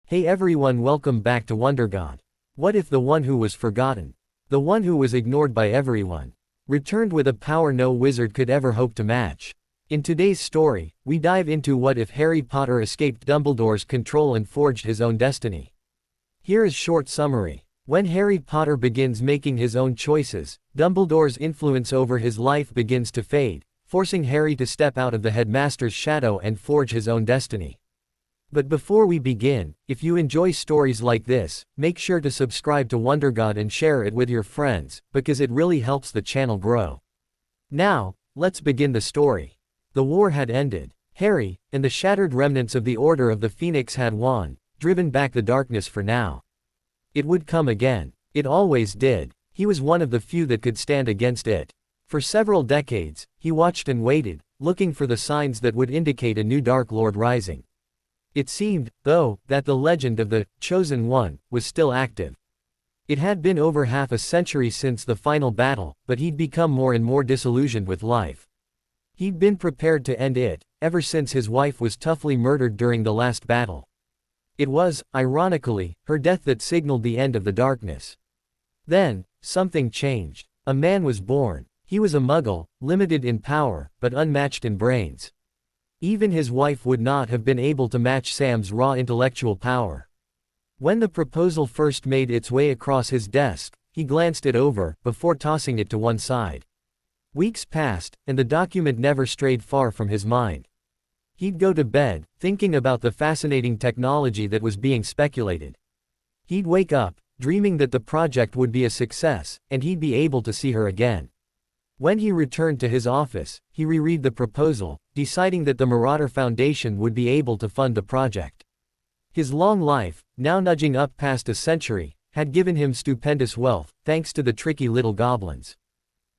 Hey everyone, welcome back to WonderGod. What if the one who was forgotten, the one who was ignored by everyone, returned with a power no wizard could ever hope to match? In today's story, we dive into what if Harry Potter escaped Dumbledore's control and forged his own destiny. Here is short summary. When Harry Potter begins making his own choices, Dumbledore's influence over his life begins to fade, forcing Harry to step out of the Headmaster's shadow and forge his own destiny. But before we begin, if you enjoy stories like this, make sure to subscribe to WonderGod and share it with your friends, because it really helps the channel grow. Now, let's begin the story. The war had ended. Harry, and the shattered remnants of the Order of the Phoenix had won, driven back the darkness for now. It would come again. It always did. He was one of the few that could stand against it. For several decades, he watched and waited, looking for the signs that would indicate a new Dark Lord rising. It seemed, though, that the legend of the Chosen One was still active. It had been over half a century since the final battle, but he'd become more and more disillusioned with life. He'd been prepared to end it, ever since his wife was toughly murdered during the last battle. It was, ironically, her death that signaled the end of the darkness. Then, something changed. A man was born. He was a Muggle, limited in power, but unmatched in brains. Even his wife would not have been able to match Sam's raw intellectual power. When the proposal first made its way across his desk, he glanced it over, before tossing it to one side. Weeks passed, and the document never strayed far from his mind. He'd go to bed, thinking about the fascinating technology that was being speculated. He'd wake up, dreaming that the project would be a success, and he'd be able to see her again. When he returned to his office, he reread the proposal, deciding that the Marauder Foundation would be able to fund the project. His long life, now nudging up past a century, had given him stupendous wealth, thanks to the tricky little goblins.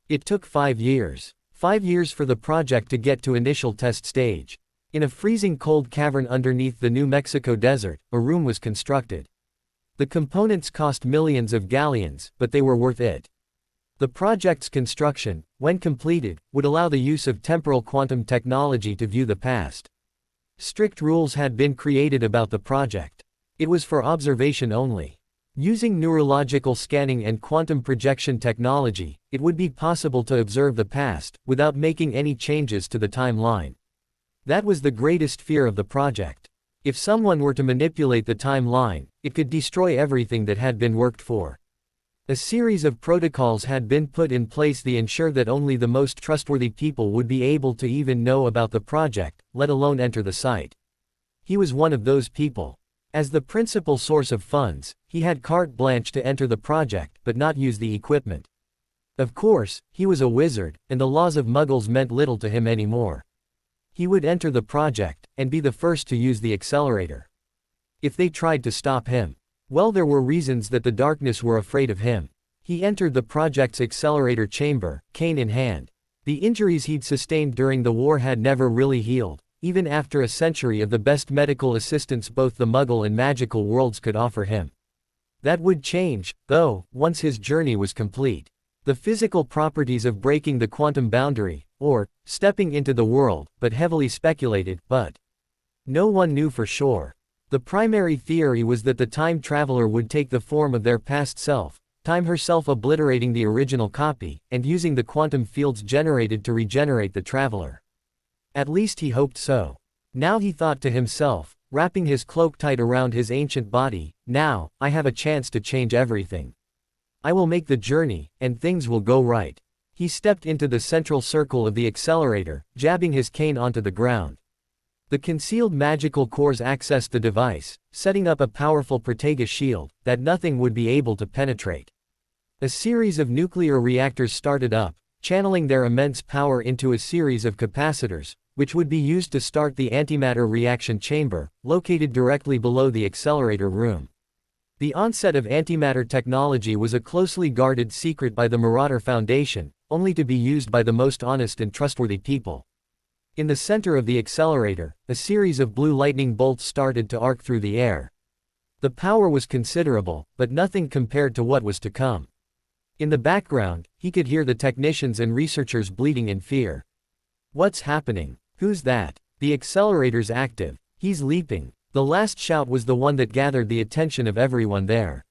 It took 5 years. 5 years for the project to get to initial test stage. In a freezing cold cavern underneath the New Mexico desert, a room was constructed. The components cost millions of galleons, but they were worth it. The project's construction, when completed, would allow the use of temporal quantum technology to view the past. Strict rules had been created about the project. It was for observation only. Using neurological scanning and quantum projection technology, it would be possible to observe the past, without making any changes to the timeline. That was the greatest fear of the project. If someone were to manipulate the timeline, it could destroy everything that had been worked for. A series of protocols had been put in place to ensure that only the most trustworthy people would be able to even know about the project, let alone enter the site. He was one of those people. As the principal source of funds, he had carte blanche to enter the project, but not use the equipment. Of course, he was a wizard, and the laws of Muggles meant little to him anymore. He would enter the project, and be the first to use the accelerator. If they tried to stop him, well, there were reasons that the darkness were afraid of him. He entered the project's accelerator chamber, cane in hand. The injuries he'd sustained during the war had never really healed, even after a century of the best medical assistance both the Muggle and magical worlds could offer him. That would change, though, once his journey was complete. The physical properties of breaking the quantum boundary, or stepping into the world, but heavily speculated, but no one knew for sure. The primary theory was that the time traveler would take the form of their past self, time herself obliterating the original copy, and using the quantum fields generated to regenerate the traveler. At least he hoped so. Now he thought to himself, wrapping his cloak tight around his ancient body, now, I have a chance to change everything. I will make the journey, and things will go right. He stepped into the central circle of the accelerator, jabbing his cane onto the ground. The concealed magical cores accessed the device, setting up a powerful Protega shield that nothing would be able to penetrate. A series of nuclear reactors started up, channeling their immense power into a series of capacitors, which would be used to start the antimatter reaction chamber, located directly below the accelerator room. The onset of antimatter technology was a closely guarded secret by the Marauder Foundation, only to be used by the most honest and trustworthy people. In the center of the accelerator, a series of blue lightning bolts started to arc through the air. The power was considerable, but nothing compared to what was to come. In the background, he could hear the technicians and researchers bleating in fear. What's happening? Who's that? The accelerator's active. He's leaping. The last shout was the one that gathered the attention of everyone there.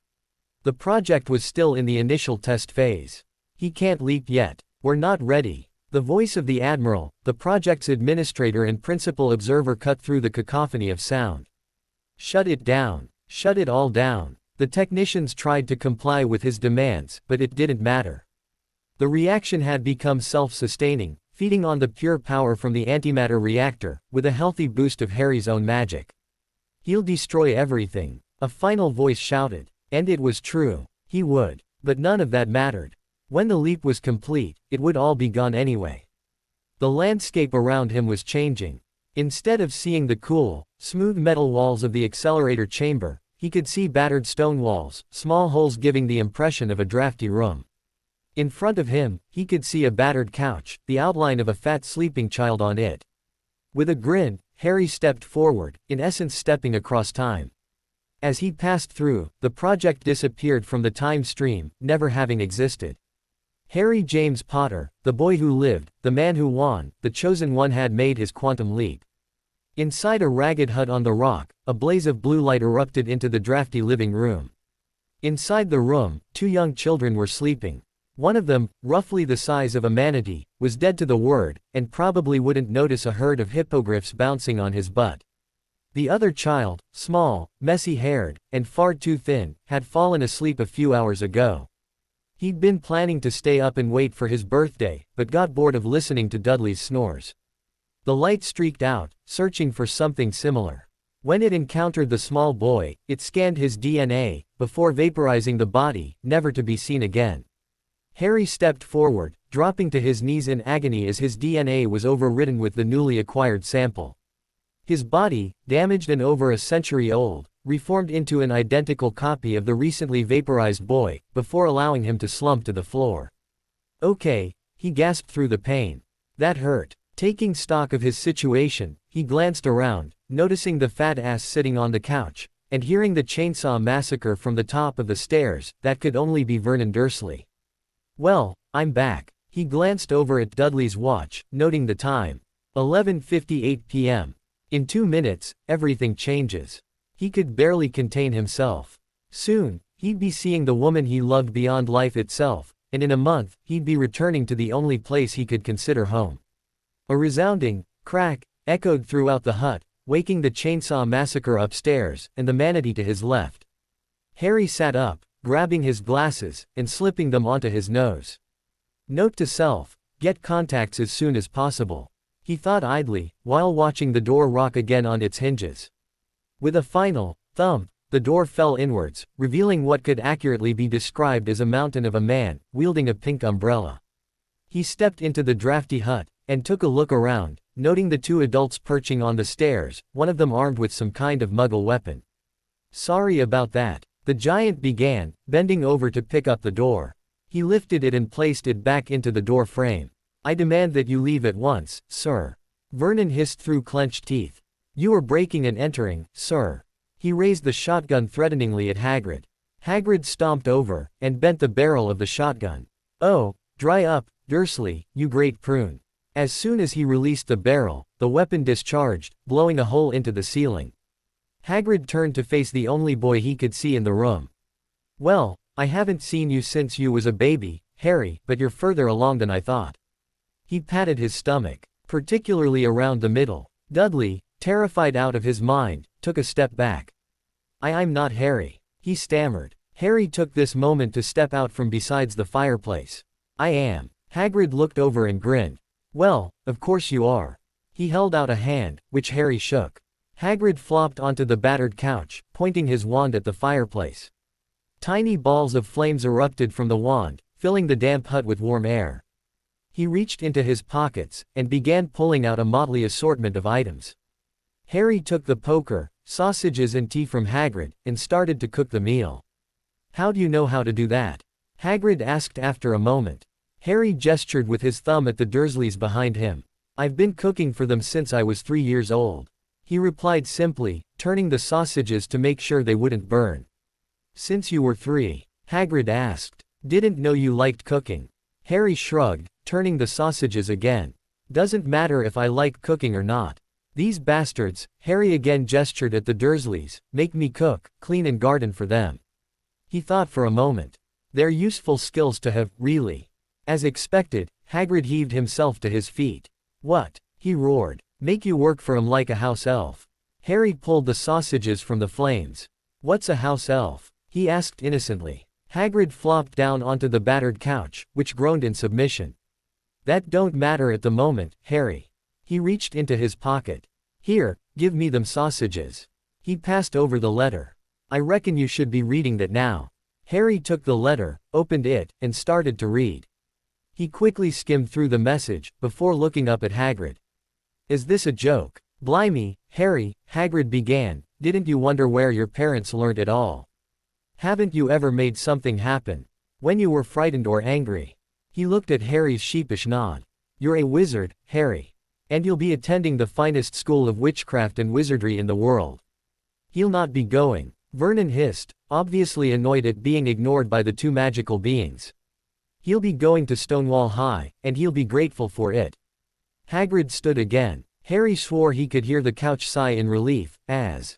The project was still in the initial test phase. "He can't leap yet. We're not ready." The voice of the admiral, the project's administrator and principal observer, cut through the cacophony of sound. "Shut it down. Shut it all down." The technicians tried to comply with his demands, but it didn't matter. The reaction had become self-sustaining, feeding on the pure power from the antimatter reactor, with a healthy boost of Harry's own magic. "He'll destroy everything," a final voice shouted. And it was true. He would. But none of that mattered. When the leap was complete, it would all be gone anyway. The landscape around him was changing. Instead of seeing the cool, smooth metal walls of the accelerator chamber, he could see battered stone walls, small holes giving the impression of a drafty room. In front of him, he could see a battered couch, the outline of a fat sleeping child on it. With a grin, Harry stepped forward, in essence stepping across time. As he passed through, the project disappeared from the time stream, never having existed. Harry James Potter, the boy who lived, the man who won, the chosen one, had made his quantum leap. Inside a ragged hut on the rock, a blaze of blue light erupted into the drafty living room. Inside the room, 2 young children were sleeping. One of them, roughly the size of a manatee, was dead to the word, and probably wouldn't notice a herd of hippogriffs bouncing on his butt. The other child, small, messy-haired, and far too thin, had fallen asleep a few hours ago. He'd been planning to stay up and wait for his birthday, but got bored of listening to Dudley's snores. The light streaked out, searching for something similar. When it encountered the small boy, it scanned his DNA, before vaporizing the body, never to be seen again. Harry stepped forward, dropping to his knees in agony as his DNA was overridden with the newly acquired sample. His body, damaged and over a century old, reformed into an identical copy of the recently vaporized boy, before allowing him to slump to the floor. "Okay," he gasped through the pain. "That hurt." Taking stock of his situation, he glanced around, noticing the fat ass sitting on the couch, and hearing the chainsaw massacre from the top of the stairs. That could only be Vernon Dursley. "Well, I'm back." He glanced over at Dudley's watch, noting the time. 11:58 p.m. In 2 minutes, everything changes. He could barely contain himself. Soon, he'd be seeing the woman he loved beyond life itself, and in a month, he'd be returning to the only place he could consider home. A resounding crack echoed throughout the hut, waking the chainsaw massacre upstairs, and the manatee to his left. Harry sat up, grabbing his glasses, and slipping them onto his nose. Note to self, get contacts as soon as possible, he thought idly, while watching the door rock again on its hinges. With a final thump, the door fell inwards, revealing what could accurately be described as a mountain of a man, wielding a pink umbrella. He stepped into the drafty hut, and took a look around, noting the 2 adults perching on the stairs, one of them armed with some kind of Muggle weapon. "Sorry about that," the giant began, bending over to pick up the door. He lifted it and placed it back into the door frame. "I demand that you leave at once, sir." Vernon hissed through clenched teeth. "You are breaking and entering, sir." He raised the shotgun threateningly at Hagrid. Hagrid stomped over, and bent the barrel of the shotgun. "Oh, dry up, Dursley, you great prune." As soon as he released the barrel, the weapon discharged, blowing a hole into the ceiling. Hagrid turned to face the only boy he could see in the room. "Well, I haven't seen you since you was a baby, Harry, but you're further along than I thought." He patted his stomach, particularly around the middle. Dudley, terrified out of his mind, took a step back. I'm not Harry," he stammered. Harry took this moment to step out from beside the fireplace. "I am." Hagrid looked over and grinned. "Well, of course you are." He held out a hand, which Harry shook. Hagrid flopped onto the battered couch, pointing his wand at the fireplace. Tiny balls of flames erupted from the wand, filling the damp hut with warm air. He reached into his pockets, and began pulling out a motley assortment of items. Harry took the poker, sausages and tea from Hagrid, and started to cook the meal. "How do you know how to do that?" Hagrid asked after a moment. Harry gestured with his thumb at the Dursleys behind him. "I've been cooking for them since I was 3 years old," he replied simply, turning the sausages to make sure they wouldn't burn. "Since you were 3? Hagrid asked. "Didn't know you liked cooking." Harry shrugged, turning the sausages again. "Doesn't matter if I like cooking or not. These bastards, Harry again gestured at the Dursleys, make me cook, clean and garden for them. He thought for a moment. They're useful skills to have, really. As expected, Hagrid heaved himself to his feet. What? He roared. Make you work for him like a house elf. Harry pulled the sausages from the flames. What's a house elf? He asked innocently. Hagrid flopped down onto the battered couch, which groaned in submission. That don't matter at the moment, Harry. He reached into his pocket. Here, give me them sausages. He passed over the letter. I reckon you should be reading that now. Harry took the letter, opened it, and started to read. He quickly skimmed through the message, before looking up at Hagrid. Is this a joke? Blimey, Harry, Hagrid began, didn't you wonder where your parents learnt it all? Haven't you ever made something happen? When you were frightened or angry? He looked at Harry's sheepish nod. You're a wizard, Harry. And you'll be attending the finest school of witchcraft and wizardry in the world. He'll not be going, Vernon hissed, obviously annoyed at being ignored by the two magical beings. He'll be going to Stonewall High, and he'll be grateful for it. Hagrid stood again. Harry swore he could hear the couch sigh in relief, as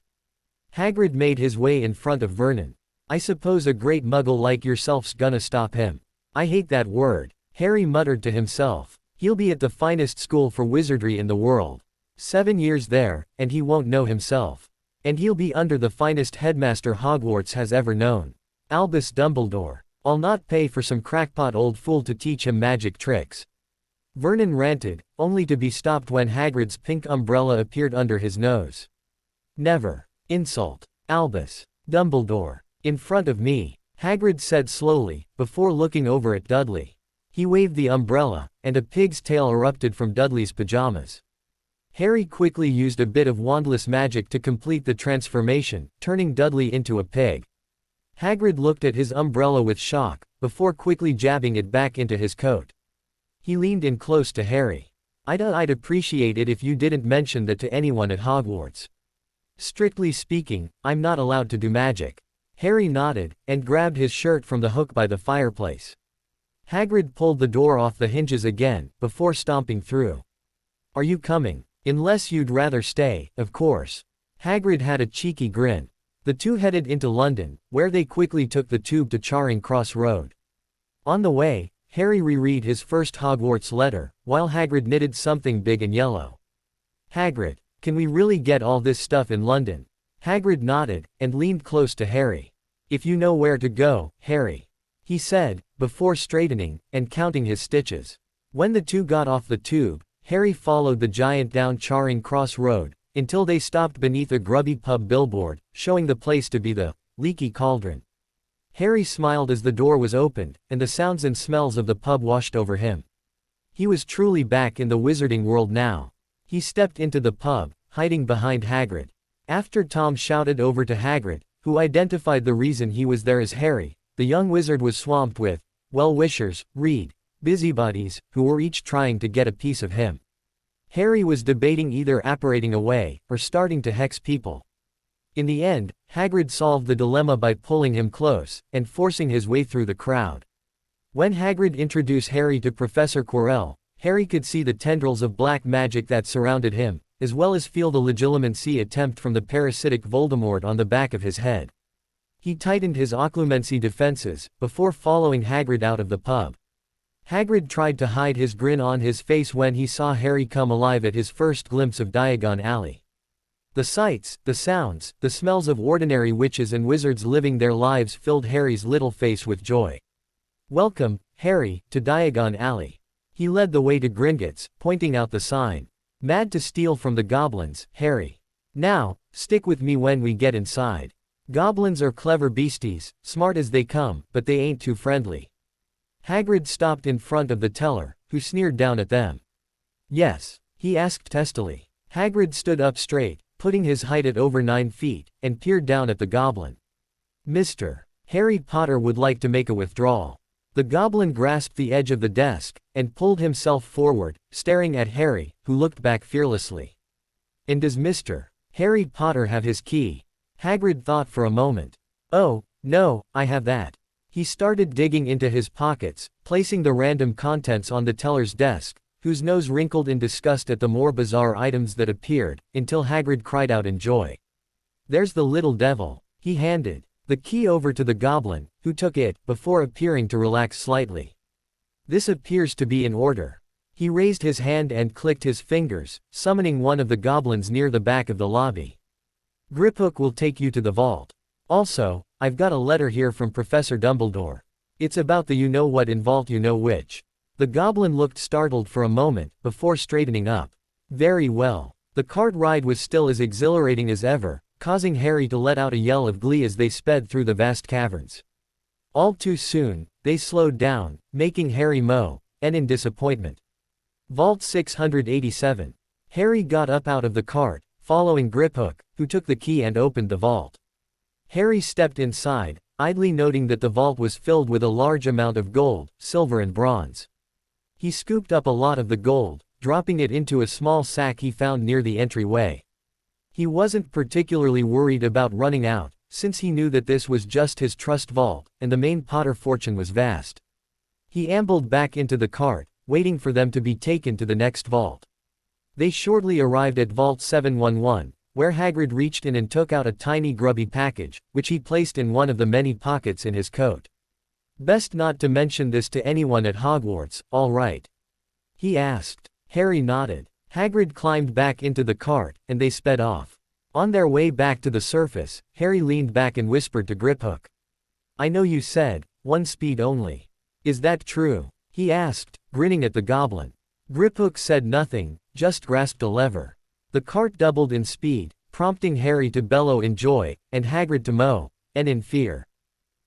Hagrid made his way in front of Vernon. I suppose a great muggle like yourself's gonna stop him. I hate that word, Harry muttered to himself. He'll be at the finest school for wizardry in the world. 7 years there, and he won't know himself. And he'll be under the finest headmaster Hogwarts has ever known. Albus Dumbledore. I'll not pay for some crackpot old fool to teach him magic tricks. Vernon ranted, only to be stopped when Hagrid's pink umbrella appeared under his nose. Never. Insult. Albus. Dumbledore. In front of me, Hagrid said slowly, before looking over at Dudley. He waved the umbrella, and a pig's tail erupted from Dudley's pajamas. Harry quickly used a bit of wandless magic to complete the transformation, turning Dudley into a pig. Hagrid looked at his umbrella with shock, before quickly jabbing it back into his coat. He leaned in close to Harry. I'd appreciate it if you didn't mention that to anyone at Hogwarts. Strictly speaking, I'm not allowed to do magic. Harry nodded, and grabbed his shirt from the hook by the fireplace. Hagrid pulled the door off the hinges again, before stomping through. Are you coming? Unless you'd rather stay, of course. Hagrid had a cheeky grin. The two headed into London, where they quickly took the tube to Charing Cross Road. On the way, Harry reread his first Hogwarts letter, while Hagrid knitted something big and yellow. Hagrid, can we really get all this stuff in London? Hagrid nodded, and leaned close to Harry. If you know where to go, Harry. He said, before straightening, and counting his stitches. When the two got off the tube, Harry followed the giant down Charing Cross Road, until they stopped beneath a grubby pub billboard, showing the place to be the Leaky Cauldron. Harry smiled as the door was opened, and the sounds and smells of the pub washed over him. He was truly back in the wizarding world now. He stepped into the pub, hiding behind Hagrid. After Tom shouted over to Hagrid, who identified the reason he was there as Harry, the young wizard was swamped with well-wishers, busybodies, who were each trying to get a piece of him. Harry was debating either apparating away, or starting to hex people. In the end, Hagrid solved the dilemma by pulling him close, and forcing his way through the crowd. When Hagrid introduced Harry to Professor Quirrell, Harry could see the tendrils of black magic that surrounded him, as well as feel the legilimency attempt from the parasitic Voldemort on the back of his head. He tightened his occlumency defenses, before following Hagrid out of the pub. Hagrid tried to hide his grin on his face when he saw Harry come alive at his first glimpse of Diagon Alley. The sights, the sounds, the smells of ordinary witches and wizards living their lives filled Harry's little face with joy. Welcome, Harry, to Diagon Alley. He led the way to Gringotts, pointing out the sign. Mad to steal from the goblins, Harry. Now, stick with me when we get inside. Goblins are clever beasties, smart as they come, but they ain't too friendly. Hagrid stopped in front of the teller, who sneered down at them. Yes? He asked testily. Hagrid stood up straight, putting his height at over 9 feet, and peered down at the goblin. Mr. Harry Potter would like to make a withdrawal. The goblin grasped the edge of the desk, and pulled himself forward, staring at Harry, who looked back fearlessly. And does Mr. Harry Potter have his key? Hagrid thought for a moment. Oh, no, I have that. He started digging into his pockets, placing the random contents on the teller's desk, whose nose wrinkled in disgust at the more bizarre items that appeared, until Hagrid cried out in joy. "There's the little devil." He handed the key over to the goblin, who took it, before appearing to relax slightly. "This appears to be in order." He raised his hand and clicked his fingers, summoning one of the goblins near the back of the lobby. "Griphook will take you to the vault. Also, I've got a letter here from Professor Dumbledore. It's about the you-know-what in Vault You-Know-Which." The goblin looked startled for a moment, before straightening up. "Very well." The cart ride was still as exhilarating as ever, causing Harry to let out a yell of glee as they sped through the vast caverns. All too soon, they slowed down, making Harry moan in disappointment. Vault 687. Harry got up out of the cart, following Griphook, who took the key and opened the vault. Harry stepped inside, idly noting that the vault was filled with a large amount of gold, silver and bronze. He scooped up a lot of the gold, dropping it into a small sack he found near the entryway. He wasn't particularly worried about running out, since he knew that this was just his trust vault, and the main Potter fortune was vast. He ambled back into the cart, waiting for them to be taken to the next vault. They shortly arrived at Vault 711, where Hagrid reached in and took out a tiny grubby package, which he placed in one of the many pockets in his coat. "Best not to mention this to anyone at Hogwarts, all right?" he asked. Harry nodded. Hagrid climbed back into the cart, and they sped off. On their way back to the surface, Harry leaned back and whispered to Griphook. "I know you said, 1 speed only. Is that true?" he asked, grinning at the goblin. Griphook said nothing, just grasped a lever. The cart doubled in speed, prompting Harry to bellow in joy, and Hagrid to moan in fear.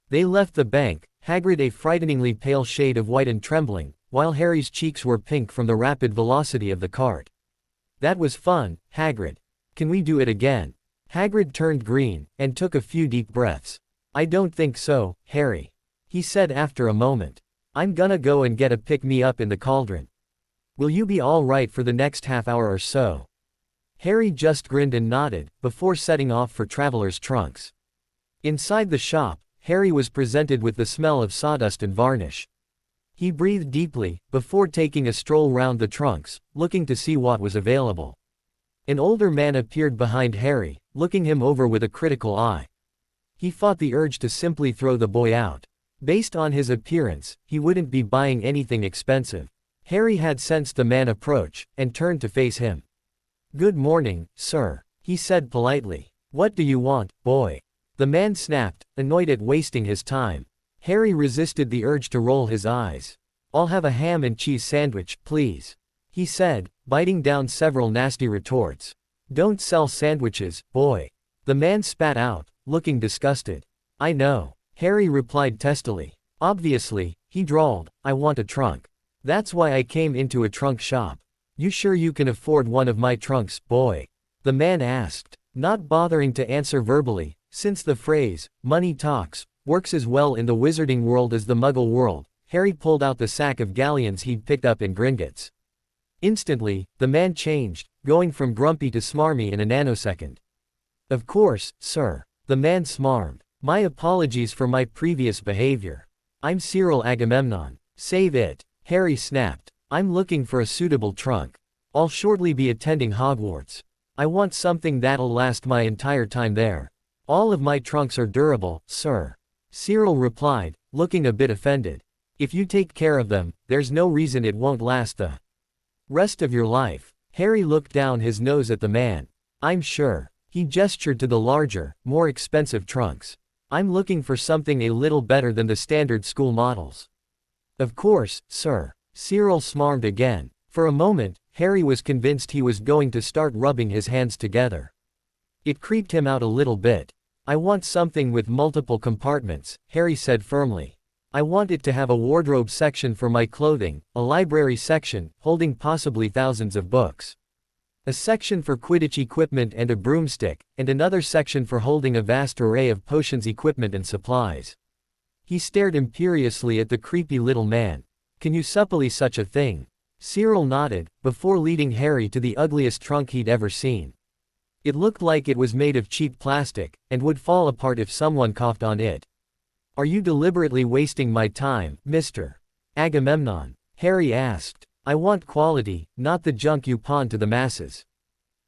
They left the bank, Hagrid a frighteningly pale shade of white and trembling, while Harry's cheeks were pink from the rapid velocity of the cart. "That was fun, Hagrid. Can we do it again?" Hagrid turned green, and took a few deep breaths. "I don't think so, Harry," he said after a moment. "I'm gonna go and get a pick-me-up in the cauldron. Will you be all right for the next half hour or so?" Harry just grinned and nodded, before setting off for Traveler's Trunks. Inside the shop, Harry was presented with the smell of sawdust and varnish. He breathed deeply, before taking a stroll round the trunks, looking to see what was available. An older man appeared behind Harry, looking him over with a critical eye. He fought the urge to simply throw the boy out. Based on his appearance, he wouldn't be buying anything expensive. Harry had sensed the man approach, and turned to face him. "Good morning, sir," he said politely. "What do you want, boy?" The man snapped, annoyed at wasting his time. Harry resisted the urge to roll his eyes. "I'll have a ham and cheese sandwich, please," he said, biting down several nasty retorts. "Don't sell sandwiches, boy." The man spat out, looking disgusted. "I know," Harry replied testily. "Obviously," he drawled, "I want a trunk. That's why I came into a trunk shop." "You sure you can afford one of my trunks, boy?" the man asked, not bothering to answer verbally, since the phrase, "money talks," works as well in the wizarding world as the muggle world. Harry pulled out the sack of galleons he'd picked up in Gringotts. Instantly, the man changed, going from grumpy to smarmy in a nanosecond. "Of course, sir," the man smarmed. "My apologies for my previous behavior. I'm Cyril Agamemnon." "Save it," Harry snapped. "I'm looking for a suitable trunk. I'll shortly be attending Hogwarts. I want something that'll last my entire time there." "All of my trunks are durable, sir," Cyril replied, looking a bit offended. "If you take care of them, there's no reason it won't last the rest of your life." Harry looked down his nose at the man. "I'm sure." He gestured to the larger, more expensive trunks. "I'm looking for something a little better than the standard school models." "Of course, sir." Cyril smarmed again. For a moment, Harry was convinced he was going to start rubbing his hands together. It creeped him out a little bit. "I want something with multiple compartments," Harry said firmly. "I want it to have a wardrobe section for my clothing, a library section, holding possibly thousands of books, a section for Quidditch equipment and a broomstick, and another section for holding a vast array of potions equipment and supplies." He stared imperiously at the creepy little man. "Can you supple such a thing?" Cyril nodded, before leading Harry to the ugliest trunk he'd ever seen. It looked like it was made of cheap plastic, and would fall apart if someone coughed on it. "Are you deliberately wasting my time, Mr. Agamemnon?" Harry asked. I want quality, not the junk you pawn to the masses.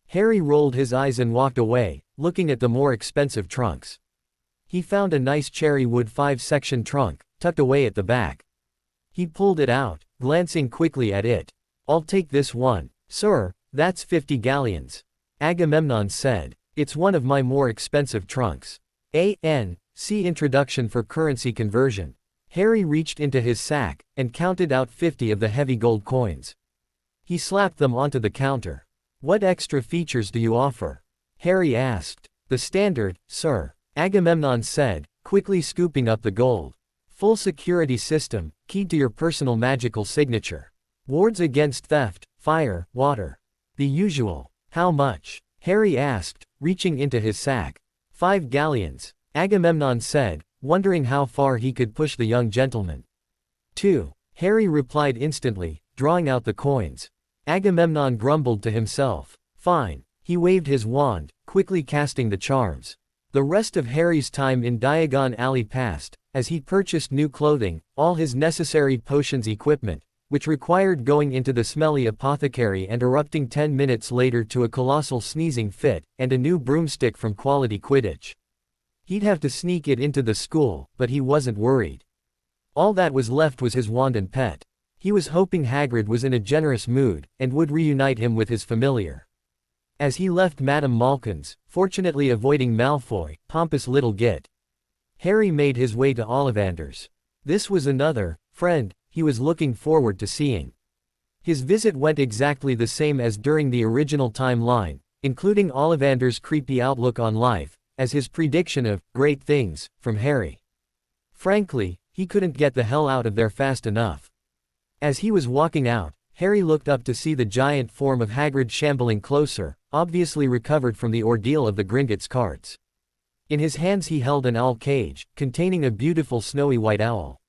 Harry rolled his eyes and walked away, looking at the more expensive trunks. He found a nice cherry wood 5-section trunk, tucked away at the back. He pulled it out, glancing quickly at it. I'll take this one, sir, that's 50 galleons. Agamemnon said. It's one of my more expensive trunks. See Introduction for Currency Conversion. Harry reached into his sack, and counted out 50 of the heavy gold coins. He slapped them onto the counter. What extra features do you offer? Harry asked. The standard, sir. Agamemnon said, quickly scooping up the gold. Full security system, keyed to your personal magical signature. Wards against theft, fire, water. The usual. How much? Harry asked, reaching into his sack. 5 galleons. Agamemnon said, wondering how far he could push the young gentleman. 2. Harry replied instantly, drawing out the coins. Agamemnon grumbled to himself. Fine. He waved his wand, quickly casting the charms. The rest of Harry's time in Diagon Alley passed, as he purchased new clothing, all his necessary potions equipment, which required going into the smelly apothecary and erupting 10 minutes later to a colossal sneezing fit, and a new broomstick from Quality Quidditch. He'd have to sneak it into the school, but he wasn't worried. All that was left was his wand and pet. He was hoping Hagrid was in a generous mood, and would reunite him with his familiar. As he left Madame Malkin's, fortunately avoiding Malfoy, pompous little git, Harry made his way to Ollivander's. This was another friend he was looking forward to seeing. His visit went exactly the same as during the original timeline, including Ollivander's creepy outlook on life, as his prediction of great things from Harry. Frankly, he couldn't get the hell out of there fast enough. As he was walking out, Harry looked up to see the giant form of Hagrid shambling closer, obviously recovered from the ordeal of the Gringotts carts. In his hands he held an owl cage, containing a beautiful snowy white owl.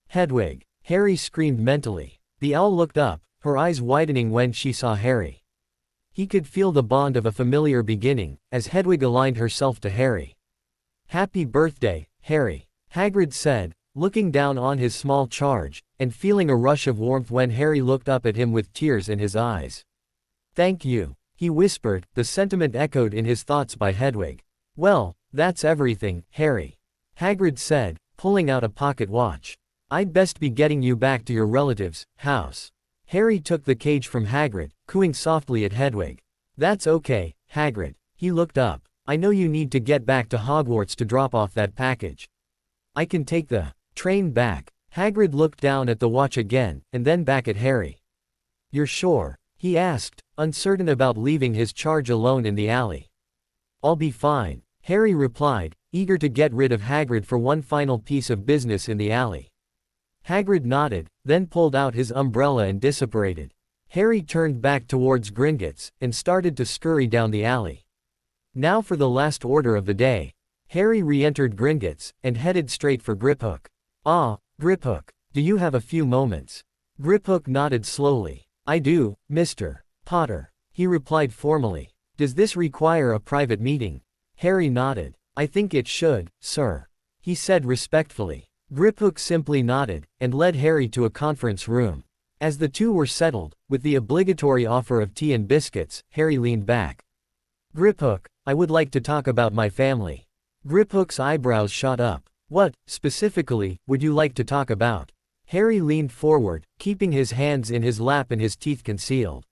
Hedwig! Harry screamed mentally. The owl looked up, her eyes widening when she saw Harry. He could feel the bond of a familiar beginning, as Hedwig aligned herself to Harry. Happy birthday, Harry, Hagrid said, looking down on his small charge, and feeling a rush of warmth when Harry looked up at him with tears in his eyes. Thank you, he whispered, the sentiment echoed in his thoughts by Hedwig. Well, that's everything, Harry, Hagrid said, pulling out a pocket watch. I'd best be getting you back to your relative's house. Harry took the cage from Hagrid, cooing softly at Hedwig. That's okay, Hagrid. He looked up. I know you need to get back to Hogwarts to drop off that package. I can take the train back. Hagrid looked down at the watch again, and then back at Harry. You're sure? He asked, uncertain about leaving his charge alone in the alley. I'll be fine, Harry replied, eager to get rid of Hagrid for one final piece of business in the alley. Hagrid nodded, then pulled out his umbrella and disapparated. Harry turned back towards Gringotts, and started to scurry down the alley. Now for the last order of the day. Harry re-entered Gringotts, and headed straight for Griphook. Ah, Griphook, do you have a few moments? Griphook nodded slowly. I do, Mr. Potter, he replied formally. Does this require a private meeting? Harry nodded. I think it should, sir, he said respectfully. Griphook simply nodded, and led Harry to a conference room. As the two were settled, with the obligatory offer of tea and biscuits, Harry leaned back. Griphook, I would like to talk about my family. Griphook's eyebrows shot up. What, specifically, would you like to talk about? Harry leaned forward, keeping his hands in his lap and his teeth concealed.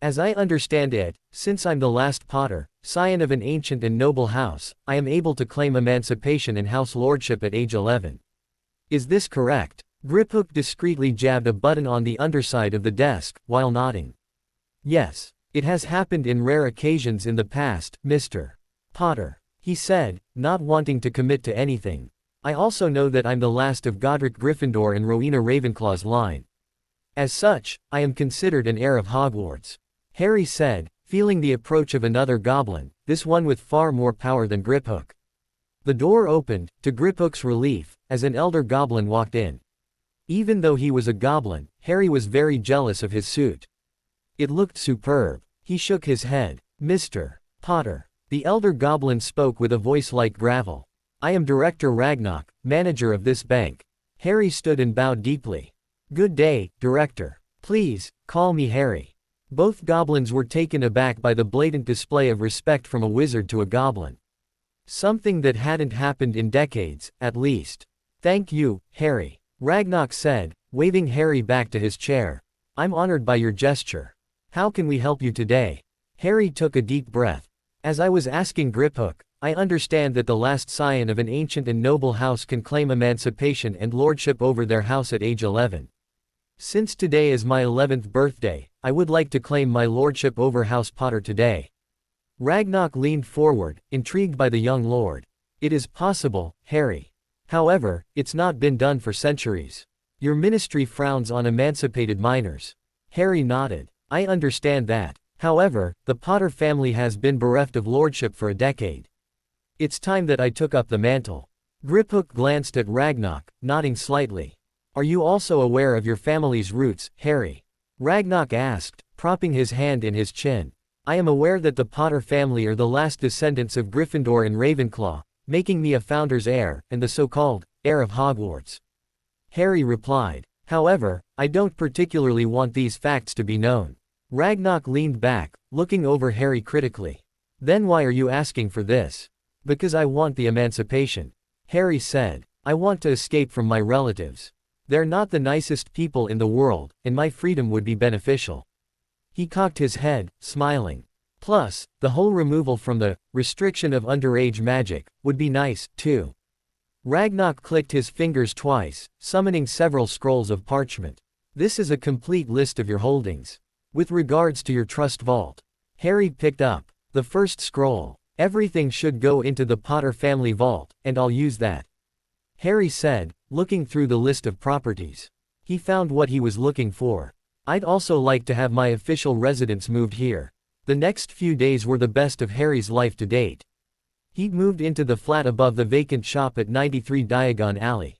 As I understand it, since I'm the last Potter, scion of an ancient and noble house, I am able to claim emancipation and house lordship at age 11. Is this correct? Griphook discreetly jabbed a button on the underside of the desk, while nodding. Yes, it has happened in rare occasions in the past, Mr. Potter, he said, not wanting to commit to anything. I also know that I'm the last of Godric Gryffindor and Rowena Ravenclaw's line. As such, I am considered an heir of Hogwarts. Harry said, feeling the approach of another goblin, this one with far more power than Griphook. The door opened, to Griphook's relief, as an elder goblin walked in. Even though he was a goblin, Harry was very jealous of his suit. It looked superb. He shook his head. Mr. Potter. The elder goblin spoke with a voice like gravel. I am Director Ragnarok, manager of this bank. Harry stood and bowed deeply. Good day, Director. Please, call me Harry." Both goblins were taken aback by the blatant display of respect from a wizard to a goblin. Something that hadn't happened in decades, at least. "Thank you, Harry," Ragnarok said, waving Harry back to his chair. "I'm honored by your gesture. How can we help you today?" Harry took a deep breath. "As I was asking Griphook, I understand that the last scion of an ancient and noble house can claim emancipation and lordship over their house at age 11. Since today is my 11th birthday, I would like to claim my lordship over House Potter today." Ragnarok leaned forward, intrigued by the young lord. "It is possible, Harry. However, it's not been done for centuries. Your ministry frowns on emancipated minors." Harry nodded. "I understand that. However, the Potter family has been bereft of lordship for a decade. It's time that I took up the mantle." Griphook glanced at Ragnarok, nodding slightly. "Are you also aware of your family's roots, Harry?" Ragnarok asked, propping his hand in his chin. "I am aware that the Potter family are the last descendants of Gryffindor and Ravenclaw, making me a founder's heir, and the so-called heir of Hogwarts," Harry replied. "However, I don't particularly want these facts to be known." Ragnarok leaned back, looking over Harry critically. "Then why are you asking for this?" "Because I want the emancipation," Harry said. "I want to escape from my relatives. They're not the nicest people in the world, and my freedom would be beneficial." He cocked his head, smiling. "Plus, the whole removal from the restriction of underage magic would be nice, too." Ragnarok clicked his fingers twice, summoning several scrolls of parchment. "This is a complete list of your holdings. With regards to your trust vault." Harry picked up the first scroll. "Everything should go into the Potter family vault, and I'll use that," Harry said, looking through the list of properties. He found what he was looking for. "I'd also like to have my official residence moved here." The next few days were the best of Harry's life to date. He'd moved into the flat above the vacant shop at 93 Diagon Alley.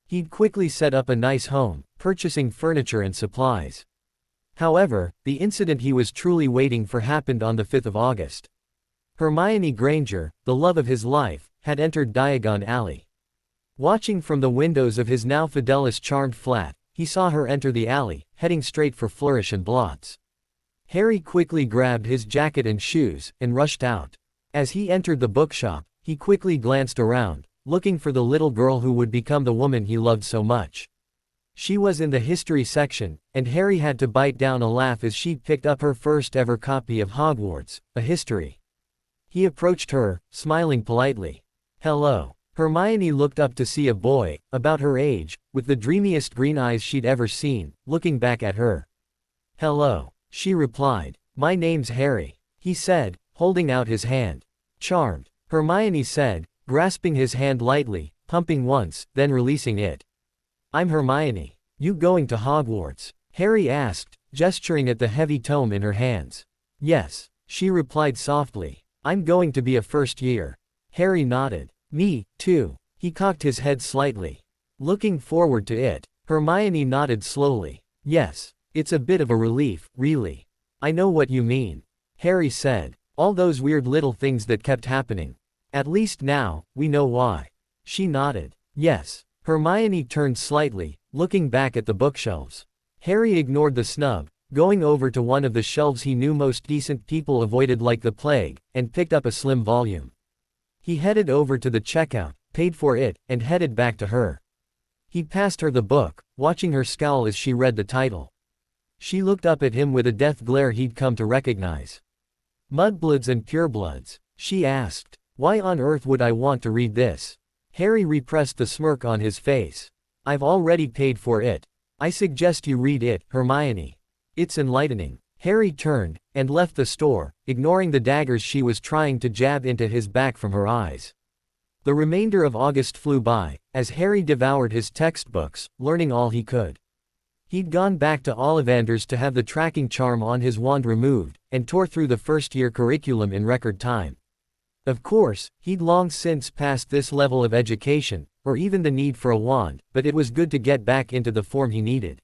He'd quickly set up a nice home, purchasing furniture and supplies. However, the incident he was truly waiting for happened on the 5th of August. Hermione Granger, the love of his life, had entered Diagon Alley. Watching from the windows of his now Fidelis charmed flat, he saw her enter the alley, heading straight for Flourish and Blots. Harry quickly grabbed his jacket and shoes, and rushed out. As he entered the bookshop, he quickly glanced around, looking for the little girl who would become the woman he loved so much. She was in the history section, and Harry had to bite down a laugh as she picked up her first ever copy of Hogwarts, a history. He approached her, smiling politely. "Hello." Hermione looked up to see a boy, about her age, with the dreamiest green eyes she'd ever seen, looking back at her. "Hello," she replied. "My name's Harry," he said, holding out his hand. "Charmed," Hermione said, grasping his hand lightly, pumping once, then releasing it. "I'm Hermione. You going to Hogwarts?" Harry asked, gesturing at the heavy tome in her hands. "Yes," she replied softly. "I'm going to be a first year." Harry nodded. "Me, too." He cocked his head slightly. "Looking forward to it." Hermione nodded slowly. "Yes. It's a bit of a relief, really." "I know what you mean," Harry said. "All those weird little things that kept happening. At least now, we know why." She nodded. "Yes." Hermione turned slightly, looking back at the bookshelves. Harry ignored the snub, going over to one of the shelves he knew most decent people avoided like the plague, and picked up a slim volume. He headed over to the checkout, paid for it, and headed back to her. He passed her the book, watching her scowl as she read the title. She looked up at him with a death glare he'd come to recognize. "Mudbloods and Purebloods," she asked. "Why on earth would I want to read this?" Harry repressed the smirk on his face. "I've already paid for it. I suggest you read it, Hermione. It's enlightening." Harry turned, and left the store, ignoring the daggers she was trying to jab into his back from her eyes. The remainder of August flew by, as Harry devoured his textbooks, learning all he could. He'd gone back to Ollivander's to have the tracking charm on his wand removed, and tore through the first-year curriculum in record time. Of course, he'd long since passed this level of education, or even the need for a wand, but it was good to get back into the form he needed.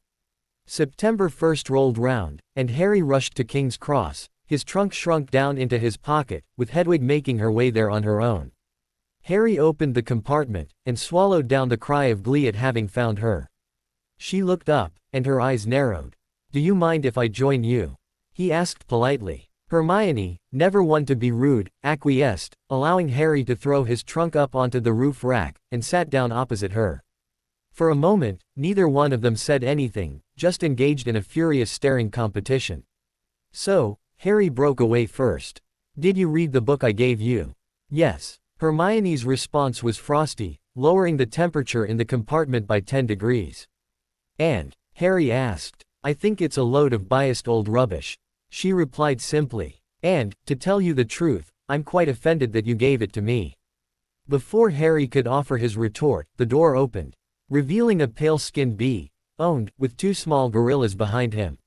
September 1st rolled round, and Harry rushed to King's Cross. His trunk shrunk down into his pocket, with Hedwig making her way there on her own. Harry opened the compartment, and swallowed down the cry of glee at having found her. She looked up, and her eyes narrowed. Do you mind if I join you? He asked politely. Hermione, never one to be rude, acquiesced, allowing Harry to throw his trunk up onto the roof rack, and sat down opposite her. For a moment, neither one of them said anything, just engaged in a furious staring competition. So, Harry broke away first. Did you read the book I gave you? Yes. Hermione's response was frosty, lowering the temperature in the compartment by 10 degrees. And, Harry asked, I think it's a load of biased old rubbish. She replied simply. And, to tell you the truth, I'm quite offended that you gave it to me. Before Harry could offer his retort, the door opened, revealing a pale-skinned bee, owned, with two small gorillas behind him.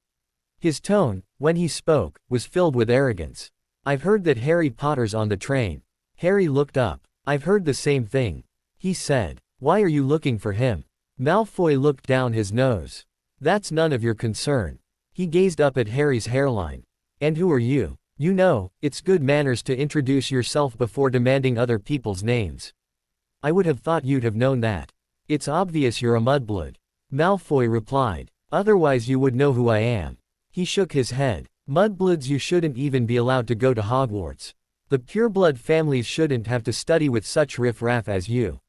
His tone, when he spoke, was filled with arrogance. I've heard that Harry Potter's on the train. Harry looked up. I've heard the same thing. He said. Why are you looking for him? Malfoy looked down his nose. That's none of your concern. He gazed up at Harry's hairline. And who are you? You know, it's good manners to introduce yourself before demanding other people's names. I would have thought you'd have known that. It's obvious you're a mudblood. Malfoy replied. Otherwise you would know who I am. He shook his head. Mudbloods, you shouldn't even be allowed to go to Hogwarts. The pureblood families shouldn't have to study with such riff-raff as you.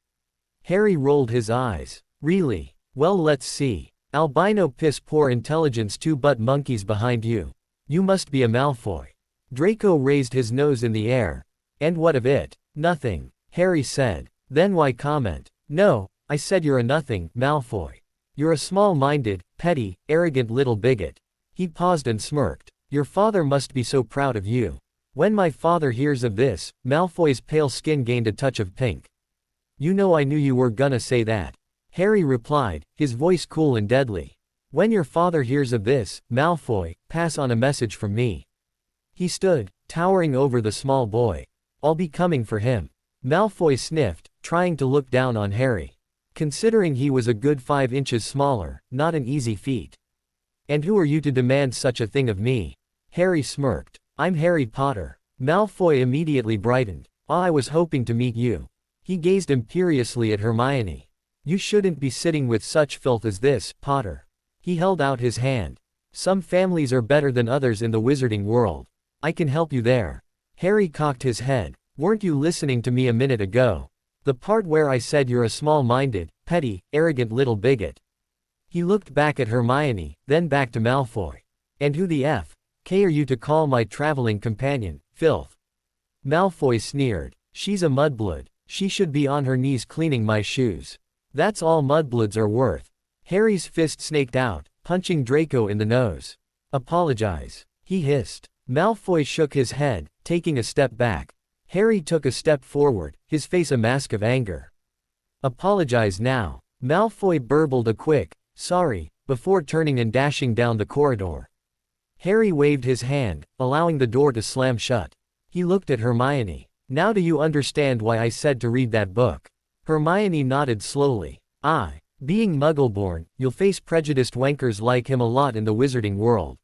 Harry rolled his eyes. Really? Well, let's see. Albino piss poor intelligence, two butt monkeys behind you. You must be a Malfoy. Draco raised his nose in the air. And what of it? Nothing, Harry said. Then why comment? No, I said you're a nothing, Malfoy. You're a small-minded, petty, arrogant little bigot. He paused and smirked. Your father must be so proud of you. When my father hears of this, Malfoy's pale skin gained a touch of pink. You know I knew you were gonna say that. Harry replied, his voice cool and deadly. When your father hears of this, Malfoy, pass on a message from me. He stood, towering over the small boy. I'll be coming for him. Malfoy sniffed, trying to look down on Harry. Considering he was a good 5 inches smaller, not an easy feat. And who are you to demand such a thing of me? Harry smirked. I'm Harry Potter. Malfoy immediately brightened. I was hoping to meet you. He gazed imperiously at Hermione. You shouldn't be sitting with such filth as this, Potter. He held out his hand. Some families are better than others in the wizarding world. I can help you there. Harry cocked his head. Weren't you listening to me a minute ago? The part where I said you're a small-minded, petty, arrogant little bigot. He looked back at Hermione, then back to Malfoy. And who the F.K. are you to call my traveling companion, filth? Malfoy sneered. She's a mudblood. She should be on her knees cleaning my shoes. That's all mudbloods are worth. Harry's fist snaked out, punching Draco in the nose. Apologize. He hissed. Malfoy shook his head, taking a step back. Harry took a step forward, his face a mask of anger. Apologize now. Malfoy burbled a quick, sorry, before turning and dashing down the corridor. Harry waved his hand, allowing the door to slam shut. He looked at Hermione. Now do you understand why I said to read that book? Hermione nodded slowly. Being Muggle-born, you'll face prejudiced wankers like him a lot in the wizarding world.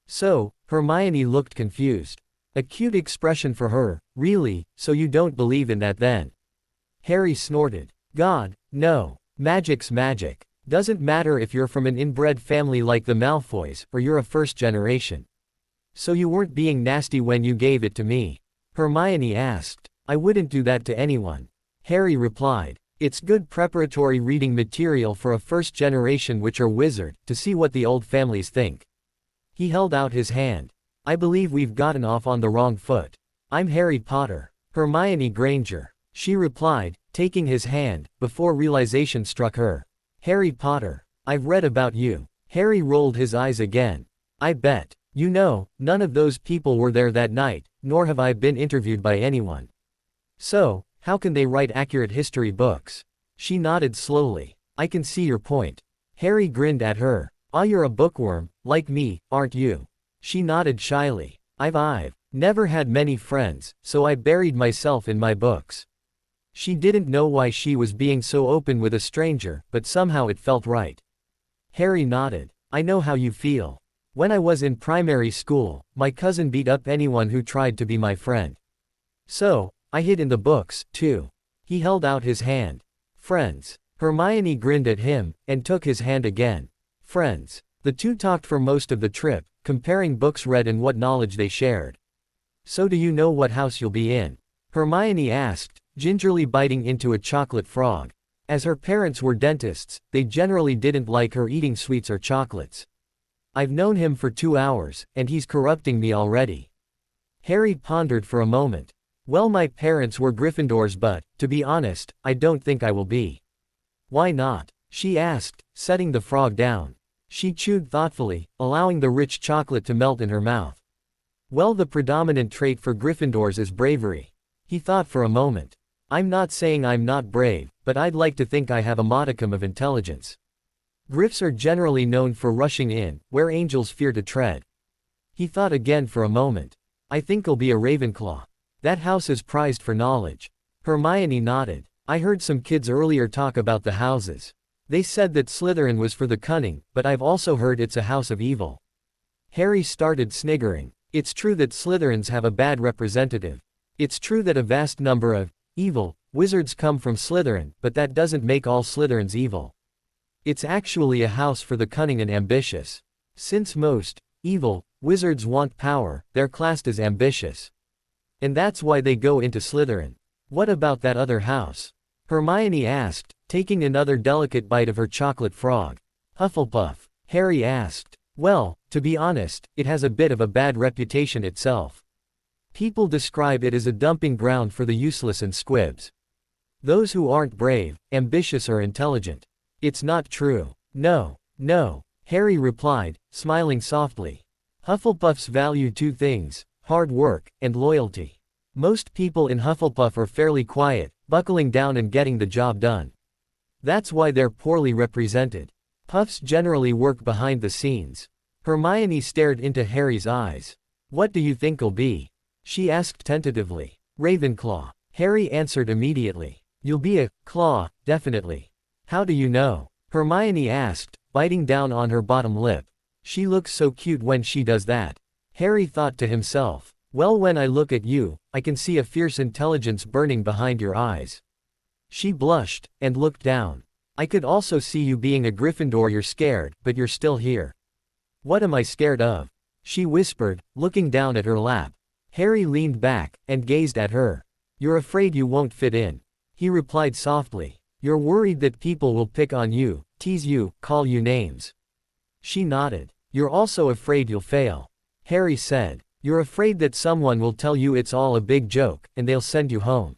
So, Hermione looked confused. A cute expression for her. Really, so you don't believe in that then? Harry snorted. God, no. Magic's magic. Doesn't matter if you're from an inbred family like the Malfoys, or you're a first generation. So you weren't being nasty when you gave it to me? Hermione asked. I wouldn't do that to anyone. Harry replied. It's good preparatory reading material for a first generation witcher wizard, to see what the old families think. He held out his hand. I believe we've gotten off on the wrong foot. I'm Harry Potter. Hermione Granger. She replied, taking his hand, before realization struck her. Harry Potter. I've read about you. Harry rolled his eyes again. I bet. You know, none of those people were there that night, nor have I been interviewed by anyone. So, how can they write accurate history books? She nodded slowly. I can see your point. Harry grinned at her. You're a bookworm, like me, aren't you? She nodded shyly. I've never had many friends, so I buried myself in my books. She didn't know why she was being so open with a stranger, but somehow it felt right. Harry nodded. I know how you feel. When I was in primary school, my cousin beat up anyone who tried to be my friend. So, I hid in the books, too. He held out his hand. Friends. Hermione grinned at him, and took his hand again. Friends. The two talked for most of the trip, comparing books read and what knowledge they shared. So do you know what house you'll be in? Hermione asked, gingerly biting into a chocolate frog. As her parents were dentists, they generally didn't like her eating sweets or chocolates. I've known him for 2 hours, and he's corrupting me already. Harry pondered for a moment. Well, my parents were Gryffindors, but, to be honest, I don't think I will be. Why not? She asked, setting the frog down. She chewed thoughtfully, allowing the rich chocolate to melt in her mouth. Well, the predominant trait for Gryffindors is bravery. He thought for a moment. I'm not saying I'm not brave, but I'd like to think I have a modicum of intelligence. Gryffs are generally known for rushing in, where angels fear to tread. He thought again for a moment. I think I'll be a Ravenclaw. That house is prized for knowledge. Hermione nodded. I heard some kids earlier talk about the houses. They said that Slytherin was for the cunning, but I've also heard it's a house of evil. Harry started sniggering. It's true that Slytherins have a bad representative. It's true that a vast number of evil wizards come from Slytherin, but that doesn't make all Slytherins evil. It's actually a house for the cunning and ambitious. Since most evil wizards want power, they're classed as ambitious. And that's why they go into Slytherin. What about that other house? Hermione asked, taking another delicate bite of her chocolate frog. Hufflepuff. Harry asked. Well, to be honest, it has a bit of a bad reputation itself. People describe it as a dumping ground for the useless and squibs. Those who aren't brave, ambitious or intelligent. It's not true. No, Harry replied, smiling softly. Hufflepuffs value 2 things, hard work and loyalty. Most people in Hufflepuff are fairly quiet, buckling down and getting the job done. That's why they're poorly represented. Puffs generally work behind the scenes. Hermione stared into Harry's eyes. What do you think I'll be? She asked tentatively. Ravenclaw. Harry answered immediately. You'll be a claw, definitely. How do you know? Hermione asked, biting down on her bottom lip. She looks so cute when she does that. Harry thought to himself. Well, when I look at you, I can see a fierce intelligence burning behind your eyes. She blushed, and looked down. I could also see you being a Gryffindor. You're scared, but you're still here. What am I scared of? She whispered, looking down at her lap. Harry leaned back, and gazed at her. You're afraid you won't fit in. He replied softly. You're worried that people will pick on you, tease you, call you names. She nodded. You're also afraid you'll fail. Harry said. You're afraid that someone will tell you it's all a big joke, and they'll send you home.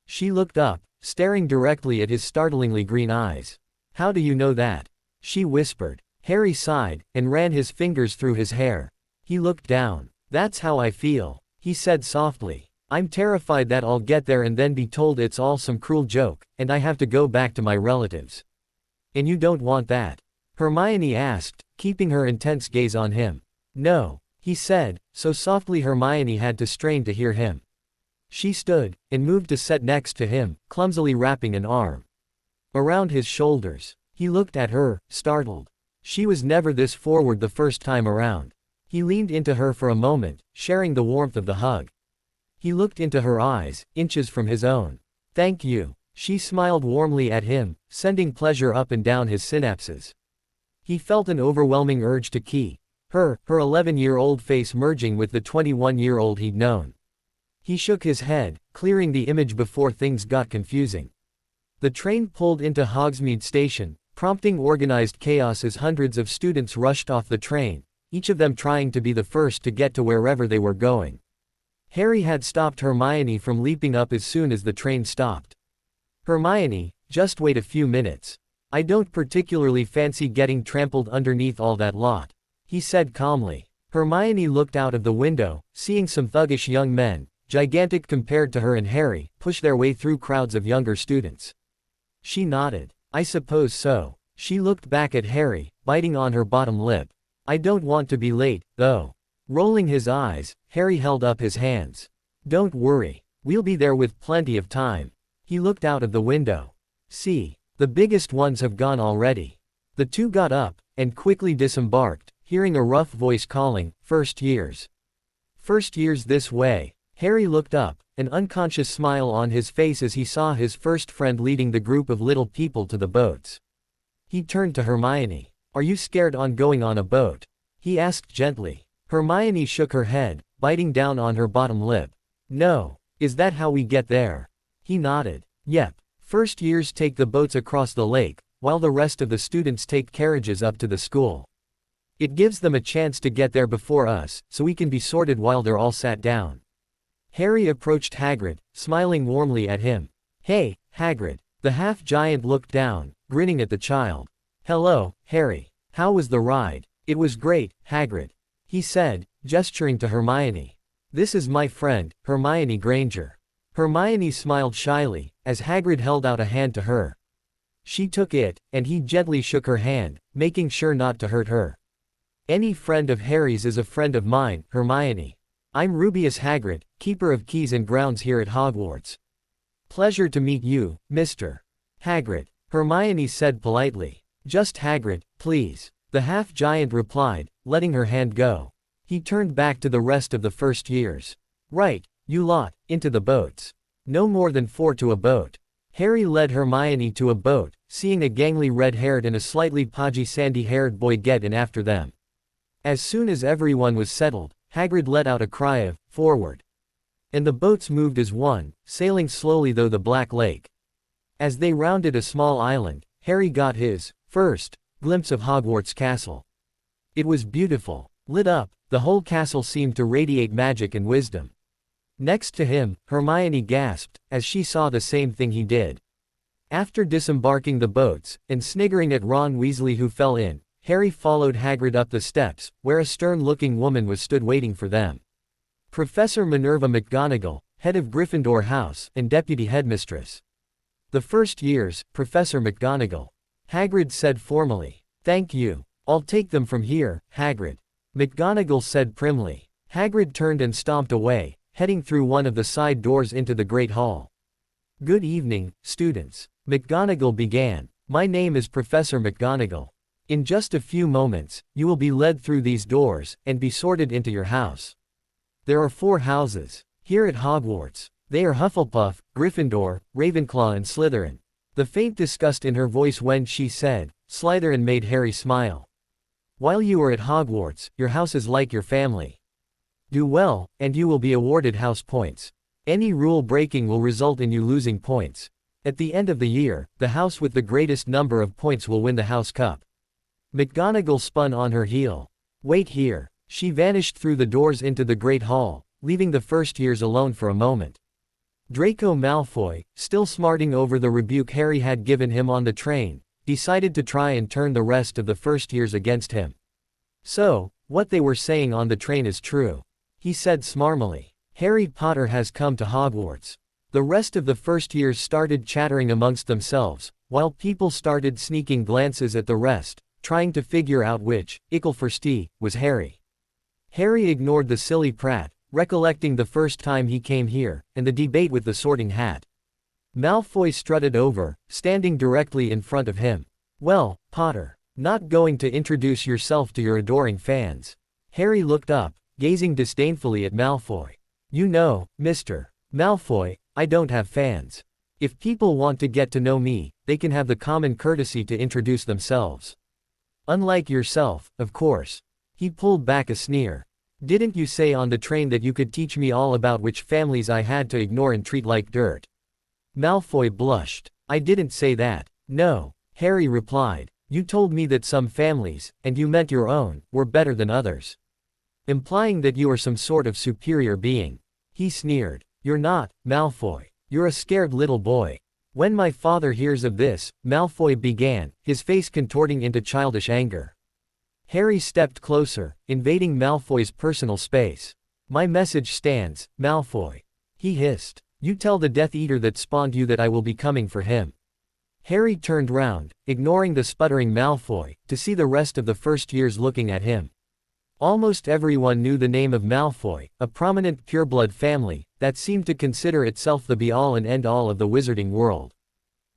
She looked up, staring directly at his startlingly green eyes. How do you know that? She whispered. Harry sighed, and ran his fingers through his hair. He looked down. That's how I feel, he said softly. I'm terrified that I'll get there and then be told it's all some cruel joke, and I have to go back to my relatives. And you don't want that? Hermione asked, keeping her intense gaze on him. No, he said, so softly Hermione had to strain to hear him. She stood, and moved to sit next to him, clumsily wrapping an arm around his shoulders. He looked at her, startled. She was never this forward the first time around. He leaned into her for a moment, sharing the warmth of the hug. He looked into her eyes, inches from his own. Thank you. She smiled warmly at him, sending pleasure up and down his synapses. He felt an overwhelming urge to key her 11-year-old face merging with the 21-year-old he'd known. He shook his head, clearing the image before things got confusing. The train pulled into Hogsmeade Station, prompting organized chaos as hundreds of students rushed off the train, each of them trying to be the first to get to wherever they were going. Harry had stopped Hermione from leaping up as soon as the train stopped. Hermione, just wait a few minutes. I don't particularly fancy getting trampled underneath all that lot, he said calmly. Hermione looked out of the window, seeing some thuggish young men, gigantic compared to her and Harry, push their way through crowds of younger students. She nodded. I suppose so. She looked back at Harry, biting on her bottom lip. I don't want to be late, though. Rolling his eyes, Harry held up his hands. Don't worry. We'll be there with plenty of time. He looked out of the window. See, the biggest ones have gone already. The two got up, and quickly disembarked, hearing a rough voice calling, First years. First years this way. Harry looked up, an unconscious smile on his face as he saw his first friend leading the group of little people to the boats. He turned to Hermione. Are you scared on going on a boat? He asked gently. Hermione shook her head, biting down on her bottom lip. No. Is that how we get there? He nodded. Yep. First years take the boats across the lake, while the rest of the students take carriages up to the school. It gives them a chance to get there before us, so we can be sorted while they're all sat down. Harry approached Hagrid, smiling warmly at him. Hey, Hagrid. The half-giant looked down, grinning at the child. Hello, Harry. How was the ride? It was great, Hagrid. He said, gesturing to Hermione. This is my friend, Hermione Granger. Hermione smiled shyly, as Hagrid held out a hand to her. She took it, and he gently shook her hand, making sure not to hurt her. Any friend of Harry's is a friend of mine, Hermione. I'm Rubeus Hagrid, keeper of keys and grounds here at Hogwarts. Pleasure to meet you, Mr. Hagrid, Hermione said politely. Just Hagrid, please, the half-giant replied, letting her hand go. He turned back to the rest of the first years. Right, you lot, into the boats. No more than 4 to a boat. Harry led Hermione to a boat, seeing a gangly red-haired and a slightly podgy sandy-haired boy get in after them. As soon as everyone was settled, Hagrid let out a cry of, forward. And the boats moved as one, sailing slowly through the Black Lake. As they rounded a small island, Harry got his first glimpse of Hogwarts Castle. It was beautiful. Lit up, the whole castle seemed to radiate magic and wisdom. Next to him, Hermione gasped, as she saw the same thing he did. After disembarking the boats, and sniggering at Ron Weasley who fell in, Harry followed Hagrid up the steps, where a stern-looking woman was stood waiting for them. Professor Minerva McGonagall, head of Gryffindor House, and deputy headmistress. The first years, Professor McGonagall. Hagrid said formally. Thank you. I'll take them from here, Hagrid. McGonagall said primly. Hagrid turned and stomped away, heading through one of the side doors into the Great Hall. Good evening, students. McGonagall began. My name is Professor McGonagall. In just a few moments, you will be led through these doors, and be sorted into your house. There are 4 houses here at Hogwarts. They are Hufflepuff, Gryffindor, Ravenclaw and Slytherin. The faint disgust in her voice when she said, Slytherin made Harry smile. While you are at Hogwarts, your house is like your family. Do well, and you will be awarded house points. Any rule breaking will result in you losing points. At the end of the year, the house with the greatest number of points will win the House Cup. McGonagall spun on her heel. Wait here. She vanished through the doors into the Great Hall, leaving the first years alone for a moment. Draco Malfoy, still smarting over the rebuke Harry had given him on the train, decided to try and turn the rest of the first years against him. So, what they were saying on the train is true. He said smarmily. Harry Potter has come to Hogwarts. The rest of the first years started chattering amongst themselves, while people started sneaking glances at the rest, trying to figure out which, Icklefirsti, was Harry. Harry ignored the silly prat, recollecting the first time he came here, and the debate with the Sorting Hat. Malfoy strutted over, standing directly in front of him. Well, Potter, not going to introduce yourself to your adoring fans. Harry looked up, gazing disdainfully at Malfoy. You know, Mr. Malfoy, I don't have fans. If people want to get to know me, they can have the common courtesy to introduce themselves. Unlike yourself, of course. He pulled back a sneer. Didn't you say on the train that you could teach me all about which families I had to ignore and treat like dirt? Malfoy blushed. I didn't say that. No, Harry replied. You told me that some families, and you meant your own, were better than others. Implying that you are some sort of superior being. He sneered. You're not, Malfoy. You're a scared little boy. When my father hears of this, Malfoy began, his face contorting into childish anger. Harry stepped closer, invading Malfoy's personal space. My message stands, Malfoy. He hissed. You tell the Death Eater that spawned you that I will be coming for him. Harry turned round, ignoring the sputtering Malfoy, to see the rest of the first years looking at him. Almost everyone knew the name of Malfoy, a prominent pureblood family, that seemed to consider itself the be-all and end-all of the wizarding world.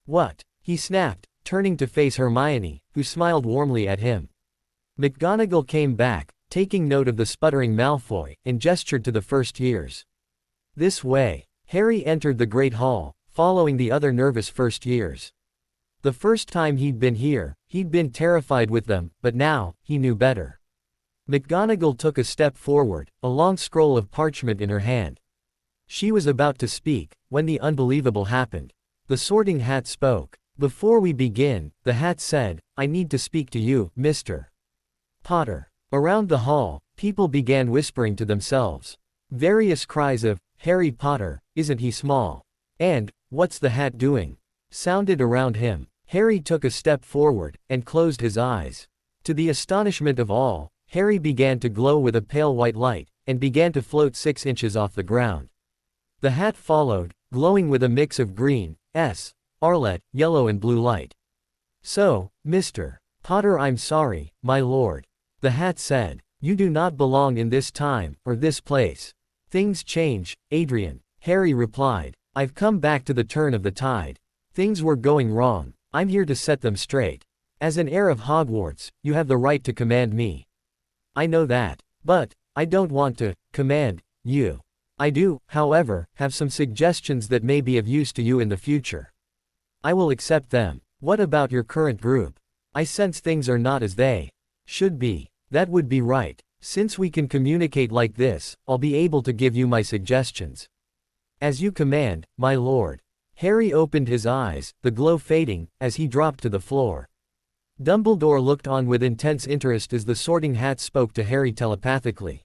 What? He snapped, turning to face Hermione, who smiled warmly at him. McGonagall came back, taking note of the sputtering Malfoy, and gestured to the first years. This way. Harry entered the Great Hall, following the other nervous first years. The first time he'd been here, he'd been terrified with them, but now, he knew better. McGonagall took a step forward, a long scroll of parchment in her hand. She was about to speak, when the unbelievable happened. The Sorting Hat spoke. "Before we begin," the Hat said, "I need to speak to you, Mr. Potter." Around the hall, people began whispering to themselves. Various cries of, "Harry Potter, isn't he small?" and, "What's the Hat doing?" sounded around him. Harry took a step forward, and closed his eyes. To the astonishment of all, Harry began to glow with a pale white light, and began to float 6 inches off the ground. The Hat followed, glowing with a mix of green, scarlet, yellow and blue light. "So, Mr. Potter, I'm sorry, my lord," the Hat said. "You do not belong in this time, or this place." "Things change, Adrian," Harry replied. "I've come back to the turn of the tide. Things were going wrong. I'm here to set them straight. As an heir of Hogwarts, you have the right to command me." "I know that. But I don't want to command you. I do, however, have some suggestions that may be of use to you in the future." "I will accept them. What about your current group? I sense things are not as they should be." "That would be right. Since we can communicate like this, I'll be able to give you my suggestions." "As you command, my lord." Harry opened his eyes, the glow fading, as he dropped to the floor. Dumbledore looked on with intense interest as the Sorting Hat spoke to Harry telepathically.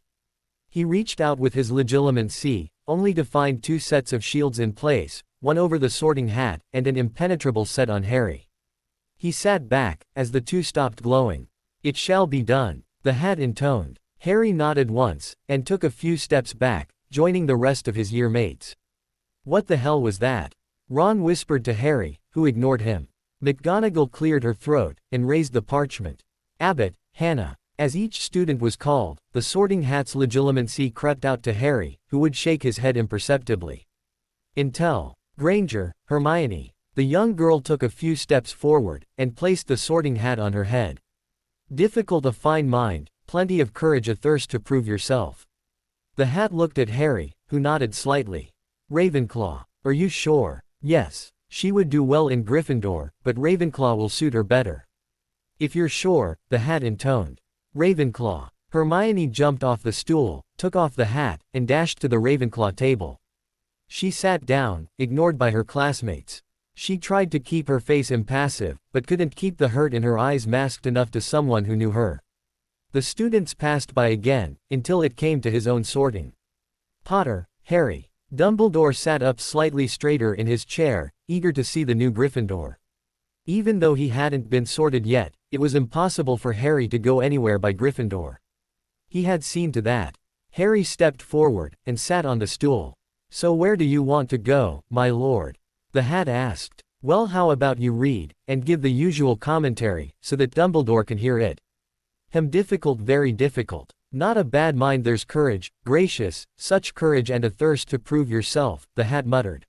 He reached out with his Legilimency, only to find 2 sets of shields in place, one over the Sorting Hat, and an impenetrable set on Harry. He sat back, as the 2 stopped glowing. "It shall be done," the Hat intoned. Harry nodded once, and took a few steps back, joining the rest of his year mates. "What the hell was that?" Ron whispered to Harry, who ignored him. McGonagall cleared her throat, and raised the parchment. "Abbott, Hannah." As each student was called, the Sorting Hat's Legilimency crept out to Harry, who would shake his head imperceptibly. "Intel, Granger, Hermione." The young girl took a few steps forward, and placed the Sorting Hat on her head. "Difficult, a fine mind, plenty of courage, a thirst to prove yourself." The Hat looked at Harry, who nodded slightly. "Ravenclaw. Are you sure?" "Yes. She would do well in Gryffindor, but Ravenclaw will suit her better." "If you're sure," the Hat intoned. "Ravenclaw." Hermione jumped off the stool, took off the hat, and dashed to the Ravenclaw table. She sat down, ignored by her classmates. She tried to keep her face impassive, but couldn't keep the hurt in her eyes masked enough to someone who knew her. The students passed by again, until it came to his own sorting. "Potter, Harry." Dumbledore sat up slightly straighter in his chair, eager to see the new Gryffindor. Even though he hadn't been sorted yet, it was impossible for Harry to go anywhere by Gryffindor. He had seen to that. Harry stepped forward, and sat on the stool. "So where do you want to go, my lord?" the Hat asked. "Well, how about you read, and give the usual commentary, so that Dumbledore can hear it?" Difficult, very difficult. Not a bad mind, there's courage, gracious, such courage and a thirst to prove yourself, the Hat muttered.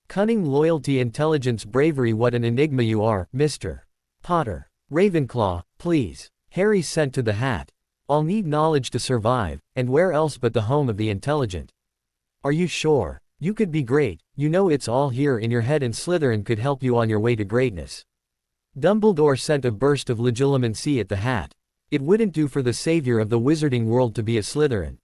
"Cunning, loyalty, intelligence, bravery, what an enigma you are, Mr. Potter." "Ravenclaw, please." Harry sent to the Hat. "I'll need knowledge to survive, and where else but the home of the intelligent." "Are you sure? You could be great, you know it's all here in your head, and Slytherin could help you on your way to greatness." Dumbledore sent a burst of Legilimency at the Hat. It wouldn't do for the savior of the wizarding world to be a Slytherin.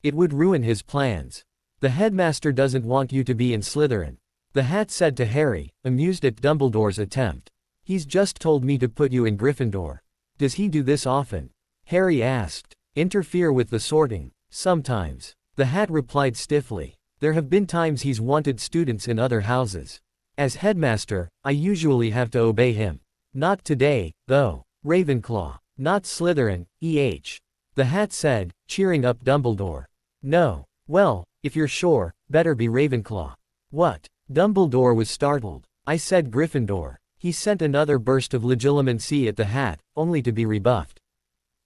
It would ruin his plans. "The Headmaster doesn't want you to be in Slytherin," the Hat said to Harry, amused at Dumbledore's attempt. "He's just told me to put you in Gryffindor." "Does he do this often?" Harry asked. "Interfere with the sorting?" "Sometimes," the Hat replied stiffly. "There have been times he's wanted students in other houses. As Headmaster, I usually have to obey him. Not today, though." "Ravenclaw. Not Slytherin, the Hat said, cheering up Dumbledore. "No. Well, if you're sure, better be Ravenclaw." "What?" Dumbledore was startled. "I said Gryffindor." He sent another burst of Legilimency at the Hat, only to be rebuffed.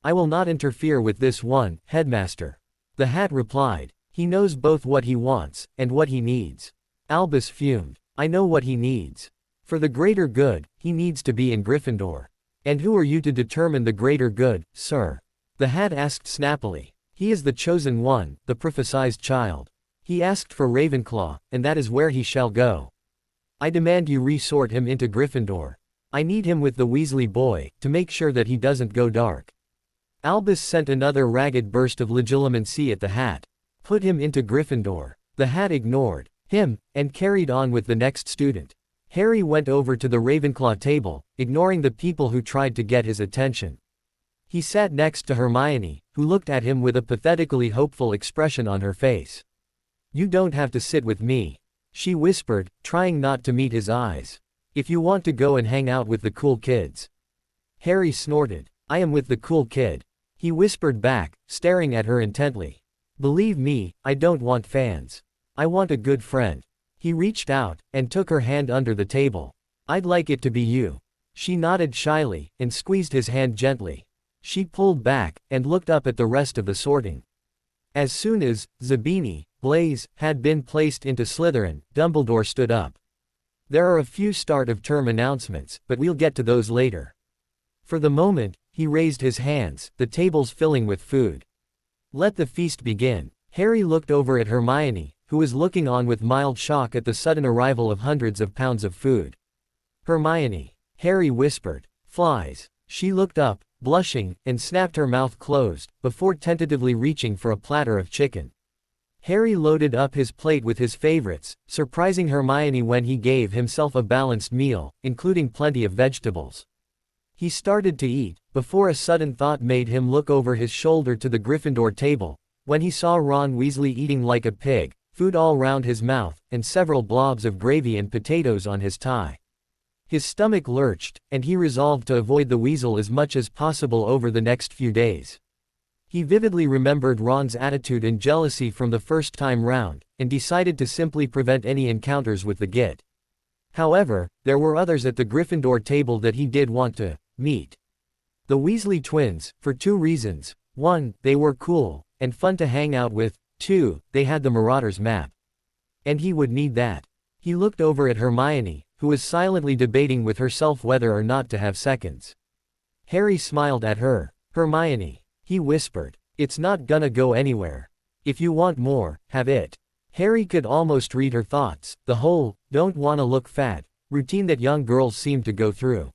"I will not interfere with this one, Headmaster," the Hat replied. "He knows both what he wants, and what he needs." Albus fumed. "I know what he needs. For the greater good, he needs to be in Gryffindor." "And who are you to determine the greater good, sir?" the Hat asked snappily. "He is the chosen one, the prophesied child. He asked for Ravenclaw, and that is where he shall go. I demand you resort him into Gryffindor." I need him with the Weasley boy, to make sure that he doesn't go dark. Albus sent another ragged burst of legilimency at the hat. Put him into Gryffindor. The hat ignored him, and carried on with the next student. Harry went over to the Ravenclaw table, ignoring the people who tried to get his attention. He sat next to Hermione, who looked at him with a pathetically hopeful expression on her face. You don't have to sit with me, she whispered, trying not to meet his eyes. If you want to go and hang out with the cool kids. Harry snorted. I am with the cool kid. He whispered back, staring at her intently. Believe me, I don't want fans. I want a good friend. He reached out, and took her hand under the table. I'd like it to be you. She nodded shyly, and squeezed his hand gently. She pulled back, and looked up at the rest of the sorting. As soon as Zabini, Blaise, had been placed into Slytherin, Dumbledore stood up. There are a few start-of-term announcements, but we'll get to those later. For the moment, he raised his hands, the tables filling with food. Let the feast begin. Harry looked over at Hermione, who was looking on with mild shock at the sudden arrival of hundreds of pounds of food. Hermione. Harry whispered. Flies. She looked up, blushing, and snapped her mouth closed, before tentatively reaching for a platter of chicken. Harry loaded up his plate with his favorites, surprising Hermione when he gave himself a balanced meal, including plenty of vegetables. He started to eat, before a sudden thought made him look over his shoulder to the Gryffindor table, when he saw Ron Weasley eating like a pig, food all round his mouth, and several blobs of gravy and potatoes on his tie. His stomach lurched, and he resolved to avoid the weasel as much as possible over the next few days. He vividly remembered Ron's attitude and jealousy from the first time round, and decided to simply prevent any encounters with the Git. However, there were others at the Gryffindor table that he did want to meet. The Weasley twins, for two reasons. 1, they were cool, and fun to hang out with. 2, they had the Marauders map. And he would need that. He looked over at Hermione, who was silently debating with herself whether or not to have seconds. Harry smiled at her. Hermione. He whispered. It's not gonna go anywhere. If you want more, have it. Harry could almost read her thoughts, the whole, don't wanna look fat, routine that young girls seem to go through.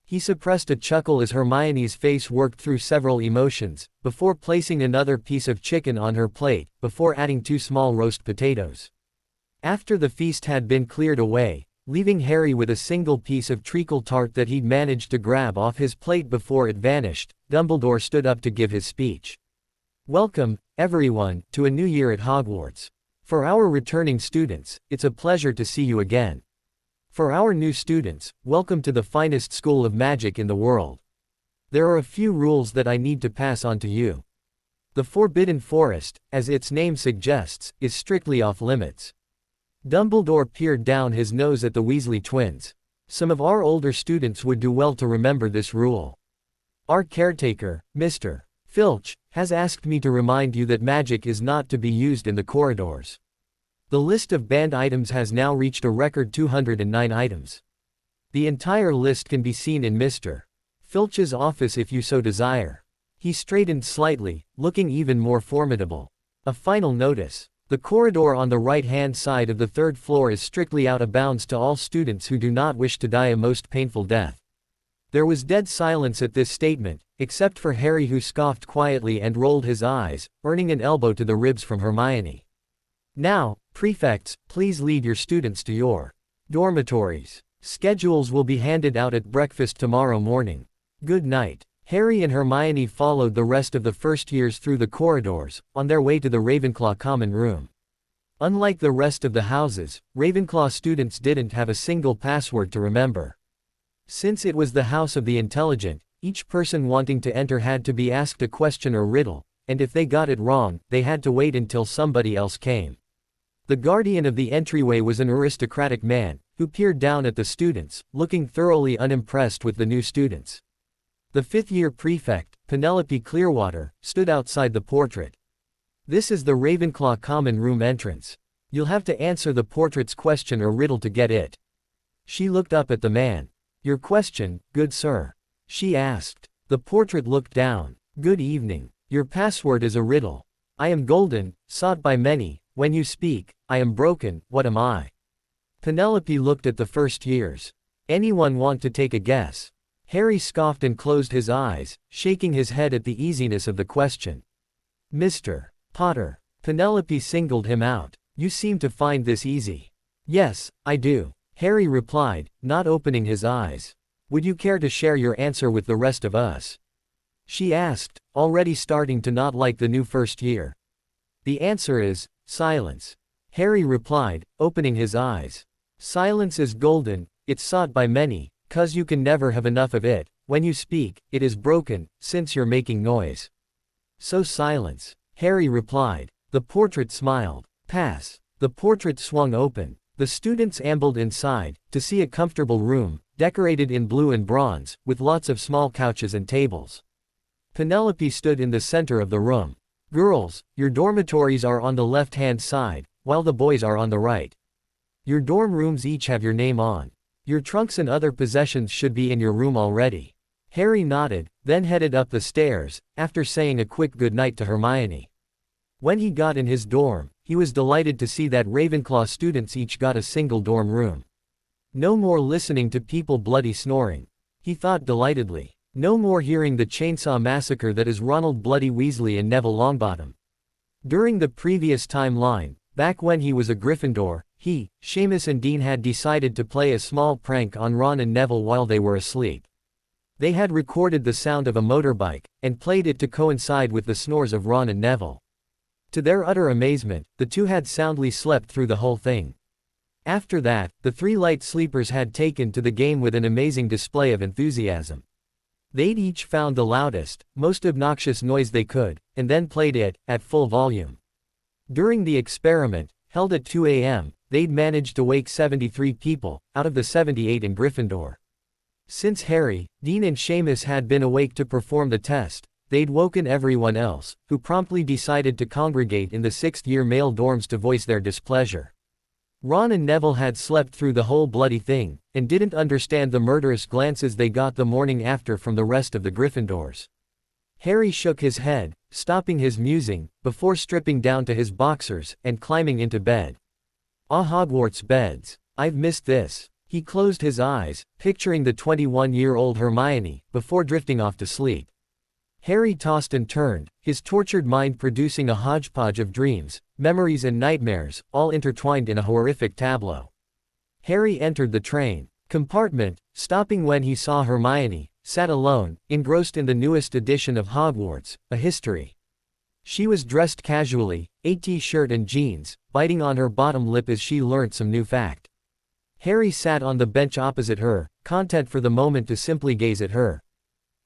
He suppressed a chuckle as Hermione's face worked through several emotions, before placing another piece of chicken on her plate, before adding 2 small roast potatoes. After the feast had been cleared away, leaving Harry with a single piece of treacle tart that he'd managed to grab off his plate before it vanished, Dumbledore stood up to give his speech. Welcome, everyone, to a new year at Hogwarts. For our returning students, it's a pleasure to see you again. For our new students, welcome to the finest school of magic in the world. There are a few rules that I need to pass on to you. The Forbidden Forest, as its name suggests, is strictly off-limits. Dumbledore peered down his nose at the Weasley twins. Some of our older students would do well to remember this rule. Our caretaker, Mr. Filch, has asked me to remind you that magic is not to be used in the corridors. The list of banned items has now reached a record 209 items. The entire list can be seen in Mr. Filch's office if you so desire. He straightened slightly, looking even more formidable. A final notice. The corridor on the right-hand side of the 3rd floor is strictly out of bounds to all students who do not wish to die a most painful death. There was dead silence at this statement, except for Harry, who scoffed quietly and rolled his eyes, earning an elbow to the ribs from Hermione. Now, prefects, please lead your students to your dormitories. Schedules will be handed out at breakfast tomorrow morning. Good night. Harry and Hermione followed the rest of the first years through the corridors, on their way to the Ravenclaw common room. Unlike the rest of the houses, Ravenclaw students didn't have a single password to remember. Since it was the house of the intelligent, each person wanting to enter had to be asked a question or riddle, and if they got it wrong, they had to wait until somebody else came. The guardian of the entryway was an aristocratic man, who peered down at the students, looking thoroughly unimpressed with the new students. The 5th-year prefect, Penelope Clearwater, stood outside the portrait. This is the Ravenclaw common room entrance. You'll have to answer the portrait's question or riddle to get it. She looked up at the man. Your question, good sir? She asked. The portrait looked down. Good evening. Your password is a riddle. I am golden, sought by many. When you speak, I am broken. What am I? Penelope looked at the first years. Anyone want to take a guess? Harry scoffed and closed his eyes, shaking his head at the easiness of the question. Mr. Potter. Penelope singled him out. You seem to find this easy. Yes, I do, Harry replied, not opening his eyes. Would you care to share your answer with the rest of us? She asked, already starting to not like the new first year. The answer is, silence. Harry replied, opening his eyes. Silence is golden, it's sought by many, 'cause you can never have enough of it. When you speak, it is broken, since you're making noise. So silence, Harry replied. The portrait smiled. Pass. The portrait swung open. The students ambled inside, to see a comfortable room, decorated in blue and bronze, with lots of small couches and tables. Penelope stood in the center of the room. Girls, your dormitories are on the left-hand side, while the boys are on the right. Your dorm rooms each have your name on. Your trunks and other possessions should be in your room already. Harry nodded, then headed up the stairs, after saying a quick goodnight to Hermione. When he got in his dorm, he was delighted to see that Ravenclaw students each got a single dorm room. No more listening to people bloody snoring. He thought delightedly. No more hearing the chainsaw massacre that is Ronald Bloody Weasley and Neville Longbottom. During the previous timeline, back when he was a Gryffindor, he, Seamus and Dean had decided to play a small prank on Ron and Neville while they were asleep. They had recorded the sound of a motorbike, and played it to coincide with the snores of Ron and Neville. To their utter amazement, the two had soundly slept through the whole thing. After that, the three light sleepers had taken to the game with an amazing display of enthusiasm. They'd each found the loudest, most obnoxious noise they could, and then played it, at full volume. During the experiment, held at 2 a.m., they'd managed to wake 73 people, out of the 78 in Gryffindor. Since Harry, Dean and Seamus had been awake to perform the test, they'd woken everyone else, who promptly decided to congregate in the sixth-year male dorms to voice their displeasure. Ron and Neville had slept through the whole bloody thing, and didn't understand the murderous glances they got the morning after from the rest of the Gryffindors. Harry shook his head, stopping his musing, before stripping down to his boxers, and climbing into bed. Ah, Hogwarts beds. I've missed this. He closed his eyes, picturing the 21-year-old Hermione, before drifting off to sleep. Harry tossed and turned, his tortured mind producing a hodgepodge of dreams, memories and nightmares, all intertwined in a horrific tableau. Harry entered the train compartment, stopping when he saw Hermione, sat alone, engrossed in the newest edition of Hogwarts, A History. She was dressed casually, a t-shirt and jeans, biting on her bottom lip as she learnt some new fact. Harry sat on the bench opposite her, content for the moment to simply gaze at her.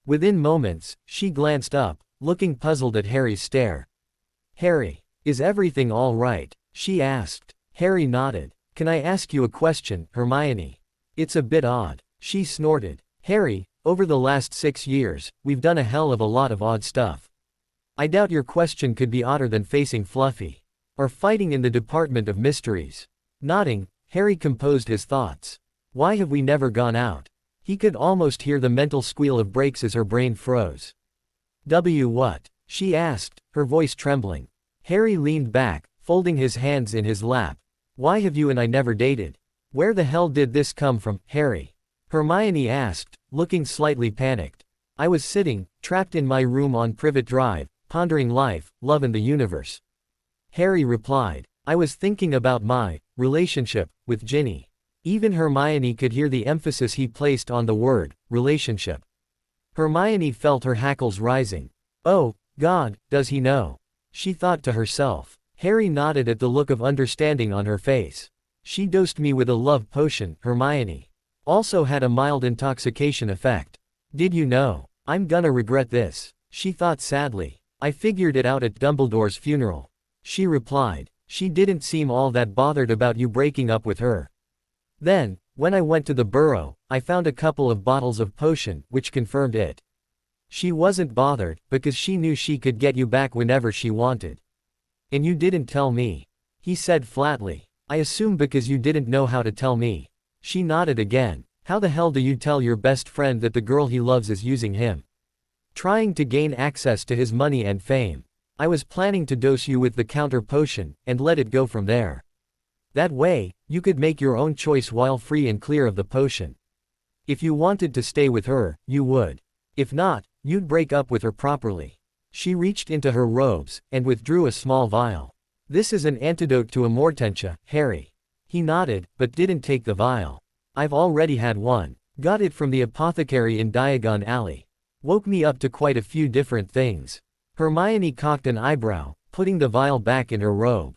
Within moments, she glanced up, looking puzzled at Harry's stare. Harry, is everything all right? She asked. Harry nodded. Can I ask you a question, Hermione? It's a bit odd. She snorted. Harry, over the last 6 years, we've done a hell of a lot of odd stuff. I doubt your question could be odder than facing Fluffy. Or fighting in the Department of Mysteries. Nodding, Harry composed his thoughts. Why have we never gone out? He could almost hear the mental squeal of brakes as her brain froze. What? She asked, her voice trembling. Harry leaned back, folding his hands in his lap. Why have you and I never dated? Where the hell did this come from, Harry? Hermione asked, looking slightly panicked. I was sitting, trapped in my room on Privet Drive, pondering life, love and the universe. Harry replied. I was thinking about my relationship with Ginny. Even Hermione could hear the emphasis he placed on the word relationship. Hermione felt her hackles rising. Oh, God, does he know? She thought to herself. Harry nodded at the look of understanding on her face. She dosed me with a love potion, Hermione. Also had a mild intoxication effect. Did you know? I'm gonna regret this. She thought sadly. I figured it out at Dumbledore's funeral. She replied. She didn't seem all that bothered about you breaking up with her. Then, when I went to the burrow, I found a couple of bottles of potion, which confirmed it. She wasn't bothered, because she knew she could get you back whenever she wanted. And you didn't tell me. He said flatly. I assume because you didn't know how to tell me. She nodded again. How the hell do you tell your best friend that the girl he loves is using him? Trying to gain access to his money and fame. I was planning to dose you with the counter potion, and let it go from there. That way, you could make your own choice while free and clear of the potion. If you wanted to stay with her, you would. If not, you'd break up with her properly. She reached into her robes, and withdrew a small vial. This is an antidote to amortentia, Harry. He nodded, but didn't take the vial. I've already had one. Got it from the apothecary in Diagon Alley. Woke me up to quite a few different things. Hermione cocked an eyebrow, putting the vial back in her robe.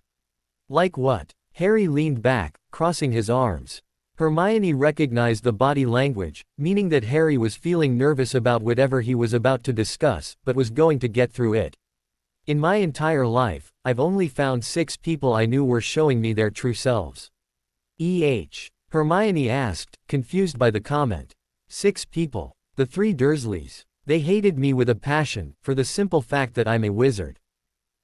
Like what? Harry leaned back, crossing his arms. Hermione recognized the body language, meaning that Harry was feeling nervous about whatever he was about to discuss, but was going to get through it. In my entire life, I've only found 6 people I knew were showing me their true selves. Hermione asked, confused by the comment. 6 people. The 3 Dursleys. They hated me with a passion, for the simple fact that I'm a wizard.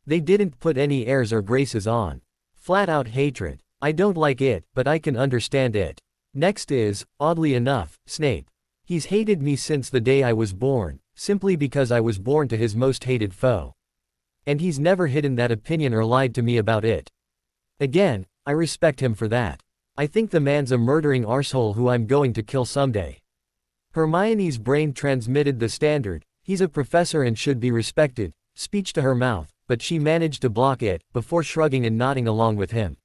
They didn't put any airs or graces on. Flat out hatred. I don't like it, but I can understand it. Next is, oddly enough, Snape. He's hated me since the day I was born, simply because I was born to his most hated foe. And he's never hidden that opinion or lied to me about it. Again, I respect him for that. I think the man's a murdering arsehole who I'm going to kill someday. Hermione's brain transmitted the standard, he's a professor and should be respected, speech to her mouth, but she managed to block it, before shrugging and nodding along with him.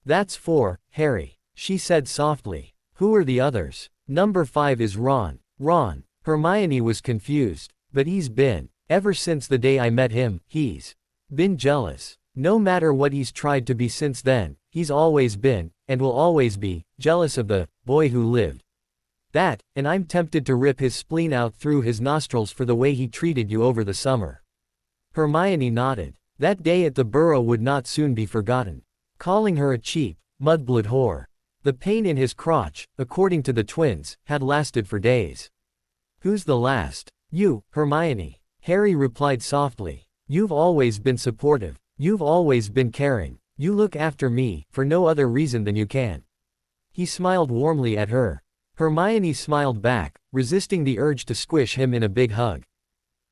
That's 4, Harry, she said softly. Who are the others? Number 5 is Ron. Ron. Hermione was confused. But he's been, ever since the day I met him, he's been jealous. No matter what he's tried to be since then, he's always been, and will always be, jealous of the boy who lived. That, and I'm tempted to rip his spleen out through his nostrils for the way he treated you over the summer. Hermione nodded. That day at the Burrow would not soon be forgotten. Calling her a cheap, mudblood whore. The pain in his crotch, according to the twins, had lasted for days. Who's the last? You, Hermione. Harry replied softly. You've always been supportive. You've always been caring. You look after me, for no other reason than you can. He smiled warmly at her. Hermione smiled back, resisting the urge to squish him in a big hug.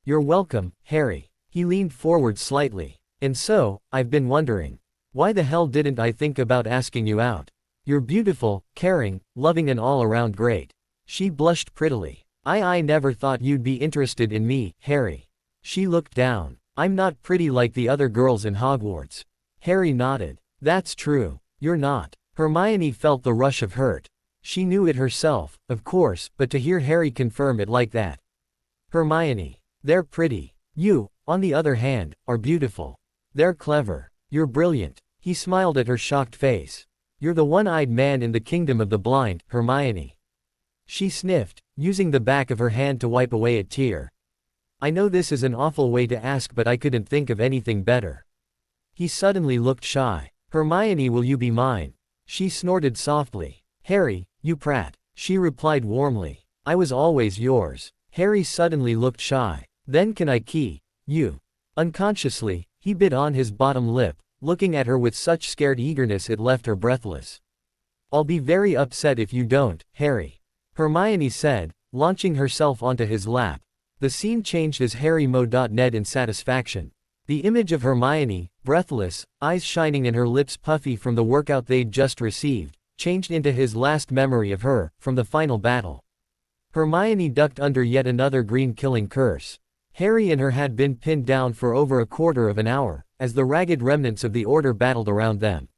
You're welcome, Harry. He leaned forward slightly. And so, I've been wondering. Why the hell didn't I think about asking you out? You're beautiful, caring, loving and all around great. She blushed prettily. I never thought you'd be interested in me, Harry. She looked down. I'm not pretty like the other girls in Hogwarts. Harry nodded. That's true. You're not. Hermione felt the rush of hurt. She knew it herself, of course, but to hear Harry confirm it like that. Hermione. They're pretty. You, on the other hand, are beautiful. They're clever. You're brilliant. He smiled at her shocked face. You're the one-eyed man in the kingdom of the blind, Hermione. She sniffed, using the back of her hand to wipe away a tear. I know this is an awful way to ask, but I couldn't think of anything better. He suddenly looked shy. Hermione, will you be mine? She snorted softly. Harry, you prat. She replied warmly. I was always yours. Harry suddenly looked shy. Then can I key you? Unconsciously, he bit on his bottom lip, looking at her with such scared eagerness it left her breathless. I'll be very upset if you don't, Harry. Hermione said, launching herself onto his lap. The scene changed as Harry mo.ned in satisfaction. The image of Hermione, breathless, eyes shining and her lips puffy from the workout they'd just received, changed into his last memory of her, from the final battle. Hermione ducked under yet another green killing curse. Harry and her had been pinned down for over a quarter of an hour, as the ragged remnants of the Order battled around them.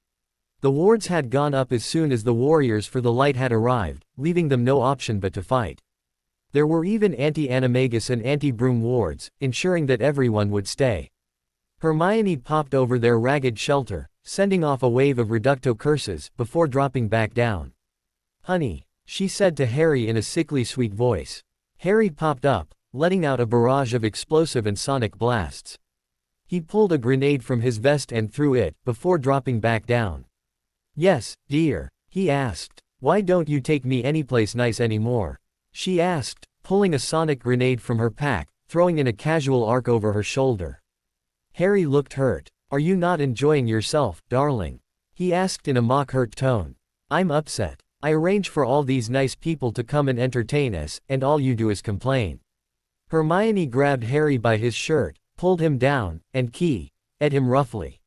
The wards had gone up as soon as the warriors for the light had arrived, leaving them no option but to fight. There were even anti-animagus and anti-broom wards, ensuring that everyone would stay. Hermione popped over their ragged shelter, sending off a wave of reducto curses, before dropping back down. Honey, she said to Harry in a sickly sweet voice. Harry popped up, letting out a barrage of explosive and sonic blasts. He pulled a grenade from his vest and threw it, before dropping back down. Yes, dear, he asked. Why don't you take me anyplace nice anymore? She asked, pulling a sonic grenade from her pack, throwing in a casual arc over her shoulder. Harry looked hurt. Are you not enjoying yourself, darling? He asked in a mock-hurt tone. I'm upset. I arrange for all these nice people to come and entertain us, and all you do is complain. Hermione grabbed Harry by his shirt, pulled him down, and ed him roughly.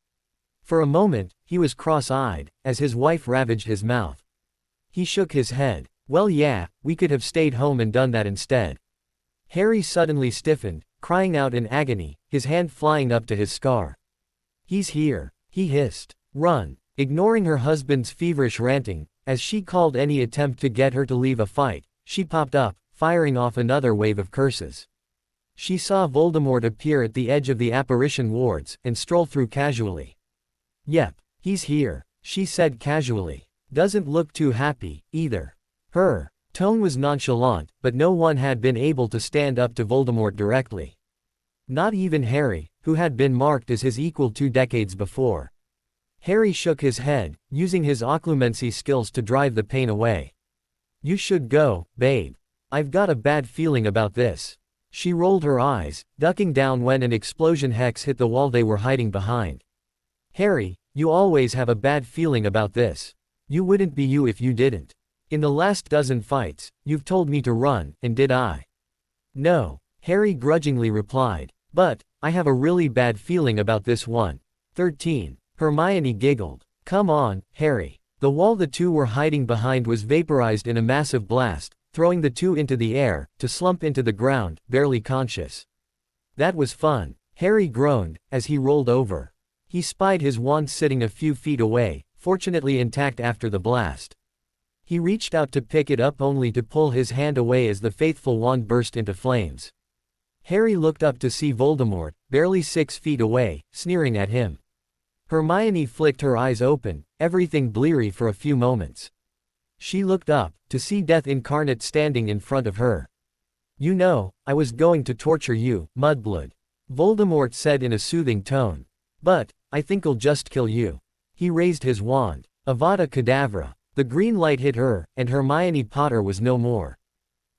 For a moment, he was cross-eyed, as his wife ravaged his mouth. He shook his head. Well yeah, we could have stayed home and done that instead. Harry suddenly stiffened, crying out in agony, his hand flying up to his scar. He's here, he hissed. Run. Ignoring her husband's feverish ranting, as she called any attempt to get her to leave a fight, she popped up, firing off another wave of curses. She saw Voldemort appear at the edge of the apparition wards, and stroll through casually. Yep, he's here, she said casually. Doesn't look too happy, either. Her tone was nonchalant, but no one had been able to stand up to Voldemort directly. Not even Harry, who had been marked as his equal 2 decades before. Harry shook his head, using his occlumency skills to drive the pain away. You should go, babe. I've got a bad feeling about this. She rolled her eyes, ducking down when an explosion hex hit the wall they were hiding behind. Harry, you always have a bad feeling about this. You wouldn't be you if you didn't. In the last dozen fights, you've told me to run, and did I? No, Harry grudgingly replied. But, I have a really bad feeling about this one. 13. Hermione giggled. Come on, Harry. The wall the two were hiding behind was vaporized in a massive blast, throwing the two into the air, to slump into the ground, barely conscious. That was fun, Harry groaned, as he rolled over. He spied his wand sitting a few feet away, fortunately intact after the blast. He reached out to pick it up only to pull his hand away as the faithful wand burst into flames. Harry looked up to see Voldemort, barely 6 feet away, sneering at him. Hermione flicked her eyes open, everything bleary for a few moments. She looked up, to see Death Incarnate standing in front of her. You know, I was going to torture you, Mudblood. Voldemort said in a soothing tone. But, I think I'll just kill you. He raised his wand. Avada Kedavra. The green light hit her, and Hermione Potter was no more.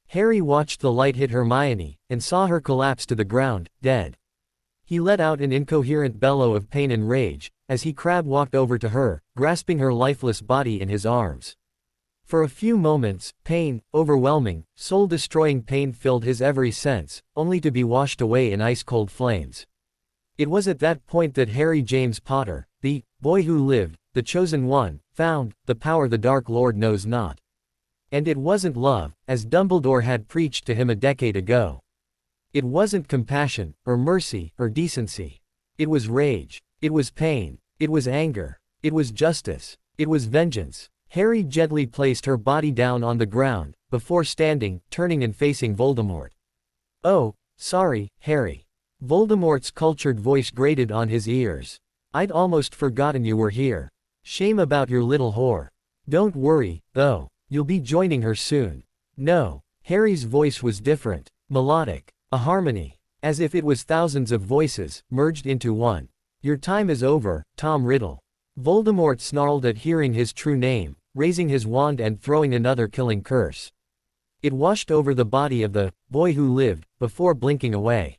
Harry watched the light hit Hermione, and saw her collapse to the ground, dead. He let out an incoherent bellow of pain and rage, as he crab walked over to her, grasping her lifeless body in his arms. For a few moments, pain, overwhelming, soul-destroying pain filled his every sense, only to be washed away in ice-cold flames. It was at that point that Harry James Potter, the boy who lived, the chosen one, found the power the Dark Lord knows not. And it wasn't love, as Dumbledore had preached to him a decade ago. It wasn't compassion, or mercy, or decency. It was rage. It was pain. It was anger. It was justice. It was vengeance. Harry gently placed her body down on the ground, before standing, turning and facing Voldemort. Oh, sorry, Harry. Voldemort's cultured voice grated on his ears. I'd almost forgotten you were here. Shame about your little whore. Don't worry, though. You'll be joining her soon. No. Harry's voice was different. Melodic. A harmony. As if it was thousands of voices, merged into one. Your time is over, Tom Riddle. Voldemort snarled at hearing his true name, raising his wand and throwing another killing curse. It washed over the body of the boy who lived, before blinking away.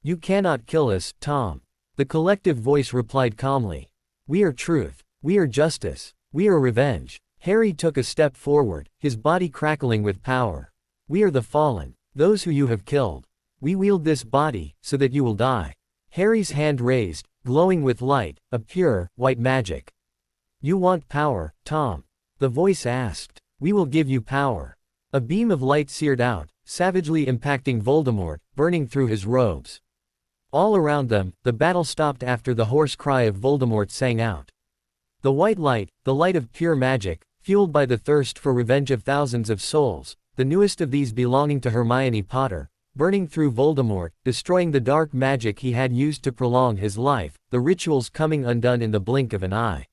You cannot kill us, Tom. The collective voice replied calmly. We are truth. We are justice. We are revenge. Harry took a step forward, his body crackling with power. We are the fallen, those who you have killed. We wield this body, so that you will die. Harry's hand raised, glowing with light, a pure, white magic. You want power, Tom? The voice asked. We will give you power. A beam of light seared out, savagely impacting Voldemort, burning through his robes. All around them, the battle stopped after the hoarse cry of Voldemort sang out. The white light, the light of pure magic, fueled by the thirst for revenge of thousands of souls, the newest of these belonging to Hermione Potter, burning through Voldemort, destroying the dark magic he had used to prolong his life, the rituals coming undone in the blink of an eye.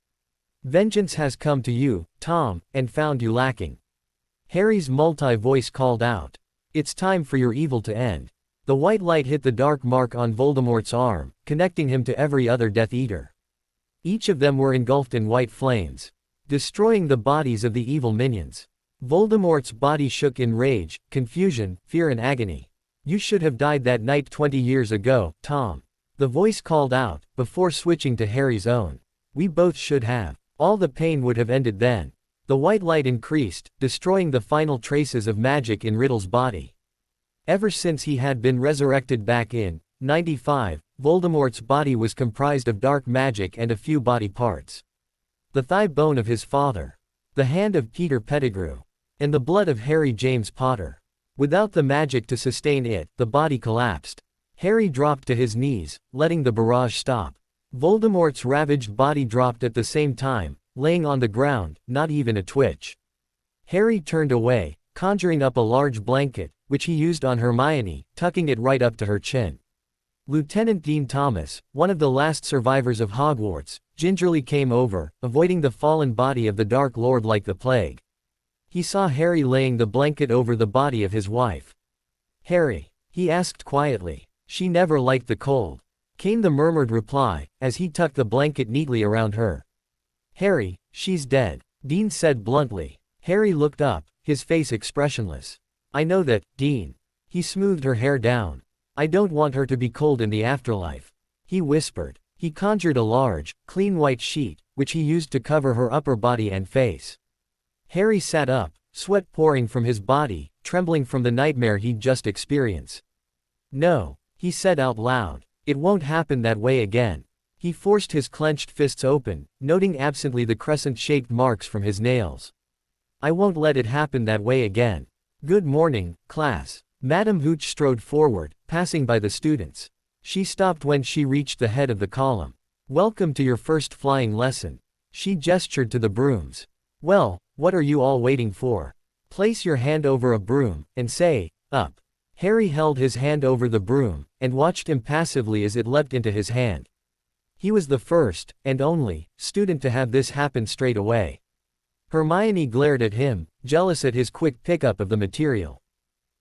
Vengeance has come to you, Tom, and found you lacking. Harry's multi-voice called out. It's time for your evil to end. The white light hit the dark mark on Voldemort's arm, connecting him to every other Death Eater. Each of them were engulfed in white flames, destroying the bodies of the evil minions. Voldemort's body shook in rage, confusion, fear and agony. You should have died that night 20 years ago, Tom. The voice called out, before switching to Harry's own. We both should have. All the pain would have ended then. The white light increased, destroying the final traces of magic in Riddle's body. Ever since he had been resurrected back in 95, Voldemort's body was comprised of dark magic and a few body parts. The thigh bone of his father. The hand of Peter Pettigrew. And the blood of Harry James Potter. Without the magic to sustain it, the body collapsed. Harry dropped to his knees, letting the barrage stop. Voldemort's ravaged body dropped at the same time, laying on the ground, not even a twitch. Harry turned away, conjuring up a large blanket, which he used on Hermione, tucking it right up to her chin. Lieutenant Dean Thomas, one of the last survivors of Hogwarts, gingerly came over, avoiding the fallen body of the Dark Lord like the plague. He saw Harry laying the blanket over the body of his wife. "Harry?" he asked quietly. "She never liked the cold," came the murmured reply, as he tucked the blanket neatly around her. "Harry, she's dead," Dean said bluntly. Harry looked up, his face expressionless. "I know that, Dean." He smoothed her hair down. "I don't want her to be cold in the afterlife," he whispered. He conjured a large, clean white sheet, which he used to cover her upper body and face. Harry sat up, sweat pouring from his body, trembling from the nightmare he'd just experienced. "No," he said out loud. "It won't happen that way again." He forced his clenched fists open, noting absently the crescent-shaped marks from his nails. "I won't let it happen that way again. Good morning, class." Madame Hooch strode forward, passing by the students. She stopped when she reached the head of the column. "Welcome to your first flying lesson." She gestured to the brooms. "Well, what are you all waiting for? Place your hand over a broom, and say, 'Up.'" Harry held his hand over the broom, and watched impassively as it leapt into his hand. He was the first, and only, student to have this happen straight away. Hermione glared at him, jealous at his quick pickup of the material.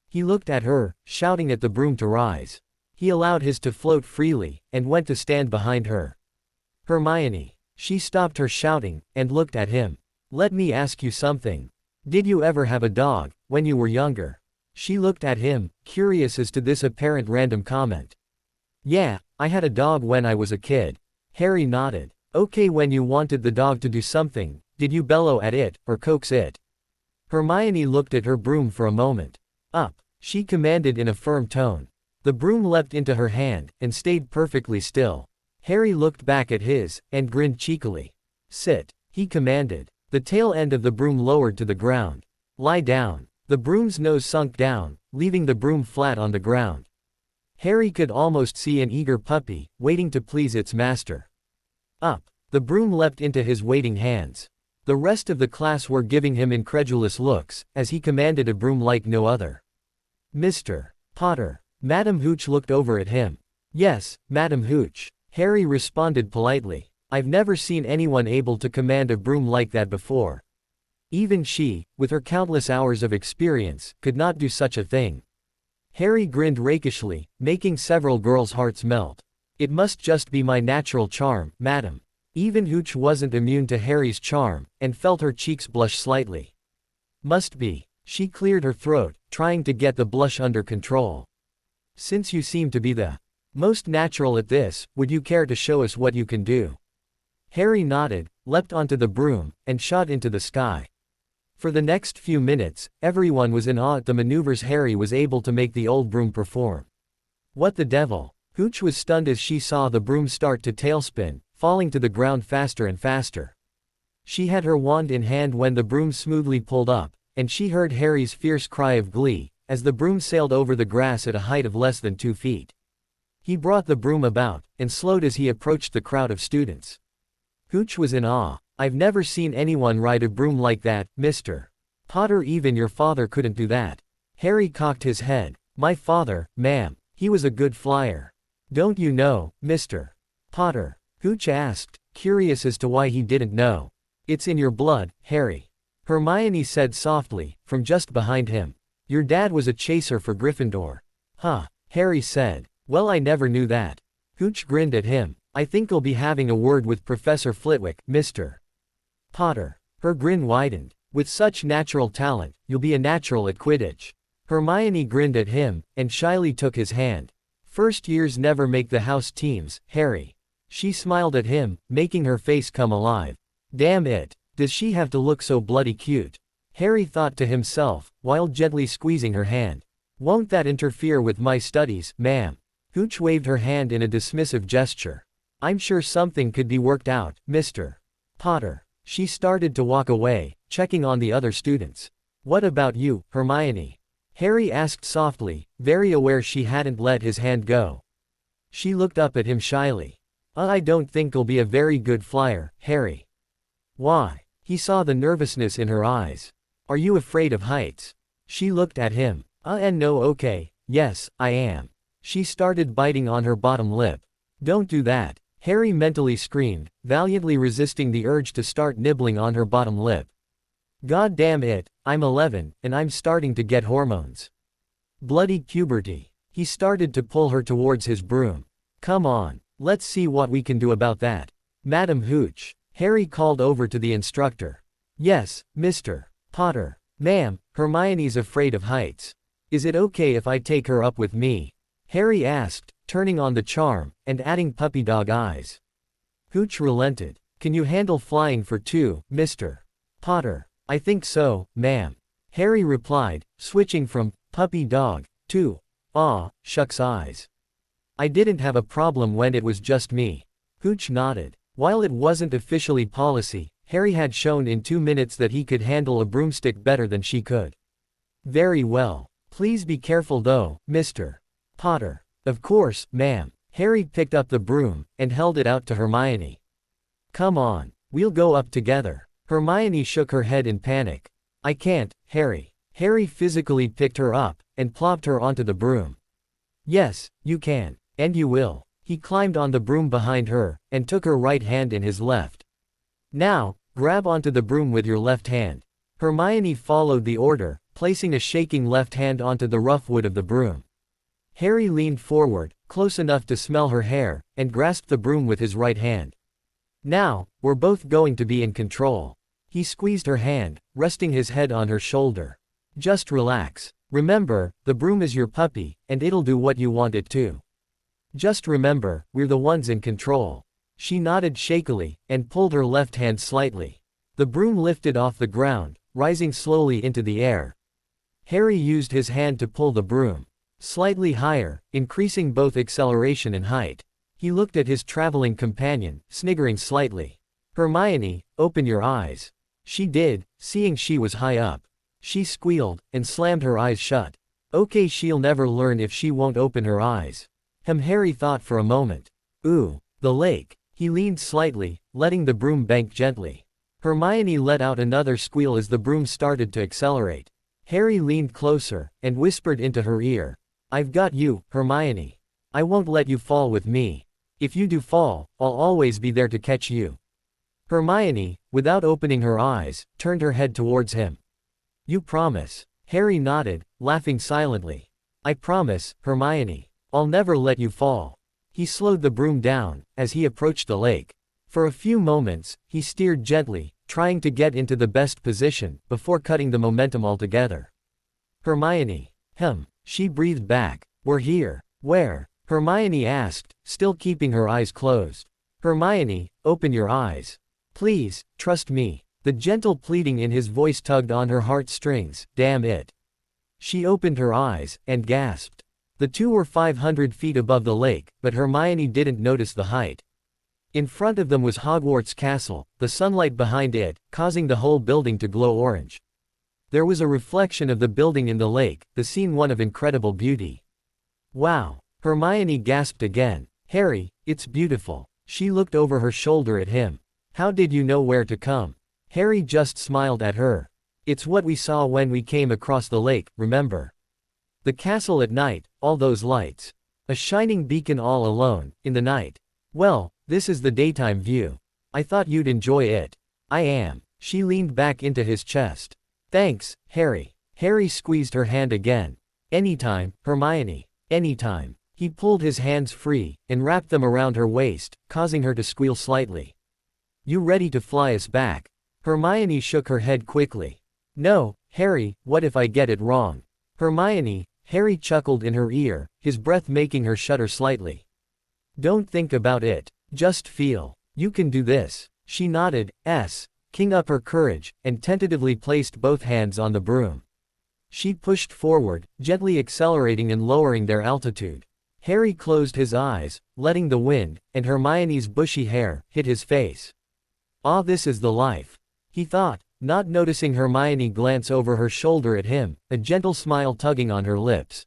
He looked at her, shouting at the broom to rise. He allowed his to float freely, and went to stand behind her. "Hermione." She stopped her shouting, and looked at him. "Let me ask you something. Did you ever have a dog, when you were younger?" She looked at him, curious as to this apparent random comment. "Yeah, I had a dog when I was a kid." Harry nodded. "Okay, when you wanted the dog to do something, did you bellow at it, or coax it?" Hermione looked at her broom for a moment. "Up," she commanded in a firm tone. The broom leapt into her hand, and stayed perfectly still. Harry looked back at his, and grinned cheekily. "Sit," he commanded. The tail end of the broom lowered to the ground. "Lie down." The broom's nose sunk down, leaving the broom flat on the ground. Harry could almost see an eager puppy, waiting to please its master. "Up." The broom leapt into his waiting hands. The rest of the class were giving him incredulous looks, as he commanded a broom like no other. "Mr. Potter." Madame Hooch looked over at him. "Yes, Madame Hooch." Harry responded politely. "I've never seen anyone able to command a broom like that before. Even she, with her countless hours of experience, could not do such a thing." Harry grinned rakishly, making several girls' hearts melt. "It must just be my natural charm, madam." Even Hooch wasn't immune to Harry's charm, and felt her cheeks blush slightly. "Must be." She cleared her throat, trying to get the blush under control. "Since you seem to be the most natural at this, would you care to show us what you can do?" Harry nodded, leapt onto the broom, and shot into the sky. For the next few minutes, everyone was in awe at the maneuvers Harry was able to make the old broom perform. "What the devil?" Hooch was stunned as she saw the broom start to tailspin, falling to the ground faster and faster. She had her wand in hand when the broom smoothly pulled up, and she heard Harry's fierce cry of glee, as the broom sailed over the grass at a height of less than 2 feet. He brought the broom about, and slowed as he approached the crowd of students. Hooch was in awe. "I've never seen anyone ride a broom like that, Mr. Potter. Even your father couldn't do that." Harry cocked his head. "My father, ma'am, he was a good flyer." "Don't you know, Mr. Potter?" Hooch asked, curious as to why he didn't know. "It's in your blood, Harry," Hermione said softly, from just behind him. "Your dad was a chaser for Gryffindor." "Huh," Harry said. "Well, I never knew that." Hooch grinned at him. "I think I'll be having a word with Professor Flitwick, Mr. Potter." Her grin widened. "With such natural talent, you'll be a natural at Quidditch." Hermione grinned at him, and shyly took his hand. "First years never make the house teams, Harry." She smiled at him, making her face come alive. "Damn it, does she have to look so bloody cute?" Harry thought to himself, while gently squeezing her hand. "Won't that interfere with my studies, ma'am?" Hooch waved her hand in a dismissive gesture. "I'm sure something could be worked out, Mr. Potter." She started to walk away, checking on the other students. What about you, Hermione? Harry asked softly, very aware she hadn't let his hand go. She looked up at him shyly. I don't think I'll be a very good flyer, Harry. Why? He saw the nervousness in her eyes. Are you afraid of heights? She looked at him. And no, okay, yes, I am. She started biting on her bottom lip. Don't do that, Harry mentally screamed, valiantly resisting the urge to start nibbling on her bottom lip. God damn it, I'm 11, and I'm starting to get hormones. Bloody puberty. He started to pull her towards his broom. Come on, let's see what we can do about that. Madam Hooch. Harry called over to the instructor. Yes, Mr. Potter. Ma'am, Hermione's afraid of heights. Is it okay if I take her up with me? Harry asked, turning on the charm, and adding puppy dog eyes. Hooch relented. Can you handle flying for 2, Mr. Potter? I think so, ma'am. Harry replied, switching from puppy dog to aw, shucks eyes. I didn't have a problem when it was just me. Hooch nodded. While it wasn't officially policy, Harry had shown in 2 minutes that he could handle a broomstick better than she could. Very well. Please be careful though, Mr. Potter. Of course, ma'am. Harry picked up the broom, and held it out to Hermione. Come on, we'll go up together. Hermione shook her head in panic. I can't, Harry. Harry physically picked her up, and plopped her onto the broom. Yes, you can, and you will. He climbed on the broom behind her, and took her right hand in his left. Now, grab onto the broom with your left hand. Hermione followed the order, placing a shaking left hand onto the rough wood of the broom. Harry leaned forward, close enough to smell her hair, and grasped the broom with his right hand. Now, we're both going to be in control. He squeezed her hand, resting his head on her shoulder. Just relax. Remember, the broom is your puppy, and it'll do what you want it to. Just remember, we're the ones in control. She nodded shakily, and pulled her left hand slightly. The broom lifted off the ground, rising slowly into the air. Harry used his hand to pull the broom slightly higher, increasing both acceleration and height. He looked at his traveling companion, sniggering slightly. Hermione, open your eyes. She did, seeing she was high up. She squealed, and slammed her eyes shut. Okay, she'll never learn if she won't open her eyes. Harry thought for a moment. Ooh, the lake. He leaned slightly, letting the broom bank gently. Hermione let out another squeal as the broom started to accelerate. Harry leaned closer, and whispered into her ear. I've got you, Hermione. I won't let you fall with me. If you do fall, I'll always be there to catch you. Hermione, without opening her eyes, turned her head towards him. You promise? Harry nodded, laughing silently. I promise, Hermione. I'll never let you fall. He slowed the broom down, as he approached the lake. For a few moments, he steered gently, trying to get into the best position, before cutting the momentum altogether. Hermione. She breathed back. We're here. Where? Hermione asked, still keeping her eyes closed. Hermione, open your eyes. Please, trust me. The gentle pleading in his voice tugged on her heartstrings. Damn it. She opened her eyes, and gasped. The two were 500 feet above the lake, but Hermione didn't notice the height. In front of them was Hogwarts Castle, the sunlight behind it, causing the whole building to glow orange. There was a reflection of the building in the lake, the scene one of incredible beauty. Wow. Hermione gasped again. Harry, it's beautiful. She looked over her shoulder at him. How did you know where to come? Harry just smiled at her. It's what we saw when we came across the lake, remember? The castle at night, all those lights. A shining beacon all alone, in the night. Well, this is the daytime view. I thought you'd enjoy it. I am. She leaned back into his chest. Thanks, Harry. Harry squeezed her hand again. Anytime, Hermione. Anytime. He pulled his hands free, and wrapped them around her waist, causing her to squeal slightly. You ready to fly us back? Hermione shook her head quickly. No, Harry, what if I get it wrong? Hermione, Harry chuckled in her ear, his breath making her shudder slightly. Don't think about it. Just feel. You can do this. She nodded, king up her courage, and tentatively placed both hands on the broom. She pushed forward, gently accelerating and lowering their altitude. Harry closed his eyes, letting the wind, and Hermione's bushy hair, hit his face. Ah, this is the life. He thought, not noticing Hermione glance over her shoulder at him, a gentle smile tugging on her lips.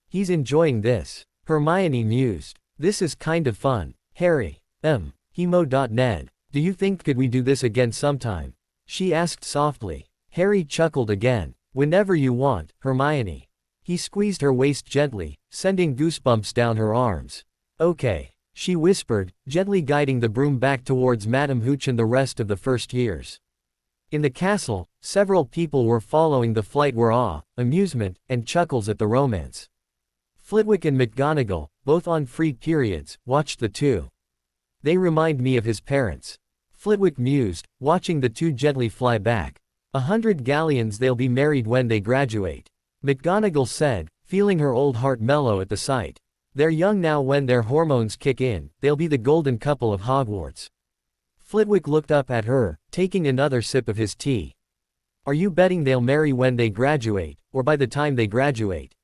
He's enjoying this. Hermione mused. This is kind of fun. Harry. Ned. Do you think could we do this again sometime? She asked softly. Harry chuckled again. Whenever you want, Hermione. He squeezed her waist gently, sending goosebumps down her arms. Okay, she whispered, gently guiding the broom back towards Madame Hooch and the rest of the first years. In the castle, several people were following the flight with awe, amusement, and chuckles at the romance. Flitwick and McGonagall, both on free periods, watched the two. They remind me of his parents. Flitwick mused, watching the two gently fly back. 100 galleons they'll be married when they graduate. McGonagall said, feeling her old heart mellow at the sight. They're young now when their hormones kick in, they'll be the golden couple of Hogwarts. Flitwick looked up at her, taking another sip of his tea. Are you betting they'll marry when they graduate, or by the time they graduate?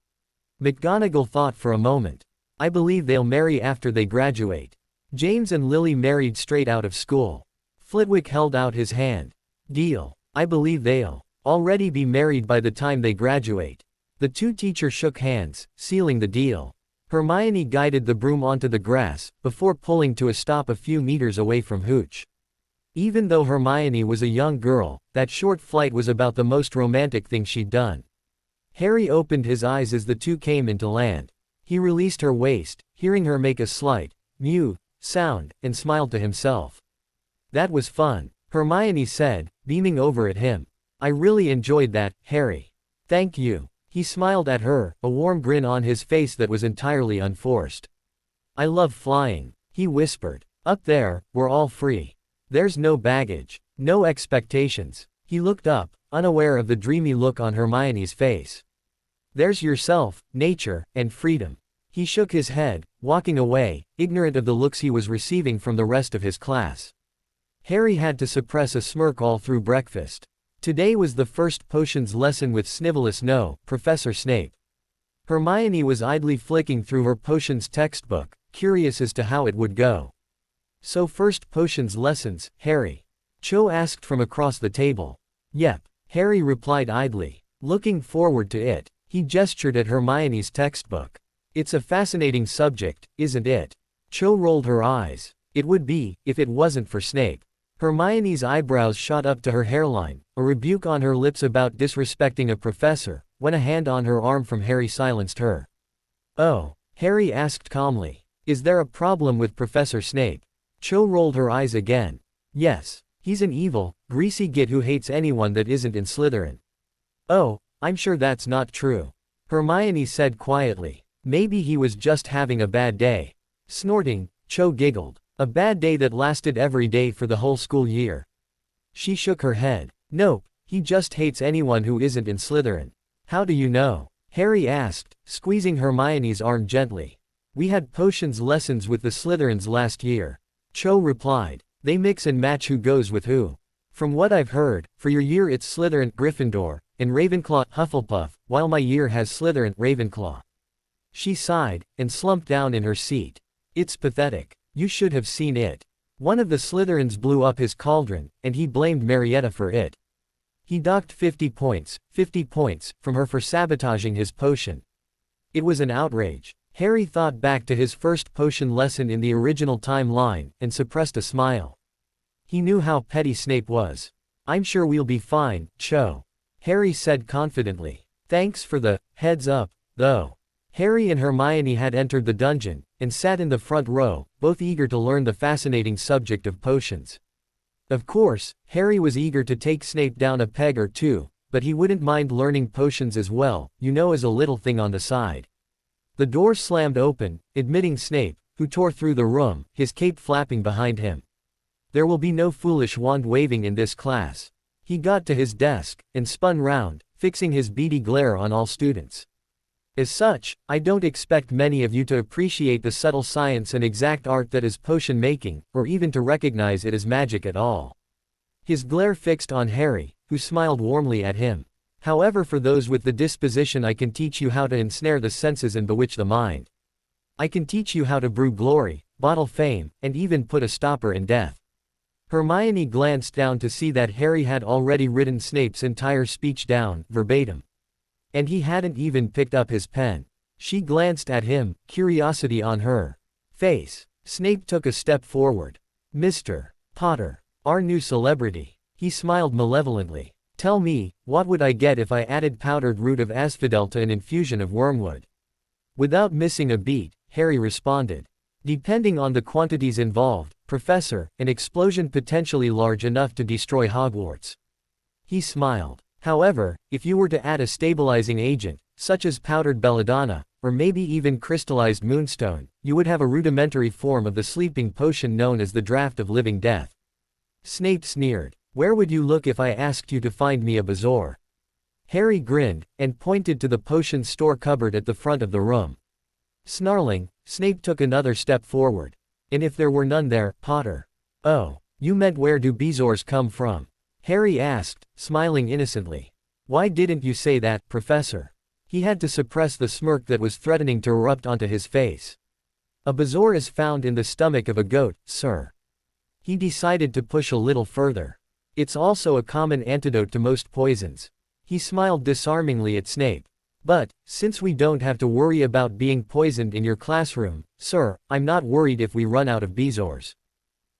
McGonagall thought for a moment. I believe they'll marry after they graduate. James and Lily married straight out of school. Flitwick held out his hand. Deal. I believe they'll already be married by the time they graduate. The two teachers shook hands, sealing the deal. Hermione guided the broom onto the grass, before pulling to a stop a few meters away from Hooch. Even though Hermione was a young girl, that short flight was about the most romantic thing she'd done. Harry opened his eyes as the two came into land. He released her waist, hearing her make a slight mew sound, and smiled to himself. That was fun, Hermione said, beaming over at him. I really enjoyed that, Harry. Thank you. He smiled at her, a warm grin on his face that was entirely unforced. I love flying, he whispered. Up there, we're all free. There's no baggage, no expectations. He looked up, unaware of the dreamy look on Hermione's face. There's yourself, nature, and freedom. He shook his head, walking away, ignorant of the looks he was receiving from the rest of his class. Harry had to suppress a smirk all through breakfast. Today was the first potions lesson with Snivelous No, Professor Snape. Hermione was idly flicking through her potions textbook, curious as to how it would go. So first potions lessons, Harry? Cho asked from across the table. Yep, Harry replied idly. Looking forward to it, he gestured at Hermione's textbook. It's a fascinating subject, isn't it? Cho rolled her eyes. It would be, if it wasn't for Snape. Hermione's eyebrows shot up to her hairline, a rebuke on her lips about disrespecting a professor, when a hand on her arm from Harry silenced her. Oh, Harry asked calmly. Is there a problem with Professor Snape? Cho rolled her eyes again. Yes, he's an evil, greasy git who hates anyone that isn't in Slytherin. Oh, I'm sure that's not true. Hermione said quietly. Maybe he was just having a bad day. Snorting, Cho giggled. A bad day that lasted every day for the whole school year. She shook her head. Nope, he just hates anyone who isn't in Slytherin. How do you know? Harry asked, squeezing Hermione's arm gently. We had potions lessons with the Slytherins last year. Cho replied. They mix and match who goes with who. From what I've heard, for your year it's Slytherin, Gryffindor, and Ravenclaw, Hufflepuff, while my year has Slytherin, Ravenclaw. She sighed, and slumped down in her seat. It's pathetic. You should have seen it. One of the Slytherins blew up his cauldron, and he blamed Marietta for it. He docked 50 points, from her for sabotaging his potion. It was an outrage. Harry thought back to his first potion lesson in the original timeline, and suppressed a smile. He knew how petty Snape was. I'm sure we'll be fine, Cho. Harry said confidently. Thanks for the heads up, though. Harry and Hermione had entered the dungeon, and sat in the front row, both eager to learn the fascinating subject of potions. Of course, Harry was eager to take Snape down a peg or two, but he wouldn't mind learning potions as well, as a little thing on the side. The door slammed open, admitting Snape, who tore through the room, his cape flapping behind him. There will be no foolish wand waving in this class. He got to his desk, and spun round, fixing his beady glare on all students. As such, I don't expect many of you to appreciate the subtle science and exact art that is potion making, or even to recognize it as magic at all. His glare fixed on Harry, who smiled warmly at him. However, for those with the disposition, I can teach you how to ensnare the senses and bewitch the mind. I can teach you how to brew glory, bottle fame, and even put a stopper in death. Hermione glanced down to see that Harry had already written Snape's entire speech down, verbatim. And he hadn't even picked up his pen. She glanced at him, curiosity on her face. Snape took a step forward. "Mr. Potter, our new celebrity." He smiled malevolently. "Tell me, what would I get if I added powdered root of asphodel to an infusion of wormwood?" Without missing a beat, Harry responded. "Depending on the quantities involved, Professor, an explosion potentially large enough to destroy Hogwarts." He smiled. "However, if you were to add a stabilizing agent, such as powdered belladonna, or maybe even crystallized moonstone, you would have a rudimentary form of the sleeping potion known as the Draught of Living Death." Snape sneered. "Where would you look if I asked you to find me a bazaar?" Harry grinned, and pointed to the potion store cupboard at the front of the room. Snarling, Snape took another step forward. "And if there were none there, Potter?" "Oh, you meant where do bezoars come from?" Harry asked, smiling innocently. "Why didn't you say that, Professor?" He had to suppress the smirk that was threatening to erupt onto his face. "A bazaar is found in the stomach of a goat, sir." He decided to push a little further. "It's also a common antidote to most poisons." He smiled disarmingly at Snape. "But, since we don't have to worry about being poisoned in your classroom, sir, I'm not worried if we run out of bezoars."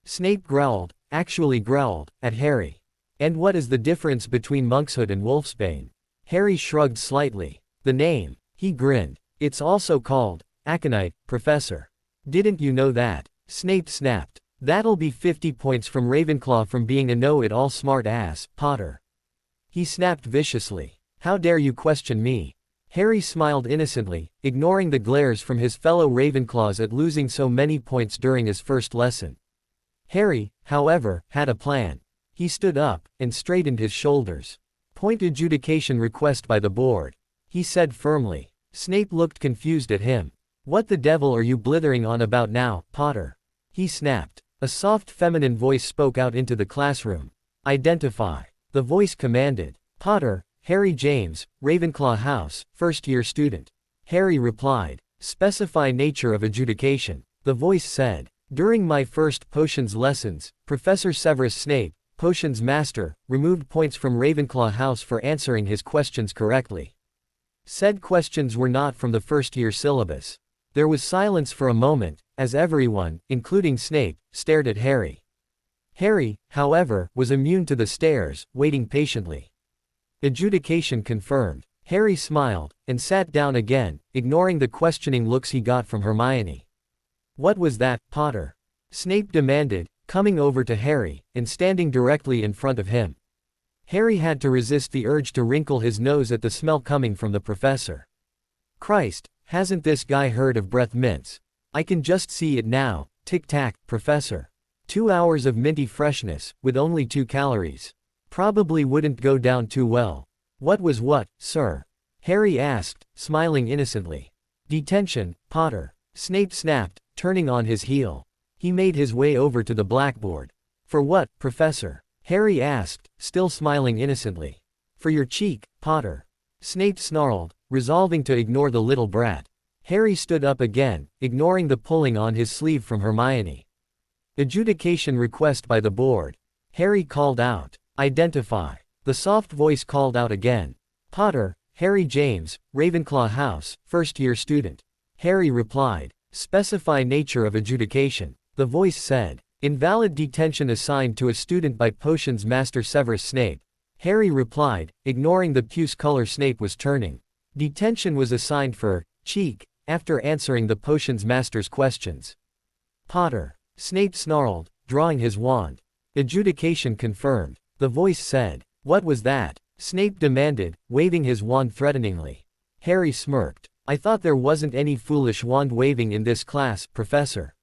Snape growled, actually growled, at Harry. "And what is the difference between monkshood and wolfsbane?" Harry shrugged slightly. "The name." He grinned. "It's also called aconite, Professor. Didn't you know that?" Snape snapped. "That'll be 50 points from Ravenclaw from being a know-it-all smart ass, Potter." He snapped viciously. "How dare you question me?" Harry smiled innocently, ignoring the glares from his fellow Ravenclaws at losing so many points during his first lesson. Harry, however, had a plan. He stood up, and straightened his shoulders. "Point adjudication request by the board," he said firmly. Snape looked confused at him. "What the devil are you blithering on about now, Potter?" He snapped. A soft feminine voice spoke out into the classroom. "Identify." The voice commanded. "Potter, Harry James, Ravenclaw House, first-year student." Harry replied. "Specify nature of adjudication." The voice said. "During my first potions lessons, Professor Severus Snape, Potions Master, removed points from Ravenclaw House for answering his questions correctly. Said questions were not from the first-year syllabus." There was silence for a moment, as everyone, including Snape, stared at Harry. Harry, however, was immune to the stares, waiting patiently. Adjudication confirmed. Harry smiled, and sat down again, ignoring the questioning looks he got from Hermione. "What was that, Potter?" Snape demanded, coming over to Harry, and standing directly in front of him. Harry had to resist the urge to wrinkle his nose at the smell coming from the professor. "Christ, hasn't this guy heard of breath mints? I can just see it now, tic-tac, Professor. 2 hours of minty freshness, with only 2 calories. Probably wouldn't go down too well." "What was what, sir?" Harry asked, smiling innocently. "Detention, Potter." Snape snapped, turning on his heel. He made his way over to the blackboard. "For what, Professor?" Harry asked, still smiling innocently. "For your cheek, Potter." Snape snarled, resolving to ignore the little brat. Harry stood up again, ignoring the pulling on his sleeve from Hermione. "Adjudication request by the board." Harry called out. "Identify." The soft voice called out again. "Potter, Harry James, Ravenclaw House, first-year student." Harry replied. "Specify nature of adjudication." The voice said. "Invalid detention assigned to a student by Potions Master Severus Snape." Harry replied, ignoring the puce color Snape was turning. Detention was assigned for cheek, after answering the Potions Master's questions. "Potter." Snape snarled, drawing his wand. "Adjudication confirmed." The voice said. "What was that?" Snape demanded, waving his wand threateningly. Harry smirked. "I thought there wasn't any foolish wand waving in this class, Professor."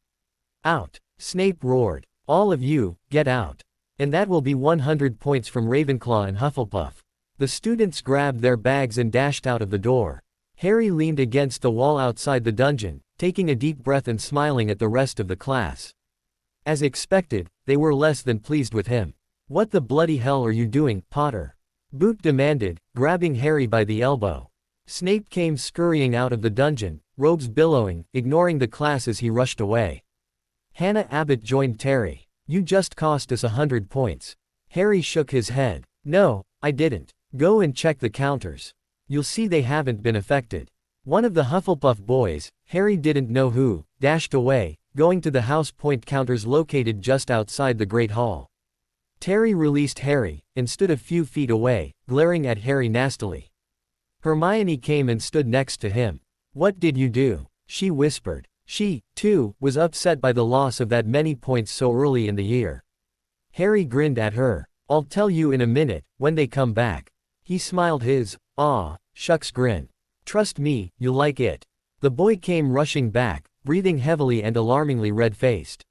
"Out!" Snape roared. "All of you, get out. And that will be 100 points from Ravenclaw and Hufflepuff." The students grabbed their bags and dashed out of the door. Harry leaned against the wall outside the dungeon, taking a deep breath and smiling at the rest of the class. As expected, they were less than pleased with him. "What the bloody hell are you doing, Potter?" Boot demanded, grabbing Harry by the elbow. Snape came scurrying out of the dungeon, robes billowing, ignoring the class as he rushed away. Hannah Abbott joined Terry. You just cost us 100 points. Harry shook his head. No, I didn't. Go and check the counters. You'll see they haven't been affected. One of the Hufflepuff boys, Harry didn't know who, dashed away, going to the house point counters located just outside the Great Hall. Terry released Harry, and stood a few feet away, glaring at Harry nastily. Hermione came and stood next to him. What did you do? She whispered. She, too, was upset by the loss of that many points so early in the year. Harry grinned at her. I'll tell you in a minute, when they come back. He smiled his, aw, shucks grin. Trust me, you'll like it. The boy came rushing back, breathing heavily and alarmingly red-faced.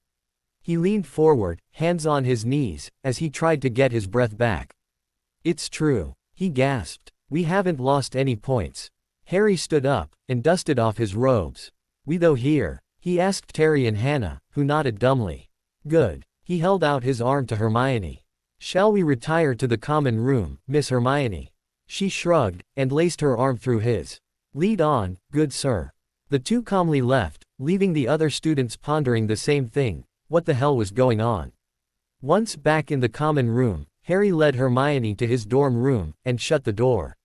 He leaned forward, hands on his knees, as he tried to get his breath back. It's true, he gasped. We haven't lost any points. Harry stood up, and dusted off his robes. We though here? He asked Terry and Hannah, who nodded dumbly. Good. He held out his arm to Hermione. Shall we retire to the common room, Miss Hermione? She shrugged, and laced her arm through his. Lead on, good sir. The two calmly left, leaving the other students pondering the same thing. What the hell was going on? Once back in the common room, Harry led Hermione to his dorm room, and shut the door.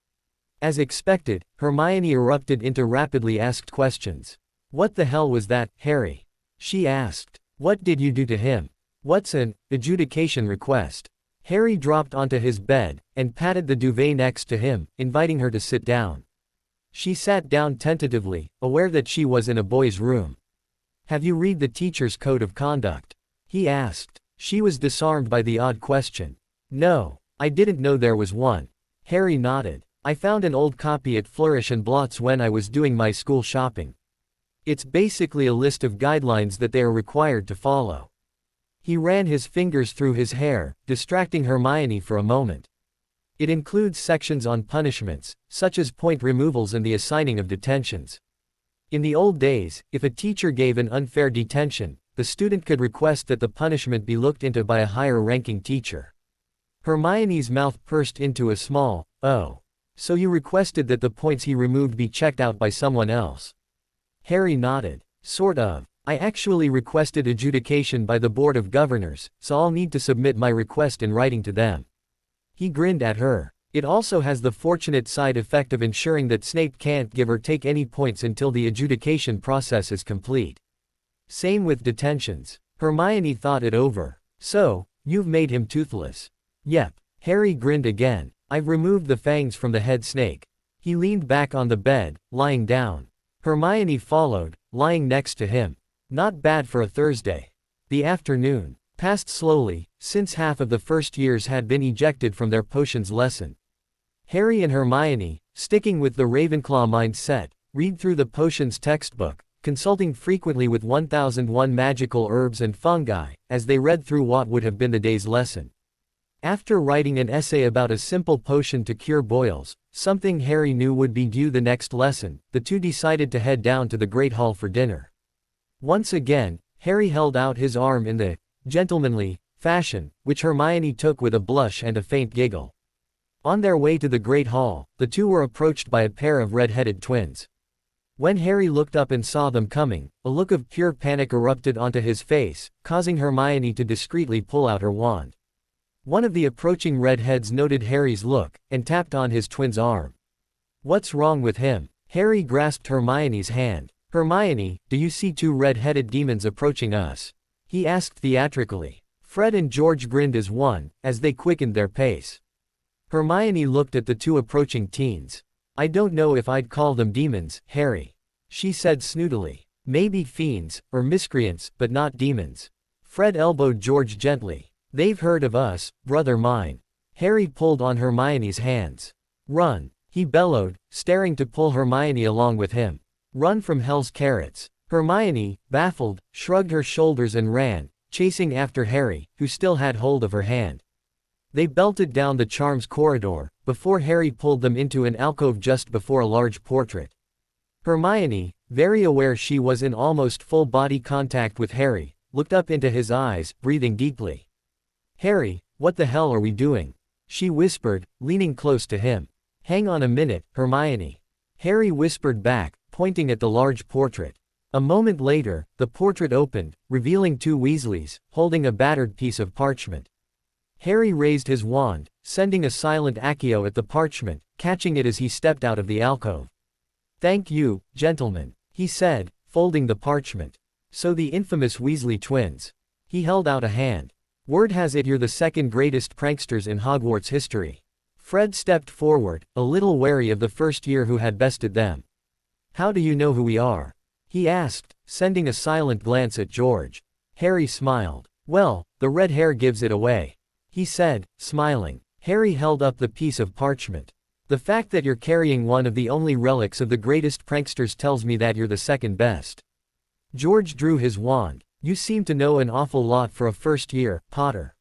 As expected, Hermione erupted into rapidly asked questions. What the hell was that, Harry? She asked. What did you do to him? What's an adjudication request? Harry dropped onto his bed, and patted the duvet next to him, inviting her to sit down. She sat down tentatively, aware that she was in a boy's room. Have you read the teacher's code of conduct? He asked. She was disarmed by the odd question. No, I didn't know there was one. Harry nodded. I found an old copy at Flourish and Blots when I was doing my school shopping. It's basically a list of guidelines that they are required to follow. He ran his fingers through his hair, distracting Hermione for a moment. It includes sections on punishments, such as point removals and the assigning of detentions. In the old days, if a teacher gave an unfair detention, the student could request that the punishment be looked into by a higher-ranking teacher. Hermione's mouth pursed into a small, oh. So you requested that the points he removed be checked out by someone else? Harry nodded. Sort of. I actually requested adjudication by the Board of Governors, so I'll need to submit my request in writing to them. He grinned at her. It also has the fortunate side effect of ensuring that Snape can't give or take any points until the adjudication process is complete. Same with detentions. Hermione thought it over. So, you've made him toothless. Yep. Harry grinned again. I've removed the fangs from the head snake. He leaned back on the bed, lying down. Hermione followed, lying next to him. Not bad for a Thursday. The afternoon passed slowly, since half of the first years had been ejected from their potions lesson. Harry and Hermione, sticking with the Ravenclaw mindset, read through the potions textbook, consulting frequently with 1001 magical herbs and fungi, as they read through what would have been the day's lesson. After writing an essay about a simple potion to cure boils, something Harry knew would be due the next lesson, the two decided to head down to the Great Hall for dinner. Once again, Harry held out his arm in the gentlemanly fashion, which Hermione took with a blush and a faint giggle. On their way to the Great Hall, the two were approached by a pair of red-headed twins. When Harry looked up and saw them coming, a look of pure panic erupted onto his face, causing Hermione to discreetly pull out her wand. One of the approaching redheads noted Harry's look, and tapped on his twin's arm. What's wrong with him? Harry grasped Hermione's hand. Hermione, do you see two red-headed demons approaching us? He asked theatrically. Fred and George grinned as one, as they quickened their pace. Hermione looked at the two approaching teens. I don't know if I'd call them demons, Harry. She said snootily. Maybe fiends, or miscreants, but not demons. Fred elbowed George gently. They've heard of us, brother mine. Harry pulled on Hermione's hands. Run, he bellowed, staring to pull Hermione along with him. Run from hell's carrots. Hermione, baffled, shrugged her shoulders and ran, chasing after Harry, who still had hold of her hand. They belted down the charms corridor, before Harry pulled them into an alcove just before a large portrait. Hermione, very aware she was in almost full body contact with Harry, looked up into his eyes, breathing deeply. Harry, what the hell are we doing? She whispered, leaning close to him. Hang on a minute, Hermione. Harry whispered back, pointing at the large portrait. A moment later, the portrait opened, revealing two Weasleys, holding a battered piece of parchment. Harry raised his wand, sending a silent accio at the parchment, catching it as he stepped out of the alcove. "Thank you, gentlemen," he said, folding the parchment. "So the infamous Weasley twins." He held out a hand. "Word has it you're the second greatest pranksters in Hogwarts history." Fred stepped forward, a little wary of the first year who had bested them. "How do you know who we are?" he asked, sending a silent glance at George. Harry smiled. "Well, the red hair gives it away," he said, smiling. Harry held up the piece of parchment. "The fact that you're carrying one of the only relics of the greatest pranksters tells me that you're the second best." George drew his wand. "You seem to know an awful lot for a first year, Potter,"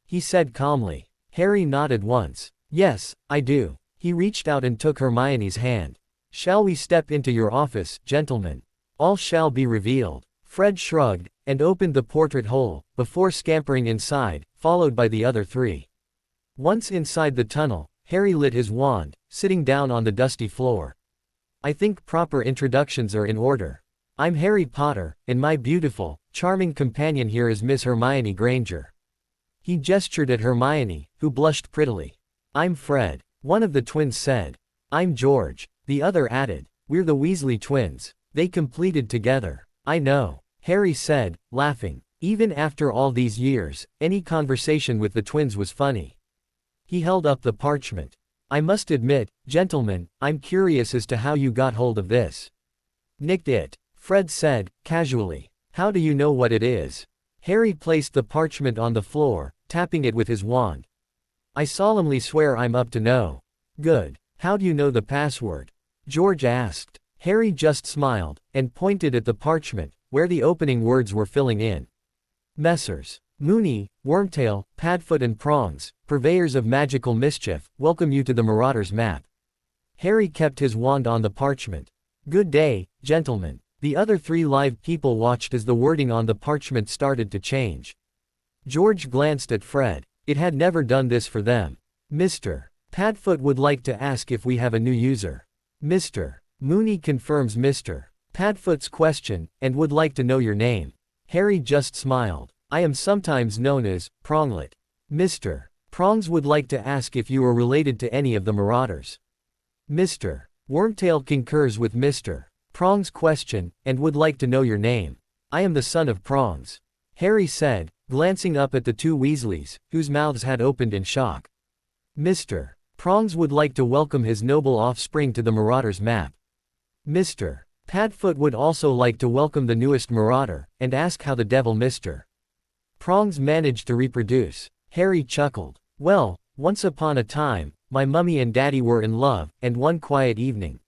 he said calmly. Harry nodded once. "Yes, I do." He reached out and took Hermione's hand. "Shall we step into your office, gentlemen? All shall be revealed." Fred shrugged, and opened the portrait hole, before scampering inside, followed by the other three. Once inside the tunnel, Harry lit his wand, sitting down on the dusty floor. "I think proper introductions are in order. I'm Harry Potter, and my beautiful, charming companion here is Miss Hermione Granger." He gestured at Hermione, who blushed prettily. "I'm Fred," one of the twins said. "I'm George," the other added. "We're the Weasley twins." They completed together. "I know," Harry said, laughing. Even after all these years, any conversation with the twins was funny. He held up the parchment. "I must admit, gentlemen, I'm curious as to how you got hold of this." "Nicked it," Fred said, casually. "How do you know what it is?" Harry placed the parchment on the floor, tapping it with his wand. "I solemnly swear I'm up to no good." "How do you know the password?" George asked. Harry just smiled, and pointed at the parchment, where the opening words were filling in. "Messrs. Moony, Wormtail, Padfoot and Prongs, purveyors of magical mischief, welcome you to the Marauders map." Harry kept his wand on the parchment. "Good day, gentlemen." The other three live people watched as the wording on the parchment started to change. George glanced at Fred. It had never done this for them. "Mr. Padfoot would like to ask if we have a new user." "Mr. Moony confirms Mr. Padfoot's question, and would like to know your name." Harry just smiled. "I am sometimes known as Pronglet." "Mr. Prongs would like to ask if you are related to any of the Marauders." "Mr. Wormtail concurs with Mr. Prongs' question, and would like to know your name." "I am the son of Prongs," Harry said, glancing up at the two Weasleys, whose mouths had opened in shock. "Mr. Prongs would like to welcome his noble offspring to the Marauders map." "Mr. Padfoot would also like to welcome the newest Marauder, and ask how the devil Mr. Prongs managed to reproduce." Harry chuckled. "Well, once upon a time, my mummy and daddy were in love, and one quiet evening.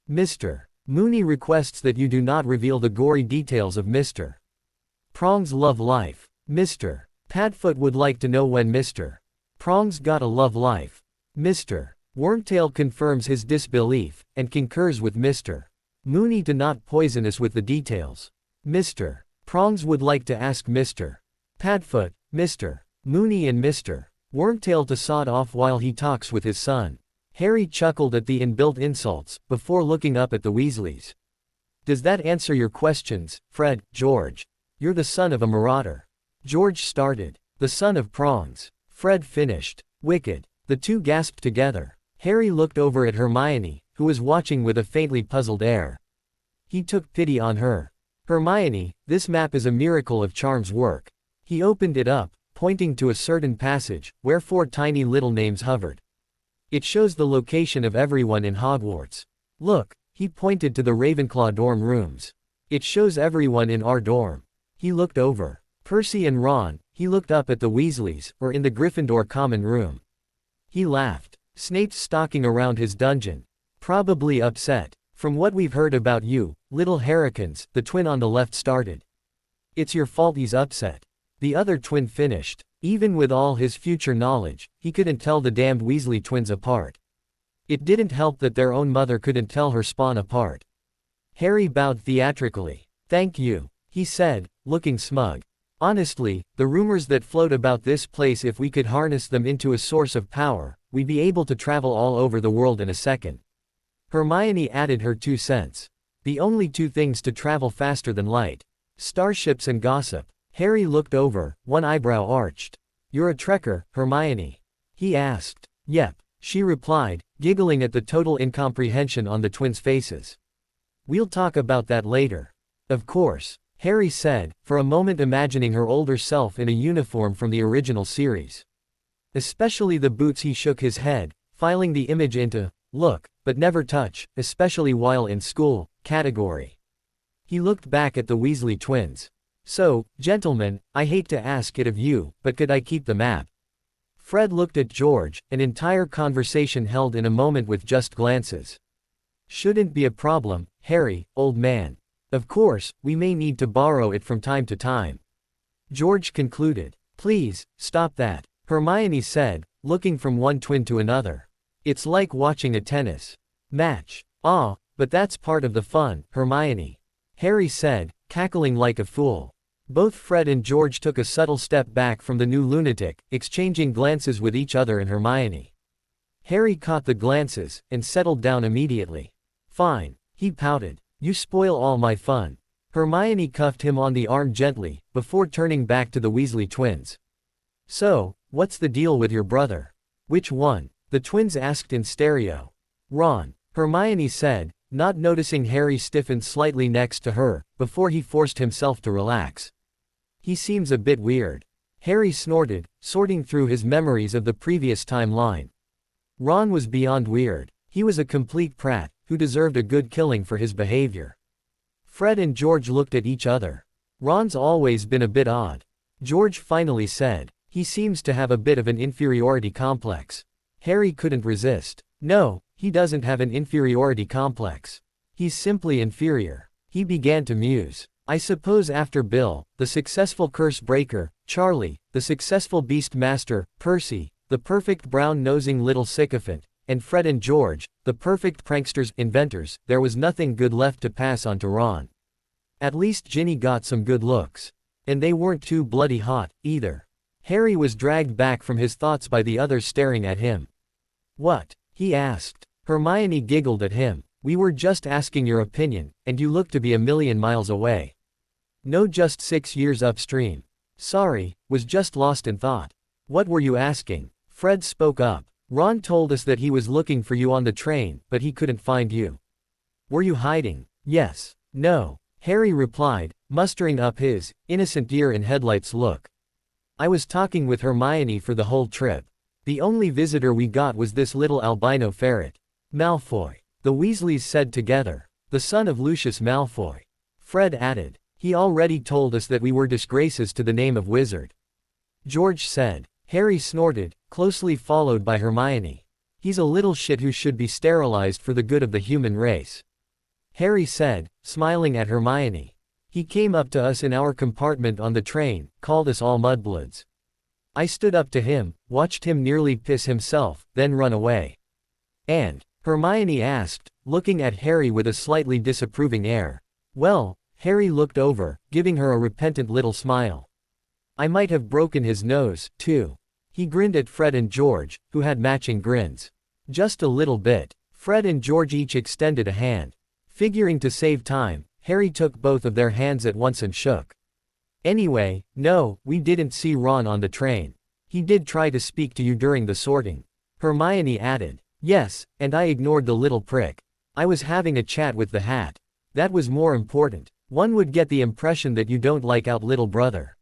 Mr. Moony requests that you do not reveal the gory details of Mr. Prongs' love life. Mr. Padfoot would like to know when Mr. Prongs got a love life." Mr. Wormtail confirms his disbelief, and concurs with Mr. Moony to not poison us with the details. "Mr. Prongs would like to ask Mr. Padfoot, Mr. Moony and Mr. Wormtail to sod off while he talks with his son." Harry chuckled at the inbuilt insults, before looking up at the Weasleys. "Does that answer your questions, Fred, George? You're the son of a Marauder." George started. "The son of Prongs," Fred finished. "Wicked." The two gasped together. Harry looked over at Hermione, who was watching with a faintly puzzled air. He took pity on her. "Hermione, this map is a miracle of charm's work." He opened it up, pointing to a certain passage, where 4 tiny little names hovered. "It shows the location of everyone in Hogwarts. Look," he pointed to the Ravenclaw dorm rooms. "It shows everyone in our dorm." He looked over. Percy and Ron. He looked up at the Weasleys, or in the Gryffindor common room. He laughed. "Snape's stalking around his dungeon. Probably upset. From what we've heard about you, little Harrikins," the twin on the left started. "It's your fault he's upset," the other twin finished. Even with all his future knowledge, he couldn't tell the damned Weasley twins apart. It didn't help that their own mother couldn't tell her spawn apart. Harry bowed theatrically. "Thank you," he said, looking smug. "Honestly, the rumors that float about this place, if we could harness them into a source of power, we'd be able to travel all over the world in a second." Hermione added her 2 cents. The only two things to travel faster than light. Starships and gossip. Harry looked over, one eyebrow arched. You're a trekker, Hermione? He asked. Yep, she replied, giggling at the total incomprehension on the twins' faces. We'll talk about that later. Of course, Harry said, for a moment imagining her older self in a uniform from the original series. Especially the boots. He shook his head, filing the image into look, but never touch, especially while in school, category. He looked back at the Weasley twins. So, gentlemen, I hate to ask it of you, but could I keep the map? Fred looked at George, an entire conversation held in a moment with just glances. Shouldn't be a problem, Harry, old man. Of course, we may need to borrow it from time to time. George concluded. Please, stop that, Hermione said, looking from one twin to another. It's like watching a tennis match. Ah, but that's part of the fun, Hermione. Harry said, cackling like a fool. Both Fred and George took a subtle step back from the new lunatic, exchanging glances with each other and Hermione. Harry caught the glances, and settled down immediately. Fine, he pouted. You spoil all my fun. Hermione cuffed him on the arm gently, before turning back to the Weasley twins. So, what's the deal with your brother? Which one? The twins asked in stereo. Ron, Hermione said, not noticing Harry stiffened slightly next to her, before he forced himself to relax. He seems a bit weird. Harry snorted, sorting through his memories of the previous timeline. Ron was beyond weird. He was a complete prat, who deserved a good killing for his behavior. Fred and George looked at each other. Ron's always been a bit odd. George finally said. He seems to have a bit of an inferiority complex. Harry couldn't resist. No, he doesn't have an inferiority complex. He's simply inferior. He began to muse. I suppose after Bill, the successful curse breaker, Charlie, the successful beast master, Percy, the perfect brown-nosing little sycophant, and Fred and George, the perfect pranksters, inventors, there was nothing good left to pass on to Ron. At least Ginny got some good looks. And they weren't too bloody hot, either. Harry was dragged back from his thoughts by the others staring at him. What? He asked. Hermione giggled at him. We were just asking your opinion, and you look to be a million miles away. No, just 6 years upstream. Sorry, was just lost in thought. What were you asking? Fred spoke up. Ron told us that he was looking for you on the train, but he couldn't find you. Were you hiding? Yes. No. Harry replied, mustering up his innocent deer-in-headlights look. I was talking with Hermione for the whole trip. The only visitor we got was this little albino ferret. Malfoy. The Weasleys said together. The son of Lucius Malfoy. Fred added. He already told us that we were disgraces to the name of wizard. George said. Harry snorted, closely followed by Hermione. He's a little shit who should be sterilized for the good of the human race. Harry said, smiling at Hermione. He came up to us in our compartment on the train, called us all mudbloods. I stood up to him, watched him nearly piss himself, then run away. And? Hermione asked, looking at Harry with a slightly disapproving air. Well, Harry looked over, giving her a repentant little smile. I might have broken his nose, too. He grinned at Fred and George, who had matching grins. Just a little bit. Fred and George each extended a hand. Figuring to save time, Harry took both of their hands at once and shook. Anyway, no, we didn't see Ron on the train. He did try to speak to you during the sorting. Hermione added. Yes, and I ignored the little prick. I was having a chat with the hat. That was more important. One would get the impression that you don't like out little brother.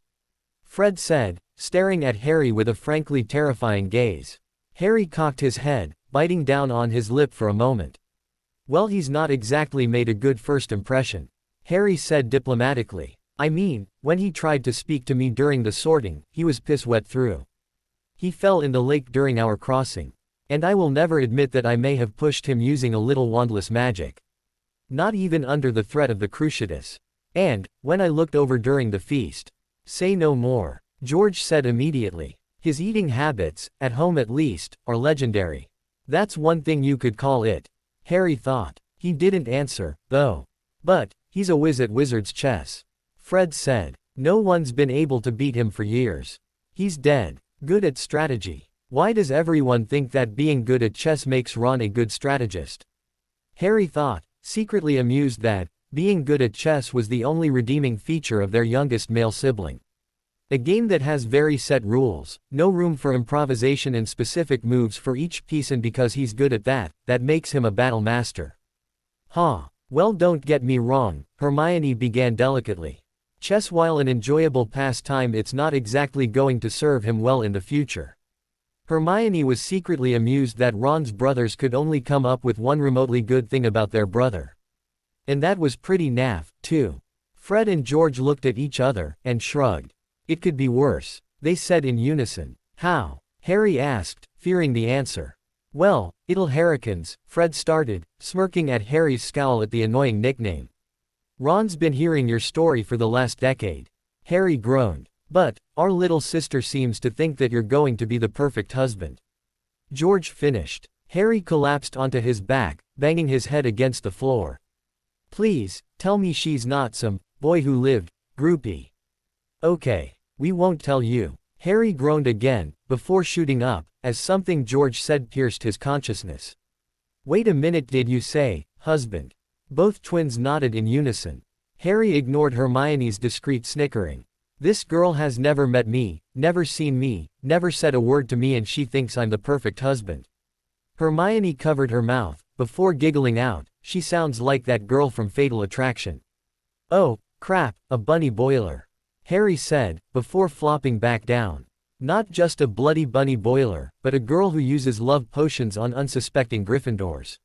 Fred said, staring at Harry with a frankly terrifying gaze. Harry cocked his head, biting down on his lip for a moment. Well, he's not exactly made a good first impression. Harry said diplomatically. I mean, when he tried to speak to me during the sorting, he was piss wet through. He fell in the lake during our crossing. And I will never admit that I may have pushed him using a little wandless magic. Not even under the threat of the Cruciatus. And, when I looked over during the feast. Say no more, George said immediately. His eating habits, at home at least, are legendary. That's one thing you could call it. Harry thought. He didn't answer, though. But, he's a whiz at wizard's chess. Fred said. No one's been able to beat him for years. He's dead. Good at strategy. Why does everyone think that being good at chess makes Ron a good strategist? Harry thought, secretly amused that, being good at chess was the only redeeming feature of their youngest male sibling. A game that has very set rules, no room for improvisation and specific moves for each piece, and because he's good at that, that makes him a battle master. Ha! Well, don't get me wrong, Hermione began delicately. Chess, while an enjoyable pastime, it's not exactly going to serve him well in the future. Hermione was secretly amused that Ron's brothers could only come up with one remotely good thing about their brother. And that was pretty naff, too. Fred and George looked at each other, and shrugged. It could be worse, they said in unison. How? Harry asked, fearing the answer. Well, it'll Harrikins, Fred started, smirking at Harry's scowl at the annoying nickname. Ron's been hearing your story for the last decade. Harry groaned. But, our little sister seems to think that you're going to be the perfect husband. George finished. Harry collapsed onto his back, banging his head against the floor. Please, tell me she's not some boy who lived groupie. Okay, we won't tell you. Harry groaned again, before shooting up, as something George said pierced his consciousness. Wait a minute, did you say, husband? Both twins nodded in unison. Harry ignored Hermione's discreet snickering. This girl has never met me, never seen me, never said a word to me, and she thinks I'm the perfect husband. Hermione covered her mouth, before giggling out, she sounds like that girl from Fatal Attraction. Oh, crap, a bunny boiler. Harry said, before flopping back down. Not just a bloody bunny boiler, but a girl who uses love potions on unsuspecting Gryffindors.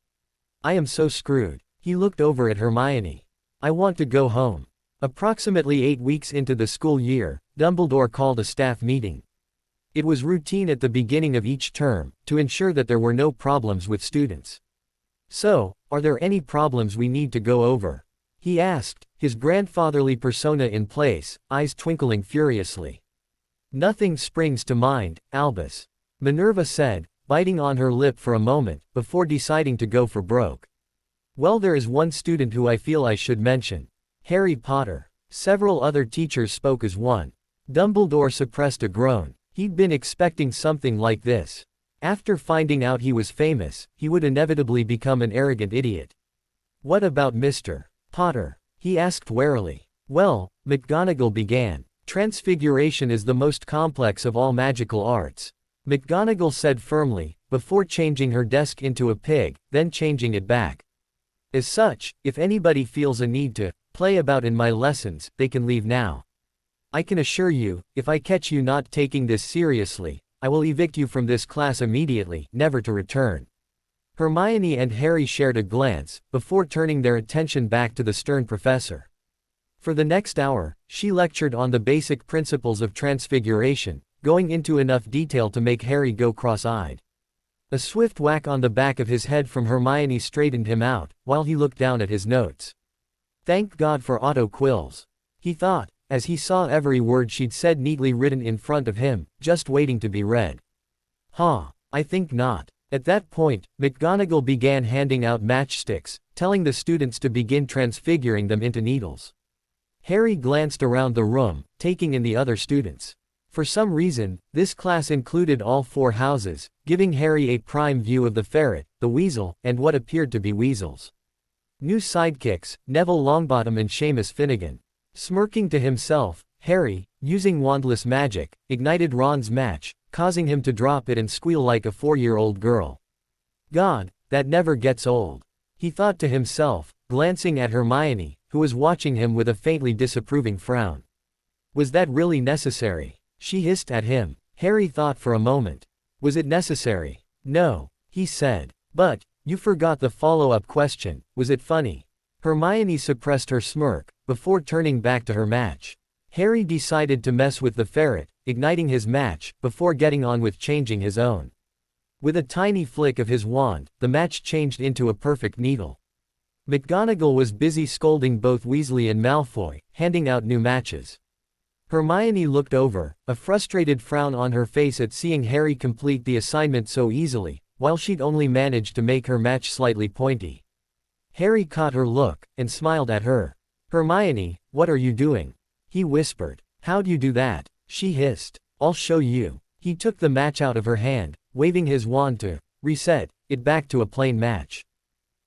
I am so screwed. He looked over at Hermione. I want to go home. Approximately 8 weeks into the school year, Dumbledore called a staff meeting. It was routine at the beginning of each term, to ensure that there were no problems with students. So, are there any problems we need to go over? He asked, his grandfatherly persona in place, eyes twinkling furiously. Nothing springs to mind, Albus. Minerva said, biting on her lip for a moment, before deciding to go for broke. Well, there is one student who I feel I should mention. Harry Potter. Several other teachers spoke as one. Dumbledore suppressed a groan. He'd been expecting something like this. After finding out he was famous, he would inevitably become an arrogant idiot. What about Mr. Potter? He asked warily. Well, McGonagall began. Transfiguration is the most complex of all magical arts. McGonagall said firmly, before changing her desk into a pig, then changing it back. As such, if anybody feels a need to play about in my lessons, they can leave now. I can assure you, if I catch you not taking this seriously, I will evict you from this class immediately, never to return. Hermione and Harry shared a glance, before turning their attention back to the stern professor. For the next hour, she lectured on the basic principles of transfiguration, going into enough detail to make Harry go cross-eyed. A swift whack on the back of his head from Hermione straightened him out, while he looked down at his notes. Thank God for auto-quills, he thought, as he saw every word she'd said neatly written in front of him, just waiting to be read. I think not. At that point, McGonagall began handing out matchsticks, telling the students to begin transfiguring them into needles. Harry glanced around the room, taking in the other students. For some reason, this class included all 4 houses, giving Harry a prime view of the ferret, the weasel, and what appeared to be weasels. New sidekicks, Neville Longbottom and Seamus Finnegan. Smirking to himself, Harry, using wandless magic, ignited Ron's match, causing him to drop it and squeal like a 4-year-old girl. God, that never gets old. He thought to himself, glancing at Hermione, who was watching him with a faintly disapproving frown. Was that really necessary? She hissed at him. Harry thought for a moment. Was it necessary? No, he said. But, you forgot the follow-up question, was it funny? Hermione suppressed her smirk, before turning back to her match. Harry decided to mess with the ferret, igniting his match, before getting on with changing his own. With a tiny flick of his wand, the match changed into a perfect needle. McGonagall was busy scolding both Weasley and Malfoy, handing out new matches. Hermione looked over, a frustrated frown on her face at seeing Harry complete the assignment so easily, while she'd only managed to make her match slightly pointy. Harry caught her look, and smiled at her. Hermione, what are you doing? He whispered. How'd you do that? She hissed. I'll show you. He took the match out of her hand, waving his wand to reset it back to a plain match.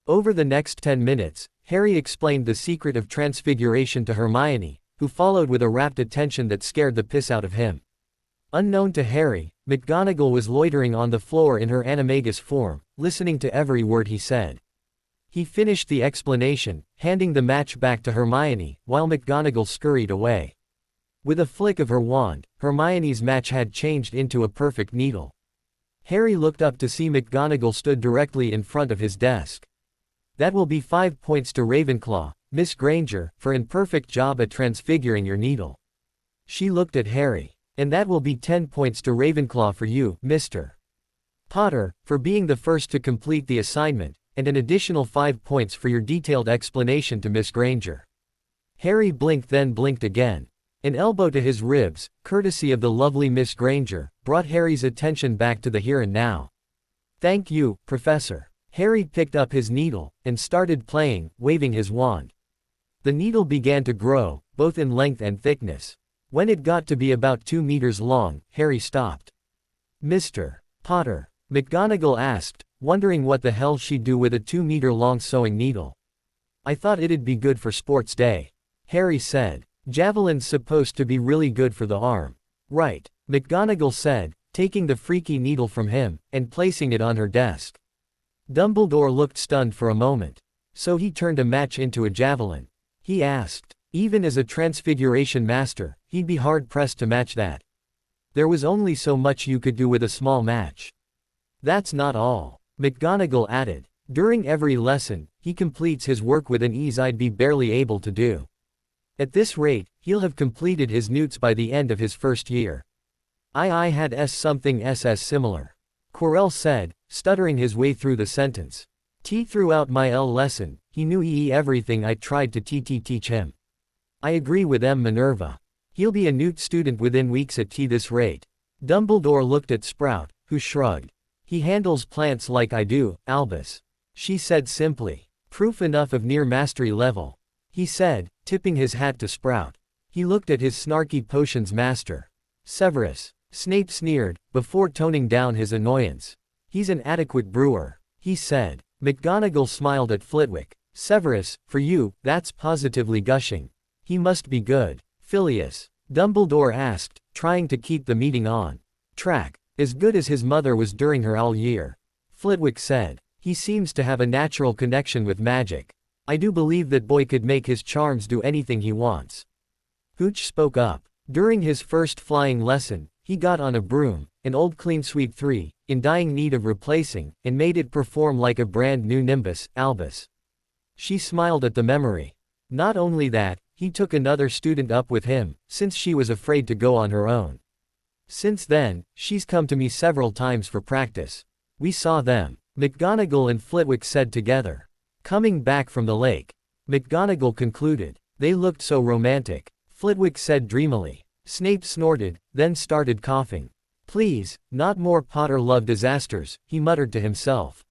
Over the next 10 minutes, Harry explained the secret of transfiguration to Hermione, who followed with a rapt attention that scared the piss out of him. Unknown to Harry, McGonagall was loitering on the floor in her animagus form, listening to every word he said. He finished the explanation, handing the match back to Hermione, while McGonagall scurried away. With a flick of her wand, Hermione's match had changed into a perfect needle. Harry looked up to see McGonagall stood directly in front of his desk. "That will be 5 points to Ravenclaw, Miss Granger, for an perfect job at transfiguring your needle." She looked at Harry. "And that will be 10 points to Ravenclaw for you, Mr. Potter, for being the first to complete the assignment, and an additional 5 points for your detailed explanation to Miss Granger." Harry blinked, then blinked again. An elbow to his ribs, courtesy of the lovely Miss Granger, brought Harry's attention back to the here and now. "Thank you, Professor." Harry picked up his needle, and started playing, waving his wand. The needle began to grow, both in length and thickness. When it got to be about 2 meters long, Harry stopped. "Mr. Potter?" McGonagall asked, wondering what the hell she'd do with a 2-meter-long sewing needle. "I thought it'd be good for sports day," Harry said. "Javelin's supposed to be really good for the arm." "Right," McGonagall said, taking the freaky needle from him, and placing it on her desk. Dumbledore looked stunned for a moment. "So he turned a match into a javelin?" he asked. Even as a transfiguration master, he'd be hard-pressed to match that. There was only so much you could do with a small match. "That's not all," McGonagall added. "During every lesson, he completes his work with an ease I'd be barely able to do. At this rate, he'll have completed his newts by the end of his first year." I had something SS similar," Quirrell said, stuttering his way through the sentence. "T throughout my L lesson, he knew everything I tried to teach him." "I agree with Minerva. He'll be a newt student within weeks at this rate." Dumbledore looked at Sprout, who shrugged. "He handles plants like I do, Albus," she said simply. "Proof enough of near mastery level," he said, tipping his hat to Sprout. He looked at his snarky potions master. "Severus," Snape sneered, before toning down his annoyance. "He's an adequate brewer," he said. McGonagall smiled at Flitwick. "Severus, for you, that's positively gushing. He must be good." "Filius?" Dumbledore asked, trying to keep the meeting on track. "As good as his mother was during her all year," Flitwick said. "He seems to have a natural connection with magic. I do believe that boy could make his charms do anything he wants." Hooch spoke up. During his first flying lesson, he got on a broom, an old clean sweep 3, in dying need of replacing, and made it perform like a brand new Nimbus, Albus. She smiled at the memory. Not only that, he took another student up with him, since she was afraid to go on her own. Since then, she's come to me several times for practice. We saw them, McGonagall and Flitwick said together. Coming back from the lake. McGonagall concluded. They looked so romantic. Flitwick said dreamily. Snape snorted, then started coughing. "Please, not more Potter love disasters," he muttered to himself.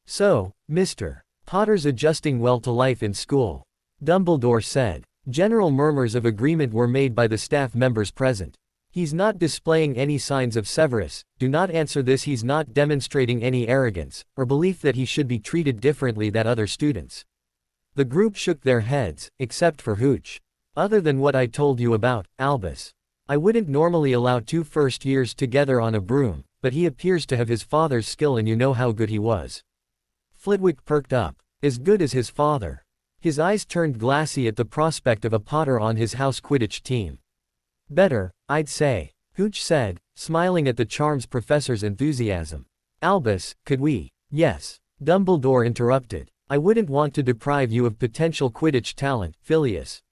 "So, Mr. Potter's adjusting well to life in school," Dumbledore said. General murmurs of agreement were made by the staff members present. "He's not displaying any signs of Severus, do not answer this. He's not demonstrating any arrogance, or belief that he should be treated differently than other students." The group shook their heads, except for Hooch. "Other than what I told you about, Albus. I wouldn't normally allow 2 first years together on a broom, but he appears to have his father's skill and you know how good he was." Flitwick perked up. As good as his father. His eyes turned glassy at the prospect of a Potter on his house Quidditch team. "Better, I'd say," Hooch said, smiling at the charms professor's enthusiasm. "Albus, could we?" "Yes," Dumbledore interrupted. "I wouldn't want to deprive you of potential Quidditch talent, Filius."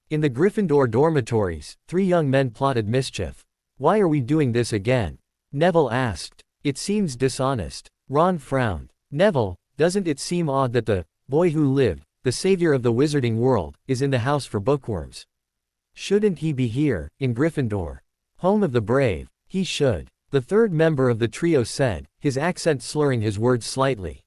In the Gryffindor dormitories, 3 young men plotted mischief. "Why are we doing this again?" Neville asked. "It seems dishonest." Ron frowned. "Neville, doesn't it seem odd that the boy who lived, the savior of the wizarding world, is in the house for bookworms? Shouldn't he be here, in Gryffindor? Home of the brave. He should." The third member of the trio said, his accent slurring his words slightly.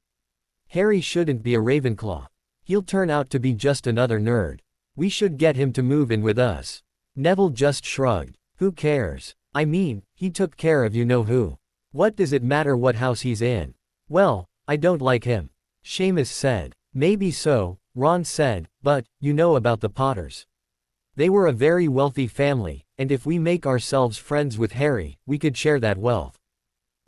"Harry shouldn't be a Ravenclaw. He'll turn out to be just another nerd. We should get him to move in with us." Neville just shrugged. "Who cares? I mean, he took care of you-know-who. What does it matter what house he's in?" "Well, I don't like him," Seamus said. "Maybe so, Ron said, but, you know about the Potters. They were a very wealthy family, and if we make ourselves friends with Harry, we could share that wealth.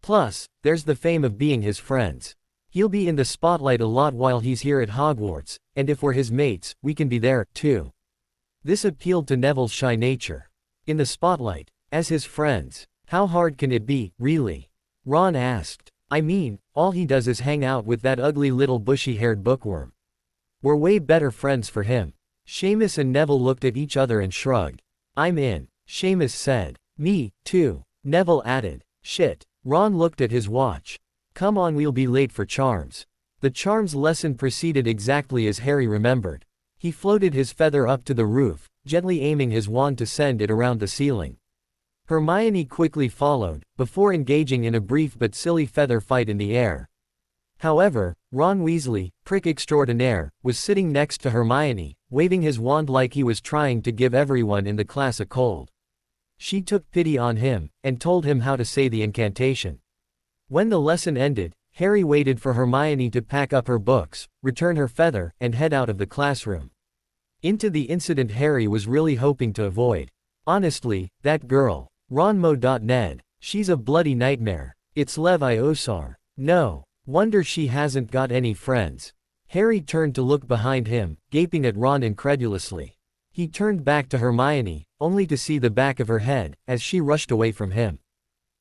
Plus, there's the fame of being his friends. He'll be in the spotlight a lot while he's here at Hogwarts, and if we're his mates, we can be there, too. This appealed to Neville's shy nature. In the spotlight, as his friends. How hard can it be, really? Ron asked. I mean, all he does is hang out with that ugly little bushy-haired bookworm. We're way better friends for him. Seamus and Neville looked at each other and shrugged. I'm in, Seamus said. Me, too, Neville added. Shit. Ron looked at his watch. Come on, we'll be late for charms. The charms lesson proceeded exactly as Harry remembered. He floated his feather up to the roof, gently aiming his wand to send it around the ceiling. Hermione quickly followed, before engaging in a brief but silly feather fight in the air. However, Ron Weasley, prick extraordinaire, was sitting next to Hermione, waving his wand like he was trying to give everyone in the class a cold. She took pity on him, and told him how to say the incantation. When the lesson ended, Harry waited for Hermione to pack up her books, return her feather, and head out of the classroom. Into the incident Harry was really hoping to avoid. Honestly, that girl, Ronmo.Ned, she's a bloody nightmare. It's Leviosa. No wonder she hasn't got any friends. Harry turned to look behind him, gaping at Ron incredulously. He turned back to Hermione, only to see the back of her head, as she rushed away from him.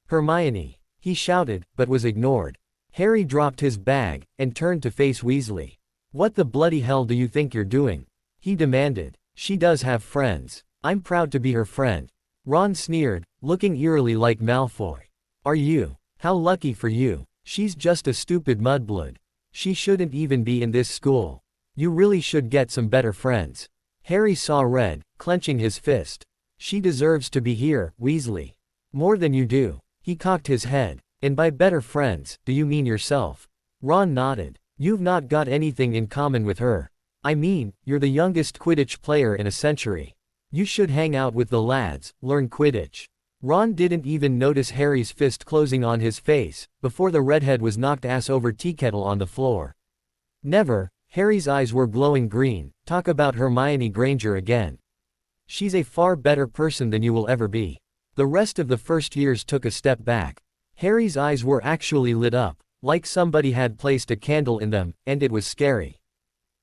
Hermione, he shouted, but was ignored. Harry dropped his bag, and turned to face Weasley. What the bloody hell do you think you're doing? He demanded. She does have friends. I'm proud to be her friend. Ron sneered, looking eerily like Malfoy. Are you? How lucky for you. She's just a stupid mudblood. She shouldn't even be in this school. You really should get some better friends. Harry saw red, clenching his fist. She deserves to be here, Weasley. More than you do. He cocked his head. And by better friends, do you mean yourself? Ron nodded. You've not got anything in common with her. I mean, you're the youngest Quidditch player in a century. You should hang out with the lads, learn Quidditch. Ron didn't even notice Harry's fist closing on his face, before the redhead was knocked ass over teakettle on the floor. Never. Harry's eyes were glowing green. Talk about Hermione Granger again. She's a far better person than you will ever be. The rest of the first years took a step back. Harry's eyes were actually lit up, like somebody had placed a candle in them, and it was scary.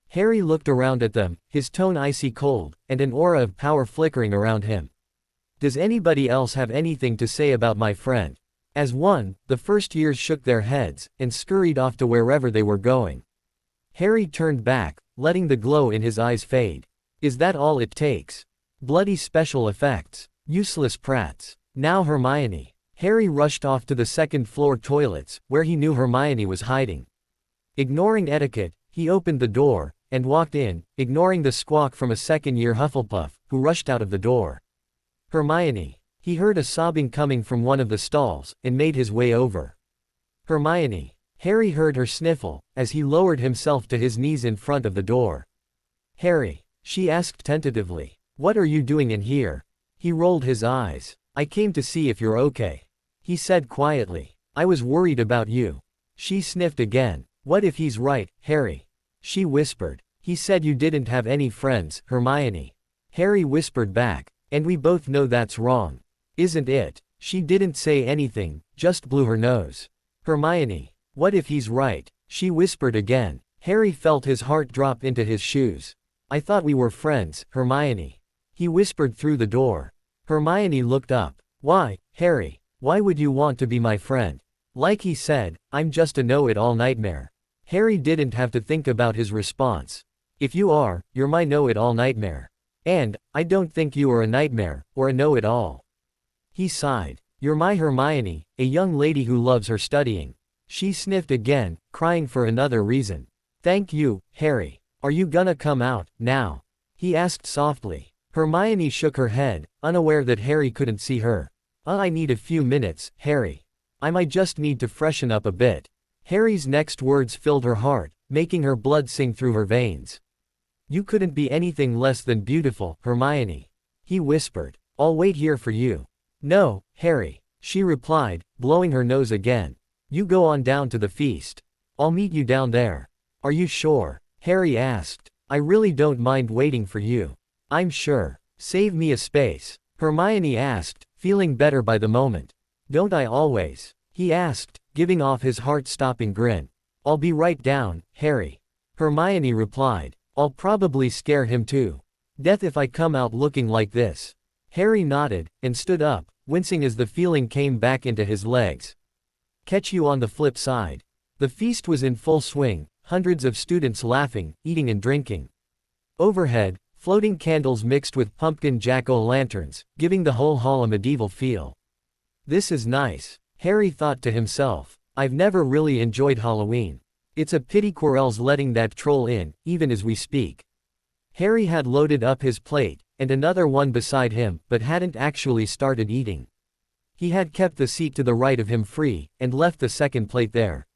Harry looked around at them, his tone icy cold, and an aura of power flickering around him. Does anybody else have anything to say about my friend? As one, the first years shook their heads, and scurried off to wherever they were going. Harry turned back, letting the glow in his eyes fade. Is that all it takes? Bloody special effects. Useless prats. Now Hermione. Harry rushed off to the second-floor toilets, where he knew Hermione was hiding. Ignoring etiquette, he opened the door, and walked in, ignoring the squawk from a second-year Hufflepuff, who rushed out of the door. Hermione. He heard a sobbing coming from one of the stalls, and made his way over. Hermione. Harry heard her sniffle, as he lowered himself to his knees in front of the door. Harry. She asked tentatively. What are you doing in here? He rolled his eyes. I came to see if you're okay. He said quietly. I was worried about you. She sniffed again. What if he's right, Harry? She whispered. He said you didn't have any friends, Hermione. Harry whispered back. And we both know that's wrong. Isn't it? She didn't say anything, just blew her nose. Hermione. What if he's right? She whispered again. Harry felt his heart drop into his shoes. I thought we were friends, Hermione. He whispered through the door. Hermione looked up. Why, Harry? Why would you want to be my friend? Like he said, I'm just a know-it-all nightmare. Harry didn't have to think about his response. If you are, you're my know-it-all nightmare. And, I don't think you are a nightmare, or a know-it-all. He sighed. You're my Hermione, a young lady who loves her studying. She sniffed again, crying for another reason. Thank you, Harry. Are you gonna come out, now? He asked softly. Hermione shook her head, unaware that Harry couldn't see her. I need a few minutes, Harry. I might just need to freshen up a bit. Harry's next words filled her heart, making her blood sing through her veins. You couldn't be anything less than beautiful, Hermione. He whispered. I'll wait here for you. No, Harry. She replied, blowing her nose again. You go on down to the feast. I'll meet you down there. Are you sure? Harry asked. I really don't mind waiting for you. I'm sure. Save me a space. Hermione asked, feeling better by the moment. Don't I always? He asked, giving off his heart-stopping grin. I'll be right down, Harry. Hermione replied. I'll probably scare him too. Death if I come out looking like this. Harry nodded, and stood up, wincing as the feeling came back into his legs. Catch you on the flip side. The feast was in full swing, hundreds of students laughing, eating and drinking. Overhead, floating candles mixed with pumpkin jack-o'-lanterns, giving the whole hall a medieval feel. This is nice, Harry thought to himself. I've never really enjoyed Halloween. It's a pity Quirrell's letting that troll in, even as we speak. Harry had loaded up his plate, and another one beside him, but hadn't actually started eating. He had kept the seat to the right of him free, and left the second plate there.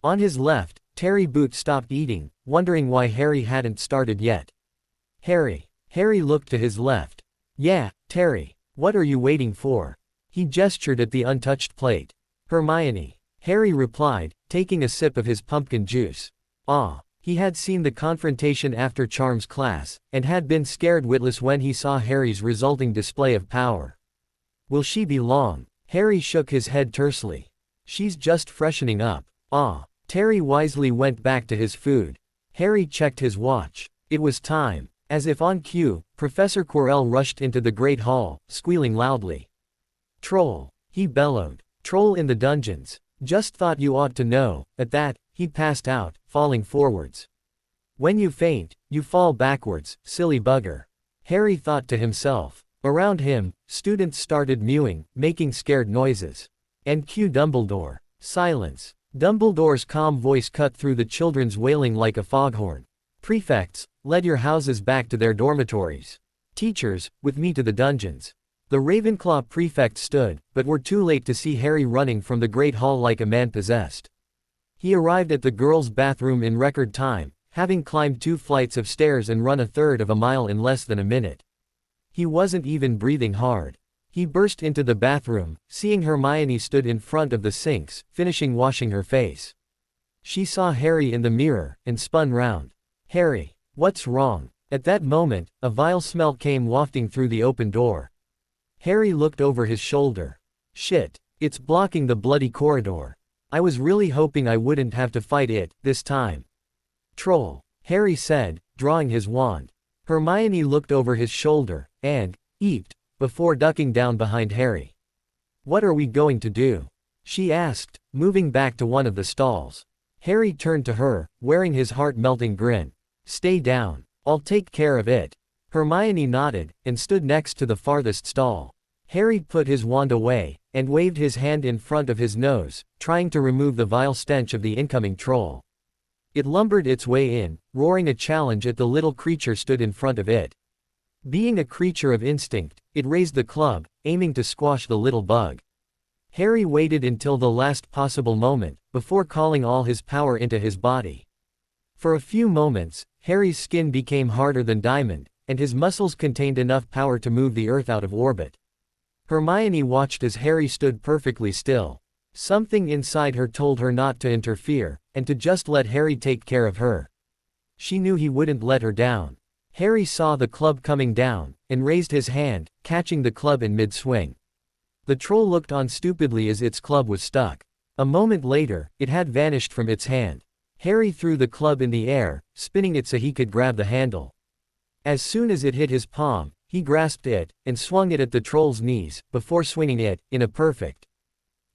On his left, Terry Boot stopped eating, wondering why Harry hadn't started yet. Harry. Harry looked to his left. Yeah, Terry. What are you waiting for? He gestured at the untouched plate. Hermione. Harry replied, taking a sip of his pumpkin juice. Ah. He had seen the confrontation after Charm's class, and had been scared witless when he saw Harry's resulting display of power. Will she be long? Harry shook his head tersely. She's just freshening up. Ah. Terry wisely went back to his food. Harry checked his watch. It was time. As if on cue, Professor Quirrell rushed into the great hall, squealing loudly. Troll. He bellowed. Troll in the dungeons. Just thought you ought to know. At that, he passed out, falling forwards. When you faint, you fall backwards, silly bugger. Harry thought to himself. Around him, students started mewing, making scared noises. And cue Dumbledore. Silence. Dumbledore's calm voice cut through the children's wailing like a foghorn. Prefects, lead your houses back to their dormitories. Teachers, with me to the dungeons. The Ravenclaw prefect stood, but were too late to see Harry running from the great hall like a man possessed. He arrived at the girls' bathroom in record time, having climbed 2 flights of stairs and run a third of a mile in less than a minute. He wasn't even breathing hard. He burst into the bathroom, seeing Hermione stood in front of the sinks, finishing washing her face. She saw Harry in the mirror, and spun round. Harry, what's wrong? At that moment, a vile smell came wafting through the open door. Harry looked over his shoulder. Shit, it's blocking the bloody corridor. I was really hoping I wouldn't have to fight it, this time. Troll, Harry said, drawing his wand. Hermione looked over his shoulder, and eeped, before ducking down behind Harry. What are we going to do? She asked, moving back to one of the stalls. Harry turned to her, wearing his heart-melting grin. Stay down. I'll take care of it. Hermione nodded, and stood next to the farthest stall. Harry put his wand away, and waved his hand in front of his nose, trying to remove the vile stench of the incoming troll. It lumbered its way in, roaring a challenge at the little creature stood in front of it. Being a creature of instinct, it raised the club, aiming to squash the little bug. Harry waited until the last possible moment, before calling all his power into his body. For a few moments, Harry's skin became harder than diamond, and his muscles contained enough power to move the Earth out of orbit. Hermione watched as Harry stood perfectly still. Something inside her told her not to interfere, and to just let Harry take care of her. She knew he wouldn't let her down. Harry saw the club coming down, and raised his hand, catching the club in mid-swing. The troll looked on stupidly as its club was stuck. A moment later, it had vanished from its hand. Harry threw the club in the air, spinning it so he could grab the handle. As soon as it hit his palm, he grasped it, and swung it at the troll's knees, before swinging it, in a perfect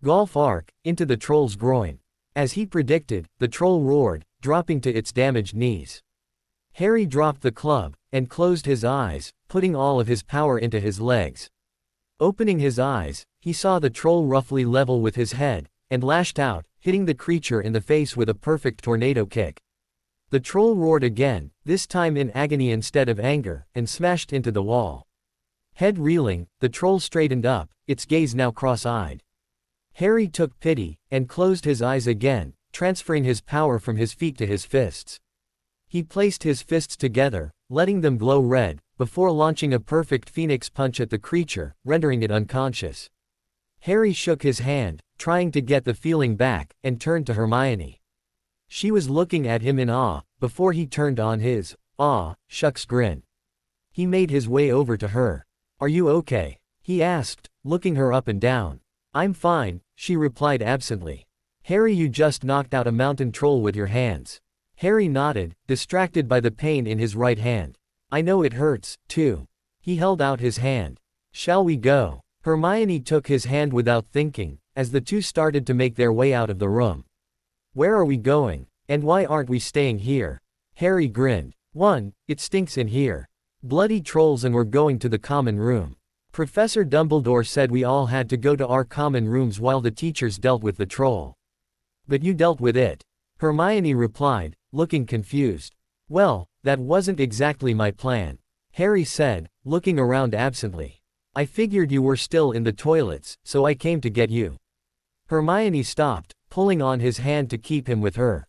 golf arc, into the troll's groin. As he predicted, the troll roared, dropping to its damaged knees. Harry dropped the club, and closed his eyes, putting all of his power into his legs. Opening his eyes, he saw the troll roughly level with his head, and lashed out, hitting the creature in the face with a perfect tornado kick. The troll roared again, this time in agony instead of anger, and smashed into the wall. Head reeling, the troll straightened up, its gaze now cross-eyed. Harry took pity, and closed his eyes again, transferring his power from his feet to his fists. He placed his fists together, letting them glow red, before launching a perfect phoenix punch at the creature, rendering it unconscious. Harry shook his hand, trying to get the feeling back, and turned to Hermione. She was looking at him in awe, before he turned on his "Aw, shucks" grin. He made his way over to her. "Are you okay?" he asked, looking her up and down. "I'm fine," she replied absently. "Harry, you just knocked out a mountain troll with your hands." Harry nodded, distracted by the pain in his right hand. "I know it hurts, too." He held out his hand. "Shall we go?" Hermione took his hand without thinking, as the two started to make their way out of the room. "Where are we going? And why aren't we staying here?" Harry grinned. It stinks in here. Bloody trolls, and we're going to the common room. Professor Dumbledore said we all had to go to our common rooms while the teachers dealt with the troll. But you dealt with it," Hermione replied, looking confused. "Well, that wasn't exactly my plan," Harry said, looking around absently. "I figured you were still in the toilets, so I came to get you." Hermione stopped, pulling on his hand to keep him with her.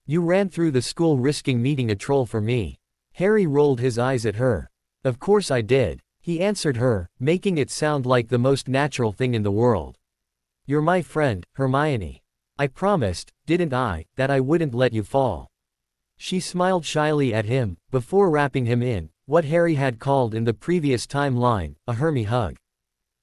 "You ran through the school risking meeting a troll for me." Harry rolled his eyes at her. "Of course I did," he answered her, making it sound like the most natural thing in the world. "You're my friend, Hermione. I promised, didn't I, that I wouldn't let you fall." She smiled shyly at him, before wrapping him in what Harry had called in the previous timeline, a Hermie hug.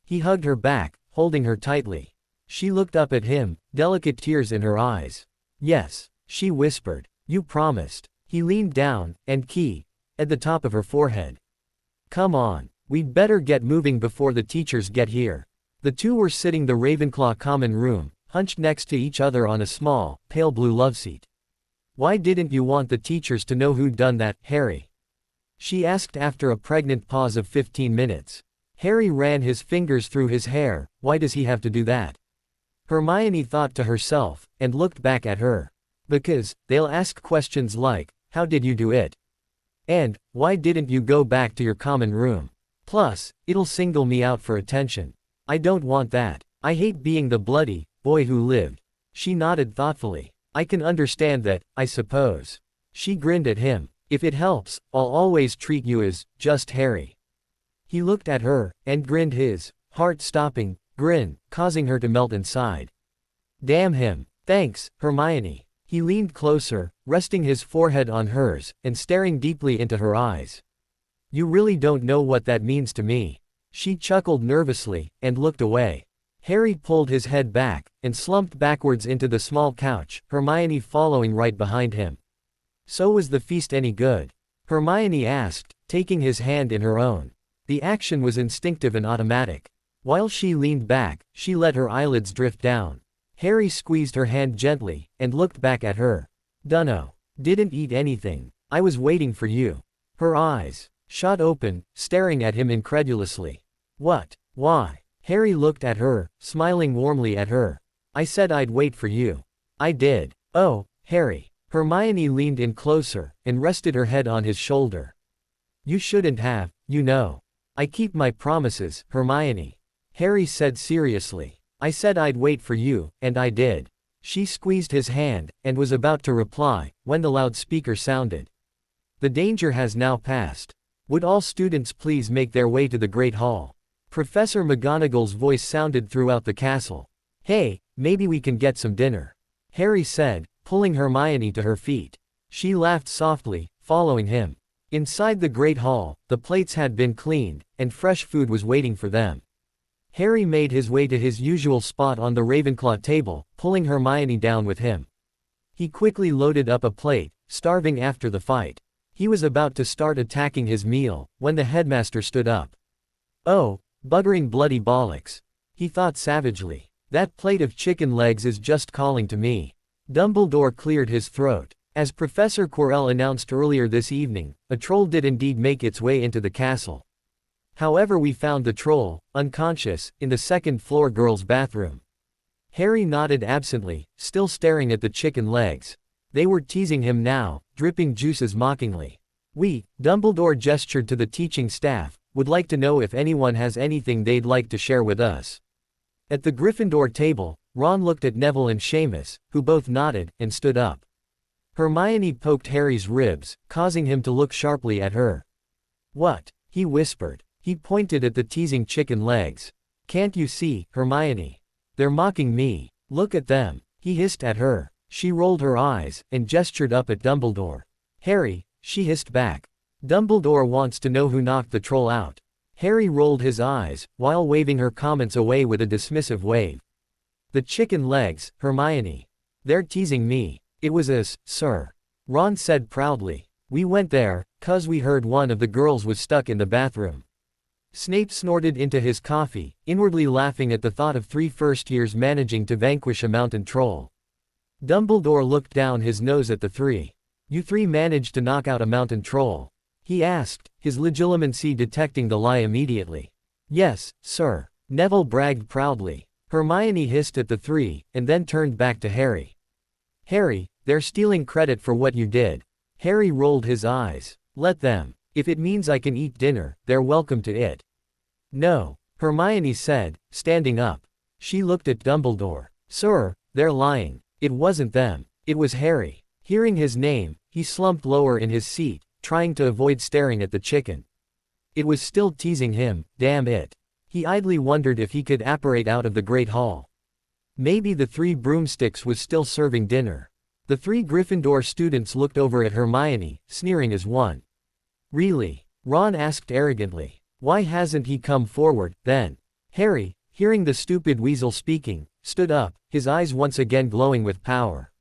He hugged her back, holding her tightly. She looked up at him, delicate tears in her eyes. "Yes," she whispered. "You promised." He leaned down, and kissed at the top of her forehead. "Come on. We'd better get moving before the teachers get here." The two were sitting the Ravenclaw common room, hunched next to each other on a small, pale blue loveseat. "Why didn't you want the teachers to know who'd done that, Harry?" she asked after a pregnant pause of 15 minutes. Harry ran his fingers through his hair. "Why does he have to do that?" Hermione thought to herself, and looked back at her. "Because they'll ask questions like, 'How did you do it?' And, 'Why didn't you go back to your common room?' Plus, it'll single me out for attention. I don't want that. I hate being the bloody boy who lived." She nodded thoughtfully. "I can understand that, I suppose." She grinned at him. "If it helps, I'll always treat you as just Harry." He looked at her, and grinned his heart-stopping grin, causing her to melt inside. "Damn him. Thanks, Hermione." He leaned closer, resting his forehead on hers, and staring deeply into her eyes. "You really don't know what that means to me." She chuckled nervously, and looked away. Harry pulled his head back, and slumped backwards into the small couch, Hermione following right behind him. "So was the feast any good?" Hermione asked, taking his hand in her own. The action was instinctive and automatic. While she leaned back, she let her eyelids drift down. Harry squeezed her hand gently, and looked back at her. "Dunno. Didn't eat anything. I was waiting for you." Her eyes shot open, staring at him incredulously. "What? Why?" Harry looked at her, smiling warmly at her. "I said I'd wait for you." "I did." "Oh, Harry." Hermione leaned in closer, and rested her head on his shoulder. "You shouldn't have, you know." "I keep my promises, Hermione," Harry said seriously. "I said I'd wait for you, and I did." She squeezed his hand, and was about to reply, when the loudspeaker sounded. "The danger has now passed. Would all students please make their way to the Great Hall?" Professor McGonagall's voice sounded throughout the castle. "Hey, maybe we can get some dinner," Harry said, pulling Hermione to her feet. She laughed softly, following him. Inside the Great Hall, the plates had been cleaned, and fresh food was waiting for them. Harry made his way to his usual spot on the Ravenclaw table, pulling Hermione down with him. He quickly loaded up a plate, starving after the fight. He was about to start attacking his meal, when the headmaster stood up. "Oh, buggering bloody bollocks," he thought savagely. "That plate of chicken legs is just calling to me." Dumbledore cleared his throat. As Professor Quirrell announced earlier this evening, a troll did indeed make its way into the castle. However, we found the troll, unconscious, in the second-floor girls' bathroom. Harry nodded absently, still staring at the chicken legs. They were teasing him now, dripping juices mockingly. Dumbledore gestured to the teaching staff, "would like to know if anyone has anything they'd like to share with us." At the Gryffindor table, Ron looked at Neville and Seamus, who both nodded, and stood up. Hermione poked Harry's ribs, causing him to look sharply at her. "What?" he whispered. He pointed at the teasing chicken legs. "Can't you see, Hermione? They're mocking me. Look at them," he hissed at her. She rolled her eyes, and gestured up at Dumbledore. "Harry, she hissed back. Dumbledore wants to know who knocked the troll out. Harry rolled his eyes, while waving her comments away with a dismissive wave. The chicken legs, Hermione. They're teasing me. It was us, sir. Ron said proudly. We went there, 'cause we heard one of the girls was stuck in the bathroom. Snape snorted into his coffee, inwardly laughing at the thought of 3 first-years managing to vanquish a mountain troll. Dumbledore looked down his nose at the three. You 3 managed to knock out a mountain troll? He asked, his legitimacy detecting the lie immediately. Yes, sir. Neville bragged proudly. Hermione hissed at the 3, and then turned back to Harry. Harry, they're stealing credit for what you did. Harry rolled his eyes. Let them. If it means I can eat dinner, they're welcome to it. No, Hermione said, standing up. She looked at Dumbledore. Sir, they're lying. It wasn't them. It was Harry. Hearing his name, he slumped lower in his seat, trying to avoid staring at the chicken. It was still teasing him, damn it. He idly wondered if he could apparate out of the Great Hall. Maybe the 3 broomsticks was still serving dinner. The 3 Gryffindor students looked over at Hermione, sneering as one. Really? Ron asked arrogantly. Why hasn't he come forward, then? Harry, hearing the stupid weasel speaking, stood up, his eyes once again glowing with power.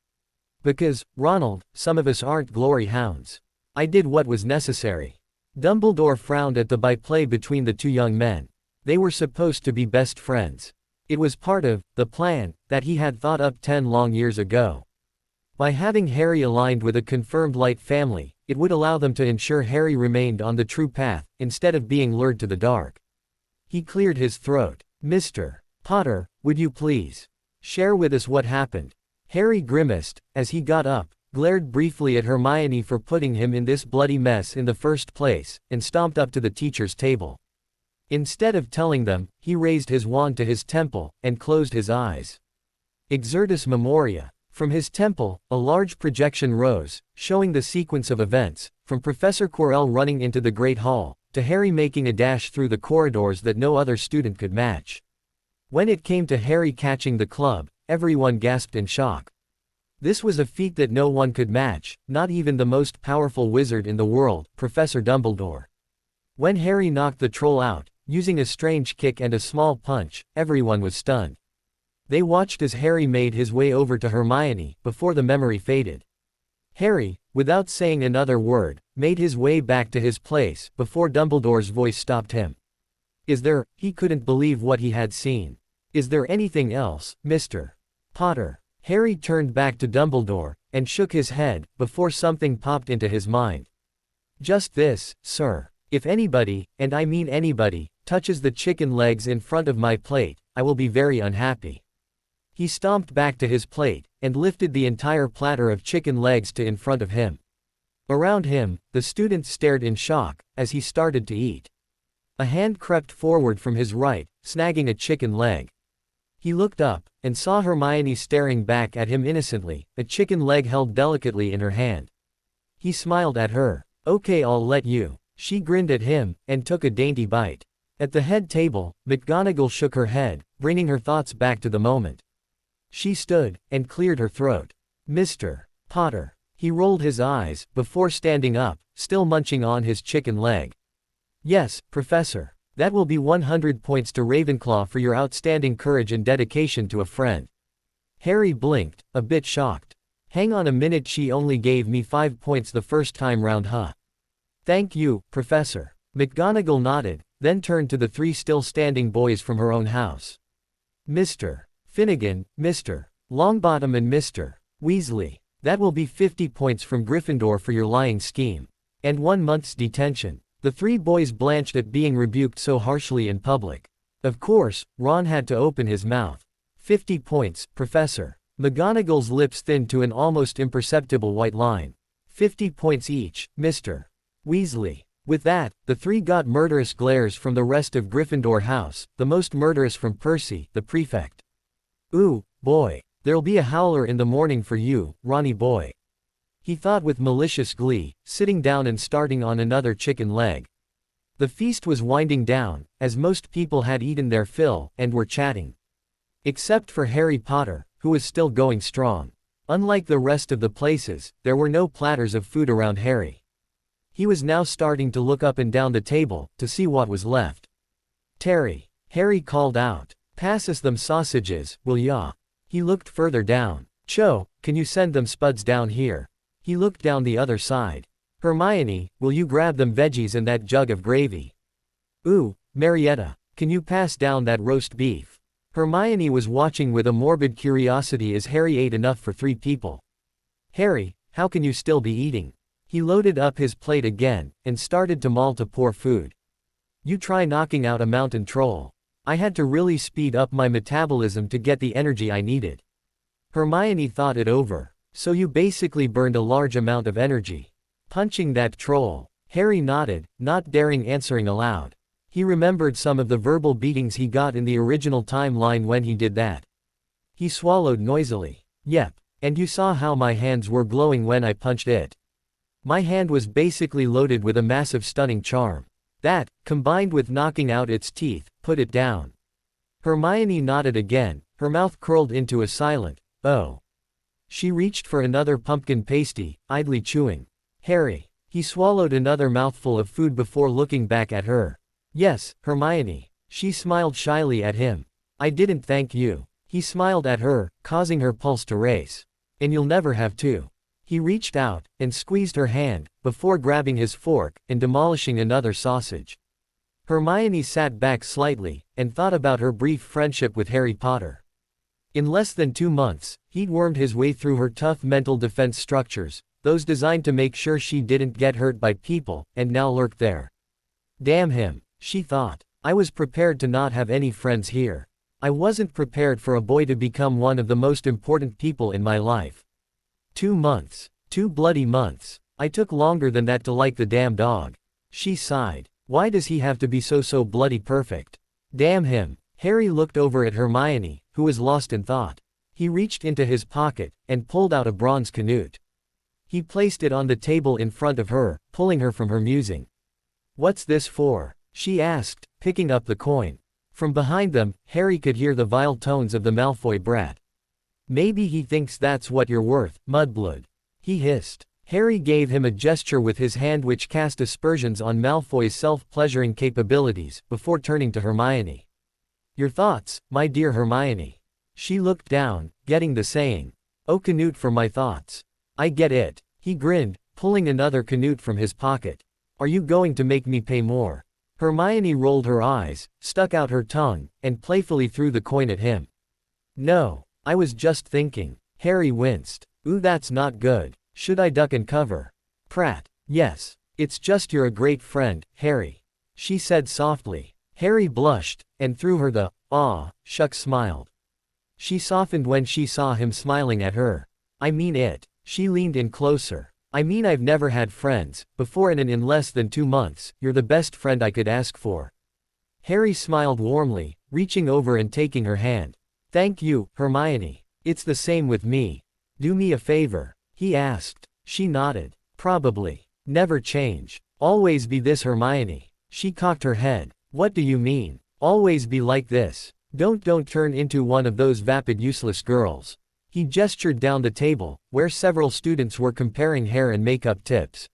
Because, Ronald, some of us aren't glory hounds. I did what was necessary. Dumbledore frowned at the byplay between the 2 young men. They were supposed to be best friends. It was part of the plan that he had thought up 10 long years ago. By having Harry aligned with a confirmed light family, it would allow them to ensure Harry remained on the true path, instead of being lured to the dark. He cleared his throat. Mr. Potter, would you please share with us what happened? Harry grimaced, as he got up, glared briefly at Hermione for putting him in this bloody mess in the first place, and stomped up to the teacher's table. Instead of telling them, he raised his wand to his temple, and closed his eyes. Exertus Memoria. From his temple, a large projection rose, showing the sequence of events, from Professor Quirrell running into the Great Hall, to Harry making a dash through the corridors that no other student could match. When it came to Harry catching the club, everyone gasped in shock. This was a feat that no one could match, not even the most powerful wizard in the world, Professor Dumbledore. When Harry knocked the troll out, using a strange kick and a small punch, everyone was stunned. They watched as Harry made his way over to Hermione, before the memory faded. Harry, without saying another word, made his way back to his place, before Dumbledore's voice stopped him. He couldn't believe what he had seen. Is there anything else, Mr. Potter? Harry turned back to Dumbledore, and shook his head, before something popped into his mind. Just this, sir. If anybody, and I mean anybody, touches the chicken legs in front of my plate, I will be very unhappy. He stomped back to his plate, and lifted the entire platter of chicken legs to in front of him. Around him, the students stared in shock, as he started to eat. A hand crept forward from his right, snagging a chicken leg. He looked up, and saw Hermione staring back at him innocently, a chicken leg held delicately in her hand. He smiled at her. Okay, I'll let you. She grinned at him, and took a dainty bite. At the head table, McGonagall shook her head, bringing her thoughts back to the moment. She stood, and cleared her throat. Mr. Potter. He rolled his eyes, before standing up, still munching on his chicken leg. Yes, Professor. That will be 100 points to Ravenclaw for your outstanding courage and dedication to a friend. Harry blinked, a bit shocked. Hang on a minute, she only gave me 5 points the first time round, huh? Thank you, Professor. McGonagall nodded, then turned to the 3 still standing boys from her own house. Mr. Finnegan, Mr. Longbottom and Mr. Weasley. That will be 50 points from Gryffindor for your lying scheme. And 1 month's detention. The 3 boys blanched at being rebuked so harshly in public. Of course, Ron had to open his mouth. 50 points, Professor. McGonagall's lips thinned to an almost imperceptible white line. 50 points each, Mr. Weasley. With that, the 3 got murderous glares from the rest of Gryffindor House, the most murderous from Percy, the prefect. Ooh, boy. There'll be a howler in the morning for you, Ronnie boy. He thought with malicious glee, sitting down and starting on another chicken leg. The feast was winding down, as most people had eaten their fill, and were chatting. Except for Harry Potter, who was still going strong. Unlike the rest of the places, there were no platters of food around Harry. He was now starting to look up and down the table, to see what was left. "Terry," Harry called out. "Pass us them sausages, will ya?" He looked further down. "Cho, can you send them spuds down here?" He looked down the other side. "Hermione, will you grab them veggies and that jug of gravy?" "Ooh, Marietta, can you pass down that roast beef?" Hermione was watching with a morbid curiosity as Harry ate enough for 3 people. "Harry, how can you still be eating?" He loaded up his plate again, and started to maul to pour food. "You try knocking out a mountain troll. I had to really speed up my metabolism to get the energy I needed." Hermione thought it over. "So you basically burned a large amount of energy punching that troll." Harry nodded, not daring answering aloud. He remembered some of the verbal beatings he got in the original timeline when he did that. He swallowed noisily. "Yep. And you saw how my hands were glowing when I punched it. My hand was basically loaded with a massive stunning charm. That, combined with knocking out its teeth, put it down." Hermione nodded again, her mouth curled into a silent, "Oh." She reached for another pumpkin pasty, idly chewing. "Harry." He swallowed another mouthful of food before looking back at her. "Yes, Hermione." She smiled shyly at him. "I didn't thank you." He smiled at her, causing her pulse to race. "And you'll never have to." He reached out, and squeezed her hand, before grabbing his fork, and demolishing another sausage. Hermione sat back slightly, and thought about her brief friendship with Harry Potter. In less than 2 months, he'd wormed his way through her tough mental defense structures, those designed to make sure she didn't get hurt by people, and now lurked there. "Damn him," she thought. "I was prepared to not have any friends here. I wasn't prepared for a boy to become one of the most important people in my life. 2 months. 2 bloody months. I took longer than that to like the damn dog." She sighed. "Why does he have to be so bloody perfect? Damn him." Harry looked over at Hermione, who was lost in thought. He reached into his pocket, and pulled out a bronze canute. He placed it on the table in front of her, pulling her from her musing. "What's this for?" she asked, picking up the coin. From behind them, Harry could hear the vile tones of the Malfoy brat. "Maybe he thinks that's what you're worth, mudblood," he hissed. Harry gave him a gesture with his hand which cast aspersions on Malfoy's self-pleasuring capabilities, before turning to Hermione. "Your thoughts, my dear Hermione." She looked down, getting the saying. "Oh, canute for my thoughts. I get it." He grinned, pulling another canute from his pocket. "Are you going to make me pay more?" Hermione rolled her eyes, stuck out her tongue, and playfully threw the coin at him. "No. I was just thinking." Harry winced. "Ooh, that's not good. Should I duck and cover?" "Prat. Yes. It's just you're a great friend, Harry," she said softly. Harry blushed, and through her the, "Aw, shucks" smiled. She softened when she saw him smiling at her. "I mean it." She leaned in closer. "I mean I've never had friends before, and in less than 2 months, you're the best friend I could ask for." Harry smiled warmly, reaching over and taking her hand. "Thank you, Hermione. It's the same with me." "Do me a favor?" he asked. She nodded. "Probably. Never change. Always be this, Hermione." She cocked her head. "What do you mean? Always be like this? Don't turn into one of those vapid useless girls." He gestured down the table, where several students were comparing hair and makeup tips.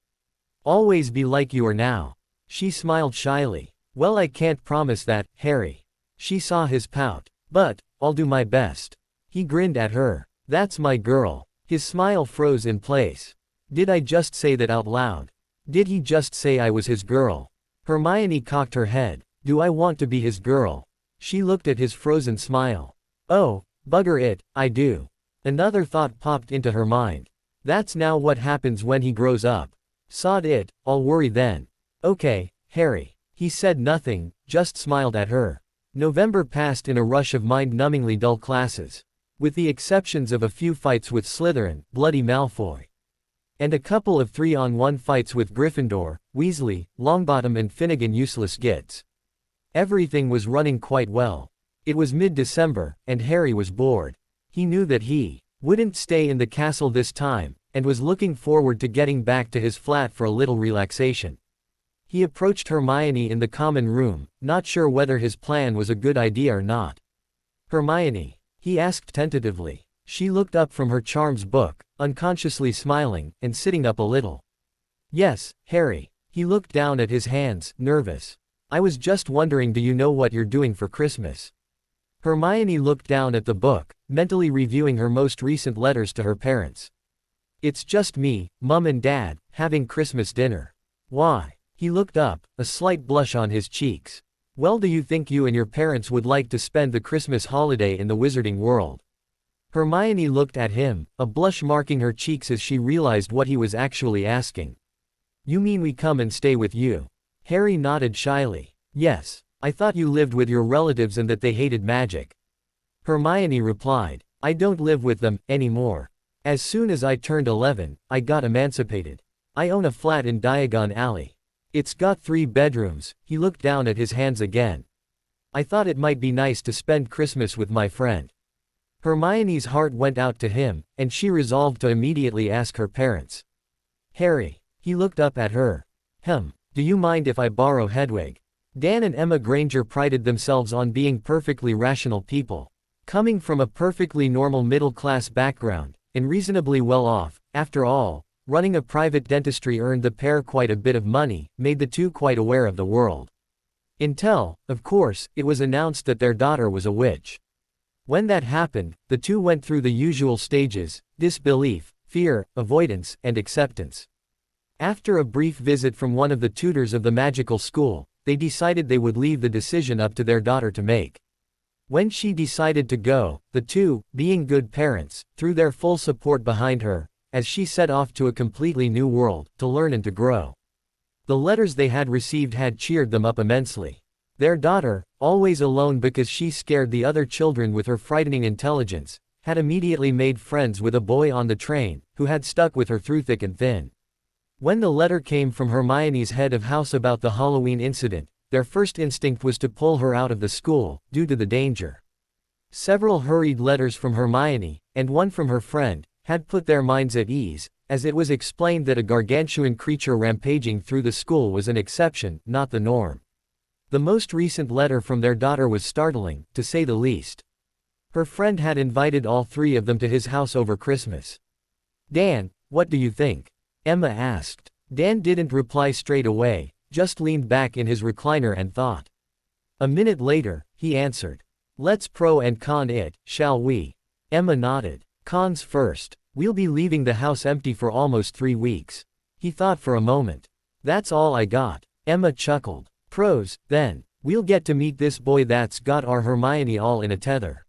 "Always be like you are now." She smiled shyly. "Well, I can't promise that, Harry." She saw his pout. "But, I'll do my best." He grinned at her. "That's my girl." His smile froze in place. Did I just say that out loud? Did he just say I was his girl? Hermione cocked her head. "Do I want to be his girl?" She looked at his frozen smile. "Oh, bugger it, I do." Another thought popped into her mind. That's now what happens when he grows up. Sod it, I'll worry then. "Okay, Harry." He said nothing, just smiled at her. November passed in a rush of mind-numbingly dull classes. With the exceptions of a few fights with Slytherin, bloody Malfoy, and a couple of 3-on-1 fights with Gryffindor, Weasley, Longbottom and Finnegan useless gits. Everything was running quite well. It was mid-December, and Harry was bored. He knew that he wouldn't stay in the castle this time, and was looking forward to getting back to his flat for a little relaxation. He approached Hermione in the common room, not sure whether his plan was a good idea or not. "Hermione?" he asked tentatively. She looked up from her charms book, unconsciously smiling, and sitting up a little. "Yes, Harry." He looked down at his hands, nervous. I was just wondering, do you know what you're doing for Christmas? Hermione looked down at the book, mentally reviewing her most recent letters to her parents. It's just me, Mum and Dad, having Christmas dinner. Why? He looked up, a slight blush on his cheeks. Well, do you think you and your parents would like to spend the Christmas holiday in the wizarding world? Hermione looked at him, a blush marking her cheeks as she realized what he was actually asking. You mean we come and stay with you? Harry nodded shyly. Yes. I thought you lived with your relatives and that they hated magic. Hermione replied. I don't live with them anymore. As soon as I turned 11, I got emancipated. I own a flat in Diagon Alley. It's got 3 bedrooms. He looked down at his hands again. I thought it might be nice to spend Christmas with my friend. Hermione's heart went out to him, and she resolved to immediately ask her parents. Harry. He looked up at her. Do you mind if I borrow Hedwig? Dan and Emma Granger prided themselves on being perfectly rational people. Coming from a perfectly normal middle-class background, and reasonably well off, after all, running a private dentistry earned the pair quite a bit of money, made the two quite aware of the world. Until, of course, it was announced that their daughter was a witch. When that happened, the two went through the usual stages: disbelief, fear, avoidance, and acceptance. After a brief visit from one of the tutors of the magical school, they decided they would leave the decision up to their daughter to make. When she decided to go, the two, being good parents, threw their full support behind her, as she set off to a completely new world, to learn and to grow. The letters they had received had cheered them up immensely. Their daughter, always alone because she scared the other children with her frightening intelligence, had immediately made friends with a boy on the train, who had stuck with her through thick and thin. When the letter came from Hermione's head of house about the Halloween incident, their first instinct was to pull her out of the school, due to the danger. Several hurried letters from Hermione, and one from her friend, had put their minds at ease, as it was explained that a gargantuan creature rampaging through the school was an exception, not the norm. The most recent letter from their daughter was startling, to say the least. Her friend had invited all 3 of them to his house over Christmas. Dan, what do you think? Emma asked. Dan didn't reply straight away, just leaned back in his recliner and thought. A minute later, he answered. Let's pro and con it, shall we? Emma nodded. Cons first. We'll be leaving the house empty for almost 3 weeks. He thought for a moment. That's all I got. Emma chuckled. Pros, then. We'll get to meet this boy that's got our Hermione all in a tether.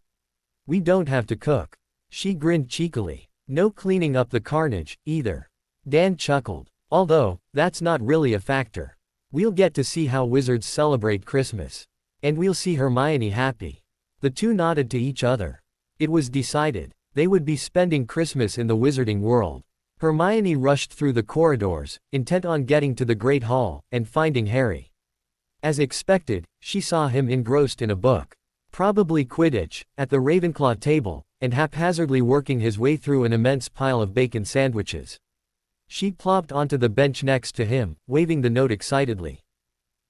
We don't have to cook. She grinned cheekily. No cleaning up the carnage, either. Dan chuckled. Although, that's not really a factor. We'll get to see how wizards celebrate Christmas. And we'll see Hermione happy. The two nodded to each other. It was decided. They would be spending Christmas in the wizarding world. Hermione rushed through the corridors, intent on getting to the Great Hall, and finding Harry. As expected, she saw him engrossed in a book. Probably Quidditch, at the Ravenclaw table, and haphazardly working his way through an immense pile of bacon sandwiches. She plopped onto the bench next to him, waving the note excitedly.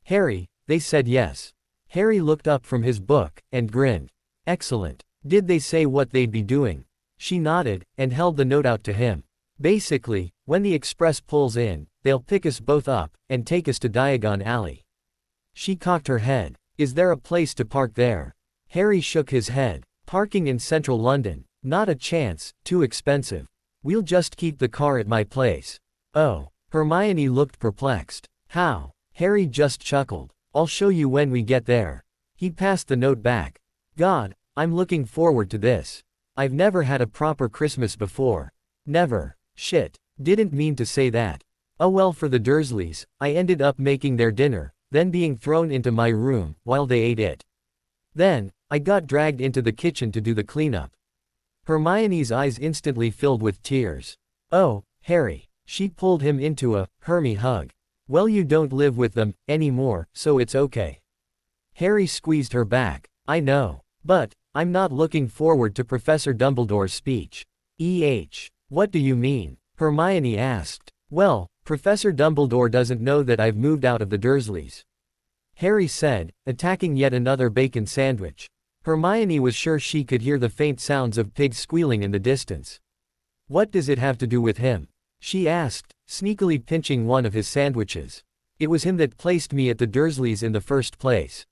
Harry, they said yes. Harry looked up from his book, and grinned. Excellent. Did they say what they'd be doing? She nodded, and held the note out to him. Basically, when the express pulls in, they'll pick us both up, and take us to Diagon Alley. She cocked her head. Is there a place to park there? Harry shook his head. Parking in central London? Not a chance, too expensive. We'll just keep the car at my place. Oh. Hermione looked perplexed. How? Harry just chuckled. I'll show you when we get there. He passed the note back. God, I'm looking forward to this. I've never had a proper Christmas before. Never. Shit. Didn't mean to say that. Oh well, for the Dursleys, I ended up making their dinner, then being thrown into my room, while they ate it. Then, I got dragged into the kitchen to do the cleanup. Hermione's eyes instantly filled with tears. Oh, Harry. She pulled him into a Hermy hug. Well, you don't live with them anymore, so it's okay. Harry squeezed her back. I know. But, I'm not looking forward to Professor Dumbledore's speech. What do you mean? Hermione asked. Well, Professor Dumbledore doesn't know that I've moved out of the Dursleys. Harry said, attacking yet another bacon sandwich. Hermione was sure she could hear the faint sounds of pigs squealing in the distance. What does it have to do with him? She asked, sneakily pinching one of his sandwiches. It was him that placed me at the Dursleys in the first place.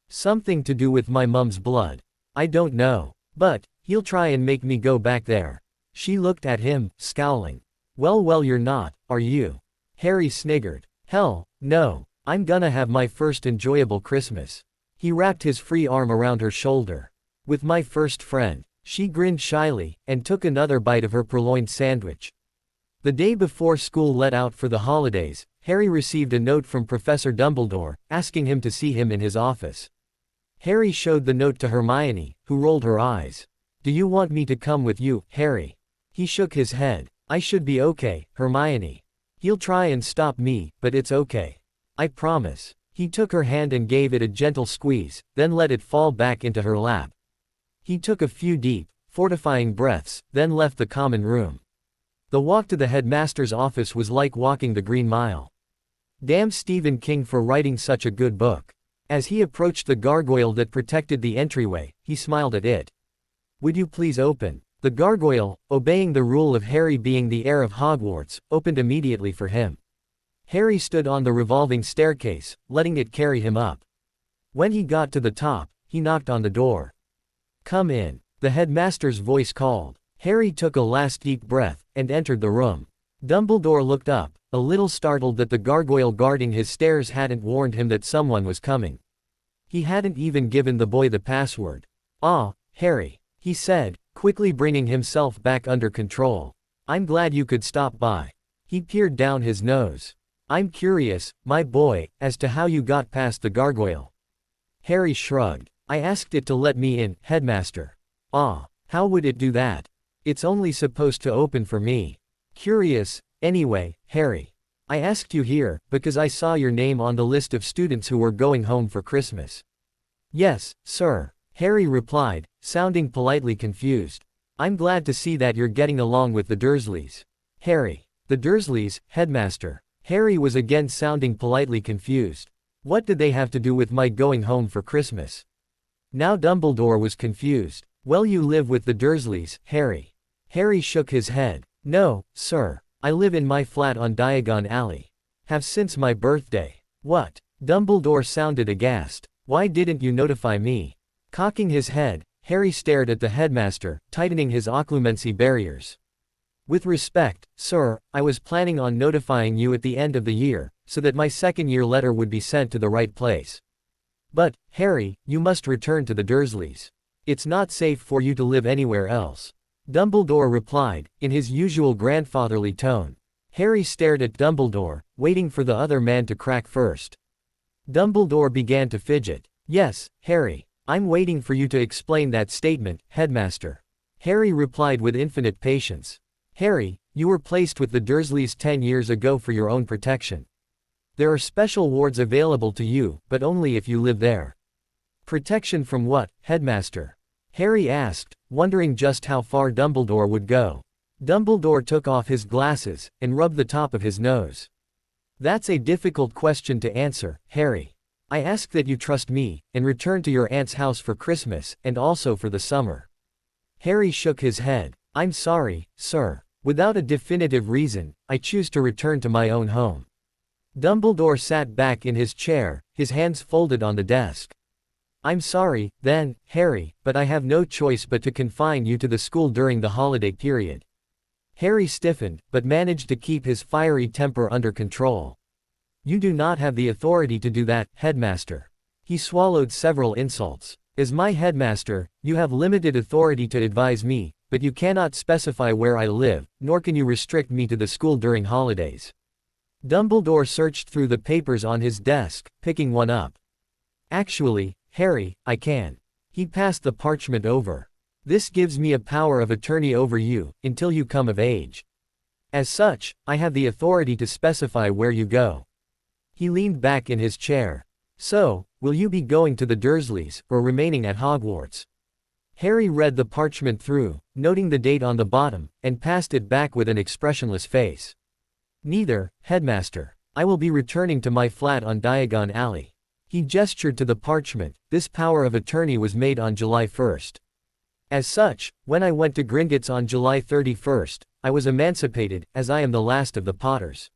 Something to do with my mum's blood. I don't know. But, he'll try and make me go back there. She looked at him, scowling. Well, you're not, are you? Harry sniggered. Hell, no. I'm gonna have my first enjoyable Christmas. He wrapped his free arm around her shoulder. With my first friend. She grinned shyly, and took another bite of her purloined sandwich. The day before school let out for the holidays, Harry received a note from Professor Dumbledore, asking him to see him in his office. Harry showed the note to Hermione, who rolled her eyes. Do you want me to come with you, Harry? He shook his head. I should be okay, Hermione. He'll try and stop me, but it's okay. I promise. He took her hand and gave it a gentle squeeze, then let it fall back into her lap. He took a few deep, fortifying breaths, then left the common room. The walk to the headmaster's office was like walking the Green Mile. Damn Stephen King for writing such a good book. As he approached the gargoyle that protected the entryway, he smiled at it. Would you please open? The gargoyle, obeying the rule of Harry being the heir of Hogwarts, opened immediately for him. Harry stood on the revolving staircase, letting it carry him up. When he got to the top, he knocked on the door. Come in, the headmaster's voice called. Harry took a last deep breath, and entered the room. Dumbledore looked up, a little startled that the gargoyle guarding his stairs hadn't warned him that someone was coming. He hadn't even given the boy the password. Ah, Harry, he said, quickly bringing himself back under control. I'm glad you could stop by. He peered down his nose. I'm curious, my boy, as to how you got past the gargoyle. Harry shrugged. I asked it to let me in, Headmaster. Ah, how would it do that? It's only supposed to open for me. Curious, anyway, Harry. I asked you here, because I saw your name on the list of students who were going home for Christmas. Yes, sir, Harry replied, sounding politely confused. I'm glad to see that you're getting along with the Dursleys. Harry. The Dursleys, Headmaster. Harry was again sounding politely confused. What did they have to do with my going home for Christmas? Now Dumbledore was confused. Well, you live with the Dursleys, Harry. Harry shook his head. No, sir. I live in my flat on Diagon Alley. Have since my birthday. What? Dumbledore sounded aghast. Why didn't you notify me? Cocking his head, Harry stared at the headmaster, tightening his occlumency barriers. With respect, sir, I was planning on notifying you at the end of the year, so that my second-year letter would be sent to the right place. But, Harry, you must return to the Dursleys. It's not safe for you to live anywhere else. Dumbledore replied, in his usual grandfatherly tone. Harry stared at Dumbledore, waiting for the other man to crack first. Dumbledore began to fidget. Yes, Harry. I'm waiting for you to explain that statement, Headmaster. Harry replied with infinite patience. Harry, you were placed with the Dursleys 10 years ago for your own protection. There are special wards available to you, but only if you live there. Protection from what, Headmaster? Harry asked, wondering just how far Dumbledore would go. Dumbledore took off his glasses, and rubbed the top of his nose. That's a difficult question to answer, Harry. I ask that you trust me, and return to your aunt's house for Christmas, and also for the summer. Harry shook his head. I'm sorry, sir. Without a definitive reason, I choose to return to my own home. Dumbledore sat back in his chair, his hands folded on the desk. I'm sorry, then, Harry, but I have no choice but to confine you to the school during the holiday period. Harry stiffened, but managed to keep his fiery temper under control. You do not have the authority to do that, Headmaster. He swallowed several insults. As my headmaster, you have limited authority to advise me, but you cannot specify where I live, nor can you restrict me to the school during holidays. Dumbledore searched through the papers on his desk, picking one up. Actually, Harry, I can. He passed the parchment over. This gives me a power of attorney over you, until you come of age. As such, I have the authority to specify where you go. He leaned back in his chair. So, will you be going to the Dursleys, or remaining at Hogwarts? Harry read the parchment through, noting the date on the bottom, and passed it back with an expressionless face. Neither, Headmaster. I will be returning to my flat on Diagon Alley. He gestured to the parchment. This power of attorney was made on July 1st. As such, when I went to Gringotts on July 31st, I was emancipated, as I am the last of the Potters.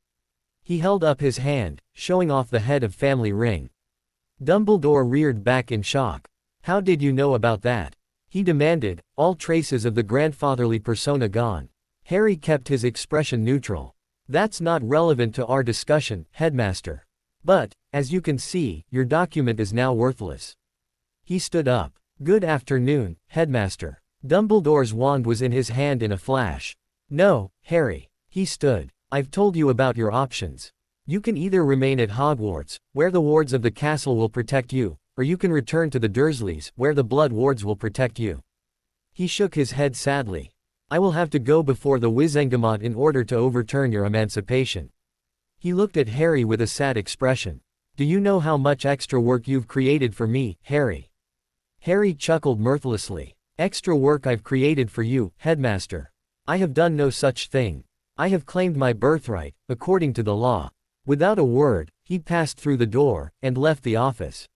He held up his hand, showing off the head of family ring. Dumbledore reared back in shock. How did you know about that? He demanded, all traces of the grandfatherly persona gone. Harry kept his expression neutral. That's not relevant to our discussion, Headmaster. But, as you can see, your document is now worthless. He stood up. Good afternoon, Headmaster. Dumbledore's wand was in his hand in a flash. No, Harry. He stood. I've told you about your options. You can either remain at Hogwarts, where the wards of the castle will protect you, or you can return to the Dursleys, where the Blood Wards will protect you. He shook his head sadly. I will have to go before the Wizengamot in order to overturn your emancipation. He looked at Harry with a sad expression. Do you know how much extra work you've created for me, Harry? Harry chuckled mirthlessly. Extra work I've created for you, Headmaster. I have done no such thing. I have claimed my birthright, according to the law. Without a word, he passed through the door, and left the office.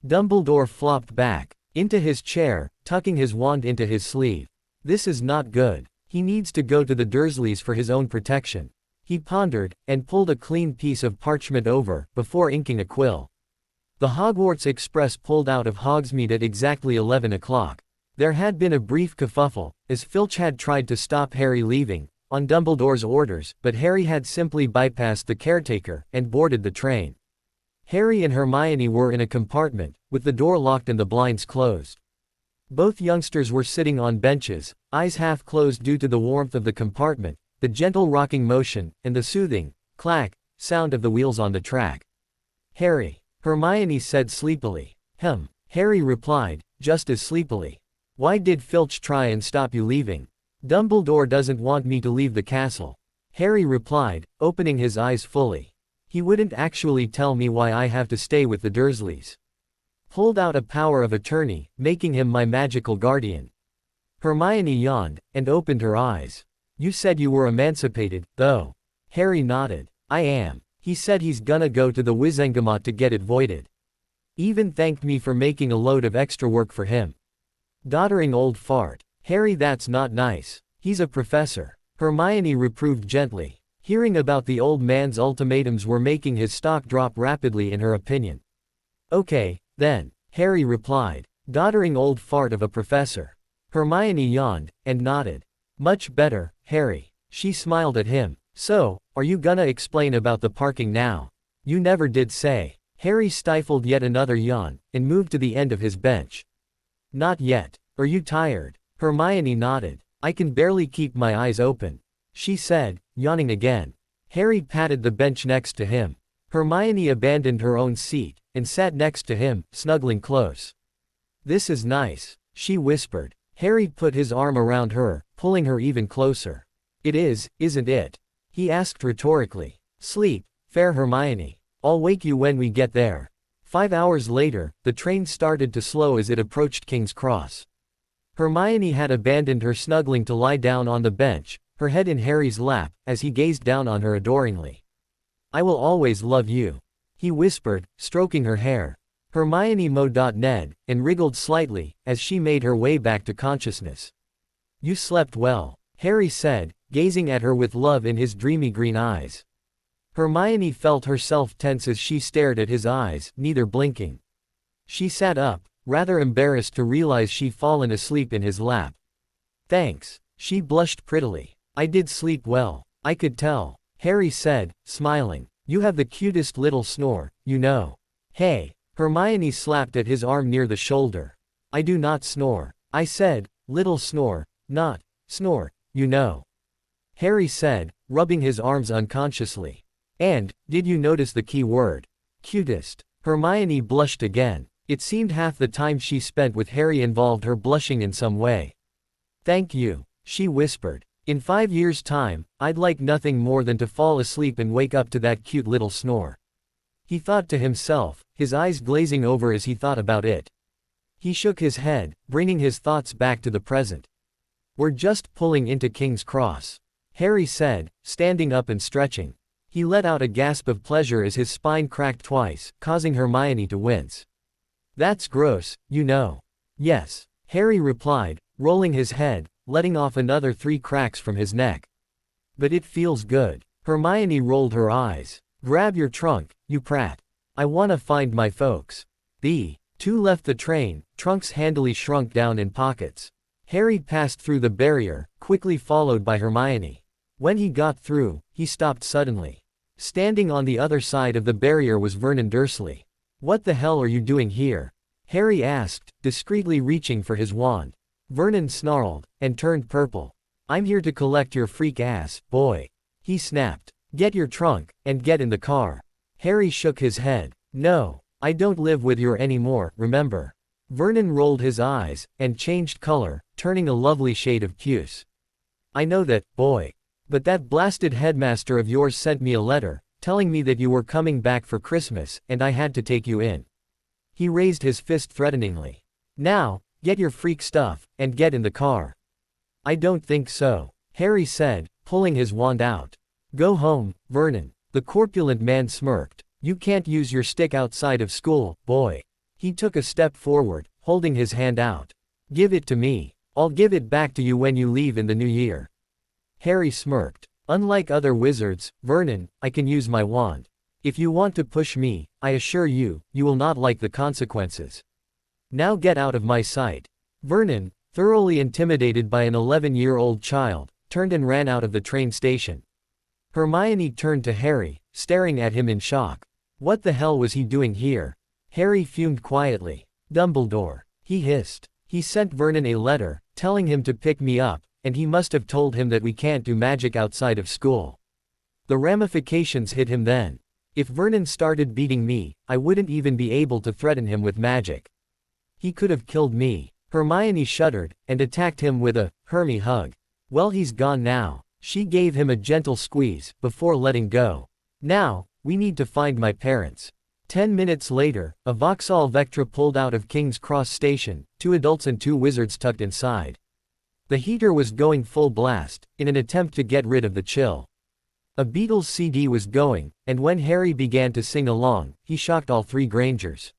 Dumbledore flopped back into his chair, tucking his wand into his sleeve. This is not good. He needs to go to the Dursleys for his own protection. He pondered, and pulled a clean piece of parchment over, before inking a quill. The Hogwarts Express pulled out of Hogsmeade at exactly 11 o'clock. There had been a brief kerfuffle, as Filch had tried to stop Harry leaving, on Dumbledore's orders, but Harry had simply bypassed the caretaker, and boarded the train. Harry and Hermione were in a compartment, with the door locked and the blinds closed. Both youngsters were sitting on benches, eyes half closed due to the warmth of the compartment, the gentle rocking motion, and the soothing, clack, sound of the wheels on the track. Harry, Hermione said sleepily. Harry replied, just as sleepily. Why did Filch try and stop you leaving? Dumbledore doesn't want me to leave the castle. Harry replied, opening his eyes fully. He wouldn't actually tell me why I have to stay with the Dursleys. Pulled out a power of attorney, making him my magical guardian. Hermione yawned, and opened her eyes. You said you were emancipated, though. Harry nodded. I am. He said he's gonna go to the Wizengamot to get it voided. Even thanked me for making a load of extra work for him. Doddering old fart. Harry, that's not nice. He's a professor. Hermione reproved gently. Hearing about the old man's ultimatums were making his stock drop rapidly in her opinion. Okay, then, Harry replied. Doddering old fart of a professor. Hermione yawned, and nodded. Much better, Harry. She smiled at him. So, are you gonna explain about the parking now? You never did say. Harry stifled yet another yawn, and moved to the end of his bench. Not yet. Are you tired? Hermione nodded. I can barely keep my eyes open. She said, yawning again. Harry patted the bench next to him. Hermione abandoned her own seat, and sat next to him, snuggling close. This is nice, she whispered. Harry put his arm around her, pulling her even closer. It is, isn't it? He asked rhetorically. Sleep, fair Hermione. I'll wake you when we get there. 5 hours later, the train started to slow as it approached King's Cross. Hermione had abandoned her snuggling to lie down on the bench, her head in Harry's lap, as he gazed down on her adoringly. I will always love you, he whispered, stroking her hair. Hermione Ned, and wriggled slightly, as she made her way back to consciousness. You slept well, Harry said, gazing at her with love in his dreamy green eyes. Hermione felt herself tense as she stared at his eyes, neither blinking. She sat up, rather embarrassed to realize she'd fallen asleep in his lap. Thanks, she blushed prettily. I did sleep well, I could tell, Harry said, smiling. You have the cutest little snore, you know. Hey, Hermione slapped at his arm near the shoulder. I do not snore, I said, little snore, not snore, you know. Harry said, rubbing his arms unconsciously. And, did you notice the key word? Cutest. Hermione blushed again. It seemed half the time she spent with Harry involved her blushing in some way. Thank you, she whispered. In 5 years' time, I'd like nothing more than to fall asleep and wake up to that cute little snore. He thought to himself, his eyes glazing over as he thought about it. He shook his head, bringing his thoughts back to the present. We're just pulling into King's Cross, Harry said, standing up and stretching. He let out a gasp of pleasure as his spine cracked twice, causing Hermione to wince. That's gross, you know. Yes, Harry replied, rolling his head, letting off another 3 cracks from his neck. But it feels good. Hermione rolled her eyes. Grab your trunk, you prat. I wanna find my folks. The two left the train, trunks handily shrunk down in pockets. Harry passed through the barrier, quickly followed by Hermione. When he got through, he stopped suddenly. Standing on the other side of the barrier was Vernon Dursley. What the hell are you doing here? Harry asked, discreetly reaching for his wand. Vernon snarled, and turned purple. I'm here to collect your freak ass, boy. He snapped. Get your trunk, and get in the car. Harry shook his head. No, I don't live with you anymore, remember? Vernon rolled his eyes, and changed color, turning a lovely shade of puce. I know that, boy. But that blasted headmaster of yours sent me a letter, telling me that you were coming back for Christmas, and I had to take you in. He raised his fist threateningly. Now, get your freak stuff, and get in the car. I don't think so, Harry said, pulling his wand out. Go home, Vernon. The corpulent man smirked. You can't use your stick outside of school, boy. He took a step forward, holding his hand out. Give it to me. I'll give it back to you when you leave in the new year. Harry smirked. Unlike other wizards, Vernon, I can use my wand. If you want to push me, I assure you, you will not like the consequences. Now get out of my sight. Vernon, thoroughly intimidated by an 11-year-old child, turned and ran out of the train station. Hermione turned to Harry, staring at him in shock. What the hell was he doing here? Harry fumed quietly. Dumbledore, he hissed. He sent Vernon a letter, telling him to pick me up, and he must have told him that we can't do magic outside of school. The ramifications hit him then. If Vernon started beating me, I wouldn't even be able to threaten him with magic. He could have killed me. Hermione shuddered, and attacked him with a Hermie hug. Well, he's gone now. She gave him a gentle squeeze, before letting go. Now, we need to find my parents. 10 minutes later, a Vauxhall Vectra pulled out of King's Cross Station, 2 adults and 2 wizards tucked inside. The heater was going full blast, in an attempt to get rid of the chill. A Beatles CD was going, and when Harry began to sing along, he shocked all 3 Grangers.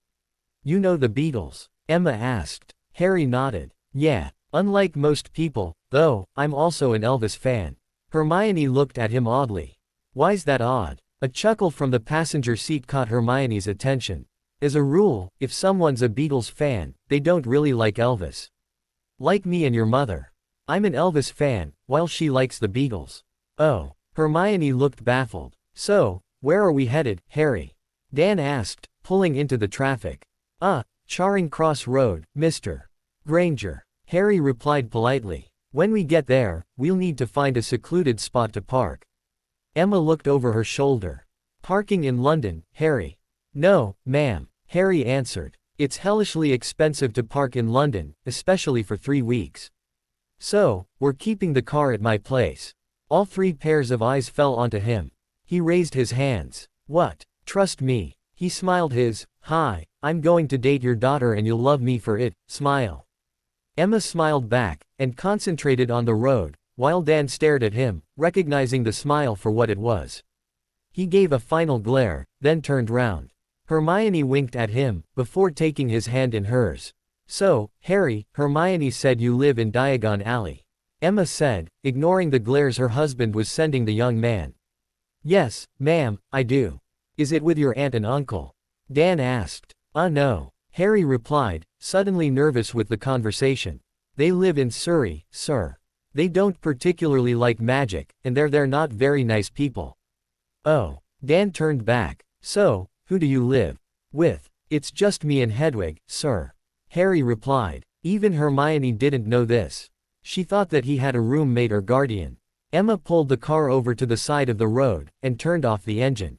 You know the Beatles? Emma asked. Harry nodded. Yeah, unlike most people, though, I'm also an Elvis fan. Hermione looked at him oddly. Why's that odd? A chuckle from the passenger seat caught Hermione's attention. As a rule, if someone's a Beatles fan, they don't really like Elvis. Like me and your mother. I'm an Elvis fan, while she likes the Beatles. Oh. Hermione looked baffled. So, where are we headed, Harry? Dan asked, pulling into the traffic. Charing Cross Road, Mr. Granger. Harry replied politely. When we get there, we'll need to find a secluded spot to park. Emma looked over her shoulder. Parking in London, Harry? No, ma'am, Harry answered. It's hellishly expensive to park in London, especially for 3 weeks. So, we're keeping the car at my place. All 3 pairs of eyes fell onto him. He raised his hands. What? Trust me. He smiled his, hi, I'm going to date your daughter and you'll love me for it, smile. Emma smiled back, and concentrated on the road, while Dan stared at him, recognizing the smile for what it was. He gave a final glare, then turned round. Hermione winked at him, before taking his hand in hers. So, Harry, Hermione said you live in Diagon Alley. Emma said, ignoring the glares her husband was sending the young man. Yes, ma'am, I do. Is it with your aunt and uncle? Dan asked. No. Harry replied, suddenly nervous with the conversation. They live in Surrey, sir. They don't particularly like magic, and they're not very nice people. Oh. Dan turned back. So, who do you live with? It's just me and Hedwig, sir. Harry replied. Even Hermione didn't know this. She thought that he had a roommate or guardian. Emma pulled the car over to the side of the road, and turned off the engine.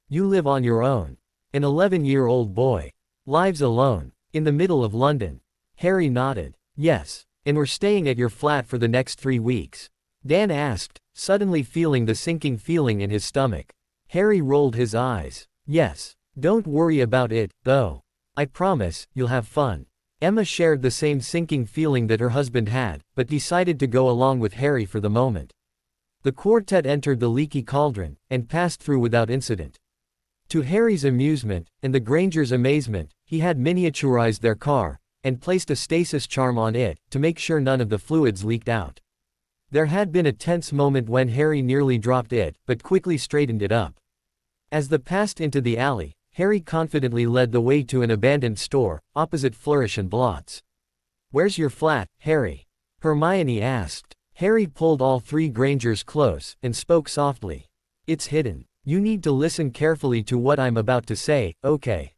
You live on your own. An 11-year-old boy. Lives alone. In the middle of London. Harry nodded. Yes. And we're staying at your flat for the next 3 weeks. Dan asked, suddenly feeling the sinking feeling in his stomach. Harry rolled his eyes. Yes. Don't worry about it, though. I promise, you'll have fun. Emma shared the same sinking feeling that her husband had, but decided to go along with Harry for the moment. The quartet entered the leaky cauldron, and passed through without incident. To Harry's amusement, and the Grangers' amazement, he had miniaturized their car, and placed a stasis charm on it, to make sure none of the fluids leaked out. There had been a tense moment when Harry nearly dropped it, but quickly straightened it up. As they passed into the alley, Harry confidently led the way to an abandoned store, opposite Flourish and Blots. "Where's your flat, Harry?" Hermione asked. Harry pulled all three Grangers close, and spoke softly. "It's hidden. You need to listen carefully to what I'm about to say, okay?"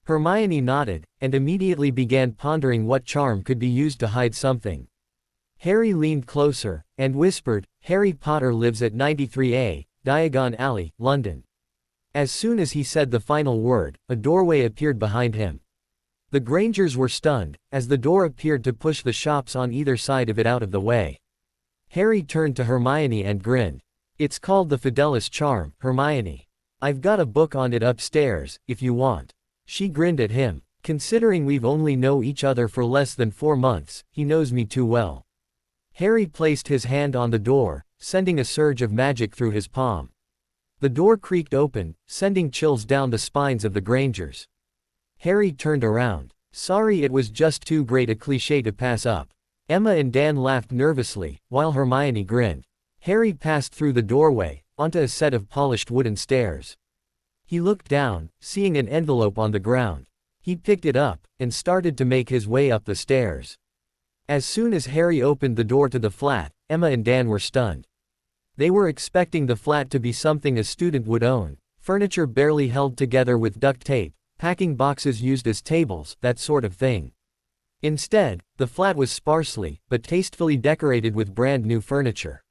Hermione nodded, and immediately began pondering what charm could be used to hide something. Harry leaned closer, and whispered, "Harry Potter lives at 93A, Diagon Alley, London." As soon as he said the final word, a doorway appeared behind him. The Grangers were stunned, as the door appeared to push the shops on either side of it out of the way. Harry turned to Hermione and grinned. "It's called the Fidelis Charm, Hermione. I've got a book on it upstairs, if you want." She grinned at him. "Considering we've only know each other for less than 4 months, he knows me too well." Harry placed his hand on the door, sending a surge of magic through his palm. The door creaked open, sending chills down the spines of the Grangers. Harry turned around. Sorry, it was just too great a cliché to pass up. Emma and Dan laughed nervously, while Hermione grinned. Harry passed through the doorway, onto a set of polished wooden stairs. He looked down, seeing an envelope on the ground. He picked it up, and started to make his way up the stairs. As soon as Harry opened the door to the flat, Emma and Dan were stunned. They were expecting the flat to be something a student would own, furniture barely held together with duct tape, packing boxes used as tables, that sort of thing. Instead, the flat was sparsely, but tastefully decorated with brand new furniture.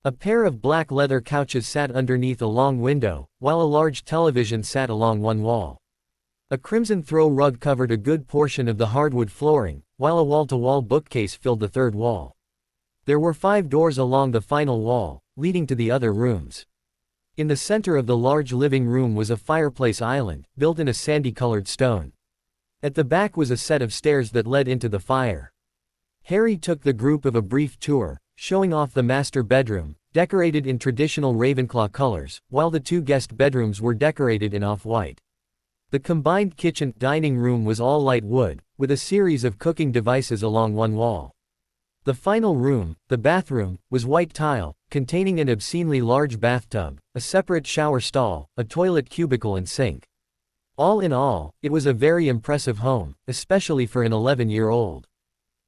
A pair of black leather couches sat underneath a long window, while a large television sat along one wall. A crimson throw rug covered a good portion of the hardwood flooring, while a wall-to-wall bookcase filled the third wall. There were 5 doors along the final wall, leading to the other rooms. In the center of the large living room was a fireplace island, built in a sandy-colored stone. At the back was a set of stairs that led into the fire. Harry took the group of a brief tour, showing off the master bedroom, decorated in traditional Ravenclaw colors, while the 2 guest bedrooms were decorated in off-white. The combined kitchen-dining room was all light wood, with a series of cooking devices along one wall. The final room, the bathroom, was white tile, containing an obscenely large bathtub, a separate shower stall, a toilet cubicle and sink. All in all, it was a very impressive home, especially for an 11-year-old.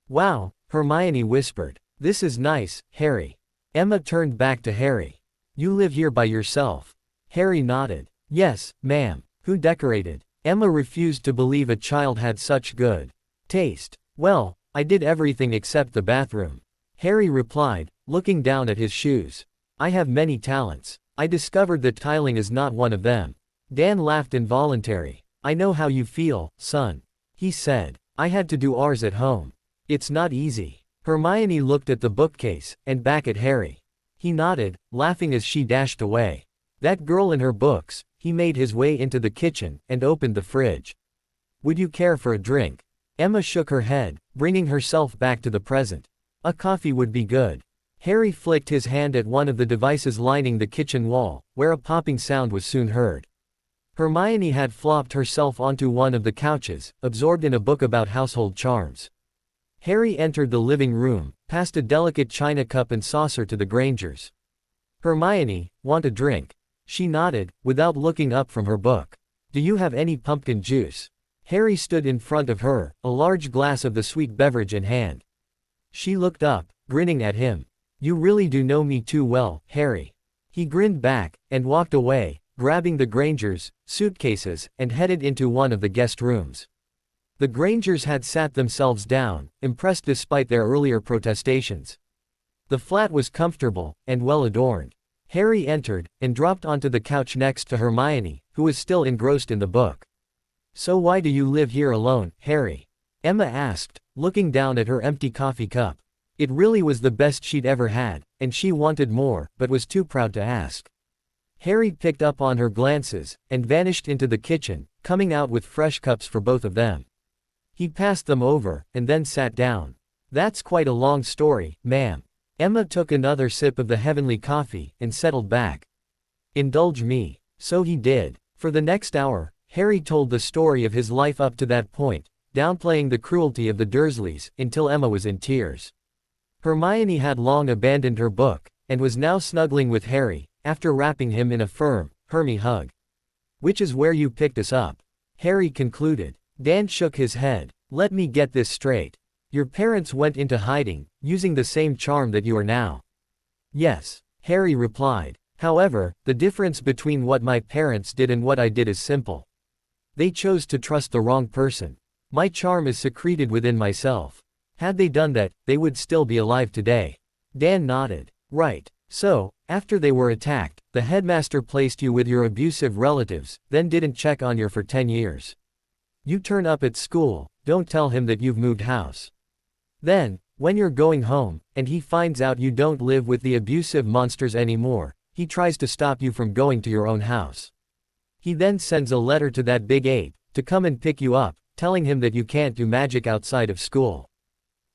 "Wow," Hermione whispered. "This is nice, Harry." Emma turned back to Harry. "You live here by yourself?" Harry nodded. "Yes, ma'am." "Who decorated?" Emma refused to believe a child had such good taste. "Well, I did everything except the bathroom," Harry replied, looking down at his shoes. "I have many talents. I discovered that tiling is not one of them." Dan laughed involuntarily. "I know how you feel, son," he said. "I had to do ours at home. It's not easy." Hermione looked at the bookcase, and back at Harry. He nodded, laughing as she dashed away. "That girl and her books." He made his way into the kitchen, and opened the fridge. "Would you care for a drink?" Emma shook her head, bringing herself back to the present. "A coffee would be good." Harry flicked his hand at one of the devices lining the kitchen wall, where a popping sound was soon heard. Hermione had flopped herself onto one of the couches, absorbed in a book about household charms. Harry entered the living room, passed a delicate china cup and saucer to the Grangers. "Hermione, want a drink?" She nodded, without looking up from her book. "Do you have any pumpkin juice?" Harry stood in front of her, a large glass of the sweet beverage in hand. She looked up, grinning at him. "You really do know me too well, Harry." He grinned back, and walked away, grabbing the Grangers' suitcases, and headed into one of the guest rooms. The Grangers had sat themselves down, impressed despite their earlier protestations. The flat was comfortable, and well adorned. Harry entered, and dropped onto the couch next to Hermione, who was still engrossed in the book. "So why do you live here alone, Harry?" Emma asked, looking down at her empty coffee cup. It really was the best she'd ever had, and she wanted more, but was too proud to ask. Harry picked up on her glances, and vanished into the kitchen, coming out with fresh cups for both of them. He passed them over, and then sat down. "That's quite a long story, ma'am." Emma took another sip of the heavenly coffee, and settled back. "Indulge me." So he did. For the next hour, Harry told the story of his life up to that point, downplaying the cruelty of the Dursleys, until Emma was in tears. Hermione had long abandoned her book, and was now snuggling with Harry, after wrapping him in a firm, Hermy hug. "Which is where you picked us up," Harry concluded. Dan shook his head. "Let me get this straight. Your parents went into hiding, using the same charm that you are now." "Yes," Harry replied. "However, the difference between what my parents did and what I did is simple. They chose to trust the wrong person. My charm is secreted within myself. Had they done that, they would still be alive today." Dan nodded. "Right. So, after they were attacked, the headmaster placed you with your abusive relatives, then didn't check on you for 10 years. You turn up at school, don't tell him that you've moved house. Then, when you're going home, and he finds out you don't live with the abusive monsters anymore, he tries to stop you from going to your own house. He then sends a letter to that big ape, to come and pick you up, telling him that you can't do magic outside of school."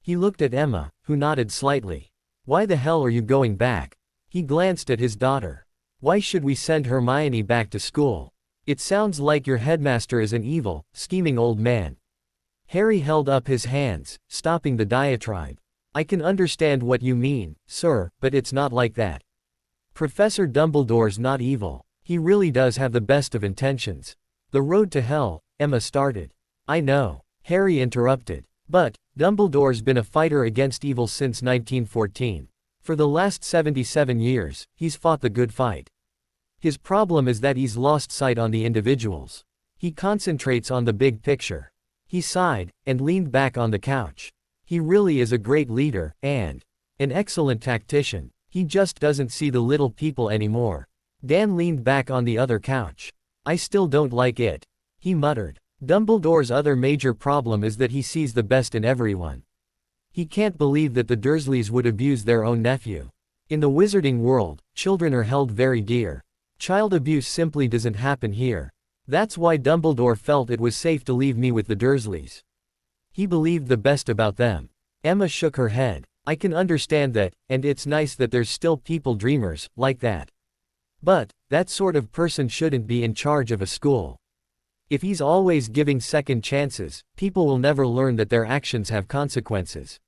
He looked at Emma, who nodded slightly. "Why the hell are you going back?" He glanced at his daughter. "Why should we send Hermione back to school? It sounds like your headmaster is an evil, scheming old man." Harry held up his hands, stopping the diatribe. "I can understand what you mean, sir, but it's not like that. Professor Dumbledore's not evil. He really does have the best of intentions." "The road to hell," Emma started. "I know," Harry interrupted. "But, Dumbledore's been a fighter against evil since 1914. For the last 77 years, he's fought the good fight. His problem is that he's lost sight on the individuals. He concentrates on the big picture." He sighed, and leaned back on the couch. "He really is a great leader, and an excellent tactician. He just doesn't see the little people anymore." Dan leaned back on the other couch. "I still don't like it," he muttered. "Dumbledore's other major problem is that he sees the best in everyone. He can't believe that the Dursleys would abuse their own nephew. In the wizarding world, children are held very dear. Child abuse simply doesn't happen here. That's why Dumbledore felt it was safe to leave me with the Dursleys. He believed the best about them." Emma shook her head. "I can understand that, and it's nice that there's still people dreamers, like that. But, that sort of person shouldn't be in charge of a school. If he's always giving second chances, people will never learn that their actions have consequences."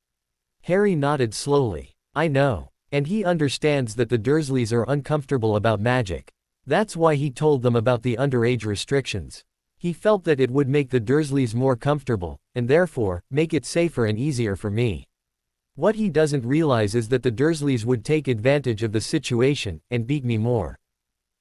Harry nodded slowly. "I know. And he understands that the Dursleys are uncomfortable about magic. That's why he told them about the underage restrictions. He felt that it would make the Dursleys more comfortable, and therefore, make it safer and easier for me. What he doesn't realize is that the Dursleys would take advantage of the situation, and beat me more."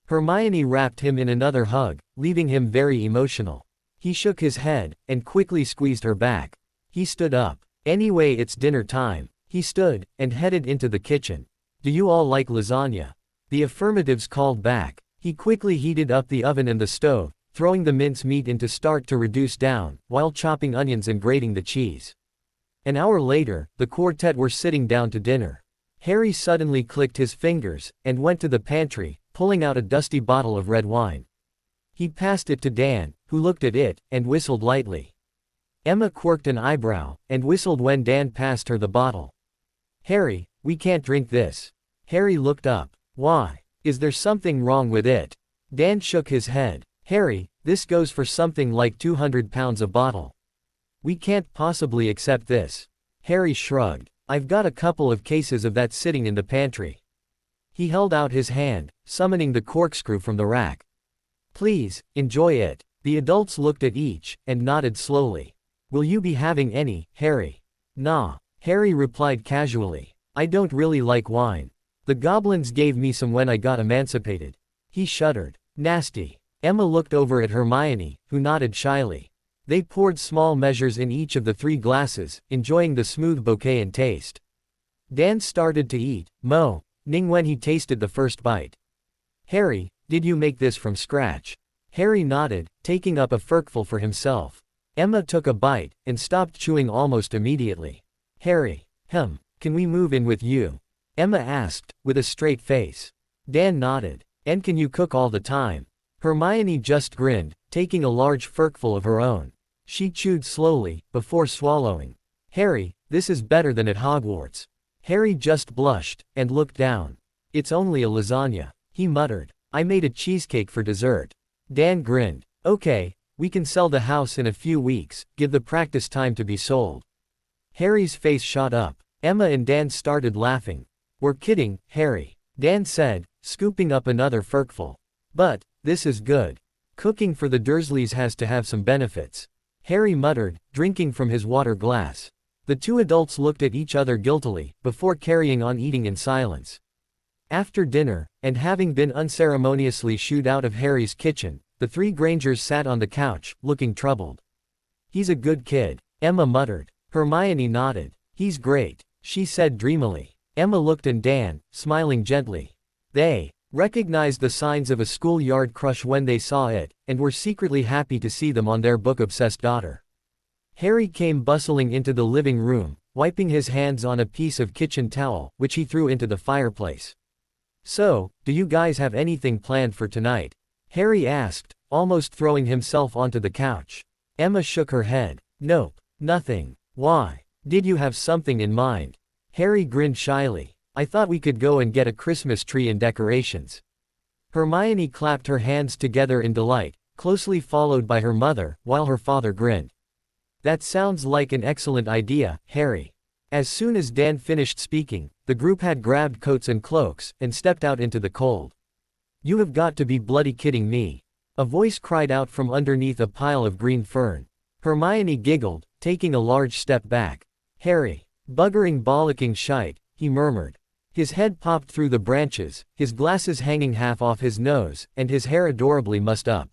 Hermione wrapped him in another hug, leaving him very emotional. He shook his head, and quickly squeezed her back. He stood up. "Anyway, it's dinner time." He stood, and headed into the kitchen. "Do you all like lasagna?" The affirmatives called back. He quickly heated up the oven and the stove, throwing the mince meat into start to reduce down, while chopping onions and grating the cheese. An hour later, the quartet were sitting down to dinner. Harry suddenly clicked his fingers, and went to the pantry, pulling out a dusty bottle of red wine. He passed it to Dan, who looked at it, and whistled lightly. Emma quirked an eyebrow, and whistled when Dan passed her the bottle. "Harry, we can't drink this." Harry looked up. "Why? Is there something wrong with it?" Dan shook his head. "Harry, this goes for something like 200 pounds a bottle. We can't possibly accept this." Harry shrugged. "I've got a couple of cases of that sitting in the pantry." He held out his hand, summoning the corkscrew from the rack. "Please, enjoy it." The adults looked at each, and nodded slowly. "Will you be having any, Harry?" "Nah," Harry replied casually. "I don't really like wine. The goblins gave me some when I got emancipated." He shuddered. "Nasty." Emma looked over at Hermione, who nodded shyly. They poured small measures in each of the 3 glasses, enjoying the smooth bouquet and taste. Dan started to eat, moaning when he tasted the first bite. "Harry, did you make this from scratch?" Harry nodded, taking up a furkful for himself. Emma took a bite, and stopped chewing almost immediately. "Harry, can we move in with you?" Emma asked, with a straight face. Dan nodded. "And can you cook all the time?" Hermione just grinned, taking a large furkful of her own. She chewed slowly, before swallowing. "Harry, this is better than at Hogwarts." Harry just blushed, and looked down. "It's only a lasagna," he muttered. "I made a cheesecake for dessert." Dan grinned. "Okay, we can sell the house in a few weeks, give the practice time to be sold." Harry's face shot up. Emma and Dan started laughing. We're kidding, Harry, Dan said, scooping up another furkful. But, this is good. Cooking for the Dursleys has to have some benefits. Harry muttered, drinking from his water glass. The two adults looked at each other guiltily, before carrying on eating in silence. After dinner, and having been unceremoniously shooed out of Harry's kitchen, the three Grangers sat on the couch, looking troubled. He's a good kid, Emma muttered. Hermione nodded. He's great, she said dreamily. Emma looked at Dan, smiling gently. They recognized the signs of a schoolyard crush when they saw it, and were secretly happy to see them on their book-obsessed daughter. Harry came bustling into the living room, wiping his hands on a piece of kitchen towel, which he threw into the fireplace. So, do you guys have anything planned for tonight? Harry asked, almost throwing himself onto the couch. Emma shook her head. Nope, nothing. Why? Did you have something in mind? Harry grinned shyly. I thought we could go and get a Christmas tree and decorations. Hermione clapped her hands together in delight, closely followed by her mother, while her father grinned. That sounds like an excellent idea, Harry. As soon as Dan finished speaking, the group had grabbed coats and cloaks, and stepped out into the cold. You have got to be bloody kidding me. A voice cried out from underneath a pile of green fern. Hermione giggled, taking a large step back. Harry, buggering bollocking shite, he murmured. His head popped through the branches, his glasses hanging half off his nose, and his hair adorably mussed up.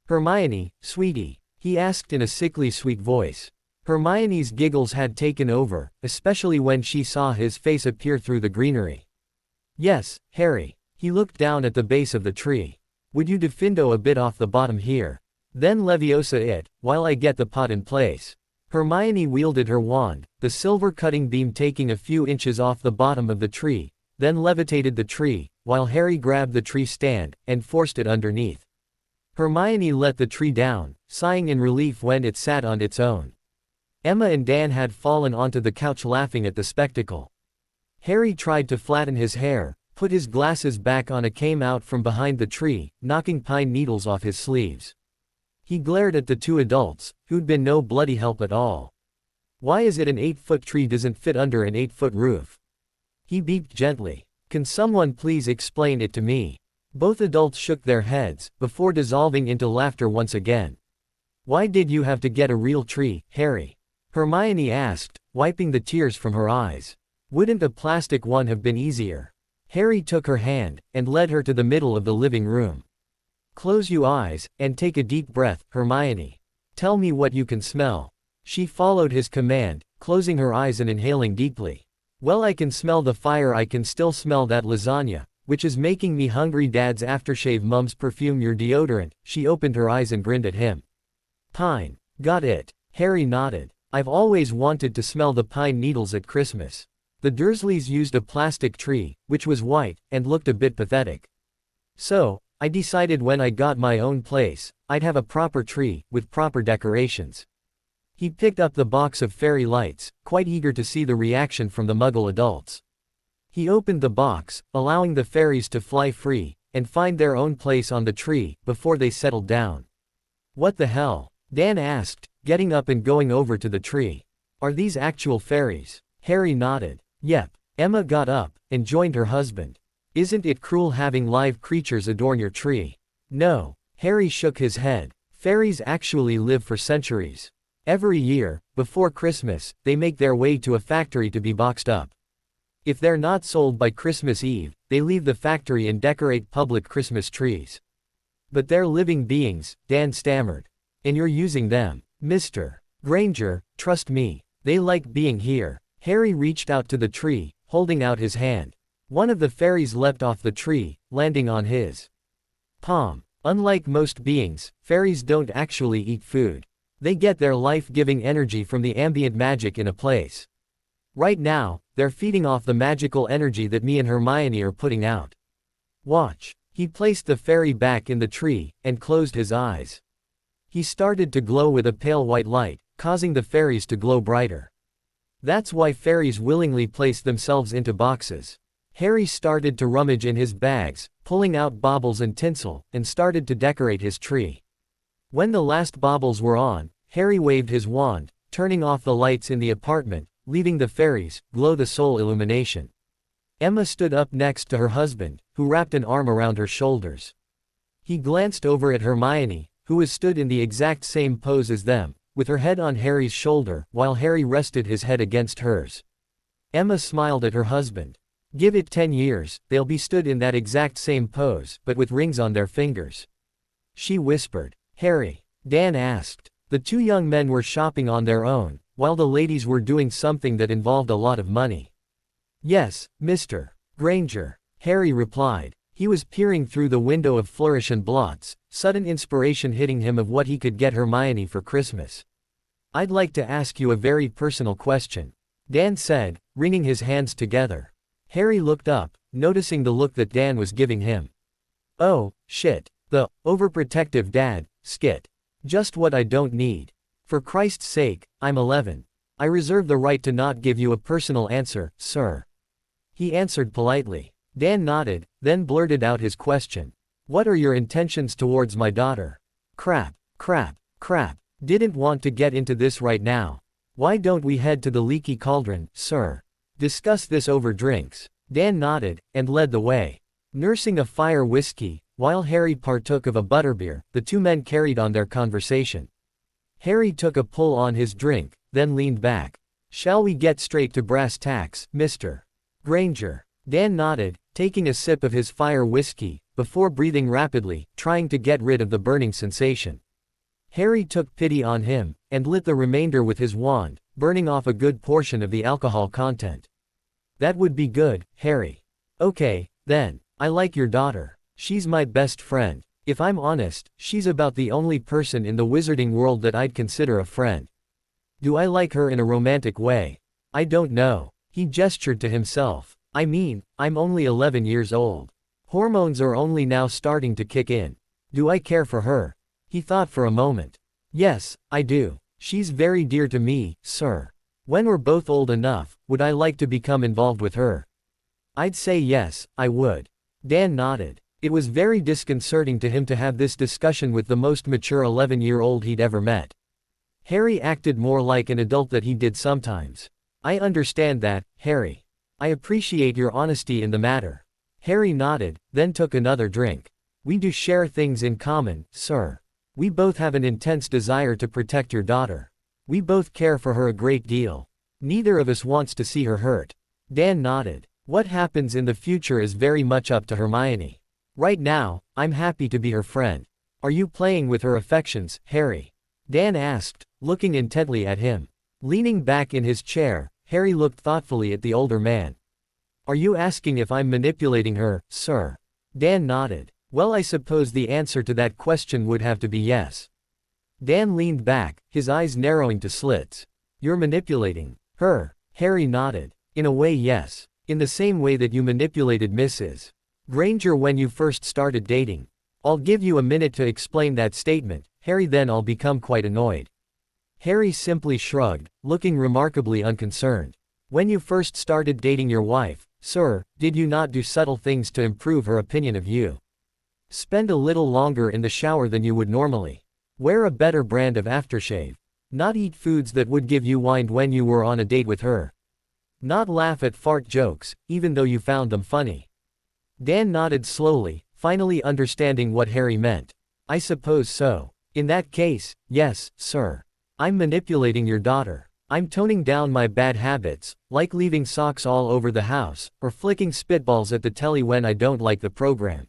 Hermione, sweetie, he asked in a sickly sweet voice. Hermione's giggles had taken over, especially when she saw his face appear through the greenery. Yes, Harry. He looked down at the base of the tree. Would you defindo a bit off the bottom here? Then Leviosa it, while I get the pot in place. Hermione wielded her wand, the silver cutting beam taking a few inches off the bottom of the tree, then levitated the tree, while Harry grabbed the tree stand, and forced it underneath. Hermione let the tree down, sighing in relief when it sat on its own. Emma and Dan had fallen onto the couch laughing at the spectacle. Harry tried to flatten his hair, put his glasses back on and came out from behind the tree, knocking pine needles off his sleeves. He glared at the two adults, who'd been no bloody help at all. Why is it an 8-foot tree doesn't fit under an 8-foot roof? He beeped gently. Can someone please explain it to me? Both adults shook their heads, before dissolving into laughter once again. Why did you have to get a real tree, Harry? Hermione asked, wiping the tears from her eyes. Wouldn't a plastic one have been easier? Harry took her hand, and led her to the middle of the living room. Close your eyes, and take a deep breath, Hermione. Tell me what you can smell. She followed his command, closing her eyes and inhaling deeply. Well, I can smell the fire. I can still smell that lasagna, which is making me hungry. Dad's aftershave. Mum's perfume. Your deodorant. She opened her eyes and grinned at him. Pine. Got it. Harry nodded. I've always wanted to smell the pine needles at Christmas. The Dursleys used a plastic tree, which was white, and looked a bit pathetic. So, I decided when I got my own place, I'd have a proper tree, with proper decorations. He picked up the box of fairy lights, quite eager to see the reaction from the Muggle adults. He opened the box, allowing the fairies to fly free, and find their own place on the tree, before they settled down. What the hell? Dan asked, getting up and going over to the tree. Are these actual fairies? Harry nodded. Yep. Emma got up, and joined her husband. Isn't it cruel having live creatures adorn your tree? No. Harry shook his head. Fairies actually live for centuries. Every year, before Christmas, they make their way to a factory to be boxed up. If they're not sold by Christmas Eve, they leave the factory and decorate public Christmas trees. But they're living beings, Dan stammered. And you're using them, Mr. Granger, trust me. They like being here. Harry reached out to the tree, holding out his hand. One of the fairies leapt off the tree, landing on his palm. Unlike most beings, fairies don't actually eat food. They get their life-giving energy from the ambient magic in a place. Right now, they're feeding off the magical energy that me and Hermione are putting out. Watch. He placed the fairy back in the tree, and closed his eyes. He started to glow with a pale white light, causing the fairies to glow brighter. That's why fairies willingly place themselves into boxes. Harry started to rummage in his bags, pulling out baubles and tinsel, and started to decorate his tree. When the last baubles were on, Harry waved his wand, turning off the lights in the apartment, leaving the fairies, glow the soul illumination. Emma stood up next to her husband, who wrapped an arm around her shoulders. He glanced over at Hermione, who was stood in the exact same pose as them, with her head on Harry's shoulder, while Harry rested his head against hers. Emma smiled at her husband. Give it 10 years, they'll be stood in that exact same pose, but with rings on their fingers. She whispered. Harry? Dan asked. The two young men were shopping on their own, while the ladies were doing something that involved a lot of money. Yes, Mr. Granger, Harry replied. He was peering through the window of Flourish and Blots, sudden inspiration hitting him of what he could get Hermione for Christmas. I'd like to ask you a very personal question, Dan said, wringing his hands together. Harry looked up, noticing the look that Dan was giving him. Oh, shit. The overprotective dad skit. Just what I don't need. For Christ's sake, I'm 11. I reserve the right to not give you a personal answer, sir. He answered politely. Dan nodded, then blurted out his question. What are your intentions towards my daughter? Crap. Didn't want to get into this right now. Why don't we head to the Leaky Cauldron, sir? Discuss this over drinks. Dan nodded, and led the way. Nursing a fire whiskey, while Harry partook of a butterbeer, the two men carried on their conversation. Harry took a pull on his drink, then leaned back. Shall we get straight to brass tacks, Mr. Granger? Dan nodded, taking a sip of his fire whiskey, before breathing rapidly, trying to get rid of the burning sensation. Harry took pity on him, and lit the remainder with his wand, burning off a good portion of the alcohol content. That would be good, Harry. Okay, then. I like your daughter. She's my best friend. If I'm honest, she's about the only person in the wizarding world that I'd consider a friend. Do I like her in a romantic way? I don't know. He gestured to himself. I mean, I'm only 11 years old. Hormones are only now starting to kick in. Do I care for her? He thought for a moment. Yes, I do. She's very dear to me, sir. When we're both old enough, would I like to become involved with her? I'd say yes, I would. Dan nodded. It was very disconcerting to him to have this discussion with the most mature 11-year-old he'd ever met. Harry acted more like an adult that he did sometimes. I understand that, Harry. I appreciate your honesty in the matter. Harry nodded, then took another drink. We do share things in common, sir. We both have an intense desire to protect your daughter. We both care for her a great deal. Neither of us wants to see her hurt. Dan nodded. What happens in the future is very much up to Hermione. Right now, I'm happy to be her friend. Are you playing with her affections, Harry? Dan asked, looking intently at him. Leaning back in his chair, Harry looked thoughtfully at the older man. Are you asking if I'm manipulating her, sir? Dan nodded. Well, I suppose the answer to that question would have to be yes. Dan leaned back, his eyes narrowing to slits. You're manipulating her? Harry nodded. In a way, yes. In the same way that you manipulated Mrs. Granger when you first started dating. I'll give you a minute to explain that statement, Harry, then I'll become quite annoyed. Harry simply shrugged, looking remarkably unconcerned. When you first started dating your wife, sir, did you not do subtle things to improve her opinion of you? Spend a little longer in the shower than you would normally. Wear a better brand of aftershave. Not eat foods that would give you wind when you were on a date with her. Not laugh at fart jokes, even though you found them funny. Dan nodded slowly, finally understanding what Harry meant. I suppose so. In that case, yes, sir. I'm manipulating your daughter. I'm toning down my bad habits, like leaving socks all over the house, or flicking spitballs at the telly when I don't like the program.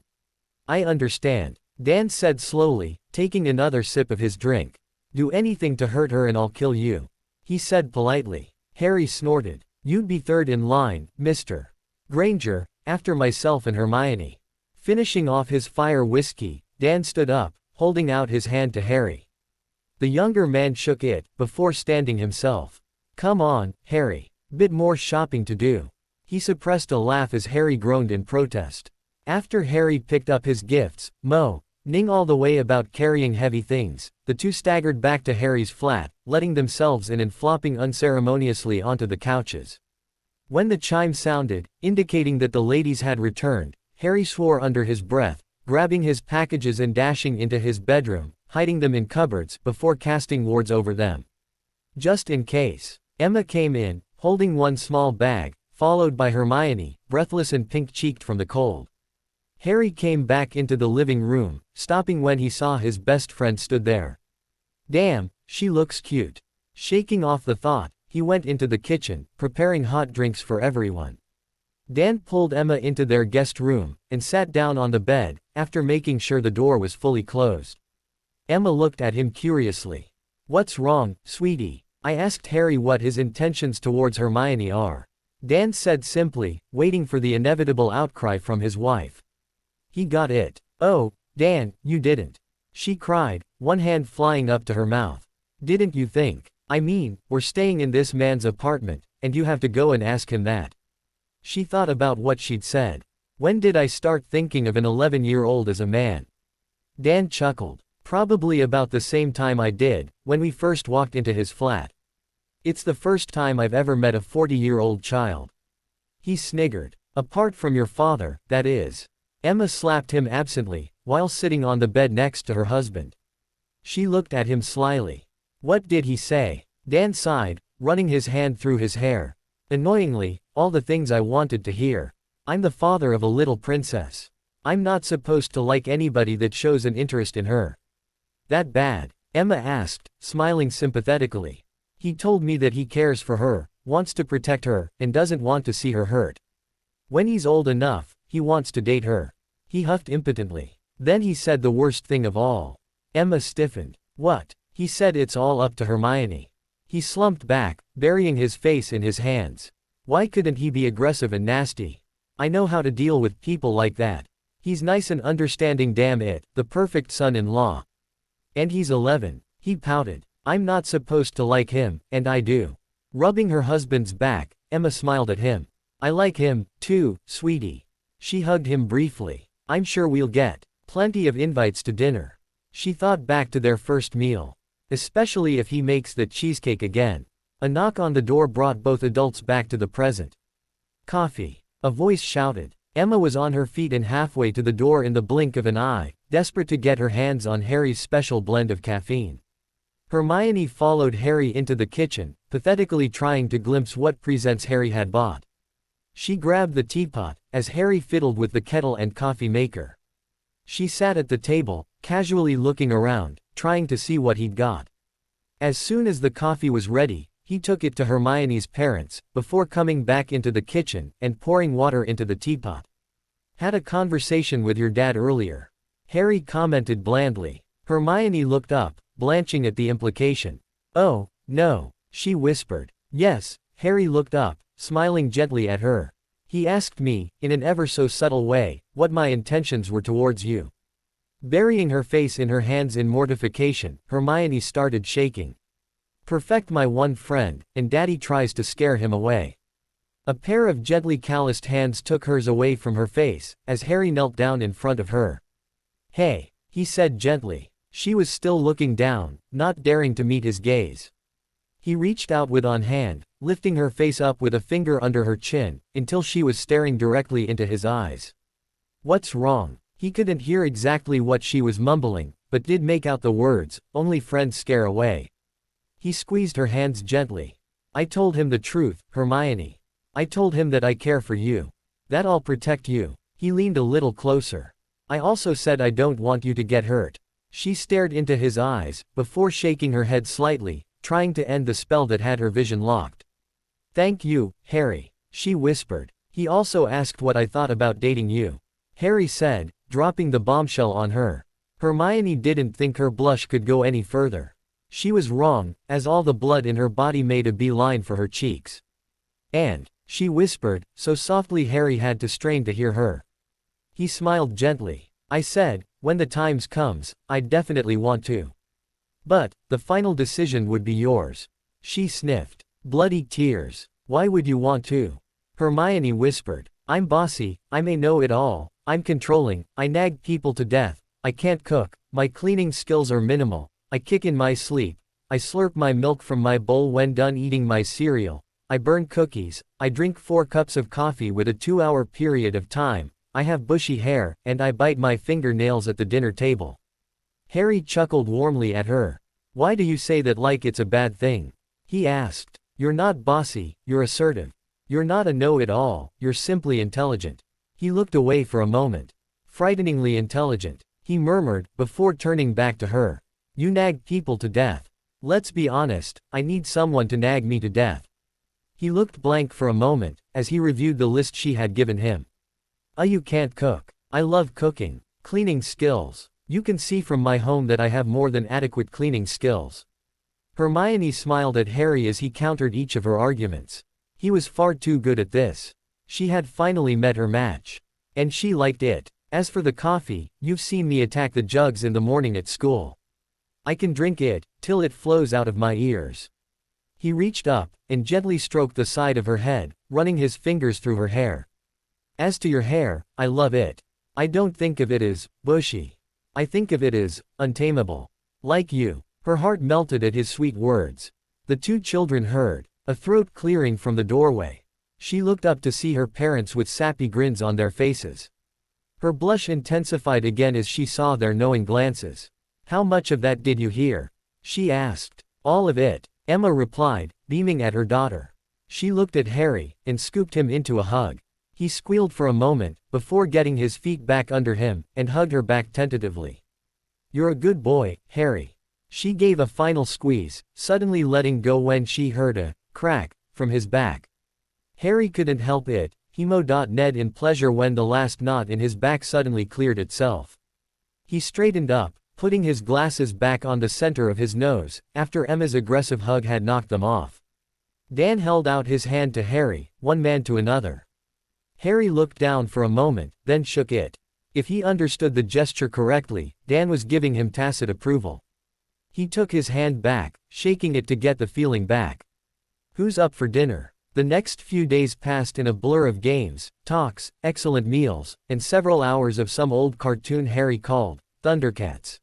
I understand, Dan said slowly, taking another sip of his drink. Do anything to hurt her and I'll kill you. He said politely. Harry snorted. You'd be third in line, Mr. Granger, after myself and Hermione. Finishing off his fire whiskey, Dan stood up, holding out his hand to Harry. The younger man shook it, before standing himself. Come on, Harry. Bit more shopping to do. He suppressed a laugh as Harry groaned in protest. After Harry picked up his gifts, moaning all the way about carrying heavy things, the two staggered back to Harry's flat, letting themselves in and flopping unceremoniously onto the couches. When the chime sounded, indicating that the ladies had returned, Harry swore under his breath, grabbing his packages and dashing into his bedroom, hiding them in cupboards before casting wards over them. Just in case. Emma came in, holding one small bag, followed by Hermione, breathless and pink-cheeked from the cold. Harry came back into the living room, stopping when he saw his best friend stood there. Damn, she looks cute. Shaking off the thought, he went into the kitchen, preparing hot drinks for everyone. Dan pulled Emma into their guest room, and sat down on the bed, after making sure the door was fully closed. Emma looked at him curiously. What's wrong, sweetie? I asked Harry what his intentions towards Hermione are. Dan said simply, waiting for the inevitable outcry from his wife. He got it. Oh, Dan, you didn't. She cried, one hand flying up to her mouth. Didn't you think? I mean, we're staying in this man's apartment, and you have to go and ask him that. She thought about what she'd said. When did I start thinking of an 11-year-old as a man? Dan chuckled. Probably about the same time I did, when we first walked into his flat. It's the first time I've ever met a 40-year-old child. He sniggered. Apart from your father, that is. Emma slapped him absently, while sitting on the bed next to her husband. She looked at him slyly. What did he say? Dan sighed, running his hand through his hair. Annoyingly, all the things I wanted to hear. I'm the father of a little princess. I'm not supposed to like anybody that shows an interest in her. That bad? Emma asked, smiling sympathetically. He told me that he cares for her, wants to protect her, and doesn't want to see her hurt. When he's old enough, he wants to date her. He huffed impotently. Then he said the worst thing of all. Emma stiffened. What? He said it's all up to Hermione. He slumped back, burying his face in his hands. Why couldn't he be aggressive and nasty? I know how to deal with people like that. He's nice and understanding, damn it, the perfect son-in-law. And he's 11. He pouted. I'm not supposed to like him, and I do. Rubbing her husband's back, Emma smiled at him. I like him, too, sweetie. She hugged him briefly. I'm sure we'll get plenty of invites to dinner. She thought back to their first meal. Especially if he makes the cheesecake again. A knock on the door brought both adults back to the present. Coffee. A voice shouted. Emma was on her feet and halfway to the door in the blink of an eye, desperate to get her hands on Harry's special blend of caffeine. Hermione followed Harry into the kitchen, pathetically trying to glimpse what presents Harry had bought. She grabbed the teapot, as Harry fiddled with the kettle and coffee maker. She sat at the table, casually looking around, trying to see what he'd got. As soon as the coffee was ready, he took it to Hermione's parents, before coming back into the kitchen, and pouring water into the teapot. Had a conversation with your dad earlier. Harry commented blandly. Hermione looked up, blanching at the implication. Oh, no, she whispered. Yes, Harry looked up, smiling gently at her. He asked me, in an ever so subtle way, what my intentions were towards you. Burying her face in her hands in mortification, Hermione started shaking. Perfect my one friend, and Daddy tries to scare him away. A pair of gently calloused hands took hers away from her face, as Harry knelt down in front of her. Hey, he said gently. She was still looking down, not daring to meet his gaze. He reached out with one hand, lifting her face up with a finger under her chin, until she was staring directly into his eyes. What's wrong? He couldn't hear exactly what she was mumbling, but did make out the words, only friends scare away. He squeezed her hands gently. I told him the truth, Hermione. I told him that I care for you. That I'll protect you. He leaned a little closer. I also said I don't want you to get hurt. She stared into his eyes, before shaking her head slightly, trying to end the spell that had her vision locked. Thank you, Harry, she whispered. He also asked what I thought about dating you. Harry said, dropping the bombshell on her. Hermione didn't think her blush could go any further. She was wrong, as all the blood in her body made a beeline for her cheeks. And, she whispered, so softly Harry had to strain to hear her. He smiled gently. I said, when the times comes, I'd definitely want to. But, the final decision would be yours. She sniffed. Bloody tears. Why would you want to? Hermione whispered. I'm bossy, I may know it all, I'm controlling, I nag people to death, I can't cook, my cleaning skills are minimal, I kick in my sleep, I slurp my milk from my bowl when done eating my cereal, I burn cookies, I drink 4 cups of coffee with a 2-hour period of time, I have bushy hair, and I bite my fingernails at the dinner table. Harry chuckled warmly at her. Why do you say that like it's a bad thing? He asked. You're not bossy, you're assertive. You're not a know-it-all, you're simply intelligent. He looked away for a moment. Frighteningly intelligent, he murmured, before turning back to her. You nag people to death. Let's be honest, I need someone to nag me to death. He looked blank for a moment, as he reviewed the list she had given him. You can't cook. I love cooking. Cleaning skills. You can see from my home that I have more than adequate cleaning skills. Hermione smiled at Harry as he countered each of her arguments. He was far too good at this. She had finally met her match. And she liked it. As for the coffee, you've seen me attack the jugs in the morning at school. I can drink it, till it flows out of my ears. He reached up, and gently stroked the side of her head, running his fingers through her hair. As to your hair, I love it. I don't think of it as bushy. I think of it as untamable. Like you. Her heart melted at his sweet words. The two children heard, a throat clearing from the doorway. She looked up to see her parents with sappy grins on their faces. Her blush intensified again as she saw their knowing glances. How much of that did you hear? She asked. All of it, Emma replied, beaming at her daughter. She looked at Harry, and scooped him into a hug. He squealed for a moment, before getting his feet back under him, and hugged her back tentatively. You're a good boy, Harry. She gave a final squeeze, suddenly letting go when she heard a crack from his back. Harry couldn't help it, he mo.ned in pleasure when the last knot in his back suddenly cleared itself. He straightened up, putting his glasses back on the center of his nose, after Emma's aggressive hug had knocked them off. Dan held out his hand to Harry, one man to another. Harry looked down for a moment, then shook it. If he understood the gesture correctly, Dan was giving him tacit approval. He took his hand back, shaking it to get the feeling back. Who's up for dinner? The next few days passed in a blur of games, talks, excellent meals, and several hours of some old cartoon Harry called Thundercats.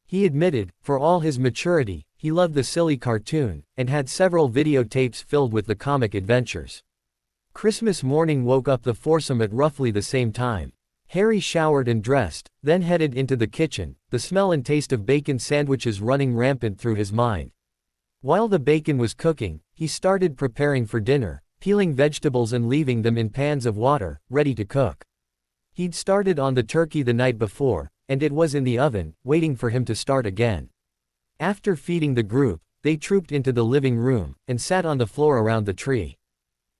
He admitted, for all his maturity, he loved the silly cartoon, and had several videotapes filled with the comic adventures. Christmas morning woke up the foursome at roughly the same time. Harry showered and dressed, then headed into the kitchen, the smell and taste of bacon sandwiches running rampant through his mind. While the bacon was cooking, he started preparing for dinner, peeling vegetables and leaving them in pans of water, ready to cook. He'd started on the turkey the night before, and it was in the oven, waiting for him to start again. After feeding the group, they trooped into the living room, and sat on the floor around the tree.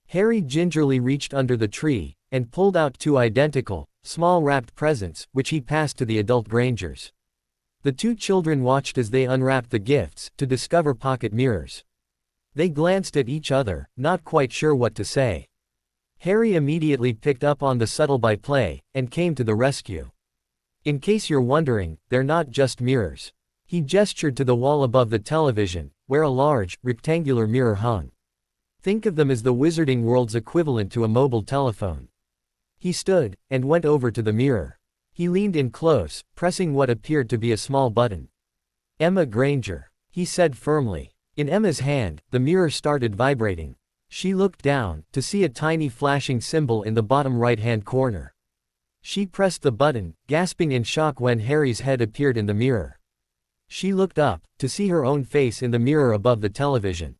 Harry gingerly reached under the tree, and pulled out two identical, small wrapped presents, which he passed to the adult Grangers. The two children watched as they unwrapped the gifts, to discover pocket mirrors. They glanced at each other, not quite sure what to say. Harry immediately picked up on the subtle byplay, and came to the rescue. In case you're wondering, they're not just mirrors. He gestured to the wall above the television, where a large, rectangular mirror hung. Think of them as the wizarding world's equivalent to a mobile telephone. He stood, and went over to the mirror. He leaned in close, pressing what appeared to be a small button. Emma Granger, he said firmly. In Emma's hand, the mirror started vibrating. She looked down, to see a tiny flashing symbol in the bottom right-hand corner. She pressed the button, gasping in shock when Harry's head appeared in the mirror. She looked up, to see her own face in the mirror above the television.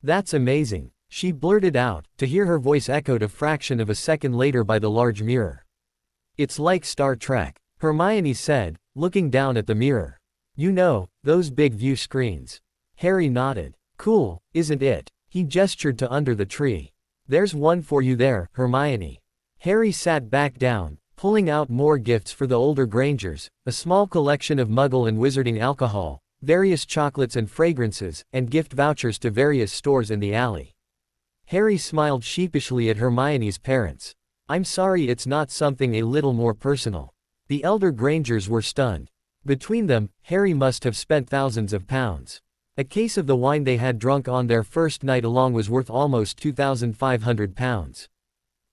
That's amazing, she blurted out, to hear her voice echoed a fraction of a second later by the large mirror. It's like Star Trek, Hermione said, looking down at the mirror. You know, those big view screens. Harry nodded. Cool, isn't it? He gestured to under the tree. There's one for you there, Hermione. Harry sat back down, pulling out more gifts for the older Grangers, a small collection of Muggle and wizarding alcohol, various chocolates and fragrances, and gift vouchers to various stores in the alley. Harry smiled sheepishly at Hermione's parents. I'm sorry, it's not something a little more personal. The elder Grangers were stunned. Between them, Harry must have spent thousands of pounds. A case of the wine they had drunk on their first night along was worth almost £2,500.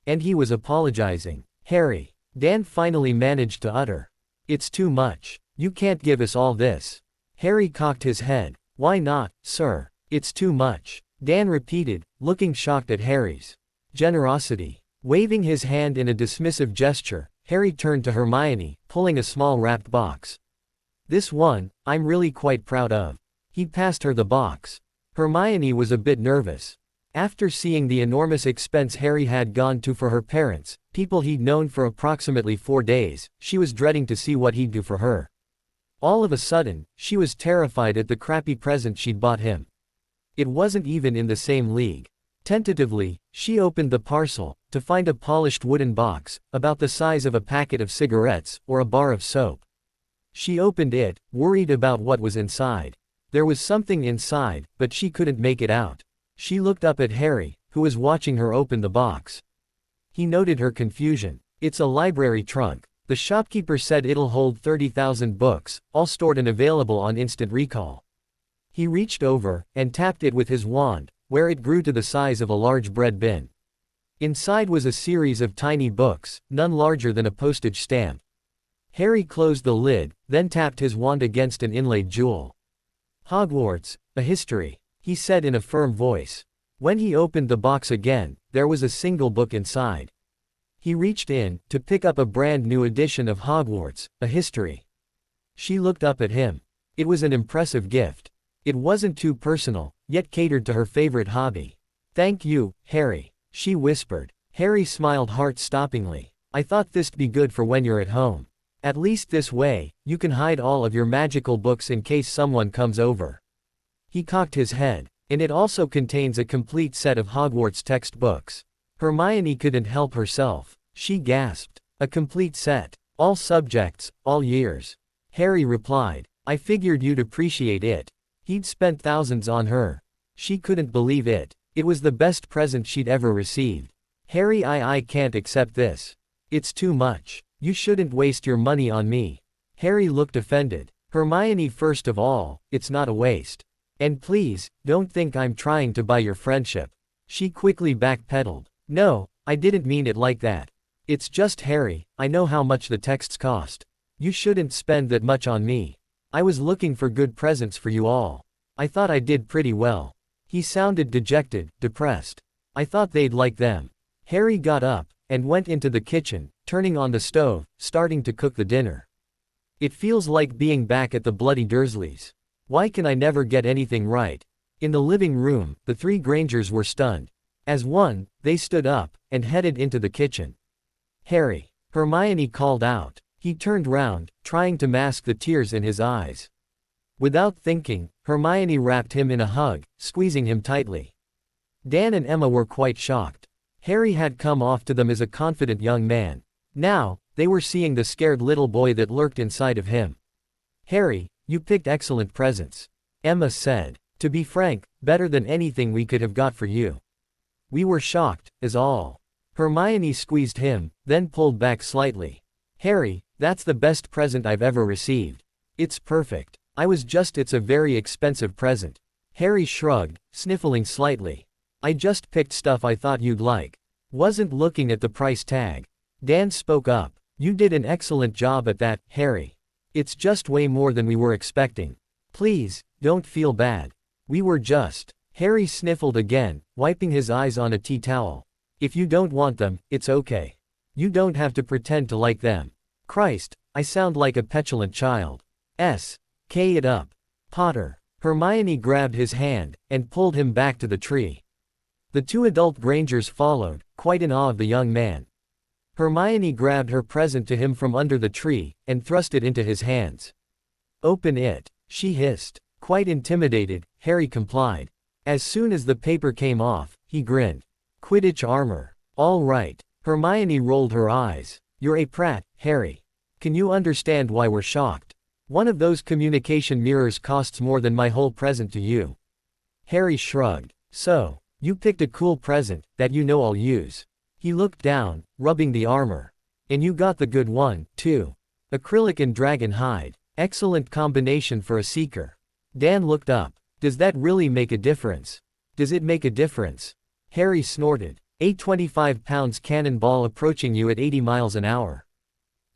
And he was apologizing. Harry. Dan finally managed to utter. It's too much. You can't give us all this. Harry cocked his head. Why not, sir? It's too much. Dan repeated, looking shocked at Harry's generosity. Waving his hand in a dismissive gesture, Harry turned to Hermione, pulling a small wrapped box. This one, I'm really quite proud of. He passed her the box. Hermione was a bit nervous. After seeing the enormous expense Harry had gone to for her parents, people he'd known for approximately 4 days, she was dreading to see what he'd do for her. All of a sudden, she was terrified at the crappy present she'd bought him. It wasn't even in the same league. Tentatively, she opened the parcel, to find a polished wooden box, about the size of a packet of cigarettes, or a bar of soap. She opened it, worried about what was inside. There was something inside, but she couldn't make it out. She looked up at Harry, who was watching her open the box. He noted her confusion. It's a library trunk. The shopkeeper said it'll hold 30,000 books, all stored and available on instant recall. He reached over, and tapped it with his wand, where it grew to the size of a large bread bin. Inside was a series of tiny books, none larger than a postage stamp. Harry closed the lid, then tapped his wand against an inlaid jewel. "Hogwarts, a history," he said in a firm voice. When he opened the box again, there was a single book inside. He reached in, to pick up a brand new edition of Hogwarts, a history. She looked up at him. It was an impressive gift. It wasn't too personal, yet catered to her favorite hobby. "Thank you, Harry," she whispered. Harry smiled heart-stoppingly. "I thought this'd be good for when you're at home. At least this way, you can hide all of your magical books in case someone comes over." He cocked his head. And it also contains a complete set of Hogwarts textbooks. Hermione couldn't help herself. She gasped. "A complete set. All subjects, all years." Harry replied. "I figured you'd appreciate it." He'd spent thousands on her. She couldn't believe it. It was the best present she'd ever received. "Harry, I can't accept this. It's too much. You shouldn't waste your money on me." Harry looked offended. "Hermione, first of all, it's not a waste. And please, don't think I'm trying to buy your friendship." She quickly backpedaled. "No, I didn't mean it like that. It's just Harry, I know how much the texts cost. You shouldn't spend that much on me. I was looking for good presents for you all. I thought I did pretty well." He sounded dejected, depressed. "I thought they'd like them." Harry got up, and went into the kitchen, turning on the stove, starting to cook the dinner. "It feels like being back at the bloody Dursleys. Why can I never get anything right?" In the living room, the three Grangers were stunned. As one, they stood up, and headed into the kitchen. "Harry!" Hermione called out. He turned round, trying to mask the tears in his eyes. Without thinking, Hermione wrapped him in a hug, squeezing him tightly. Dan and Emma were quite shocked. Harry had come off to them as a confident young man. Now, they were seeing the scared little boy that lurked inside of him. "Harry, you picked excellent presents," Emma said. "To be frank, better than anything we could have got for you." "We were shocked, is all." Hermione squeezed him, then pulled back slightly. "Harry, that's the best present I've ever received. It's perfect. It's a very expensive present." Harry shrugged, sniffling slightly. "I just picked stuff I thought you'd like. Wasn't looking at the price tag." Dan spoke up. "You did an excellent job at that, Harry. It's just way more than we were expecting. Please, don't feel bad. We were just..." Harry sniffled again, wiping his eyes on a tea towel. "If you don't want them, it's okay. You don't have to pretend to like them." "Christ, I sound like a petulant child. K it up. Potter." Hermione grabbed his hand, and pulled him back to the tree. The two adult Grangers followed, quite in awe of the young man. Hermione grabbed her present to him from under the tree, and thrust it into his hands. "Open it," she hissed. Quite intimidated, Harry complied. As soon as the paper came off, he grinned. "Quidditch armor. All right." Hermione rolled her eyes. "You're a prat, Harry. Can you understand why we're shocked? One of those communication mirrors costs more than my whole present to you." Harry shrugged. "So, you picked a cool present, that you know I'll use." He looked down, rubbing the armor. "And you got the good one, too. Acrylic and dragon hide. Excellent combination for a seeker." Dan looked up. "Does that really make a difference?" "Does it make a difference?" Harry snorted. "A 25-pound cannonball approaching you at 80 miles an hour.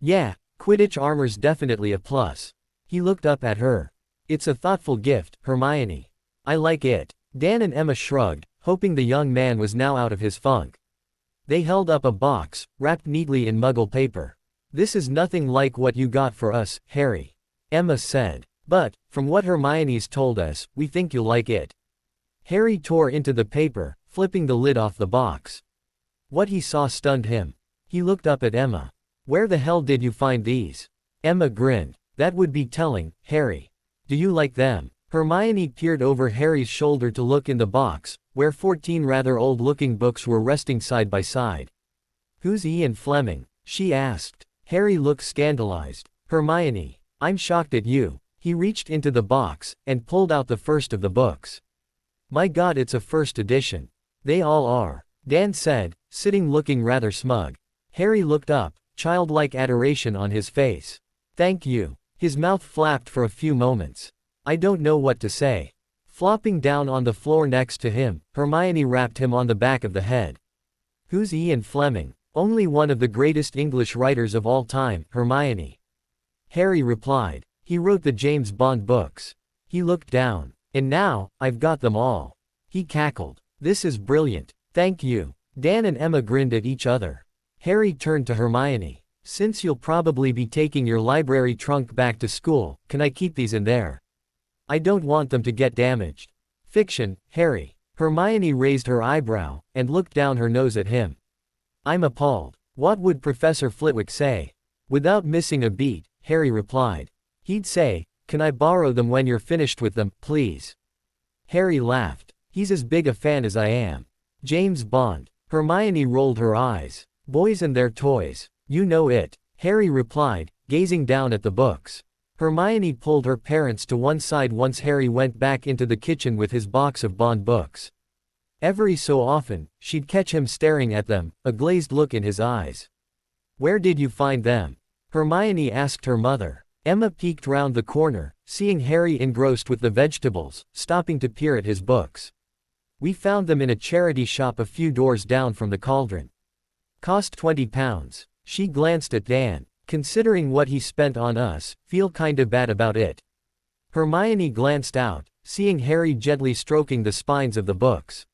Yeah, Quidditch armor's definitely a plus." He looked up at her. "It's a thoughtful gift, Hermione. I like it." Dan and Emma shrugged, hoping the young man was now out of his funk. They held up a box, wrapped neatly in Muggle paper. "This is nothing like what you got for us, Harry," Emma said. "But, from what Hermione's told us, we think you'll like it." Harry tore into the paper, flipping the lid off the box. What he saw stunned him. He looked up at Emma. "Where the hell did you find these?" Emma grinned. "That would be telling, Harry. Do you like them?" Hermione peered over Harry's shoulder to look in the box, where 14 rather old-looking books were resting side by side. "Who's Ian Fleming?" she asked. Harry looked scandalized. "Hermione, I'm shocked at you." He reached into the box, and pulled out the first of the books. "My God, it's a first edition." "They all are," Dan said, sitting looking rather smug. Harry looked up, childlike adoration on his face. "Thank you." His mouth flapped for a few moments. "I don't know what to say." Flopping down on the floor next to him, Hermione rapped him on the back of the head. "Who's Ian Fleming?" "Only one of the greatest English writers of all time, Hermione." Harry replied. "He wrote the James Bond books." He looked down. "And now, I've got them all." He cackled. "This is brilliant. Thank you." Dan and Emma grinned at each other. Harry turned to Hermione. "Since you'll probably be taking your library trunk back to school, can I keep these in there? I don't want them to get damaged." "Fiction, Harry." Hermione raised her eyebrow, and looked down her nose at him. "I'm appalled. What would Professor Flitwick say?" Without missing a beat, Harry replied. "He'd say, 'Can I borrow them when you're finished with them, please?'" Harry laughed. "He's as big a fan as I am." "James Bond." Hermione rolled her eyes. "Boys and their toys. You know it," Harry replied, gazing down at the books. Hermione pulled her parents to one side once Harry went back into the kitchen with his box of Bond books. Every so often, she'd catch him staring at them, a glazed look in his eyes. "Where did you find them?" Hermione asked her mother. Emma peeked round the corner, seeing Harry engrossed with the vegetables, stopping to peer at his books. "We found them in a charity shop a few doors down from the Cauldron. Cost £20. She glanced at Dan. "Considering what he spent on us, feel kinda bad about it." Hermione glanced out, seeing Harry gently stroking the spines of the books.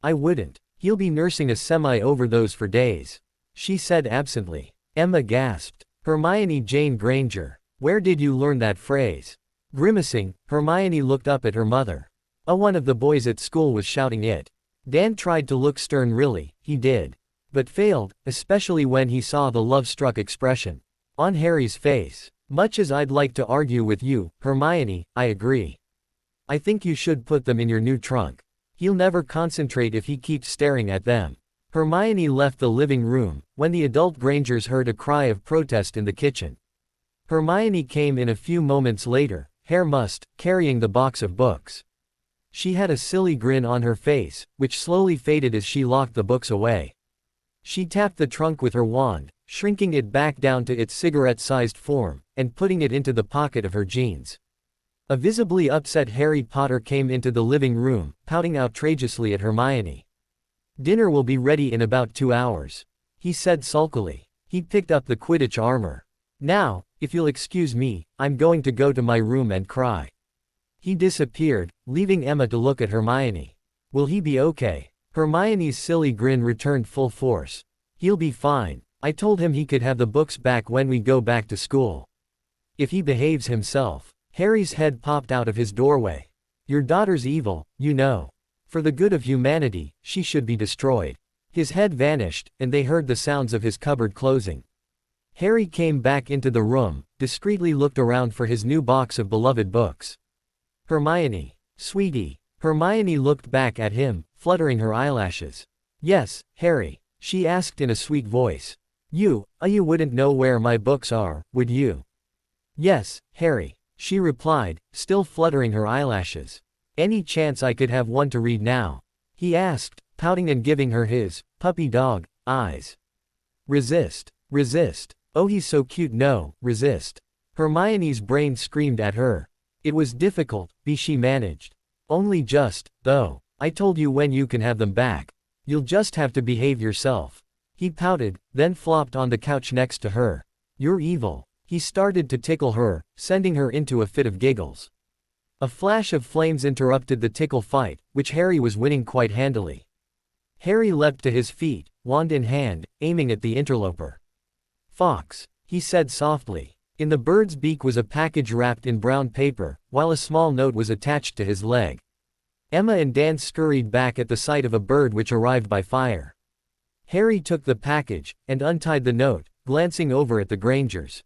"I wouldn't. He'll be nursing a semi over those for days," she said absently. Emma gasped. "Hermione Jane Granger. Where did you learn that phrase?" Grimacing, Hermione looked up at her mother. One of the boys at school was shouting it. Dan tried to look stern, really, he did. But failed, especially when he saw the love-struck expression on Harry's face. "Much as I'd like to argue with you, Hermione, I agree. I think you should put them in your new trunk. He'll never concentrate if he keeps staring at them." Hermione left the living room, when the adult Grangers heard a cry of protest in the kitchen. Hermione came in a few moments later, hair mussed, carrying the box of books. She had a silly grin on her face, which slowly faded as she locked the books away. She tapped the trunk with her wand, shrinking it back down to its cigarette-sized form, and putting it into the pocket of her jeans. A visibly upset Harry Potter came into the living room, pouting outrageously at Hermione. "Dinner will be ready in about 2 hours," he said sulkily. He picked up the Quidditch armor. "Now, if you'll excuse me, I'm going to go to my room and cry." He disappeared, leaving Emma to look at Hermione. "Will he be okay?" Hermione's silly grin returned full force. "He'll be fine. I told him he could have the books back when we go back to school. If he behaves himself." Harry's head popped out of his doorway. "Your daughter's evil, you know. For the good of humanity, she should be destroyed." His head vanished, and they heard the sounds of his cupboard closing. Harry came back into the room, discreetly looked around for his new box of beloved books. "Hermione. Sweetie." Hermione looked back at him, fluttering her eyelashes. "Yes, Harry," she asked in a sweet voice. You wouldn't know where my books are, would you?" "Yes, Harry," she replied, still fluttering her eyelashes. "Any chance I could have one to read now?" he asked, pouting and giving her his puppy dog eyes. Resist. "Oh, he's so cute, no, resist." Hermione's brain screamed at her. It was difficult, but she managed. "Only just, though. I told you when you can have them back. You'll just have to behave yourself." He pouted, then flopped on the couch next to her. "You're evil." He started to tickle her, sending her into a fit of giggles. A flash of flames interrupted the tickle fight, which Harry was winning quite handily. Harry leapt to his feet, wand in hand, aiming at the interloper. "Fox," he said softly. In the bird's beak was a package wrapped in brown paper, while a small note was attached to his leg. Emma and Dan scurried back at the sight of a bird which arrived by fire. Harry took the package, and untied the note, glancing over at the Grangers.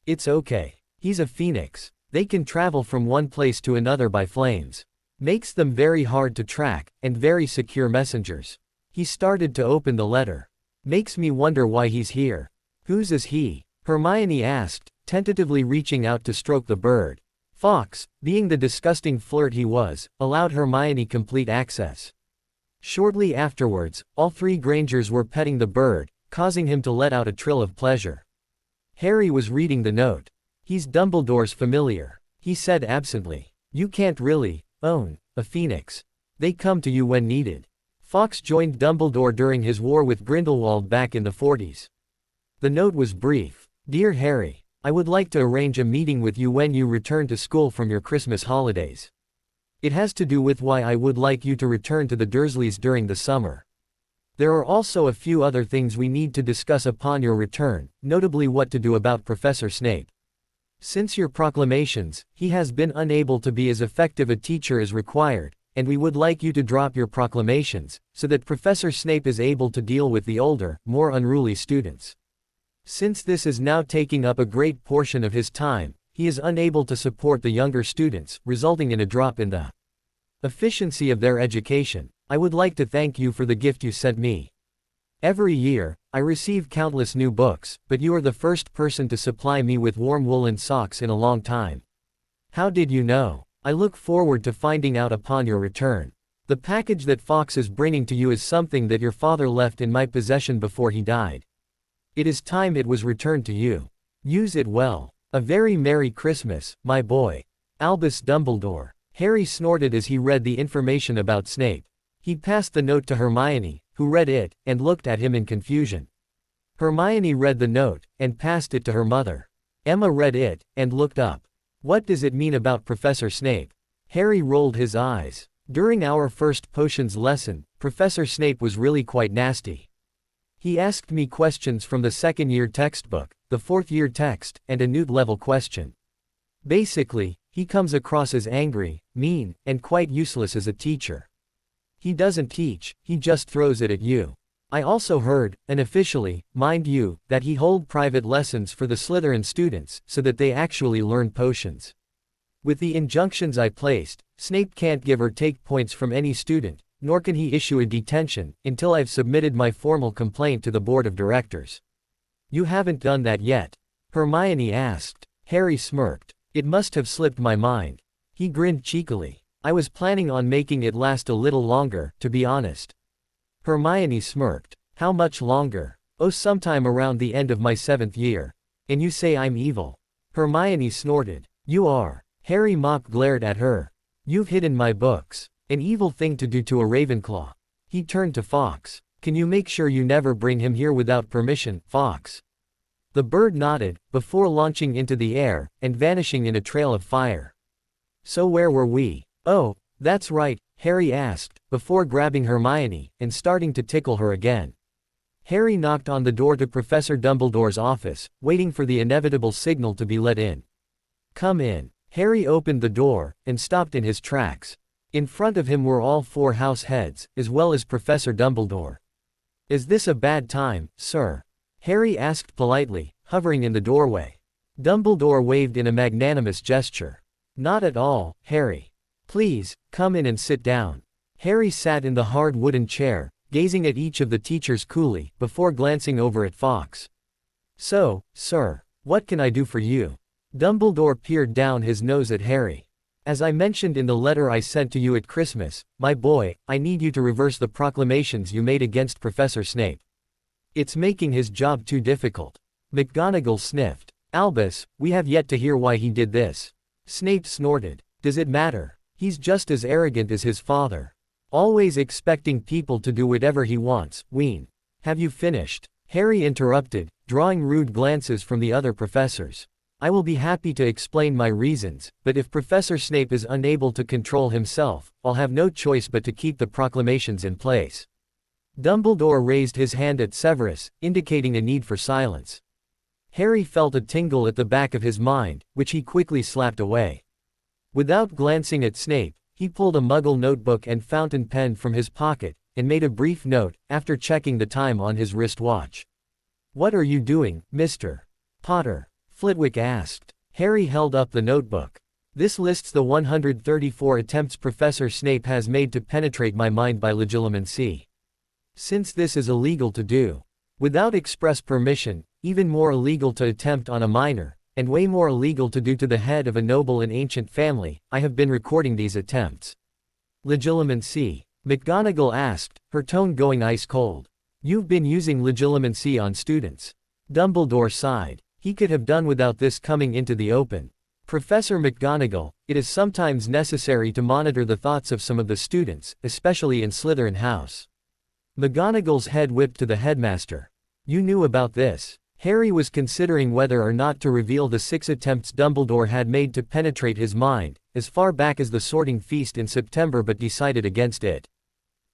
It's okay. He's a phoenix. They can travel from one place to another by flames. Makes them very hard to track, and very secure messengers. He started to open the letter. Makes me wonder why he's here. Whose is he? Hermione asked, tentatively reaching out to stroke the bird. Fawkes, being the disgusting flirt he was, allowed Hermione complete access. Shortly afterwards, all three Grangers were petting the bird, causing him to let out a trill of pleasure. Harry was reading the note. He's Dumbledore's familiar, he said absently. You can't really own a phoenix. They come to you when needed. Fawkes joined Dumbledore during his war with Grindelwald back in the 40s. The note was brief. Dear Harry, I would like to arrange a meeting with you when you return to school from your Christmas holidays. It has to do with why I would like you to return to the Dursleys during the summer. There are also a few other things we need to discuss upon your return, notably what to do about Professor Snape. Since your proclamations, he has been unable to be as effective a teacher as required, and we would like you to drop your proclamations, so that Professor Snape is able to deal with the older, more unruly students. Since this is now taking up a great portion of his time, he is unable to support the younger students, resulting in a drop in the efficiency of their education. I would like to thank you for the gift you sent me. Every year, I receive countless new books, but you are the first person to supply me with warm woolen socks in a long time. How did you know? I look forward to finding out upon your return. The package that Fawkes is bringing to you is something that your father left in my possession before he died. It is time it was returned to you. Use it well. A very Merry Christmas, my boy. Albus Dumbledore. Harry snorted as he read the information about Snape. He passed the note to Hermione, who read it, and looked at him in confusion. Hermione read the note, and passed it to her mother. Emma read it, and looked up. What does it mean about Professor Snape? Harry rolled his eyes. During our first potions lesson, Professor Snape was really quite nasty. He asked me questions from the second-year textbook, the fourth-year text, and a Newt-level question. Basically, he comes across as angry, mean, and quite useless as a teacher. He doesn't teach, he just throws it at you. I also heard, unofficially, mind you, that he hold private lessons for the Slytherin students, so that they actually learn potions. With the injunctions I placed, Snape can't give or take points from any student, nor can he issue a detention, until I've submitted my formal complaint to the board of directors. You haven't done that yet? Hermione asked. Harry smirked. It must have slipped my mind. He grinned cheekily. I was planning on making it last a little longer, to be honest. Hermione smirked. How much longer? Oh, sometime around the end of my 7th year. And you say I'm evil? Hermione snorted. You are. Harry mock glared at her. You've hidden my books. An evil thing to do to a Ravenclaw. He turned to Fawkes. Can you make sure you never bring him here without permission, Fawkes? The bird nodded, before launching into the air, and vanishing in a trail of fire. So where were we? Oh, that's right, Harry asked, before grabbing Hermione, and starting to tickle her again. Harry knocked on the door to Professor Dumbledore's office, waiting for the inevitable signal to be let in. Come in. Harry opened the door, and stopped in his tracks. In front of him were all 4 house heads, as well as Professor Dumbledore. Is this a bad time, sir? Harry asked politely, hovering in the doorway. Dumbledore waved in a magnanimous gesture. Not at all, Harry. Please, come in and sit down. Harry sat in the hard wooden chair, gazing at each of the teachers coolly, before glancing over at Fawkes. So, sir, what can I do for you? Dumbledore peered down his nose at Harry. As I mentioned in the letter I sent to you at Christmas, my boy, I need you to reverse the proclamations you made against Professor Snape. It's making his job too difficult. McGonagall sniffed. Albus, we have yet to hear why he did this. Snape snorted. Does it matter? He's just as arrogant as his father. Always expecting people to do whatever he wants, Ween. Have you finished? Harry interrupted, drawing rude glances from the other professors. I will be happy to explain my reasons, but if Professor Snape is unable to control himself, I'll have no choice but to keep the proclamations in place. Dumbledore raised his hand at Severus, indicating a need for silence. Harry felt a tingle at the back of his mind, which he quickly slapped away. Without glancing at Snape, He pulled a Muggle notebook and fountain pen from his pocket, and made a brief note, after checking the time on his wristwatch. "What are you doing, Mr. Potter?" Flitwick asked. Harry held up the notebook. "This lists the 134 attempts Professor Snape has made to penetrate my mind by legilimency. Since this is illegal to do without express permission, even more illegal to attempt on a minor, and way more illegal to do to the head of a noble and ancient family, I have been recording these attempts." "Legilimency?" McGonagall asked, her tone going ice cold. "You've been using legilimency on students." Dumbledore sighed. He could have done without this coming into the open. "Professor McGonagall, it is sometimes necessary to monitor the thoughts of some of the students, especially in Slytherin House." McGonagall's head whipped to the headmaster. "You knew about this?" Harry was considering whether or not to reveal the 6 attempts Dumbledore had made to penetrate his mind, as far back as the sorting feast in September, but decided against it.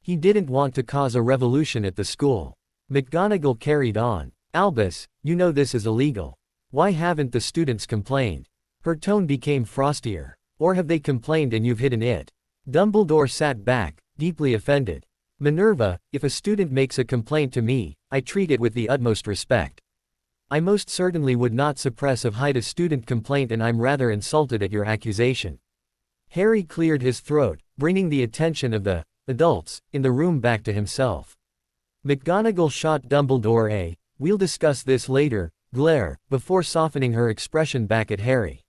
He didn't want to cause a revolution at the school. McGonagall carried on. "Albus, you know this is illegal. Why haven't the students complained?" Her tone became frostier. "Or have they complained and you've hidden it?" Dumbledore sat back, deeply offended. "Minerva, if a student makes a complaint to me, I treat it with the utmost respect. I most certainly would not suppress or hide a student complaint, and I'm rather insulted at your accusation." Harry cleared his throat, bringing the attention of the adults in the room back to himself. McGonagall shot Dumbledore a "we'll discuss this later" glare, before softening her expression back at Harry.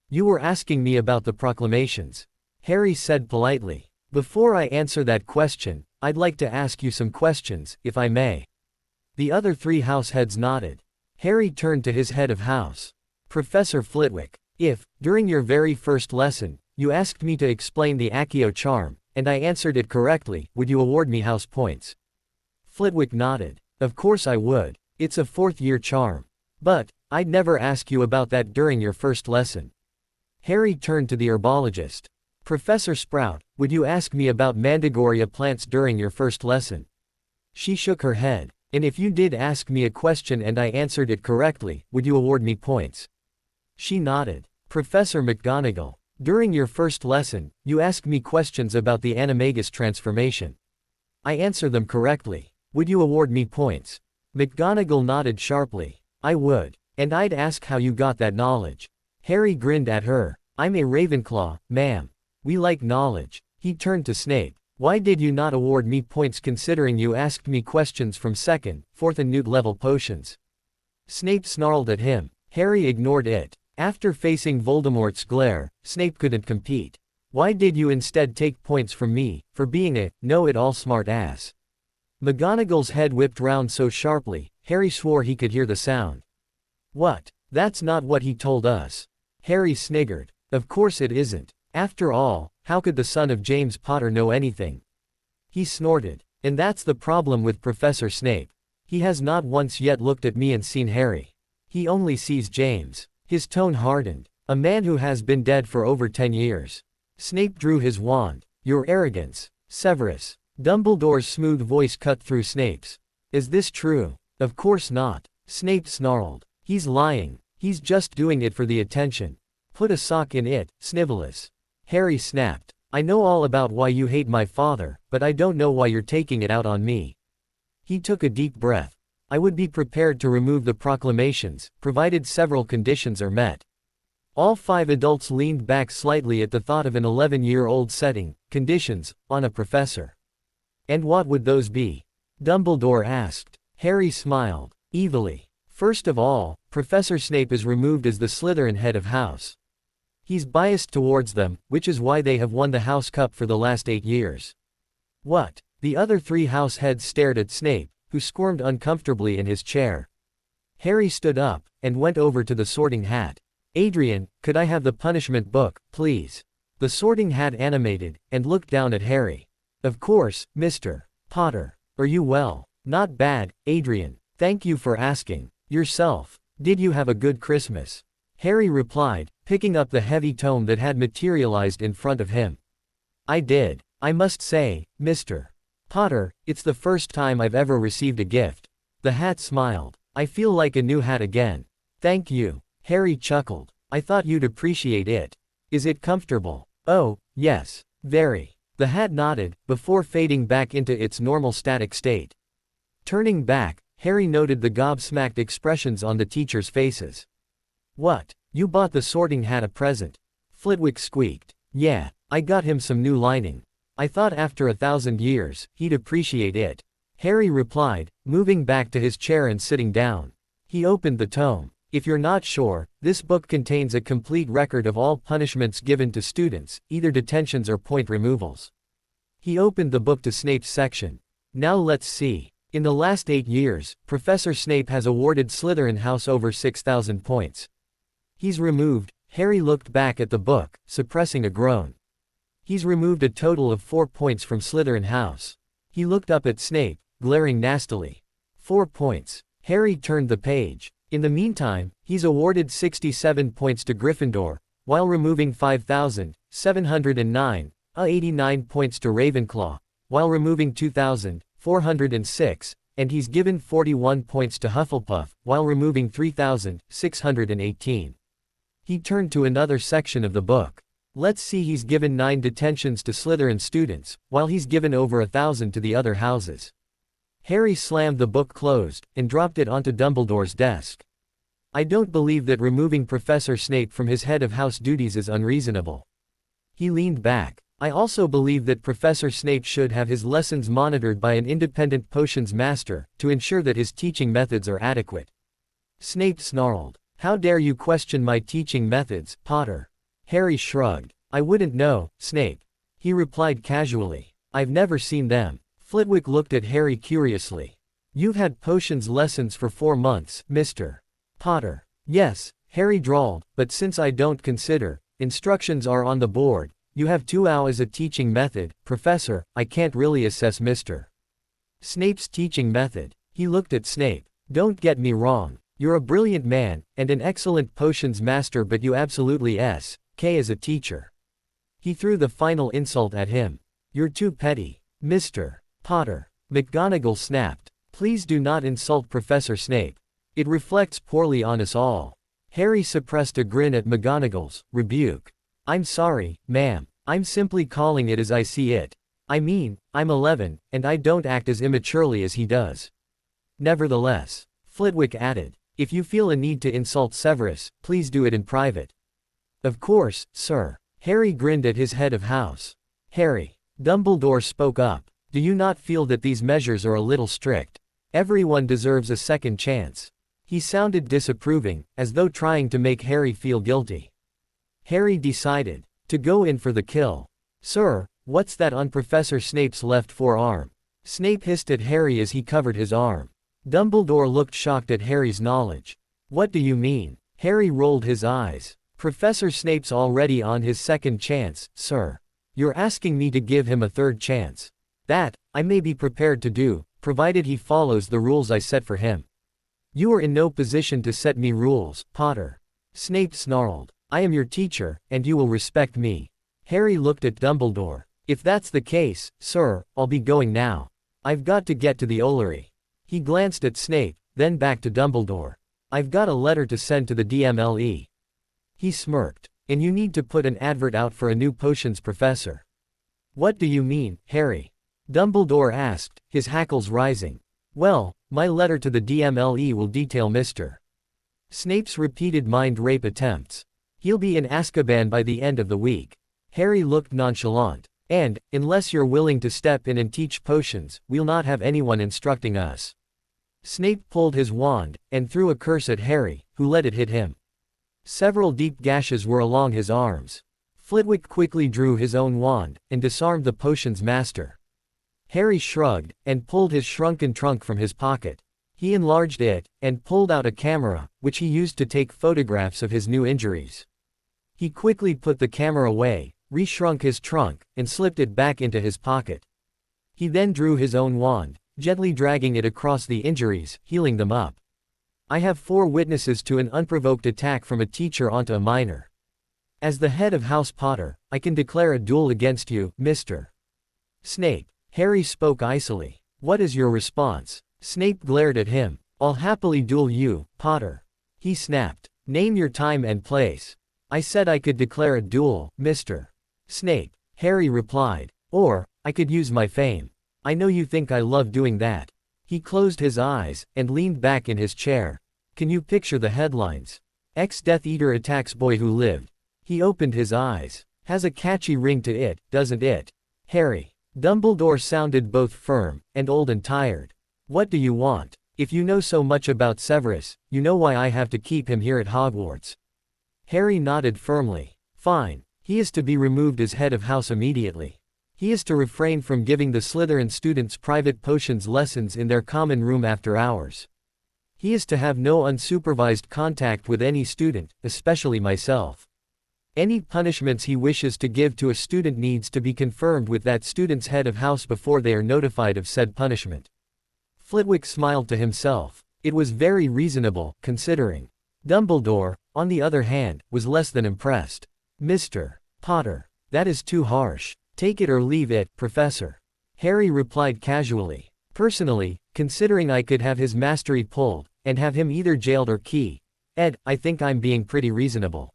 "You were asking me about the proclamations," Harry said politely. "Before I answer that question, I'd like to ask you some questions, if I may." The other 3 house heads nodded. Harry turned to his head of house. "Professor Flitwick, if, during your very first lesson, you asked me to explain the Accio charm, and I answered it correctly, would you award me house points?" Flitwick nodded. "Of course I would. It's a 4th-year charm. But, I'd never ask you about that during your first lesson." Harry turned to the herbologist. "Professor Sprout, would you ask me about Mandragoria plants during your first lesson?" She shook her head. "And if you did ask me a question and I answered it correctly, would you award me points?" She nodded. "Professor McGonagall, during your first lesson, you asked me questions about the animagus transformation. I answer them correctly. Would you award me points?" McGonagall nodded sharply. "I would. And I'd ask how you got that knowledge." Harry grinned at her. "I'm a Ravenclaw, ma'am. We like knowledge." He turned to Snape. "Why did you not award me points considering you asked me questions from 2nd, 4th and Newt level potions?" Snape snarled at him. Harry ignored it. After facing Voldemort's glare, Snape couldn't compete. "Why did you instead take points from me, for being a know-it-all smart ass?" McGonagall's head whipped round so sharply, Harry swore he could hear the sound. "What? That's not what he told us." Harry sniggered. "Of course it isn't. After all, how could the son of James Potter know anything?" He snorted. "And that's the problem with Professor Snape. He has not once yet looked at me and seen Harry. He only sees James." His tone hardened. "A man who has been dead for over 10 years. Snape drew his wand. "Your arrogance, Severus." Dumbledore's smooth voice cut through Snape's. "Is this true?" "Of course not." Snape snarled. "He's lying. He's just doing it for the attention. Put a sock in it, Snivellus." Harry snapped. "I know all about why you hate my father, but I don't know why you're taking it out on me." He took a deep breath. "I would be prepared to remove the proclamations, provided several conditions are met." All 5 adults leaned back slightly at the thought of an 11-year-old setting conditions on a professor. "And what would those be?" Dumbledore asked. Harry smiled evilly. "First of all, Professor Snape is removed as the Slytherin head of house. He's biased towards them, which is why they have won the House Cup for the last 8 years." "What?" The other 3 house heads stared at Snape, who squirmed uncomfortably in his chair. Harry stood up, and went over to the Sorting Hat. "Adrian, could I have the punishment book, please?" The Sorting Hat animated, and looked down at Harry. "Of course, Mr. Potter. Are you well?" "Not bad, Adrian. Thank you for asking. Yourself? Did you have a good Christmas?" Harry replied, picking up the heavy tome that had materialized in front of him. "I did. I must say, Mr. Potter, it's the first time I've ever received a gift." The hat smiled. "I feel like a new hat again." "Thank you." Harry chuckled. "I thought you'd appreciate it. Is it comfortable?" "Oh, yes." Very. The hat nodded, before fading back into its normal static state. Turning back, Harry noted the gobsmacked expressions on the teachers' faces. What? You bought the Sorting Hat a present? Flitwick squeaked. Yeah, I got him some new lining. I thought after 1,000 years, he'd appreciate it. Harry replied, moving back to his chair and sitting down. He opened the tome. If you're not sure, this book contains a complete record of all punishments given to students, either detentions or point removals. He opened the book to Snape's section. Now let's see. In the last 8 years, Professor Snape has awarded Slytherin House over 6,000 points. He's removed. Harry looked back at the book, suppressing a groan. He's removed a total of 4 points from Slytherin House. He looked up at Snape, glaring nastily. 4 points. Harry turned the page. In the meantime, he's awarded 67 points to Gryffindor, while removing 5,709, 89 points to Ravenclaw, while removing 2,406, and he's given 41 points to Hufflepuff, while removing 3,618. He turned to another section of the book. Let's see, he's given 9 detentions to Slytherin students, while he's given over 1,000 to the other houses. Harry slammed the book closed, and dropped it onto Dumbledore's desk. I don't believe that removing Professor Snape from his head of house duties is unreasonable. He leaned back. I also believe that Professor Snape should have his lessons monitored by an independent potions master, to ensure that his teaching methods are adequate. Snape snarled. How dare you question my teaching methods, Potter? Harry shrugged. I wouldn't know, Snape. He replied casually. I've never seen them. Flitwick looked at Harry curiously. You've had potions lessons for 4 months, Mr. Potter. Yes, Harry drawled, but since I don't consider, instructions are on the board, you have 2 hours a teaching method, Professor, I can't really assess Mr. Snape's teaching method. He looked at Snape. Don't get me wrong. You're a brilliant man, and an excellent potions master, but you absolutely s.k. as a teacher. He threw the final insult at him. You're too petty. Mr. Potter. McGonagall snapped. Please do not insult Professor Snape. It reflects poorly on us all. Harry suppressed a grin at McGonagall's rebuke. I'm sorry, ma'am. I'm simply calling it as I see it. I mean, I'm 11, and I don't act as immaturely as he does. Nevertheless, Flitwick added, if you feel a need to insult Severus, please do it in private. Of course, sir. Harry grinned at his head of house. Harry. Dumbledore spoke up. Do you not feel that these measures are a little strict? Everyone deserves a second chance. He sounded disapproving, as though trying to make Harry feel guilty. Harry decided to go in for the kill. Sir, what's that on Professor Snape's left forearm? Snape hissed at Harry as he covered his arm. Dumbledore looked shocked at Harry's knowledge. What do you mean? Harry rolled his eyes. Professor Snape's already on his second chance, sir. You're asking me to give him a third chance. That, I may be prepared to do, provided he follows the rules I set for him. You are in no position to set me rules, Potter. Snape snarled. I am your teacher, and you will respect me. Harry looked at Dumbledore. If that's the case, sir, I'll be going now. I've got to get to the Ollery. He glanced at Snape, then back to Dumbledore. I've got a letter to send to the DMLE. He smirked. And you need to put an advert out for a new potions professor. What do you mean, Harry? Dumbledore asked, his hackles rising. Well, my letter to the DMLE will detail Mr. Snape's repeated mind rape attempts. He'll be in Azkaban by the end of the week. Harry looked nonchalant. And, unless you're willing to step in and teach potions, we'll not have anyone instructing us. Snape pulled his wand, and threw a curse at Harry, who let it hit him. Several deep gashes were along his arms. Flitwick quickly drew his own wand, and disarmed the potions master. Harry shrugged, and pulled his shrunken trunk from his pocket. He enlarged it, and pulled out a camera, which he used to take photographs of his new injuries. He quickly put the camera away, reshrunk his trunk, and slipped it back into his pocket. He then drew his own wand, gently dragging it across the injuries, healing them up. I have 4 witnesses to an unprovoked attack from a teacher onto a minor. As the head of House Potter, I can declare a duel against you, Mr. Snape. Harry spoke icily. What is your response? Snape glared at him. I'll happily duel you, Potter. He snapped. Name your time and place. I said I could declare a duel, Mr. Snape. Harry replied. Or, I could use my fame. I know you think I love doing that. He closed his eyes, and leaned back in his chair. Can you picture the headlines? Ex-Death Eater attacks boy who lived. He opened his eyes. Has a catchy ring to it, doesn't it? Harry. Dumbledore sounded both firm, and old and tired. What do you want? If you know so much about Severus, you know why I have to keep him here at Hogwarts. Harry nodded firmly. Fine. He is to be removed as head of house immediately. He is to refrain from giving the Slytherin students private potions lessons in their common room after hours. He is to have no unsupervised contact with any student, especially myself. Any punishments he wishes to give to a student needs to be confirmed with that student's head of house before they are notified of said punishment. Flitwick smiled to himself. It was very reasonable, considering. Dumbledore, on the other hand, was less than impressed. Mr. Potter. That is too harsh. Take it or leave it, Professor. Harry replied casually. Personally, considering I could have his mastery pulled, and have him either jailed or Ed, I think I'm being pretty reasonable.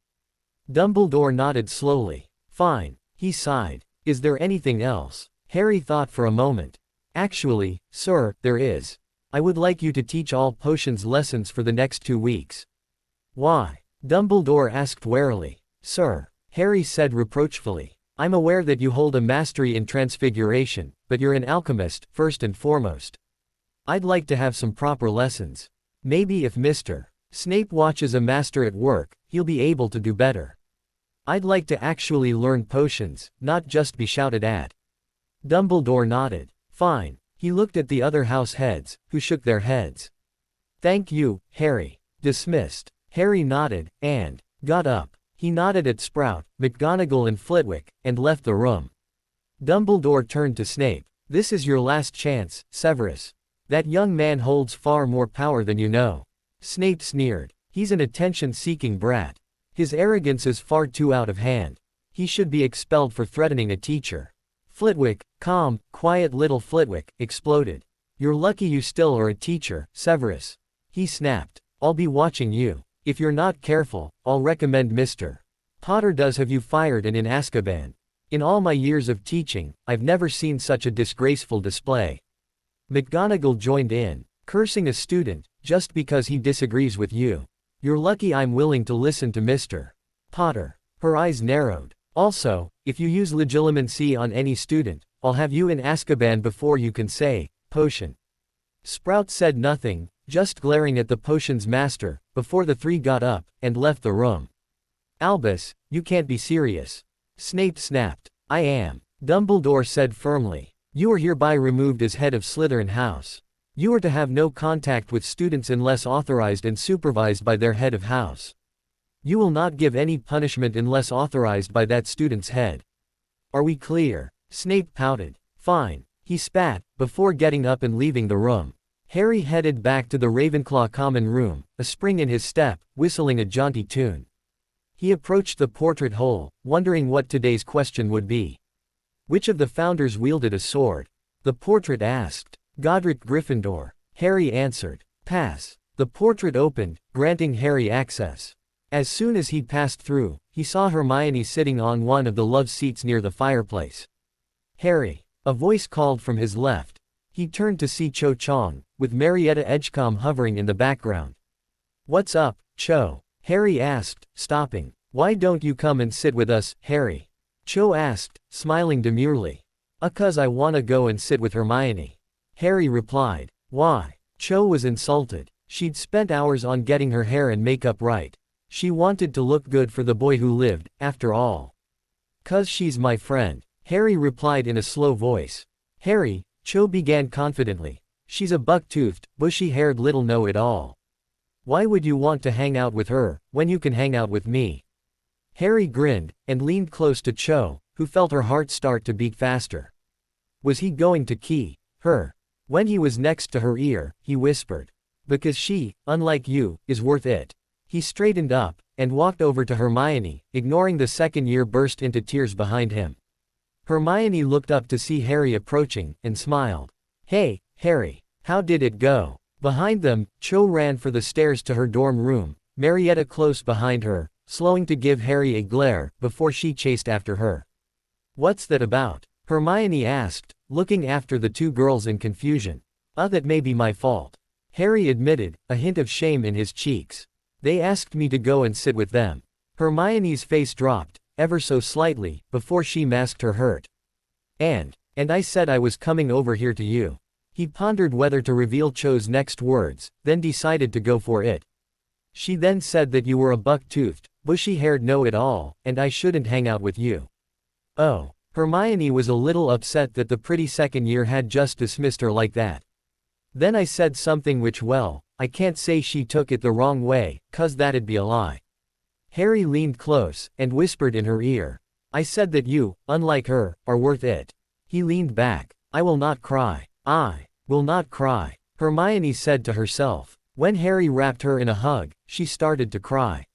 Dumbledore nodded slowly. Fine. He sighed. Is there anything else? Harry thought for a moment. Actually, sir, there is. I would like you to teach all potions lessons for the next 2 weeks. Why? Dumbledore asked warily. Sir, Harry said reproachfully. I'm aware that you hold a mastery in transfiguration, but you're an alchemist, first and foremost. I'd like to have some proper lessons. Maybe if Mr. Snape watches a master at work, he'll be able to do better. I'd like to actually learn potions, not just be shouted at. Dumbledore nodded. Fine. He looked at the other house heads, who shook their heads. Thank you, Harry. Dismissed. Harry nodded, and got up. He nodded at Sprout, McGonagall and Flitwick, and left the room. Dumbledore turned to Snape. This is your last chance, Severus. That young man holds far more power than you know. Snape sneered. He's an attention-seeking brat. His arrogance is far too out of hand. He should be expelled for threatening a teacher. Flitwick, calm, quiet little Flitwick, exploded. You're lucky you still are a teacher, Severus. He snapped. I'll be watching you. If you're not careful, I'll recommend Mr. Potter does have you fired and in Azkaban. In all my years of teaching, I've never seen such a disgraceful display. McGonagall joined in, cursing a student, just because he disagrees with you. You're lucky I'm willing to listen to Mr. Potter. Her eyes narrowed. Also, if you use legilimency on any student, I'll have you in Azkaban before you can say, potion. Sprout said nothing, just glaring at the potion's master, before the three got up, and left the room. Albus, you can't be serious. Snape snapped. I am. Dumbledore said firmly. You are hereby removed as head of Slytherin House. You are to have no contact with students unless authorized and supervised by their head of house. You will not give any punishment unless authorized by that student's head. Are we clear? Snape pouted. Fine. He spat, before getting up and leaving the room. Harry headed back to the Ravenclaw common room, a spring in his step, whistling a jaunty tune. He approached the portrait hole, wondering what today's question would be. Which of the founders wielded a sword? The portrait asked. Godric Gryffindor. Harry answered. Pass. The portrait opened, granting Harry access. As soon as he passed through, he saw Hermione sitting on one of the love seats near the fireplace. Harry. A voice called from his left. He turned to see Cho Chang, with Marietta Edgecombe hovering in the background. What's up, Cho? Harry asked, stopping. Why don't you come and sit with us, Harry? Cho asked, smiling demurely. "'Cause I wanna go and sit with Hermione." Harry replied. Why? Cho was insulted. She'd spent hours on getting her hair and makeup right. She wanted to look good for the boy who lived, after all. "'Cause she's my friend," Harry replied in a slow voice. Harry, Cho began confidently. "She's a buck-toothed, bushy-haired little know-it-all. Why would you want to hang out with her, when you can hang out with me?" Harry grinned, and leaned close to Cho, who felt her heart start to beat faster. Was he going to key her? When he was next to her ear, he whispered. "Because she, unlike you, is worth it." He straightened up, and walked over to Hermione, ignoring the second-year burst into tears behind him. Hermione looked up to see Harry approaching, and smiled. "Hey, Harry, how did it go?" Behind them, Cho ran for the stairs to her dorm room, Marietta close behind her, slowing to give Harry a glare, before she chased after her. What's that about? Hermione asked, looking after the two girls in confusion. That may be my fault. Harry admitted, a hint of shame in his cheeks. They asked me to go and sit with them. Hermione's face dropped, ever so slightly, before she masked her hurt. And I said I was coming over here to you. He pondered whether to reveal Cho's next words, then decided to go for it. She then said that you were a buck-toothed, bushy-haired know-it-all, and I shouldn't hang out with you. Oh. Hermione was a little upset that the pretty second year had just dismissed her like that. Then I said something which, well, I can't say she took it the wrong way, 'cause that'd be a lie. Harry leaned close, and whispered in her ear. I said that you, unlike her, are worth it. He leaned back. I will not cry. I will not cry, Hermione said to herself. When Harry wrapped her in a hug, she started to cry.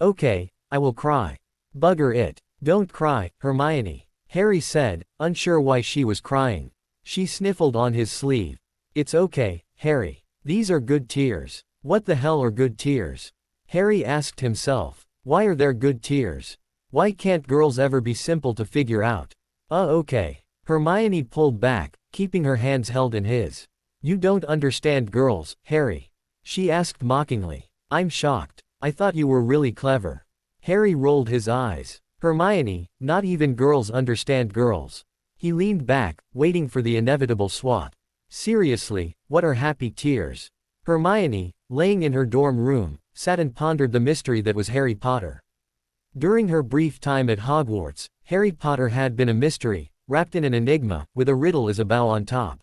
Okay, I will cry. Bugger it. Don't cry, Hermione, Harry said, unsure why she was crying. She sniffled on his sleeve. It's okay, Harry. These are good tears. What the hell are good tears? Harry asked himself. Why are there good tears? Why can't girls ever be simple to figure out? Okay. Hermione pulled back, keeping her hands held in his. You don't understand girls, Harry. She asked mockingly. I'm shocked. I thought you were really clever. Harry rolled his eyes. Hermione, not even girls understand girls. He leaned back, waiting for the inevitable swat. Seriously, what are happy tears? Hermione, laying in her dorm room, sat and pondered the mystery that was Harry Potter. During her brief time at Hogwarts, Harry Potter had been a mystery, wrapped in an enigma, with a riddle as a bow on top.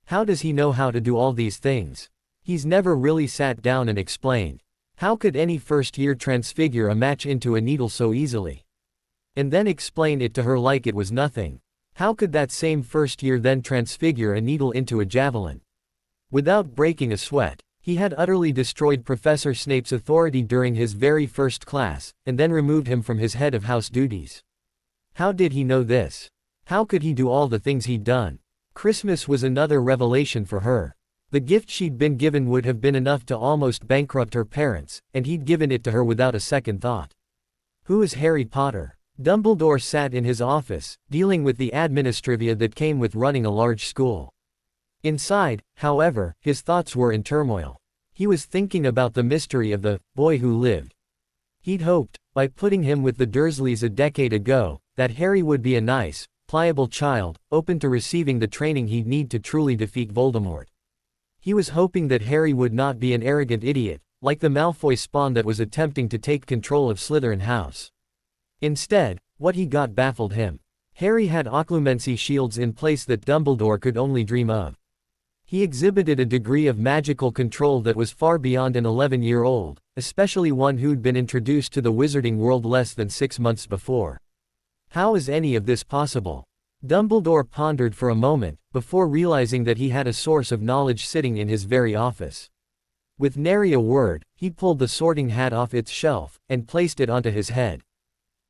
How does he know how to do all these things? He's never really sat down and explained. How could any first year transfigure a match into a needle so easily? And then explain it to her like it was nothing. How could that same first year then transfigure a needle into a javelin? Without breaking a sweat, he had utterly destroyed Professor Snape's authority during his very first class, and then removed him from his head of house duties. How did he know this? How could he do all the things he'd done? Christmas was another revelation for her. The gift she'd been given would have been enough to almost bankrupt her parents, and he'd given it to her without a second thought. Who is Harry Potter? Dumbledore sat in his office, dealing with the administrivia that came with running a large school. Inside, however, his thoughts were in turmoil. He was thinking about the mystery of the boy who lived. He'd hoped, by putting him with the Dursleys a decade ago, that Harry would be a nice, pliable child, open to receiving the training he'd need to truly defeat Voldemort. He was hoping that Harry would not be an arrogant idiot, like the Malfoy spawn that was attempting to take control of Slytherin House. Instead, what he got baffled him. Harry had occlumency shields in place that Dumbledore could only dream of. He exhibited a degree of magical control that was far beyond an 11-year-old, especially one who'd been introduced to the wizarding world less than 6 months before. How is any of this possible? Dumbledore pondered for a moment, before realizing that he had a source of knowledge sitting in his very office. With nary a word, he pulled the sorting hat off its shelf, and placed it onto his head.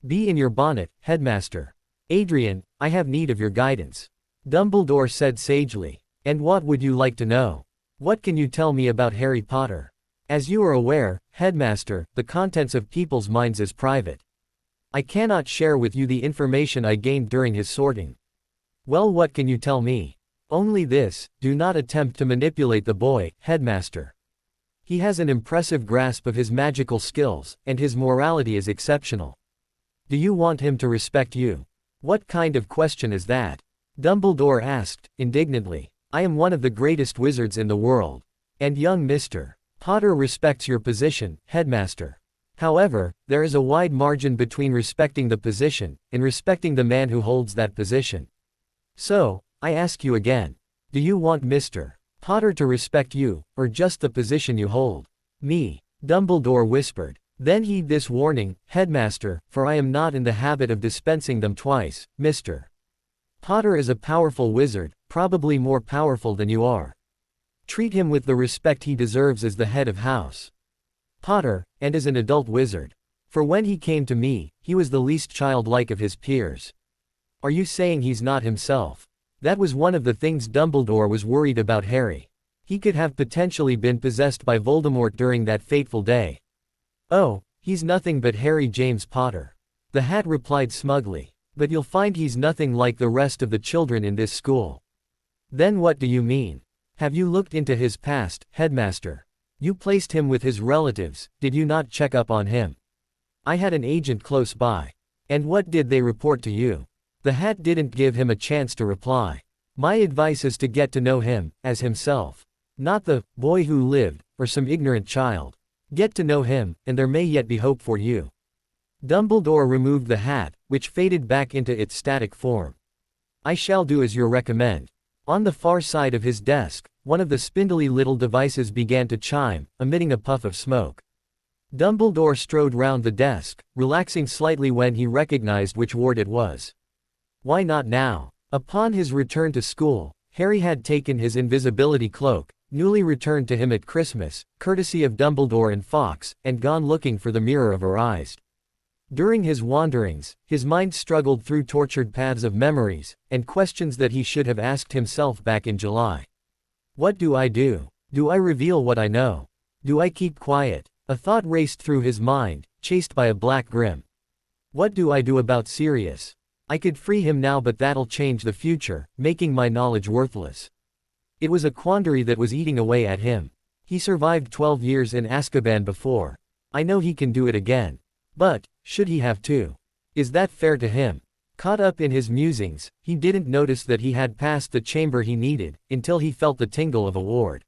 Be in your bonnet, Headmaster. Adrian, I have need of your guidance. Dumbledore said sagely. And what would you like to know? What can you tell me about Harry Potter? As you are aware, Headmaster, the contents of people's minds is private. I cannot share with you the information I gained during his sorting. Well, what can you tell me? Only this, do not attempt to manipulate the boy, Headmaster. He has an impressive grasp of his magical skills, and his morality is exceptional. Do you want him to respect you? What kind of question is that? Dumbledore asked, indignantly. I am one of the greatest wizards in the world. And young Mr. Potter respects your position, Headmaster. However, there is a wide margin between respecting the position, and respecting the man who holds that position. So, I ask you again. Do you want Mr. Potter to respect you, or just the position you hold? Me. Dumbledore whispered. Then heed this warning, Headmaster, for I am not in the habit of dispensing them twice, Mr. Potter is a powerful wizard, probably more powerful than you are. Treat him with the respect he deserves as the head of house Potter, and as an adult wizard. For when he came to me, he was the least childlike of his peers. Are you saying he's not himself? That was one of the things Dumbledore was worried about Harry. He could have potentially been possessed by Voldemort during that fateful day. Oh, he's nothing but Harry James Potter. The hat replied smugly. But you'll find he's nothing like the rest of the children in this school. Then what do you mean? Have you looked into his past, Headmaster? You placed him with his relatives, did you not check up on him? I had an agent close by. And what did they report to you? The hat didn't give him a chance to reply. My advice is to get to know him, as himself. Not the boy who lived, or some ignorant child. Get to know him, and there may yet be hope for you. Dumbledore removed the hat, which faded back into its static form. I shall do as you recommend. On the far side of his desk, one of the spindly little devices began to chime, emitting a puff of smoke. Dumbledore strode round the desk, relaxing slightly when he recognized which ward it was. Why not now? Upon his return to school, Harry had taken his invisibility cloak, newly returned to him at Christmas, courtesy of Dumbledore and Fawkes, and gone looking for the Mirror of Erised. During his wanderings, his mind struggled through tortured paths of memories, and questions that he should have asked himself back in July. What do I do? Do I reveal what I know? Do I keep quiet? A thought raced through his mind, chased by a black grim. What do I do about Sirius? I could free him now, but that'll change the future, making my knowledge worthless. It was a quandary that was eating away at him. He survived 12 years in Azkaban before. I know he can do it again. But, should he have to? Is that fair to him? Caught up in his musings, he didn't notice that he had passed the chamber he needed, until he felt the tingle of a ward.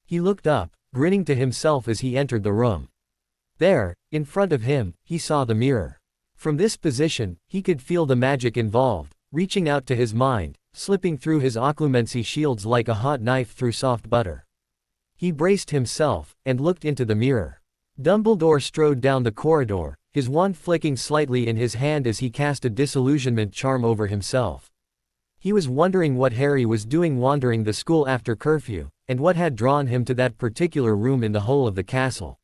He looked up, grinning to himself as he entered the room. There, in front of him, he saw the mirror. From this position, he could feel the magic involved, reaching out to his mind, slipping through his occlumency shields like a hot knife through soft butter. He braced himself, and looked into the mirror. Dumbledore strode down the corridor, his wand flicking slightly in his hand as he cast a disillusionment charm over himself. He was wondering what Harry was doing wandering the school after curfew, and what had drawn him to that particular room in the whole of the castle.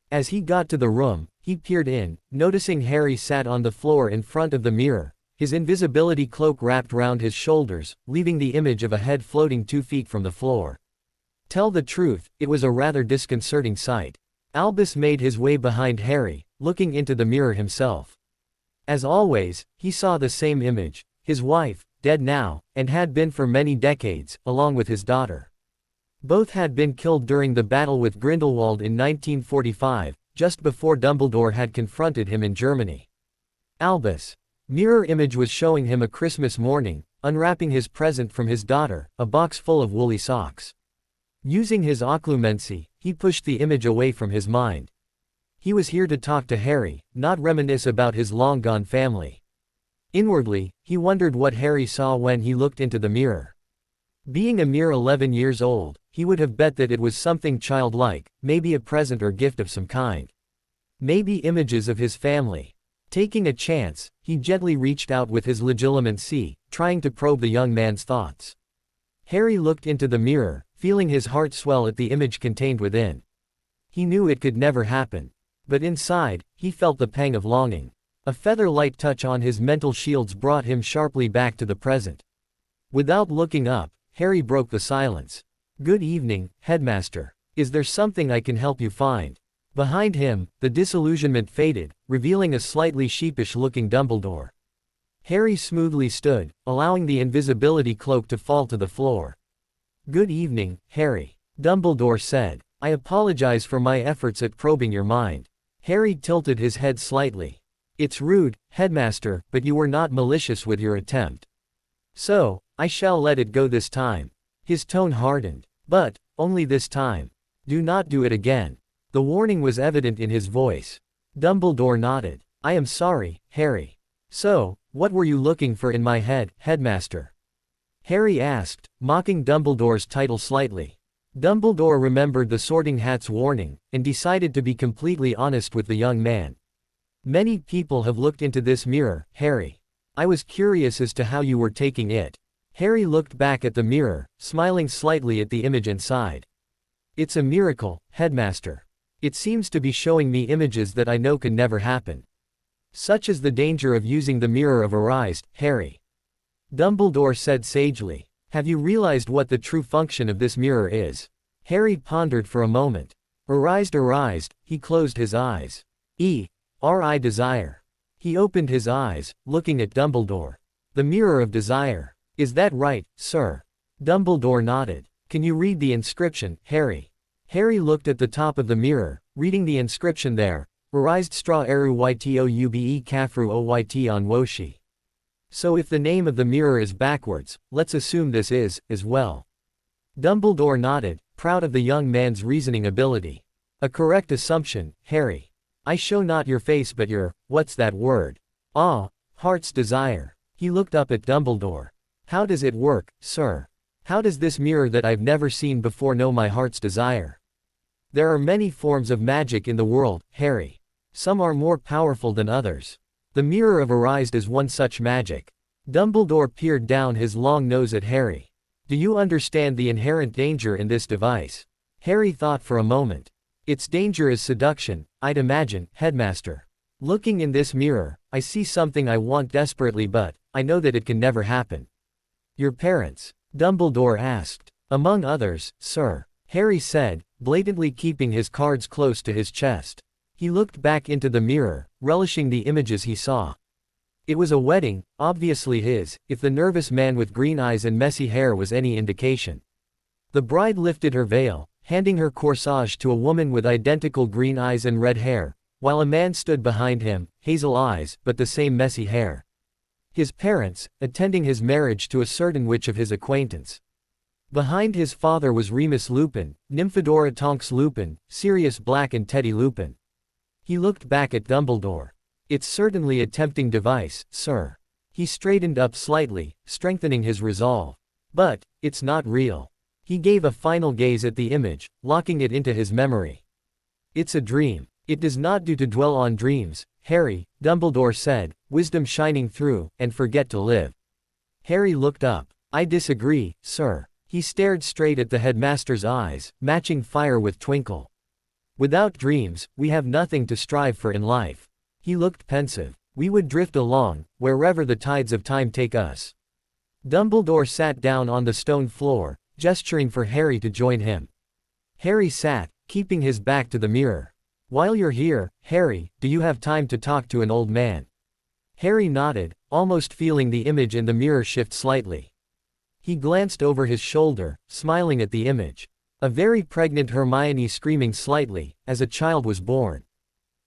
As he got to the room, he peered in, noticing Harry sat on the floor in front of the mirror, his invisibility cloak wrapped round his shoulders, leaving the image of a head floating 2 feet from the floor. Tell the truth, it was a rather disconcerting sight. Albus made his way behind Harry, looking into the mirror himself. As always, he saw the same image, his wife, dead now, and had been for many decades, along with his daughter. Both had been killed during the battle with Grindelwald in 1945, just before Dumbledore had confronted him in Germany. Albus' mirror image was showing him a Christmas morning, unwrapping his present from his daughter, a box full of woolly socks. Using his occlumency, he pushed the image away from his mind. He was here to talk to Harry, not reminisce about his long-gone family. Inwardly, he wondered what Harry saw when he looked into the mirror. Being a mere 11 years old, he would have bet that it was something childlike, maybe a present or gift of some kind. Maybe images of his family. Taking a chance, he gently reached out with his legilimency, trying to probe the young man's thoughts. Harry looked into the mirror, feeling his heart swell at the image contained within. He knew it could never happen. But inside, he felt the pang of longing. A feather-light touch on his mental shields brought him sharply back to the present. Without looking up, Harry broke the silence. Good evening, Headmaster. Is there something I can help you find? Behind him, the disillusionment faded, revealing a slightly sheepish-looking Dumbledore. Harry smoothly stood, allowing the invisibility cloak to fall to the floor. Good evening, Harry. Dumbledore said. I apologize for my efforts at probing your mind. Harry tilted his head slightly. It's rude, Headmaster, but you were not malicious with your attempt. So, I shall let it go this time. His tone hardened. But, only this time. Do not do it again. The warning was evident in his voice. Dumbledore nodded. I am sorry, Harry. So, what were you looking for in my head, Headmaster? Harry asked, mocking Dumbledore's title slightly. Dumbledore remembered the Sorting Hat's warning, and decided to be completely honest with the young man. Many people have looked into this mirror, Harry. I was curious as to how you were taking it. Harry looked back at the mirror, smiling slightly at the image inside. It's a miracle, Headmaster. It seems to be showing me images that I know can never happen. Such is the danger of using the Mirror of Erised, Harry. Dumbledore said sagely. Have you realized what the true function of this mirror is? Harry pondered for a moment. Erised, he closed his eyes. I desire. He opened his eyes, looking at Dumbledore. The Mirror of Desire. Is that right, sir? Dumbledore nodded. Can you read the inscription, Harry? Harry looked at the top of the mirror, reading the inscription there. Verized straw eru ytoube kafru oyt on woshi. So if the name of the mirror is backwards, let's assume this is, as well. Dumbledore nodded, proud of the young man's reasoning ability. A correct assumption, Harry. I show not your face but your, what's that word? Ah, heart's desire. He looked up at Dumbledore. How does it work, sir? How does this mirror that I've never seen before know my heart's desire? There are many forms of magic in the world, Harry. Some are more powerful than others. The Mirror of Verized is one such magic. Dumbledore peered down his long nose at Harry. Do you understand the inherent danger in this device? Harry thought for a moment. Its danger is seduction, I'd imagine, Headmaster. Looking in this mirror, I see something I want desperately but, I know that it can never happen. Your parents? Dumbledore asked. Among others, sir. Harry said, blatantly keeping his cards close to his chest. He looked back into the mirror, relishing the images he saw. It was a wedding, obviously his, if the nervous man with green eyes and messy hair was any indication. The bride lifted her veil, handing her corsage to a woman with identical green eyes and red hair, while a man stood behind him, hazel eyes, but the same messy hair. His parents, attending his marriage to a certain witch of his acquaintance. Behind his father was Remus Lupin, Nymphadora Tonks Lupin, Sirius Black and Teddy Lupin. He looked back at Dumbledore. It's certainly a tempting device, sir. He straightened up slightly, strengthening his resolve. But, it's not real. He gave a final gaze at the image, locking it into his memory. It's a dream. It does not do to dwell on dreams, Harry, Dumbledore said, wisdom shining through, and forget to live. Harry looked up. I disagree, sir. He stared straight at the headmaster's eyes, matching fire with twinkle. Without dreams, we have nothing to strive for in life. He looked pensive. We would drift along, wherever the tides of time take us. Dumbledore sat down on the stone floor, gesturing for Harry to join him. Harry sat, keeping his back to the mirror. While you're here, Harry, do you have time to talk to an old man? Harry nodded, almost feeling the image in the mirror shift slightly. He glanced over his shoulder, smiling at the image. A very pregnant Hermione screaming slightly, as a child was born.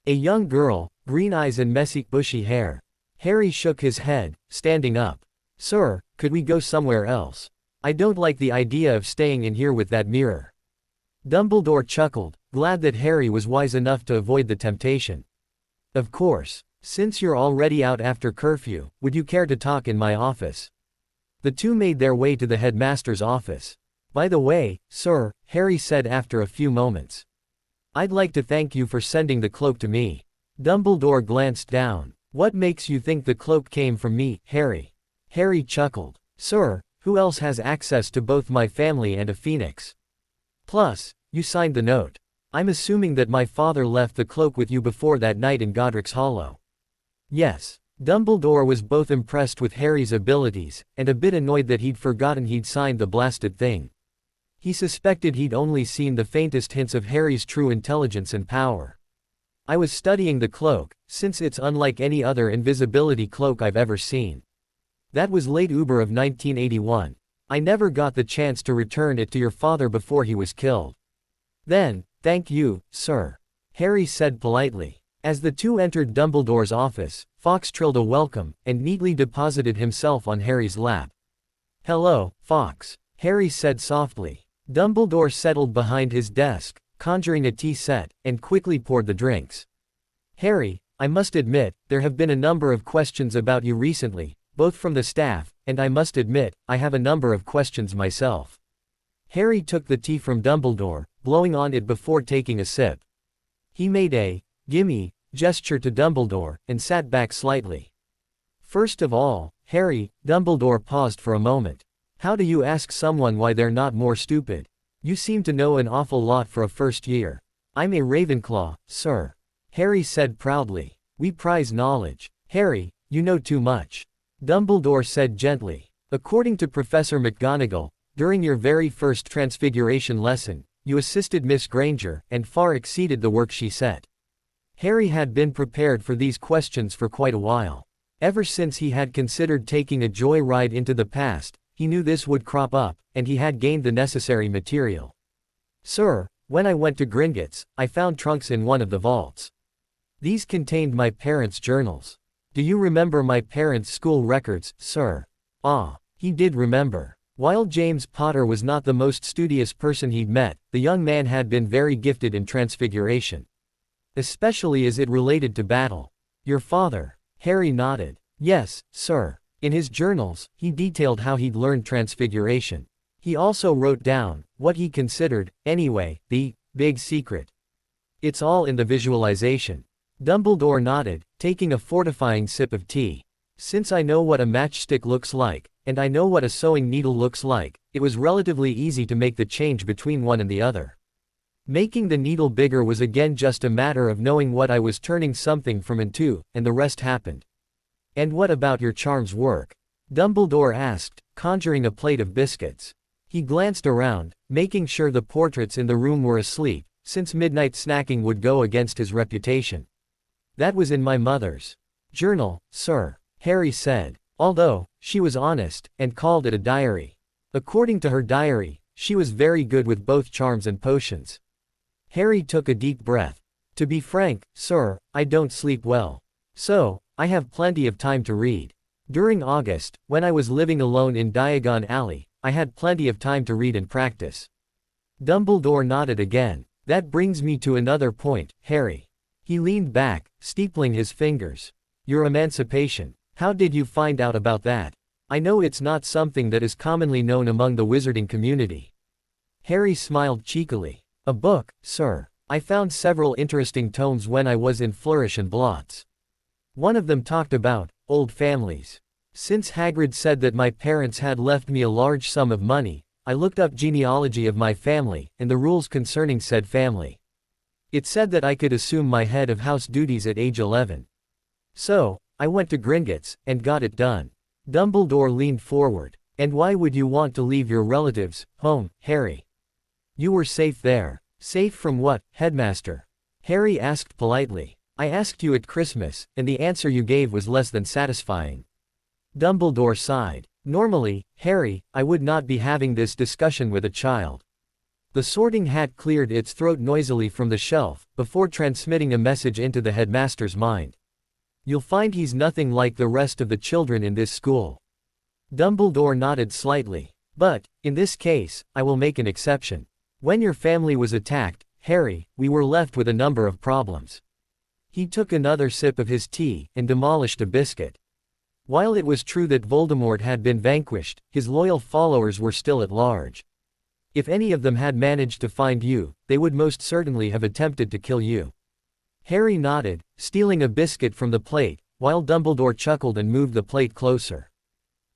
A young girl, green eyes and messy, bushy hair. Harry shook his head, standing up. Sir, could we go somewhere else? I don't like the idea of staying in here with that mirror. Dumbledore chuckled, glad that Harry was wise enough to avoid the temptation. Of course. Since you're already out after curfew, would you care to talk in my office? The two made their way to the headmaster's office. By the way, sir, Harry said after a few moments. I'd like to thank you for sending the cloak to me. Dumbledore glanced down. What makes you think the cloak came from me, Harry? Harry chuckled. Sir, who else has access to both my family and a phoenix? Plus, you signed the note. I'm assuming that my father left the cloak with you before that night in Godric's Hollow. Yes. Dumbledore was both impressed with Harry's abilities, and a bit annoyed that he'd forgotten he'd signed the blasted thing. He suspected he'd only seen the faintest hints of Harry's true intelligence and power. I was studying the cloak, since it's unlike any other invisibility cloak I've ever seen. That was late Uber of 1981. I never got the chance to return it to your father before he was killed. Then, thank you, sir. Harry said politely. As the two entered Dumbledore's office, Fawkes trilled a welcome, and neatly deposited himself on Harry's lap. Hello, Fawkes, Harry said softly. Dumbledore settled behind his desk, conjuring a tea set, and quickly poured the drinks. Harry, I must admit, there have been a number of questions about you recently, both from the staff, and I must admit, I have a number of questions myself. Harry took the tea from Dumbledore, blowing on it before taking a sip. He made a gimme gesture to Dumbledore, and sat back slightly. First of all, Harry, Dumbledore paused for a moment. How do you ask someone why they're not more stupid? You seem to know an awful lot for a first year. I'm a Ravenclaw, sir. Harry said proudly. We prize knowledge. Harry, you know too much. Dumbledore said gently. According to Professor McGonagall, during your very first Transfiguration lesson, you assisted Miss Granger, and far exceeded the work she set. Harry had been prepared for these questions for quite a while. Ever since he had considered taking a joy ride into the past, he knew this would crop up, and he had gained the necessary material. Sir, when I went to Gringotts, I found trunks in one of the vaults. These contained my parents' journals. Do you remember my parents' school records, sir? Ah, he did remember. While James Potter was not the most studious person he'd met, the young man had been very gifted in transfiguration. Especially as it related to battle. Your father? Harry nodded. Yes, sir. In his journals, he detailed how he'd learned transfiguration. He also wrote down, what he considered, anyway, the big secret. It's all in the visualization. Dumbledore nodded, taking a fortifying sip of tea. Since I know what a matchstick looks like, and I know what a sewing needle looks like, it was relatively easy to make the change between one and the other. Making the needle bigger was again just a matter of knowing what I was turning something from into, and the rest happened. And what about your charms work? Dumbledore asked, conjuring a plate of biscuits. He glanced around, making sure the portraits in the room were asleep, since midnight snacking would go against his reputation. That was in my mother's journal, sir, Harry said. Although, she was honest, and called it a diary. According to her diary, she was very good with both charms and potions. Harry took a deep breath. To be frank, sir, I don't sleep well. So, I have plenty of time to read. During August, when I was living alone in Diagon Alley, I had plenty of time to read and practice. Dumbledore nodded again. That brings me to another point, Harry. He leaned back, steepling his fingers. Your emancipation. How did you find out about that? I know it's not something that is commonly known among the wizarding community. Harry smiled cheekily. A book, sir. I found several interesting tomes when I was in Flourish and Blots. One of them talked about old families. Since Hagrid said that my parents had left me a large sum of money, I looked up genealogy of my family, and the rules concerning said family. It said that I could assume my head of house duties at age 11. So, I went to Gringotts, and got it done. Dumbledore leaned forward. And why would you want to leave your relatives' home, Harry? You were safe there. Safe from what, Headmaster? Harry asked politely. I asked you at Christmas, and the answer you gave was less than satisfying. Dumbledore sighed. Normally, Harry, I would not be having this discussion with a child. The Sorting Hat cleared its throat noisily from the shelf, before transmitting a message into the headmaster's mind. You'll find he's nothing like the rest of the children in this school. Dumbledore nodded slightly. But, in this case, I will make an exception. When your family was attacked, Harry, we were left with a number of problems. He took another sip of his tea, and demolished a biscuit. While it was true that Voldemort had been vanquished, his loyal followers were still at large. If any of them had managed to find you, they would most certainly have attempted to kill you. Harry nodded, stealing a biscuit from the plate, while Dumbledore chuckled and moved the plate closer.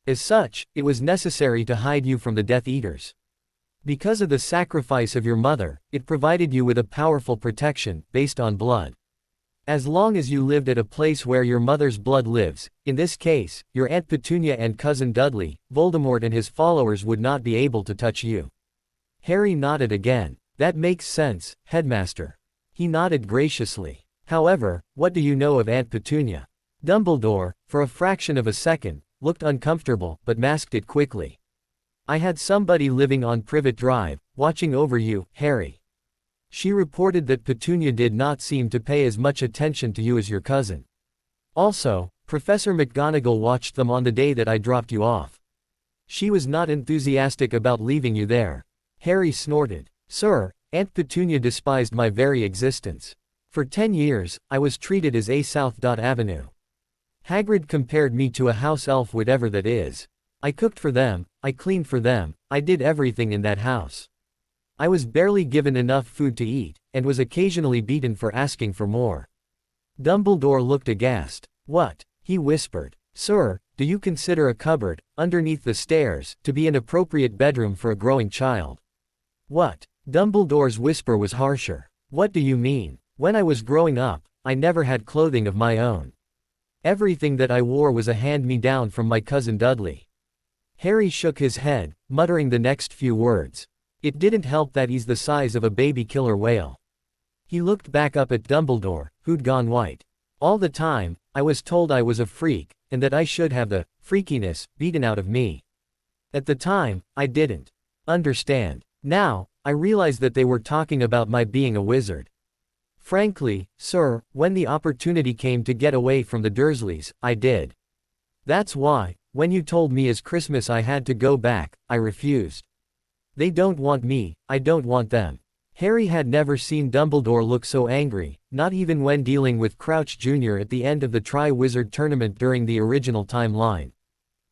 As such, it was necessary to hide you from the Death Eaters. Because of the sacrifice of your mother, it provided you with a powerful protection, based on blood. As long as you lived at a place where your mother's blood lives, in this case, your Aunt Petunia and Cousin Dudley, Voldemort and his followers would not be able to touch you. Harry nodded again. That makes sense, Headmaster. He nodded graciously. However, what do you know of Aunt Petunia? Dumbledore, for a fraction of a second, looked uncomfortable, but masked it quickly. I had somebody living on Privet Drive, watching over you, Harry. She reported that Petunia did not seem to pay as much attention to you as your cousin. Also, Professor McGonagall watched them on the day that I dropped you off. She was not enthusiastic about leaving you there. Harry snorted. Sir, Aunt Petunia despised my very existence. For 10 years, I was treated as a South Avenue. Hagrid compared me to a house elf, whatever that is. I cooked for them, I cleaned for them, I did everything in that house. I was barely given enough food to eat, and was occasionally beaten for asking for more. Dumbledore looked aghast. What? He whispered. Sir, do you consider a cupboard, underneath the stairs, to be an appropriate bedroom for a growing child? What? Dumbledore's whisper was harsher. What do you mean? When I was growing up, I never had clothing of my own. Everything that I wore was a hand-me-down from my cousin Dudley. Harry shook his head, muttering the next few words. It didn't help that he's the size of a baby killer whale. He looked back up at Dumbledore, who'd gone white. All the time, I was told I was a freak, and that I should have the freakiness beaten out of me. At the time, I didn't understand. Now, I realize that they were talking about my being a wizard. Frankly, sir, when the opportunity came to get away from the Dursleys, I did. That's why, when you told me as Christmas I had to go back, I refused. They don't want me, I don't want them. Harry had never seen Dumbledore look so angry, not even when dealing with Crouch Jr. at the end of the Tri-Wizard Tournament during the original timeline.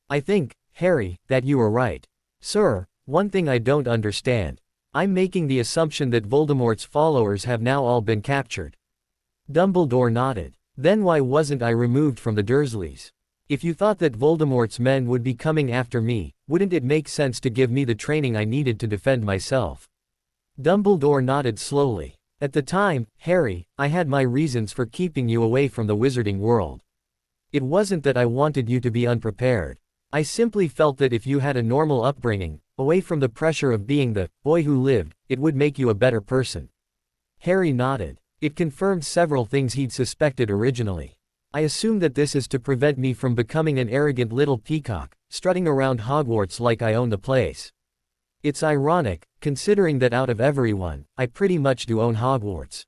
I think, Harry, that you are right. Sir, one thing I don't understand. I'm making the assumption that Voldemort's followers have now all been captured. Dumbledore nodded. Then why wasn't I removed from the Dursleys? If you thought that Voldemort's men would be coming after me, wouldn't it make sense to give me the training I needed to defend myself? Dumbledore nodded slowly. At the time, Harry, I had my reasons for keeping you away from the wizarding world. It wasn't that I wanted you to be unprepared. I simply felt that if you had a normal upbringing, away from the pressure of being the boy who lived, it would make you a better person. Harry nodded. It confirmed several things he'd suspected originally. I assume that this is to prevent me from becoming an arrogant little peacock, strutting around Hogwarts like I own the place. It's ironic, considering that out of everyone, I pretty much do own Hogwarts.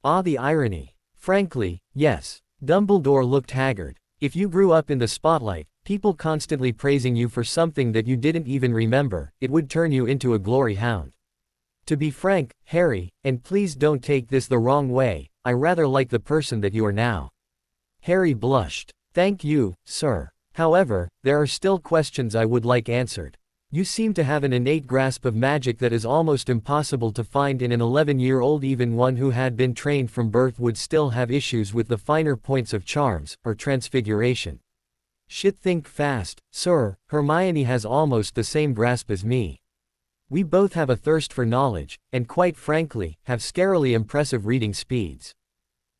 Ah, the irony. Frankly, yes. Dumbledore looked haggard. If you grew up in the spotlight, people constantly praising you for something that you didn't even remember, it would turn you into a glory hound. To be frank, Harry, and please don't take this the wrong way, I rather like the person that you are now. Harry blushed. Thank you, sir. However, there are still questions I would like answered. You seem to have an innate grasp of magic that is almost impossible to find in an 11-year-old. Even one who had been trained from birth would still have issues with the finer points of charms, or transfiguration. Shit, think fast, sir. Hermione has almost the same grasp as me. We both have a thirst for knowledge, and quite frankly, have scarily impressive reading speeds.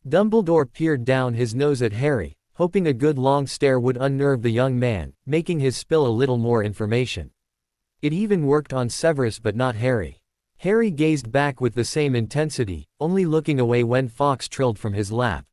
Dumbledore peered down his nose at Harry, hoping a good long stare would unnerve the young man, making his spill a little more information. It even worked on Severus but not Harry. Harry gazed back with the same intensity, only looking away when Fawkes trilled from his lap.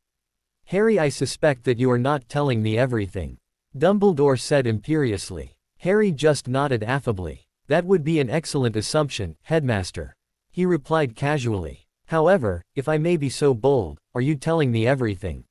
Harry, I suspect that you are not telling me everything. Dumbledore said imperiously. Harry just nodded affably. That would be an excellent assumption, Headmaster. He replied casually. However, if I may be so bold, are you telling me everything?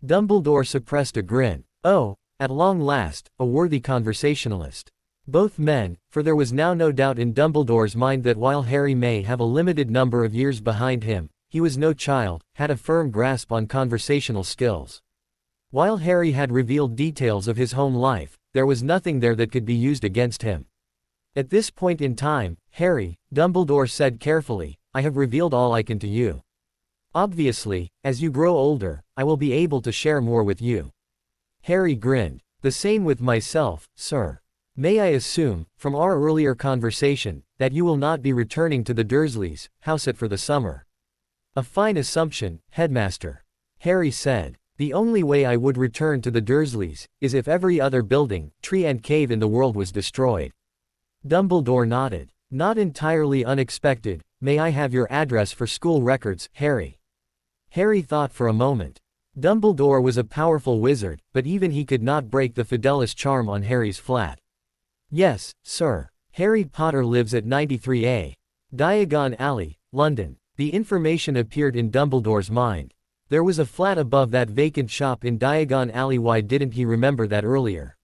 Dumbledore suppressed a grin. Oh, at long last, a worthy conversationalist. Both men, for there was now no doubt in Dumbledore's mind that while Harry may have a limited number of years behind him, he was no child, had a firm grasp on conversational skills. While Harry had revealed details of his home life, there was nothing there that could be used against him. At this point in time, Harry, Dumbledore said carefully, I have revealed all I can to you. Obviously, as you grow older, I will be able to share more with you. Harry grinned. The same with myself, sir. May I assume, from our earlier conversation, that you will not be returning to the Dursleys' house for the summer? A fine assumption, Headmaster. Harry said. The only way I would return to the Dursleys is if every other building, tree and cave in the world was destroyed. Dumbledore nodded. Not entirely unexpected. May I have your address for school records, Harry? Harry thought for a moment. Dumbledore was a powerful wizard, but even he could not break the Fidelis charm on Harry's flat. Yes, sir. Harry Potter lives at 93A. Diagon Alley, London. The information appeared in Dumbledore's mind. There was a flat above that vacant shop in Diagon Alley. Why didn't he remember that earlier?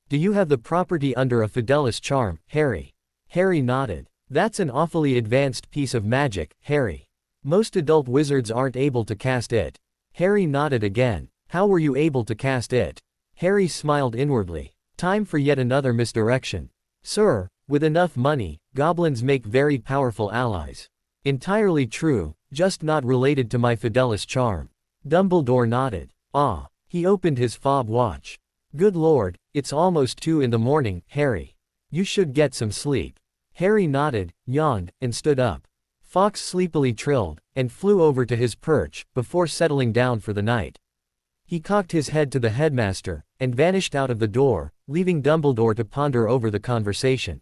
Do you have the property under a Fidelis charm, Harry? Harry nodded. That's an awfully advanced piece of magic, Harry. Most adult wizards aren't able to cast it. Harry nodded again. How were you able to cast it? Harry smiled inwardly. Time for yet another misdirection. Sir, with enough money, goblins make very powerful allies. Entirely true, just not related to my Fidelis charm. Dumbledore nodded. Ah. He opened his fob watch. Good lord, it's almost 2 in the morning, Harry. You should get some sleep. Harry nodded, yawned, and stood up. Fawkes sleepily trilled, and flew over to his perch, before settling down for the night. He cocked his head to the headmaster, and vanished out of the door, leaving Dumbledore to ponder over the conversation.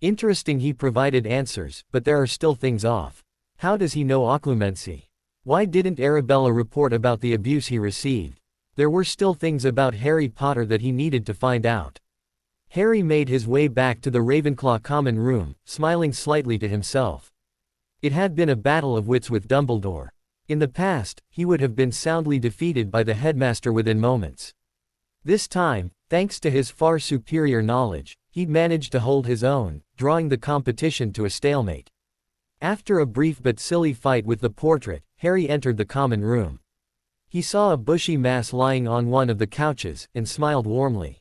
Interesting, he provided answers, but there are still things off. How does he know occlumency? Why didn't Arabella report about the abuse he received? There were still things about Harry Potter that he needed to find out. Harry made his way back to the Ravenclaw common room, smiling slightly to himself. It had been a battle of wits with Dumbledore. In the past, he would have been soundly defeated by the headmaster within moments. This time, thanks to his far superior knowledge, he'd managed to hold his own, drawing the competition to a stalemate. After a brief but silly fight with the portrait, Harry entered the common room. He saw a bushy mass lying on one of the couches, and smiled warmly.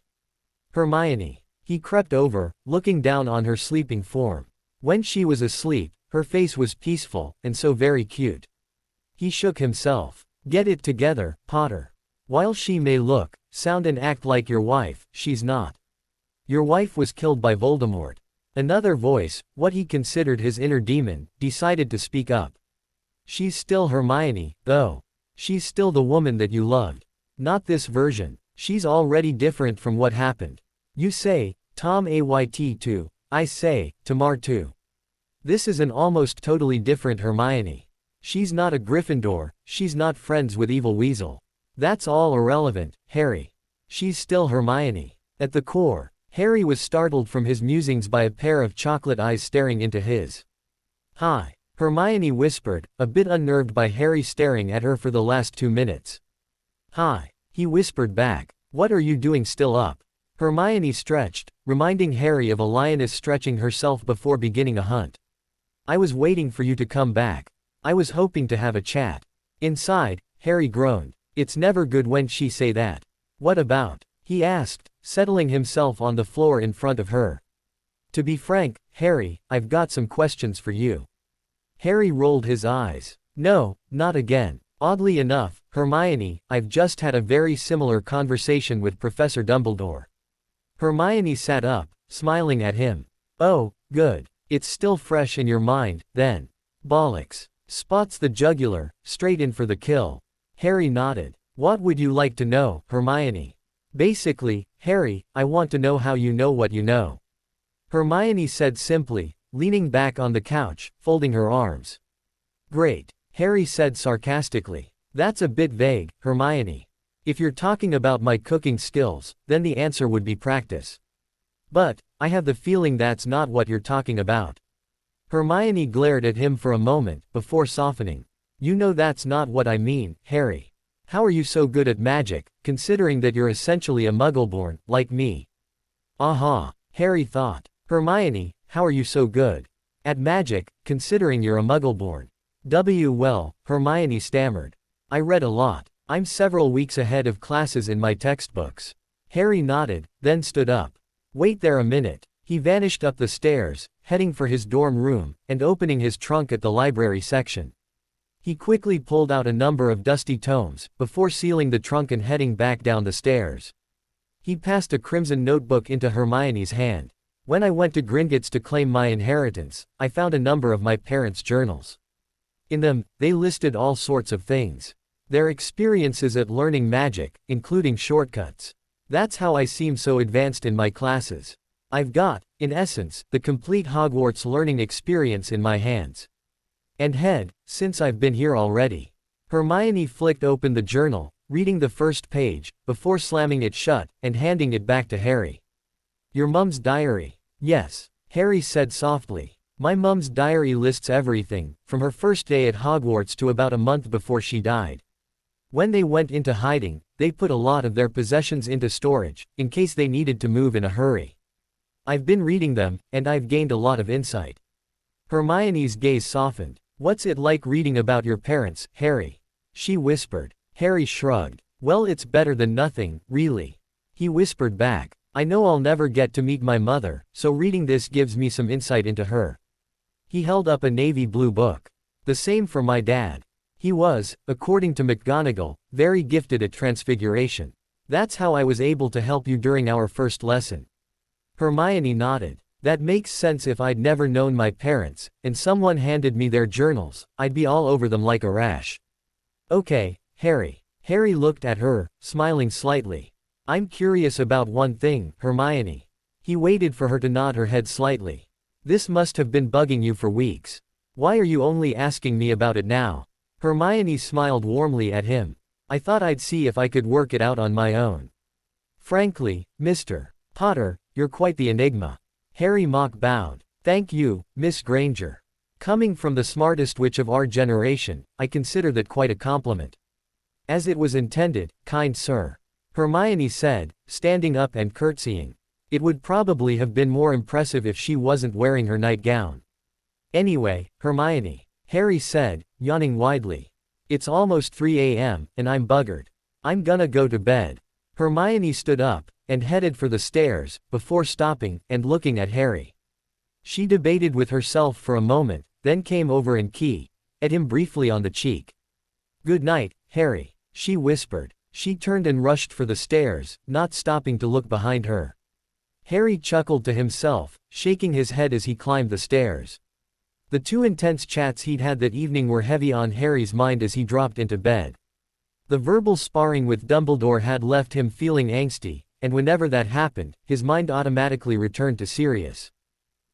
Hermione. He crept over, looking down on her sleeping form. When she was asleep, her face was peaceful, and so very cute. He shook himself. Get it together, Potter. While she may look, sound and act like your wife, she's not. Your wife was killed by Voldemort. Another voice, what he considered his inner demon, decided to speak up. She's still Hermione, though. She's still the woman that you loved. Not this version. She's already different from what happened. You say, Tom Ayt too. I say, Tamar too. This is an almost totally different Hermione. She's not a Gryffindor, she's not friends with Evil Weasel. That's all irrelevant, Harry. She's still Hermione. At the core, Harry was startled from his musings by a pair of chocolate eyes staring into his. Hi, Hermione whispered, a bit unnerved by Harry staring at her for the last 2 minutes. Hi, he whispered back. What are you doing still up? Hermione stretched, reminding Harry of a lioness stretching herself before beginning a hunt. I was waiting for you to come back. I was hoping to have a chat. Inside, Harry groaned. It's never good when she say that. What about? He asked, settling himself on the floor in front of her. To be frank, Harry, I've got some questions for you. Harry rolled his eyes. No, not again. Oddly enough, Hermione, I've just had a very similar conversation with Professor Dumbledore. Hermione sat up, smiling at him. Oh, good. It's still fresh in your mind, then. Bollocks. Spots the jugular, straight in for the kill. Harry nodded. What would you like to know, Hermione? Basically, Harry, I want to know how you know what you know. Hermione said simply, leaning back on the couch, folding her arms. Great. Harry said sarcastically. That's a bit vague, Hermione. If you're talking about my cooking skills, then the answer would be practice. But, I have the feeling that's not what you're talking about. Hermione glared at him for a moment, before softening. You know that's not what I mean, Harry. How are you so good at magic, considering that you're essentially a Muggleborn, like me? Aha, Harry thought. Hermione, how are you so good at magic, considering you're a Muggleborn? Well, Hermione stammered. I read a lot. I'm several weeks ahead of classes in my textbooks. Harry nodded, then stood up. Wait there a minute. He vanished up the stairs, heading for his dorm room, and opening his trunk at the library section. He quickly pulled out a number of dusty tomes, before sealing the trunk and heading back down the stairs. He passed a crimson notebook into Hermione's hand. When I went to Gringotts to claim my inheritance, I found a number of my parents' journals. In them, they listed all sorts of things. Their experiences at learning magic, including shortcuts. That's how I seem so advanced in my classes. I've got, in essence, the complete Hogwarts learning experience in my hands. And head, since I've been here already. Hermione flicked open the journal, reading the first page, before slamming it shut, and handing it back to Harry. Your mum's diary. Yes, Harry said softly. My mum's diary lists everything, from her first day at Hogwarts to about a month before she died. When they went into hiding, they put a lot of their possessions into storage, in case they needed to move in a hurry. I've been reading them, and I've gained a lot of insight. Hermione's gaze softened. What's it like reading about your parents, Harry? She whispered. Harry shrugged. Well, it's better than nothing, really. He whispered back. I know I'll never get to meet my mother, so reading this gives me some insight into her. He held up a navy blue book. The same for my dad. He was, according to McGonagall, very gifted at transfiguration. That's how I was able to help you during our first lesson. Hermione nodded. That makes sense. If I'd never known my parents, and someone handed me their journals, I'd be all over them like a rash. Okay, Harry. Harry looked at her, smiling slightly. I'm curious about one thing, Hermione. He waited for her to nod her head slightly. This must have been bugging you for weeks. Why are you only asking me about it now? Hermione smiled warmly at him. I thought I'd see if I could work it out on my own. Frankly, Mr. Potter, you're quite the enigma. Harry mock bowed. Thank you, Miss Granger. Coming from the smartest witch of our generation, I consider that quite a compliment. As it was intended, kind sir. Hermione said, standing up and curtsying. It would probably have been more impressive if she wasn't wearing her nightgown. Anyway, Hermione, Harry said, yawning widely. It's almost 3 a.m., and I'm buggered. I'm gonna go to bed. Hermione stood up, and headed for the stairs, before stopping, and looking at Harry. She debated with herself for a moment, then came over and kissed him briefly on the cheek. Good night, Harry, she whispered. She turned and rushed for the stairs, not stopping to look behind her. Harry chuckled to himself, shaking his head as he climbed the stairs. The two intense chats he'd had that evening were heavy on Harry's mind as he dropped into bed. The verbal sparring with Dumbledore had left him feeling angsty, and whenever that happened, his mind automatically returned to Sirius.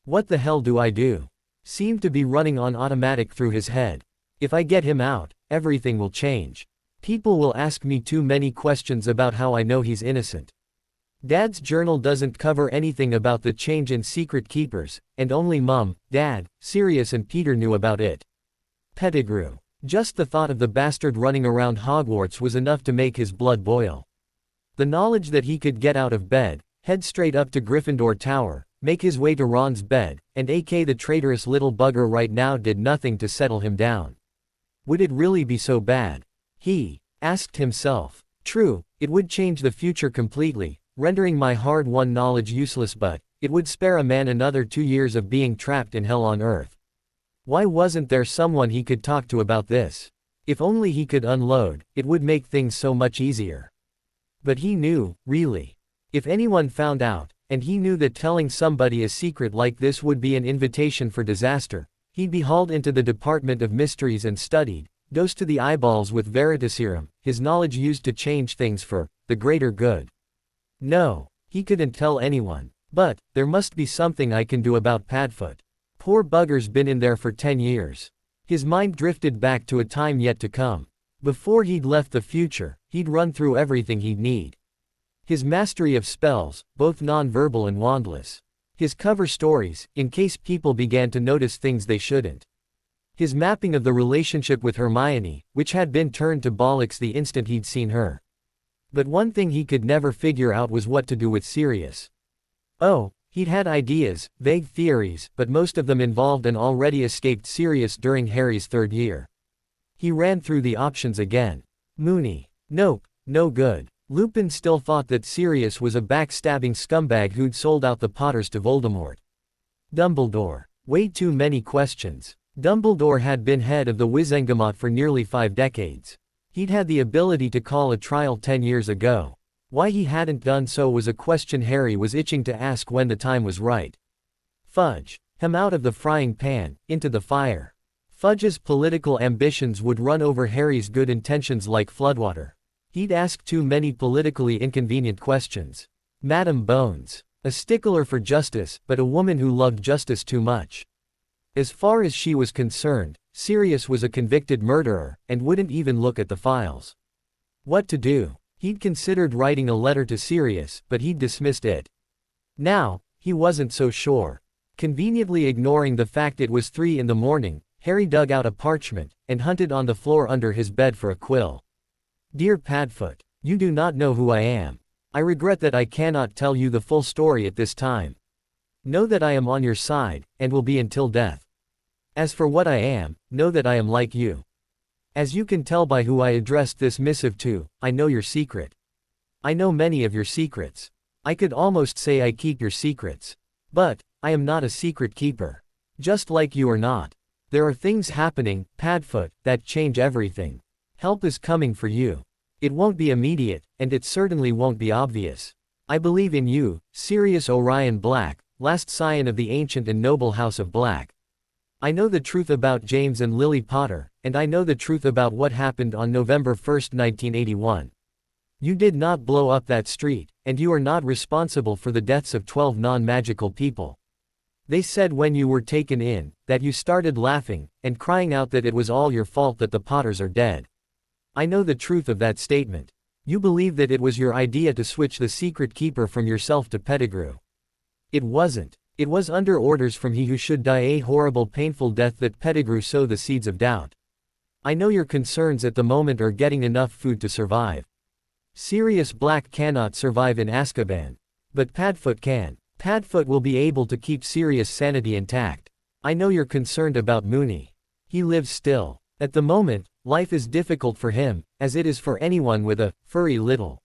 What the hell do I do? Seemed to be running on automatic through his head. If I get him out, everything will change. People will ask me too many questions about how I know he's innocent. Dad's journal doesn't cover anything about the change in Secret Keepers, and only Mum, Dad, Sirius and Peter knew about it. Pettigrew. Just the thought of the bastard running around Hogwarts was enough to make his blood boil. The knowledge that he could get out of bed, head straight up to Gryffindor Tower, make his way to Ron's bed, and AK the traitorous little bugger right now did nothing to settle him down. Would it really be so bad? He asked himself. True, it would change the future completely, rendering my hard-won knowledge useless, but it would spare a man another 2 years of being trapped in hell on earth. Why wasn't there someone he could talk to about this? If only he could unload, it would make things so much easier. But he knew, really. If anyone found out, and he knew that telling somebody a secret like this would be an invitation for disaster, he'd be hauled into the Department of Mysteries and studied, dosed to the eyeballs with Veritaserum, his knowledge used to change things for the greater good. No, he couldn't tell anyone. But there must be something I can do about Padfoot. Poor bugger's been in there for 10 years. His mind drifted back to a time yet to come. Before he'd left the future, he'd run through everything he'd need. His mastery of spells, both non-verbal and wandless. His cover stories, in case people began to notice things they shouldn't. His mapping of the relationship with Hermione, which had been turned to bollocks the instant he'd seen her. But one thing he could never figure out was what to do with Sirius. Oh, he'd had ideas, vague theories, but most of them involved an already escaped Sirius during Harry's 3rd year. He ran through the options again. Moony. Nope, no good. Lupin still thought that Sirius was a backstabbing scumbag who'd sold out the Potters to Voldemort. Dumbledore. Way too many questions. Dumbledore had been head of the Wizengamot for nearly 5 decades. He'd had the ability to call a trial 10 years ago. Why he hadn't done so was a question Harry was itching to ask when the time was right. Fudge. Him out of the frying pan, into the fire. Fudge's political ambitions would run over Harry's good intentions like floodwater. He'd asked too many politically inconvenient questions. Madam Bones. A stickler for justice, but a woman who loved justice too much. As far as she was concerned, Sirius was a convicted murderer, and wouldn't even look at the files. What to do? He'd considered writing a letter to Sirius, but he'd dismissed it. Now, he wasn't so sure. Conveniently ignoring the fact it was 3 in the morning, Harry dug out a parchment, and hunted on the floor under his bed for a quill. Dear Padfoot, you do not know who I am. I regret that I cannot tell you the full story at this time. Know that I am on your side, and will be until death. As for what I am, know that I am like you. As you can tell by who I addressed this missive to, I know your secret. I know many of your secrets. I could almost say I keep your secrets. But I am not a secret keeper. Just like you are not. There are things happening, Padfoot, that change everything. Help is coming for you. It won't be immediate, and it certainly won't be obvious. I believe in you, Sirius Orion Black, last scion of the ancient and noble House of Black. I know the truth about James and Lily Potter, and I know the truth about what happened on November 1, 1981. You did not blow up that street, and you are not responsible for the deaths of 12 non-magical people. They said when you were taken in, that you started laughing, and crying out that it was all your fault that the Potters are dead. I know the truth of that statement. You believe that it was your idea to switch the secret keeper from yourself to Pettigrew. It wasn't. It was under orders from he who should die a horrible painful death that Pettigrew sowed the seeds of doubt. I know your concerns at the moment are getting enough food to survive. Sirius Black cannot survive in Azkaban. But Padfoot can. Padfoot will be able to keep Sirius' sanity intact. I know you're concerned about Moony. He lives still. At the moment, life is difficult for him, as it is for anyone with a furry little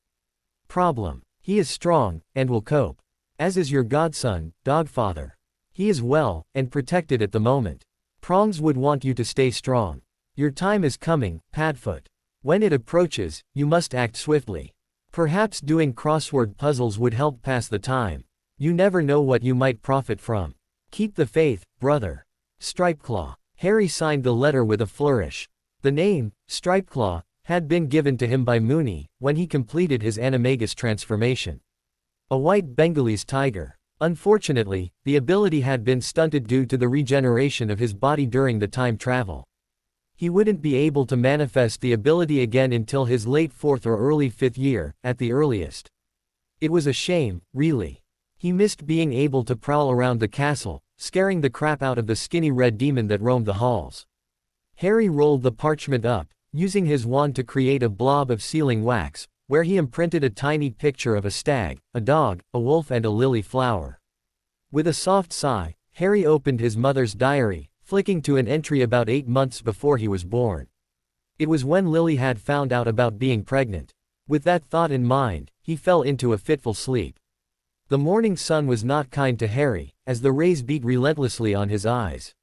problem. He is strong, and will cope. As is your godson, Dogfather. He is well, and protected at the moment. Prongs would want you to stay strong. Your time is coming, Padfoot. When it approaches, you must act swiftly. Perhaps doing crossword puzzles would help pass the time. You never know what you might profit from. Keep the faith, brother. Stripeclaw. Harry signed the letter with a flourish. The name, Stripeclaw, had been given to him by Moony, when he completed his animagus transformation. A white Bengalese tiger. Unfortunately, the ability had been stunted due to the regeneration of his body during the time travel. He wouldn't be able to manifest the ability again until his late 4th or early 5th year, at the earliest. It was a shame, really. He missed being able to prowl around the castle, scaring the crap out of the skinny red demon that roamed the halls. Harry rolled the parchment up, using his wand to create a blob of sealing wax, where he imprinted a tiny picture of a stag, a dog, a wolf and a lily flower. With a soft sigh, Harry opened his mother's diary, flicking to an entry about 8 months before he was born. It was when Lily had found out about being pregnant. With that thought in mind, he fell into a fitful sleep. The morning sun was not kind to Harry, as the rays beat relentlessly on his eyes.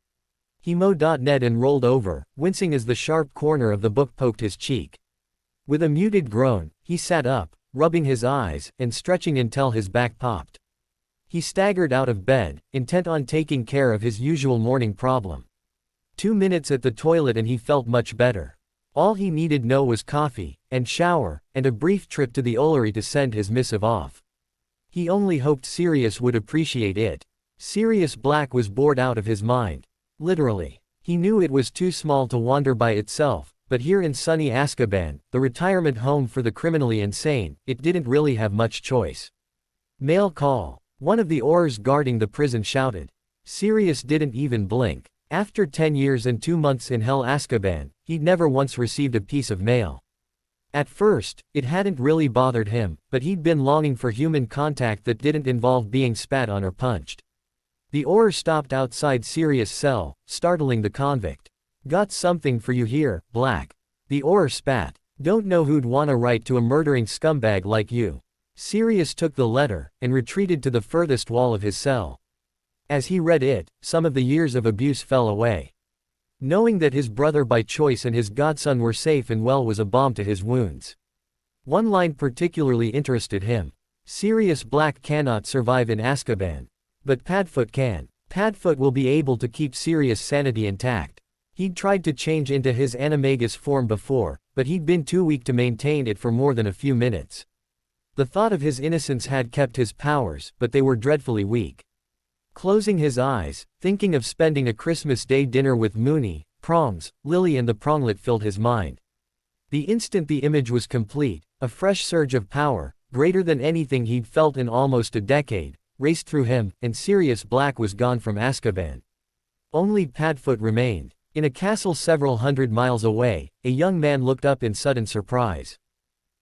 He mowed.net and rolled over, wincing as the sharp corner of the book poked his cheek. With a muted groan, he sat up, rubbing his eyes, and stretching until his back popped. He staggered out of bed, intent on taking care of his usual morning problem. 2 minutes at the toilet and he felt much better. All he needed now was coffee, and shower, and a brief trip to the Ollery to send his missive off. He only hoped Sirius would appreciate it. Sirius Black was bored out of his mind. Literally. He knew it was too small to wander by itself, but here in sunny Azkaban, the retirement home for the criminally insane, it didn't really have much choice. Mail call. One of the Aurors guarding the prison shouted. Sirius didn't even blink. After 10 years and 2 months in Hell Azkaban, he'd never once received a piece of mail. At first, it hadn't really bothered him, but he'd been longing for human contact that didn't involve being spat on or punched. The Auror stopped outside Sirius' cell, startling the convict. Got something for you here, Black. The Auror spat. Don't know who'd wanna write to a murdering scumbag like you. Sirius took the letter, and retreated to the furthest wall of his cell. As he read it, some of the years of abuse fell away. Knowing that his brother by choice and his godson were safe and well was a balm to his wounds. One line particularly interested him. Sirius Black cannot survive in Azkaban. But Padfoot can. Padfoot will be able to keep Sirius' sanity intact. He'd tried to change into his animagus form before, but he'd been too weak to maintain it for more than a few minutes. The thought of his innocence had kept his powers, but they were dreadfully weak. Closing his eyes, thinking of spending a Christmas Day dinner with Moony, Prongs, Lily and the Pronglet filled his mind. The instant the image was complete, a fresh surge of power, greater than anything he'd felt in almost a decade, raced through him, and Sirius Black was gone from Azkaban. Only Padfoot remained. In a castle several hundred miles away, a young man looked up in sudden surprise.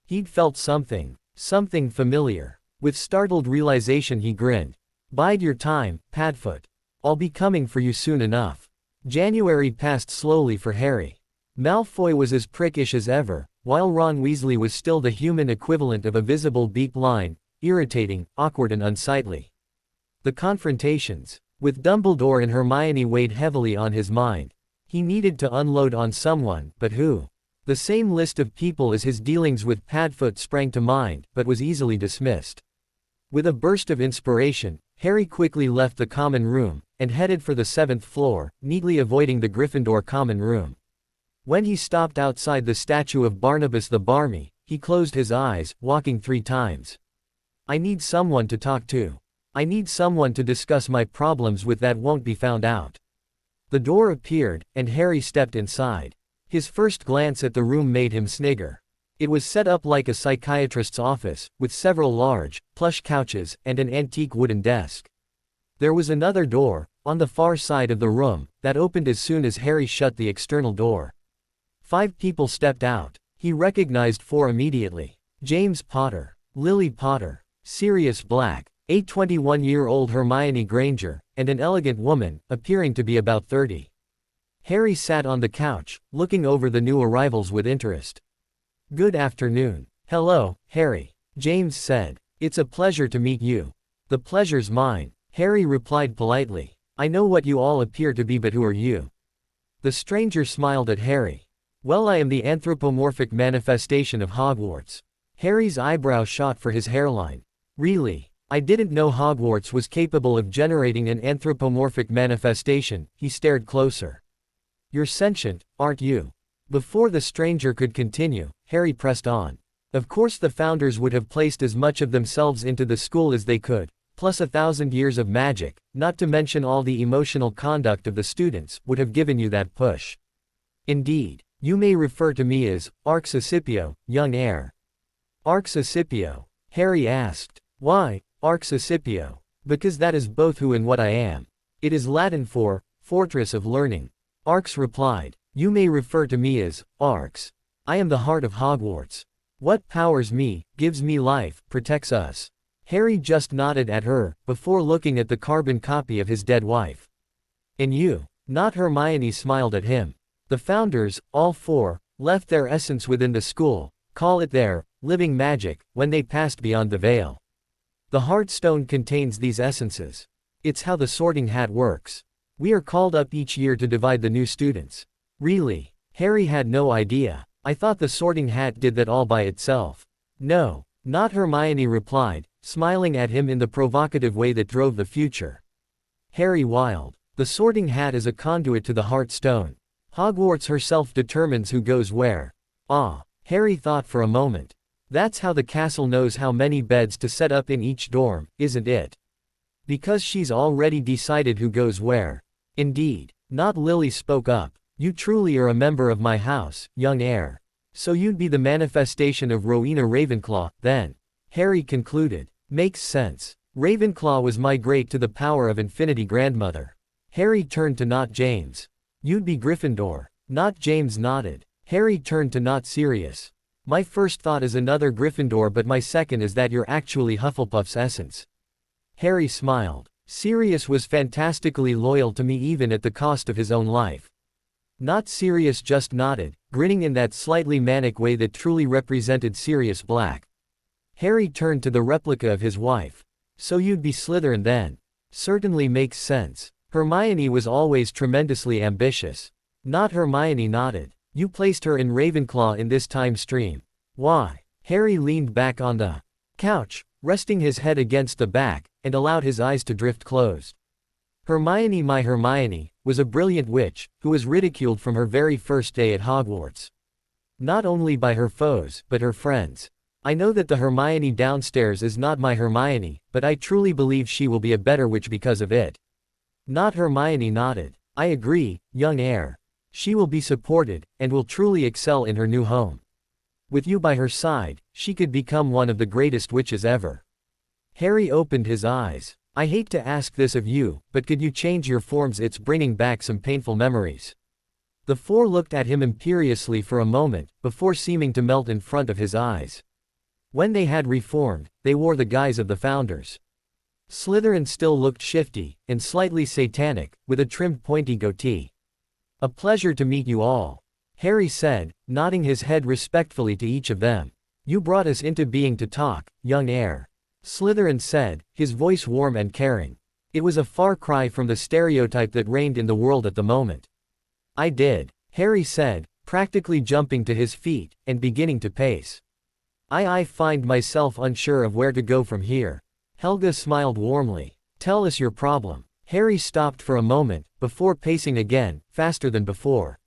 He'd felt something familiar. With startled realization he grinned. Bide your time, Padfoot. I'll be coming for you soon enough. January passed slowly for Harry. Malfoy was as prickish as ever, while Ron Weasley was still the human equivalent of a visible beak line, irritating, awkward and unsightly. The confrontations with Dumbledore and Hermione weighed heavily on his mind. He needed to unload on someone, but who? The same list of people as his dealings with Padfoot sprang to mind, but was easily dismissed. With a burst of inspiration, Harry quickly left the common room, and headed for the 7th floor, neatly avoiding the Gryffindor common room. When he stopped outside the statue of Barnabas the Barmy, he closed his eyes, walking 3 times. I need someone to talk to. I need someone to discuss my problems with that won't be found out. The door appeared, and Harry stepped inside. His first glance at the room made him snigger. It was set up like a psychiatrist's office, with several large, plush couches, and an antique wooden desk. There was another door, on the far side of the room, that opened as soon as Harry shut the external door. 5 people stepped out. He recognized 4 immediately. James Potter, Lily Potter, Sirius Black, a 21-year-old Hermione Granger, and an elegant woman, appearing to be about 30. Harry sat on the couch, looking over the new arrivals with interest. "Good afternoon." "Hello, Harry," James said. "It's a pleasure to meet you." "The pleasure's mine," Harry replied politely. "I know what you all appear to be, but who are you?" The stranger smiled at Harry. "Well, I am the anthropomorphic manifestation of Hogwarts." Harry's eyebrow shot for his hairline. "Really? I didn't know Hogwarts was capable of generating an anthropomorphic manifestation." He stared closer. "You're sentient, aren't you?" Before the stranger could continue, Harry pressed on. "Of course the founders would have placed as much of themselves into the school as they could, plus 1,000 years of magic, not to mention all the emotional conduct of the students, would have given you that push. Indeed. You may refer to me as Arcesipio, young heir." "Arcesipio?" Harry asked. "Why, Arcesipio?" "Because that is both who and what I am. It is Latin for fortress of learning." Arx replied. "You may refer to me as Arx. I am the heart of Hogwarts. What powers me, gives me life, protects us." Harry just nodded at her, before looking at the carbon copy of his dead wife. "And you?" Not Hermione smiled at him. "The founders, all 4, left their essence within the school, call it their living magic, when they passed beyond the veil. The Heartstone contains these essences. It's how the Sorting Hat works. We are called up each year to divide the new students." "Really?" Harry had no idea. "I thought the Sorting Hat did that all by itself." "No." Not Hermione replied, smiling at him in the provocative way that drove the future. Harry wild. "The Sorting Hat is a conduit to the Heartstone. Hogwarts herself determines who goes where." "Ah." Harry thought for a moment. "That's how the castle knows how many beds to set up in each dorm, isn't it? Because she's already decided who goes where." "Indeed." Not Lily spoke up. "You truly are a member of my house, young heir. So you'd be the manifestation of Rowena Ravenclaw, then?" Harry concluded. "Makes sense. Ravenclaw was my great to the power of infinity grandmother." Harry turned to Not James. "You'd be Gryffindor." Not James nodded. Harry turned to Not Sirius. "My first thought is another Gryffindor, but my second is that you're actually Hufflepuff's essence." Harry smiled. Sirius was fantastically loyal to me even at the cost of his own life. Not Sirius just nodded, grinning in that slightly manic way that truly represented Sirius Black. Harry turned to the replica of his wife. "So you'd be Slytherin then?" "Certainly makes sense. Hermione was always tremendously ambitious." Not Hermione nodded. "You placed her in Ravenclaw in this time stream." "Why?" Harry leaned back on the couch, resting his head against the back, and allowed his eyes to drift closed. "Hermione, my Hermione, was a brilliant witch, who was ridiculed from her very first day at Hogwarts. Not only by her foes, but her friends. I know that the Hermione downstairs is not my Hermione, but I truly believe she will be a better witch because of it." Not Hermione nodded. "I agree, young heir. She will be supported, and will truly excel in her new home. With you by her side, she could become one of the greatest witches ever." Harry opened his eyes. "I hate to ask this of you, but could you change your forms? It's bringing back some painful memories." The 4 looked at him imperiously for a moment, before seeming to melt in front of his eyes. When they had reformed, they wore the guise of the founders. Slytherin still looked shifty, and slightly satanic, with a trimmed pointy goatee. "A pleasure to meet you all," Harry said, nodding his head respectfully to each of them. "You brought us into being to talk, young heir," Slytherin said, his voice warm and caring. It was a far cry from the stereotype that reigned in the world at the moment. "I did," Harry said, practically jumping to his feet, and beginning to pace. I find myself unsure of where to go from here." Helga smiled warmly. "Tell us your problem." Harry stopped for a moment, before pacing again, faster than before.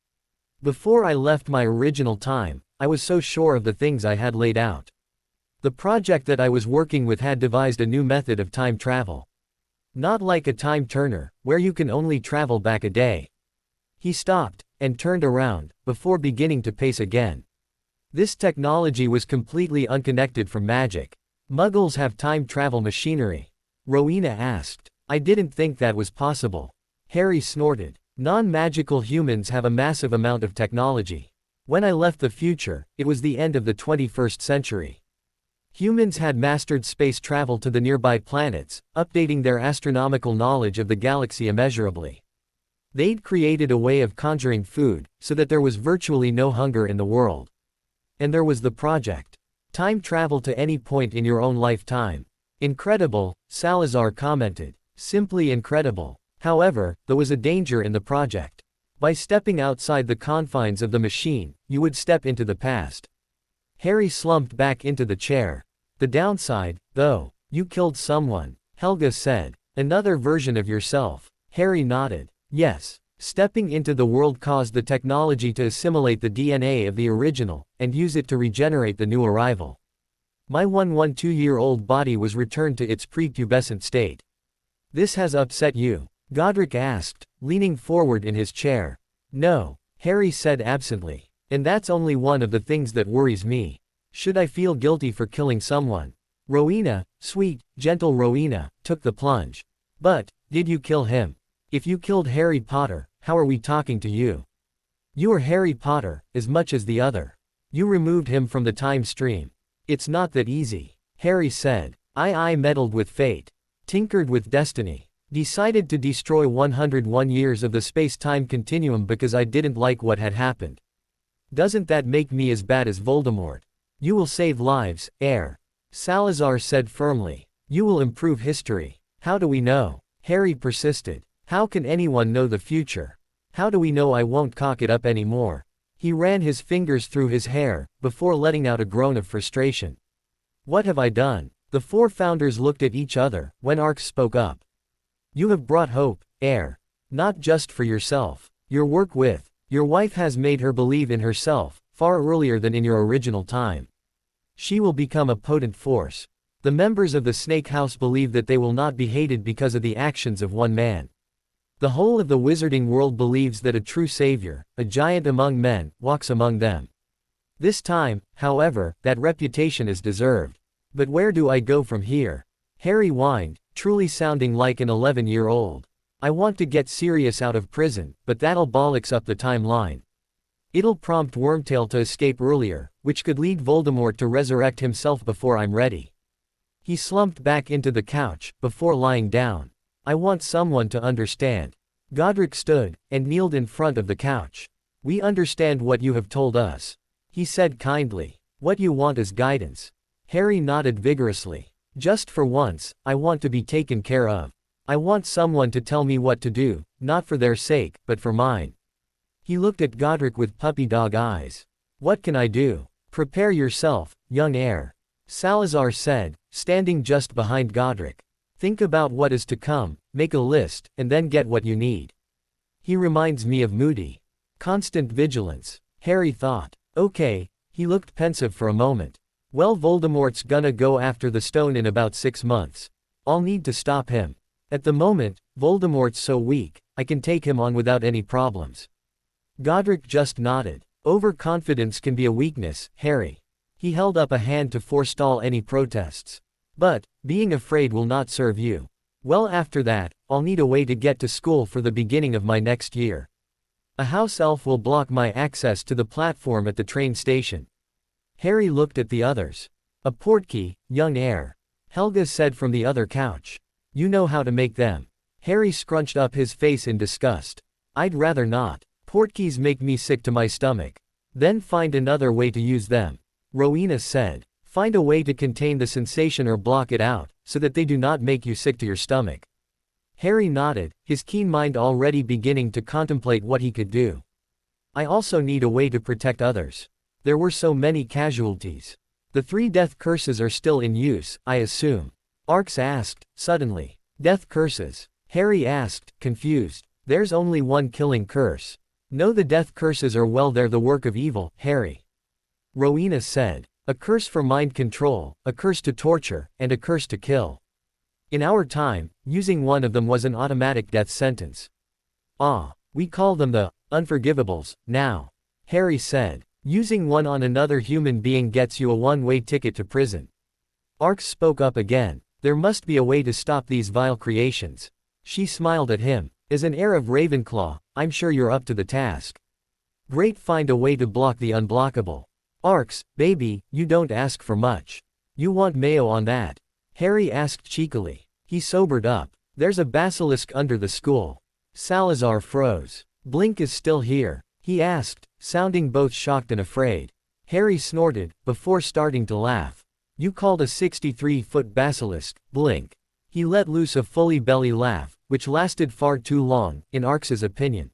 "Before I left my original time, I was so sure of the things I had laid out. The project that I was working with had devised a new method of time travel. Not like a time turner, where you can only travel back a day. He stopped, and turned around, before beginning to pace again. This technology was completely unconnected from magic. Muggles have time travel machinery. Rowena asked. I didn't think that was possible. Harry snorted. Non-magical humans have a massive amount of technology. When I left the future, it was the end of the 21st century. Humans had mastered space travel to the nearby planets, updating their astronomical knowledge of the galaxy immeasurably. They'd created a way of conjuring food, so that there was virtually no hunger in the world. And there was the project. Time travel to any point in your own lifetime. Incredible, Salazar commented. Simply incredible. However, there was a danger in the project. By stepping outside the confines of the machine, you would step into the past. Harry slumped back into the chair. The downside, though, you killed someone, Helga said. Another version of yourself. Harry nodded. Yes. Stepping into the world caused the technology to assimilate the DNA of the original, and use it to regenerate the new arrival. My 112-year-old body was returned to its prepubescent state. This has upset you? Godric asked, leaning forward in his chair. No, Harry said absently. And that's only one of the things that worries me. Should I feel guilty for killing someone? Rowena, sweet, gentle Rowena, took the plunge. But, did you kill him? If you killed Harry Potter, how are we talking to you? You are Harry Potter, as much as the other. You removed him from the time stream. It's not that easy, Harry said. I meddled with fate. Tinkered with destiny. Decided to destroy 101 years of the space-time continuum because I didn't like what had happened. Doesn't that make me as bad as Voldemort? You will save lives, heir. Salazar said firmly. You will improve history. How do we know? Harry persisted. How can anyone know the future? How do we know I won't cock it up anymore? He ran his fingers through his hair, before letting out a groan of frustration. What have I done? The four founders looked at each other, when Arx spoke up. You have brought hope, heir. Not just for yourself. Your work with your wife has made her believe in herself, far earlier than in your original time. She will become a potent force. The members of the Snake House believe that they will not be hated because of the actions of one man. The whole of the wizarding world believes that a true savior, a giant among men, walks among them. This time, however, that reputation is deserved. But where do I go from here? Harry whined, truly sounding like an 11-year-old. I want to get Sirius out of prison, but that'll bollocks up the timeline. It'll prompt Wormtail to escape earlier, which could lead Voldemort to resurrect himself before I'm ready. He slumped back into the couch, before lying down. I want someone to understand. Godric stood, and kneeled in front of the couch. We understand what you have told us. He said kindly. What you want is guidance. Harry nodded vigorously. Just for once, I want to be taken care of. I want someone to tell me what to do, not for their sake, but for mine. He looked at Godric with puppy dog eyes. What can I do? Prepare yourself, young heir. Salazar said, standing just behind Godric. Think about what is to come, make a list, and then get what you need. He reminds me of Moody. Constant vigilance. Harry thought. Okay. He looked pensive for a moment. Well, Voldemort's gonna go after the stone in about 6 months. I'll need to stop him. At the moment, Voldemort's so weak, I can take him on without any problems. Godric just nodded. Overconfidence can be a weakness, Harry. He held up a hand to forestall any protests. But, being afraid will not serve you. Well, after that, I'll need a way to get to school for the beginning of my next year. A house elf will block my access to the platform at the train station. Harry looked at the others. A portkey, young heir. Helga said from the other couch. You know how to make them. Harry scrunched up his face in disgust. I'd rather not. Portkeys make me sick to my stomach. Then find another way to use them. Rowena said. Find a way to contain the sensation or block it out, so that they do not make you sick to your stomach. Harry nodded, his keen mind already beginning to contemplate what he could do. I also need a way to protect others. There were so many casualties. The 3 death curses are still in use, I assume. Arx asked, suddenly. Death curses? Harry asked, confused. There's only one killing curse. No, the death curses are, well, they're the work of evil, Harry. Rowena said. A curse for mind control, a curse to torture, and a curse to kill. In our time, using one of them was an automatic death sentence. Ah, we call them the unforgivables now, Harry said. Using one on another human being gets you a one-way ticket to prison. Arx spoke up again. There must be a way to stop these vile creations. She smiled at him. As an heir of Ravenclaw, I'm sure you're up to the task. Great, find a way to block the unblockable. Arx, baby, you don't ask for much. You want mayo on that? Harry asked cheekily. He sobered up. There's a basilisk under the school. Salazar froze. Blink is still here? He asked, sounding both shocked and afraid. Harry snorted, before starting to laugh. You called a 63-foot basilisk, Blink. He let loose a fully belly laugh, which lasted far too long, in Arx's opinion.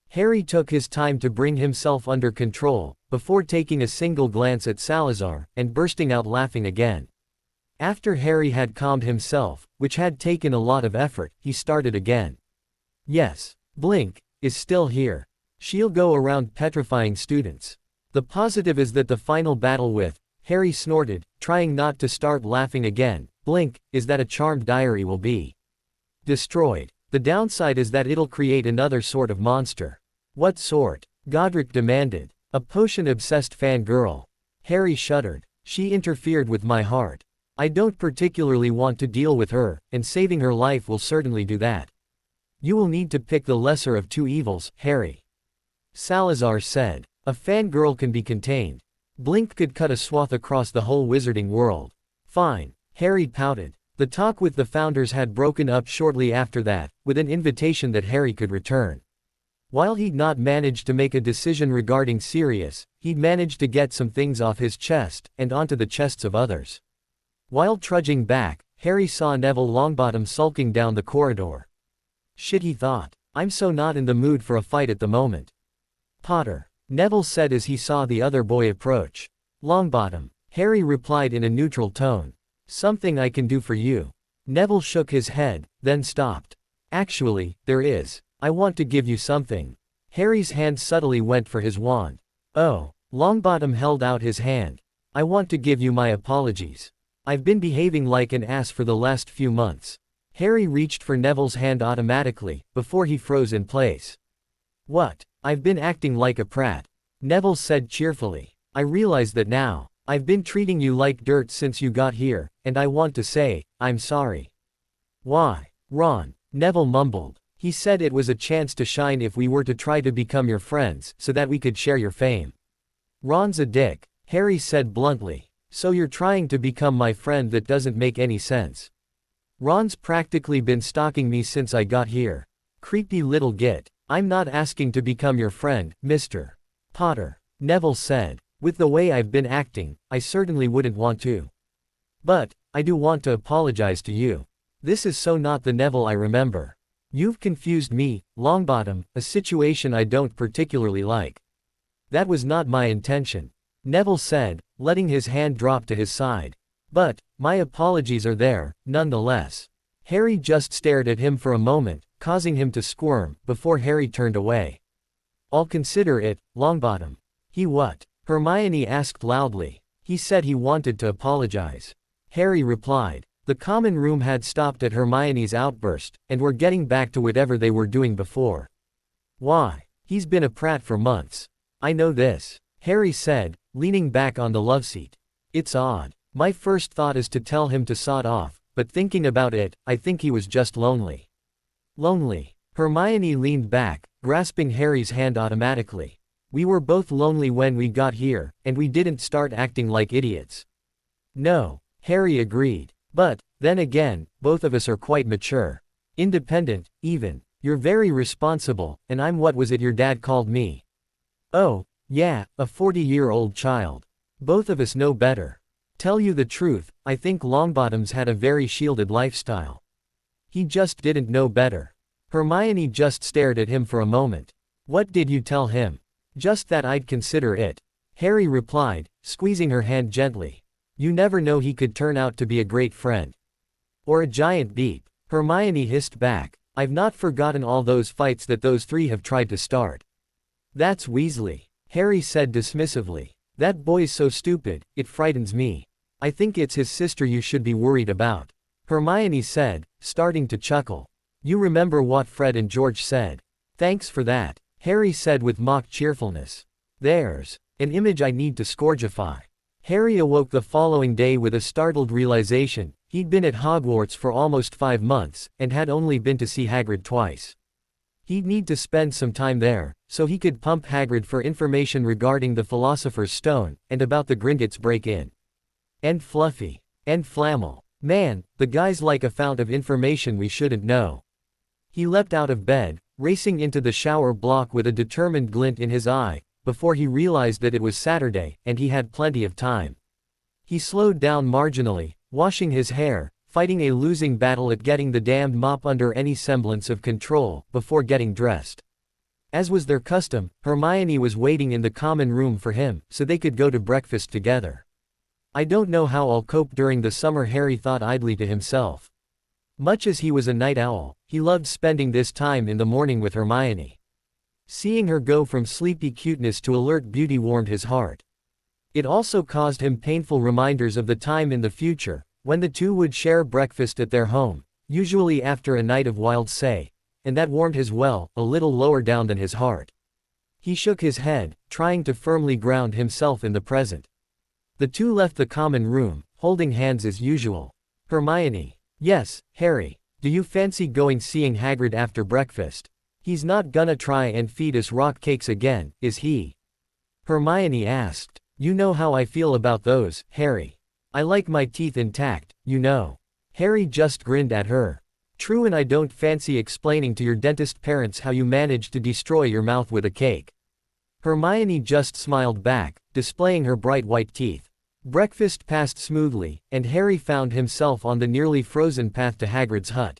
Harry took his time to bring himself under control, before taking a single glance at Salazar, and bursting out laughing again. After Harry had calmed himself, which had taken a lot of effort, he started again. Yes, Blink is still here. She'll go around petrifying students. The positive is that the final battle with, Harry snorted, trying not to start laughing again, Blink, is that a charmed diary will be destroyed. The downside is that it'll create another sort of monster. What sort? Godric demanded. A potion-obsessed fangirl. Harry shuddered. She interfered with my heart. I don't particularly want to deal with her, and saving her life will certainly do that. You will need to pick the lesser of two evils, Harry. Salazar said. A fangirl can be contained. Blink could cut a swath across the whole wizarding world. Fine. Harry pouted. The talk with the founders had broken up shortly after that, with an invitation that Harry could return. While he'd not managed to make a decision regarding Sirius, he'd managed to get some things off his chest, and onto the chests of others. While trudging back, Harry saw Neville Longbottom sulking down the corridor. Shit, he thought. I'm so not in the mood for a fight at the moment. Potter, Neville said as he saw the other boy approach. Longbottom, Harry replied in a neutral tone. Something I can do for you. Neville shook his head, then stopped. Actually, there is. I want to give you something. Harry's hand subtly went for his wand. Oh, Longbottom held out his hand. I want to give you my apologies. I've been behaving like an ass for the last few months. Harry reached for Neville's hand automatically, before he froze in place. What? I've been acting like a prat. Neville said cheerfully. I realize that now. I've been treating you like dirt since you got here, and I want to say, I'm sorry. Why? Ron, Neville mumbled. He said it was a chance to shine if we were to try to become your friends, so that we could share your fame. Ron's a dick, Harry said bluntly. So you're trying to become my friend? That doesn't make any sense. Ron's practically been stalking me since I got here. Creepy little git. I'm not asking to become your friend, Mr. Potter, Neville said. With the way I've been acting, I certainly wouldn't want to. But, I do want to apologize to you. This is so not the Neville I remember. You've confused me, Longbottom, a situation I don't particularly like. That was not my intention, Neville said, letting his hand drop to his side. But, my apologies are there, nonetheless. Harry just stared at him for a moment, causing him to squirm, before Harry turned away. I'll consider it, Longbottom. He what? Hermione asked loudly. He said he wanted to apologize. Harry replied. The common room had stopped at Hermione's outburst, and were getting back to whatever they were doing before. Why? He's been a prat for months. I know this, Harry said, leaning back on the loveseat. It's odd. My first thought is to tell him to sod off, but thinking about it, I think he was just lonely. Lonely? Hermione leaned back, grasping Harry's hand automatically. We were both lonely when we got here, and we didn't start acting like idiots. No, Harry agreed. But, then again, both of us are quite mature. Independent, even. You're very responsible, and I'm what was it your dad called me? Oh, yeah, a 40-year-old child. Both of us know better. Tell you the truth, I think Longbottom's had a very shielded lifestyle. He just didn't know better. Hermione just stared at him for a moment. What did you tell him? Just that I'd consider it. Harry replied, squeezing her hand gently. You never know, he could turn out to be a great friend. Or a giant beep. Hermione hissed back. I've not forgotten all those fights that those three have tried to start. That's Weasley, Harry said dismissively. That boy's so stupid, it frightens me. I think it's his sister you should be worried about. Hermione said, starting to chuckle. You remember what Fred and George said. Thanks for that, Harry said with mock cheerfulness. There's an image I need to scourgify. Harry awoke the following day with a startled realization. He'd been at Hogwarts for almost 5 months, and had only been to see Hagrid twice. He'd need to spend some time there, so he could pump Hagrid for information regarding the Philosopher's Stone, and about the Gringotts break-in. And Fluffy. And Flammel. Man, the guy's like a fount of information we shouldn't know. He leapt out of bed, racing into the shower block with a determined glint in his eye, before he realized that it was Saturday, and he had plenty of time. He slowed down marginally, washing his hair, fighting a losing battle at getting the damned mop under any semblance of control, before getting dressed. As was their custom, Hermione was waiting in the common room for him, so they could go to breakfast together. I don't know how I'll cope during the summer, Harry thought idly to himself. Much as he was a night owl, he loved spending this time in the morning with Hermione. Seeing her go from sleepy cuteness to alert beauty warmed his heart. It also caused him painful reminders of the time in the future, when the two would share breakfast at their home, usually after a night of wild say, and that warmed his well, a little lower down than his heart. He shook his head, trying to firmly ground himself in the present. The two left the common room, holding hands as usual. Hermione. Yes, Harry. Do you fancy going seeing Hagrid after breakfast? He's not gonna try and feed us rock cakes again, is he? Hermione asked. You know how I feel about those, Harry. I like my teeth intact, you know. Harry just grinned at her. True, and I don't fancy explaining to your dentist parents how you managed to destroy your mouth with a cake. Hermione just smiled back, displaying her bright white teeth. Breakfast passed smoothly, and Harry found himself on the nearly frozen path to Hagrid's hut.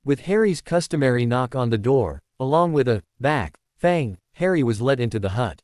With Harry's customary knock on the door, along with a back fang, Harry was led into the hut.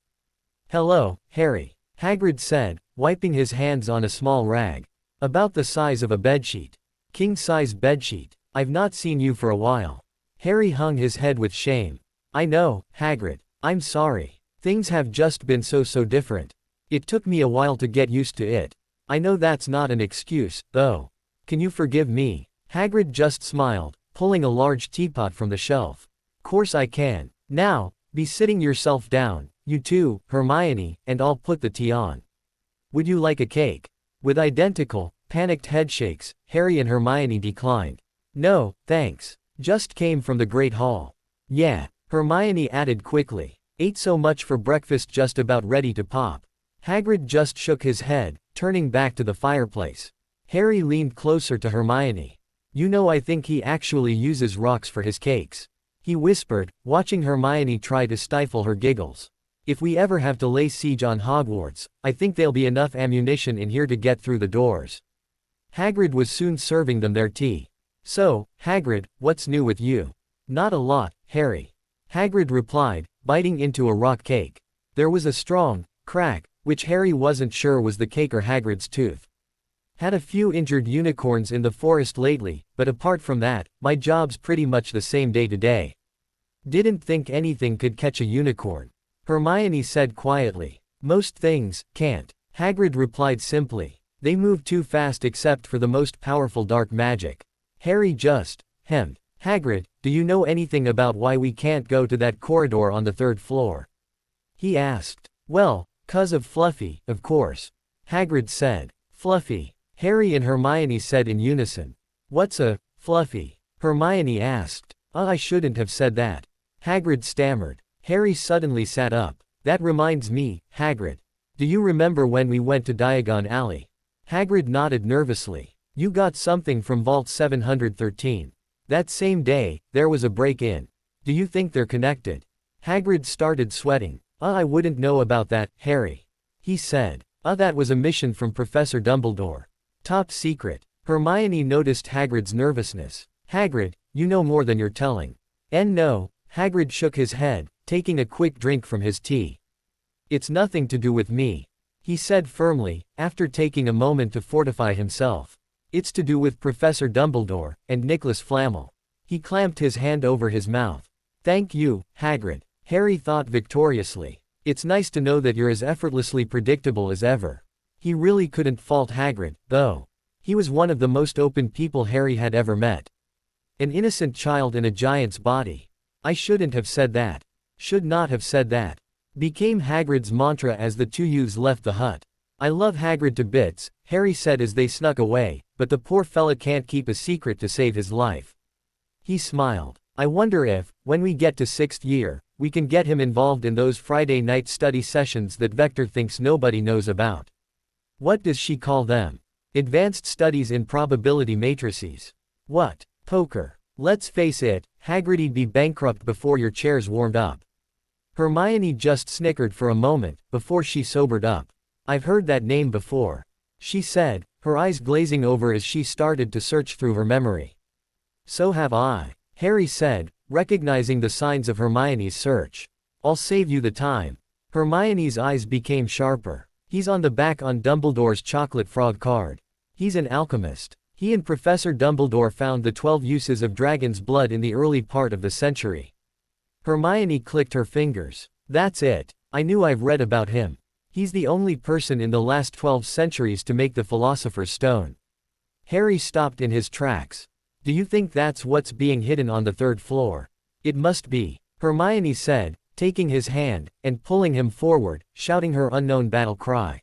Hello, Harry, Hagrid said, wiping his hands on a small rag. About the size of a bedsheet. King-size bedsheet. I've not seen you for a while. Harry hung his head with shame. I know, Hagrid. I'm sorry. Things have just been so different. It took me a while to get used to it. I know that's not an excuse, though. Can you forgive me? Hagrid just smiled, pulling a large teapot from the shelf. Course I can. Now, be sitting yourself down, you two, Hermione, and I'll put the tea on. Would you like a cake? With identical, panicked headshakes, Harry and Hermione declined. No, thanks. Just came from the Great Hall. Yeah, Hermione added quickly. Ate so much for breakfast, just about ready to pop. Hagrid just shook his head, turning back to the fireplace. Harry leaned closer to Hermione. You know, I think he actually uses rocks for his cakes. He whispered, watching Hermione try to stifle her giggles. If we ever have to lay siege on Hogwarts, I think there'll be enough ammunition in here to get through the doors. Hagrid was soon serving them their tea. So, Hagrid, what's new with you? Not a lot, Harry. Hagrid replied, biting into a rock cake. There was a strong crack, which Harry wasn't sure was the cake or Hagrid's tooth. Had a few injured unicorns in the forest lately, but apart from that, my job's pretty much the same day to day. Didn't think anything could catch a unicorn. Hermione said quietly. Most things can't. Hagrid replied simply. They move too fast except for the most powerful dark magic. Harry just hemmed. Hagrid, do you know anything about why we can't go to that corridor on the 3rd floor? He asked. Well, 'cause of Fluffy, of course. Hagrid said. Fluffy. Harry and Hermione said in unison. What's a Fluffy? Hermione asked. I shouldn't have said that. Hagrid stammered. Harry suddenly sat up. That reminds me, Hagrid. Do you remember when we went to Diagon Alley? Hagrid nodded nervously. You got something from Vault 713. That same day, there was a break-in. Do you think they're connected? Hagrid started sweating. I wouldn't know about that, Harry. He said. That was a mission from Professor Dumbledore. Top secret. Hermione noticed Hagrid's nervousness. Hagrid, you know more than you're telling. And no, Hagrid shook his head, taking a quick drink from his tea. It's nothing to do with me, he said firmly, after taking a moment to fortify himself. It's to do with Professor Dumbledore, and Nicholas Flamel. He clamped his hand over his mouth. Thank you, Hagrid. Harry thought victoriously. It's nice to know that you're as effortlessly predictable as ever. He really couldn't fault Hagrid, though. He was one of the most open people Harry had ever met. An innocent child in a giant's body. I shouldn't have said that. Should not have said that. Became Hagrid's mantra as the two youths left the hut. I love Hagrid to bits, Harry said as they snuck away, but the poor fella can't keep a secret to save his life. He smiled. I wonder if, when we get to 6th year, we can get him involved in those Friday night study sessions that Vector thinks nobody knows about. What does she call them? Advanced studies in probability matrices. What? Poker. Let's face it, Hagrid'd be bankrupt before your chairs warmed up. Hermione just snickered for a moment, before she sobered up. I've heard that name before, she said, her eyes glazing over as she started to search through her memory. So have I, Harry said, recognizing the signs of Hermione's search. I'll save you the time. Hermione's eyes became sharper. He's on the back on Dumbledore's chocolate frog card. He's an alchemist. He and Professor Dumbledore found the 12 uses of dragon's blood in the early part of the century. Hermione clicked her fingers. That's it. I knew I've read about him. He's the only person in the last 12 centuries to make the Philosopher's Stone. Harry stopped in his tracks. Do you think that's what's being hidden on the 3rd floor? It must be, Hermione said, taking his hand, and pulling him forward, shouting her unknown battle cry.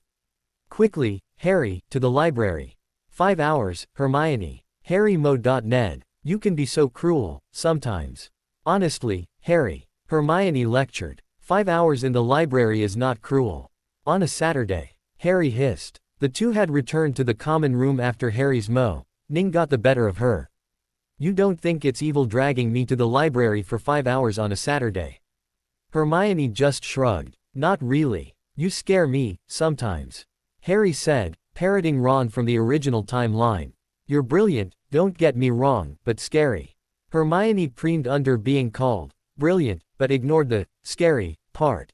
Quickly, Harry, to the library. 5 hours, Hermione. Harry Mo.Ned. You can be so cruel, sometimes. Honestly, Harry. Hermione lectured. 5 hours in the library is not cruel. On a Saturday. Harry hissed. The two had returned to the common room after Harry's Ning got the better of her. You don't think it's evil dragging me to the library for 5 hours on a Saturday? Hermione just shrugged. Not really. You scare me, sometimes. Harry said, parroting Ron from the original timeline. You're brilliant, don't get me wrong, but scary. Hermione preened under being called brilliant, but ignored the scary part.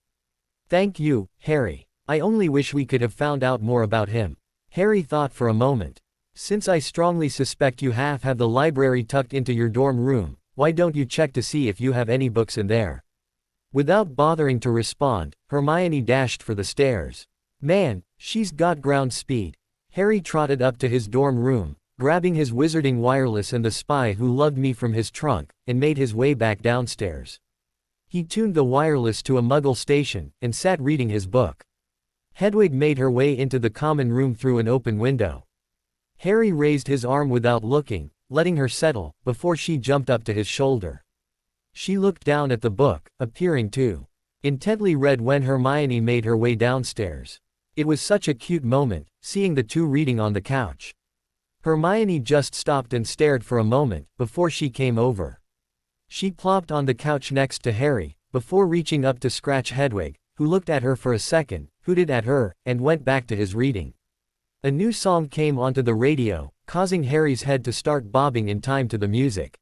Thank you, Harry. I only wish we could have found out more about him. Harry thought for a moment. Since I strongly suspect you have the library tucked into your dorm room, why don't you check to see if you have any books in there? Without bothering to respond, Hermione dashed for the stairs. Man, she's got ground speed. Harry trotted up to his dorm room, grabbing his wizarding wireless and the Spy Who Loved Me from his trunk, and made his way back downstairs. He tuned the wireless to a Muggle station, and sat reading his book. Hedwig made her way into the common room through an open window. Harry raised his arm without looking, letting her settle, before she jumped up to his shoulder. She looked down at the book, appearing to intently read when Hermione made her way downstairs. It was such a cute moment, seeing the two reading on the couch. Hermione just stopped and stared for a moment, before she came over. She plopped on the couch next to Harry, before reaching up to scratch Hedwig, who looked at her for a second, hooted at her, and went back to his reading. A new song came onto the radio, causing Harry's head to start bobbing in time to the music.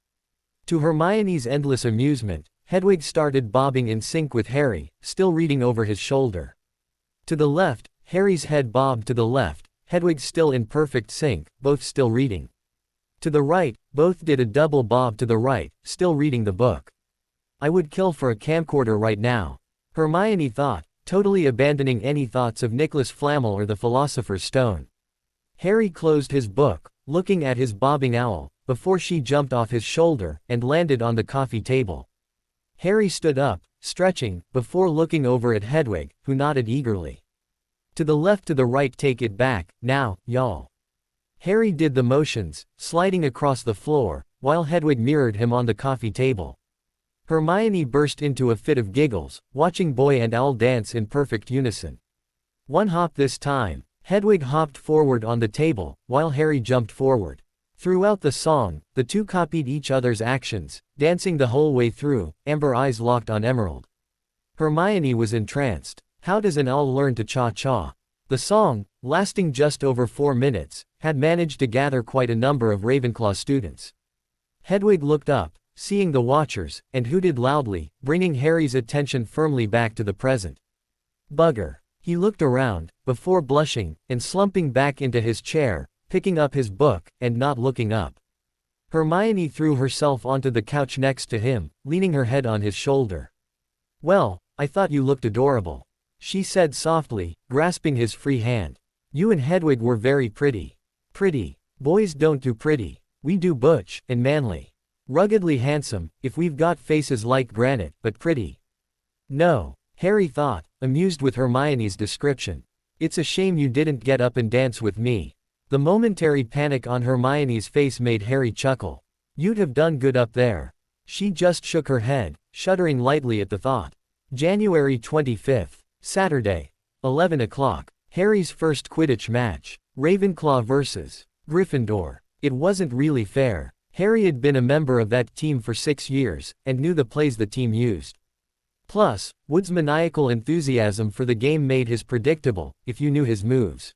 To Hermione's endless amusement, Hedwig started bobbing in sync with Harry, still reading over his shoulder. To the left, Harry's head bobbed to the left, Hedwig still in perfect sync, both still reading. To the right, both did a double bob to the right, still reading the book. I would kill for a camcorder right now, Hermione thought, totally abandoning any thoughts of Nicholas Flamel or the Philosopher's Stone. Harry closed his book, looking at his bobbing owl, before she jumped off his shoulder, and landed on the coffee table. Harry stood up, stretching, before looking over at Hedwig, who nodded eagerly. To the left, to the right, take it back, now, y'all. Harry did the motions, sliding across the floor, while Hedwig mirrored him on the coffee table. Hermione burst into a fit of giggles, watching boy and owl dance in perfect unison. One hop this time, Hedwig hopped forward on the table, while Harry jumped forward. Throughout the song, the two copied each other's actions, dancing the whole way through, amber eyes locked on Emerald. Hermione was entranced. How does an owl learn to cha-cha? The song, lasting just over 4 minutes, had managed to gather quite a number of Ravenclaw students. Hedwig looked up, seeing the watchers, and hooted loudly, bringing Harry's attention firmly back to the present. Bugger. He looked around, before blushing, and slumping back into his chair, picking up his book, and not looking up. Hermione threw herself onto the couch next to him, leaning her head on his shoulder. Well, I thought you looked adorable, she said softly, grasping his free hand. You and Hedwig were very pretty. Pretty. Boys don't do pretty. We do butch and manly. Ruggedly handsome, if we've got faces like granite, but pretty. No, Harry thought, amused with Hermione's description. It's a shame you didn't get up and dance with me. The momentary panic on Hermione's face made Harry chuckle. You'd have done good up there. She just shook her head, shuddering lightly at the thought. January 25th, Saturday. 11 o'clock. Harry's first Quidditch match. Ravenclaw vs. Gryffindor. It wasn't really fair. Harry had been a member of that team for 6 years, and knew the plays the team used. Plus, Wood's maniacal enthusiasm for the game made his predictable, if you knew his moves.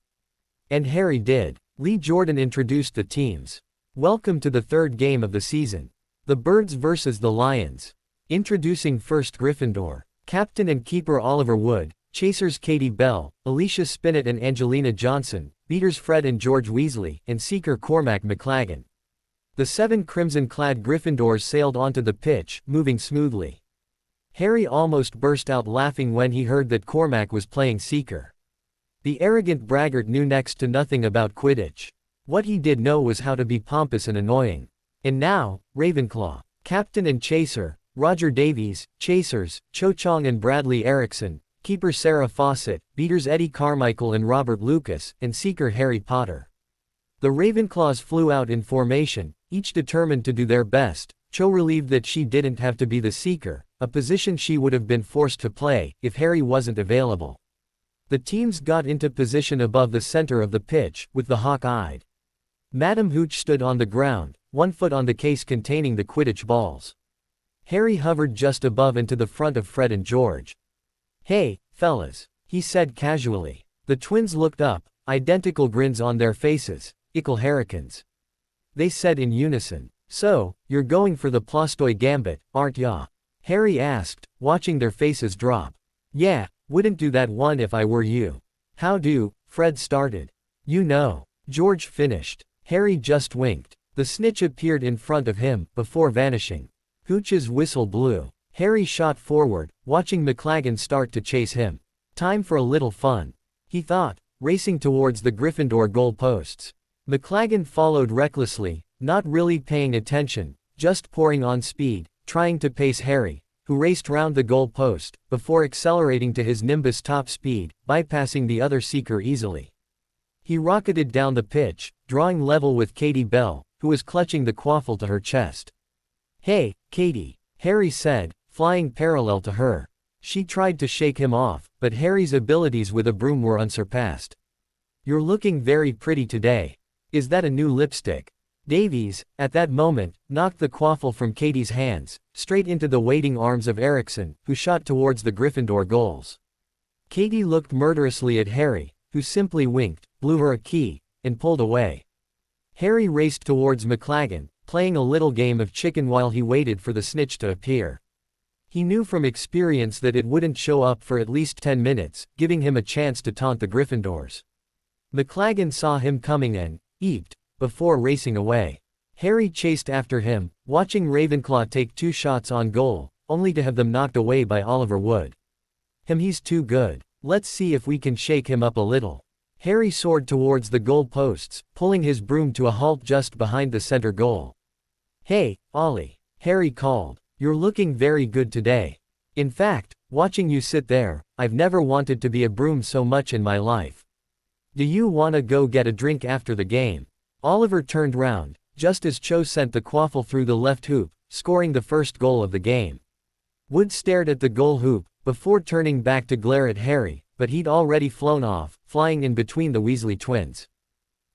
And Harry did. Lee Jordan introduced the teams. Welcome to the third game of the season. The Birds vs. the Lions. Introducing first Gryffindor. Captain and keeper Oliver Wood, chasers Katie Bell, Alicia Spinnet and Angelina Johnson, beaters Fred and George Weasley, and seeker Cormac McLaggen. The 7 crimson-clad Gryffindors sailed onto the pitch, moving smoothly. Harry almost burst out laughing when he heard that Cormac was playing seeker. The arrogant braggart knew next to nothing about Quidditch. What he did know was how to be pompous and annoying. And now, Ravenclaw. Captain and chaser, Roger Davies, chasers, Cho Chang and Bradley Erickson, keeper Sarah Fawcett, beaters Eddie Carmichael and Robert Lucas, and seeker Harry Potter. The Ravenclaws flew out in formation, each determined to do their best, Cho relieved that she didn't have to be the seeker, a position she would have been forced to play, if Harry wasn't available. The teams got into position above the center of the pitch, with the hawk-eyed Madam Hooch stood on the ground, 1 foot on the case containing the Quidditch balls. Harry hovered just above and to the front of Fred and George. "Hey, fellas," he said casually. The twins looked up, identical grins on their faces. "Ickle Harrikins," they said in unison. "So, you're going for the Plastoy Gambit, aren't ya?" Harry asked, watching their faces drop. "Yeah, wouldn't do that one if I were you." "How do?" Fred started. "You know," George finished. Harry just winked. The snitch appeared in front of him, before vanishing. Hooch's whistle blew. Harry shot forward, watching McLaggen start to chase him. Time for a little fun, he thought, racing towards the Gryffindor goal posts. McLaggen followed recklessly, not really paying attention, just pouring on speed, trying to pace Harry, who raced round the goal post, before accelerating to his Nimbus top speed, bypassing the other seeker easily. He rocketed down the pitch, drawing level with Katie Bell, who was clutching the quaffle to her chest. "Hey, Katie," Harry said, flying parallel to her. She tried to shake him off, but Harry's abilities with a broom were unsurpassed. "You're looking very pretty today. Is that a new lipstick?" Davies, at that moment, knocked the quaffle from Katie's hands, straight into the waiting arms of Erickson, who shot towards the Gryffindor goals. Katie looked murderously at Harry, who simply winked, blew her a key, and pulled away. Harry raced towards McLaggen, playing a little game of chicken while he waited for the snitch to appear. He knew from experience that it wouldn't show up for at least 10 minutes, giving him a chance to taunt the Gryffindors. McLaggen saw him coming and eeped, before racing away. Harry chased after him, watching Ravenclaw take 2 shots on goal, only to have them knocked away by Oliver Wood. He's too good. Let's see if we can shake him up a little." Harry soared towards the goal posts, pulling his broom to a halt just behind the center goal. "Hey, Ollie," Harry called. "You're looking very good today. In fact, watching you sit there, I've never wanted to be a broom so much in my life. Do you wanna go get a drink after the game?" Oliver turned round, just as Cho sent the quaffle through the left hoop, scoring the first goal of the game. Wood stared at the goal hoop, before turning back to glare at Harry, but he'd already flown off, flying in between the Weasley twins.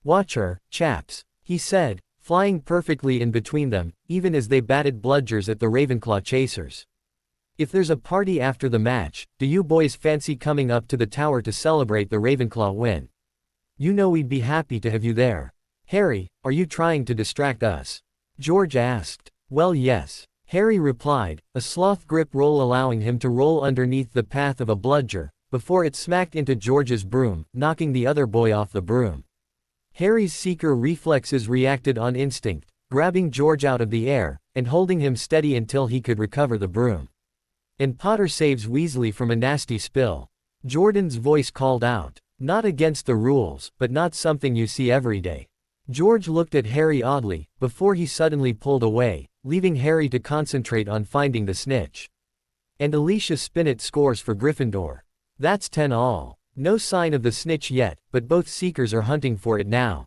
"Watch her, chaps," he said, flying perfectly in between them, even as they batted bludgers at the Ravenclaw chasers. "If there's a party after the match, do you boys fancy coming up to the tower to celebrate the Ravenclaw win? You know we'd be happy to have you there." "Harry, are you trying to distract us?" George asked. "Well, yes," Harry replied, a sloth grip roll allowing him to roll underneath the path of a bludger, before it smacked into George's broom, knocking the other boy off the broom. Harry's seeker reflexes reacted on instinct, grabbing George out of the air, and holding him steady until he could recover the broom. "And Potter saves Weasley from a nasty spill." Jordan's voice called out. "Not against the rules, but not something you see every day." George looked at Harry oddly, before he suddenly pulled away, leaving Harry to concentrate on finding the snitch. And Alicia Spinnet scores for Gryffindor. That's 10 all. No sign of the snitch yet, but both seekers are hunting for it now.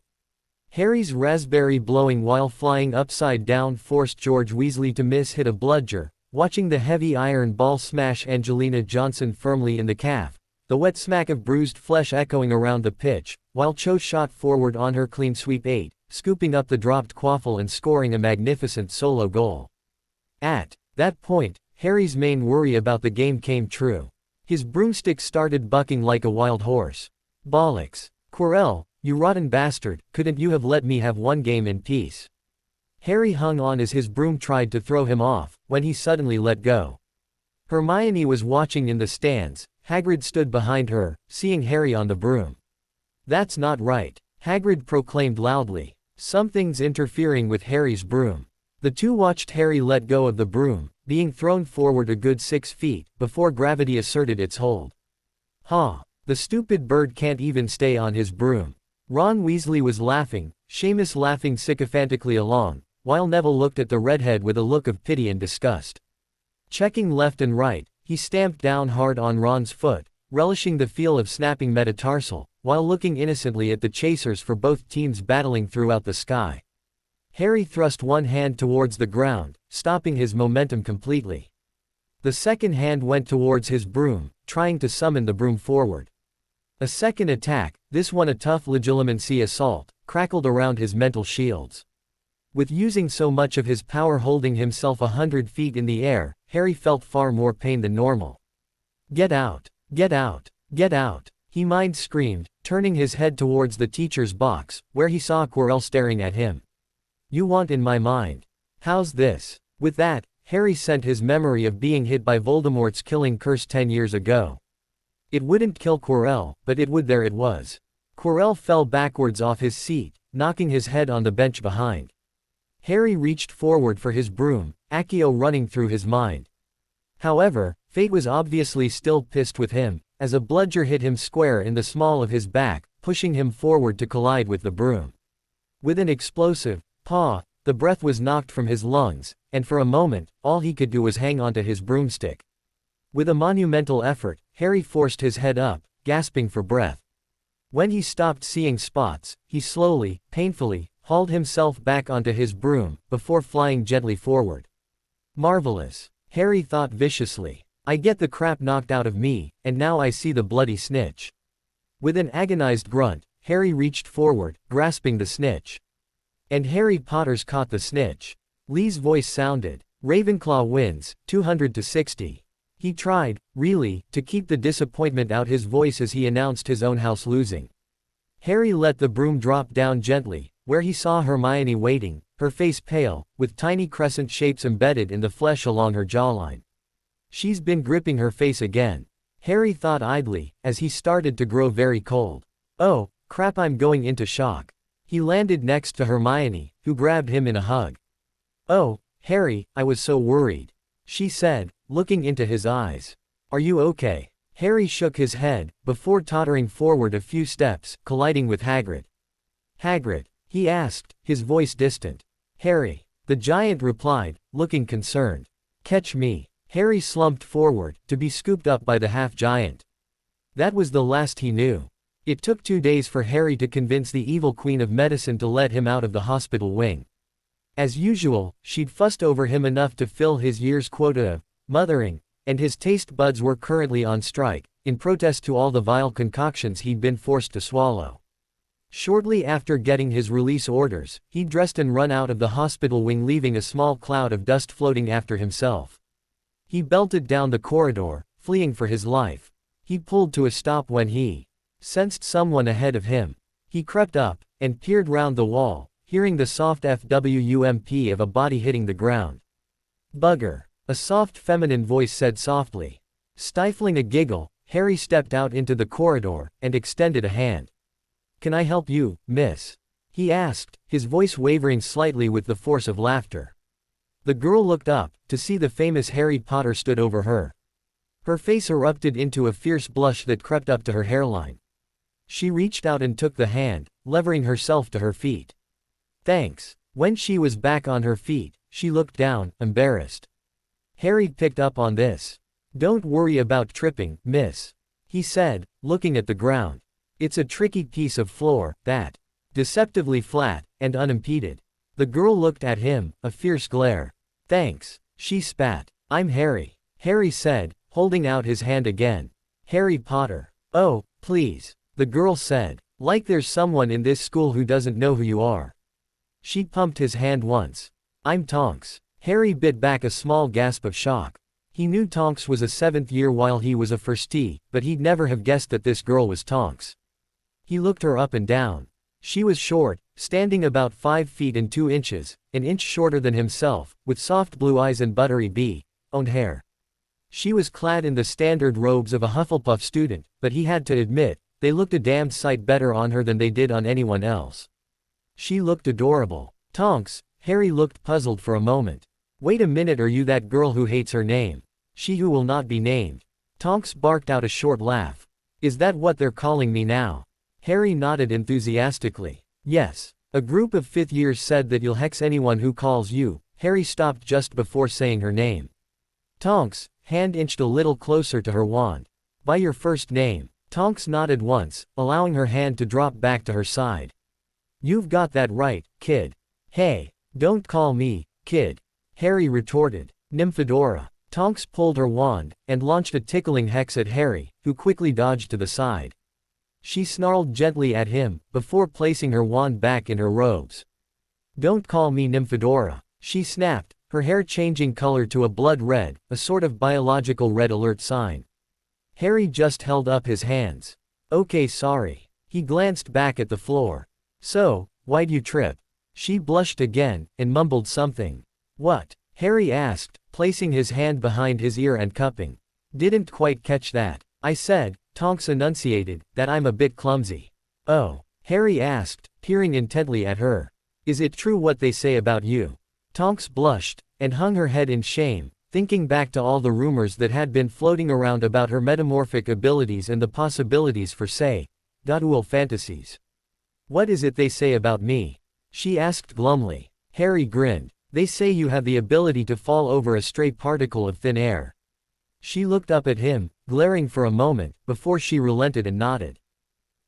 Harry's raspberry blowing while flying upside down forced George Weasley to hit a bludger, watching the heavy iron ball smash Angelina Johnson firmly in the calf, the wet smack of bruised flesh echoing around the pitch, while Cho shot forward on her clean sweep 8, scooping up the dropped quaffle and scoring a magnificent solo goal. At that point, Harry's main worry about the game came true. His broomstick started bucking like a wild horse. Bollocks. Quirrell, you rotten bastard, couldn't you have let me have one game in peace? Harry hung on as his broom tried to throw him off, when he suddenly let go. Hermione was watching in the stands. Hagrid stood behind her, seeing Harry on the broom. That's not right, Hagrid proclaimed loudly. Something's interfering with Harry's broom. The two watched Harry let go of the broom, being thrown forward a good 6 feet, before gravity asserted its hold. Ha! The stupid bird can't even stay on his broom. Ron Weasley was laughing, Seamus laughing sycophantically along, while Neville looked at the redhead with a look of pity and disgust. Checking left and right, he stamped down hard on Ron's foot, relishing the feel of snapping metatarsal, while looking innocently at the chasers for both teams battling throughout the sky. Harry thrust one hand towards the ground, stopping his momentum completely. The second hand went towards his broom, trying to summon the broom forward. A second attack, this one a tough legilimency assault, crackled around his mental shields. With using so much of his power holding himself 100 feet in the air, Harry felt far more pain than normal. Get out! Get out! Get out! He mind-screamed, turning his head towards the teacher's box, where he saw Quirrell staring at him. You want in my mind. How's this? With that, Harry sent his memory of being hit by Voldemort's killing curse 10 years ago. It wouldn't kill Quirrell, but it would. There it was. Quirrell fell backwards off his seat, knocking his head on the bench behind. Harry reached forward for his broom, Accio running through his mind. However, fate was obviously still pissed with him, as a bludger hit him square in the small of his back, pushing him forward to collide with the broom. With an explosive paw, the breath was knocked from his lungs, and for a moment, all he could do was hang onto his broomstick. With a monumental effort, Harry forced his head up, gasping for breath. When he stopped seeing spots, he slowly, painfully, hauled himself back onto his broom, before flying gently forward. Marvelous, Harry thought viciously. I get the crap knocked out of me, and now I see the bloody snitch. With an agonized grunt, Harry reached forward, grasping the snitch. And Harry Potter's caught the snitch. Lee's voice sounded. Ravenclaw wins, 200-60. He tried, really, to keep the disappointment out his voice as he announced his own house losing. Harry let the broom drop down gently, where he saw Hermione waiting, her face pale, with tiny crescent shapes embedded in the flesh along her jawline. She's been gripping her face again. Harry thought idly, as he started to grow very cold. Oh, crap, I'm going into shock. He landed next to Hermione, who grabbed him in a hug. Oh, Harry, I was so worried, she said, looking into his eyes. Are you okay? Harry shook his head, before tottering forward a few steps, colliding with Hagrid. Hagrid? He asked, his voice distant. Harry. The giant replied, looking concerned. Catch me. Harry slumped forward, to be scooped up by the half-giant. That was the last he knew. It took 2 days for Harry to convince the evil Queen of Medicine to let him out of the hospital wing. As usual, she'd fussed over him enough to fill his year's quota of mothering, and his taste buds were currently on strike, in protest to all the vile concoctions he'd been forced to swallow. Shortly after getting his release orders, he dressed and run out of the hospital wing, leaving a small cloud of dust floating after himself. He belted down the corridor, fleeing for his life. He pulled to a stop when he sensed someone ahead of him. He crept up, and peered round the wall, hearing the soft FWUMP of a body hitting the ground. Bugger. A soft feminine voice said softly. Stifling a giggle, Harry stepped out into the corridor, and extended a hand. Can I help you, miss? He asked, his voice wavering slightly with the force of laughter. The girl looked up, to see the famous Harry Potter stood over her. Her face erupted into a fierce blush that crept up to her hairline. She reached out and took the hand, levering herself to her feet. Thanks. When she was back on her feet, she looked down, embarrassed. Harry picked up on this. Don't worry about tripping, miss, he said, looking at the ground. It's a tricky piece of floor, that. Deceptively flat, and unimpeded. The girl looked at him, a fierce glare. Thanks, she spat. I'm Harry, Harry said, holding out his hand again. Harry Potter. Oh, please, the girl said. Like there's someone in this school who doesn't know who you are. She pumped his hand once. I'm Tonks. Harry bit back a small gasp of shock. He knew Tonks was a 7th year while he was a firstie, but he'd never have guessed that this girl was Tonks. He looked her up and down. She was short, standing about 5 feet and 2 inches, an inch shorter than himself, with soft blue eyes and buttery blonde hair. She was clad in the standard robes of a Hufflepuff student, but he had to admit, they looked a damned sight better on her than they did on anyone else. She looked adorable. Tonks, Harry looked puzzled for a moment. Wait a minute, are you that girl who hates her name? She who will not be named. Tonks barked out a short laugh. Is that what they're calling me now? Harry nodded enthusiastically. Yes. A group of 5th years said that you'll hex anyone who calls you. Harry stopped just before saying her name. Tonks' hand inched a little closer to her wand. By your first name. Tonks nodded once, allowing her hand to drop back to her side. You've got that right, kid. Hey, don't call me, kid, Harry retorted. Nymphadora. Tonks pulled her wand, and launched a tickling hex at Harry, who quickly dodged to the side. She snarled gently at him, before placing her wand back in her robes. Don't call me Nymphadora, she snapped, her hair changing color to a blood red, a sort of biological red alert sign. Harry just held up his hands. Okay, sorry. He glanced back at the floor. So, why'd you trip? She blushed again, and mumbled something. What? Harry asked, placing his hand behind his ear and cupping. Didn't quite catch that. I said, Tonks enunciated, that I'm a bit clumsy. Oh, Harry asked, peering intently at her. Is it true what they say about you? Tonks blushed, and hung her head in shame, thinking back to all the rumors that had been floating around about her metamorphic abilities and the possibilities for, say, dual fantasies. What is it they say about me? She asked glumly. Harry grinned. They say you have the ability to fall over a stray particle of thin air. She looked up at him, glaring for a moment, before she relented and nodded.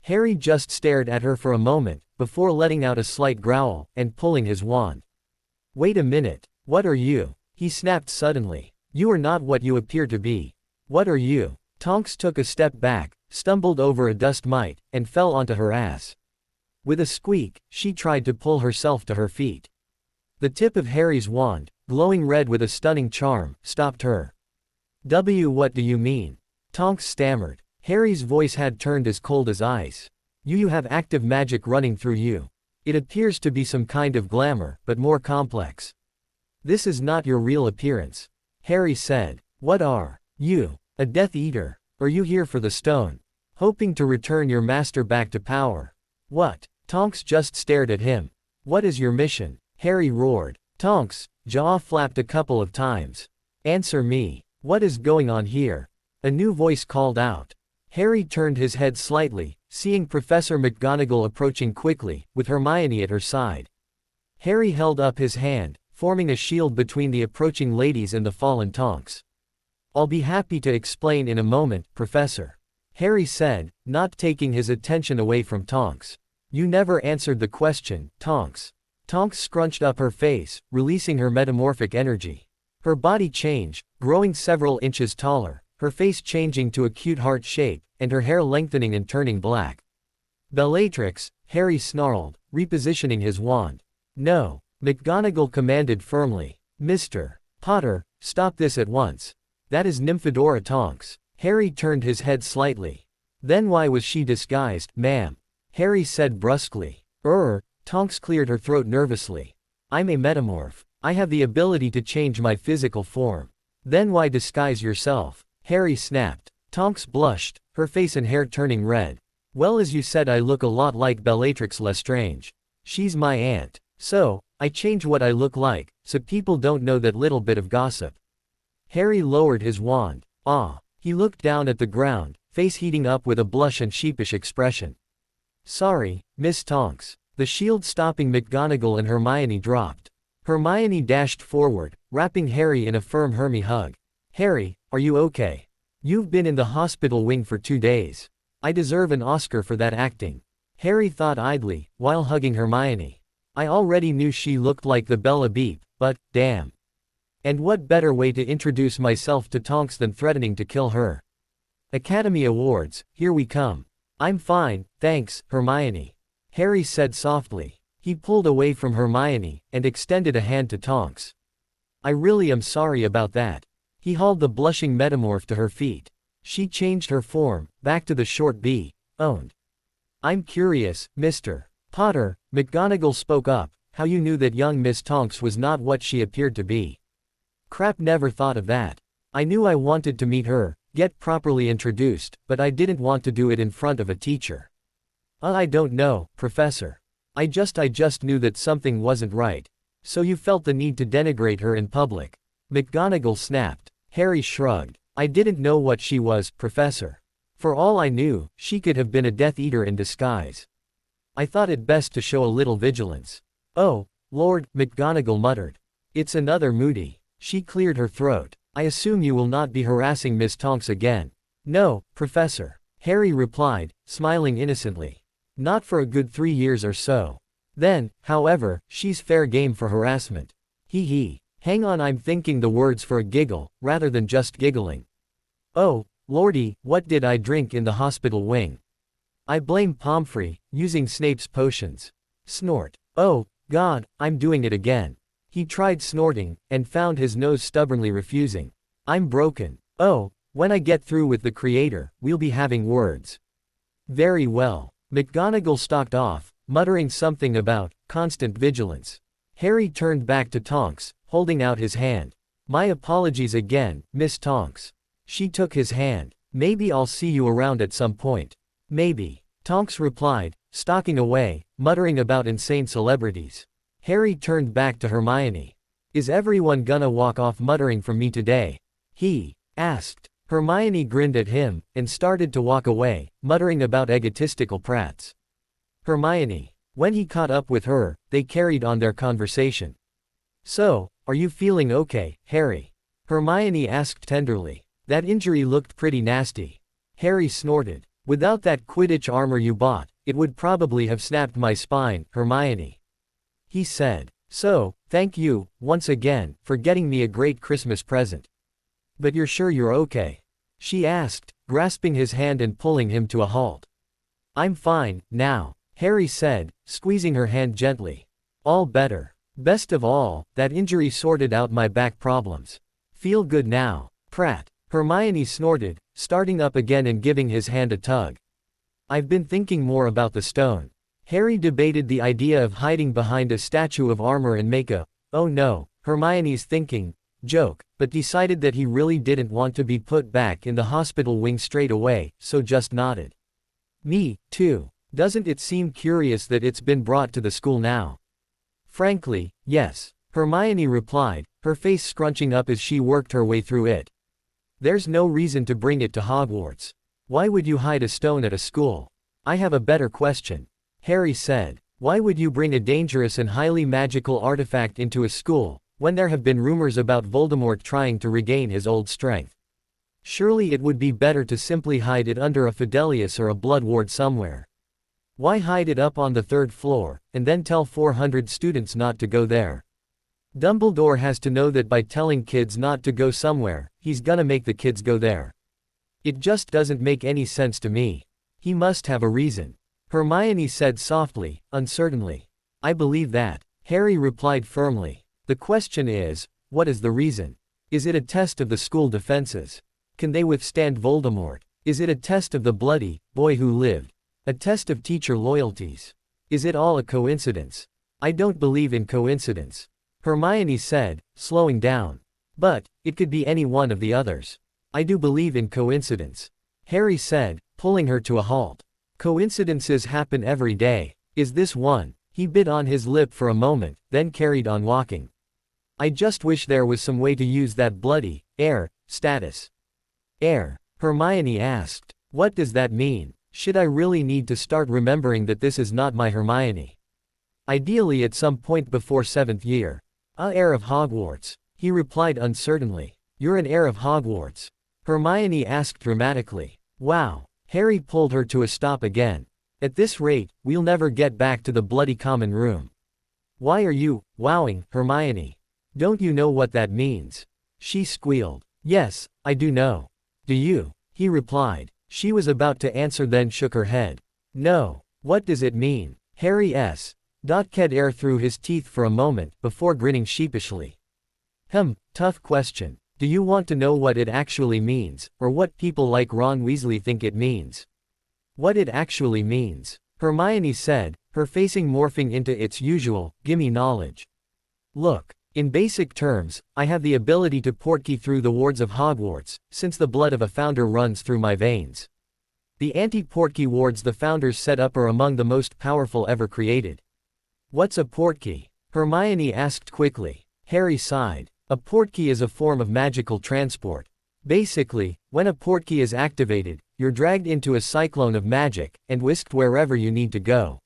Harry just stared at her for a moment, before letting out a slight growl, and pulling his wand. Wait a minute, what are you? He snapped suddenly. You are not what you appear to be. What are you? Tonks took a step back, stumbled over a dust mite, and fell onto her ass. With a squeak, she tried to pull herself to her feet. The tip of Harry's wand, glowing red with a stunning charm, stopped her. What do you mean? Tonks stammered. Harry's voice had turned as cold as ice. You have active magic running through you. It appears to be some kind of glamour, but more complex. This is not your real appearance. Harry said. What are you? A Death Eater? Are you here for the stone? Hoping to return your master back to power? What? Tonks just stared at him. What is your mission? Harry roared. Tonks' jaw flapped a couple of times. Answer me. What is going on here? A new voice called out. Harry turned his head slightly, seeing Professor McGonagall approaching quickly, with Hermione at her side. Harry held up his hand, forming a shield between the approaching ladies and the fallen Tonks. I'll be happy to explain in a moment, Professor. Harry said, not taking his attention away from Tonks. You never answered the question, Tonks. Tonks scrunched up her face, releasing her metamorphic energy. Her body changed, growing several inches taller, her face changing to a cute heart shape, and her hair lengthening and turning black. Bellatrix, Harry snarled, repositioning his wand. No, McGonagall commanded firmly. Mr. Potter, stop this at once. That is Nymphadora Tonks. Harry turned his head slightly. Then why was she disguised, ma'am? Harry said brusquely. Tonks cleared her throat nervously. I'm a metamorph. I have the ability to change my physical form. Then why disguise yourself? Harry snapped. Tonks blushed, her face and hair turning red. Well, as you said, I look a lot like Bellatrix Lestrange. She's my aunt. So, I change what I look like, so people don't know that little bit of gossip. Harry lowered his wand. He looked down at the ground, face heating up with a blush and sheepish expression. Sorry, Miss Tonks. The shield stopping McGonagall and Hermione dropped. Hermione dashed forward, wrapping Harry in a firm Hermy hug. Harry, are you okay? You've been in the hospital wing for 2 days. I deserve an Oscar for that acting. Harry thought idly, while hugging Hermione. I already knew she looked like the Bella Beep, but, damn. And what better way to introduce myself to Tonks than threatening to kill her? Academy Awards, here we come. I'm fine, thanks, Hermione. Harry said softly. He pulled away from Hermione, and extended a hand to Tonks. I really am sorry about that. He hauled the blushing metamorph to her feet. She changed her form, back to the short B, owned. I'm curious, Mr. Potter, McGonagall spoke up, how you knew that young Miss Tonks was not what she appeared to be. Crap, never thought of that. I knew I wanted to meet her, get properly introduced, but I didn't want to do it in front of a teacher. I don't know, Professor. I just knew that something wasn't right. So you felt the need to denigrate her in public. McGonagall snapped. Harry shrugged. I didn't know what she was, Professor. For all I knew, she could have been a Death Eater in disguise. I thought it best to show a little vigilance. Oh, Lord, McGonagall muttered. It's another Moody. She cleared her throat. I assume you will not be harassing Miss Tonks again. No, Professor. Harry replied, smiling innocently. Not for a good 3 years or so. Then, however, she's fair game for harassment. Hee hee. Hang on, I'm thinking the words for a giggle, rather than just giggling. Oh, Lordy, what did I drink in the hospital wing? I blame Pomfrey, using Snape's potions. Snort. Oh, God, I'm doing it again. He tried snorting, and found his nose stubbornly refusing. I'm broken. Oh, when I get through with the Creator, we'll be having words. Very well. McGonagall stalked off, muttering something about constant vigilance. Harry turned back to Tonks, holding out his hand. My apologies again, Miss Tonks. She took his hand. Maybe I'll see you around at some point. Maybe. Tonks replied, stalking away, muttering about insane celebrities. Harry turned back to Hermione. Is everyone gonna walk off muttering from me today? He asked. Hermione grinned at him, and started to walk away, muttering about egotistical prats. Hermione. When he caught up with her, they carried on their conversation. So, are you feeling okay, Harry? Hermione asked tenderly. That injury looked pretty nasty. Harry snorted. Without that Quidditch armor you bought, it would probably have snapped my spine, Hermione. He said. So, thank you, once again, for getting me a great Christmas present. But you're sure you're okay? She asked, grasping his hand and pulling him to a halt. I'm fine, now, Harry said, squeezing her hand gently. All better. Best of all, that injury sorted out my back problems. Feel good now, Pratt. Hermione snorted, starting up again and giving his hand a tug. I've been thinking more about the stone. Harry debated the idea of hiding behind a statue of armor and make a, oh no, Hermione's thinking, joke, but decided that he really didn't want to be put back in the hospital wing straight away, so just nodded. Me, too. Doesn't it seem curious that it's been brought to the school now? Frankly, yes, Hermione replied, her face scrunching up as she worked her way through it. There's no reason to bring it to Hogwarts. Why would you hide a stone at a school? I have a better question. Harry said. Why would you bring a dangerous and highly magical artifact into a school, when there have been rumors about Voldemort trying to regain his old strength? Surely it would be better to simply hide it under a Fidelius or a Blood Ward somewhere. Why hide it up on the 3rd floor, and then tell 400 students not to go there? Dumbledore has to know that by telling kids not to go somewhere, he's gonna make the kids go there. It just doesn't make any sense to me. He must have a reason. Hermione said softly, uncertainly. I believe that. Harry replied firmly. The question is, what is the reason? Is it a test of the school defenses? Can they withstand Voldemort? Is it a test of the bloody boy who lived? A test of teacher loyalties? Is it all a coincidence? I don't believe in coincidence. Hermione said, slowing down. But, it could be any one of the others. I do believe in coincidence. Harry said, pulling her to a halt. Coincidences happen every day. Is this one? He bit on his lip for a moment, then carried on walking. I just wish there was some way to use that bloody heir status. Heir? Hermione asked. What does that mean? Should I really need to start remembering that this is not my Hermione? Ideally at some point before 7th year. Heir of Hogwarts. He replied uncertainly. You're an heir of Hogwarts? Hermione asked dramatically. Wow. Harry pulled her to a stop again. At this rate, we'll never get back to the bloody common room. Why are you wowing, Hermione? Don't you know what that means? She squealed. Yes, I do know. Do you? He replied. She was about to answer then shook her head. No. What does it mean? Harry Ked air through his teeth for a moment before grinning sheepishly. Tough question. Do you want to know what it actually means, or what people like Ron Weasley think it means? What it actually means, Hermione said, her facing morphing into its usual, gimme knowledge. Look, in basic terms, I have the ability to portkey through the wards of Hogwarts, since the blood of a founder runs through my veins. The anti-portkey wards the founders set up are among the most powerful ever created. What's a portkey? Hermione asked quickly. Harry sighed. A portkey is a form of magical transport. Basically, when a portkey is activated, you're dragged into a cyclone of magic, and whisked wherever you need to go.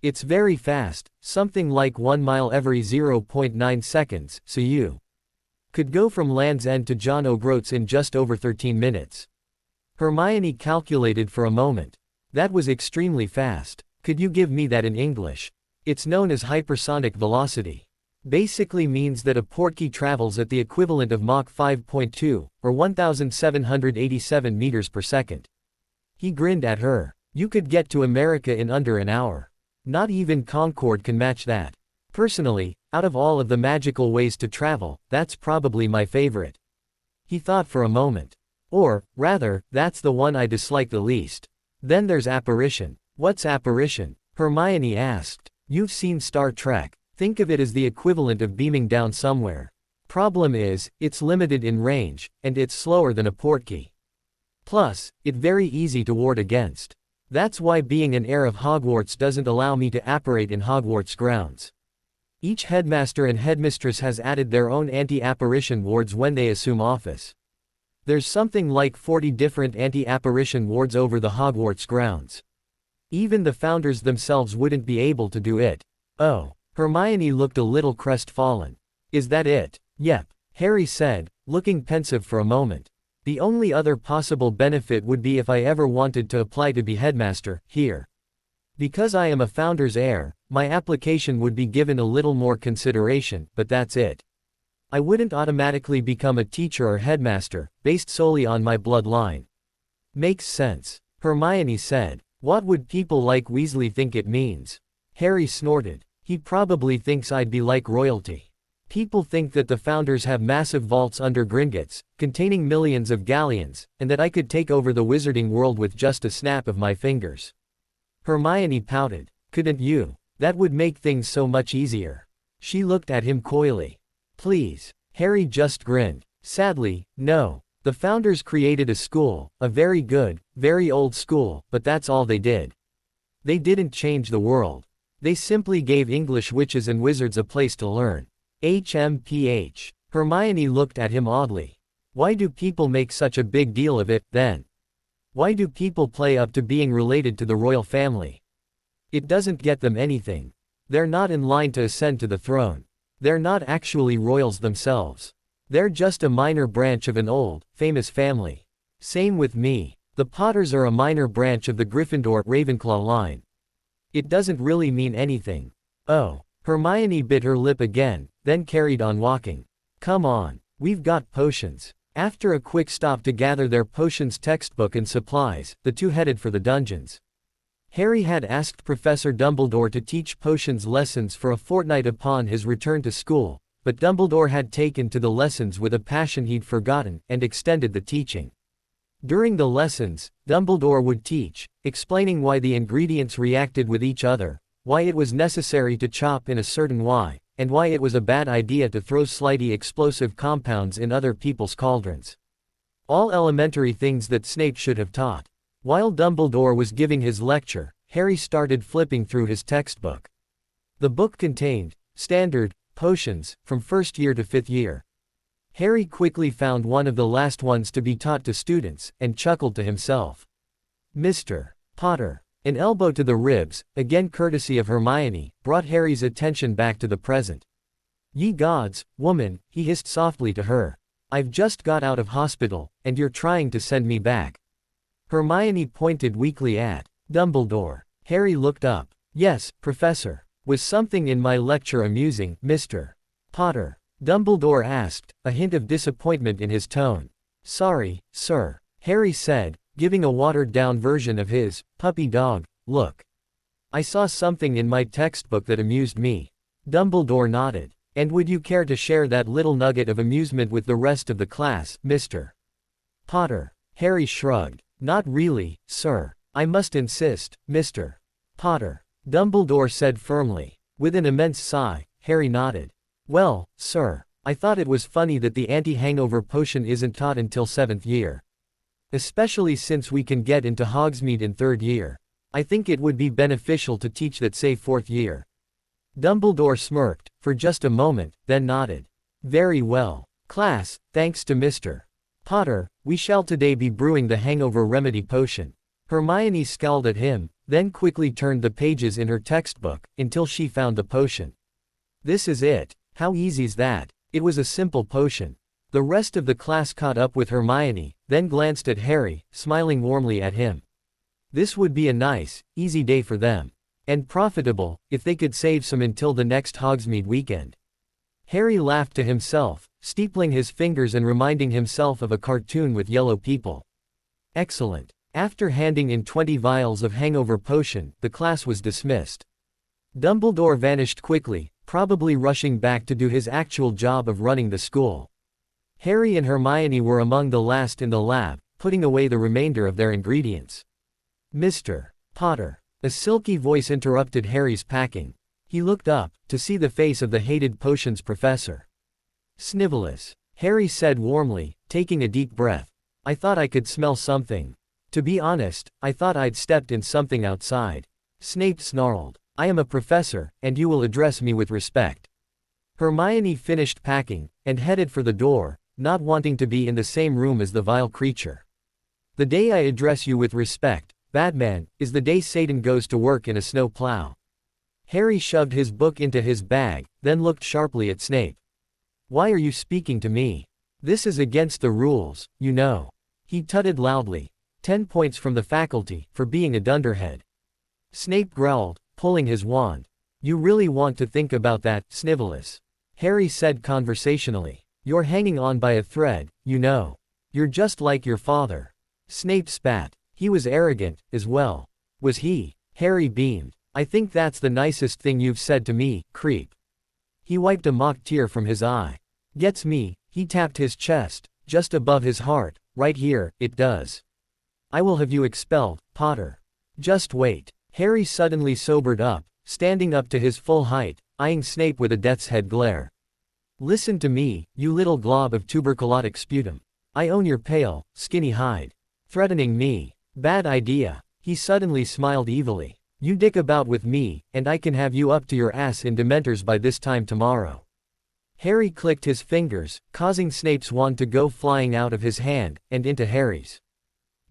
It's very fast, something like 1 mile every 0.9 seconds, so you could go from Land's End to John O'Groats in just over 13 minutes. Hermione calculated for a moment. That was extremely fast. Could you give me that in English? It's known as hypersonic velocity. Basically means that a portkey travels at the equivalent of Mach 5.2, or 1,787 meters per second. He grinned at her. You could get to America in under an hour. Not even Concorde can match that. Personally, out of all of the magical ways to travel, that's probably my favorite. He thought for a moment. Or, rather, that's the one I dislike the least. Then there's apparition. What's apparition? Hermione asked. You've seen Star Trek. Think of it as the equivalent of beaming down somewhere. Problem is, it's limited in range, and it's slower than a portkey. Plus, it's very easy to ward against. That's why being an heir of Hogwarts doesn't allow me to apparate in Hogwarts grounds. Each headmaster and headmistress has added their own anti-apparition wards when they assume office. There's something like 40 different anti-apparition wards over the Hogwarts grounds. Even the founders themselves wouldn't be able to do it. Oh. Hermione looked a little crestfallen. Is that it? Yep, Harry said, looking pensive for a moment. The only other possible benefit would be if I ever wanted to apply to be headmaster, here. Because I am a founder's heir, my application would be given a little more consideration, but that's it. I wouldn't automatically become a teacher or headmaster, based solely on my bloodline. Makes sense, Hermione said. What would people like Weasley think it means? Harry snorted. He probably thinks I'd be like royalty. People think that the founders have massive vaults under Gringotts, containing millions of galleons, and that I could take over the wizarding world with just a snap of my fingers. Hermione pouted. Couldn't you? That would make things so much easier. She looked at him coyly. Please. Harry just grinned. Sadly, no. The founders created a school, a very good, very old school, but that's all they did. They didn't change the world. They simply gave English witches and wizards a place to learn. HMPH. Hermione looked at him oddly. Why do people make such a big deal of it, then? Why do people play up to being related to the royal family? It doesn't get them anything. They're not in line to ascend to the throne. They're not actually royals themselves. They're just a minor branch of an old, famous family. Same with me. The Potters are a minor branch of the Gryffindor-Ravenclaw line. It doesn't really mean anything. Oh. Hermione bit her lip again, then carried on walking. Come on. We've got potions. After a quick stop to gather their potions textbook and supplies, the two headed for the dungeons. Harry had asked Professor Dumbledore to teach potions lessons for a fortnight upon his return to school, but Dumbledore had taken to the lessons with a passion he'd forgotten, and extended the teaching. During the lessons, Dumbledore would teach, explaining why the ingredients reacted with each other, why it was necessary to chop in a certain way, and why it was a bad idea to throw slightly explosive compounds in other people's cauldrons. All elementary things that Snape should have taught. While Dumbledore was giving his lecture, Harry started flipping through his textbook. The book contained standard potions from first year to fifth year. Harry quickly found one of the last ones to be taught to students, and chuckled to himself. Mr. Potter. An elbow to the ribs, again courtesy of Hermione, brought Harry's attention back to the present. Ye gods, woman, he hissed softly to her. I've just got out of hospital, and you're trying to send me back. Hermione pointed weakly at Dumbledore. Harry looked up. Yes, Professor. Was something in my lecture amusing, Mr. Potter? Dumbledore asked, a hint of disappointment in his tone. Sorry, sir, Harry said, giving a watered-down version of his puppy dog look. I saw something in my textbook that amused me. Dumbledore nodded. And would you care to share that little nugget of amusement with the rest of the class, Mr. Potter? Harry shrugged. Not really, sir. I must insist, Mr. Potter. Dumbledore said firmly. With an immense sigh, Harry nodded. Well, sir, I thought it was funny that the anti-hangover potion isn't taught until 7th year. Especially since we can get into Hogsmeade in 3rd year. I think it would be beneficial to teach that, say, 4th year. Dumbledore smirked, for just a moment, then nodded. Very well. Class, thanks to Mr. Potter, we shall today be brewing the hangover remedy potion. Hermione scowled at him, then quickly turned the pages in her textbook, until she found the potion. This is it. How easy's that? It was a simple potion. The rest of the class caught up with Hermione, then glanced at Harry, smiling warmly at him. This would be a nice, easy day for them. And profitable, if they could save some until the next Hogsmeade weekend. Harry laughed to himself, steepling his fingers and reminding himself of a cartoon with yellow people. Excellent. After handing in 20 vials of hangover potion, the class was dismissed. Dumbledore vanished quickly, probably rushing back to do his actual job of running the school. Harry and Hermione were among the last in the lab, putting away the remainder of their ingredients. Mr. Potter. A silky voice interrupted Harry's packing. He looked up, to see the face of the hated potions professor. Snivellus. Harry said warmly, taking a deep breath. I thought I could smell something. To be honest, I thought I'd stepped in something outside. Snape snarled. I am a professor, and you will address me with respect. Hermione finished packing, and headed for the door, not wanting to be in the same room as the vile creature. The day I address you with respect, Batman, is the day Satan goes to work in a snow plow. Harry shoved his book into his bag, then looked sharply at Snape. Why are you speaking to me? This is against the rules, you know. He tutted loudly. 10 points from the faculty, for being a dunderhead. Snape growled, pulling his wand. You really want to think about that, Snivellus? Harry said conversationally. You're hanging on by a thread, you know. You're just like your father. Snape spat. He was arrogant, as well. Was he? Harry beamed. I think that's the nicest thing you've said to me, creep. He wiped a mock tear from his eye. Gets me, he tapped his chest, just above his heart, right here, it does. I will have you expelled, Potter. Just wait. Harry suddenly sobered up, standing up to his full height, eyeing Snape with a death's head glare. Listen to me, you little glob of tuberculotic sputum. I own your pale, skinny hide. Threatening me. Bad idea. He suddenly smiled evilly. You dick about with me, and I can have you up to your ass in Dementors by this time tomorrow. Harry clicked his fingers, causing Snape's wand to go flying out of his hand, and into Harry's.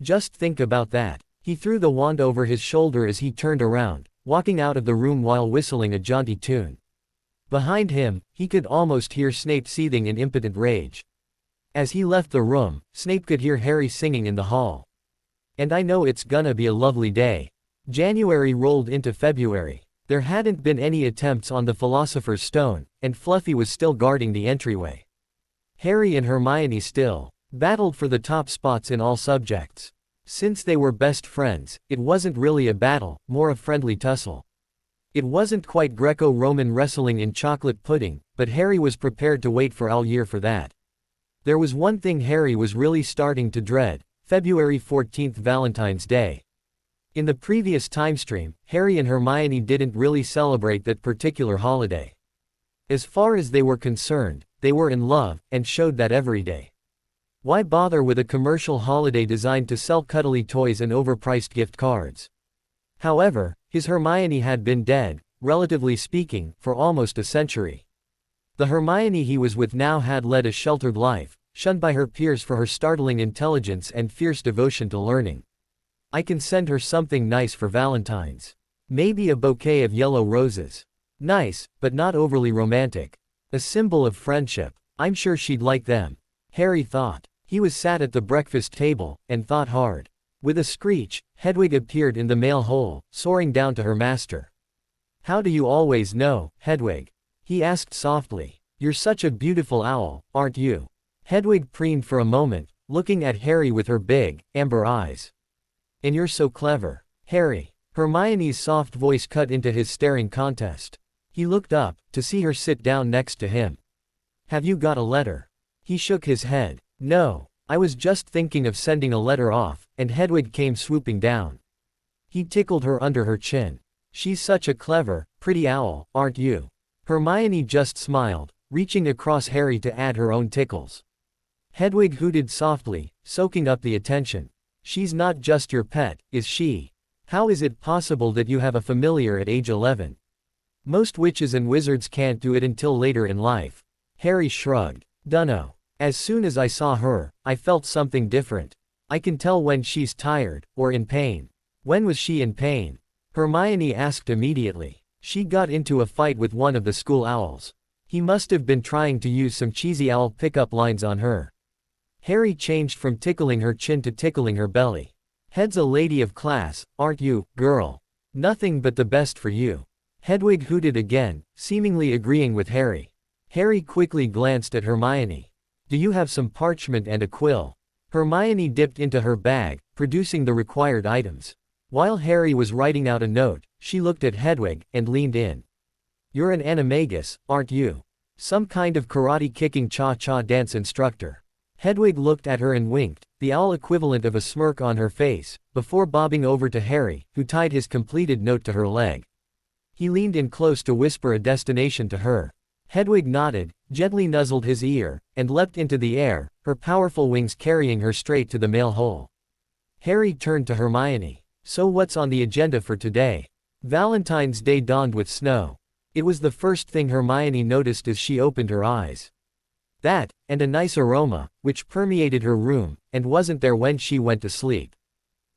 Just think about that. He threw the wand over his shoulder as he turned around, walking out of the room while whistling a jaunty tune. Behind him, he could almost hear Snape seething in impotent rage. As he left the room, Snape could hear Harry singing in the hall. And I know it's gonna be a lovely day. January rolled into February. There hadn't been any attempts on the Philosopher's Stone, and Fluffy was still guarding the entryway. Harry and Hermione still battled for the top spots in all subjects. Since they were best friends, it wasn't really a battle, more a friendly tussle. It wasn't quite Greco-Roman wrestling in chocolate pudding, but Harry was prepared to wait for all year for that. There was one thing Harry was really starting to dread: February 14th, Valentine's Day. In the previous timestream, Harry and Hermione didn't really celebrate that particular holiday. As far as they were concerned, they were in love, and showed that every day. Why bother with a commercial holiday designed to sell cuddly toys and overpriced gift cards? However, his Hermione had been dead, relatively speaking, for almost a century. The Hermione he was with now had led a sheltered life, shunned by her peers for her startling intelligence and fierce devotion to learning. I can send her something nice for Valentine's. Maybe a bouquet of yellow roses. Nice, but not overly romantic. A symbol of friendship. I'm sure she'd like them. Harry thought. He was sat at the breakfast table, and thought hard. With a screech, Hedwig appeared in the mail hole, soaring down to her master. How do you always know, Hedwig? He asked softly. You're such a beautiful owl, aren't you? Hedwig preened for a moment, looking at Harry with her big, amber eyes. And you're so clever, Harry. Hermione's soft voice cut into his staring contest. He looked up, to see her sit down next to him. Have you got a letter? He shook his head. No, I was just thinking of sending a letter off, and Hedwig came swooping down. He tickled her under her chin. She's such a clever, pretty owl, aren't you? Hermione just smiled, reaching across Harry to add her own tickles. Hedwig hooted softly, soaking up the attention. She's not just your pet, is she? How is it possible that you have a familiar at age 11? Most witches and wizards can't do it until later in life. Harry shrugged. Dunno. As soon as I saw her, I felt something different. I can tell when she's tired, or in pain. When was she in pain? Hermione asked immediately. She got into a fight with one of the school owls. He must have been trying to use some cheesy owl pickup lines on her. Harry changed from tickling her chin to tickling her belly. Head's a lady of class, aren't you, girl? Nothing but the best for you. Hedwig hooted again, seemingly agreeing with Harry. Harry quickly glanced at Hermione. Do you have some parchment and a quill? Hermione dipped into her bag, producing the required items. While Harry was writing out a note, she looked at Hedwig, and leaned in. You're an animagus, aren't you? Some kind of karate-kicking cha-cha dance instructor. Hedwig looked at her and winked, the owl equivalent of a smirk on her face, before bobbing over to Harry, who tied his completed note to her leg. He leaned in close to whisper a destination to her. Hedwig nodded, gently nuzzled his ear, and leapt into the air, her powerful wings carrying her straight to the mail hole. Harry turned to Hermione. So what's on the agenda for today? Valentine's Day dawned with snow. It was the first thing Hermione noticed as she opened her eyes. That, and a nice aroma, which permeated her room, and wasn't there when she went to sleep.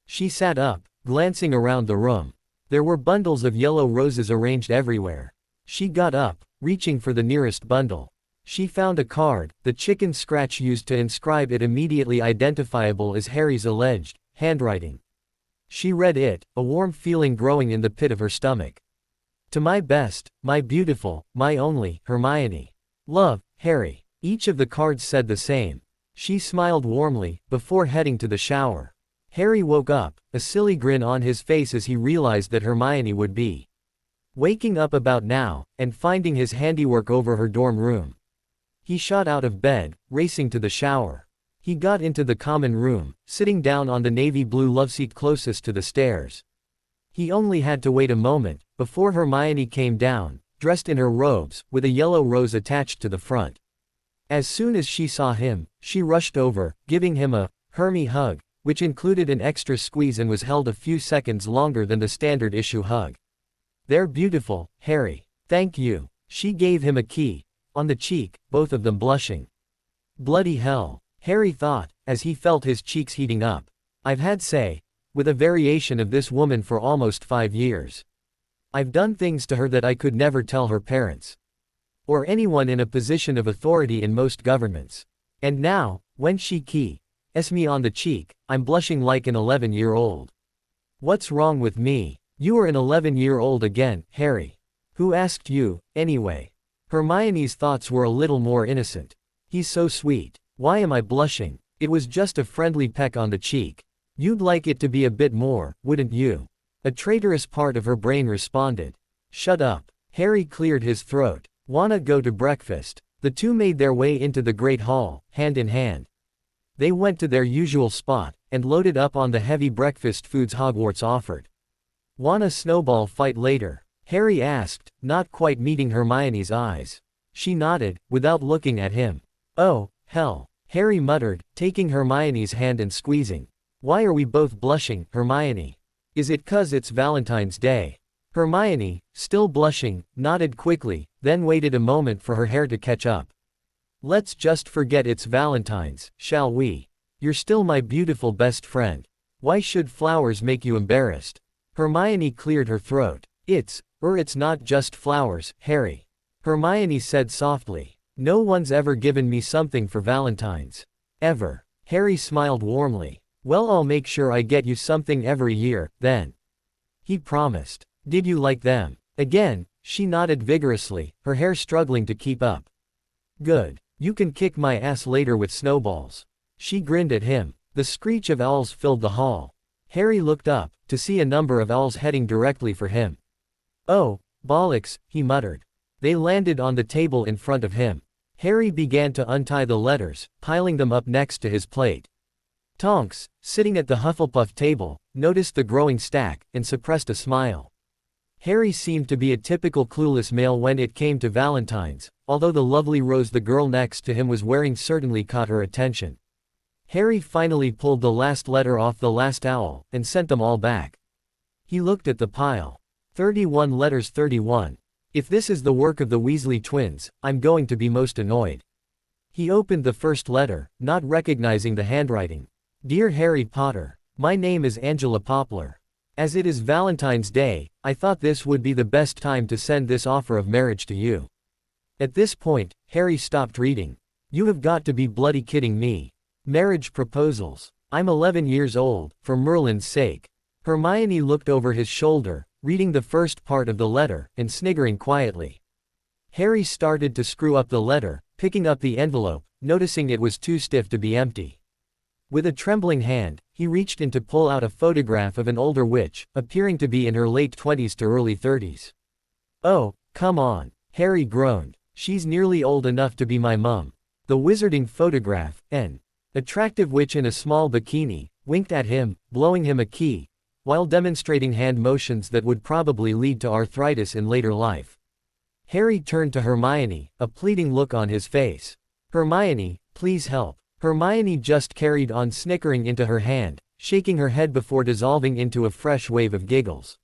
She sat up, glancing around the room. There were bundles of yellow roses arranged everywhere. She got up, reaching for the nearest bundle. She found a card, the chicken scratch used to inscribe it immediately identifiable as Harry's alleged handwriting. She read it, a warm feeling growing in the pit of her stomach. To my best, my beautiful, my only, Hermione. Love, Harry. Each of the cards said the same. She smiled warmly, before heading to the shower. Harry woke up, a silly grin on his face as he realized that Hermione would be waking up about now, and finding his handiwork over her dorm room. He shot out of bed, racing to the shower. He got into the common room, sitting down on the navy blue loveseat closest to the stairs. He only had to wait a moment, before Hermione came down, dressed in her robes, with a yellow rose attached to the front. As soon as she saw him, she rushed over, giving him a Hermie hug, which included an extra squeeze and was held a few seconds longer than the standard issue hug. They're beautiful, Harry. Thank you. She gave him a key. On the cheek, both of them blushing. Bloody hell, Harry thought, as he felt his cheeks heating up. I've had say, with a variation of this woman for almost 5 years. I've done things to her that I could never tell her parents. Or anyone in a position of authority in most governments. And now, when she kisses me on the cheek, I'm blushing like an 11-year-old. What's wrong with me? You are an 11-year-old again, Harry. Who asked you, anyway? Hermione's thoughts were a little more innocent. He's so sweet. Why am I blushing? It was just a friendly peck on the cheek. You'd like it to be a bit more, wouldn't you? A traitorous part of her brain responded. Shut up. Harry cleared his throat. Wanna go to breakfast? The two made their way into the great hall, hand in hand. They went to their usual spot, and loaded up on the heavy breakfast foods Hogwarts offered. Wanna snowball fight later? Harry asked, not quite meeting Hermione's eyes. She nodded, without looking at him. Oh, hell, Harry muttered, taking Hermione's hand and squeezing. Why are we both blushing, Hermione? Is it 'cause it's Valentine's Day? Hermione, still blushing, nodded quickly, then waited a moment for her hair to catch up. Let's just forget it's Valentine's, shall we? You're still my beautiful best friend. Why should flowers make you embarrassed? Hermione cleared her throat. It's not just flowers, Harry. Hermione said softly. No one's ever given me something for Valentine's. Ever. Harry smiled warmly. Well, I'll make sure I get you something every year, then. He promised. Did you like them? Again, she nodded vigorously, her hair struggling to keep up. Good. You can kick my ass later with snowballs. She grinned at him. The screech of owls filled the hall. Harry looked up, to see a number of owls heading directly for him. Oh, bollocks, he muttered. They landed on the table in front of him. Harry began to untie the letters, piling them up next to his plate. Tonks, sitting at the Hufflepuff table, noticed the growing stack, and suppressed a smile. Harry seemed to be a typical clueless male when it came to Valentine's, although the lovely Rose the girl next to him was wearing certainly caught her attention. Harry finally pulled the last letter off the last owl, and sent them all back. He looked at the pile. 31 letters 31. If this is the work of the Weasley twins, I'm going to be most annoyed. He opened the first letter, not recognizing the handwriting. Dear Harry Potter, my name is Angela Poplar. As it is Valentine's Day, I thought this would be the best time to send this offer of marriage to you. At this point, Harry stopped reading. You have got to be bloody kidding me. Marriage proposals. I'm 11 years old, for Merlin's sake. Hermione looked over his shoulder, reading the first part of the letter, and sniggering quietly. Harry started to screw up the letter, picking up the envelope, noticing it was too stiff to be empty. With a trembling hand, he reached in to pull out a photograph of an older witch, appearing to be in her late 20s to early 30s. Oh, come on, Harry groaned. She's nearly old enough to be my mum. The wizarding photograph, an attractive witch in a small bikini, winked at him, blowing him a key, while demonstrating hand motions that would probably lead to arthritis in later life. Harry turned to Hermione, a pleading look on his face. Hermione, please help. Hermione just carried on snickering into her hand, shaking her head before dissolving into a fresh wave of giggles.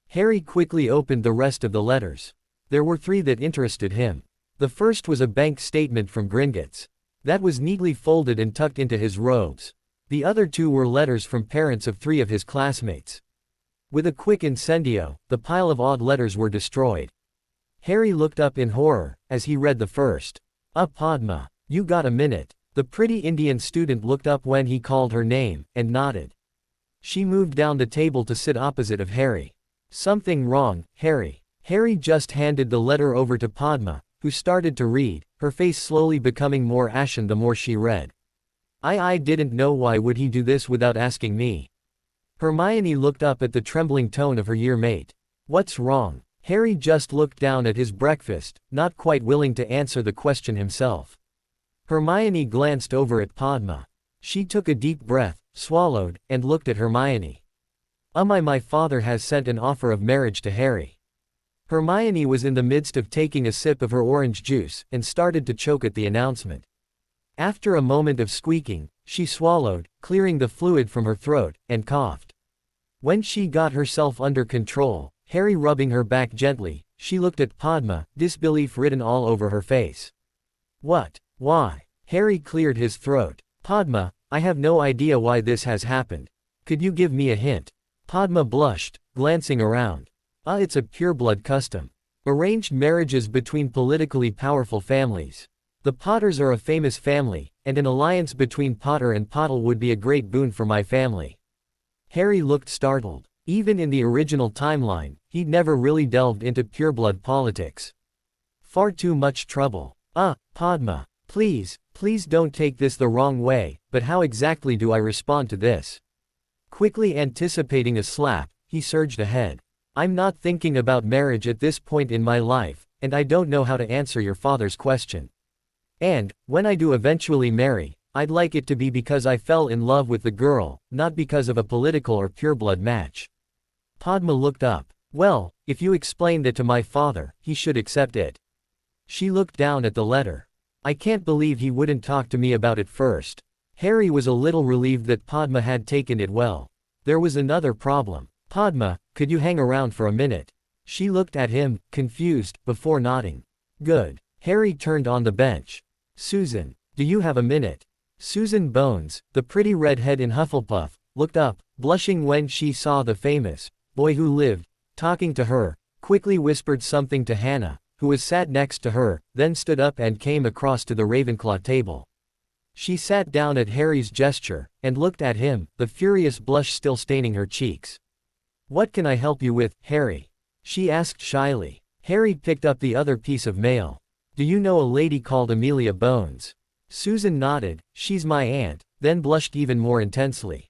Harry quickly opened the rest of the letters. There were 3 that interested him. The first was a bank statement from Gringotts. That was neatly folded and tucked into his robes. The other 2 were letters from parents of 3 of his classmates. With a quick incendio, the pile of odd letters were destroyed. Harry looked up in horror, as he read the first. Padma. You got a minute? The pretty Indian student looked up when he called her name, and nodded. She moved down the table to sit opposite of Harry. Something wrong, Harry. Harry just handed the letter over to Padma, who started to read, her face slowly becoming more ashen the more she read. I didn't know why would he do this without asking me. Hermione looked up at the trembling tone of her year mate. What's wrong? Harry just looked down at his breakfast, not quite willing to answer the question himself. Hermione glanced over at Padma. She took a deep breath, swallowed, and looked at Hermione. My father has sent an offer of marriage to Harry. Hermione was in the midst of taking a sip of her orange juice, and started to choke at the announcement. After a moment of squeaking, she swallowed, clearing the fluid from her throat, and coughed. When she got herself under control, Harry rubbing her back gently, she looked at Padma, disbelief written all over her face. What? Why? Harry cleared his throat. Padma, I have no idea why this has happened. Could you give me a hint? Padma blushed, glancing around. It's a pureblood custom. Arranged marriages between politically powerful families. The Potters are a famous family, and an alliance between Potter and Pottle would be a great boon for my family. Harry looked startled. Even in the original timeline, he'd never really delved into pureblood politics. Far too much trouble. Padma. Please don't take this the wrong way, but how exactly do I respond to this? Quickly anticipating a slap, he surged ahead. I'm not thinking about marriage at this point in my life, and I don't know how to answer your father's question. And, when I do eventually marry, I'd like it to be because I fell in love with the girl, not because of a political or pureblood match. Padma looked up. Well, if you explained it to my father, he should accept it. She looked down at the letter. I can't believe he wouldn't talk to me about it first. Harry was a little relieved that Padma had taken it well. There was another problem. Padma, could you hang around for a minute? She looked at him, confused, before nodding. Good. Harry turned on the bench. Susan, do you have a minute? Susan Bones, the pretty redhead in Hufflepuff, looked up, blushing when she saw the famous boy who lived, talking to her, quickly whispered something to Hannah, who was sat next to her, then stood up and came across to the Ravenclaw table. She sat down at Harry's gesture, and looked at him, the furious blush still staining her cheeks. "What can I help you with, Harry?" she asked shyly. Harry picked up the other piece of mail. "Do you know a lady called Amelia Bones?" Susan nodded. "She's my aunt," then blushed even more intensely.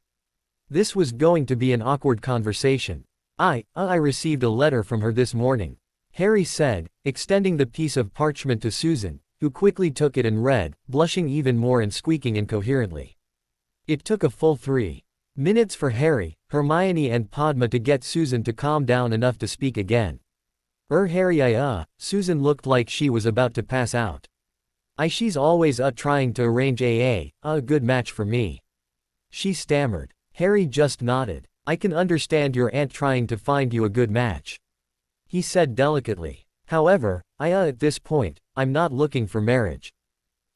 This was going to be an awkward conversation. I received a letter from her this morning," Harry said, extending the piece of parchment to Susan, who quickly took it and read, blushing even more and squeaking incoherently. It took a full 3 minutes for Harry, Hermione and Padma to get Susan to calm down enough to speak again. Harry, Susan looked like she was about to pass out. She's always trying to arrange a good match for me," she stammered. Harry just nodded. "I can understand your aunt trying to find you a good match," he said delicately. "However, at this point, I'm not looking for marriage.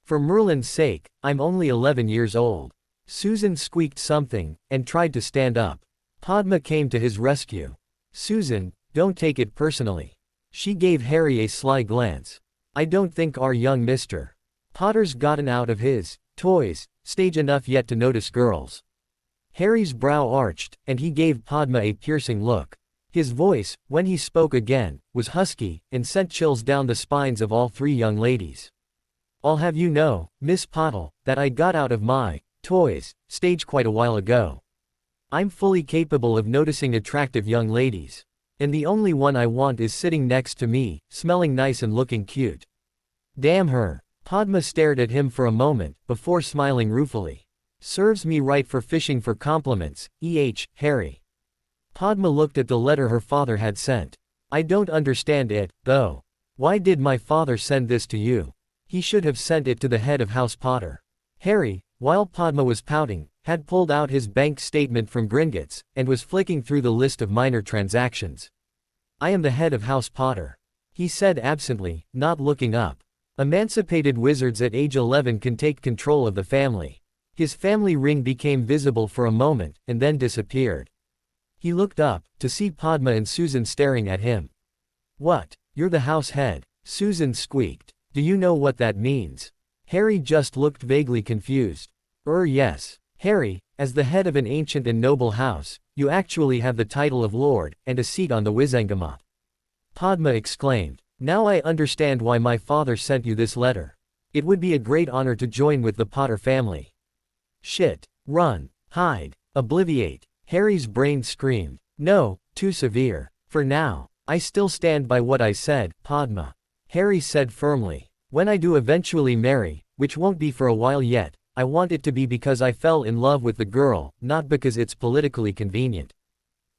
For Merlin's sake, I'm only 11 years old." Susan squeaked something, and tried to stand up. Padma came to his rescue. "Susan, don't take it personally." She gave Harry a sly glance. "I don't think our young Mr. Potter's gotten out of his toys stage enough yet to notice girls." Harry's brow arched, and he gave Padma a piercing look. His voice, when he spoke again, was husky, and sent chills down the spines of all 3 young ladies. "I'll have you know, Miss Pottle, that I got out of my toys stage quite a while ago. I'm fully capable of noticing attractive young ladies. And the only one I want is sitting next to me, smelling nice and looking cute." "Damn her." Padma stared at him for a moment, before smiling ruefully. "Serves me right for fishing for compliments, Harry." Padma looked at the letter her father had sent. "I don't understand it, though. Why did my father send this to you? He should have sent it to the head of House Potter." Harry, while Padma was pouting, had pulled out his bank statement from Gringotts, and was flicking through the list of minor transactions. "I am the head of House Potter," he said absently, not looking up. "Emancipated wizards at age 11 can take control of the family." His family ring became visible for a moment, and then disappeared. He looked up, to see Padma and Susan staring at him. "What? You're the house head?" Susan squeaked. "Do you know what that means?" Harry just looked vaguely confused. Yes. Harry, as the head of an ancient and noble house, you actually have the title of Lord, and a seat on the Wizengamot." Padma exclaimed. "Now I understand why my father sent you this letter. It would be a great honor to join with the Potter family." "Shit. Run. Hide. Obliviate." Harry's brain screamed. "No, too severe. For now, I still stand by what I said, Padma," Harry said firmly. "When I do eventually marry, which won't be for a while yet, I want it to be because I fell in love with the girl, not because it's politically convenient."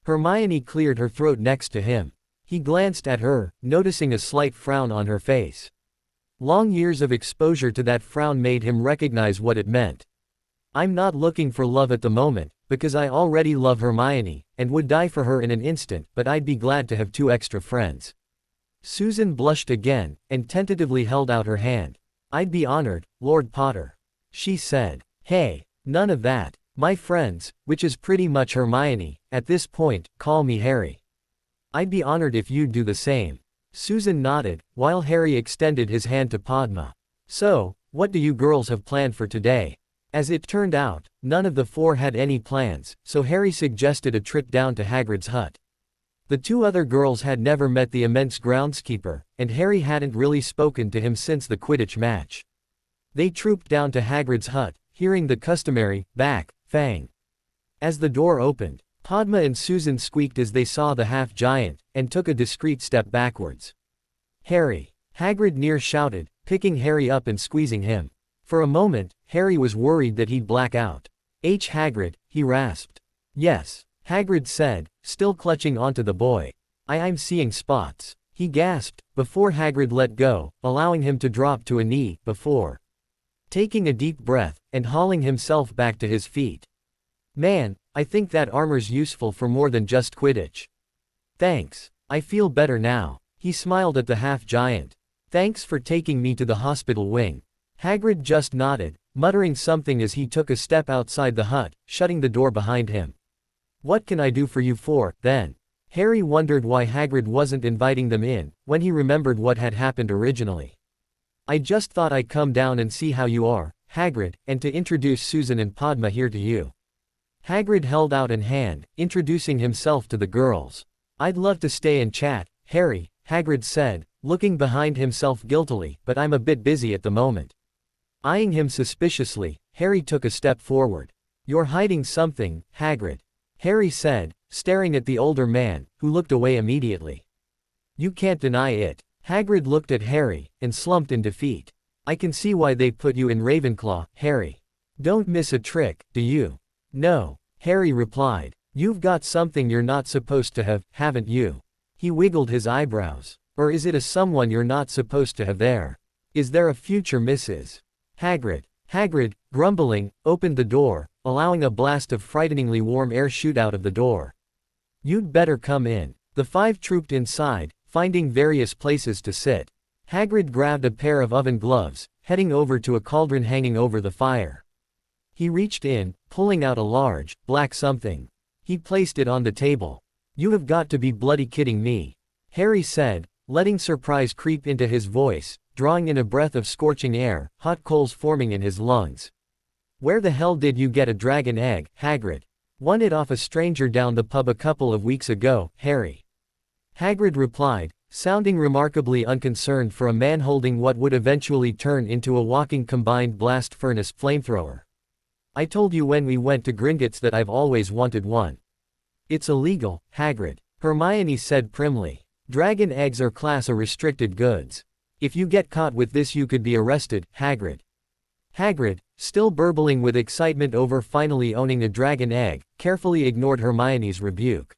Hermione cleared her throat next to him. He glanced at her, noticing a slight frown on her face. Long years of exposure to that frown made him recognize what it meant. "I'm not looking for love at the moment, because I already love Hermione, and would die for her in an instant, but I'd be glad to have 2 extra friends." Susan blushed again, and tentatively held out her hand. "I'd be honored, Lord Potter," she said. "Hey, none of that. My friends, which is pretty much Hermione, at this point, call me Harry. I'd be honored if you'd do the same." Susan nodded, while Harry extended his hand to Padma. "So, what do you girls have planned for today?" As it turned out, none of the 4 had any plans, so Harry suggested a trip down to Hagrid's hut. The 2 other girls had never met the immense groundskeeper, and Harry hadn't really spoken to him since the Quidditch match. They trooped down to Hagrid's hut, hearing the customary, "Back, Fang." As the door opened, Padma and Susan squeaked as they saw the half-giant, and took a discreet step backwards. "Harry!" Hagrid near shouted, picking Harry up and squeezing him. For a moment, Harry was worried that he'd black out. Hagrid," he rasped. "Yes," Hagrid said, still clutching onto the boy. I'm seeing spots," he gasped, before Hagrid let go, allowing him to drop to a knee, before taking a deep breath, and hauling himself back to his feet. "Man, I think that armor's useful for more than just Quidditch." "Thanks. I feel better now." He smiled at the half-giant. "Thanks for taking me to the hospital wing." Hagrid just nodded, muttering something as he took a step outside the hut, shutting the door behind him. What can I do for you for, then? Harry wondered why Hagrid wasn't inviting them in, when he remembered what had happened originally. I just thought I'd come down and see how you are, Hagrid, and to introduce Susan and Padma here to you. Hagrid held out an hand, introducing himself to the girls. I'd love to stay and chat, Harry, Hagrid said, looking behind himself guiltily, but I'm a bit busy at the moment. Eyeing him suspiciously, Harry took a step forward. You're hiding something, Hagrid, Harry said, staring at the older man, who looked away immediately. You can't deny it. Hagrid looked at Harry, and slumped in defeat. I can see why they put you in Ravenclaw, Harry. Don't miss a trick, do you? No, Harry replied. You've got something you're not supposed to have, haven't you? He wiggled his eyebrows. Or is it a someone you're not supposed to have there? Is there a future Mrs. Hagrid, grumbling, opened the door, allowing a blast of frighteningly warm air shoot out of the door. You'd better come in. The five trooped inside, finding various places to sit. Hagrid grabbed a pair of oven gloves, heading over to a cauldron hanging over the fire. He reached in, pulling out a large, black something. He placed it on the table. You have got to be bloody kidding me, Harry said, letting surprise creep into his voice, drawing in a breath of scorching air, hot coals forming in his lungs. Where the hell did you get a dragon egg, Hagrid? Won it off a stranger down the pub a couple of weeks ago, Harry. Hagrid replied, sounding remarkably unconcerned for a man holding what would eventually turn into a walking combined blast furnace flamethrower. I told you when we went to Gringotts that I've always wanted one. It's illegal, Hagrid, Hermione said primly. Dragon eggs are class A restricted goods. If you get caught with this you could be arrested, Hagrid. Hagrid, still burbling with excitement over finally owning a dragon egg, carefully ignored Hermione's rebuke.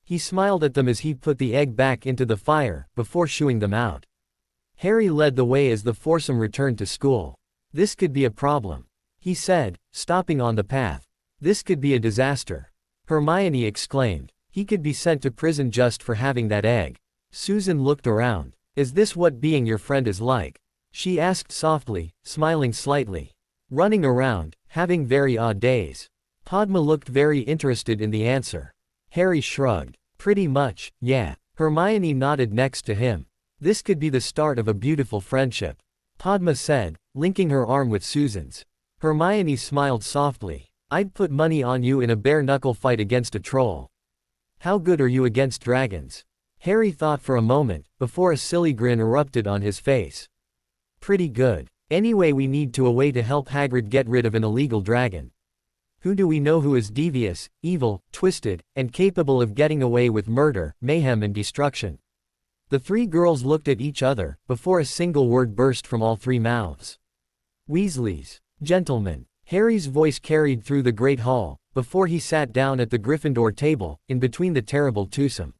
He smiled at them as he put the egg back into the fire, before shooing them out. Harry led the way as the foursome returned to school. This could be a problem, he said, stopping on the path. This could be a disaster. Hermione exclaimed. He could be sent to prison just for having that egg. Susan looked around. Is this what being your friend is like? She asked softly, smiling slightly. Running around, having very odd days. Padma looked very interested in the answer. Harry shrugged. Pretty much, yeah. Hermione nodded next to him. This could be the start of a beautiful friendship, Padma said, linking her arm with Susan's. Hermione smiled softly. I'd put money on you in a bare-knuckle fight against a troll. How good are you against dragons? Harry thought for a moment, before a silly grin erupted on his face. Pretty good. Anyway, we need a way to help Hagrid get rid of an illegal dragon. Who do we know who is devious, evil, twisted, and capable of getting away with murder, mayhem and destruction? The three girls looked at each other, before a single word burst from all three mouths. Weasleys. Gentlemen. Harry's voice carried through the great hall, before he sat down at the Gryffindor table, in between the terrible twosome.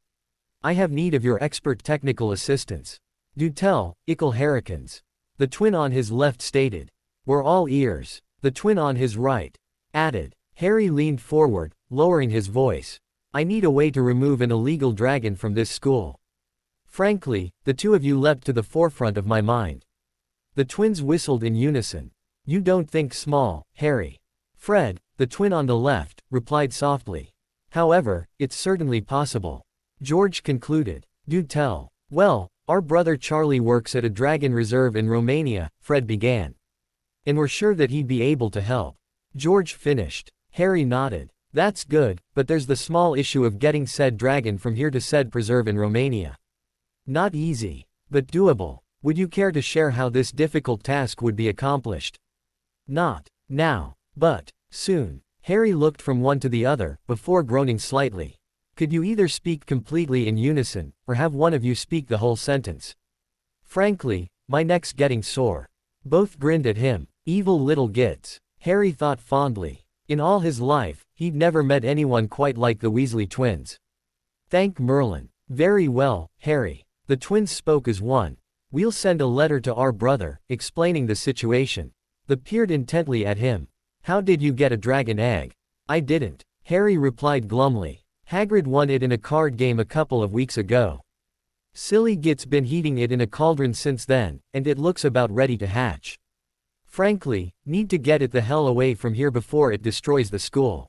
I have need of your expert technical assistance. Do tell, ickle Harrikins. The twin on his left stated. We're all ears. The twin on his right added. Harry leaned forward, lowering his voice. I need a way to remove an illegal dragon from this school. Frankly, the two of you leapt to the forefront of my mind. The twins whistled in unison. You don't think small, Harry. Fred, the twin on the left, replied softly. However, it's certainly possible. George concluded. Do tell. Well, our brother Charlie works at a dragon reserve in Romania, Fred began. And we're sure that he'd be able to help. George finished. Harry nodded. That's good, but there's the small issue of getting said dragon from here to said preserve in Romania. Not easy, but doable. Would you care to share how this difficult task would be accomplished? Not now, but soon. Harry looked from one to the other, before groaning slightly. Could you either speak completely in unison, or have one of you speak the whole sentence? Frankly, my neck's getting sore. Both grinned at him. Evil little gits. Harry thought fondly. In all his life, he'd never met anyone quite like the Weasley twins. Thank Merlin. Very well, Harry. The twins spoke as one. We'll send a letter to our brother, explaining the situation. They peered intently at him. How did you get a dragon egg? I didn't, Harry replied glumly. Hagrid won it in a card game a couple of weeks ago. Silly git's been heating it in a cauldron since then, and it looks about ready to hatch. Frankly, need to get it the hell away from here before it destroys the school.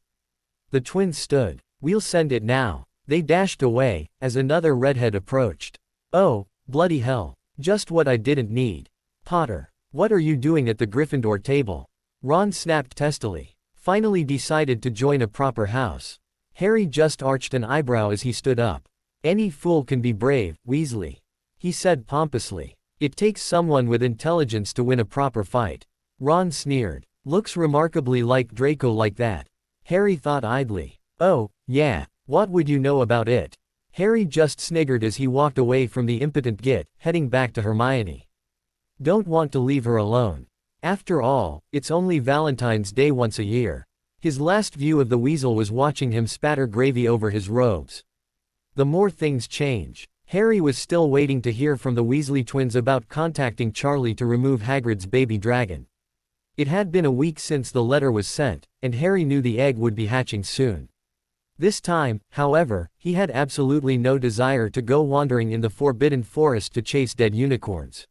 The twins stood. We'll send it now. They dashed away, as another redhead approached. Oh, bloody hell. Just what I didn't need. Potter, what are you doing at the Gryffindor table? Ron snapped testily. Finally decided to join a proper house. Harry just arched an eyebrow as he stood up. Any fool can be brave, Weasley. He said pompously. It takes someone with intelligence to win a proper fight. Ron sneered. Looks remarkably like Draco like that. Harry thought idly. Oh, yeah, what would you know about it? Harry just sniggered as he walked away from the impotent git, heading back to Hermione. Don't want to leave her alone. After all, it's only Valentine's Day once a year. His last view of the Weasel was watching him spatter gravy over his robes. The more things change. Harry was still waiting to hear from the Weasley twins about contacting Charlie to remove Hagrid's baby dragon. It had been a week since the letter was sent, and Harry knew the egg would be hatching soon. This time, however, he had absolutely no desire to go wandering in the Forbidden Forest to chase dead unicorns.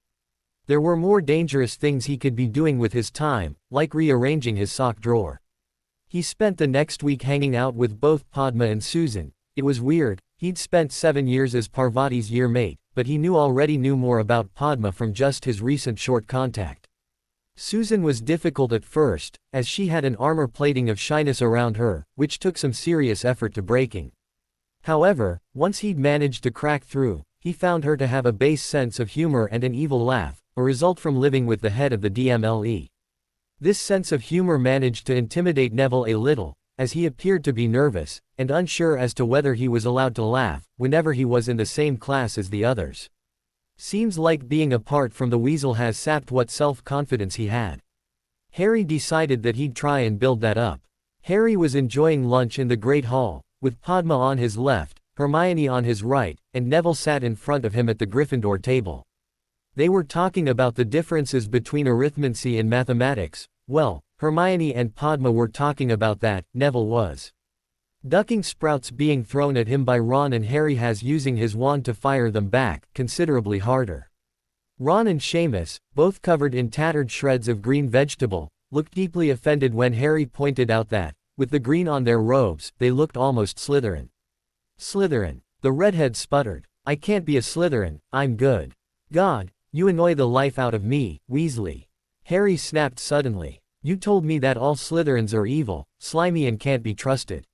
There were more dangerous things he could be doing with his time, like rearranging his sock drawer. He spent the next week hanging out with both Padma and Susan. It was weird, he'd spent 7 years as Parvati's year mate, but he already knew more about Padma from just his recent short contact. Susan was difficult at first, as she had an armor plating of shyness around her, which took some serious effort to breaking. However, once he'd managed to crack through, he found her to have a base sense of humor and an evil laugh, a result from living with the head of the DMLE. This sense of humor managed to intimidate Neville a little, as he appeared to be nervous, and unsure as to whether he was allowed to laugh, whenever he was in the same class as the others. Seems like being apart from the Weasel has sapped what self-confidence he had. Harry decided that he'd try and build that up. Harry was enjoying lunch in the Great Hall, with Padma on his left, Hermione on his right, and Neville sat in front of him at the Gryffindor table. They were talking about the differences between arithmancy and mathematics. Well, Hermione and Padma were talking about that, Neville was. Ducking sprouts being thrown at him by Ron, and Harry has using his wand to fire them back, considerably harder. Ron and Seamus, both covered in tattered shreds of green vegetable, looked deeply offended when Harry pointed out that, with the green on their robes, they looked almost Slytherin. Slytherin. The redhead sputtered. I can't be a Slytherin, I'm good. God, you annoy the life out of me, Weasley. Harry snapped suddenly. You told me that all Slytherins are evil, slimy and can't be trusted.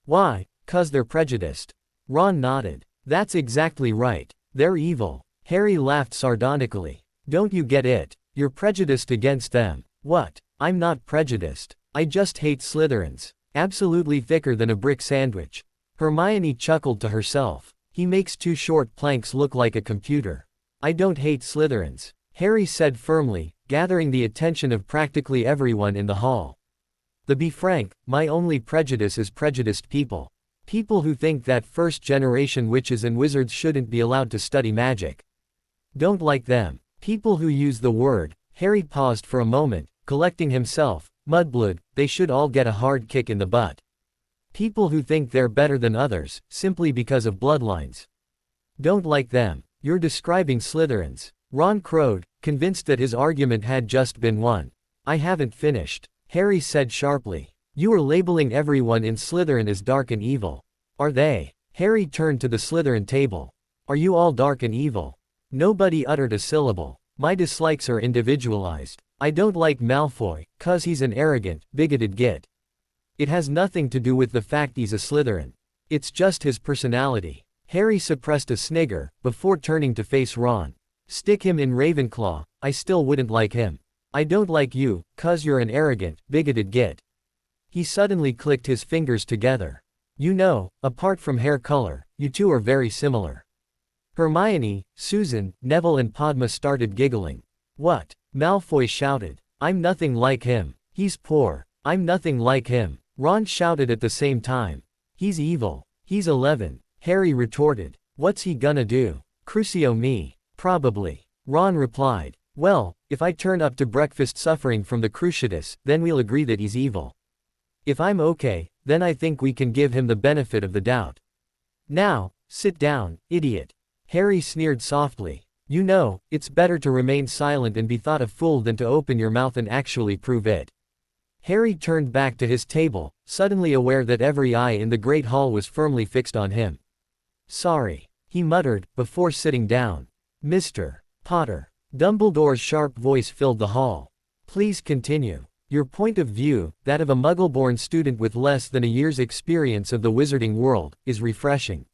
Why? 'Cause they're prejudiced. Ron nodded. That's exactly right. They're evil. Harry laughed sardonically. Don't you get it? You're prejudiced against them. What? I'm not prejudiced. I just hate Slytherins. Absolutely thicker than a brick sandwich. Hermione chuckled to herself. He makes 2 short planks look like a computer. I don't hate Slytherins, Harry said firmly, gathering the attention of practically everyone in the hall. To be frank, my only prejudice is prejudiced people. People who think that first-generation witches and wizards shouldn't be allowed to study magic. Don't like them. People who use the word, Harry paused for a moment, collecting himself, mudblood, they should all get a hard kick in the butt. People who think they're better than others, simply because of bloodlines. Don't like them. You're describing Slytherins. Ron crowed, convinced that his argument had just been won. I haven't finished, Harry said sharply. You are labeling everyone in Slytherin as dark and evil. Are they? Harry turned to the Slytherin table. Are you all dark and evil? Nobody uttered a syllable. My dislikes are individualized. I don't like Malfoy, 'cause he's an arrogant, bigoted git. It has nothing to do with the fact he's a Slytherin. It's just his personality. Harry suppressed a snigger, before turning to face Ron. Stick him in Ravenclaw, I still wouldn't like him. I don't like you, 'cause you're an arrogant, bigoted git. He suddenly clicked his fingers together. You know, apart from hair color, you two are very similar. Hermione, Susan, Neville and Padma started giggling. What? Malfoy shouted. I'm nothing like him. He's poor. I'm nothing like him. Ron shouted at the same time. He's evil. He's 11. Harry retorted. What's he gonna do? Crucio me. Probably. Ron replied. Well, if I turn up to breakfast suffering from the cruciatus, then we'll agree that he's evil. If I'm okay, then I think we can give him the benefit of the doubt. Now, sit down, idiot. Harry sneered softly. You know, it's better to remain silent and be thought a fool than to open your mouth and actually prove it. Harry turned back to his table, suddenly aware that every eye in the great hall was firmly fixed on him. Sorry, he muttered, before sitting down. Mr. Potter. Dumbledore's sharp voice filled the hall. Please continue. Your point of view, that of a Muggle-born student with less than a year's experience of the wizarding world, is refreshing.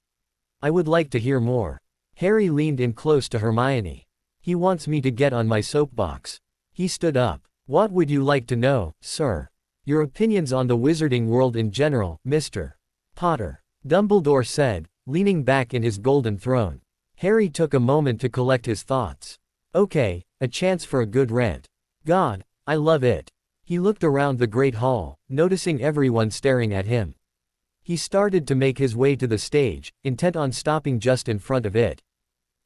I would like to hear more. Harry leaned in close to Hermione. He wants me to get on my soapbox. He stood up. What would you like to know, sir? Your opinions on the wizarding world in general, Mr. Potter. Dumbledore said, leaning back in his golden throne. Harry took a moment to collect his thoughts. Okay, a chance for a good rant. God, I love it. He looked around the great hall, noticing everyone staring at him. He started to make his way to the stage, intent on stopping just in front of it.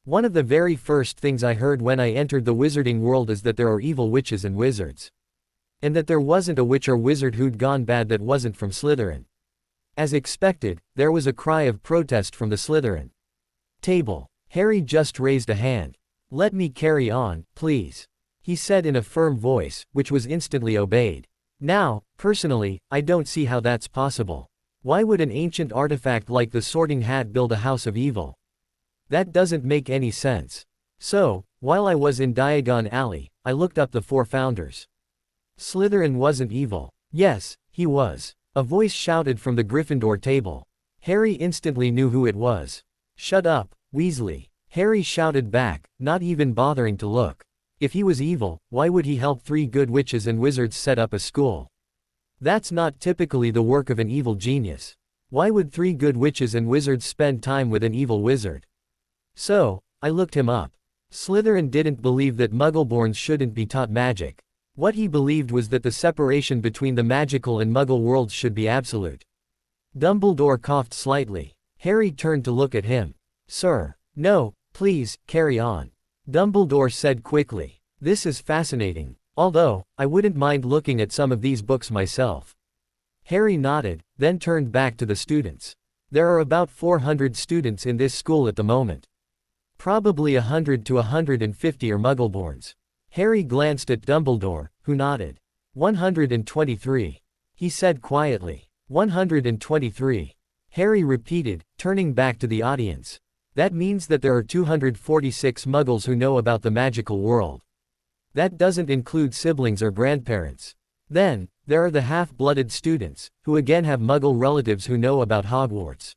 One of the very first things I heard when I entered the wizarding world is that there are evil witches and wizards. And that there wasn't a witch or wizard who'd gone bad that wasn't from Slytherin. As expected, there was a cry of protest from the Slytherin table. Harry just raised a hand. Let me carry on, please. He said in a firm voice, which was instantly obeyed. Now, personally, I don't see how that's possible. Why would an ancient artifact like the Sorting Hat build a house of evil? That doesn't make any sense. So, while I was in Diagon Alley, I looked up the four founders. Slytherin wasn't evil. Yes, he was. A voice shouted from the Gryffindor table. Harry instantly knew who it was. Shut up, Weasley. Harry shouted back, not even bothering to look. If he was evil, why would he help 3 good witches and wizards set up a school? That's not typically the work of an evil genius. Why would 3 good witches and wizards spend time with an evil wizard? So, I looked him up. Slytherin didn't believe that Muggleborns shouldn't be taught magic. What he believed was that the separation between the magical and Muggle worlds should be absolute. Dumbledore coughed slightly. Harry turned to look at him. Sir. No, please, carry on. Dumbledore said quickly. This is fascinating. Although, I wouldn't mind looking at some of these books myself. Harry nodded, then turned back to the students. There are about 400 students in this school at the moment. Probably 100 to 150 are Muggleborns. Harry glanced at Dumbledore, who nodded. 123. He said quietly. 123. Harry repeated, turning back to the audience. That means that there are 246 Muggles who know about the magical world. That doesn't include siblings or grandparents. Then, there are the half-blooded students, who again have Muggle relatives who know about Hogwarts.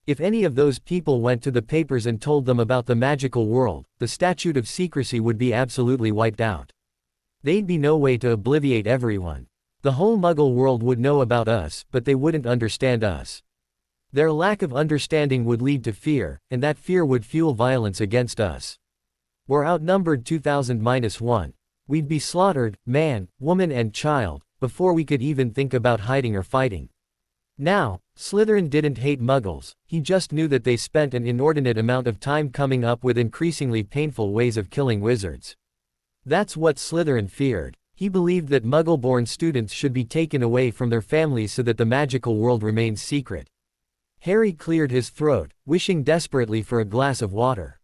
If any of those people went to the papers and told them about the magical world, the statute of secrecy would be absolutely wiped out. There'd be no way to obliviate everyone. The whole Muggle world would know about us, but they wouldn't understand us. Their lack of understanding would lead to fear, and that fear would fuel violence against us. We're outnumbered 2,000-1. We'd be slaughtered, man, woman and child, before we could even think about hiding or fighting. Now, Slytherin didn't hate Muggles, he just knew that they spent an inordinate amount of time coming up with increasingly painful ways of killing wizards. That's what Slytherin feared. He believed that Muggle-born students should be taken away from their families so that the magical world remains secret. Harry cleared his throat, wishing desperately for a glass of water.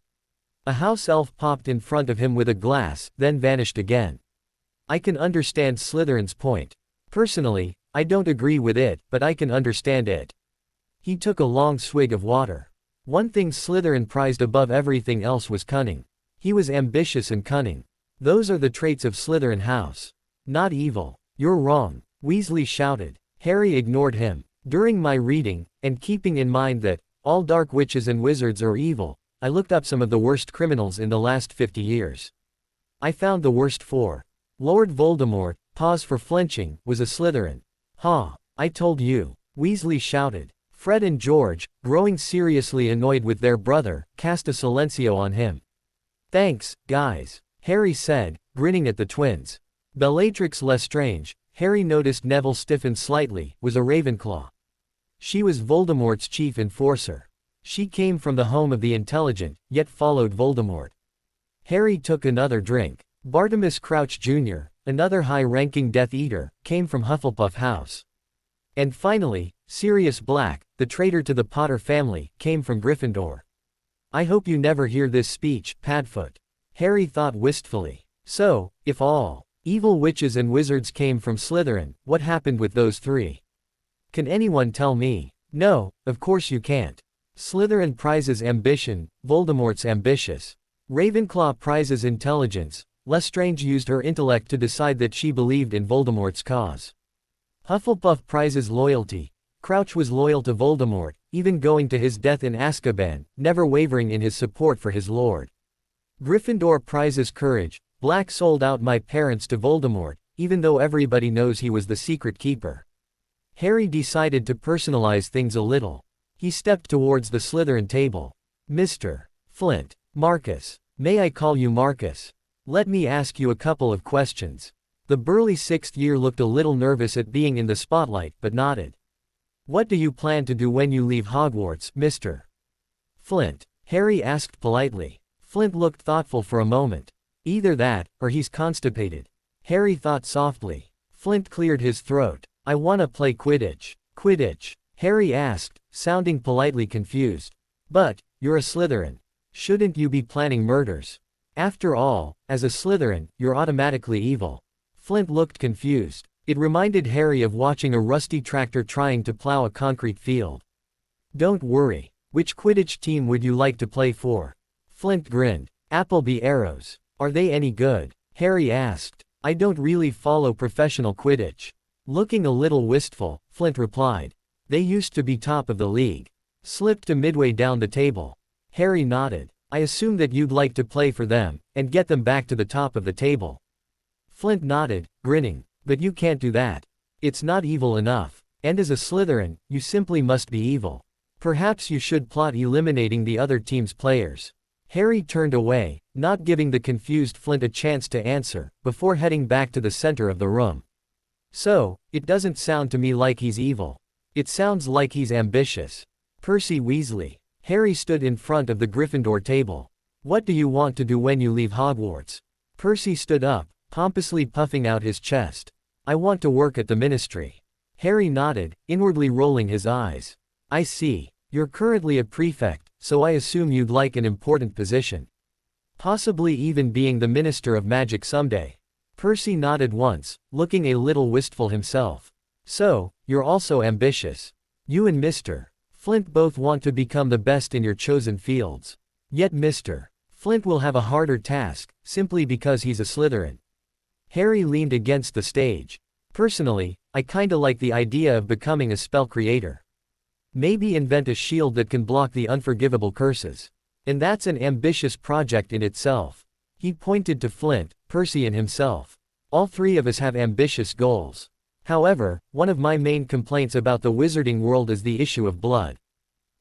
A house elf popped in front of him with a glass, then vanished again. I can understand Slytherin's point. Personally, I don't agree with it, but I can understand it. He took a long swig of water. One thing Slytherin prized above everything else was cunning. He was ambitious and cunning. Those are the traits of Slytherin House. Not evil. You're wrong, Weasley shouted. Harry ignored him. During my reading, and keeping in mind that all dark witches and wizards are evil, I looked up some of the worst criminals in the last 50 years. I found the worst 4. Lord Voldemort, pause for flinching, was a Slytherin. Ha! I told you, Weasley shouted. Fred and George, growing seriously annoyed with their brother, cast a silencio on him. Thanks, guys, Harry said, grinning at the twins. Bellatrix Lestrange, Harry noticed Neville stiffened slightly, was a Ravenclaw. She was Voldemort's chief enforcer. She came from the home of the intelligent, yet followed Voldemort. Harry took another drink. Bartimus Crouch Jr., another high-ranking Death Eater, came from Hufflepuff House. And finally, Sirius Black, the traitor to the Potter family, came from Gryffindor. I hope you never hear this speech, Padfoot. Harry thought wistfully. So, if all evil witches and wizards came from Slytherin, what happened with those three? Can anyone tell me? No, of course you can't. Slytherin prizes ambition, Voldemort's ambitious. Ravenclaw prizes intelligence, Lestrange used her intellect to decide that she believed in Voldemort's cause. Hufflepuff prizes loyalty, Crouch was loyal to Voldemort, even going to his death in Azkaban, never wavering in his support for his lord. Gryffindor prizes courage, Black sold out my parents to Voldemort, even though everybody knows he was the secret keeper. Harry decided to personalize things a little. He stepped towards the Slytherin table. Mr. Flint. Marcus. May I call you Marcus? Let me ask you a couple of questions. The burly sixth year looked a little nervous at being in the spotlight, but nodded. What do you plan to do when you leave Hogwarts, Mr. Flint? Harry asked politely. Flint looked thoughtful for a moment. Either that, or he's constipated. Harry thought softly. Flint cleared his throat. I wanna play Quidditch. Quidditch? Harry asked, sounding politely confused. But, you're a Slytherin. Shouldn't you be planning murders? After all, as a Slytherin, you're automatically evil. Flint looked confused. It reminded Harry of watching a rusty tractor trying to plow a concrete field. Don't worry. Which Quidditch team would you like to play for? Flint grinned. Appleby Arrows. Are they any good? Harry asked. I don't really follow professional Quidditch. Looking a little wistful, Flint replied. They used to be top of the league. Slipped to midway down the table. Harry nodded. I assume that you'd like to play for them, and get them back to the top of the table. Flint nodded, grinning. But you can't do that. It's not evil enough. And as a Slytherin, you simply must be evil. Perhaps you should plot eliminating the other team's players. Harry turned away, not giving the confused Flint a chance to answer, before heading back to the center of the room. So, it doesn't sound to me like he's evil. It sounds like he's ambitious. Percy Weasley. Harry stood in front of the Gryffindor table. What do you want to do when you leave Hogwarts? Percy stood up, pompously puffing out his chest. I want to work at the Ministry. Harry nodded, inwardly rolling his eyes. I see. You're currently a prefect, so I assume you'd like an important position. Possibly even being the Minister of Magic someday. Percy nodded once, looking a little wistful himself. So, you're also ambitious. You and Mr. Flint both want to become the best in your chosen fields. Yet Mr. Flint will have a harder task, simply because he's a Slytherin. Harry leaned against the stage. Personally, I kinda like the idea of becoming a spell creator. Maybe invent a shield that can block the unforgivable curses. And that's an ambitious project in itself. He pointed to Flint, Percy and himself. All three of us have ambitious goals. However, one of my main complaints about the wizarding world is the issue of blood.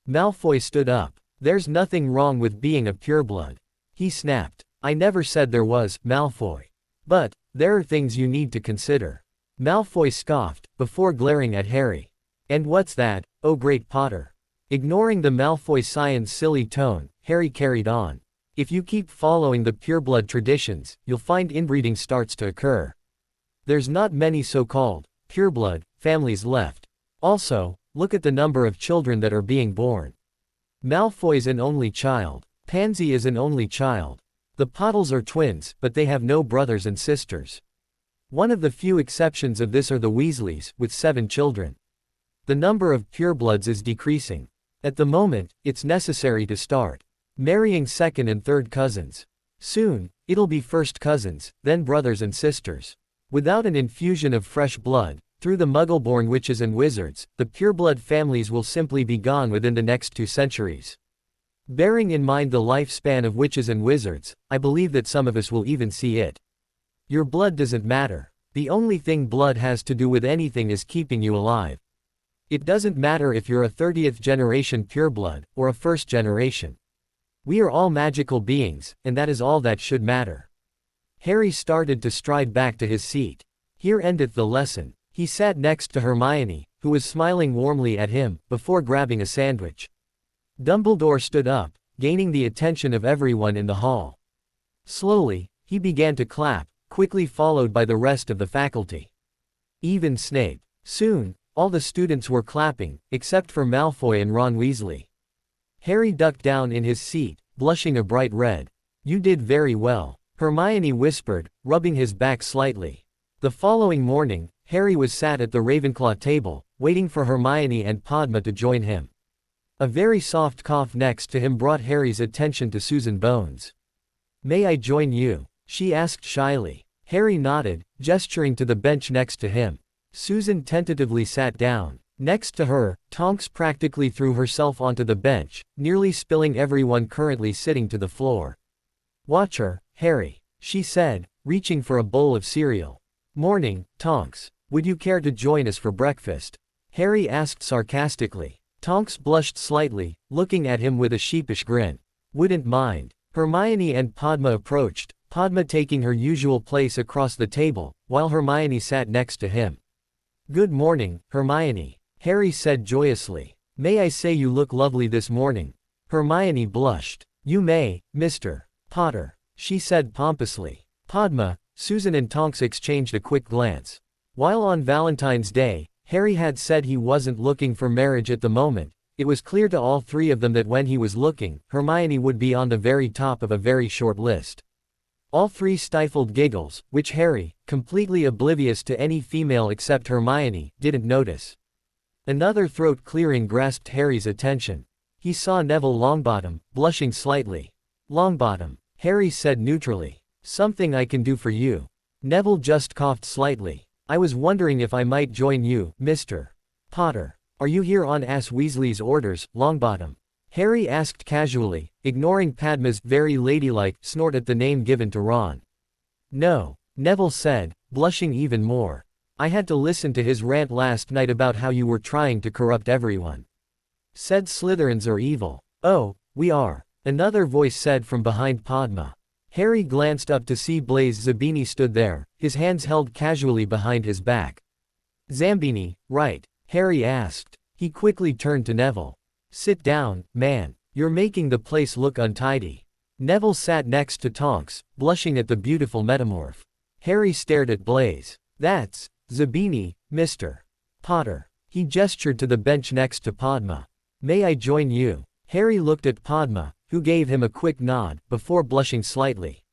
Malfoy stood up. There's nothing wrong with being a pureblood. He snapped. I never said there was, Malfoy. But, there are things you need to consider. Malfoy scoffed, before glaring at Harry. And what's that, oh great Potter? Ignoring the Malfoy scion's silly tone, Harry carried on. If you keep following the pureblood traditions, you'll find inbreeding starts to occur. There's not many so-called pureblood families left. Also, look at the number of children that are being born. Malfoy's an only child. Pansy is an only child. The Pottles are twins, but they have no brothers and sisters. One of the few exceptions of this are the Weasleys, with 7 children. The number of purebloods is decreasing. At the moment, it's necessary to start marrying second and third cousins. Soon, it'll be first cousins, then brothers and sisters. Without an infusion of fresh blood, through the Muggle-born witches and wizards, the pureblood families will simply be gone within the next 2 centuries. Bearing in mind the lifespan of witches and wizards, I believe that some of us will even see it. Your blood doesn't matter. The only thing blood has to do with anything is keeping you alive. It doesn't matter if you're a 30th generation pureblood, or a first generation. We are all magical beings, and that is all that should matter. Harry started to stride back to his seat. Here endeth the lesson. He sat next to Hermione, who was smiling warmly at him, before grabbing a sandwich. Dumbledore stood up, gaining the attention of everyone in the hall. Slowly, he began to clap, quickly followed by the rest of the faculty. Even Snape. Soon, all the students were clapping, except for Malfoy and Ron Weasley. Harry ducked down in his seat, blushing a bright red. You did very well, Hermione whispered, rubbing his back slightly. The following morning, Harry was sat at the Ravenclaw table, waiting for Hermione and Padma to join him. A very soft cough next to him brought Harry's attention to Susan Bones. "May I join you?" she asked shyly. Harry nodded, gesturing to the bench next to him. Susan tentatively sat down. Next to her, Tonks practically threw herself onto the bench, nearly spilling everyone currently sitting to the floor. "Watch her, Harry," she said, reaching for a bowl of cereal. "Morning, Tonks. Would you care to join us for breakfast?" Harry asked sarcastically. Tonks blushed slightly, looking at him with a sheepish grin. "Wouldn't mind." Hermione and Padma approached, Padma taking her usual place across the table, while Hermione sat next to him. "Good morning, Hermione," Harry said joyously. "May I say you look lovely this morning?" Hermione blushed. "You may, Mr. Potter," she said pompously. Padma, Susan and Tonks exchanged a quick glance. While on Valentine's Day, Harry had said he wasn't looking for marriage at the moment, it was clear to all three of them that when he was looking, Hermione would be on the very top of a very short list. All three stifled giggles, which Harry, completely oblivious to any female except Hermione, didn't notice. Another throat clearing grasped Harry's attention. He saw Neville Longbottom, blushing slightly. "Longbottom," Harry said neutrally. "Something I can do for you." Neville just coughed slightly. "I was wondering if I might join you, Mr. Potter. Are you here on Ass Weasley's orders, Longbottom?" Harry asked casually, ignoring Padma's very ladylike snort at the name given to Ron. "No," Neville said, blushing even more. "I had to listen to his rant last night about how you were trying to corrupt everyone. Said Slytherins are evil." "Oh, we are," another voice said from behind Padma. Harry glanced up to see Blaise Zabini stood there, his hands held casually behind his back. "Zambini, right?" Harry asked. He quickly turned to Neville. "Sit down, man. You're making the place look untidy." Neville sat next to Tonks, blushing at the beautiful metamorph. Harry stared at Blaise. "That's Zabini, Mr. Potter." He gestured to the bench next to Padma. "May I join you?" Harry looked at Padma, who gave him a quick nod, before blushing slightly.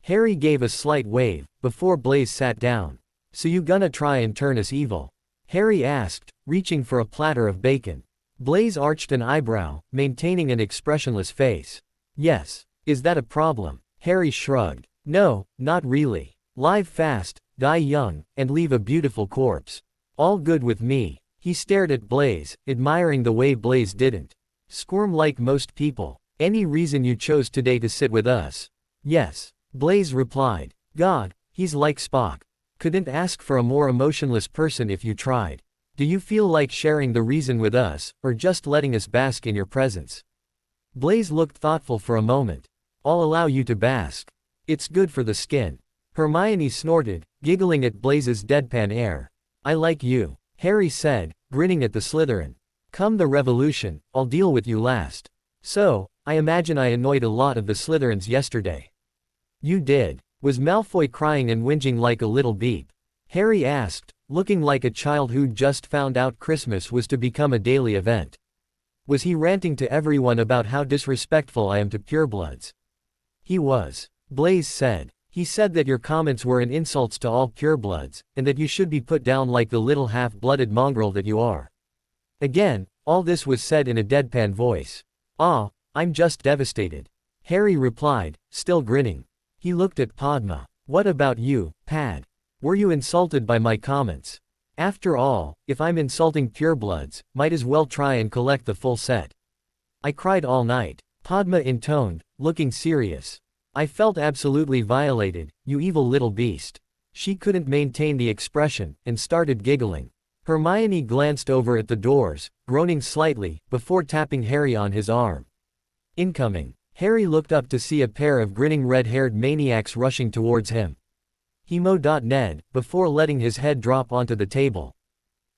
Harry gave a slight wave, before Blaise sat down. "So you gonna try and turn us evil?" Harry asked, reaching for a platter of bacon. Blaise arched an eyebrow, maintaining an expressionless face. "Yes. Is that a problem?" Harry shrugged. "No, not really. Live fast, die young, and leave a beautiful corpse. All good with me." He stared at Blaise, admiring the way Blaise didn't squirm like most people. "Any reason you chose today to sit with us?" "Yes," Blaise replied. "God, he's like Spock. Couldn't ask for a more emotionless person if you tried. Do you feel like sharing the reason with us, or just letting us bask in your presence?" Blaise looked thoughtful for a moment. "I'll allow you to bask. It's good for the skin." Hermione snorted, giggling at Blaise's deadpan air. "I like you," Harry said, grinning at the Slytherin. "Come the revolution, I'll deal with you last. So, I imagine I annoyed a lot of the Slytherins yesterday." "You did." Was Malfoy crying and whinging like a little beep? Harry asked, looking like a child who'd just found out Christmas was to become a daily event. "Was he ranting to everyone about how disrespectful I am to purebloods?" "He was," Blaise said. "He said that your comments were an insult to all purebloods, and that you should be put down like the little half-blooded mongrel that you are." Again, all this was said in a deadpan voice. "Ah, I'm just devastated," Harry replied, still grinning. He looked at Padma. "What about you, Pad? Were you insulted by my comments? After all, if I'm insulting purebloods, might as well try and collect the full set." "I cried all night," Padma intoned, looking serious. "I felt absolutely violated, you evil little beast." She couldn't maintain the expression, and started giggling. Hermione glanced over at the doors, groaning slightly, before tapping Harry on his arm. "Incoming." Harry looked up to see a pair of grinning red-haired maniacs rushing towards him. He Ned, before letting his head drop onto the table.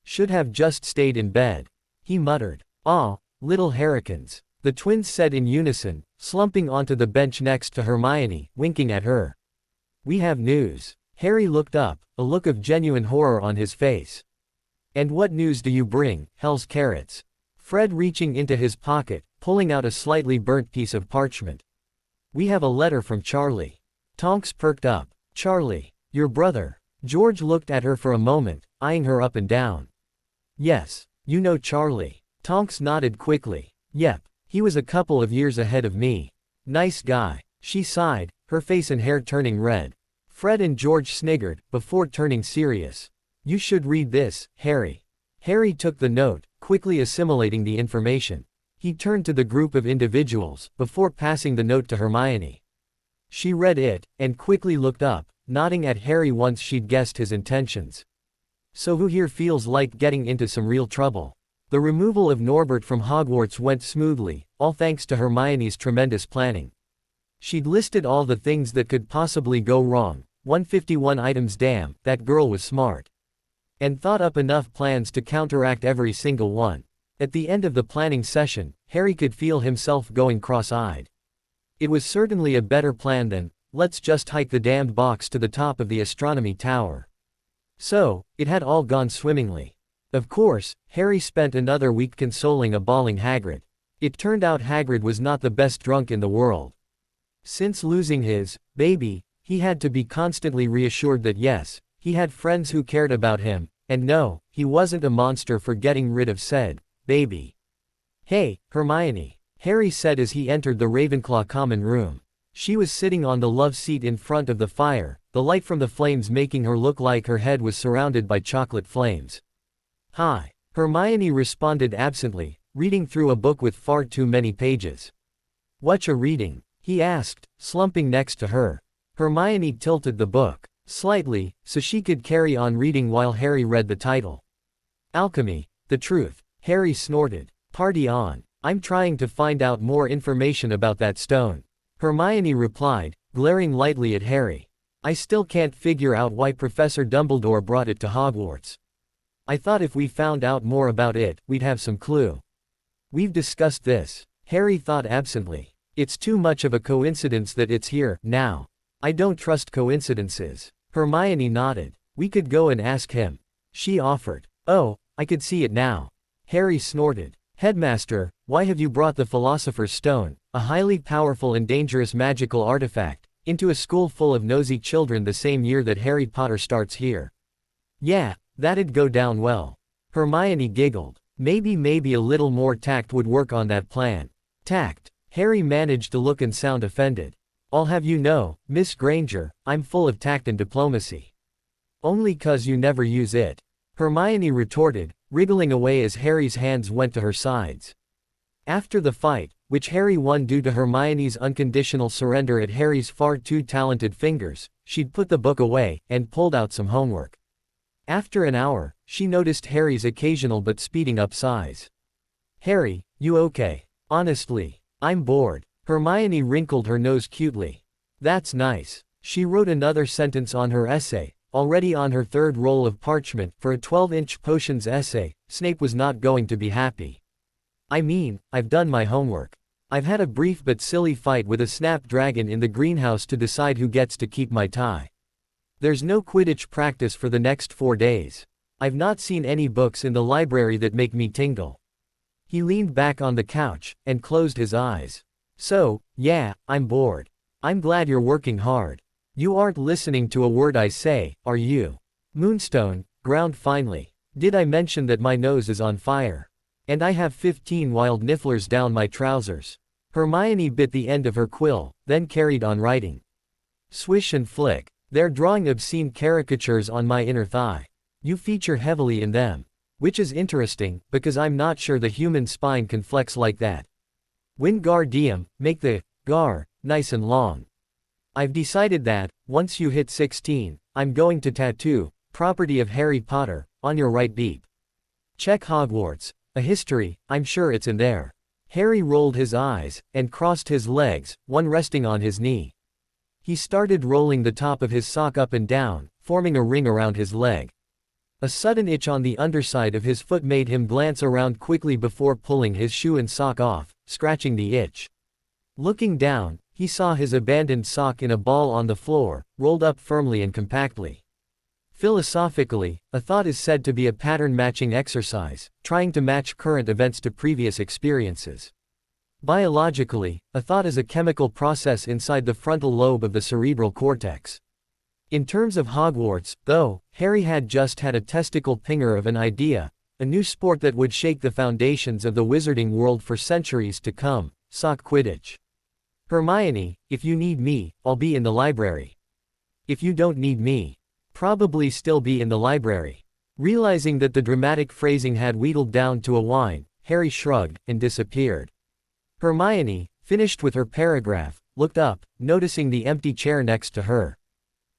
"Should have just stayed in bed," he muttered. "Ah, little Harrikins," the twins said in unison, slumping onto the bench next to Hermione, winking at her. "We have news." Harry looked up, a look of genuine horror on his face. "And what news do you bring, Hell's Carrots?" Fred reaching into his pocket, pulling out a slightly burnt piece of parchment. We have a letter from Charlie. Tonks perked up. Charlie. Your brother. George looked at her for a moment, eyeing her up and down. Yes. You know Charlie. Tonks nodded quickly. Yep. He was a couple of years ahead of me. Nice guy. She sighed, her face and hair turning red. Fred and George sniggered, before turning serious. You should read this, Harry. Harry took the note, quickly assimilating the information. He turned to the group of individuals, before passing the note to Hermione. She read it, and quickly looked up, nodding at Harry once she'd guessed his intentions. So who here feels like getting into some real trouble? The removal of Norbert from Hogwarts went smoothly, all thanks to Hermione's tremendous planning. She'd listed all the things that could possibly go wrong, 151 items. Damn, that girl was smart. And thought up enough plans to counteract every single one. At the end of the planning session, Harry could feel himself going cross-eyed. It was certainly a better plan than, let's just hike the damned box to the top of the astronomy tower. So, it had all gone swimmingly. Of course, Harry spent another week consoling a bawling Hagrid. It turned out Hagrid was not the best drunk in the world. Since losing his baby, he had to be constantly reassured that yes, he had friends who cared about him, and no, he wasn't a monster for getting rid of said baby. Hey, Hermione, Harry said as he entered the Ravenclaw common room. She was sitting on the love seat in front of the fire, the light from the flames making her look like her head was surrounded by chocolate flames. Hi. Hermione responded absently, reading through a book with far too many pages. Whatcha reading? He asked, slumping next to her. Hermione tilted the book slightly, so she could carry on reading while Harry read the title. Alchemy, the Truth. Harry snorted. Party on. I'm trying to find out more information about that stone. Hermione replied, glaring lightly at Harry. I still can't figure out why Professor Dumbledore brought it to Hogwarts. I thought if we found out more about it, we'd have some clue. We've discussed this. Harry thought absently. It's too much of a coincidence that it's here, now. I don't trust coincidences. Hermione nodded. We could go and ask him. She offered. Oh, I could see it now. Harry snorted. Headmaster, why have you brought the Philosopher's Stone, a highly powerful and dangerous magical artifact, into a school full of nosy children the same year that Harry Potter starts here? Yeah, that'd go down well. Hermione giggled. Maybe a little more tact would work on that plan. Tact. Harry managed to look and sound offended. I'll have you know, Miss Granger, I'm full of tact and diplomacy. Only 'cause you never use it. Hermione retorted, wriggling away as Harry's hands went to her sides. After the fight, which Harry won due to Hermione's unconditional surrender at Harry's far too talented fingers, she'd put the book away, and pulled out some homework. After an hour, she noticed Harry's occasional but speeding up sighs. Harry, you okay? Honestly, I'm bored. Hermione wrinkled her nose cutely. That's nice. She wrote another sentence on her essay, already on her third roll of parchment. For a 12-inch potions essay, Snape was not going to be happy. I mean, I've done my homework. I've had a brief but silly fight with a snapdragon in the greenhouse to decide who gets to keep my tie. There's no Quidditch practice for the next 4 days. I've not seen any books in the library that make me tingle. He leaned back on the couch, and closed his eyes. So, yeah, I'm bored. I'm glad you're working hard. You aren't listening to a word I say, are you? Moonstone, ground finely. Did I mention that my nose is on fire? And I have 15 wild nifflers down my trousers. Hermione bit the end of her quill, then carried on writing. Swish and flick. They're drawing obscene caricatures on my inner thigh. You feature heavily in them. Which is interesting, because I'm not sure the human spine can flex like that. Wingardium, make the gar nice and long. I've decided that, once you hit 16, I'm going to tattoo, property of Harry Potter, on your right beep. Check Hogwarts, a history, I'm sure it's in there. Harry rolled his eyes, and crossed his legs, one resting on his knee. He started rolling the top of his sock up and down, forming a ring around his leg. A sudden itch on the underside of his foot made him glance around quickly before pulling his shoe and sock off, scratching the itch. Looking down, he saw his abandoned sock in a ball on the floor, rolled up firmly and compactly. Philosophically, a thought is said to be a pattern-matching exercise, trying to match current events to previous experiences. Biologically, a thought is a chemical process inside the frontal lobe of the cerebral cortex. In terms of Hogwarts, though, Harry had just had a testicle pinger of an idea, a new sport that would shake the foundations of the wizarding world for centuries to come: sock Quidditch. Hermione, if you need me, I'll be in the library. If you don't need me, probably still be in the library. Realizing that the dramatic phrasing had wheedled down to a whine, Harry shrugged and disappeared. Hermione, finished with her paragraph, looked up, noticing the empty chair next to her.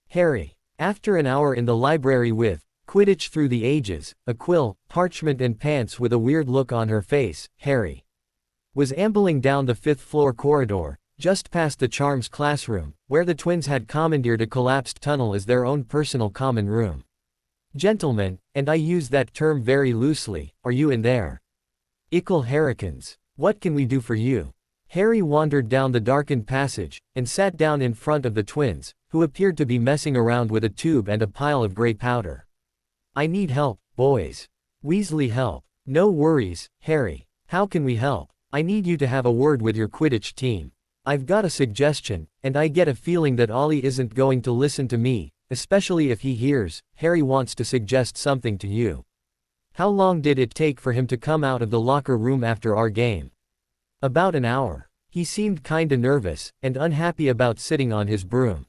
Harry, after an hour in the library with Quidditch Through the Ages, a quill, parchment and pants with a weird look on her face, Harry was ambling down the fifth-floor corridor, just past the Charms classroom, where the twins had commandeered a collapsed tunnel as their own personal common room. Gentlemen, and I use that term very loosely, are you in there? Ickle Harrikins. What can we do for you? Harry wandered down the darkened passage, and sat down in front of the twins, who appeared to be messing around with a tube and a pile of grey powder. I need help, boys. Weasley help. No worries, Harry. How can we help? I need you to have a word with your Quidditch team. I've got a suggestion, and I get a feeling that Ollie isn't going to listen to me, especially if he hears Harry wants to suggest something to you. How long did it take for him to come out of the locker room after our game? About an hour. He seemed kinda nervous, and unhappy about sitting on his broom.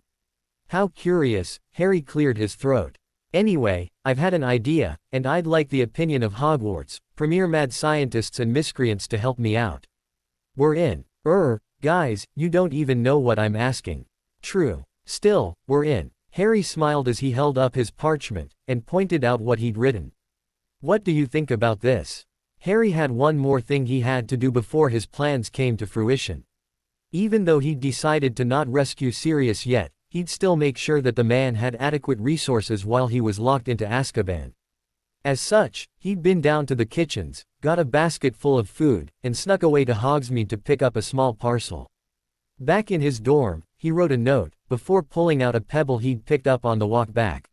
How curious. Harry cleared his throat. Anyway, I've had an idea, and I'd like the opinion of Hogwarts, premier mad scientists and miscreants to help me out. We're in. Guys, you don't even know what I'm asking. True. Still, we're in. Harry smiled as he held up his parchment, and pointed out what he'd written. What do you think about this? Harry had one more thing he had to do before his plans came to fruition. Even though he'd decided to not rescue Sirius yet, he'd still make sure that the man had adequate resources while he was locked into Azkaban. As such, he'd been down to the kitchens, got a basket full of food, and snuck away to Hogsmeade to pick up a small parcel. Back in his dorm, he wrote a note, before pulling out a pebble he'd picked up on the walk back.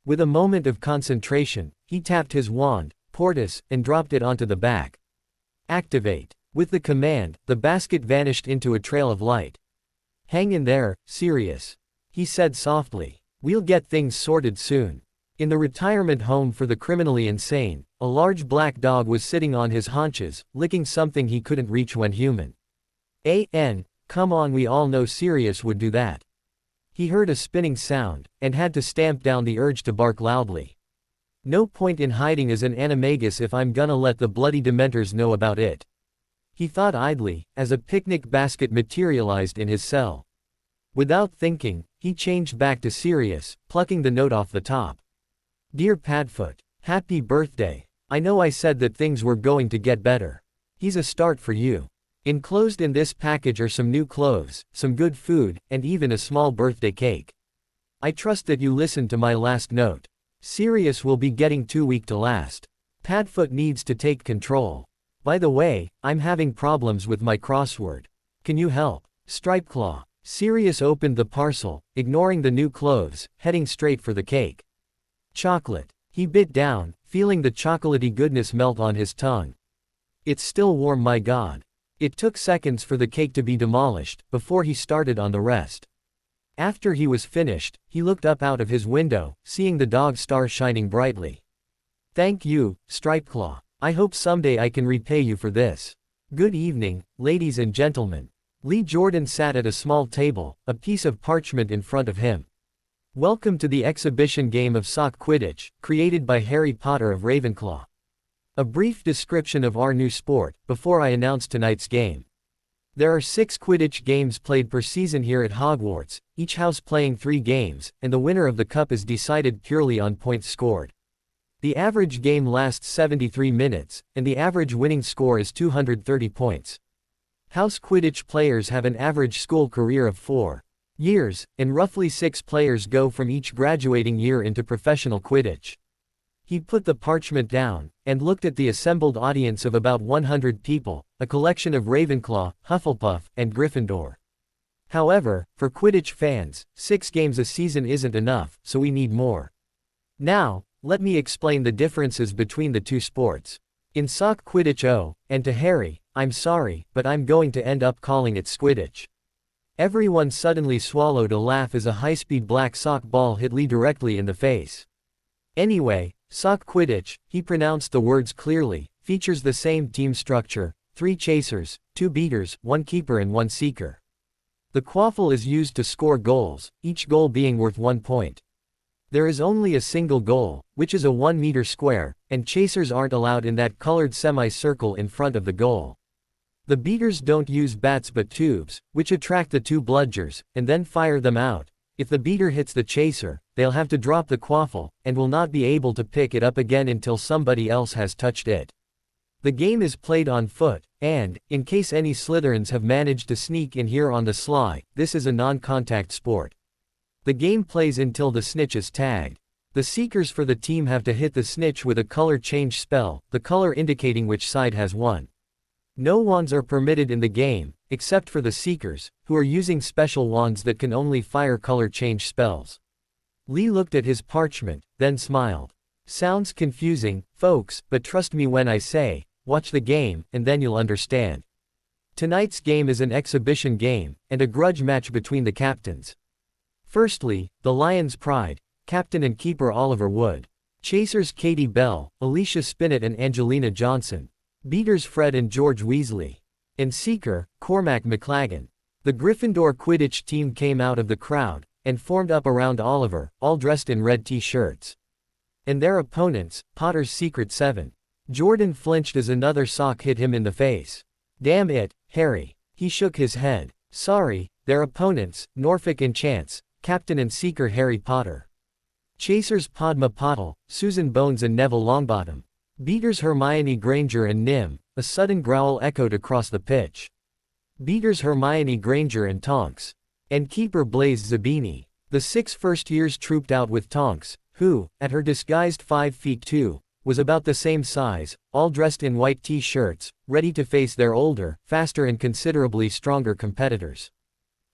With a moment of concentration, he tapped his wand, Portus, and dropped it onto the back. Activate. With the command, the basket vanished into a trail of light. Hang in there, Sirius, he said softly. We'll get things sorted soon. In the retirement home for the criminally insane, a large black dog was sitting on his haunches, licking something he couldn't reach when human. Come on, we all know Sirius would do that. He heard a spinning sound, and had to stamp down the urge to bark loudly. No point in hiding as an animagus if I'm gonna let the bloody Dementors know about it. He thought idly, as a picnic basket materialized in his cell. Without thinking, he changed back to Sirius, plucking the note off the top. Dear Padfoot, happy birthday. I know I said that things were going to get better. He's a start for you. Enclosed in this package are some new clothes, some good food, and even a small birthday cake. I trust that you listened to my last note. Sirius will be getting too weak to last. Padfoot needs to take control. By the way, I'm having problems with my crossword. Can you help? Stripeclaw. Sirius opened the parcel, ignoring the new clothes, heading straight for the cake. Chocolate. He bit down, feeling the chocolatey goodness melt on his tongue. It's still warm, my God. It took seconds for the cake to be demolished, before he started on the rest. After he was finished, he looked up out of his window, seeing the dog star shining brightly. Thank you, Stripeclaw. I hope someday I can repay you for this. Good evening, ladies and gentlemen. Lee Jordan sat at a small table, a piece of parchment in front of him. Welcome to the exhibition game of sock Quidditch, created by Harry Potter of Ravenclaw. A brief description of our new sport, before I announce tonight's game. There are 6 Quidditch games played per season here at Hogwarts, each house playing 3 games, and the winner of the cup is decided purely on points scored. The average game lasts 73 minutes, and the average winning score is 230 points. House Quidditch players have an average school career of 4 years, and roughly 6 players go from each graduating year into professional Quidditch. He put the parchment down, and looked at the assembled audience of about 100 people, a collection of Ravenclaw, Hufflepuff, and Gryffindor. However, for Quidditch fans, 6 games a season isn't enough, so we need more. Now, let me explain the differences between the two sports. In sock Quidditch, oh, and to Harry, I'm sorry, but I'm going to end up calling it Squidditch. Everyone suddenly swallowed a laugh as a high-speed black sock ball hit Lee directly in the face. Anyway, sock Quidditch, he pronounced the words clearly, features the same team structure, 3 chasers, 2 beaters, 1 keeper and 1 seeker. The quaffle is used to score goals, each goal being worth 1 point. There is only a single goal, which is a 1-meter square, and chasers aren't allowed in that colored semicircle in front of the goal. The beaters don't use bats but tubes, which attract the 2 bludgers, and then fire them out. If the beater hits the chaser, they'll have to drop the quaffle, and will not be able to pick it up again until somebody else has touched it. The game is played on foot, and, in case any Slytherins have managed to sneak in here on the sly, this is a non-contact sport. The game plays until the snitch is tagged. The seekers for the team have to hit the snitch with a color change spell, the color indicating which side has won. No wands are permitted in the game, except for the seekers, who are using special wands that can only fire color change spells. Lee looked at his parchment, then smiled. Sounds confusing, folks, but trust me when I say, watch the game, and then you'll understand. Tonight's game is an exhibition game, and a grudge match between the captains. Firstly, the Lions' Pride, captain and keeper Oliver Wood. Chasers Katie Bell, Alicia Spinett and Angelina Johnson. Beaters Fred and George Weasley. And seeker, Cormac McLagan. The Gryffindor Quidditch team came out of the crowd, and formed up around Oliver, all dressed in red t-shirts. And their opponents, Potter's Secret 7. Jordan flinched as another sock hit him in the face. Damn it, Harry. He shook his head. Sorry, their opponents, Norfolk and Chance, captain and seeker Harry Potter. Chasers Padma Patil, Susan Bones and Neville Longbottom. Beaters Hermione Granger and Nim. A sudden growl echoed across the pitch. Beaters Hermione Granger and Tonks. And keeper Blaise Zabini. The 6 first-years trooped out with Tonks, who, at her disguised 5 feet 2, was about the same size, all dressed in white t-shirts, ready to face their older, faster and considerably stronger competitors.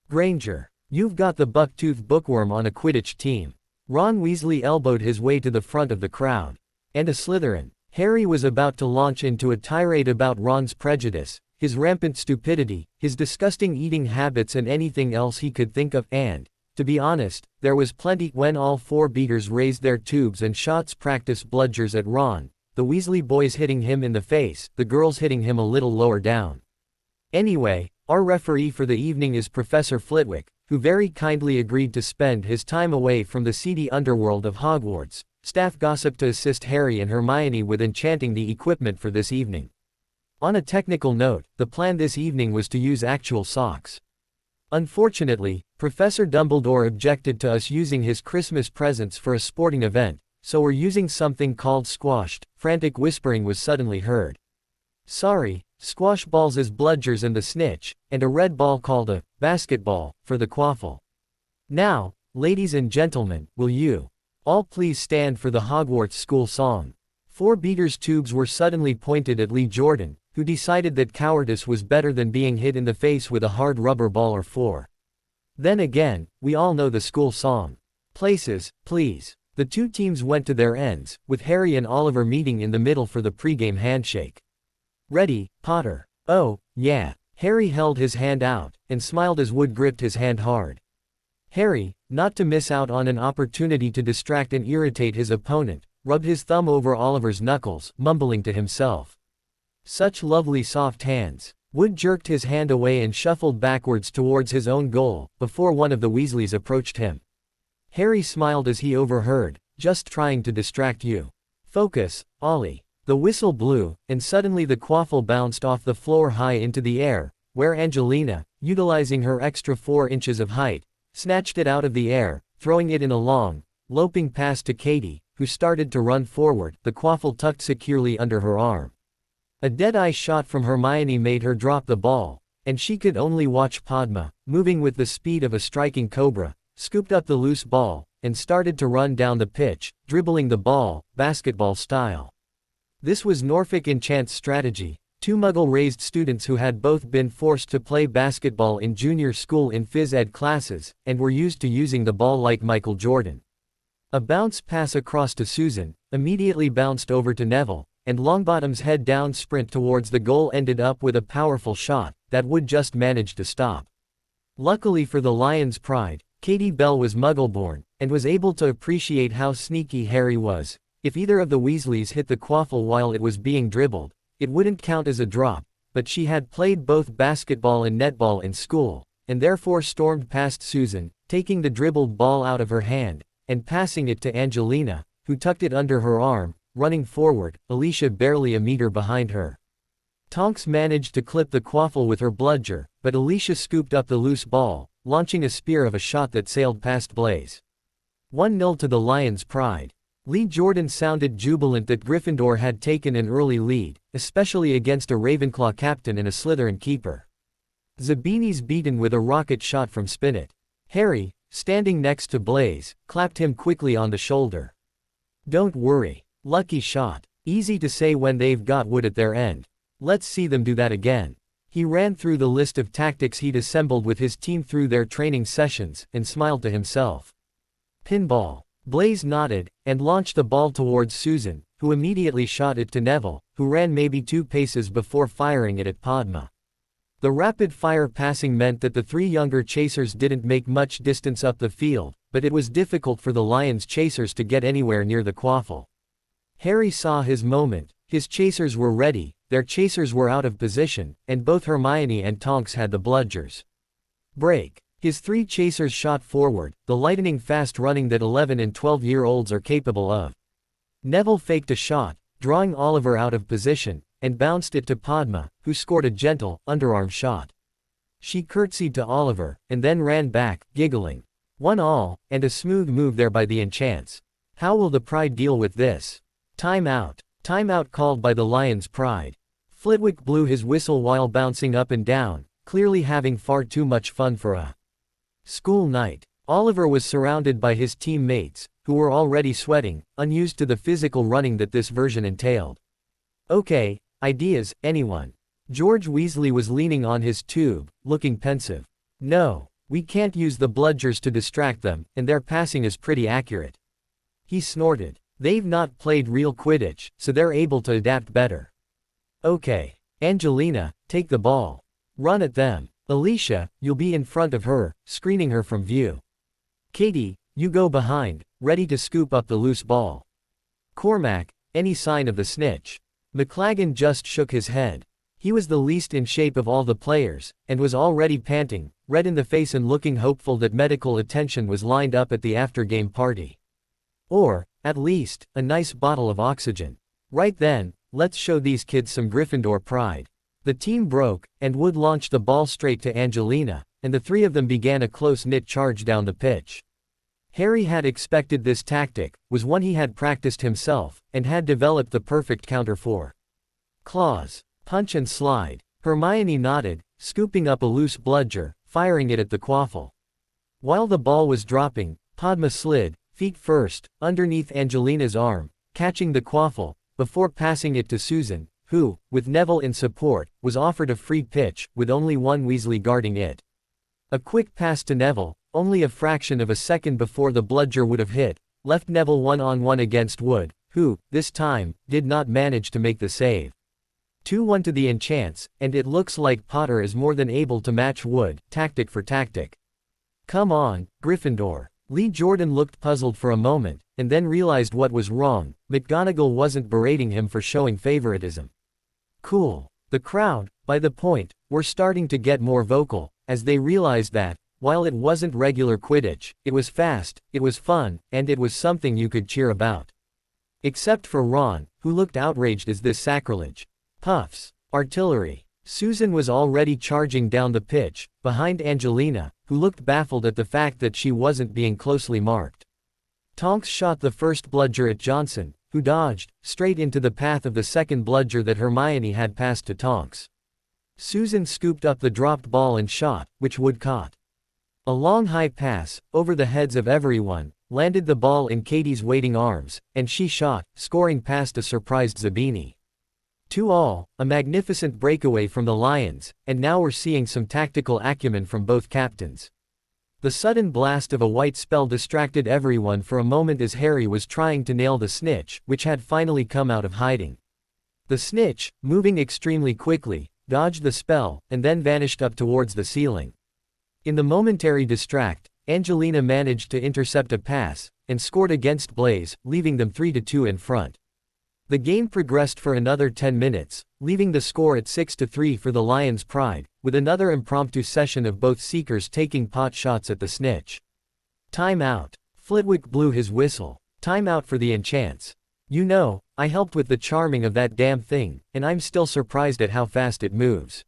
Granger. You've got the buck-toothed bookworm on a Quidditch team. Ron Weasley elbowed his way to the front of the crowd. And a Slytherin. Harry was about to launch into a tirade about Ron's prejudice, his rampant stupidity, his disgusting eating habits and anything else he could think of and, to be honest, there was plenty when all 4 beaters raised their tubes and shots practice bludgers at Ron, the Weasley boys hitting him in the face, the girls hitting him a little lower down. Anyway, our referee for the evening is Professor Flitwick, who very kindly agreed to spend his time away from the seedy underworld of Hogwarts. Staff gossip to assist Harry and Hermione with enchanting the equipment for this evening. On a technical note, the plan this evening was to use actual socks. Unfortunately, Professor Dumbledore objected to us using his Christmas presents for a sporting event, so we're using something called squashed. Frantic whispering was suddenly heard. Sorry, squash balls as bludgers and the snitch, and a red ball called a basketball for the quaffle. Now, ladies and gentlemen, will you all please stand for the Hogwarts school song. 4 beaters' tubes were suddenly pointed at Lee Jordan, who decided that cowardice was better than being hit in the face with a hard rubber ball or 4. Then again, we all know the school song. Places, please. The 2 teams went to their ends, with Harry and Oliver meeting in the middle for the pregame handshake. Ready, Potter? Oh, yeah. Harry held his hand out, and smiled as Wood gripped his hand hard. Harry, not to miss out on an opportunity to distract and irritate his opponent, rubbed his thumb over Oliver's knuckles, mumbling to himself. Such lovely soft hands. Wood jerked his hand away and shuffled backwards towards his own goal, before one of the Weasleys approached him. Harry smiled as he overheard, just trying to distract you. Focus, Ollie. The whistle blew, and suddenly the quaffle bounced off the floor high into the air, where Angelina, utilizing her extra 4 inches of height, snatched it out of the air, throwing it in a long, loping pass to Katie, who started to run forward, the quaffle tucked securely under her arm. A dead-eye shot from Hermione made her drop the ball, and she could only watch Padma, moving with the speed of a striking cobra, scooped up the loose ball, and started to run down the pitch, dribbling the ball, basketball style. This was Norfolk and Chant's strategy. 2 Muggle-raised students who had both been forced to play basketball in junior school in phys ed classes, and were used to using the ball like Michael Jordan. A bounce pass across to Susan, immediately bounced over to Neville, and Longbottom's head-down sprint towards the goal ended up with a powerful shot that Wood just managed to stop. Luckily for the Lions' pride, Katie Bell was Muggle-born, and was able to appreciate how sneaky Harry was. If either of the Weasleys hit the quaffle while it was being dribbled, it wouldn't count as a drop, but she had played both basketball and netball in school, and therefore stormed past Susan, taking the dribbled ball out of her hand, and passing it to Angelina, who tucked it under her arm, running forward, Alicia barely a meter behind her. Tonks managed to clip the quaffle with her bludger, but Alicia scooped up the loose ball, launching a spear of a shot that sailed past Blaze. 1-0 to the Lions' pride. Lee Jordan sounded jubilant that Gryffindor had taken an early lead, especially against a Ravenclaw captain and a Slytherin keeper. Zabini's beaten with a rocket shot from Spinnet. Harry, standing next to Blaze, clapped him quickly on the shoulder. "Don't worry. Lucky shot. Easy to say when they've got Wood at their end. Let's see them do that again." He ran through the list of tactics he'd assembled with his team through their training sessions, and smiled to himself. Pinball. Blaze nodded, and launched the ball towards Susan, who immediately shot it to Neville, who ran maybe 2 paces before firing it at Padma. The rapid-fire passing meant that the 3 younger chasers didn't make much distance up the field, but it was difficult for the Lions' chasers to get anywhere near the quaffle. Harry saw his moment. His chasers were ready, their chasers were out of position, and both Hermione and Tonks had the bludgers. Break. His 3 chasers shot forward, the lightning-fast running that 11 and 12-year-olds are capable of. Neville faked a shot, drawing Oliver out of position, and bounced it to Padma, who scored a gentle, underarm shot. She curtsied to Oliver, and then ran back, giggling. 1-1, and a smooth move there by the Enchants. How will the Pride deal with this? Timeout. Timeout called by the Lions' pride. Flitwick blew his whistle while bouncing up and down, clearly having far too much fun for a school night. Oliver was surrounded by his teammates, who were already sweating, unused to the physical running that this version entailed. "Okay, ideas, anyone?" George Weasley was leaning on his tube, looking pensive. "No, we can't use the bludgers to distract them, and their passing is pretty accurate." He snorted. "They've not played real Quidditch, so they're able to adapt better." "Okay. Angelina, take the ball. Run at them. Alicia, you'll be in front of her, screening her from view. Katie, you go behind, ready to scoop up the loose ball. Cormac, any sign of the snitch?" McLagan just shook his head. He was the least in shape of all the players, and was already panting, red in the face and looking hopeful that medical attention was lined up at the after-game party. Or, at least, a nice bottle of oxygen. Right then, let's show these kids some Gryffindor pride. The team broke, and Wood launched the ball straight to Angelina, and the 3 of them began a close-knit charge down the pitch. Harry had expected this tactic, was one he had practiced himself, and had developed the perfect counter for. Claws. Punch and slide. Hermione nodded, scooping up a loose bludger, firing it at the quaffle. While the ball was dropping, Padma slid, feet first, underneath Angelina's arm, catching the quaffle, before passing it to Susan, who, with Neville in support, was offered a free pitch, with only one Weasley guarding it. A quick pass to Neville, only a fraction of a second before the bludger would have hit, left Neville 1-on-1 against Wood, who, this time, did not manage to make the save. 2-1 to the Enchants, and it looks like Potter is more than able to match Wood, tactic for tactic. "Come on, Gryffindor." Lee Jordan looked puzzled for a moment, and then realized what was wrong. McGonagall wasn't berating him for showing favoritism. Cool. The crowd, by the point, were starting to get more vocal, as they realized that, while it wasn't regular Quidditch, it was fast, it was fun, and it was something you could cheer about. Except for Ron, who looked outraged as this sacrilege. Puffs. Artillery. Susan was already charging down the pitch, behind Angelina, who looked baffled at the fact that she wasn't being closely marked. Tonks shot the first bludger at Johnson, who dodged, straight into the path of the second bludger that Hermione had passed to Tonks. Susan scooped up the dropped ball and shot, which Wood caught. A long high pass, over the heads of everyone, landed the ball in Katie's waiting arms, and she shot, scoring past a surprised Zabini. 2-2, a magnificent breakaway from the Lions, and now we're seeing some tactical acumen from both captains. The sudden blast of a white spell distracted everyone for a moment as Harry was trying to nail the snitch, which had finally come out of hiding. The snitch, moving extremely quickly, dodged the spell, and then vanished up towards the ceiling. In the momentary distract, Angelina managed to intercept a pass, and scored against Blaze, leaving them 3-2 in front. The game progressed for another 10 minutes, leaving the score at 6-3 for the Lions' Pride, with another impromptu session of both seekers taking pot shots at the snitch. Time out. Flitwick blew his whistle. Time out for the enchants. You know, I helped with the charming of that damn thing, and I'm still surprised at how fast it moves.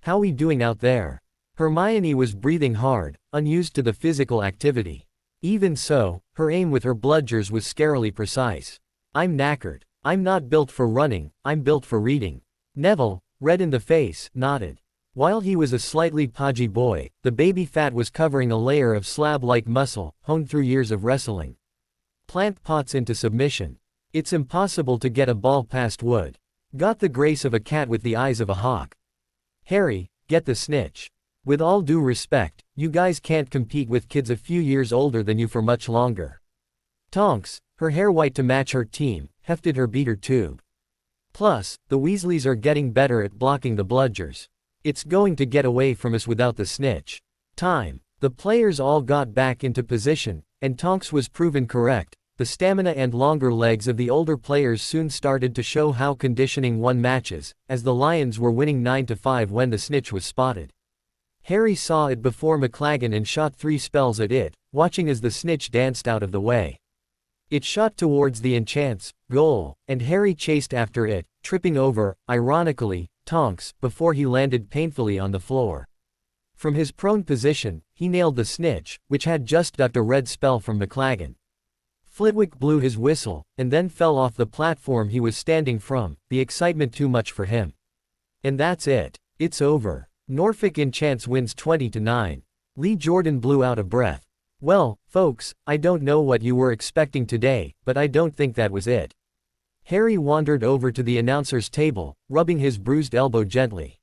How we doing out there? Hermione was breathing hard, unused to the physical activity. Even so, her aim with her bludgers was scarily precise. I'm knackered. I'm not built for running, I'm built for reading. Neville, red in the face, nodded. While he was a slightly podgy boy, the baby fat was covering a layer of slab-like muscle, honed through years of wrestling. Plant pots into submission. It's impossible to get a ball past wood. Got the grace of a cat with the eyes of a hawk. Harry, get the snitch. With all due respect, you guys can't compete with kids a few years older than you for much longer. Tonks, her hair white to match her team, hefted her beater tube. Plus, the Weasleys are getting better at blocking the bludgers. It's going to get away from us without the snitch. Time. The players all got back into position, and Tonks was proven correct. The stamina and longer legs of the older players soon started to show how conditioning won matches, as the Lions were winning 9-5 when the snitch was spotted. Harry saw it before McLaggen and shot 3 spells at it, watching as the snitch danced out of the way. It shot towards the enchant's goal, and Harry chased after it, tripping over, ironically, Tonks, before he landed painfully on the floor. From his prone position, he nailed the snitch, which had just ducked a red spell from McLaggen. Flitwick blew his whistle, and then fell off the platform he was standing from, the excitement too much for him. And that's it. It's over. Norfolk Enchants wins 20-9. Lee Jordan blew out of breath. Well, folks, I don't know what you were expecting today, but I don't think that was it. Harry wandered over to the announcer's table, rubbing his bruised elbow gently.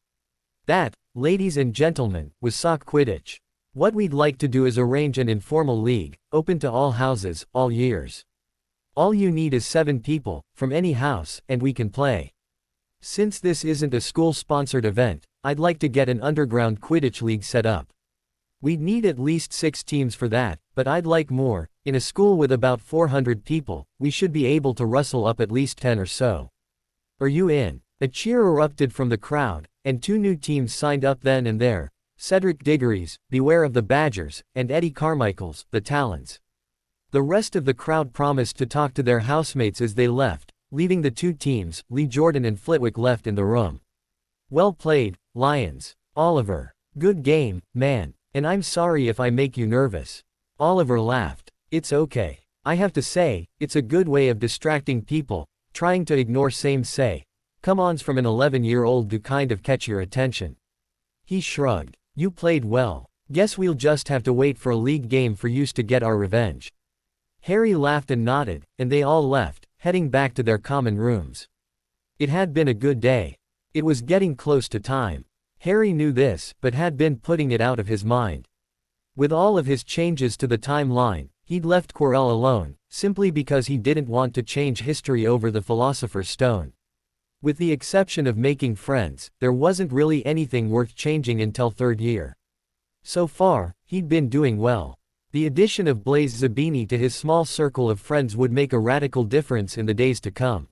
That, ladies and gentlemen, was sock Quidditch. What we'd like to do is arrange an informal league, open to all houses, all years. All you need is 7 people, from any house, and we can play. Since this isn't a school-sponsored event, I'd like to get an underground Quidditch league set up. We'd need at least 6 teams for that, but I'd like more. In a school with about 400 people, we should be able to rustle up at least 10 or so. Are you in? A cheer erupted from the crowd, and 2 new teams signed up then and there. Cedric Diggory's, Beware of the Badgers, and Eddie Carmichael's, The Talons. The rest of the crowd promised to talk to their housemates as they left, leaving the 2 teams, Lee Jordan and Flitwick, left in the room. Well played, Lions. Oliver. Good game, man. And I'm sorry if I make you nervous. Oliver laughed. It's okay. I have to say, it's a good way of distracting people, trying to ignore same-say come-ons from an 11-year-old to kind of catch your attention. He shrugged. You played well. Guess we'll just have to wait for a league game for use to get our revenge. Harry laughed and nodded, and they all left, heading back to their common rooms. It had been a good day. It was getting close to time. Harry knew this, but had been putting it out of his mind. With all of his changes to the timeline, he'd left Quirrell alone, simply because he didn't want to change history over the Philosopher's Stone. With the exception of making friends, there wasn't really anything worth changing until 3rd year. So far, he'd been doing well. The addition of Blaise Zabini to his small circle of friends would make a radical difference in the days to come.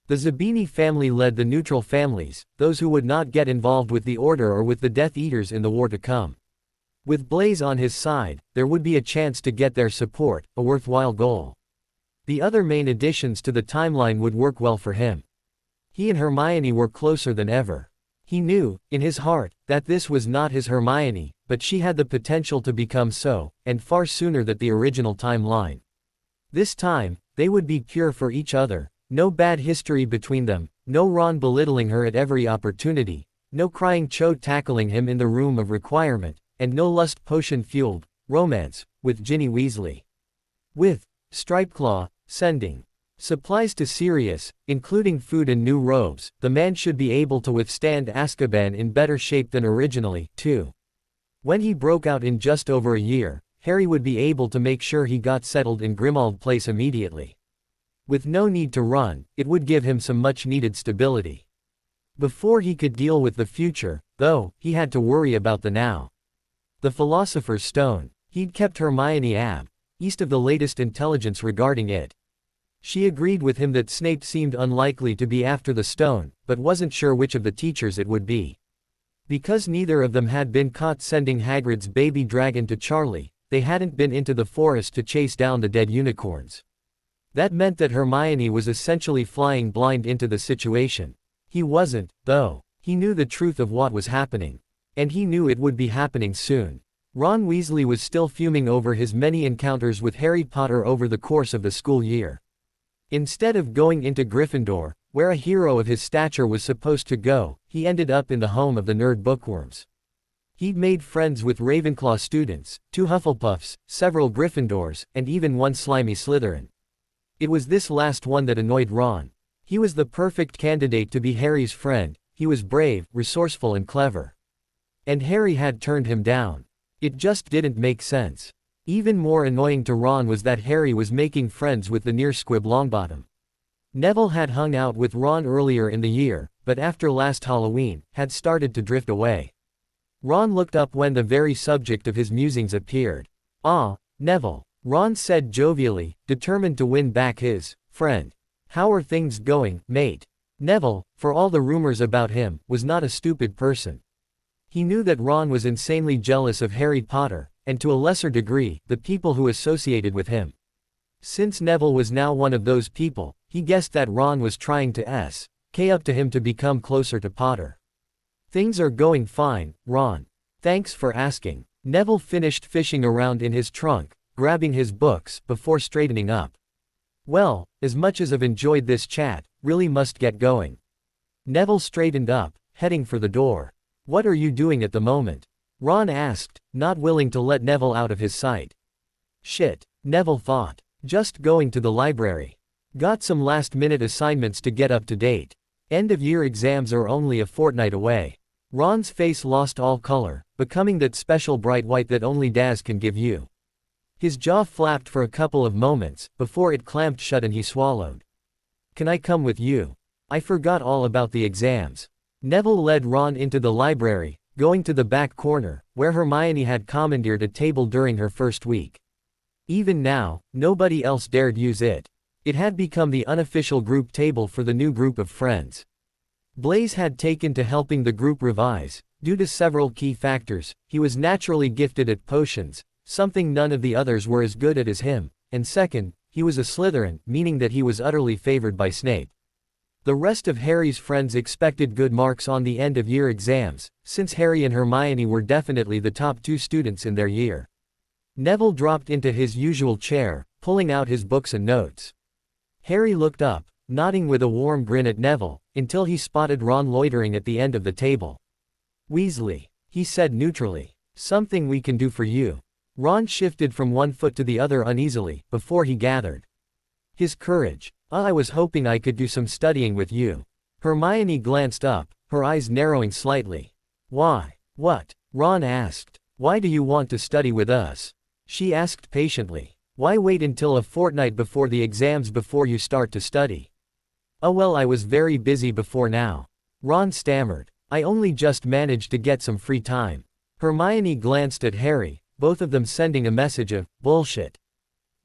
The Zabini family led the neutral families, those who would not get involved with the Order or with the Death Eaters in the war to come. With Blaise on his side, there would be a chance to get their support, a worthwhile goal. The other main additions to the timeline would work well for him. He and Hermione were closer than ever. He knew, in his heart, that this was not his Hermione, but she had the potential to become so, and far sooner than the original timeline. This time, they would be pure for each other. No bad history between them, no Ron belittling her at every opportunity, no crying Cho tackling him in the room of requirement, and no lust potion-fueled romance with Ginny Weasley. With Stripeclaw sending supplies to Sirius, including food and new robes, the man should be able to withstand Azkaban in better shape than originally, too. When he broke out in just over a year, Harry would be able to make sure he got settled in Grimmauld Place immediately. With no need to run, it would give him some much-needed stability. Before he could deal with the future, though, he had to worry about the now. The Philosopher's Stone. He'd kept Hermione east of the latest intelligence regarding it. She agreed with him that Snape seemed unlikely to be after the stone, but wasn't sure which of the teachers it would be. Because neither of them had been caught sending Hagrid's baby dragon to Charlie, they hadn't been into the forest to chase down the dead unicorns. That meant that Hermione was essentially flying blind into the situation. He wasn't, though. He knew the truth of what was happening. And he knew it would be happening soon. Ron Weasley was still fuming over his many encounters with Harry Potter over the course of the school year. Instead of going into Gryffindor, where a hero of his stature was supposed to go, he ended up in the home of the nerd bookworms. He'd made friends with Ravenclaw students, 2 Hufflepuffs, several Gryffindors, and even one slimy Slytherin. It was this last one that annoyed Ron. He was the perfect candidate to be Harry's friend. He was brave, resourceful and clever. And Harry had turned him down. It just didn't make sense. Even more annoying to Ron was that Harry was making friends with the near-squib Longbottom. Neville had hung out with Ron earlier in the year, but after last Halloween, had started to drift away. Ron looked up when the very subject of his musings appeared. "Ah, Neville," Ron said jovially, determined to win back his friend. "How are things going, mate?" Neville, for all the rumors about him, was not a stupid person. He knew that Ron was insanely jealous of Harry Potter, and to a lesser degree, the people who associated with him. Since Neville was now one of those people, he guessed that Ron was trying to up to him to become closer to Potter. "Things are going fine, Ron. Thanks for asking." Neville finished fishing around in his trunk, grabbing his books, before straightening up. "Well, as much as I've enjoyed this chat, really must get going." Neville straightened up, heading for the door. "What are you doing at the moment?" Ron asked, not willing to let Neville out of his sight. "Shit," Neville thought. "Just going to the library. Got some last-minute assignments to get up to date. End-of-year exams are only a fortnight away." Ron's face lost all color, becoming that special bright white that only Daz can give you. His jaw flapped for a couple of moments, before it clamped shut and he swallowed. "Can I come with you? I forgot all about the exams." Neville led Ron into the library, going to the back corner, where Hermione had commandeered a table during her first week. Even now, nobody else dared use it. It had become the unofficial group table for the new group of friends. Blaise had taken to helping the group revise. Due to several key factors, he was naturally gifted at potions, something none of the others were as good at as him, and second, he was a Slytherin, meaning that he was utterly favored by Snape. The rest of Harry's friends expected good marks on the end-of-year exams, since Harry and Hermione were definitely the top 2 students in their year. Neville dropped into his usual chair, pulling out his books and notes. Harry looked up, nodding with a warm grin at Neville, until he spotted Ron loitering at the end of the table. "Weasley," he said neutrally, "something we can do for you." Ron shifted from one foot to the other uneasily, before he gathered his courage. "I was hoping I could do some studying with you." Hermione glanced up, her eyes narrowing slightly. "Why? What?" Ron asked. "Why do you want to study with us?" She asked patiently. "Why wait until a fortnight before the exams before you start to study?" "Oh well, I was very busy before now." Ron stammered. "I only just managed to get some free time." Hermione glanced at Harry, both of them sending a message of bullshit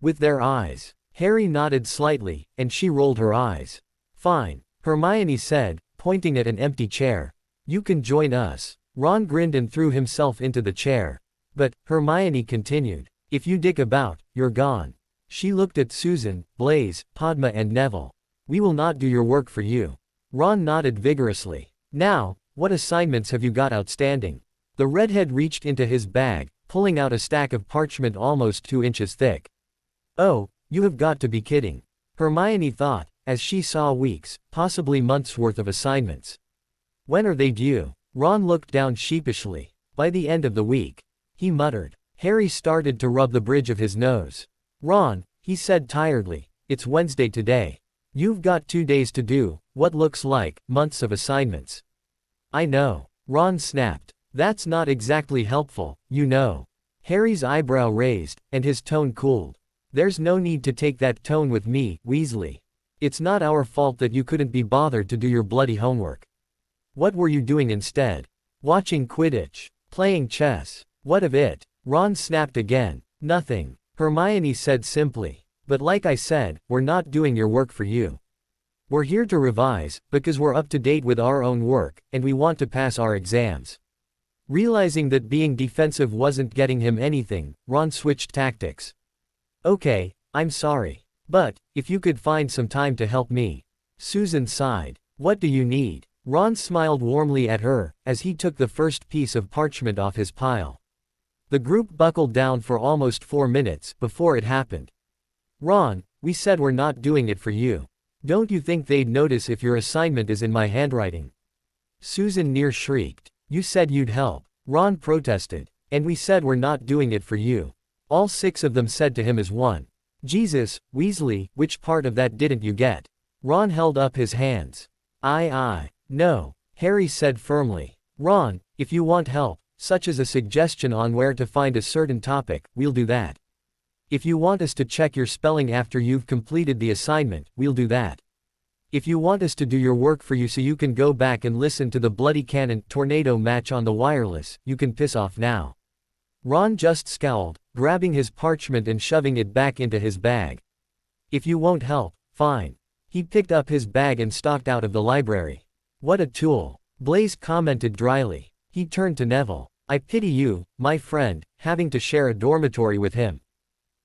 with their eyes. Harry nodded slightly, and she rolled her eyes. "Fine," Hermione said, pointing at an empty chair. "You can join us." Ron grinned and threw himself into the chair. "But," Hermione continued, "if you dick about, you're gone." She looked at Susan, Blaise, Padma and Neville. "We will not do your work for you." Ron nodded vigorously. "Now, what assignments have you got outstanding?" The redhead reached into his bag, pulling out a stack of parchment almost 2 inches thick. "Oh, you have got to be kidding," Hermione thought, as she saw weeks, possibly months' worth of assignments. "When are they due?" Ron looked down sheepishly. "By the end of the week," he muttered. Harry started to rub the bridge of his nose. "Ron," he said tiredly, "it's Wednesday today. You've got 2 days to do what looks like months of assignments." "I know," Ron snapped. That's not exactly helpful, you know. Harry's eyebrow raised, and his tone cooled. There's no need to take that tone with me, Weasley. It's not our fault that you couldn't be bothered to do your bloody homework. What were you doing instead? Watching Quidditch. Playing chess. What of it? Ron snapped again. Nothing. Hermione said simply. But like I said, we're not doing your work for you. We're here to revise, because we're up to date with our own work, and we want to pass our exams. Realizing that being defensive wasn't getting him anything, Ron switched tactics. Okay, I'm sorry. But, if you could find some time to help me. Susan sighed. What do you need? Ron smiled warmly at her, as he took the first piece of parchment off his pile. The group buckled down for almost 4 minutes before it happened. Ron, we said we're not doing it for you. Don't you think they'd notice if your assignment is in my handwriting? Susan near shrieked. You said you'd help. Ron protested. And we said we're not doing it for you. All 6 of them said to him as one. Jesus, Weasley, which part of that didn't you get? Ron held up his hands. No, Harry said firmly. Ron, if you want help, such as a suggestion on where to find a certain topic, we'll do that. If you want us to check your spelling after you've completed the assignment, we'll do that. If you want us to do your work for you so you can go back and listen to the Bloody Cannon tornado match on the wireless, you can piss off now. Ron just scowled, grabbing his parchment and shoving it back into his bag. If you won't help, fine. He picked up his bag and stalked out of the library. What a tool. Blaise commented dryly. He turned to Neville. I pity you, my friend, having to share a dormitory with him.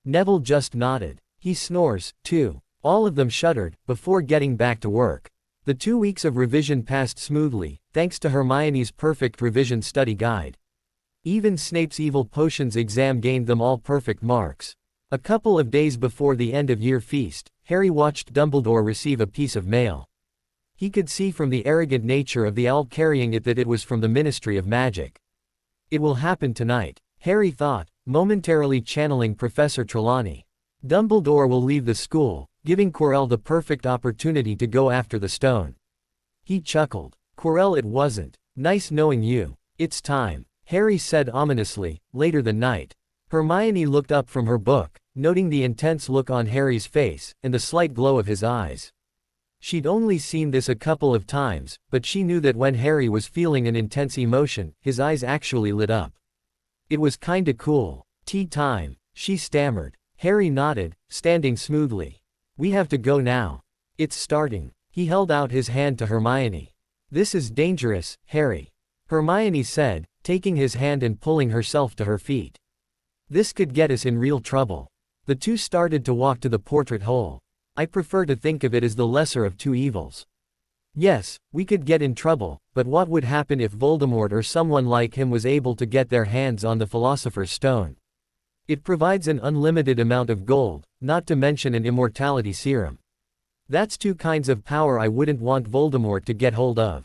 Neville just nodded. He snores, too. All of them shuddered, before getting back to work. The 2 weeks of revision passed smoothly, thanks to Hermione's perfect revision study guide. Even Snape's evil potions exam gained them all perfect marks. A couple of days before the end-of-year feast, Harry watched Dumbledore receive a piece of mail. He could see from the arrogant nature of the owl carrying it that it was from the Ministry of Magic. It will happen tonight, Harry thought, momentarily channeling Professor Trelawney. Dumbledore will leave the school, giving Quirrell the perfect opportunity to go after the stone. He chuckled. Quirrell, it wasn't. Nice knowing you. It's time, Harry said ominously, later that night. Hermione looked up from her book, noting the intense look on Harry's face, and the slight glow of his eyes. She'd only seen this a couple of times, but she knew that when Harry was feeling an intense emotion, his eyes actually lit up. It was kinda cool. Tea time, she stammered. Harry nodded, standing smoothly. We have to go now. It's starting. He held out his hand to Hermione. This is dangerous, Harry. Hermione said, taking his hand and pulling herself to her feet. This could get us in real trouble. The two started to walk to the portrait hole. I prefer to think of it as the lesser of two evils. Yes, we could get in trouble, but what would happen if Voldemort or someone like him was able to get their hands on the Philosopher's Stone? It provides an unlimited amount of gold, not to mention an immortality serum. That's 2 kinds of power I wouldn't want Voldemort to get hold of.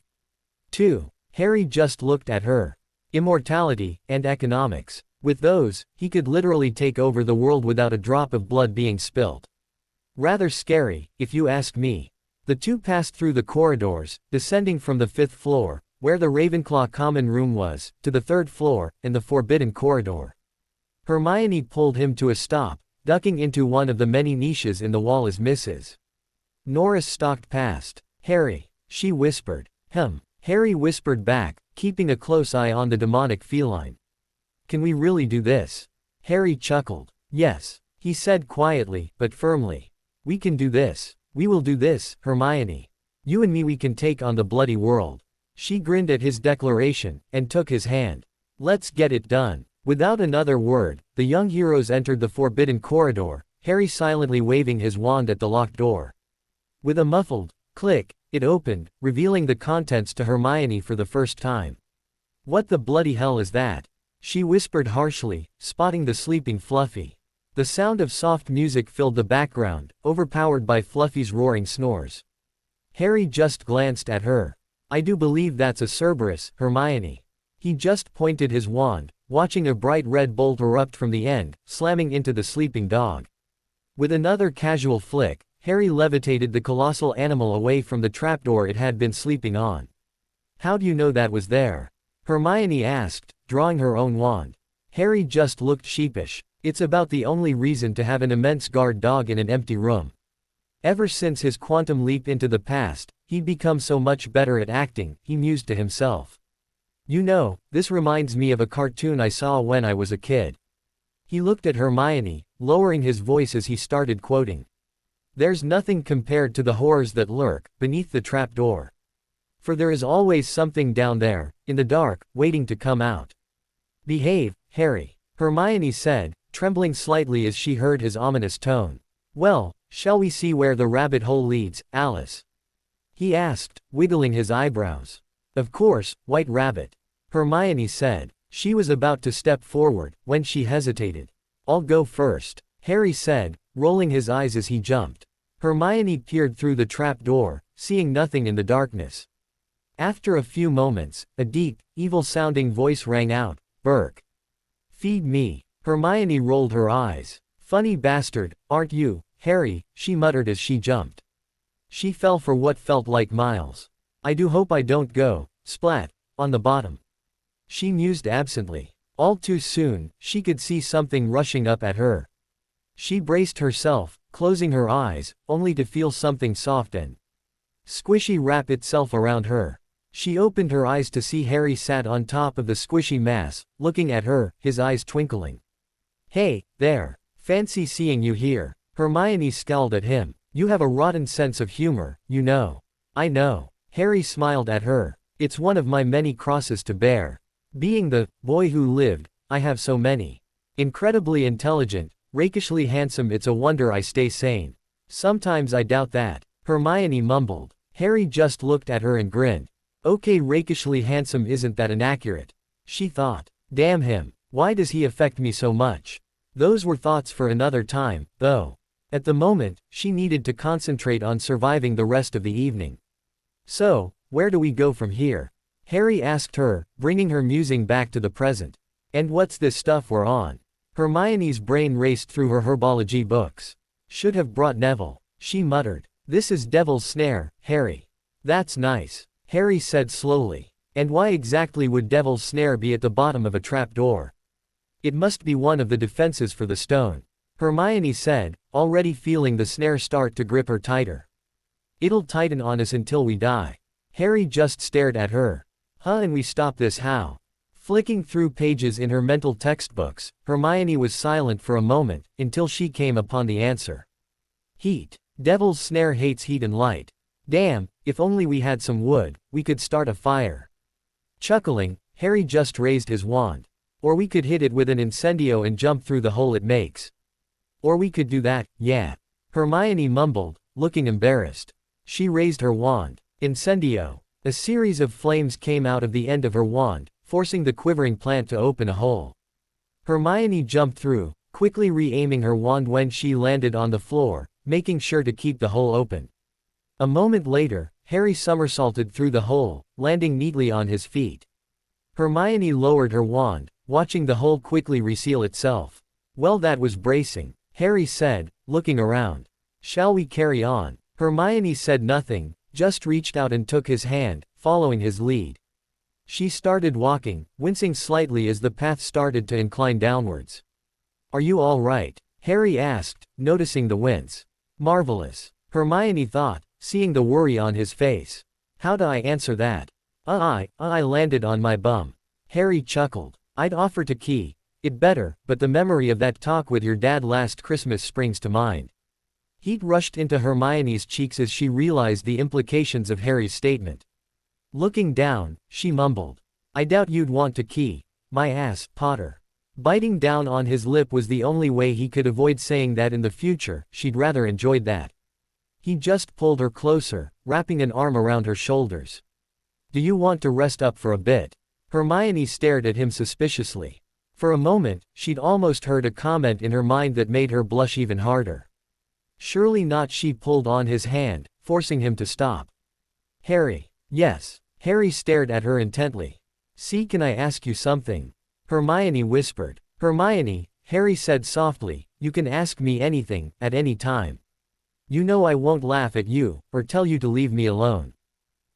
2. Harry just looked at her. Immortality, and economics. With those, he could literally take over the world without a drop of blood being spilt. Rather scary, if you ask me. The two passed through the corridors, descending from the 5th floor, where the Ravenclaw common room was, to the 3rd floor, and the Forbidden Corridor. Hermione pulled him to a stop, ducking into one of the many niches in the wall as Mrs. Norris stalked past. Harry, she whispered. Harry whispered back, keeping a close eye on the demonic feline. Can we really do this? Harry chuckled. Yes, he said quietly, but firmly. We can do this. We will do this, Hermione. You and me, we can take on the bloody world. She grinned at his declaration, and took his hand. Let's get it done. Without another word, the young heroes entered the Forbidden Corridor, Harry silently waving his wand at the locked door. With a muffled click, it opened, revealing the contents to Hermione for the first time. What the bloody hell is that? She whispered harshly, spotting the sleeping Fluffy. The sound of soft music filled the background, overpowered by Fluffy's roaring snores. Harry just glanced at her. I do believe that's a Cerberus, Hermione. He just pointed his wand, watching a bright red bolt erupt from the end, slamming into the sleeping dog. With another casual flick, Harry levitated the colossal animal away from the trapdoor it had been sleeping on. How do you know that was there? Hermione asked, drawing her own wand. Harry just looked sheepish. It's about the only reason to have an immense guard dog in an empty room. Ever since his quantum leap into the past, he'd become so much better at acting, he mused to himself. You know, this reminds me of a cartoon I saw when I was a kid. He looked at Hermione, lowering his voice as he started quoting. There's nothing compared to the horrors that lurk beneath the trapdoor. For there is always something down there, in the dark, waiting to come out. Behave, Harry, Hermione said, trembling slightly as she heard his ominous tone. Well, shall we see where the rabbit hole leads, Alice? He asked, wiggling his eyebrows. Of course, White Rabbit, Hermione said. She was about to step forward, when she hesitated. I'll go first, Harry said, rolling his eyes as he jumped. Hermione peered through the trap door, seeing nothing in the darkness. After a few moments, a deep, evil-sounding voice rang out, Burke. Feed me. Hermione rolled her eyes. Funny bastard, aren't you, Harry, she muttered as she jumped. She fell for what felt like miles. I do hope I don't go, splat, on the bottom. She mused absently. All too soon, she could see something rushing up at her. She braced herself, closing her eyes, only to feel something soft and squishy wrap itself around her. She opened her eyes to see Harry sat on top of the squishy mass, looking at her, his eyes twinkling. Hey, there. Fancy seeing you here. Hermione scowled at him. You have a rotten sense of humor, you know. I know. Harry smiled at her. It's one of my many crosses to bear. Being the boy who lived, I have so many. Incredibly intelligent, rakishly handsome, it's a wonder I stay sane. Sometimes I doubt that. Hermione mumbled. Harry just looked at her and grinned. Okay, rakishly handsome isn't that inaccurate, she thought. Damn him. Why does he affect me so much? Those were thoughts for another time, though. At the moment, she needed to concentrate on surviving the rest of the evening. So, where do we go from here? Harry asked her, bringing her musing back to the present. And what's this stuff we're on? Hermione's brain raced through her herbology books. Should have brought Neville, she muttered. This is Devil's Snare, Harry. That's nice, Harry said slowly. And why exactly would Devil's Snare be at the bottom of a trapdoor? It must be one of the defenses for the stone, Hermione said, already feeling the snare start to grip her tighter. It'll tighten on us until we die. Harry just stared at her. Huh, and we stop this how? Flicking through pages in her mental textbooks, Hermione was silent for a moment, until she came upon the answer. Heat. Devil's Snare hates heat and light. Damn, if only we had some wood, we could start a fire. Chuckling, Harry just raised his wand. Or we could hit it with an incendio and jump through the hole it makes. Or we could do that, yeah. Hermione mumbled, looking embarrassed. She raised her wand. Incendio. A series of flames came out of the end of her wand, forcing the quivering plant to open a hole. Hermione jumped through, quickly re-aiming her wand when she landed on the floor, making sure to keep the hole open. A moment later, Harry somersaulted through the hole, landing neatly on his feet. Hermione lowered her wand, watching the hole quickly reseal itself. Well, that was bracing, Harry said, looking around. Shall we carry on? Hermione said nothing, just reached out and took his hand, following his lead. She started walking, wincing slightly as the path started to incline downwards. Are you all right? Harry asked, noticing the wince. Marvelous, Hermione thought, seeing the worry on his face. How do I answer that? I landed on my bum. Harry chuckled. I'd offer to key it better, but the memory of that talk with your dad last Christmas springs to mind. Heat rushed into Hermione's cheeks as she realized the implications of Harry's statement. Looking down, she mumbled. I doubt you'd want to key my ass, Potter. Biting down on his lip was the only way he could avoid saying that in the future. She'd rather enjoyed that. He just pulled her closer, wrapping an arm around her shoulders. Do you want to rest up for a bit? Hermione stared at him suspiciously. For a moment, she'd almost heard a comment in her mind that made her blush even harder. Surely not. She pulled on his hand, forcing him to stop. Harry. Yes. Harry stared at her intently. See, can I ask you something? Hermione whispered. Hermione, Harry said softly, you can ask me anything, at any time. You know I won't laugh at you, or tell you to leave me alone.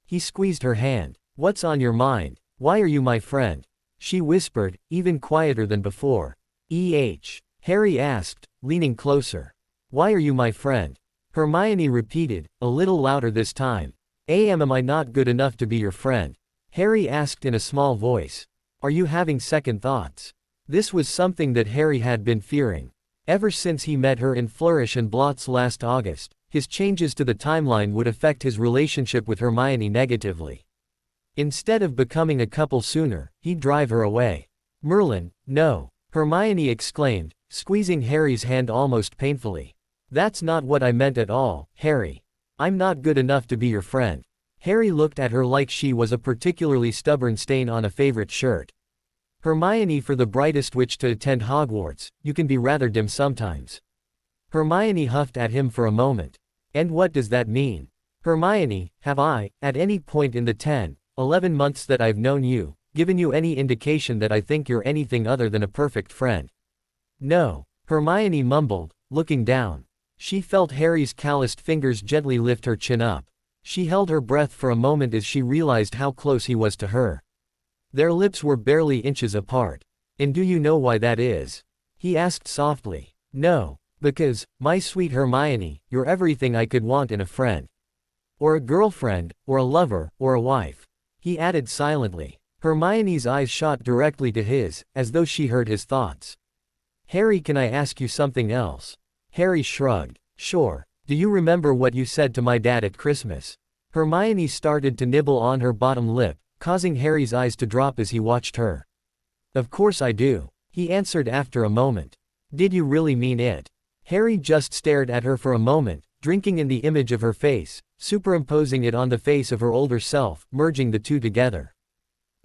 He squeezed her hand. What's on your mind? Why are you my friend? She whispered, even quieter than before. Harry asked, leaning closer. Why are you my friend? Hermione repeated, a little louder this time. Am I not good enough to be your friend? Harry asked in a small voice. Are you having second thoughts? This was something that Harry had been fearing. Ever since he met her in Flourish and Blotts last August, his changes to the timeline would affect his relationship with Hermione negatively. Instead of becoming a couple sooner, he'd drive her away. Merlin, no, Hermione exclaimed, squeezing Harry's hand almost painfully. That's not what I meant at all, Harry. I'm not good enough to be your friend. Harry looked at her like she was a particularly stubborn stain on a favorite shirt. Hermione, for the brightest witch to attend Hogwarts, you can be rather dim sometimes. Hermione huffed at him for a moment. And what does that mean? Hermione, have I, at any point in the 11 months that I've known you, given you any indication that I think you're anything other than a perfect friend? No, Hermione mumbled, looking down. She felt Harry's calloused fingers gently lift her chin up. She held her breath for a moment as she realized how close he was to her. Their lips were barely inches apart. And do you know why that is? He asked softly. No, because, my sweet Hermione, you're everything I could want in a friend. Or a girlfriend, or a lover, or a wife. He added silently. Hermione's eyes shot directly to his, as though she heard his thoughts. Harry, can I ask you something else? Harry shrugged. Sure. Do you remember what you said to my dad at Christmas? Hermione started to nibble on her bottom lip, causing Harry's eyes to drop as he watched her. Of course I do, he answered after a moment. Did you really mean it? Harry just stared at her for a moment, drinking in the image of her face, superimposing it on the face of her older self, merging the two together.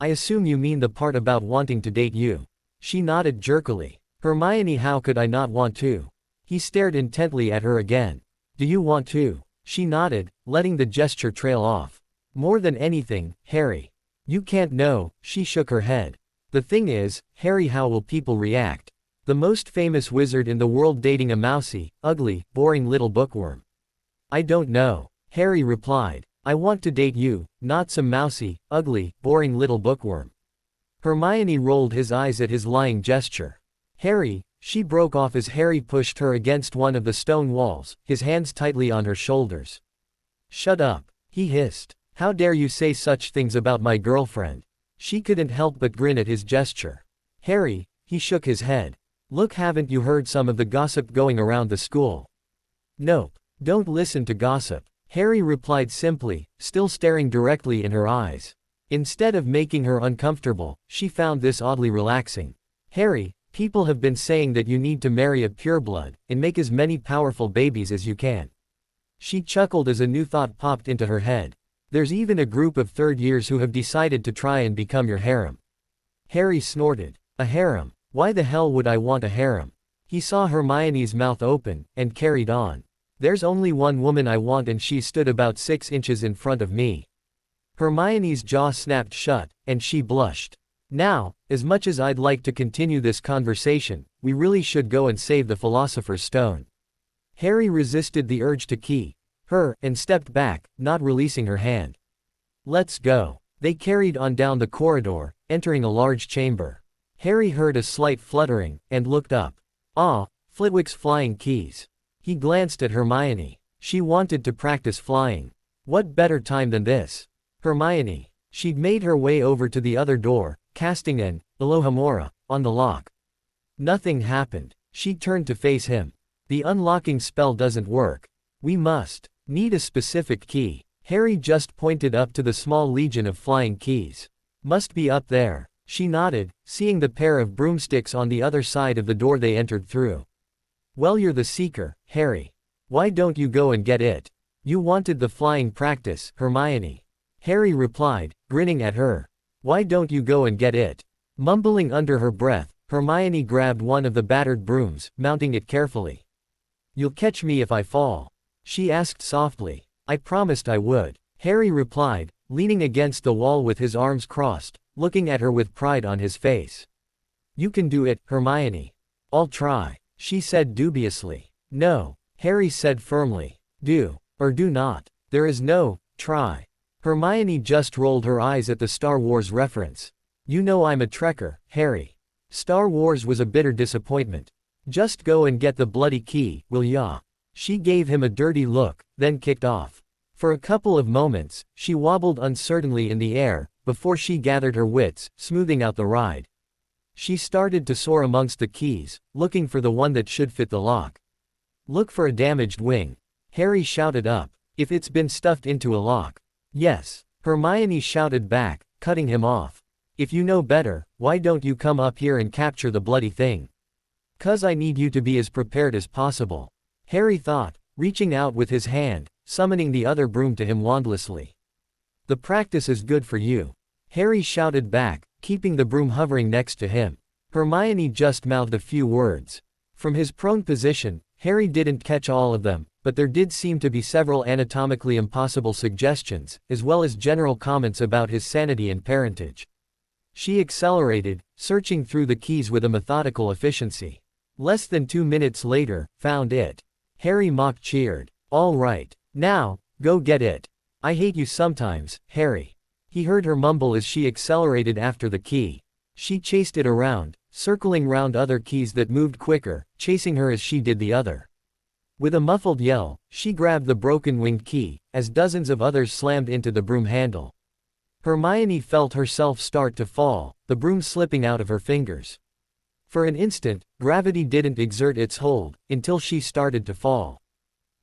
I assume you mean the part about wanting to date you. She nodded jerkily. Hermione, how could I not want to? He stared intently at her again. Do you want to? She nodded, letting the gesture trail off. More than anything, Harry. You can't know, she shook her head. The thing is, Harry, how will people react? The most famous wizard in the world dating a mousy, ugly, boring little bookworm. I don't know, Harry replied. I want to date you, not some mousy, ugly, boring little bookworm. Hermione rolled his eyes at his lying gesture. Harry, she broke off as Harry pushed her against one of the stone walls, his hands tightly on her shoulders. Shut up, he hissed. How dare you say such things about my girlfriend? She couldn't help but grin at his gesture. Harry, he shook his head. Look, haven't you heard some of the gossip going around the school? Nope, don't listen to gossip, Harry replied simply, still staring directly in her eyes. Instead of making her uncomfortable, she found this oddly relaxing. Harry, people have been saying that you need to marry a pureblood, and make as many powerful babies as you can. She chuckled as a new thought popped into her head. There's even a group of third years who have decided to try and become your harem. Harry snorted. A harem? Why the hell would I want a harem? He saw Hermione's mouth open, and carried on. There's only one woman I want, and she stood about 6 inches in front of me. Hermione's jaw snapped shut, and she blushed. Now, as much as I'd like to continue this conversation, we really should go and save the Philosopher's Stone. Harry resisted the urge to key her, and stepped back, not releasing her hand. Let's go. They carried on down the corridor, entering a large chamber. Harry heard a slight fluttering, and looked up. Ah, Flitwick's flying keys. He glanced at Hermione. She wanted to practice flying. What better time than this? Hermione. She'd made her way over to the other door, casting an Alohomora on the lock. Nothing happened. She turned to face him. The unlocking spell doesn't work. We must need a specific key. Harry just pointed up to the small legion of flying keys. Must be up there. She nodded, seeing the pair of broomsticks on the other side of the door they entered through. Well, you're the seeker, Harry. Why don't you go and get it? You wanted the flying practice, Hermione. Harry replied, grinning at her. Why don't you go and get it? Mumbling under her breath, Hermione grabbed one of the battered brooms, mounting it carefully. You'll catch me if I fall? She asked softly. I promised I would, Harry replied, leaning against the wall with his arms crossed, looking at her with pride on his face. You can do it, Hermione. I'll try, she said dubiously. No, Harry said firmly. Do, or do not. There is no try. Hermione just rolled her eyes at the Star Wars reference. You know I'm a Trekker, Harry. Star Wars was a bitter disappointment. Just go and get the bloody key, will ya? She gave him a dirty look, then kicked off. For a couple of moments, she wobbled uncertainly in the air, before she gathered her wits, smoothing out the ride. She started to soar amongst the keys, looking for the one that should fit the lock. Look for a damaged wing. Harry shouted up. If it's been stuffed into a lock. Yes. Hermione shouted back, cutting him off. If you know better, why don't you come up here and capture the bloody thing? 'Cause I need you to be as prepared as possible. Harry thought, reaching out with his hand, summoning the other broom to him wandlessly. The practice is good for you. Harry shouted back, keeping the broom hovering next to him. Hermione just mouthed a few words. From his prone position, Harry didn't catch all of them, but there did seem to be several anatomically impossible suggestions, as well as general comments about his sanity and parentage. She accelerated, searching through the keys with a methodical efficiency. Less than 2 minutes later, found it. Harry mock cheered. All right. Now, go get it. I hate you sometimes, Harry. He heard her mumble as she accelerated after the key. She chased it around, circling round other keys that moved quicker, chasing her as she did the other. With a muffled yell, she grabbed the broken-winged key, as dozens of others slammed into the broom handle. Hermione felt herself start to fall, the broom slipping out of her fingers. For an instant, gravity didn't exert its hold, until she started to fall.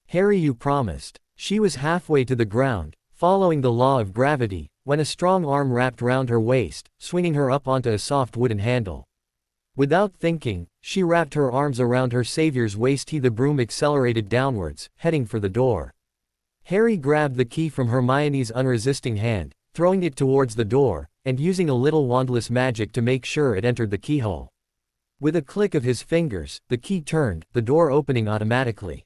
Harry, you promised. She was halfway to the ground, following the law of gravity, when a strong arm wrapped round her waist, swinging her up onto a soft wooden handle. Without thinking, she wrapped her arms around her savior's waist. The broom accelerated downwards, heading for the door. Harry grabbed the key from Hermione's unresisting hand, throwing it towards the door, and using a little wandless magic to make sure it entered the keyhole. With a click of his fingers, the key turned, the door opening automatically.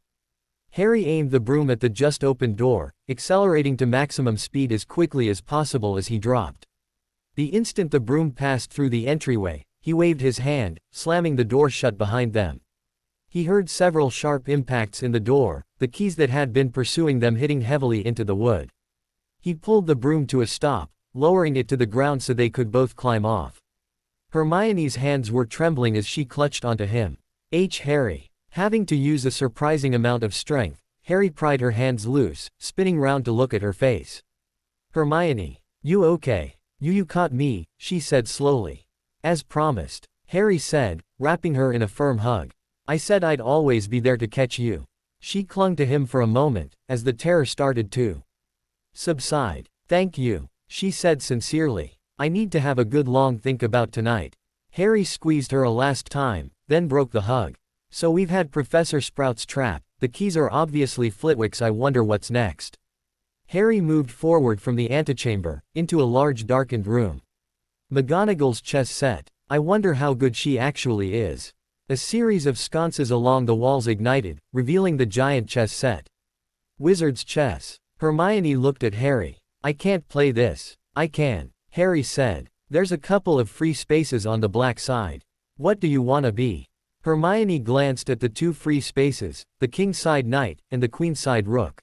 Harry aimed the broom at the just opened door, accelerating to maximum speed as quickly as possible as he dropped. The instant the broom passed through the entryway, he waved his hand, slamming the door shut behind them. He heard several sharp impacts in the door, the keys that had been pursuing them hitting heavily into the wood. He pulled the broom to a stop, lowering it to the ground so they could both climb off. Hermione's hands were trembling as she clutched onto him. Harry. Having to use a surprising amount of strength, Harry pried her hands loose, spinning round to look at her face. Hermione. You okay? You caught me, she said slowly. As promised. Harry said, wrapping her in a firm hug. I said I'd always be there to catch you. She clung to him for a moment, as the terror started to subside. Thank you, she said sincerely. I need to have a good long think about tonight. Harry squeezed her a last time, then broke the hug. So we've had Professor Sprout's trap, the keys are obviously Flitwick's. I wonder what's next. Harry moved forward from the antechamber, into a large darkened room. McGonagall's chess set. I wonder how good she actually is. A series of sconces along the walls ignited, revealing the giant chess set. Wizard's chess. Hermione looked at Harry. I can't play this. I can. Harry said. There's a couple of free spaces on the black side. What do you wanna be? Hermione glanced at the two free spaces, the king-side knight, and the queen-side rook.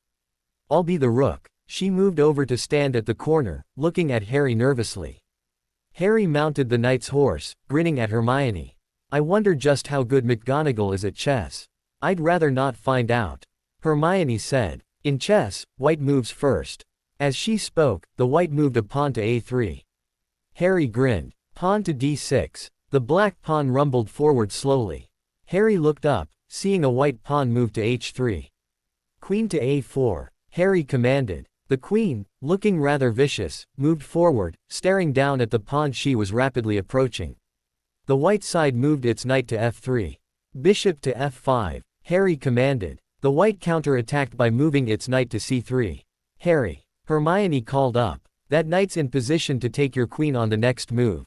I'll be the rook. She moved over to stand at the corner, looking at Harry nervously. Harry mounted the knight's horse, grinning at Hermione. I wonder just how good McGonagall is at chess. I'd rather not find out. Hermione said. In chess, white moves first. As she spoke, the white moved a pawn to a3. Harry grinned. Pawn to d6. The black pawn rumbled forward slowly. Harry looked up, seeing a white pawn move to h3. Queen to a4. Harry commanded. The queen, looking rather vicious, moved forward, staring down at the pawn she was rapidly approaching. The white side moved its knight to f3. Bishop to f5. Harry commanded. The white counter-attacked by moving its knight to c3. Harry. Hermione called up. That knight's in position to take your queen on the next move.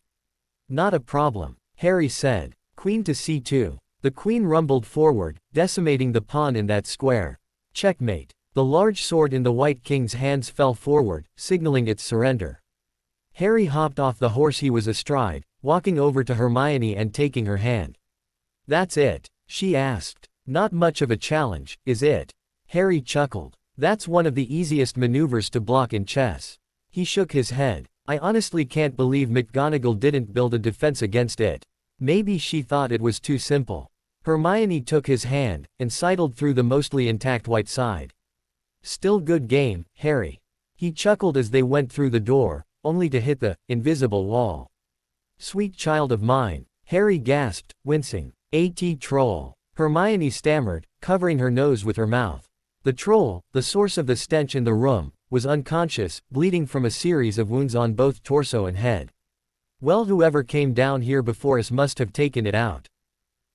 Not a problem, Harry said. Queen to c2. The queen rumbled forward, decimating the pawn in that square. Checkmate. The large sword in the white king's hands fell forward, signaling its surrender. Harry hopped off the horse he was astride, walking over to Hermione and taking her hand. That's it? She asked. Not much of a challenge, is it? Harry chuckled. That's one of the easiest maneuvers to block in chess. He shook his head. I honestly can't believe McGonagall didn't build a defense against it. Maybe she thought it was too simple. Hermione took his hand, and sidled through the mostly intact white side. Still good game, Harry. He chuckled as they went through the door, only to hit the invisible wall. Sweet child of mine, Harry gasped, wincing. Troll. Hermione stammered, covering her nose with her mouth. The troll, the source of the stench in the room, was unconscious, bleeding from a series of wounds on both torso and head. Well, whoever came down here before us must have taken it out,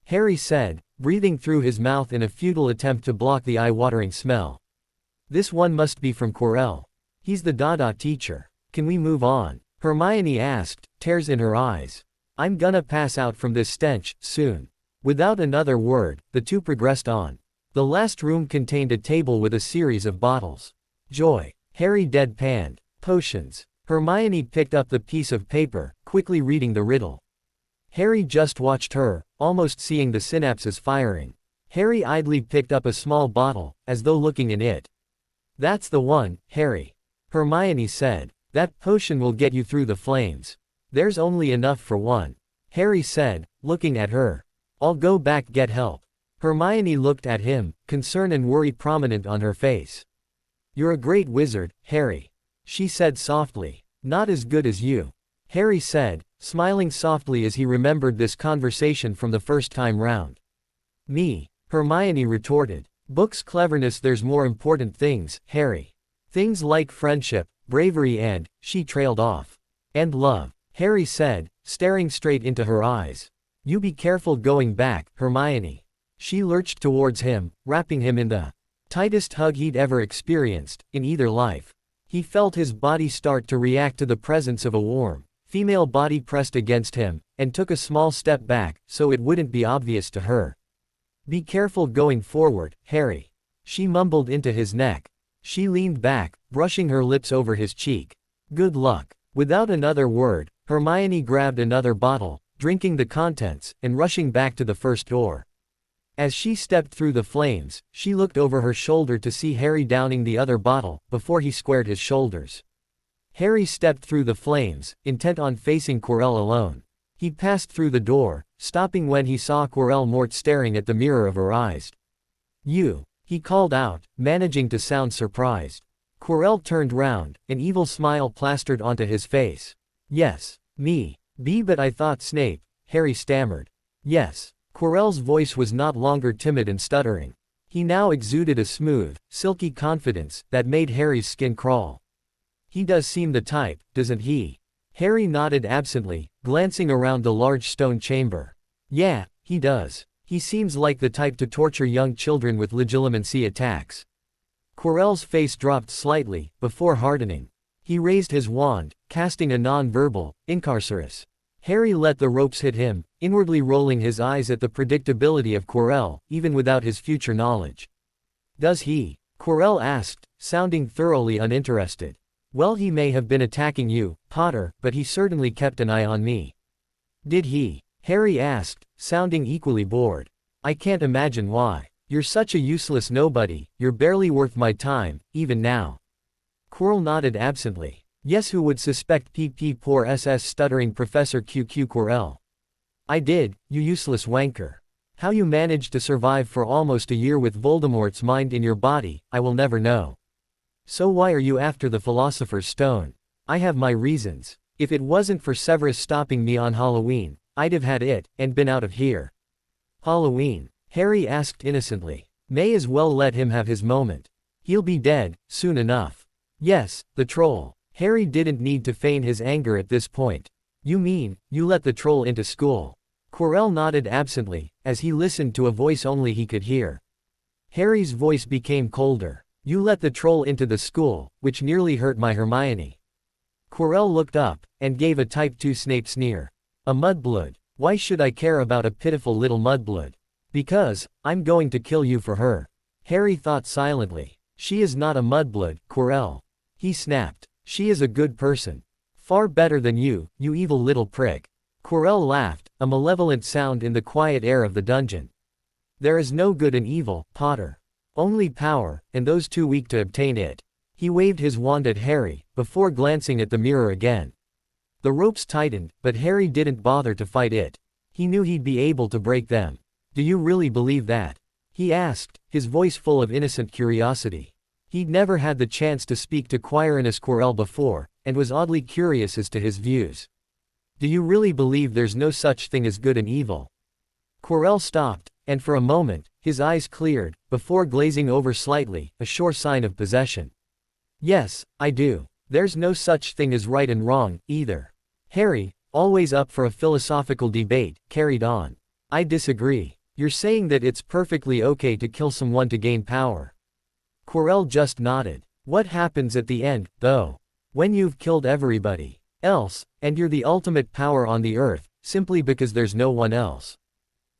Harry said, breathing through his mouth in a futile attempt to block the eye-watering smell. This one must be from Quirrell. He's the Dada teacher. Can we move on? Hermione asked, tears in her eyes. I'm gonna pass out from this stench, soon. Without another word, the two progressed on. The last room contained a table with a series of bottles. Joy. Harry deadpanned. Potions. Hermione picked up the piece of paper, quickly reading the riddle. Harry just watched her, almost seeing the synapses firing. Harry idly picked up a small bottle, as though looking in it. That's the one, Harry. Hermione said. That potion will get you through the flames. There's only enough for one. Harry said, looking at her. I'll go back get help. Hermione looked at him, concern and worry prominent on her face. You're a great wizard, Harry. She said softly. Not as good as you. Harry said, smiling softly as he remembered this conversation from the first time round. Me. Hermione retorted. Books cleverness, there's more important things, Harry. Things like friendship, bravery and, she trailed off. And love. Harry said, staring straight into her eyes. You be careful going back, Hermione. She lurched towards him, wrapping him in the tightest hug he'd ever experienced, in either life. He felt his body start to react to the presence of a warm, female body pressed against him, and took a small step back, so it wouldn't be obvious to her. Be careful going forward, Harry. She mumbled into his neck. She leaned back, brushing her lips over his cheek. Good luck. Without another word, Hermione grabbed another bottle, drinking the contents, and rushing back to the first door. As she stepped through the flames, she looked over her shoulder to see Harry downing the other bottle, before he squared his shoulders. Harry stepped through the flames, intent on facing Quirrell alone. He passed through the door, stopping when he saw Quirrell Mort staring at the mirror of her eyes. You, he called out, managing to sound surprised. Quirrell turned round, an evil smile plastered onto his face. Yes, me. But I thought Snape, Harry stammered. Yes. Quirrell's voice was not longer timid and stuttering. He now exuded a smooth, silky confidence that made Harry's skin crawl. He does seem the type, doesn't he? Harry nodded absently, glancing around the large stone chamber. Yeah, he does. He seems like the type to torture young children with legilimency attacks. Quirrell's face dropped slightly, before hardening. He raised his wand, casting a non-verbal, Incarcerus. Harry let the ropes hit him, inwardly rolling his eyes at the predictability of Quirrell, even without his future knowledge. Does he? Quirrell asked, sounding thoroughly uninterested. Well, he may have been attacking you, Potter, but he certainly kept an eye on me. Did he? Harry asked, sounding equally bored. I can't imagine why. You're such a useless nobody, you're barely worth my time, even now. Quirrell nodded absently. Yes, who would suspect poor SS stuttering Professor QQ Quirrell? I did, you useless wanker. How you managed to survive for almost a year with Voldemort's mind in your body, I will never know. So why are you after the Philosopher's Stone? I have my reasons. If it wasn't for Severus stopping me on Halloween, I'd have had it, and been out of here. Halloween? Harry asked innocently. May as well let him have his moment. He'll be dead, soon enough. Yes, the troll. Harry didn't need to feign his anger at this point. You mean, you let the troll into school? Quirrell nodded absently, as he listened to a voice only he could hear. Harry's voice became colder. You let the troll into the school, which nearly hurt my Hermione. Quirrell looked up, and gave a type 2 Snape sneer. A mudblood. Why should I care about a pitiful little mudblood? Because, I'm going to kill you for her. Harry thought silently. She is not a mudblood, Quirrell. He snapped. She is a good person. Far better than you, you evil little prick. Quirrell laughed, a malevolent sound in the quiet air of the dungeon. There is no good in evil, Potter. Only power, and those too weak to obtain it. He waved his wand at Harry, before glancing at the mirror again. The ropes tightened, but Harry didn't bother to fight it. He knew he'd be able to break them. "Do you really believe that?" he asked, his voice full of innocent curiosity. He'd never had the chance to speak to Quirinus Quirrell before, and was oddly curious as to his views. "Do you really believe there's no such thing as good and evil?" Quirrell stopped, and for a moment, his eyes cleared, before glazing over slightly, a sure sign of possession. "Yes, I do. There's no such thing as right and wrong, either." Harry, always up for a philosophical debate, carried on. "I disagree. You're saying that it's perfectly okay to kill someone to gain power." Quirrell just nodded. "What happens at the end, though? When you've killed everybody else, and you're the ultimate power on the earth, simply because there's no one else.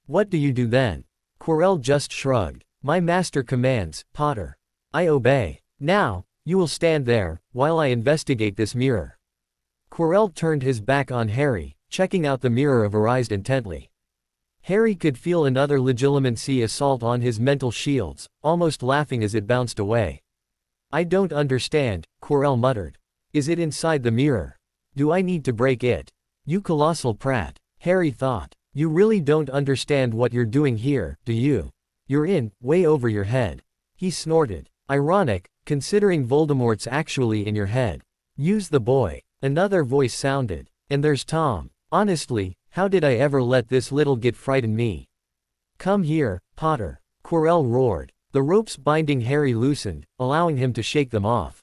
What do you do then?" Quirrell just shrugged. "My master commands, Potter. I obey. Now, you will stand there, while I investigate this mirror." Quirrell turned his back on Harry, checking out the mirror of eyes intently. Harry could feel another legilimency assault on his mental shields, almost laughing as it bounced away. "I don't understand," Quirrell muttered. "Is it inside the mirror? Do I need to break it?" "You colossal prat," Harry thought. "You really don't understand what you're doing here, do you? You're in, way over your head." He snorted. "Ironic, considering Voldemort's actually in your head. Use the boy." Another voice sounded. "And there's Tom. Honestly, how did I ever let this little git frighten me?" "Come here, Potter," Quirrell roared. The ropes binding Harry loosened, allowing him to shake them off.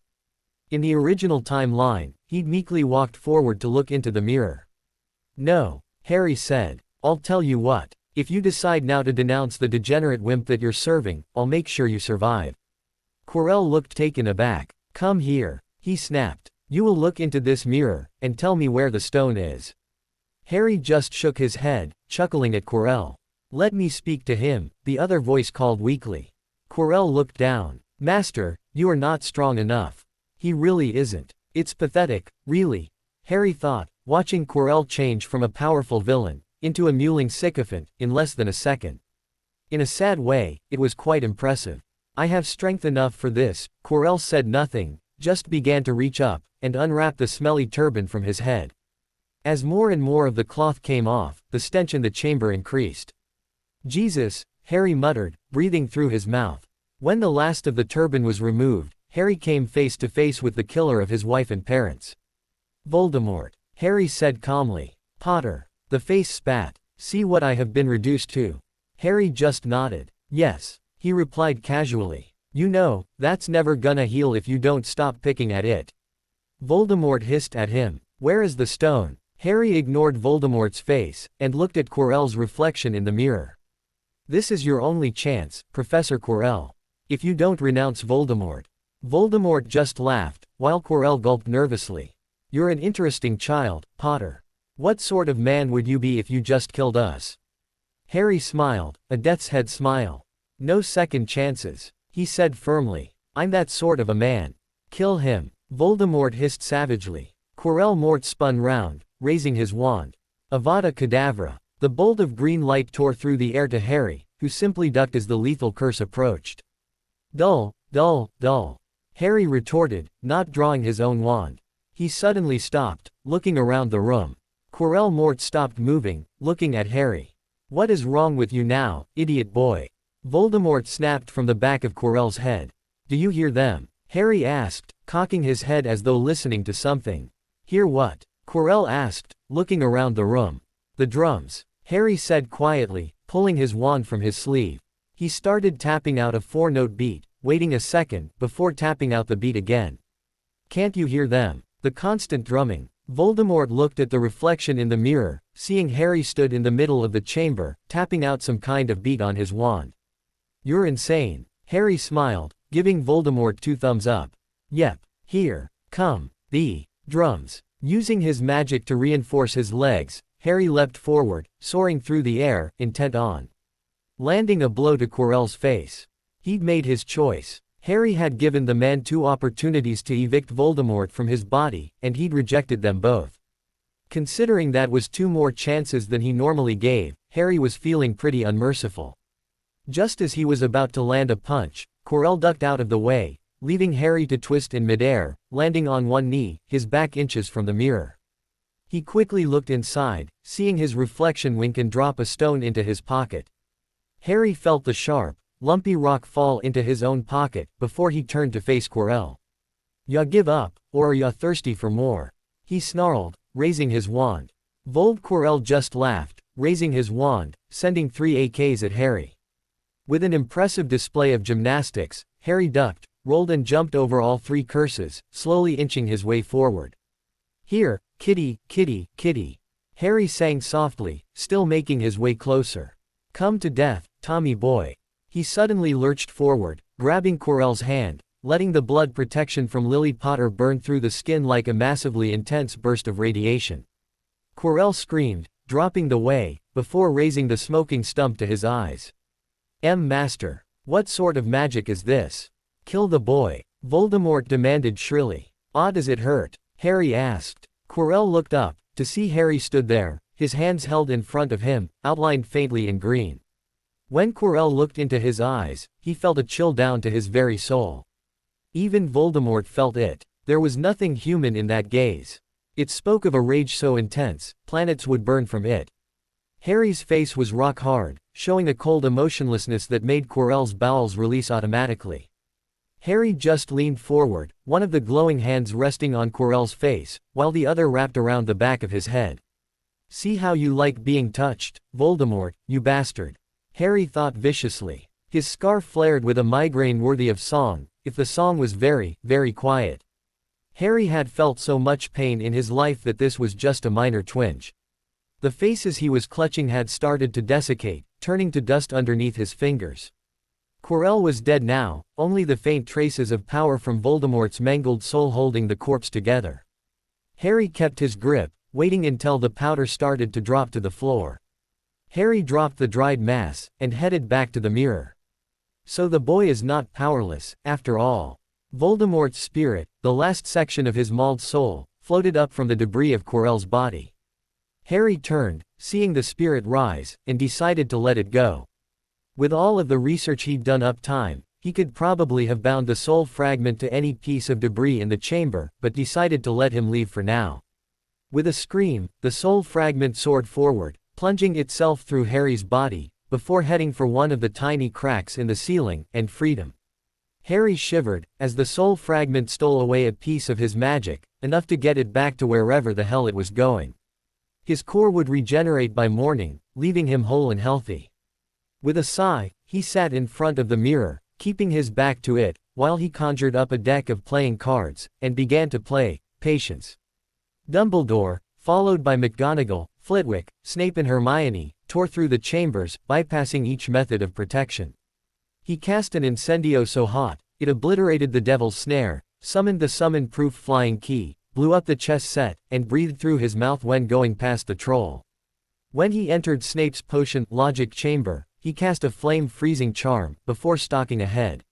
In the original timeline, he'd meekly walked forward to look into the mirror. "No," Harry said. "I'll tell you what. If you decide now to denounce the degenerate wimp that you're serving, I'll make sure you survive." Quirrell looked taken aback. "Come here," he snapped. "You will look into this mirror, and tell me where the stone is." Harry just shook his head, chuckling at Quirrell. "Let me speak to him," the other voice called weakly. Quirrell looked down. "Master, you are not strong enough." "He really isn't. It's pathetic, really," Harry thought, watching Quirrell change from a powerful villain into a mewling sycophant in less than a second. In a sad way, it was quite impressive. "I have strength enough for this." Quirrell said nothing, just began to reach up and unwrap the smelly turban from his head. As more and more of the cloth came off, the stench in the chamber increased. "Jesus," Harry muttered, breathing through his mouth. When the last of the turban was removed, Harry came face to face with the killer of his wife and parents. "Voldemort," Harry said calmly. "Potter." The face spat. "See what I have been reduced to." Harry just nodded. "Yes," he replied casually. "You know, that's never gonna heal if you don't stop picking at it." Voldemort hissed at him. "Where is the stone?" Harry ignored Voldemort's face, and looked at Quirrell's reflection in the mirror. "This is your only chance, Professor Quirrell. If you don't renounce Voldemort." Voldemort just laughed, while Quirrell gulped nervously. "You're an interesting child, Potter. What sort of man would you be if you just killed us?" Harry smiled, a death's head smile. "No second chances," he said firmly. "I'm that sort of a man." "Kill him," Voldemort hissed savagely. Quirrell Mort spun round, raising his wand. Avada Kedavra. The bolt of green light tore through the air to Harry, who simply ducked as the lethal curse approached. "Dull, dull, dull," Harry retorted, not drawing his own wand. He suddenly stopped, looking around the room. Quirrell Mort stopped moving, looking at Harry. "What is wrong with you now, idiot boy?" Voldemort snapped from the back of Quirrell's head. "Do you hear them?" Harry asked, cocking his head as though listening to something. "Hear what?" Quirrell asked, looking around the room. "The drums," Harry said quietly, pulling his wand from his sleeve. He started tapping out a 4-note beat, waiting a second, before tapping out the beat again. "Can't you hear them? The constant drumming." Voldemort looked at the reflection in the mirror, seeing Harry stood in the middle of the chamber, tapping out some kind of beat on his wand. "You're insane." Harry smiled, giving Voldemort 2 thumbs up. "Yep. Here come the drums." Using his magic to reinforce his legs, Harry leapt forward, soaring through the air, intent on landing a blow to Quirrell's face. He'd made his choice. Harry had given the man 2 opportunities to evict Voldemort from his body, and he'd rejected them both. Considering that was 2 more chances than he normally gave, Harry was feeling pretty unmerciful. Just as he was about to land a punch, Quirrell ducked out of the way, leaving Harry to twist in midair, landing on one knee, his back inches from the mirror. He quickly looked inside, seeing his reflection wink and drop a stone into his pocket. Harry felt the sharp, lumpy rock fall into his own pocket, before he turned to face Quirrell. "Ya give up, or are ya thirsty for more?" he snarled, raising his wand. Volb Quirrell just laughed, raising his wand, sending 3 AKs at Harry. With an impressive display of gymnastics, Harry ducked, rolled and jumped over all 3 curses, slowly inching his way forward. "Here, kitty, kitty, kitty," Harry sang softly, still making his way closer. "Come to death, Tommy boy." He suddenly lurched forward, grabbing Quirrell's hand, letting the blood protection from Lily Potter burn through the skin like a massively intense burst of radiation. Quirrell screamed, dropping the way, before raising the smoking stump to his eyes. Master, what sort of magic is this? Kill the boy, Voldemort demanded shrilly. Does it hurt? Harry asked. Quirrell looked up, to see Harry stood there, his hands held in front of him, outlined faintly in green. When Quirrell looked into his eyes, he felt a chill down to his very soul. Even Voldemort felt it. There was nothing human in that gaze. It spoke of a rage so intense, planets would burn from it. Harry's face was rock hard, showing a cold emotionlessness that made Quirrell's bowels release automatically. Harry just leaned forward, one of the glowing hands resting on Quirrell's face, while the other wrapped around the back of his head. "See how you like being touched, Voldemort, you bastard," Harry thought viciously. His scarf flared with a migraine worthy of song, if the song was very, very quiet. Harry had felt so much pain in his life that this was just a minor twinge. The faces he was clutching had started to desiccate, turning to dust underneath his fingers. Quirrell was dead now, only the faint traces of power from Voldemort's mangled soul holding the corpse together. Harry kept his grip, waiting until the powder started to drop to the floor. Harry dropped the dried mass, and headed back to the mirror. So the boy is not powerless, after all. Voldemort's spirit, the last section of his mauled soul, floated up from the debris of Quirrell's body. Harry turned, seeing the spirit rise, and decided to let it go. With all of the research he'd done up time, he could probably have bound the soul fragment to any piece of debris in the chamber, but decided to let him leave for now. With a scream, the soul fragment soared forward, plunging itself through Harry's body, before heading for one of the tiny cracks in the ceiling, and freedom. Harry shivered, as the soul fragment stole away a piece of his magic, enough to get it back to wherever the hell it was going. His core would regenerate by morning, leaving him whole and healthy. With a sigh, he sat in front of the mirror, keeping his back to it, while he conjured up a deck of playing cards, and began to play Patience. Dumbledore, followed by McGonagall, Flitwick, Snape and Hermione, tore through the chambers, bypassing each method of protection. He cast an incendio so hot, it obliterated the devil's snare, summoned the summon-proof flying key, blew up the chess set, and breathed through his mouth when going past the troll. When he entered Snape's potion logic chamber, he cast a flame-freezing charm, before stalking ahead.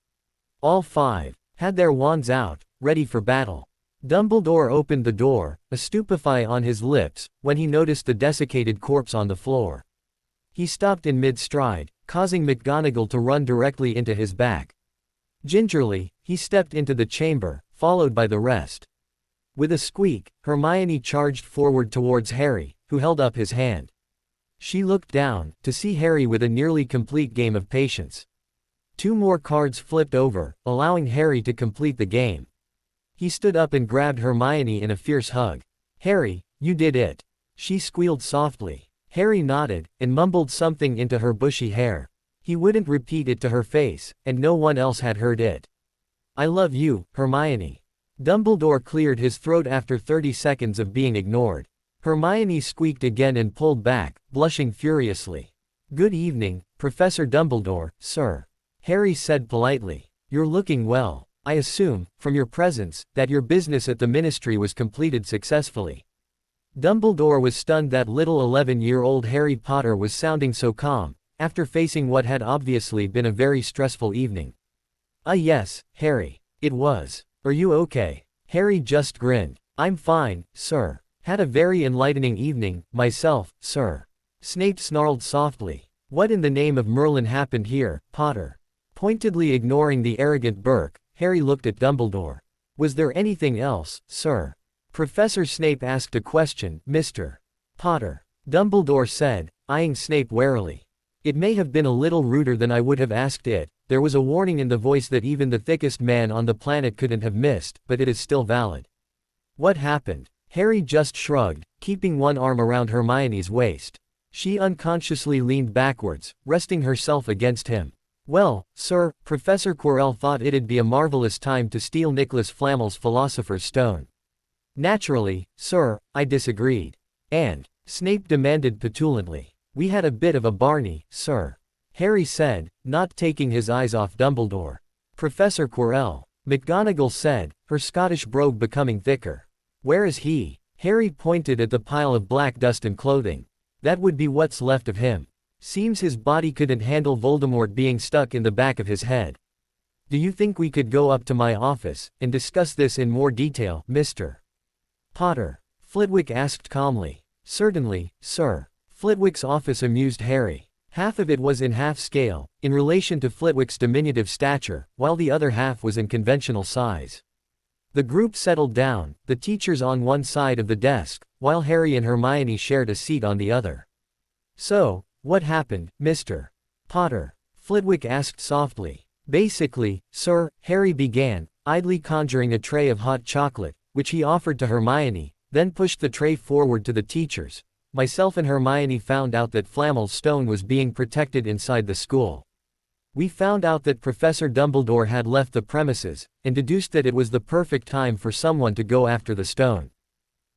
All 5 had their wands out, ready for battle. Dumbledore opened the door, a stupefy on his lips, when he noticed the desiccated corpse on the floor. He stopped in mid-stride, causing McGonagall to run directly into his back. Gingerly, he stepped into the chamber, followed by the rest. With a squeak, Hermione charged forward towards Harry, who held up his hand. She looked down, to see Harry with a nearly complete game of Patience. 2 more cards flipped over, allowing Harry to complete the game. He stood up and grabbed Hermione in a fierce hug. "Harry, you did it," she squealed softly. Harry nodded, and mumbled something into her bushy hair. He wouldn't repeat it to her face, and no one else had heard it. "I love you, Hermione." Dumbledore cleared his throat after 30 seconds of being ignored. Hermione squeaked again and pulled back, blushing furiously. "Good evening, Professor Dumbledore, sir," Harry said politely. "You're looking well. I assume, from your presence, that your business at the Ministry was completed successfully." Dumbledore was stunned that little 11-year-old Harry Potter was sounding so calm, after facing what had obviously been a very stressful evening. Yes, Harry. It was. Are you okay?" Harry just grinned. "I'm fine, sir. Had a very enlightening evening, myself, sir." Snape snarled softly. "What in the name of Merlin happened here, Potter?" Pointedly ignoring the arrogant Burke, Harry looked at Dumbledore. Was there anything else, sir? Professor Snape asked a question, Mr. Potter. Dumbledore said, eyeing Snape warily. It may have been a little ruder than I would have asked it, there was a warning in the voice that even the thickest man on the planet couldn't have missed, but it is still valid. What happened? Harry just shrugged, keeping one arm around Hermione's waist. She unconsciously leaned backwards, resting herself against him. Well, sir, Professor Quirrell thought it'd be a marvelous time to steal Nicholas Flamel's Philosopher's Stone. Naturally, sir, I disagreed. And, Snape demanded petulantly. We had a bit of a Barney, sir. Harry said, not taking his eyes off Dumbledore. Professor Quirrell. McGonagall said, her Scottish brogue becoming thicker. Where is he? Harry pointed at the pile of black dust and clothing. That would be what's left of him. Seems his body couldn't handle Voldemort being stuck in the back of his head. Do you think we could go up to my office and discuss this in more detail, Mr. Potter? Flitwick asked calmly. Certainly, sir. Flitwick's office amused Harry. Half of it was in half scale, in relation to Flitwick's diminutive stature, while the other half was in conventional size. The group settled down, the teachers on one side of the desk, while Harry and Hermione shared a seat on the other. So, what happened, Mr. Potter? Flitwick asked softly. Basically, sir, Harry began, idly conjuring a tray of hot chocolate, which he offered to Hermione, then pushed the tray forward to the teachers. Myself and Hermione found out that Flamel's stone was being protected inside the school. We found out that Professor Dumbledore had left the premises, and deduced that it was the perfect time for someone to go after the stone.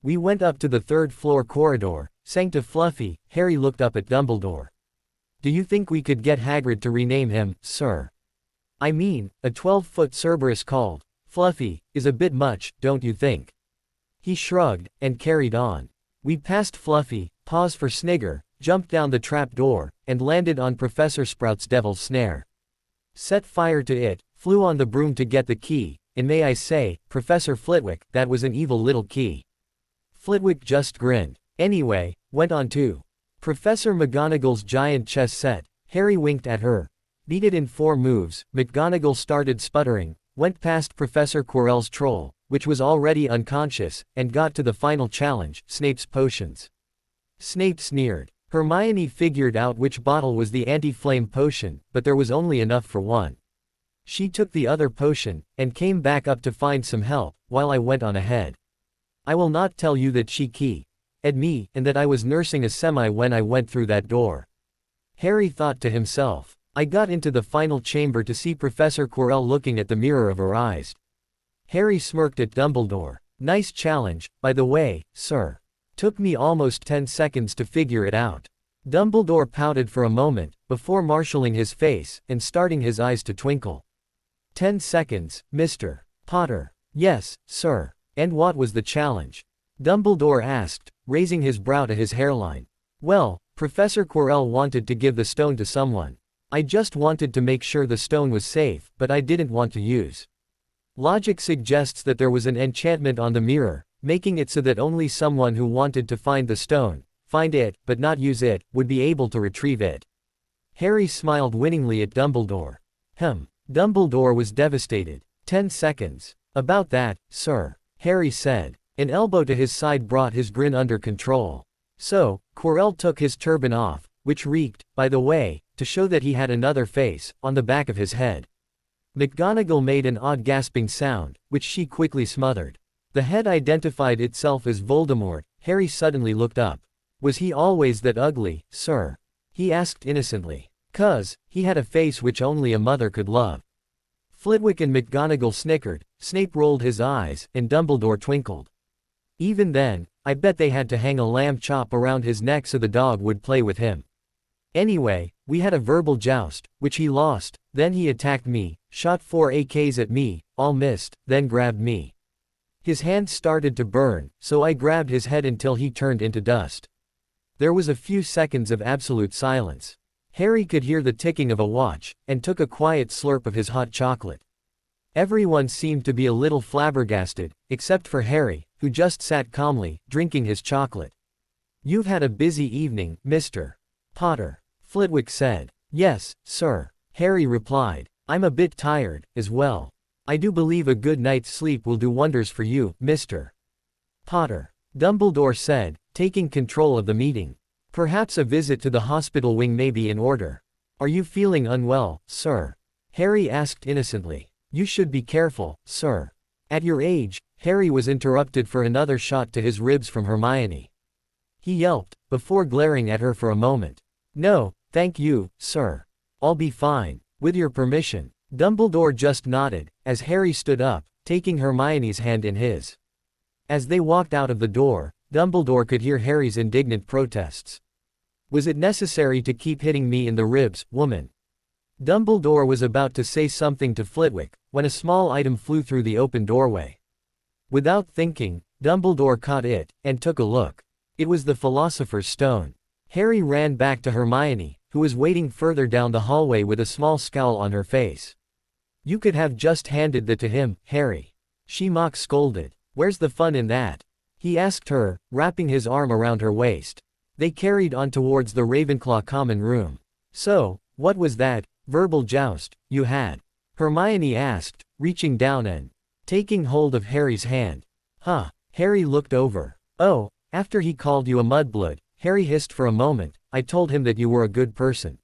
We went up to the third-floor corridor, sang to Fluffy. Harry looked up at Dumbledore. Do you think we could get Hagrid to rename him, sir? I mean, a 12-foot Cerberus called Fluffy is a bit much, don't you think? He shrugged, and carried on. We passed Fluffy, paused for Snigger, jumped down the trap door, and landed on Professor Sprout's devil's snare. Set fire to it, flew on the broom to get the key, and may I say, Professor Flitwick, that was an evil little key. Flitwick just grinned. Anyway, went on to Professor McGonagall's giant chess set. Harry winked at her. Beat it in 4 moves. McGonagall started sputtering, went past Professor Quirrell's troll, which was already unconscious, and got to the final challenge, Snape's potions. Snape sneered. Hermione figured out which bottle was the anti-flame potion, but there was only enough for one. She took the other potion, and came back up to find some help, while I went on ahead. I will not tell you that she keyed me, and that I was nursing a semi when I went through that door. Harry thought to himself. I got into the final chamber to see Professor Quirrell looking at the mirror of her eyes. Harry smirked at Dumbledore. Nice challenge, by the way, sir. Took me almost 10 seconds to figure it out. Dumbledore pouted for a moment, before marshalling his face, and starting his eyes to twinkle. 10 seconds, Mr. Potter. Yes, sir. And what was the challenge? Dumbledore asked, raising his brow to his hairline. Well, Professor Quirrell wanted to give the stone to someone. I just wanted to make sure the stone was safe, but I didn't want to use. Logic suggests that there was an enchantment on the mirror, making it so that only someone who wanted to find the stone, find it, but not use it, would be able to retrieve it. Harry smiled winningly at Dumbledore. Dumbledore was devastated. 10 seconds. About that, sir. Harry said. An elbow to his side brought his grin under control. So, Quirrell took his turban off, which reeked, by the way, to show that he had another face, on the back of his head. McGonagall made an odd gasping sound, which she quickly smothered. The head identified itself as Voldemort. Harry suddenly looked up. Was he always that ugly, sir? He asked innocently. 'Cause he had a face which only a mother could love. Flitwick and McGonagall snickered, Snape rolled his eyes, and Dumbledore twinkled. Even then, I bet they had to hang a lamb chop around his neck so the dog would play with him. Anyway, we had a verbal joust, which he lost, then he attacked me, shot 4 AKs at me, all missed, then grabbed me. His hand started to burn, so I grabbed his head until he turned into dust. There was a few seconds of absolute silence. Harry could hear the ticking of a watch, and took a quiet slurp of his hot chocolate. Everyone seemed to be a little flabbergasted, except for Harry, who just sat calmly, drinking his chocolate. You've had a busy evening, Mr. Potter. Flitwick said. Yes, sir. Harry replied. I'm a bit tired, as well. I do believe a good night's sleep will do wonders for you, Mr. Potter. Dumbledore said, taking control of the meeting. Perhaps a visit to the hospital wing may be in order. Are you feeling unwell, sir? Harry asked innocently. You should be careful, sir. At your age, Harry was interrupted for another shot to his ribs from Hermione. He yelped, before glaring at her for a moment. No, thank you, sir. I'll be fine. With your permission. Dumbledore just nodded, as Harry stood up, taking Hermione's hand in his. As they walked out of the door, Dumbledore could hear Harry's indignant protests. Was it necessary to keep hitting me in the ribs, woman? Dumbledore was about to say something to Flitwick, when a small item flew through the open doorway. Without thinking, Dumbledore caught it, and took a look. It was the Philosopher's Stone. Harry ran back to Hermione, who was waiting further down the hallway with a small scowl on her face. You could have just handed that to him, Harry. She mock-scolded. Where's the fun in that? He asked her, wrapping his arm around her waist. They carried on towards the Ravenclaw common room. So, what was that verbal joust you had? Hermione asked, reaching down and taking hold of Harry's hand. Huh. Harry looked over. Oh, after he called you a mudblood, Harry hissed for a moment. I told him that you were a good person.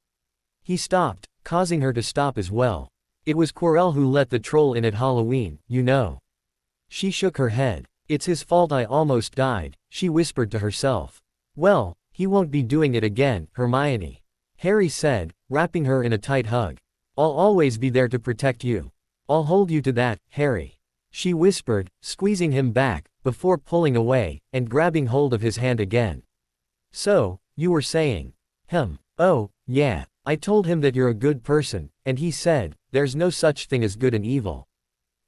He stopped, causing her to stop as well. It was Quirrell who let the troll in at Halloween, you know. She shook her head. It's his fault I almost died, she whispered to herself. Well, he won't be doing it again, Hermione. Harry said, wrapping her in a tight hug. I'll always be there to protect you. I'll hold you to that, Harry. She whispered, squeezing him back, before pulling away, and grabbing hold of his hand again. So, you were saying. Oh, yeah. I told him that you're a good person, and he said, there's no such thing as good and evil.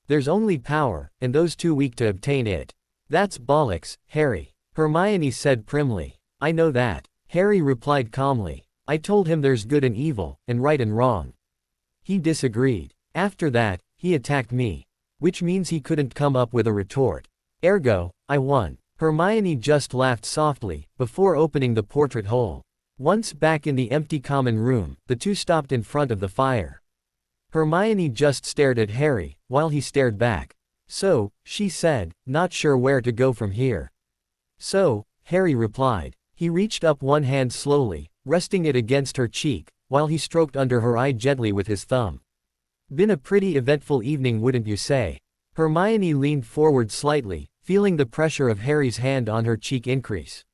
There's only power, and those too weak to obtain it. That's bollocks, Harry. Hermione said primly. I know that. Harry replied calmly. I told him there's good and evil, and right and wrong. He disagreed. After that, he attacked me. Which means he couldn't come up with a retort. Ergo, I won. Hermione just laughed softly, before opening the portrait hole. Once back in the empty common room, the two stopped in front of the fire. Hermione just stared at Harry, while he stared back. So, she said, not sure where to go from here. So, Harry replied. He reached up one hand slowly, resting it against her cheek, while he stroked under her eye gently with his thumb. Been a pretty eventful evening, wouldn't you say? Hermione leaned forward slightly, feeling the pressure of Harry's hand on her cheek increase.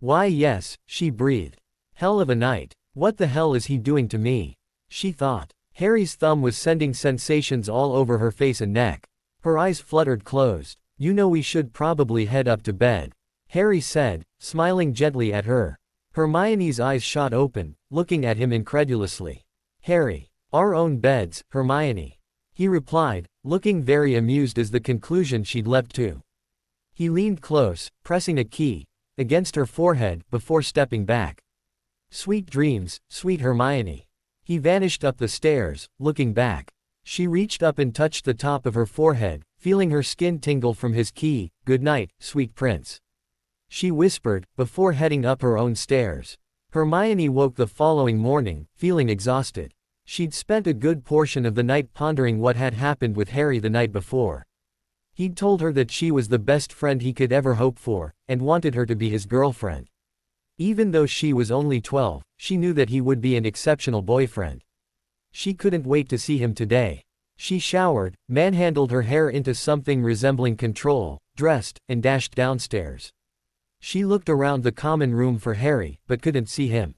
Why yes, she breathed. Hell of a night. What the hell is he doing to me? She thought. Harry's thumb was sending sensations all over her face and neck. Her eyes fluttered closed. You know we should probably head up to bed. Harry said, smiling gently at her. Hermione's eyes shot open, looking at him incredulously. Harry. Our own beds, Hermione. He replied, looking very amused as the conclusion she'd leapt to. He leaned close, pressing a key against her forehead, before stepping back. Sweet dreams, sweet Hermione. He vanished up the stairs, looking back. She reached up and touched the top of her forehead, feeling her skin tingle from his key. Good night, sweet prince. She whispered, before heading up her own stairs. Hermione woke the following morning, feeling exhausted. She'd spent a good portion of the night pondering what had happened with Harry the night before. He'd told her that she was the best friend he could ever hope for, and wanted her to be his girlfriend. Even though she was only 12, she knew that he would be an exceptional boyfriend. She couldn't wait to see him today. She showered, manhandled her hair into something resembling control, dressed, and dashed downstairs. She looked around the common room for Harry, but couldn't see him.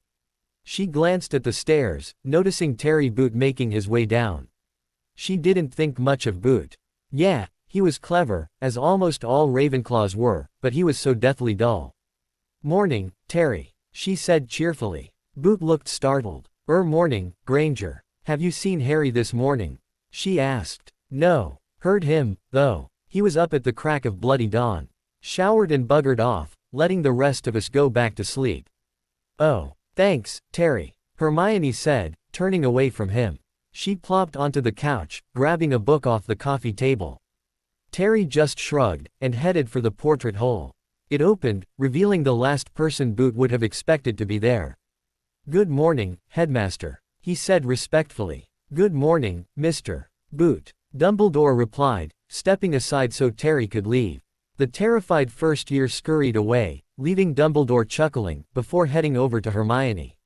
She glanced at the stairs, noticing Terry Boot making his way down. She didn't think much of Boot. Yeah, he was clever, as almost all Ravenclaws were, but he was so deathly dull. Morning, Terry, she said cheerfully. Boot looked startled. Morning, Granger. Have you seen Harry this morning? She asked. No. Heard him, though. He was up at the crack of bloody dawn. Showered and buggered off, letting the rest of us go back to sleep. Oh. Thanks, Terry. Hermione said, turning away from him. She plopped onto the couch, grabbing a book off the coffee table. Terry just shrugged, and headed for the portrait hole. It opened, revealing the last person Boot would have expected to be there. Good morning, Headmaster, he said respectfully. Good morning, Mr. Boot. Dumbledore replied, stepping aside so Terry could leave. The terrified first year scurried away, leaving Dumbledore chuckling, before heading over to Hermione.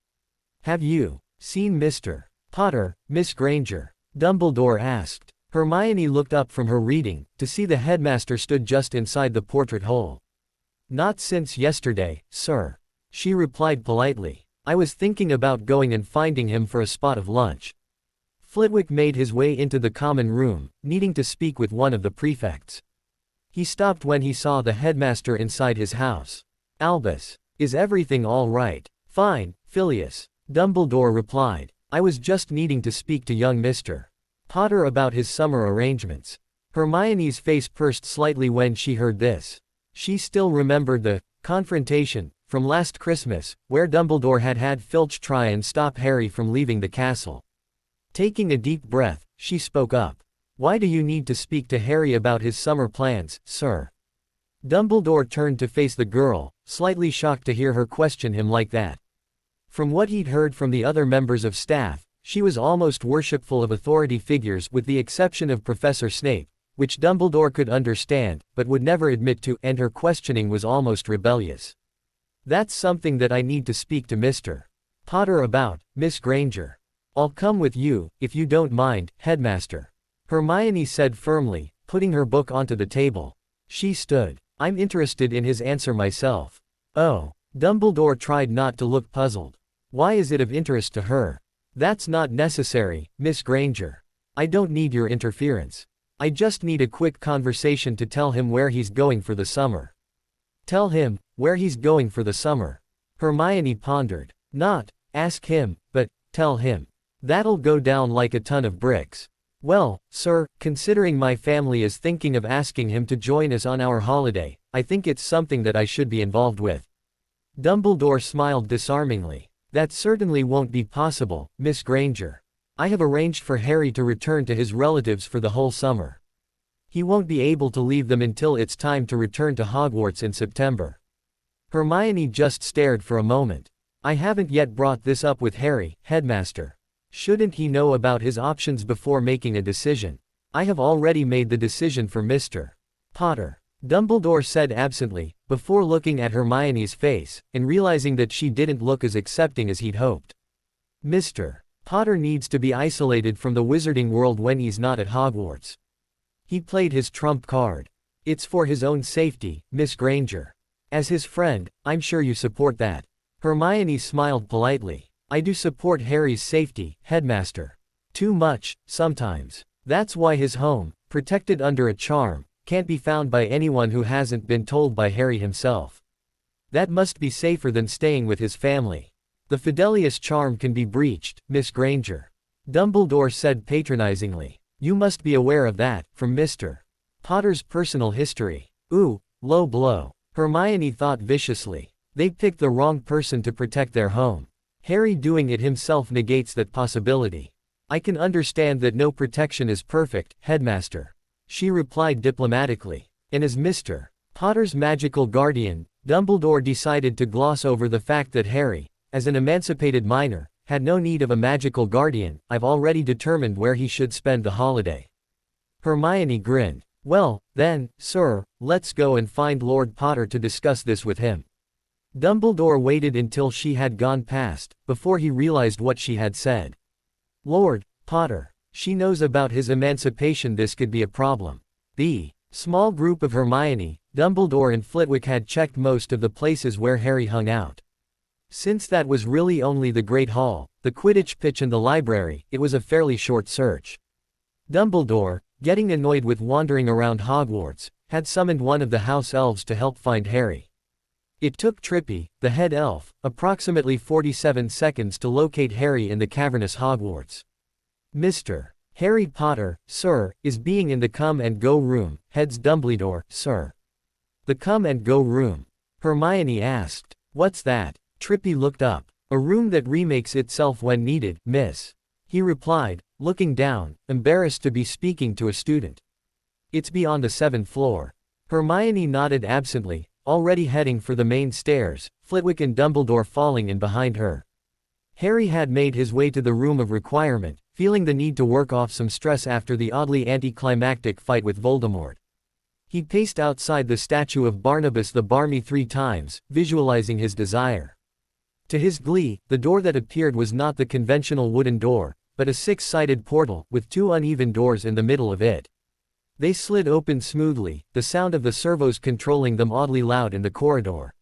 Have you seen Mr. Potter, Miss Granger? Dumbledore asked. Hermione looked up from her reading, to see the headmaster stood just inside the portrait hole. Not since yesterday, sir. She replied politely. I was thinking about going and finding him for a spot of lunch. Flitwick made his way into the common room, needing to speak with one of the prefects. He stopped when he saw the headmaster inside his house. Albus, is everything all right? Fine, Phileas. Dumbledore replied. I was just needing to speak to young Mr. Potter about his summer arrangements. Hermione's face pursed slightly when she heard this. She still remembered the confrontation from last Christmas, where Dumbledore had Filch try and stop Harry from leaving the castle. Taking a deep breath, she spoke up. Why do you need to speak to Harry about his summer plans, sir? Dumbledore turned to face the girl, slightly shocked to hear her question him like that. From what he'd heard from the other members of staff, she was almost worshipful of authority figures with the exception of Professor Snape, which Dumbledore could understand, but would never admit to, and her questioning was almost rebellious. That's something that I need to speak to Mr. Potter about, Miss Granger. I'll come with you, if you don't mind, Headmaster. Hermione said firmly, putting her book onto the table. She stood. I'm interested in his answer myself. Oh. Dumbledore tried not to look puzzled. Why is it of interest to her? That's not necessary, Miss Granger. I don't need your interference. I just need a quick conversation to tell him where he's going for the summer. Tell him, where he's going for the summer. Hermione pondered. Not, ask him, but, tell him. That'll go down like a ton of bricks. Well, sir, considering my family is thinking of asking him to join us on our holiday, I think it's something that I should be involved with. Dumbledore smiled disarmingly. That certainly won't be possible, Miss Granger. I have arranged for Harry to return to his relatives for the whole summer. He won't be able to leave them until it's time to return to Hogwarts in September. Hermione just stared for a moment. I haven't yet brought this up with Harry, Headmaster. Shouldn't he know about his options before making a decision? I have already made the decision for Mr. Potter. Dumbledore said absently, before looking at Hermione's face, and realizing that she didn't look as accepting as he'd hoped. Mr. Potter needs to be isolated from the wizarding world when he's not at Hogwarts. He played his trump card. It's for his own safety, Miss Granger. As his friend, I'm sure you support that. Hermione smiled politely. I do support Harry's safety, Headmaster. Too much, sometimes. That's why his home, protected under a charm, can't be found by anyone who hasn't been told by Harry himself. That must be safer than staying with his family. The Fidelius charm can be breached, Miss Granger. Dumbledore said patronizingly. You must be aware of that, from Mr. Potter's personal history. Ooh, low blow. Hermione thought viciously. They picked the wrong person to protect their home. Harry doing it himself negates that possibility. I can understand that no protection is perfect, Headmaster. She replied diplomatically. And as Mr. Potter's magical guardian, Dumbledore decided to gloss over the fact that Harry, as an emancipated minor, had no need of a magical guardian. I've already determined where he should spend the holiday. Hermione grinned. Well, then, sir, let's go and find Lord Potter to discuss this with him. Dumbledore waited until she had gone past, before he realized what she had said. Lord Potter. She knows about his emancipation. This could be a problem. The small group of Hermione, Dumbledore and Flitwick had checked most of the places where Harry hung out. Since that was really only the Great Hall, the Quidditch pitch and the library, it was a fairly short search. Dumbledore, getting annoyed with wandering around Hogwarts, had summoned one of the house elves to help find Harry. It took Trippy, the head elf, approximately 47 seconds to locate Harry in the cavernous Hogwarts. Mr. Harry Potter, sir, is being in the Come and Go room, heads Dumbledore, sir. The Come and Go room? Hermione asked. What's that? Trippy looked up. A room that remakes itself when needed, miss. He replied, looking down, embarrassed to be speaking to a student. It's beyond the 7th floor. Hermione nodded absently, already heading for the main stairs, Flitwick and Dumbledore falling in behind her. Harry had made his way to the room of requirement, feeling the need to work off some stress after the oddly anticlimactic fight with Voldemort. He paced outside the statue of Barnabas the Barmy 3 times, visualizing his desire. To his glee, the door that appeared was not the conventional wooden door, but a 6-sided portal, with 2 uneven doors in the middle of it. They slid open smoothly, the sound of the servos controlling them oddly loud in the corridor.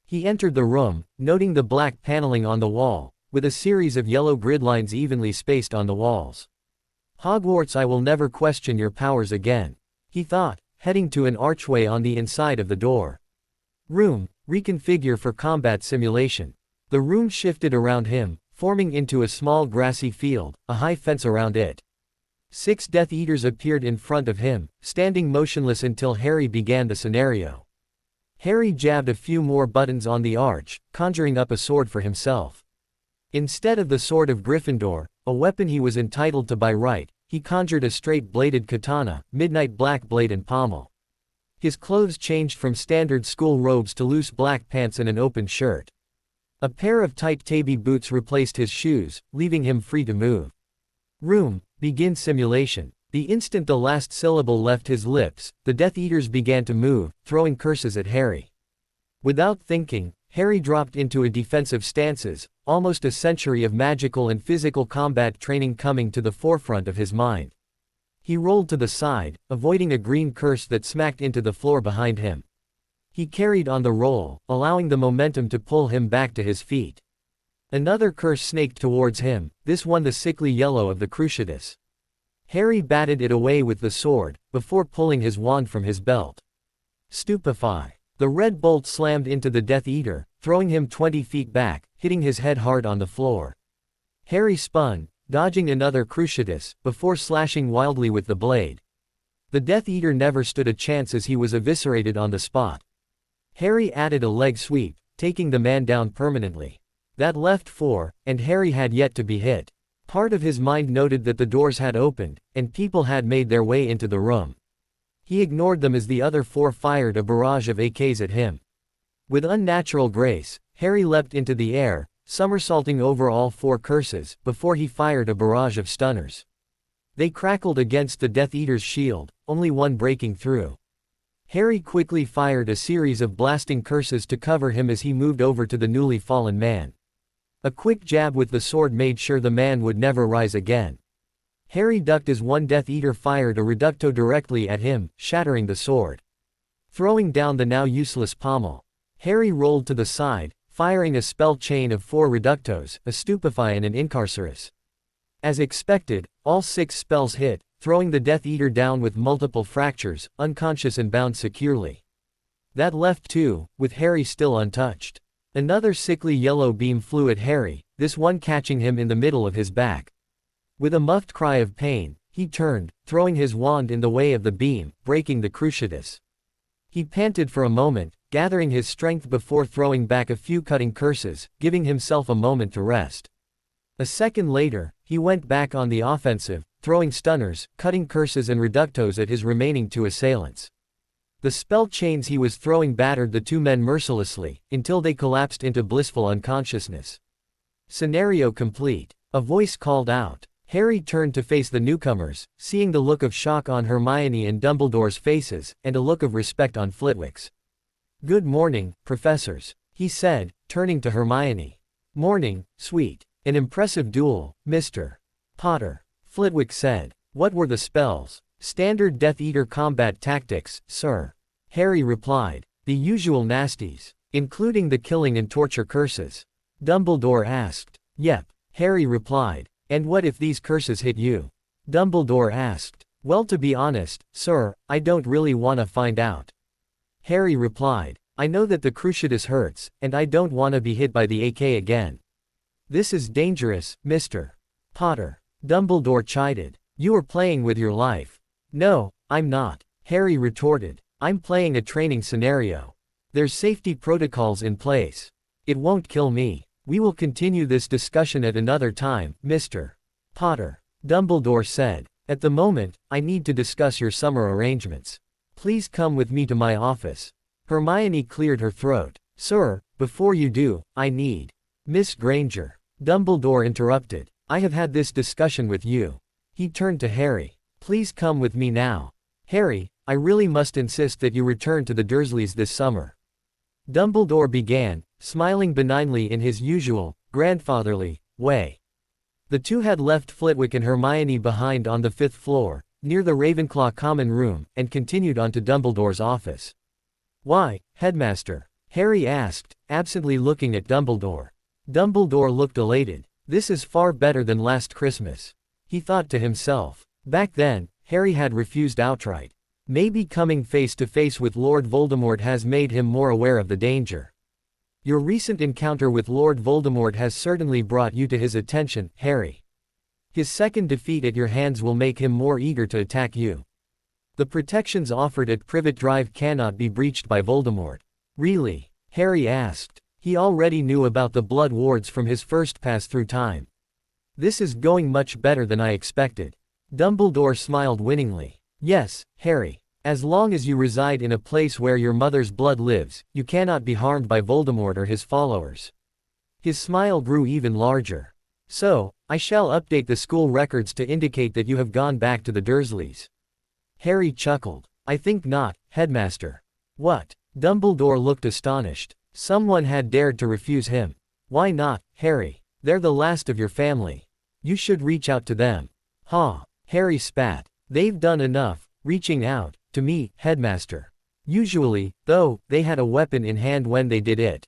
He entered the room, noting the black paneling on the wall, with a series of yellow grid lines evenly spaced on the walls. Hogwarts, I will never question your powers again, he thought, heading to an archway on the inside of the door. Room, reconfigure for combat simulation. The room shifted around him, forming into a small grassy field, a high fence around it. 6 Death Eaters appeared in front of him, standing motionless until Harry began the scenario. Harry jabbed a few more buttons on the arch, conjuring up a sword for himself. Instead of the sword of Gryffindor, a weapon he was entitled to by right, he conjured a straight-bladed katana, midnight black blade and pommel. His clothes changed from standard school robes to loose black pants and an open shirt. A pair of tight tabby boots replaced his shoes, leaving him free to move. Room, begin simulation. The instant the last syllable left his lips, the Death Eaters began to move, throwing curses at Harry. Without thinking, Harry dropped into a defensive stances, almost a century of magical and physical combat training coming to the forefront of his mind. He rolled to the side, avoiding a green curse that smacked into the floor behind him. He carried on the roll, allowing the momentum to pull him back to his feet. Another curse snaked towards him, this one the sickly yellow of the Cruciatus. Harry batted it away with the sword, before pulling his wand from his belt. Stupefy. The red bolt slammed into the Death Eater, throwing him 20 feet back, hitting his head hard on the floor. Harry spun, dodging another Cruciatus, before slashing wildly with the blade. The Death Eater never stood a chance as he was eviscerated on the spot. Harry added a leg sweep, taking the man down permanently. That left 4, and Harry had yet to be hit. Part of his mind noted that the doors had opened, and people had made their way into the room. He ignored them as the other 4 fired a barrage of AKs at him. With unnatural grace, Harry leapt into the air, somersaulting over all 4 curses, before he fired a barrage of stunners. They crackled against the Death Eater's shield, only one breaking through. Harry quickly fired a series of blasting curses to cover him as he moved over to the newly fallen man. A quick jab with the sword made sure the man would never rise again. Harry ducked as one Death Eater fired a reducto directly at him, shattering the sword. Throwing down the now useless pommel, Harry rolled to the side, firing a spell chain of 4 reductos, a stupefy and an incarcerus. As expected, all 6 spells hit, throwing the Death Eater down with multiple fractures, unconscious and bound securely. That left 2, with Harry still untouched. Another sickly yellow beam flew at Harry, this one catching him in the middle of his back. With a muffled cry of pain, he turned, throwing his wand in the way of the beam, breaking the Cruciatus. He panted for a moment, gathering his strength before throwing back a few cutting curses, giving himself a moment to rest. A second later, he went back on the offensive, throwing stunners, cutting curses and reductos at his remaining 2 assailants. The spell chains he was throwing battered the 2 men mercilessly, until they collapsed into blissful unconsciousness. Scenario complete. A voice called out. Harry turned to face the newcomers, seeing the look of shock on Hermione and Dumbledore's faces, and a look of respect on Flitwick's. "Good morning, professors," he said, turning to Hermione. "Morning, sweet. An impressive duel, Mr. Potter," Flitwick said. "What were the spells?" "Standard Death Eater combat tactics, sir," Harry replied. "The usual nasties, including the killing and torture curses?" Dumbledore asked. "Yep," Harry replied. "And what if these curses hit you?" Dumbledore asked. "Well, to be honest, sir, I don't really want to find out," Harry replied. "I know that the Cruciatus hurts, and I don't want to be hit by the AK again." "This is dangerous, Mr. Potter," Dumbledore chided. "You are playing with your life." "No, I'm not," Harry retorted. "I'm playing a training scenario. There's safety protocols in place. It won't kill me. We will continue this discussion at another time, Mr. Potter," Dumbledore said. "At the moment, I need to discuss your summer arrangements. Please come with me to my office." Hermione cleared her throat. "Sir, before you do, I need..." "Miss Granger," Dumbledore interrupted. I have had this discussion with you. He turned to Harry. Please come with me now. Harry, I really must insist that you return to the Dursleys this summer. Dumbledore began, smiling benignly in his usual, grandfatherly, way. The two had left Flitwick and Hermione behind on the 5th floor, near the Ravenclaw common room, and continued on to Dumbledore's office. Why, Headmaster? Harry asked, absently looking at Dumbledore. Dumbledore looked elated. This is far better than last Christmas. He thought to himself. Back then, Harry had refused outright. Maybe coming face to face with Lord Voldemort has made him more aware of the danger. Your recent encounter with Lord Voldemort has certainly brought you to his attention, Harry. His second defeat at your hands will make him more eager to attack you. The protections offered at Privet Drive cannot be breached by Voldemort. Really? Harry asked. He already knew about the Blood Wards from his first pass through time. This is going much better than I expected. Dumbledore smiled winningly. Yes, Harry. As long as you reside in a place where your mother's blood lives, you cannot be harmed by Voldemort or his followers. His smile grew even larger. So, I shall update the school records to indicate that you have gone back to the Dursleys. Harry chuckled. I think not, Headmaster. What? Dumbledore looked astonished. Someone had dared to refuse him. Why not, Harry? They're the last of your family. You should reach out to them. Ha! Harry spat. They've done enough, reaching out to me, Headmaster. Usually, though, they had a weapon in hand when they did it.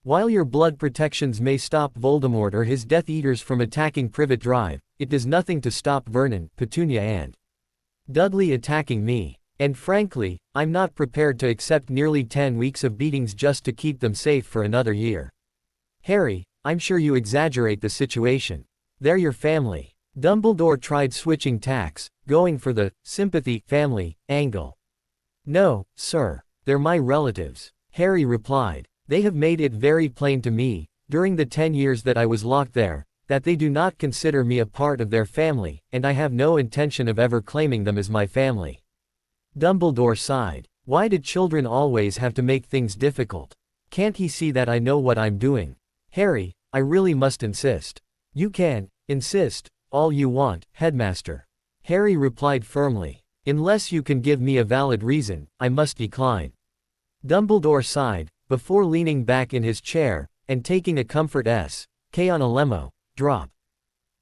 While your blood protections may stop Voldemort or his Death Eaters from attacking Privet Drive, it does nothing to stop Vernon, Petunia and Dudley attacking me. And frankly, I'm not prepared to accept nearly 10 weeks of beatings just to keep them safe for another year. Harry, I'm sure you exaggerate the situation. They're your family. Dumbledore tried switching tacks, going for the sympathy family angle. No, sir, they're my relatives, Harry replied. They have made it very plain to me, during the 10 years that I was locked there, that they do not consider me a part of their family, and I have no intention of ever claiming them as my family. Dumbledore sighed. Why do children always have to make things difficult? Can't he see that I know what I'm doing? Harry, I really must insist. You can insist all you want, Headmaster. Harry replied firmly. Unless you can give me a valid reason, I must decline. Dumbledore sighed, before leaning back in his chair, and taking a Comfort S.K. on a lemo drop.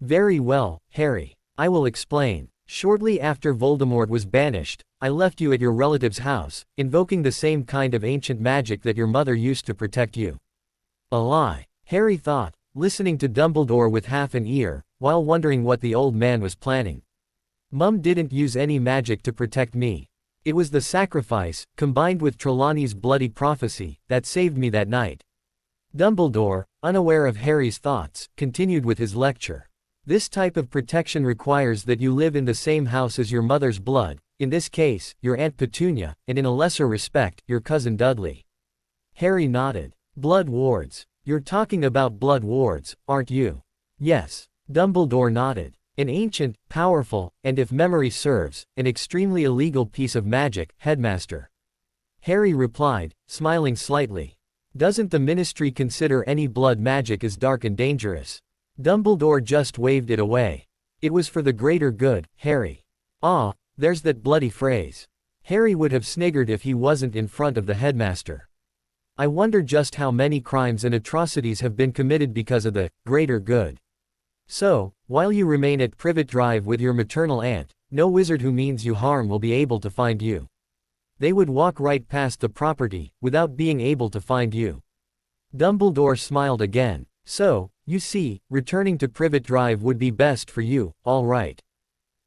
Very well, Harry. I will explain. Shortly after Voldemort was banished, I left you at your relative's house, invoking the same kind of ancient magic that your mother used to protect you. A lie, Harry thought, listening to Dumbledore with half an ear, while wondering what the old man was planning. Mum didn't use any magic to protect me. It was the sacrifice, combined with Trelawney's bloody prophecy, that saved me that night. Dumbledore, unaware of Harry's thoughts, continued with his lecture. This type of protection requires that you live in the same house as your mother's blood, in this case, your Aunt Petunia, and in a lesser respect, your cousin Dudley. Harry nodded. Blood wards. You're talking about blood wards, aren't you? Yes. Dumbledore nodded. An ancient, powerful, and if memory serves, an extremely illegal piece of magic, Headmaster. Harry replied, smiling slightly. Doesn't the Ministry consider any blood magic as dark and dangerous? Dumbledore just waved it away. It was for the greater good, Harry. Ah, there's that bloody phrase. Harry would have sniggered if he wasn't in front of the Headmaster. I wonder just how many crimes and atrocities have been committed because of the greater good. So, while you remain at Privet Drive with your maternal aunt, no wizard who means you harm will be able to find you. They would walk right past the property, without being able to find you. Dumbledore smiled again. So, you see, returning to Privet Drive would be best for you, all right.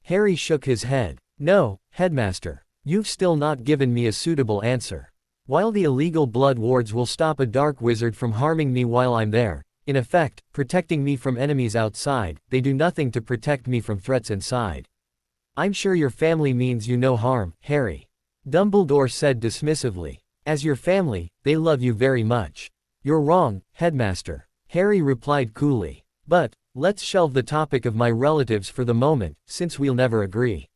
Harry shook his head. No, Headmaster. You've still not given me a suitable answer. While the illegal blood wards will stop a dark wizard from harming me while I'm there, in effect, protecting me from enemies outside, they do nothing to protect me from threats inside. I'm sure your family means you no harm, Harry. Dumbledore said dismissively. As your family, they love you very much. You're wrong, Headmaster. Harry replied coolly. But, let's shelve the topic of my relatives for the moment, since we'll never agree.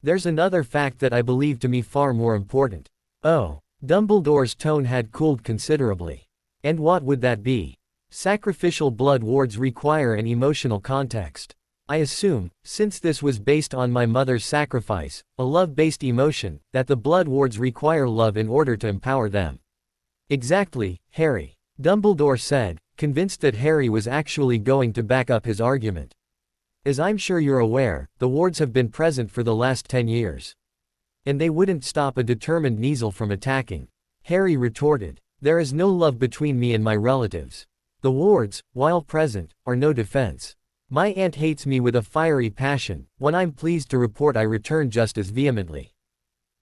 There's another fact that I believe to me far more important. Oh. Dumbledore's tone had cooled considerably. And what would that be? Sacrificial blood wards require an emotional context. I assume, since this was based on my mother's sacrifice, a love-based emotion, that the blood wards require love in order to empower them. Exactly, Harry. Dumbledore said, convinced that Harry was actually going to back up his argument. As I'm sure you're aware, the wards have been present for the last 10 years. And they wouldn't stop a determined Kneazle from attacking. Harry retorted. There is no love between me and my relatives. The wards, while present, are no defense. My aunt hates me with a fiery passion. When I'm pleased to report, I return just as vehemently.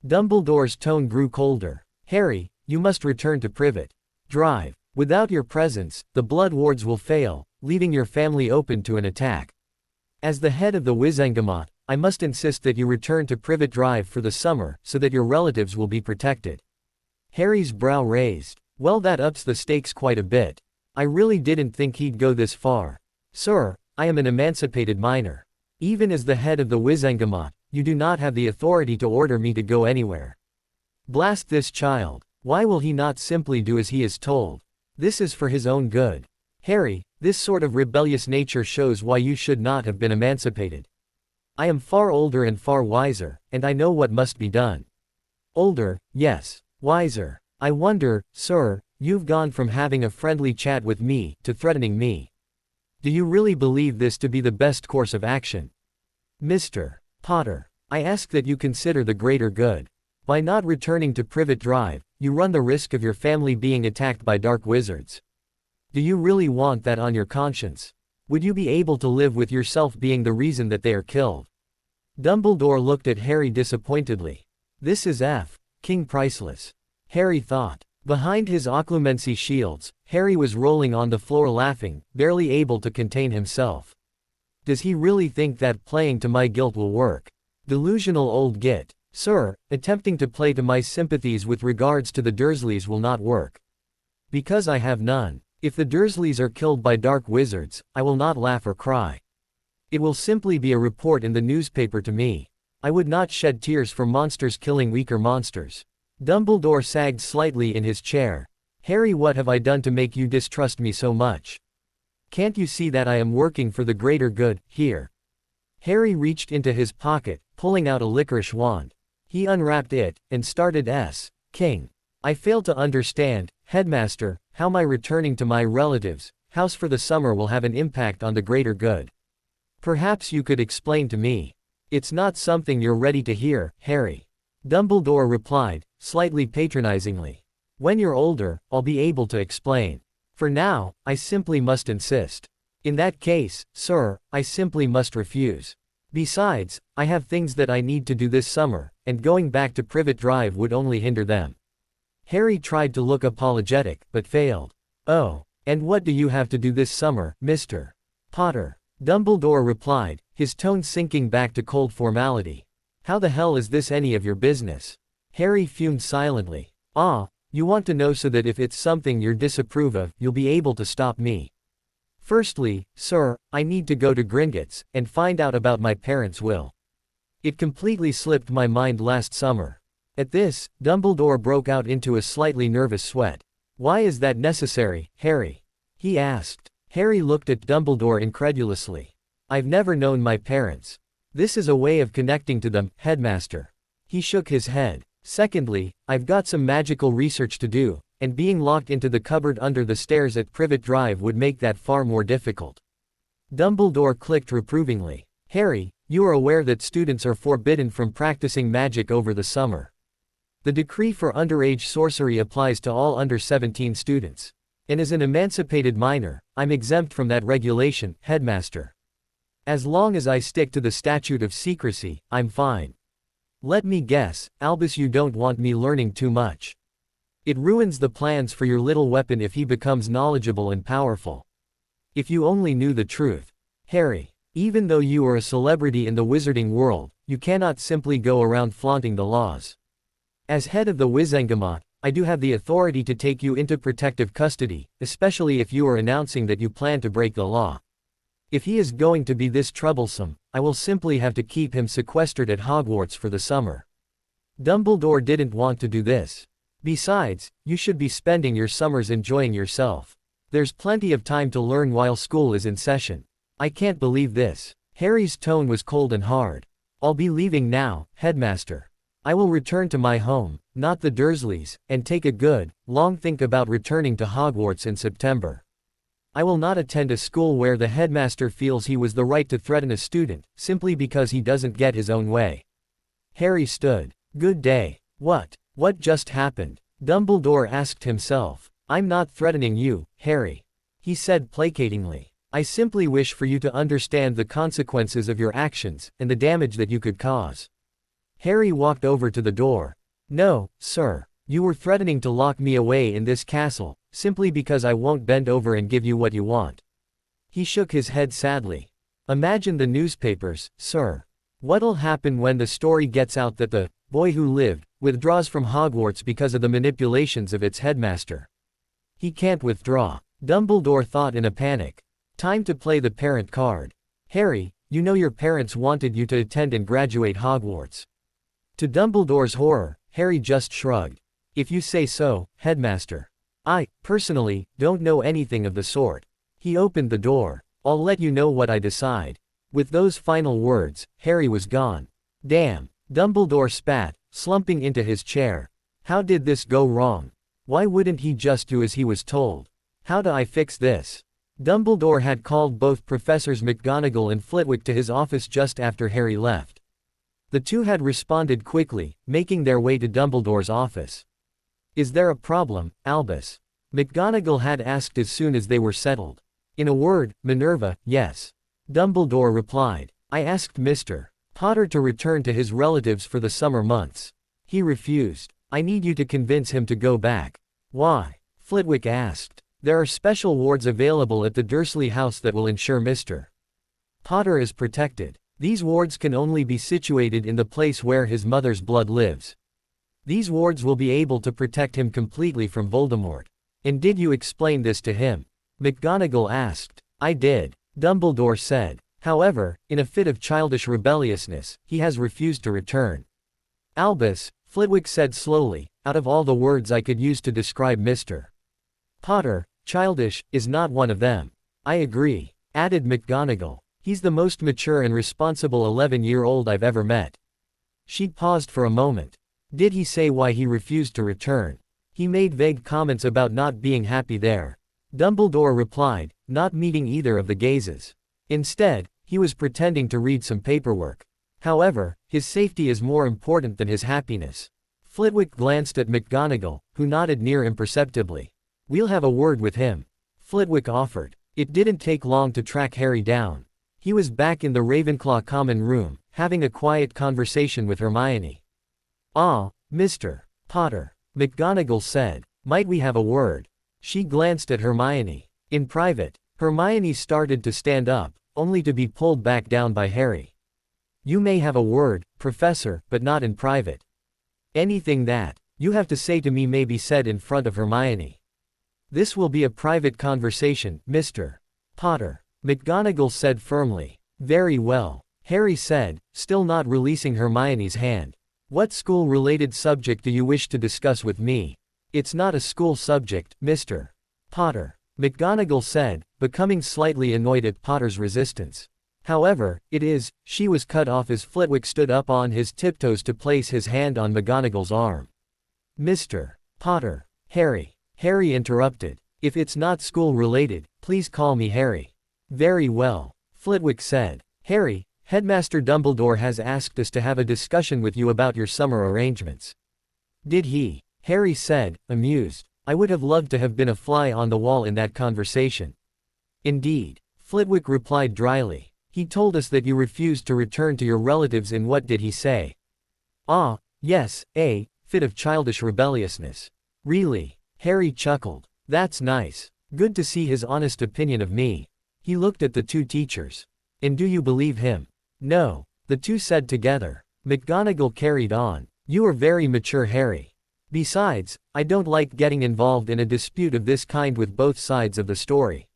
Dumbledore's tone grew colder. Harry, you must return to Privet Drive. Without your presence, the blood wards will fail, leaving your family open to an attack. As the head of the Wizengamot, I must insist that you return to Privet Drive for the summer so that your relatives will be protected. Harry's brow raised. Well, that ups the stakes quite a bit. I really didn't think he'd go this far. Sir, I am an emancipated minor. Even as the head of the Wizengamot, you do not have the authority to order me to go anywhere. Blast this child. Why will he not simply do as he is told? This is for his own good. Harry, this sort of rebellious nature shows why you should not have been emancipated. I am far older and far wiser, and I know what must be done. Older, yes. Wiser. I wonder, sir, you've gone from having a friendly chat with me, to threatening me. Do you really believe this to be the best course of action? Mr. Potter, I ask that you consider the greater good. By not returning to Privet Drive, you run the risk of your family being attacked by dark wizards. Do you really want that on your conscience? Would you be able to live with yourself being the reason that they are killed? Dumbledore looked at Harry disappointedly. This is King Priceless. Harry thought. Behind his occlumency shields, Harry was rolling on the floor laughing, barely able to contain himself. Does he really think that playing to my guilt will work? Delusional old git. Sir, attempting to play to my sympathies with regards to the Dursleys will not work. Because I have none. If the Dursleys are killed by dark wizards, I will not laugh or cry. It will simply be a report in the newspaper to me. I would not shed tears for monsters killing weaker monsters. Dumbledore sagged slightly in his chair. Harry, what have I done to make you distrust me so much? Can't you see that I am working for the greater good, here? Harry reached into his pocket, pulling out a licorice wand. He unwrapped it, and started King. I fail to understand, Headmaster, how my returning to my relatives' house for the summer will have an impact on the greater good. Perhaps you could explain to me. It's not something you're ready to hear, Harry. Dumbledore replied, slightly patronizingly. When you're older, I'll be able to explain. For now, I simply must insist. In that case, sir, I simply must refuse. Besides, I have things that I need to do this summer, and going back to Privet Drive would only hinder them. Harry tried to look apologetic, but failed. Oh, and what do you have to do this summer, Mr. Potter? Dumbledore replied, his tone sinking back to cold formality. How the hell is this any of your business? Harry fumed silently. Ah, you want to know so that if it's something you disapprove of, you'll be able to stop me. Firstly, sir, I need to go to Gringotts, and find out about my parents' will. It completely slipped my mind last summer. At this, Dumbledore broke out into a slightly nervous sweat. Why is that necessary, Harry? He asked. Harry looked at Dumbledore incredulously. I've never known my parents. This is a way of connecting to them, Headmaster. He shook his head. Secondly, I've got some magical research to do, and being locked into the cupboard under the stairs at Privet Drive would make that far more difficult. Dumbledore clicked reprovingly. Harry, you are aware that students are forbidden from practicing magic over the summer. The decree for underage sorcery applies to all under 17 students. And as an emancipated minor, I'm exempt from that regulation, Headmaster. As long as I stick to the statute of secrecy, I'm fine. Let me guess, Albus, you don't want me learning too much. It ruins the plans for your little weapon if he becomes knowledgeable and powerful. If you only knew the truth. Harry, even though you are a celebrity in the wizarding world, you cannot simply go around flaunting the laws. As head of the Wizengamot, I do have the authority to take you into protective custody, especially if you are announcing that you plan to break the law. If he is going to be this troublesome, I will simply have to keep him sequestered at Hogwarts for the summer. Dumbledore didn't want to do this. Besides, you should be spending your summers enjoying yourself. There's plenty of time to learn while school is in session. I can't believe this. Harry's tone was cold and hard. I'll be leaving now, Headmaster. I will return to my home, not the Dursleys, and take a good, long think about returning to Hogwarts in September. I will not attend a school where the headmaster feels he was the right to threaten a student, simply because he doesn't get his own way. Harry stood. Good day. What just happened? Dumbledore asked himself. I'm not threatening you, Harry. He said placatingly. I simply wish for you to understand the consequences of your actions, and the damage that you could cause. Harry walked over to the door. No, sir. You were threatening to lock me away in this castle, simply because I won't bend over and give you what you want. He shook his head sadly. Imagine the newspapers, sir. What'll happen when the story gets out that the boy who lived withdraws from Hogwarts because of the manipulations of its headmaster? He can't withdraw. Dumbledore thought in a panic. Time to play the parent card. Harry, you know your parents wanted you to attend and graduate Hogwarts. To Dumbledore's horror, Harry just shrugged. If you say so, Headmaster. I, personally, don't know anything of the sort. He opened the door. I'll let you know what I decide. With those final words, Harry was gone. Damn. Dumbledore spat, slumping into his chair. How did this go wrong? Why wouldn't he just do as he was told? How do I fix this? Dumbledore had called both Professors McGonagall and Flitwick to his office just after Harry left. The two had responded quickly, making their way to Dumbledore's office. Is there a problem, Albus? McGonagall had asked as soon as they were settled. In a word, Minerva, yes. Dumbledore replied. I asked Mr. Potter to return to his relatives for the summer months. He refused. I need you to convince him to go back. Why? Flitwick asked. There are special wards available at the Dursley house that will ensure Mr. Potter is protected. These wards can only be situated in the place where his mother's blood lives. These wards will be able to protect him completely from Voldemort. And did you explain this to him? McGonagall asked. I did. Dumbledore said. However, in a fit of childish rebelliousness, he has refused to return. Albus, Flitwick said slowly, out of all the words I could use to describe Mr. Potter, childish, is not one of them. I agree, added McGonagall. He's the most mature and responsible 11-year-old I've ever met. She paused for a moment. Did he say why he refused to return? He made vague comments about not being happy there. Dumbledore replied, not meeting either of the gazes. Instead, he was pretending to read some paperwork. However, his safety is more important than his happiness. Flitwick glanced at McGonagall, who nodded near imperceptibly. We'll have a word with him. Flitwick offered. It didn't take long to track Harry down. He was back in the Ravenclaw common room, having a quiet conversation with Hermione. Ah, Mr. Potter, McGonagall said. Might we have a word? She glanced at Hermione. In private. Hermione started to stand up, only to be pulled back down by Harry. You may have a word, Professor, but not in private. Anything that you have to say to me may be said in front of Hermione. This will be a private conversation, Mr. Potter, McGonagall said firmly. Very well, Harry said, still not releasing Hermione's hand. What school-related subject do you wish to discuss with me? It's not a school subject, Mr. Potter, McGonagall said, becoming slightly annoyed at Potter's resistance. However, it is. She was cut off as Flitwick stood up on his tiptoes to place his hand on McGonagall's arm. Mr. Potter, Harry interrupted. If it's not school-related, please call me Harry. Very well, Flitwick said. Harry, Headmaster Dumbledore has asked us to have a discussion with you about your summer arrangements. Did he? Harry said, amused. I would have loved to have been a fly on the wall in that conversation. Indeed, Flitwick replied dryly. He told us that you refused to return to your relatives, and what did he say? Ah, yes, a fit of childish rebelliousness. Really? Harry chuckled. That's nice. Good to see his honest opinion of me. He looked at the two teachers. And do you believe him? No, the two said together. McGonagall carried on. You are very mature, Harry. Besides, I don't like getting involved in a dispute of this kind with both sides of the story.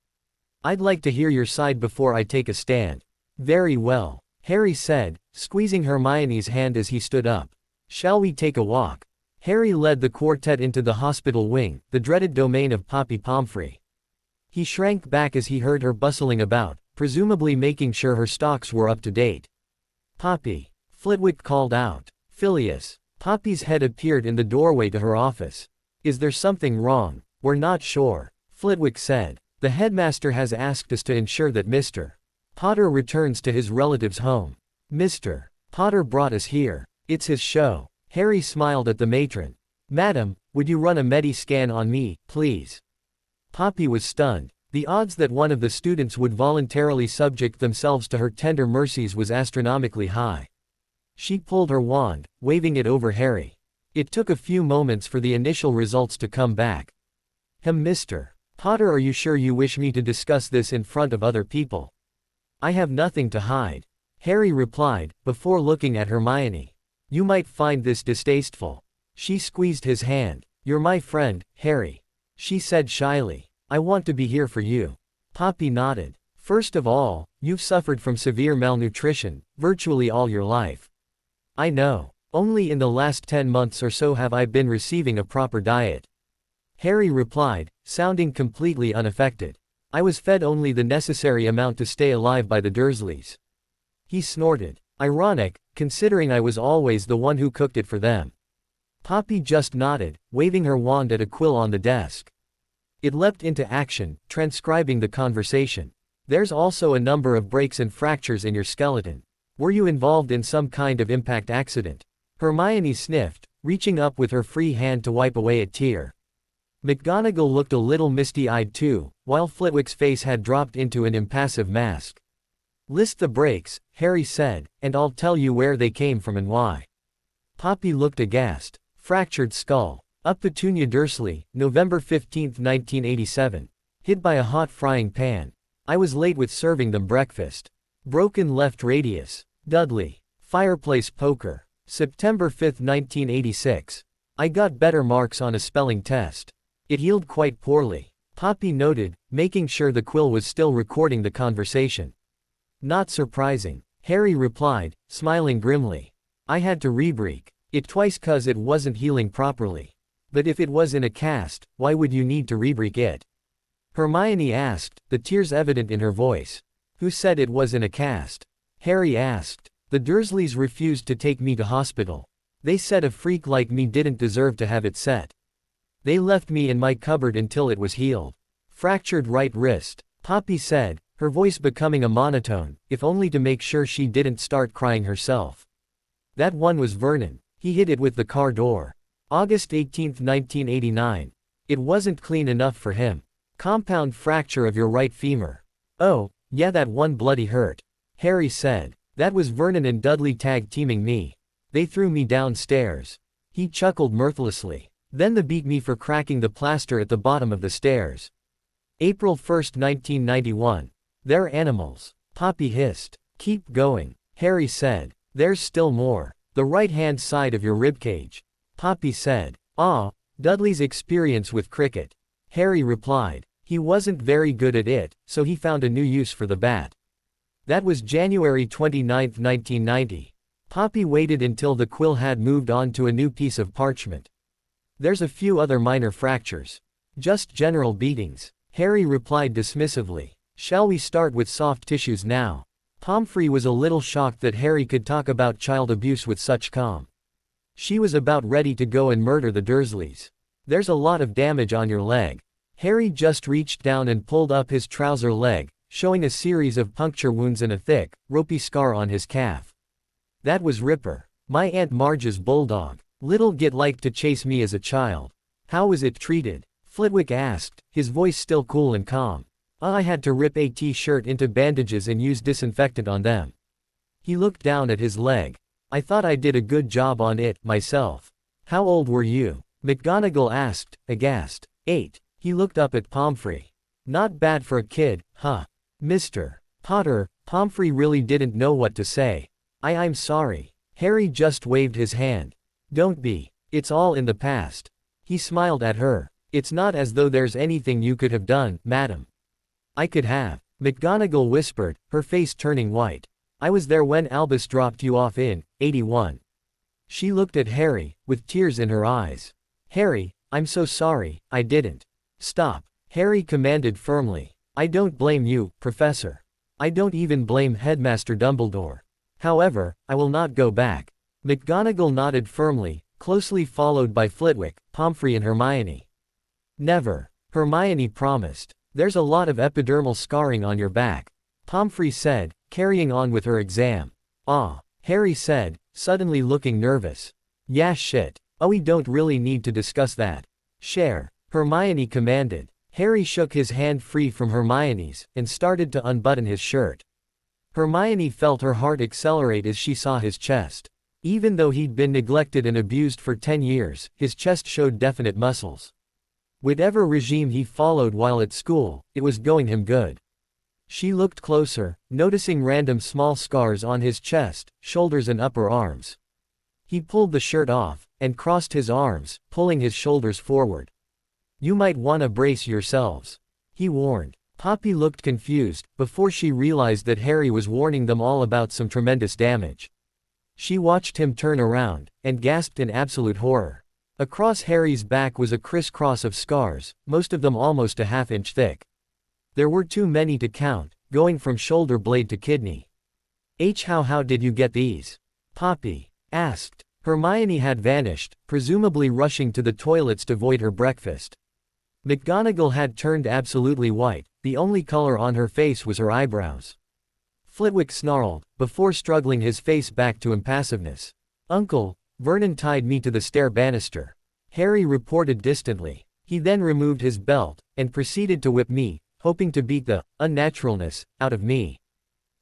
I'd like to hear your side before I take a stand. Very well, Harry said, squeezing Hermione's hand as he stood up. Shall we take a walk? Harry led the quartet into the hospital wing, the dreaded domain of Poppy Pomfrey. He shrank back as he heard her bustling about, presumably making sure her stocks were up to date. "Poppy," Flitwick called out. "Phileas." Poppy's head appeared in the doorway to her office. "Is there something wrong?" "We're not sure," Flitwick said. "The headmaster has asked us to ensure that Mr. Potter returns to his relative's home. Mr. Potter brought us here. It's his show." Harry smiled at the matron. "Madam, would you run a medi-scan on me, please?" Poppy was stunned. The odds that one of the students would voluntarily subject themselves to her tender mercies was astronomically high. She pulled her wand, waving it over Harry. It took a few moments for the initial results to come back. Mr. Potter, are you sure you wish me to discuss this in front of other people?" "I have nothing to hide," Harry replied, before looking at Hermione. "You might find this distasteful." She squeezed his hand. "You're my friend, Harry," she said shyly. "I want to be here for you." Poppy nodded. "First of all, you've suffered from severe malnutrition, virtually all your life." "I know. Only in the last 10 months or so have I been receiving a proper diet," Harry replied, sounding completely unaffected. "I was fed only the necessary amount to stay alive by the Dursleys." He snorted. "Ironic, considering I was always the one who cooked it for them." Poppy just nodded, waving her wand at a quill on the desk. It leapt into action, transcribing the conversation. "There's also a number of breaks and fractures in your skeleton. Were you involved in some kind of impact accident?" Hermione sniffed, reaching up with her free hand to wipe away a tear. McGonagall looked a little misty-eyed too, while Flitwick's face had dropped into an impassive mask. "List the breaks," Harry said, "and I'll tell you where they came from and why." Poppy looked aghast. "Fractured skull. Up Petunia Dursley, November 15, 1987. Hit by a hot frying pan. I was late with serving them breakfast. Broken left radius. Dudley. Fireplace poker. September 5, 1986. I got better marks on a spelling test. It healed quite poorly." Poppy noted, making sure the quill was still recording the conversation. "Not surprising," Harry replied, smiling grimly. "I had to rebreak it twice 'cause it wasn't healing properly." "But if it was in a cast, why would you need to rebreak it?" Hermione asked, the tears evident in her voice. "Who said it was in a cast?" Harry asked. "The Dursleys refused to take me to hospital. They said a freak like me didn't deserve to have it set. They left me in my cupboard until it was healed." "Fractured right wrist," Poppy said, her voice becoming a monotone, if only to make sure she didn't start crying herself. "That one was Vernon. He hit it with the car door. August 18, 1989. It wasn't clean enough for him. Compound fracture of your right femur." "Oh, yeah, that one bloody hurt," Harry said. "That was Vernon and Dudley tag-teaming me. They threw me downstairs." He chuckled mirthlessly. "Then they beat me for cracking the plaster at the bottom of the stairs." April 1, 1991. "They're animals," Poppy hissed. "Keep going," Harry said. "There's still more. The right-hand side of your ribcage," Poppy said. "Ah, Dudley's experience with cricket," Harry replied. "He wasn't very good at it, so he found a new use for the bat." That was January 29, 1990. Poppy waited until the quill had moved on to a new piece of parchment. "There's a few other minor fractures. Just general beatings," Harry replied dismissively. "Shall we start with soft tissues now?" Pomfrey was a little shocked that Harry could talk about child abuse with such calm. She was about ready to go and murder the Dursleys. "There's a lot of damage on your leg." Harry just reached down and pulled up his trouser leg, showing a series of puncture wounds and a thick, ropey scar on his calf. "That was Ripper. My Aunt Marge's bulldog. Little Git liked to chase me as a child." "How was it treated?" Flitwick asked, his voice still cool and calm. "I had to rip a t-shirt into bandages and use disinfectant on them." He looked down at his leg. "I thought I did a good job on it, myself." "How old were you?" McGonagall asked, aghast. 8. He looked up at Pomfrey. "Not bad for a kid, huh?" "Mr. Potter," Pomfrey really didn't know what to say. I'm sorry." Harry just waved his hand. "Don't be. It's all in the past." He smiled at her. "It's not as though there's anything you could have done, madam." "I could have," McGonagall whispered, her face turning white. "I was there when Albus dropped you off in 81. She looked at Harry, with tears in her eyes. "Harry, I'm so sorry, I didn't." "Stop." Harry commanded firmly. I don't blame you, Professor. I don't even blame Headmaster Dumbledore. However, I will not go back. McGonagall nodded firmly, closely followed by Flitwick, Pomfrey and Hermione. Never. Hermione promised. There's a lot of epidermal scarring on your back, Pomfrey said, carrying on with her exam. Ah, Harry said, suddenly looking nervous. Yeah, shit. Oh, we don't really need to discuss that. Share, Hermione commanded. Harry shook his hand free from Hermione's and started to unbutton his shirt. Hermione felt her heart accelerate as she saw his chest. Even though he'd been neglected and abused for 10 years, his chest showed definite muscles. Whatever regime he followed while at school, it was going him good. She looked closer, noticing random small scars on his chest, shoulders and upper arms. He pulled the shirt off, and crossed his arms, pulling his shoulders forward. You might wanna brace yourselves, he warned. Poppy looked confused, before she realized that Harry was warning them all about some tremendous damage. She watched him turn around, and gasped in absolute horror. Across Harry's back was a crisscross of scars, most of them almost a half-inch thick. There were too many to count, going from shoulder blade to kidney. How did you get these? Poppy asked. Hermione had vanished, presumably rushing to the toilets to void her breakfast. McGonagall had turned absolutely white, the only color on her face was her eyebrows. Flitwick snarled, before struggling his face back to impassiveness. Uncle, Vernon tied me to the stair banister, Harry reported distantly. He then removed his belt, and proceeded to whip me, hoping to beat the unnaturalness out of me.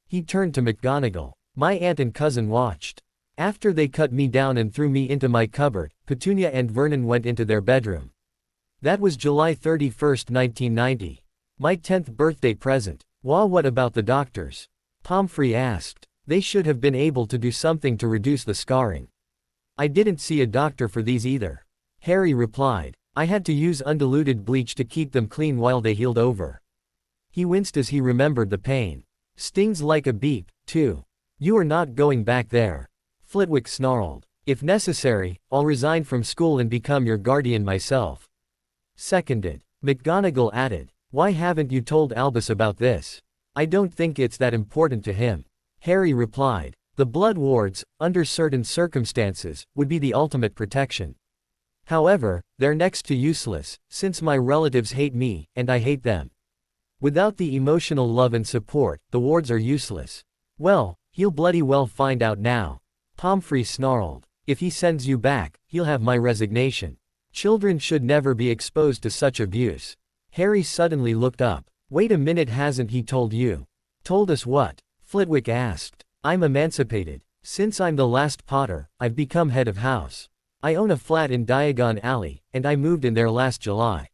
He turned to McGonagall. My aunt and cousin watched. After they cut me down and threw me into my cupboard, Petunia and Vernon went into their bedroom. That was July 31st, 1990. My 10th birthday present. What about the doctors? Pomfrey asked. They should have been able to do something to reduce the scarring. I didn't see a doctor for these either, Harry replied. I had to use undiluted bleach to keep them clean while they healed over. He winced as he remembered the pain. Stings like a beep, too. You are not going back there, Flitwick snarled. If necessary, I'll resign from school and become your guardian myself. Seconded. McGonagall added. Why haven't you told Albus about this? I don't think it's that important to him, Harry replied. The blood wards, under certain circumstances, would be the ultimate protection. However, they're next to useless, since my relatives hate me, and I hate them. Without the emotional love and support, the wards are useless. Well, he'll bloody well find out now, Pomfrey snarled. If he sends you back, he'll have my resignation. Children should never be exposed to such abuse. Harry suddenly looked up. Wait a minute, hasn't he told you? Told us what? Flitwick asked. I'm emancipated. Since I'm the last Potter, I've become head of house. I own a flat in Diagon Alley, and I moved in there last July.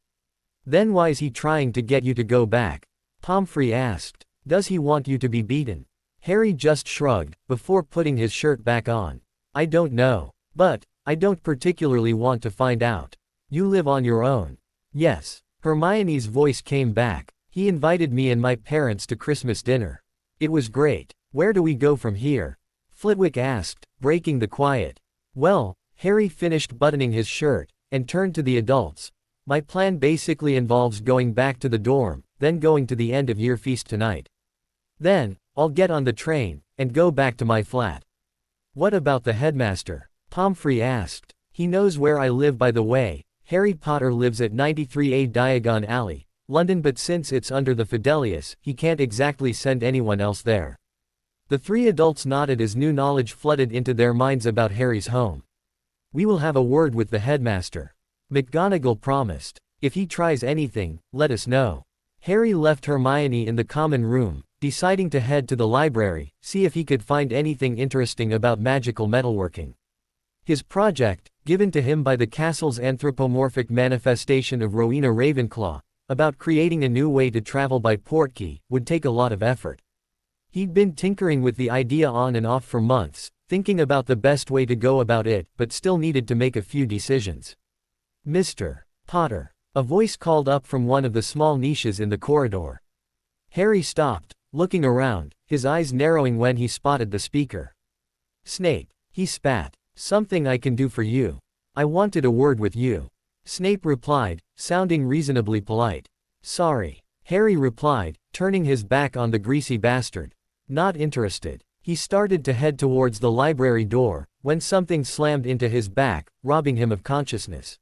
Then why's he trying to get you to go back? Pomfrey asked. Does he want you to be beaten? Harry just shrugged, before putting his shirt back on. I don't know. But, I don't particularly want to find out. You live on your own. Yes. Hermione's voice came back. He invited me and my parents to Christmas dinner. It was great. Where do we go from here? Flitwick asked, breaking the quiet. Well, Harry finished buttoning his shirt, and turned to the adults. My plan basically involves going back to the dorm, then going to the end-of-year feast tonight. Then, I'll get on the train, and go back to my flat. What about the headmaster? Pomfrey asked. He knows where I live, by the way. Harry Potter lives at 93A Diagon Alley, London, but since it's under the Fidelius, he can't exactly send anyone else there. The three adults nodded as new knowledge flooded into their minds about Harry's home. We will have a word with the headmaster, McGonagall promised. If he tries anything, let us know. Harry left Hermione in the common room, deciding to head to the library, see if he could find anything interesting about magical metalworking. His project, given to him by the castle's anthropomorphic manifestation of Rowena Ravenclaw, about creating a new way to travel by portkey, would take a lot of effort. He'd been tinkering with the idea on and off for months, thinking about the best way to go about it, but still needed to make a few decisions. Mr. Potter, a voice called up from one of the small niches in the corridor. Harry stopped, looking around, his eyes narrowing when he spotted the speaker. Snape, he spat. Something I can do for you. I wanted a word with you. Snape replied, sounding reasonably polite. Sorry, Harry replied, turning his back on the greasy bastard. Not interested. He started to head towards the library door, when something slammed into his back, robbing him of consciousness.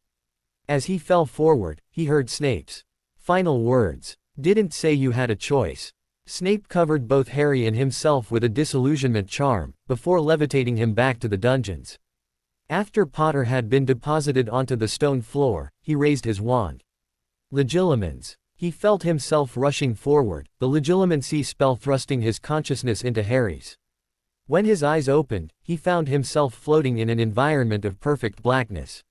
As he fell forward, he heard Snape's final words. Didn't say you had a choice. Snape covered both Harry and himself with a disillusionment charm, before levitating him back to the dungeons. After Potter had been deposited onto the stone floor, he raised his wand. Legilimens. He felt himself rushing forward, the legilimency spell thrusting his consciousness into Harry's. When his eyes opened, he found himself floating in an environment of perfect blackness.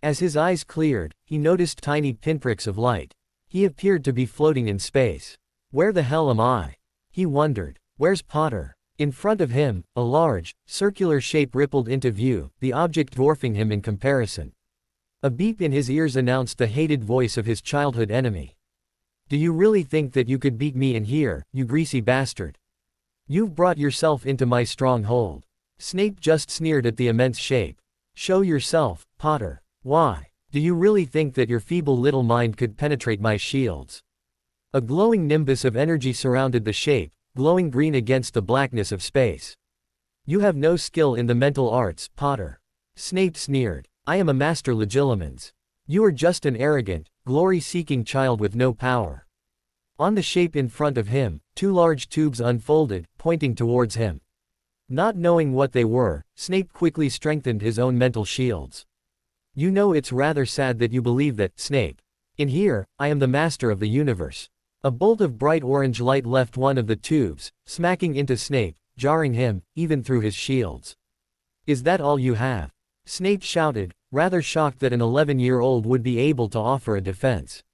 As his eyes cleared, he noticed tiny pinpricks of light. He appeared to be floating in space. Where the hell am I? He wondered. Where's Potter? In front of him, a large, circular shape rippled into view, the object dwarfing him in comparison. A beep in his ears announced the hated voice of his childhood enemy. Do you really think that you could beat me in here, you greasy bastard? You've brought yourself into my stronghold. Snape just sneered at the immense shape. Show yourself, Potter. Why? Do you really think that your feeble little mind could penetrate my shields? A glowing nimbus of energy surrounded the shape, glowing green against the blackness of space. You have no skill in the mental arts, Potter. Snape sneered. I am a master legilimens. You are just an arrogant, glory-seeking child with no power. On the shape in front of him, two large tubes unfolded, pointing towards him. Not knowing what they were, Snape quickly strengthened his own mental shields. You know, it's rather sad that you believe that, Snape. In here, I am the master of the universe. A bolt of bright orange light left one of the tubes, smacking into Snape, jarring him, even through his shields. Is that all you have? Snape shouted, rather shocked that an 11-year-old would be able to offer a defense.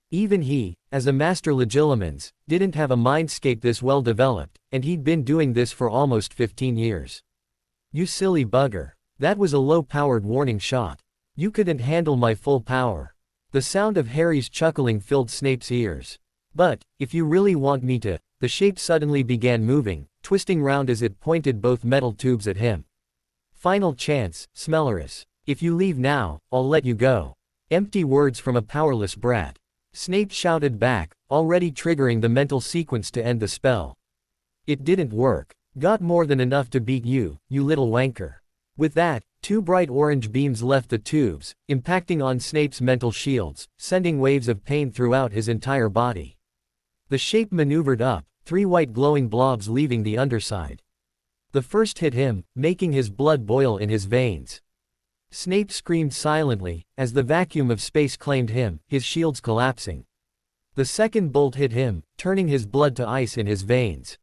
Even he, as a master legilimens, didn't have a mindscape this well developed, and he'd been doing this for almost 15 years. You silly bugger. That was a low-powered warning shot. You couldn't handle my full power. The sound of Harry's chuckling filled Snape's ears. But, if you really want me to, the shape suddenly began moving, twisting round as it pointed both metal tubes at him. Final chance, Smellerus. If you leave now, I'll let you go. Empty words from a powerless brat. Snape shouted back, already triggering the mental sequence to end the spell. It didn't work. Got more than enough to beat you, you little wanker. With that, two bright orange beams left the tubes, impacting on Snape's mental shields, sending waves of pain throughout his entire body. The shape maneuvered up, three white glowing blobs leaving the underside. The first hit him, making his blood boil in his veins. Snape screamed silently, as the vacuum of space claimed him, his shields collapsing. The second bolt hit him, turning his blood to ice in his veins.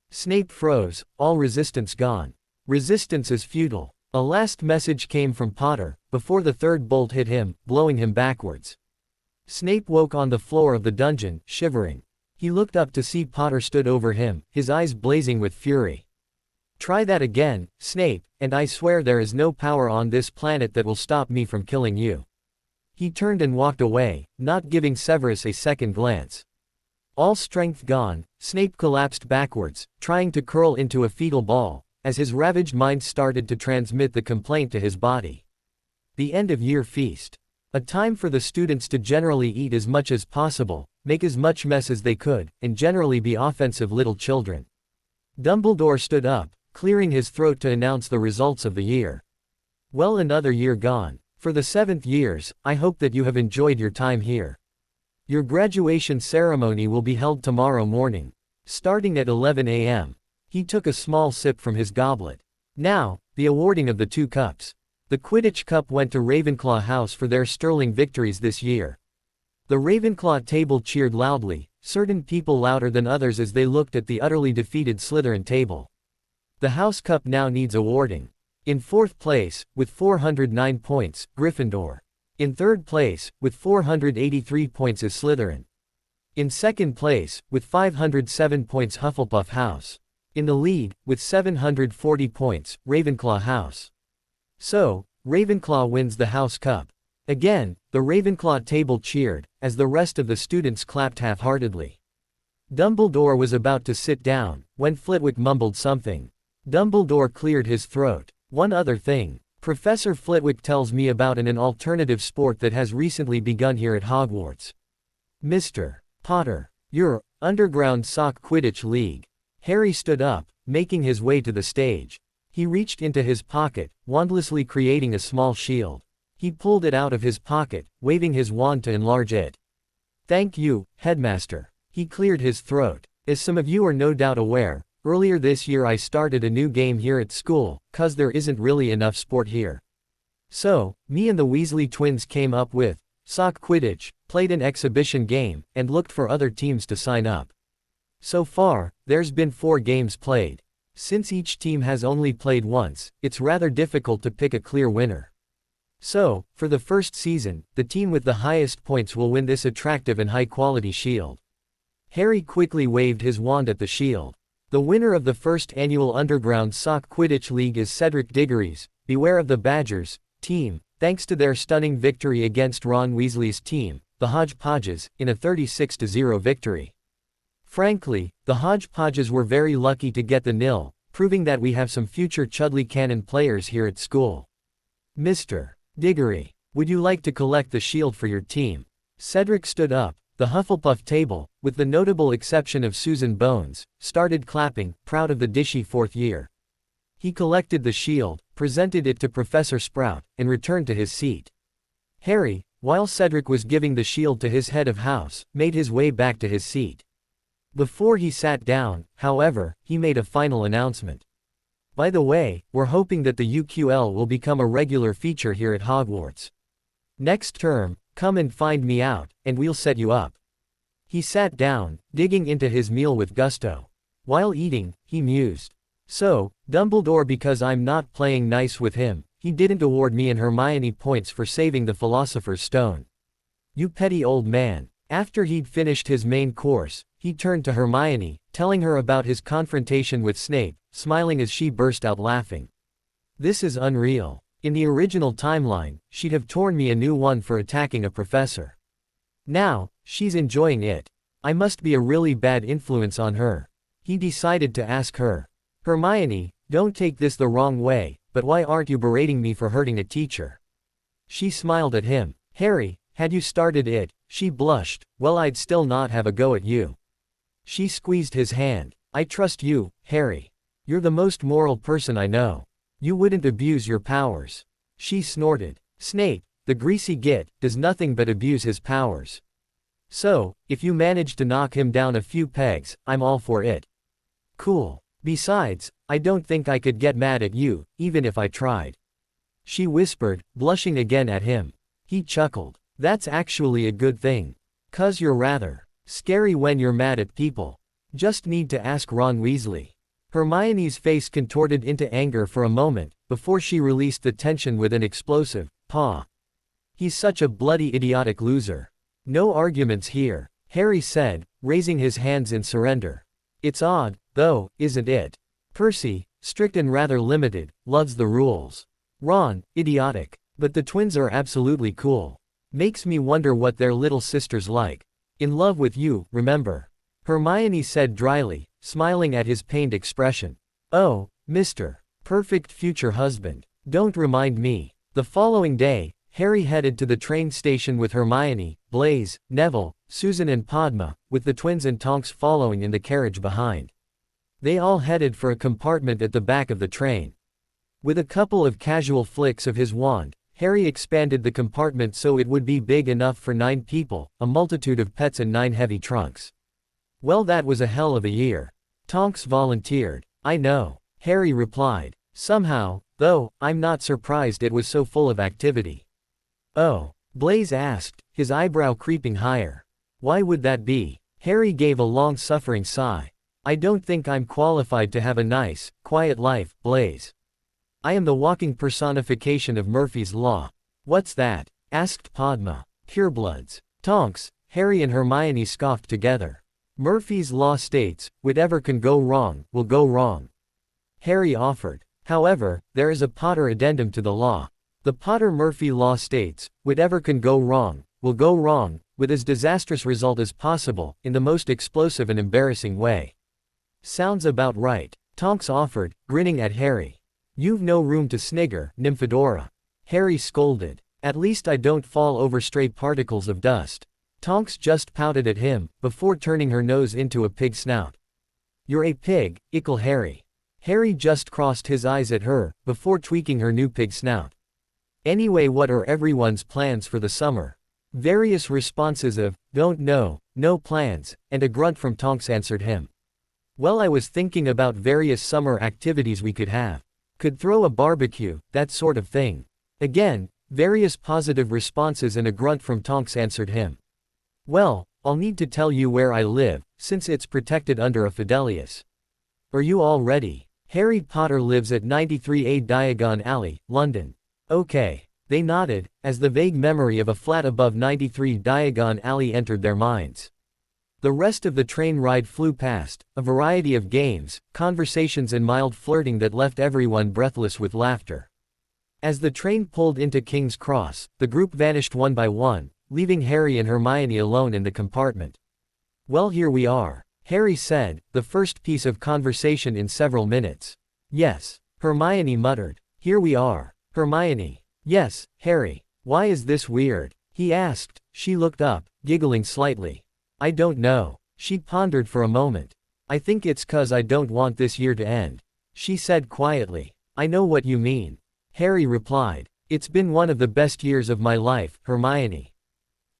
Snape froze, all resistance gone. Resistance is futile. A last message came from Potter, before the third bolt hit him, blowing him backwards. Snape woke on the floor of the dungeon, shivering. He looked up to see Potter stood over him, his eyes blazing with fury. Try that again, Snape, and I swear there is no power on this planet that will stop me from killing you. He turned and walked away, not giving Severus a second glance. All strength gone, Snape collapsed backwards, trying to curl into a fetal ball, as his ravaged mind started to transmit the complaint to his body. The end-of-year feast. A time for the students to generally eat as much as possible, make as much mess as they could, and generally be offensive little children. Dumbledore stood up, clearing his throat to announce the results of the year. Well, another year gone. For the 7th years, I hope that you have enjoyed your time here. Your graduation ceremony will be held tomorrow morning, starting at 11 a.m. He took a small sip from his goblet. Now, the awarding of the 2 cups. The Quidditch Cup went to Ravenclaw House for their sterling victories this year. The Ravenclaw table cheered loudly, certain people louder than others as they looked at the utterly defeated Slytherin table. The House Cup now needs awarding. In 4th place, with 409 points, Gryffindor. In 3rd place, with 483 points is Slytherin. In 2nd place, with 507 points Hufflepuff House. In the lead, with 740 points, Ravenclaw House. So, Ravenclaw wins the House Cup. Again, the Ravenclaw table cheered, as the rest of the students clapped half-heartedly. Dumbledore was about to sit down, when Flitwick mumbled something. Dumbledore cleared his throat. One other thing. Professor Flitwick tells me about an alternative sport that has recently begun here at Hogwarts. Mr. Potter, your underground sock Quidditch League. Harry stood up, making his way to the stage. He reached into his pocket, wandlessly creating a small shield. He pulled it out of his pocket, waving his wand to enlarge it. Thank you, Headmaster. He cleared his throat. As some of you are no doubt aware, earlier this year I started a new game here at school, 'cause there isn't really enough sport here. So, me and the Weasley twins came up with Sock Quidditch, played an exhibition game, and looked for other teams to sign up. So far, there's been 4 games played. Since each team has only played once, it's rather difficult to pick a clear winner. So, for the first season, the team with the highest points will win this attractive and high-quality shield. Harry quickly waved his wand at the shield. The winner of the first annual Underground Sock Quidditch League is Cedric Diggory's Beware of the Badgers team, thanks to their stunning victory against Ron Weasley's team, the Hodgepodges, in a 36-0 victory. Frankly, the Hodgepodges were very lucky to get the nil, proving that we have some future Chudley Cannon players here at school. Mr. Diggory, would you like to collect the shield for your team? Cedric stood up. The Hufflepuff table, with the notable exception of Susan Bones, started clapping, proud of the dishy 4th year. He collected the shield, presented it to Professor Sprout, and returned to his seat. Harry, while Cedric was giving the shield to his head of house, made his way back to his seat. Before he sat down, however, he made a final announcement. By the way, we're hoping that the UQL will become a regular feature here at Hogwarts. Next term, come and find me out, and we'll set you up. He sat down, digging into his meal with gusto. While eating, he mused. So, Dumbledore, because I'm not playing nice with him, he didn't award me and Hermione points for saving the Philosopher's Stone. You petty old man. After he'd finished his main course, he turned to Hermione, telling her about his confrontation with Snape, smiling as she burst out laughing. This is unreal. In the original timeline, she'd have torn me a new one for attacking a professor. Now, she's enjoying it. I must be a really bad influence on her. He decided to ask her. Hermione, don't take this the wrong way, but why aren't you berating me for hurting a teacher? She smiled at him. Harry, had you started it, she blushed, well, I'd still not have a go at you. She squeezed his hand. I trust you, Harry. You're the most moral person I know. You wouldn't abuse your powers. She snorted. Snape, the greasy git, does nothing but abuse his powers. So, if you manage to knock him down a few pegs, I'm all for it. Cool. Besides, I don't think I could get mad at you, even if I tried. She whispered, blushing again at him. He chuckled. That's actually a good thing. 'Cause you're rather scary when you're mad at people. Just need to ask Ron Weasley. Hermione's face contorted into anger for a moment, before she released the tension with an explosive paw. He's such a bloody idiotic loser. No arguments here, Harry said, raising his hands in surrender. It's odd, though, isn't it? Percy, strict and rather limited, loves the rules. Ron, idiotic. But the twins are absolutely cool. Makes me wonder what their little sister's like. In love with you, remember? Hermione said dryly, smiling at his pained expression. Oh, Mr. Perfect future husband. Don't remind me. The following day, Harry headed to the train station with Hermione, Blaise, Neville, Susan and Padma, with the twins and Tonks following in the carriage behind. They all headed for a compartment at the back of the train. With a couple of casual flicks of his wand, Harry expanded the compartment so it would be big enough for 9 people, a multitude of pets and 9 heavy trunks. Well, that was a hell of a year. Tonks volunteered. I know, Harry replied. Somehow, though, I'm not surprised it was so full of activity. Oh, Blaise asked, his eyebrow creeping higher. Why would that be? Harry gave a long-suffering sigh. I don't think I'm qualified to have a nice, quiet life, Blaise. I am the walking personification of Murphy's Law. What's that? Asked Padma. Purebloods. Tonks, Harry and Hermione scoffed together. Murphy's Law states, whatever can go wrong, will go wrong. Harry offered. However, there is a Potter addendum to the law. The Potter-Murphy Law states, whatever can go wrong, will go wrong, with as disastrous result as possible, in the most explosive and embarrassing way. Sounds about right, Tonks offered, grinning at Harry. You've no room to snigger, Nymphadora. Harry scolded. At least I don't fall over stray particles of dust. Tonks just pouted at him, before turning her nose into a pig snout. "You're a pig, ickle Harry." Harry just crossed his eyes at her, before tweaking her new pig snout. "Anyway, what are everyone's plans for the summer?" Various responses of, "Don't know, no plans," and a grunt from Tonks answered him. "Well, I was thinking about various summer activities we could have. Could throw a barbecue, that sort of thing." Again, various positive responses and a grunt from Tonks answered him. "Well, I'll need to tell you where I live, since it's protected under a Fidelius. Are you all ready? Harry Potter lives at 93A Diagon Alley, London." "Okay." They nodded, as the vague memory of a flat above 93 Diagon Alley entered their minds. The rest of the train ride flew past, a variety of games, conversations and mild flirting that left everyone breathless with laughter. As the train pulled into King's Cross, the group vanished one by one, leaving Harry and Hermione alone in the compartment. "Well, here we are," Harry said, the first piece of conversation in several minutes. "Yes," Hermione muttered. "Here we are." Hermione. "Yes, Harry. Why is this weird?" he asked. She looked up, giggling slightly. "I don't know." She pondered for a moment. "I think it's 'cause I don't want this year to end," she said quietly. "I know what you mean," Harry replied. "It's been one of the best years of my life, Hermione."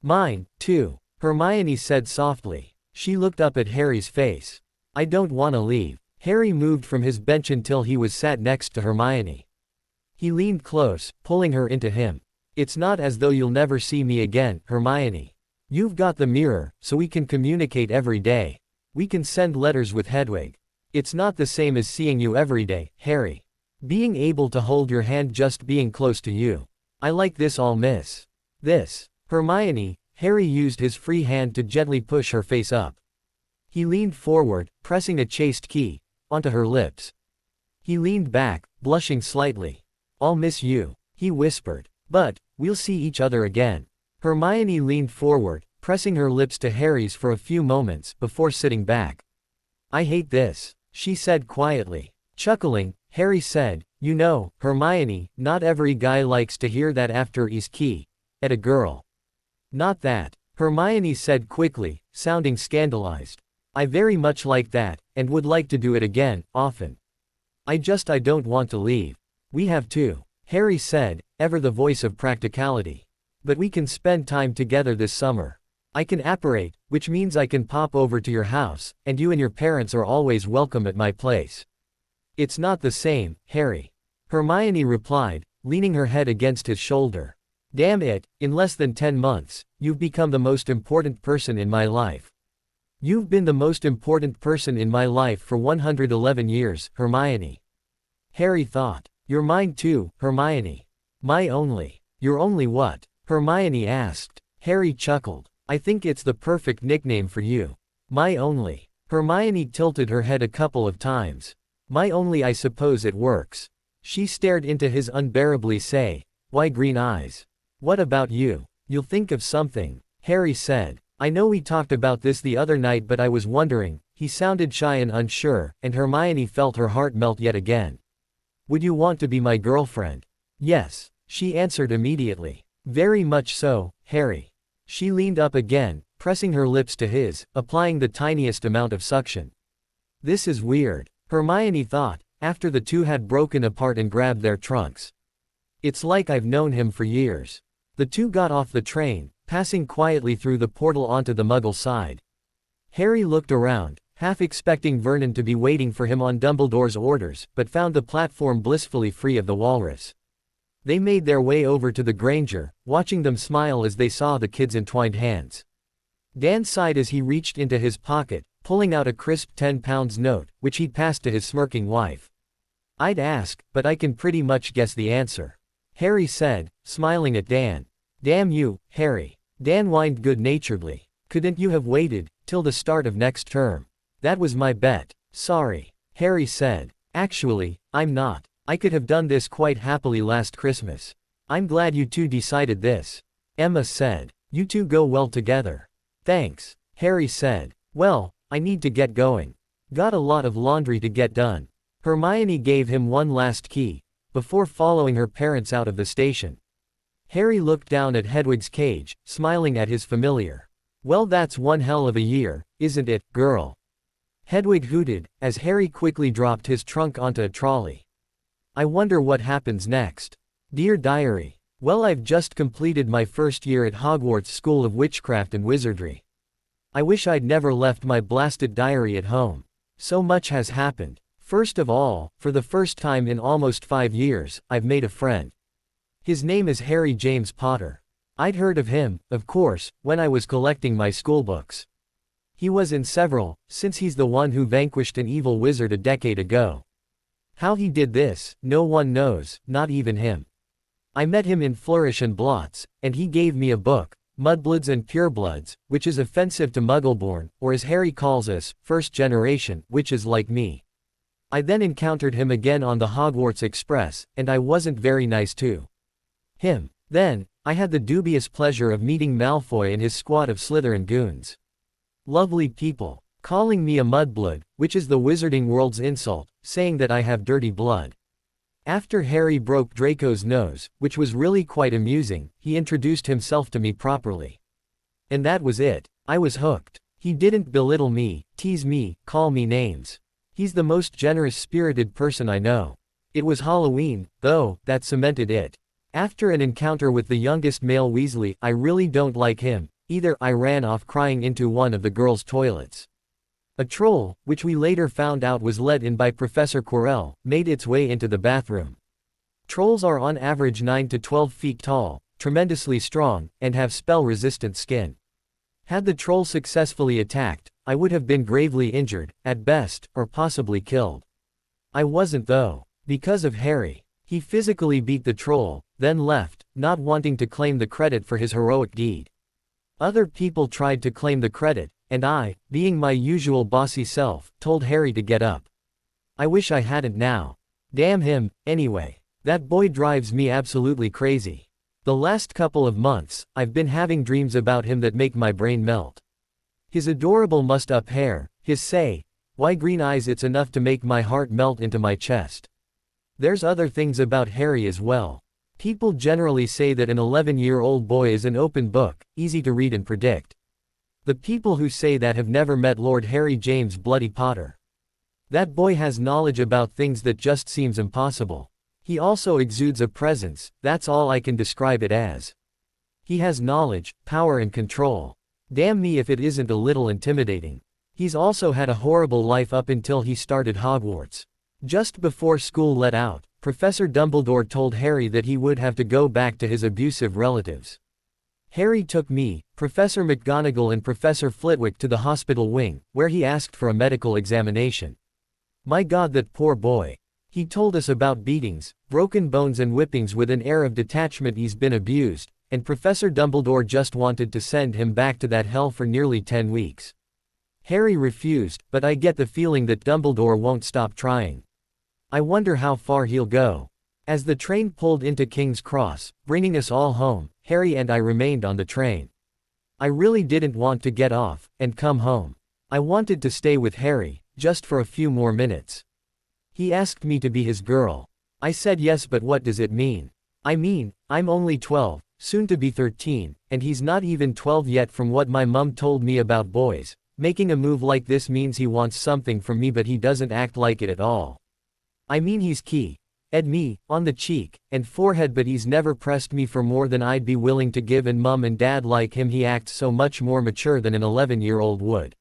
"Mine, too," Hermione said softly. She looked up at Harry's face. "I don't want to leave." Harry moved from his bench until he was sat next to Hermione. He leaned close, pulling her into him. "It's not as though you'll never see me again, Hermione. You've got the mirror, so we can communicate every day. We can send letters with Hedwig. It's not the same as seeing you every day, Harry. Being able to hold your hand, just being close to you. I like this. I'll miss this." Hermione. Harry used his free hand to gently push her face up. He leaned forward, pressing a chaste key onto her lips. He leaned back, blushing slightly. "I'll miss you," he whispered. "But we'll see each other again." Hermione leaned forward, pressing her lips to Harry's for a few moments before sitting back. "I hate this," she said quietly. Chuckling, Harry said, "You know, Hermione, not every guy likes to hear that after he's key at a girl." "Not that," Hermione said quickly, sounding scandalized. "I very much like that, and would like to do it again, often. I don't want to leave." "We have to," Harry said, ever the voice of practicality. "But we can spend time together this summer. I can apparate, which means I can pop over to your house, and you and your parents are always welcome at my place." "It's not the same, Harry," Hermione replied, leaning her head against his shoulder. "Damn it, in less than 10 months, you've become the most important person in my life." "You've been the most important person in my life for 111 years, Hermione." Harry thought. "You're mine too, Hermione." "My only." "Your only what?" Hermione asked. Harry chuckled. "I think it's the perfect nickname for you. My only." Hermione tilted her head a couple of times. "My only, I suppose it works." She stared into his unbearably why green eyes. "What about you? You'll think of something," Harry said. "I know we talked about this the other night, but I was wondering." He sounded shy and unsure, and Hermione felt her heart melt yet again. "Would you want to be my girlfriend?" "Yes," she answered immediately. "Very much so, Harry." She leaned up again, pressing her lips to his, applying the tiniest amount of suction. "This is weird," Hermione thought, after the two had broken apart and grabbed their trunks. "It's like I've known him for years." The two got off the train, passing quietly through the portal onto the Muggle side. Harry looked around, half expecting Vernon to be waiting for him on Dumbledore's orders, but found the platform blissfully free of the walrus. They made their way over to the Granger, watching them smile as they saw the kids' entwined hands. Dan sighed as he reached into his pocket, pulling out a crisp £10 note, which he'd passed to his smirking wife. "I'd ask, but I can pretty much guess the answer," Harry said, smiling at Dan. "Damn you, Harry." Dan whined good-naturedly. "Couldn't you have waited till the start of next term? That was my bet." "Sorry," Harry said. "Actually, I'm not. I could have done this quite happily last Christmas." "I'm glad you two decided this," Emma said. "You two go well together." "Thanks," Harry said. "Well, I need to get going. Got a lot of laundry to get done." Hermione gave him one last key, before following her parents out of the station. Harry looked down at Hedwig's cage, smiling at his familiar. Well, that's one hell of a year, isn't it, girl? Hedwig hooted, as Harry quickly dropped his trunk onto a trolley. I wonder what happens next. Dear Diary. Well, I've just completed my first year at Hogwarts School of Witchcraft and Wizardry. I wish I'd never left my blasted diary at home. So much has happened. First of all, for the first time in almost 5 years, I've made a friend. His name is Harry James Potter. I'd heard of him, of course, when I was collecting my schoolbooks. He was in several, since he's the one who vanquished an evil wizard a decade ago. How he did this, no one knows, not even him. I met him in Flourish and Blots, and he gave me a book, Mudbloods and Purebloods, which is offensive to Muggleborn, or as Harry calls us, first generation, witches like me. I then encountered him again on the Hogwarts Express, and I wasn't very nice to him. Then, I had the dubious pleasure of meeting Malfoy and his squad of Slytherin goons. Lovely people, calling me a mudblood, which is the wizarding world's insult, saying that I have dirty blood. After Harry broke Draco's nose, which was really quite amusing, he introduced himself to me properly. And that was it. I was hooked. He didn't belittle me, tease me, call me names. He's the most generous-spirited person I know. It was Halloween, though, that cemented it. After an encounter with the youngest male Weasley, I really don't like him, either. I ran off crying into one of the girls' toilets. A troll, which we later found out was let in by Professor Quirrell, made its way into the bathroom. Trolls are on average 9 to 12 feet tall, tremendously strong, and have spell-resistant skin. Had the troll successfully attacked, I would have been gravely injured, at best, or possibly killed. I wasn't though. Because of Harry. He physically beat the troll, then left, not wanting to claim the credit for his heroic deed. Other people tried to claim the credit, and I, being my usual bossy self, told Harry to get up. I wish I hadn't now. Damn him, anyway. That boy drives me absolutely crazy. The last couple of months, I've been having dreams about him that make my brain melt. His adorable mussed-up hair, his say, "Why green eyes?" It's enough to make my heart melt into my chest. There's other things about Harry as well. People generally say that an 11-year-old boy is an open book, easy to read and predict. The people who say that have never met Lord Harry James Bloody Potter. That boy has knowledge about things that just seems impossible. He also exudes a presence, that's all I can describe it as. He has knowledge, power and control. Damn me if it isn't a little intimidating. He's also had a horrible life up until he started Hogwarts. Just before school let out, Professor Dumbledore told Harry that he would have to go back to his abusive relatives. Harry took me, Professor McGonagall and Professor Flitwick to the hospital wing, where he asked for a medical examination. My God, that poor boy. He told us about beatings, broken bones and whippings with an air of detachment. He's been abused, and Professor Dumbledore just wanted to send him back to that hell for nearly 10 weeks. Harry refused, but I get the feeling that Dumbledore won't stop trying. I wonder how far he'll go. As the train pulled into King's Cross, bringing us all home, Harry and I remained on the train. I really didn't want to get off and come home. I wanted to stay with Harry, just for a few more minutes. He asked me to be his girl. I said yes, but what does it mean? I mean, I'm only 12, soon to be 13, and he's not even 12 yet. From what my mum told me about boys, making a move like this means he wants something from me, but he doesn't act like it at all. I mean, he's kissed me, on the cheek and forehead, but he's never pressed me for more than I'd be willing to give, and mum and dad like him. He acts so much more mature than an 11-year-old would.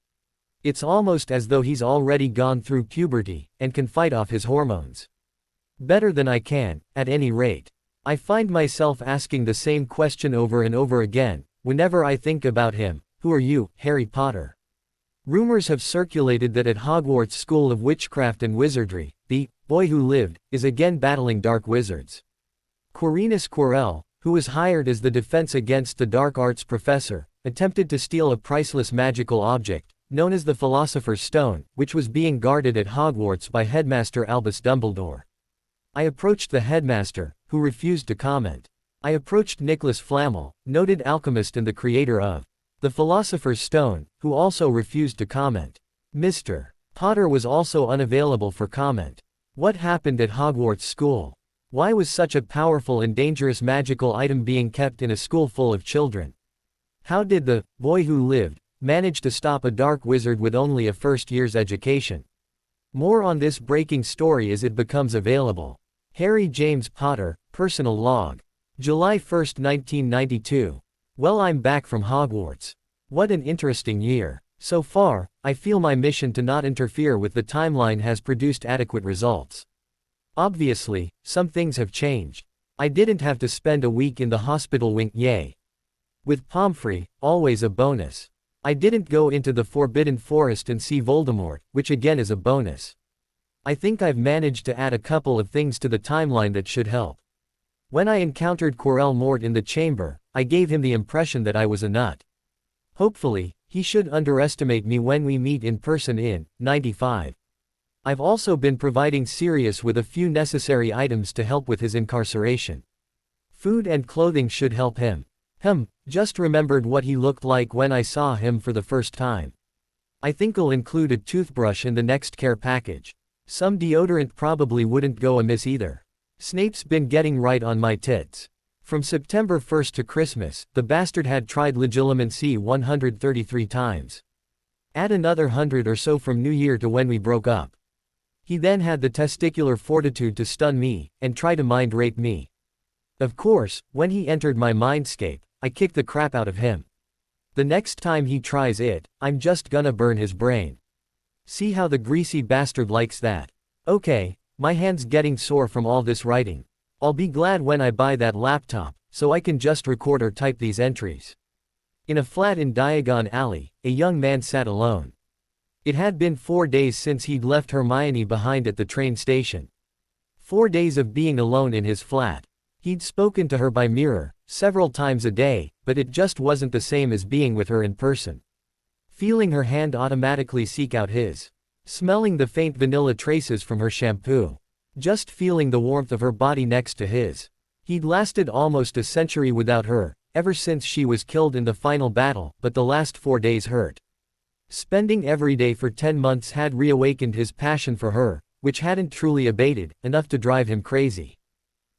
It's almost as though he's already gone through puberty, and can fight off his hormones better than I can, at any rate. I find myself asking the same question over and over again, whenever I think about him. Who are you, Harry Potter? Rumors have circulated that at Hogwarts School of Witchcraft and Wizardry, the boy who lived is again battling dark wizards. Quirinus Quirrell, who was hired as the defense against the dark arts professor, attempted to steal a priceless magical object, known as the Philosopher's Stone, which was being guarded at Hogwarts by Headmaster Albus Dumbledore. I approached the headmaster, who refused to comment. I approached Nicholas Flamel, noted alchemist and the creator of the Philosopher's Stone, who also refused to comment. Mr. Potter was also unavailable for comment. What happened at Hogwarts School? Why was such a powerful and dangerous magical item being kept in a school full of children? How did the boy who lived manage to stop a dark wizard with only a first year's education? More on this breaking story as it becomes available. Harry James Potter, Personal Log. July 1, 1992. Well, I'm back from Hogwarts. What an interesting year. So far, I feel my mission to not interfere with the timeline has produced adequate results. Obviously, some things have changed. I didn't have to spend a week in the hospital wing, yay. With Pomfrey, always a bonus. I didn't go into the Forbidden Forest and see Voldemort, which again is a bonus. I think I've managed to add a couple of things to the timeline that should help. When I encountered Quirrell Mort in the chamber, I gave him the impression that I was a nut. Hopefully, he should underestimate me when we meet in person in 95. I've also been providing Sirius with a few necessary items to help with his incarceration. Food and clothing should help him. Just remembered what he looked like when I saw him for the first time. I think I'll include a toothbrush in the next care package. Some deodorant probably wouldn't go amiss either. Snape's been getting right on my tits. From September 1st to Christmas, the bastard had tried Legilimency 133 times. Add another 100 or so from New Year to when we broke up. He then had the testicular fortitude to stun me, and try to mind rape me. Of course, when he entered my mindscape, I kicked the crap out of him. The next time he tries it, I'm just gonna burn his brain. See how the greasy bastard likes that. Okay, my hand's getting sore from all this writing. I'll be glad when I buy that laptop, so I can just record or type these entries. In a flat in Diagon Alley, a young man sat alone. It had been 4 days since he'd left Hermione behind at the train station. 4 days of being alone in his flat. He'd spoken to her by mirror, several times a day, but it just wasn't the same as being with her in person. Feeling her hand automatically seek out his. Smelling the faint vanilla traces from her shampoo. Just feeling the warmth of her body next to his. He'd lasted almost a century without her, ever since she was killed in the final battle, but the last 4 days hurt. Spending every day for 10 months had reawakened his passion for her, which hadn't truly abated, enough to drive him crazy.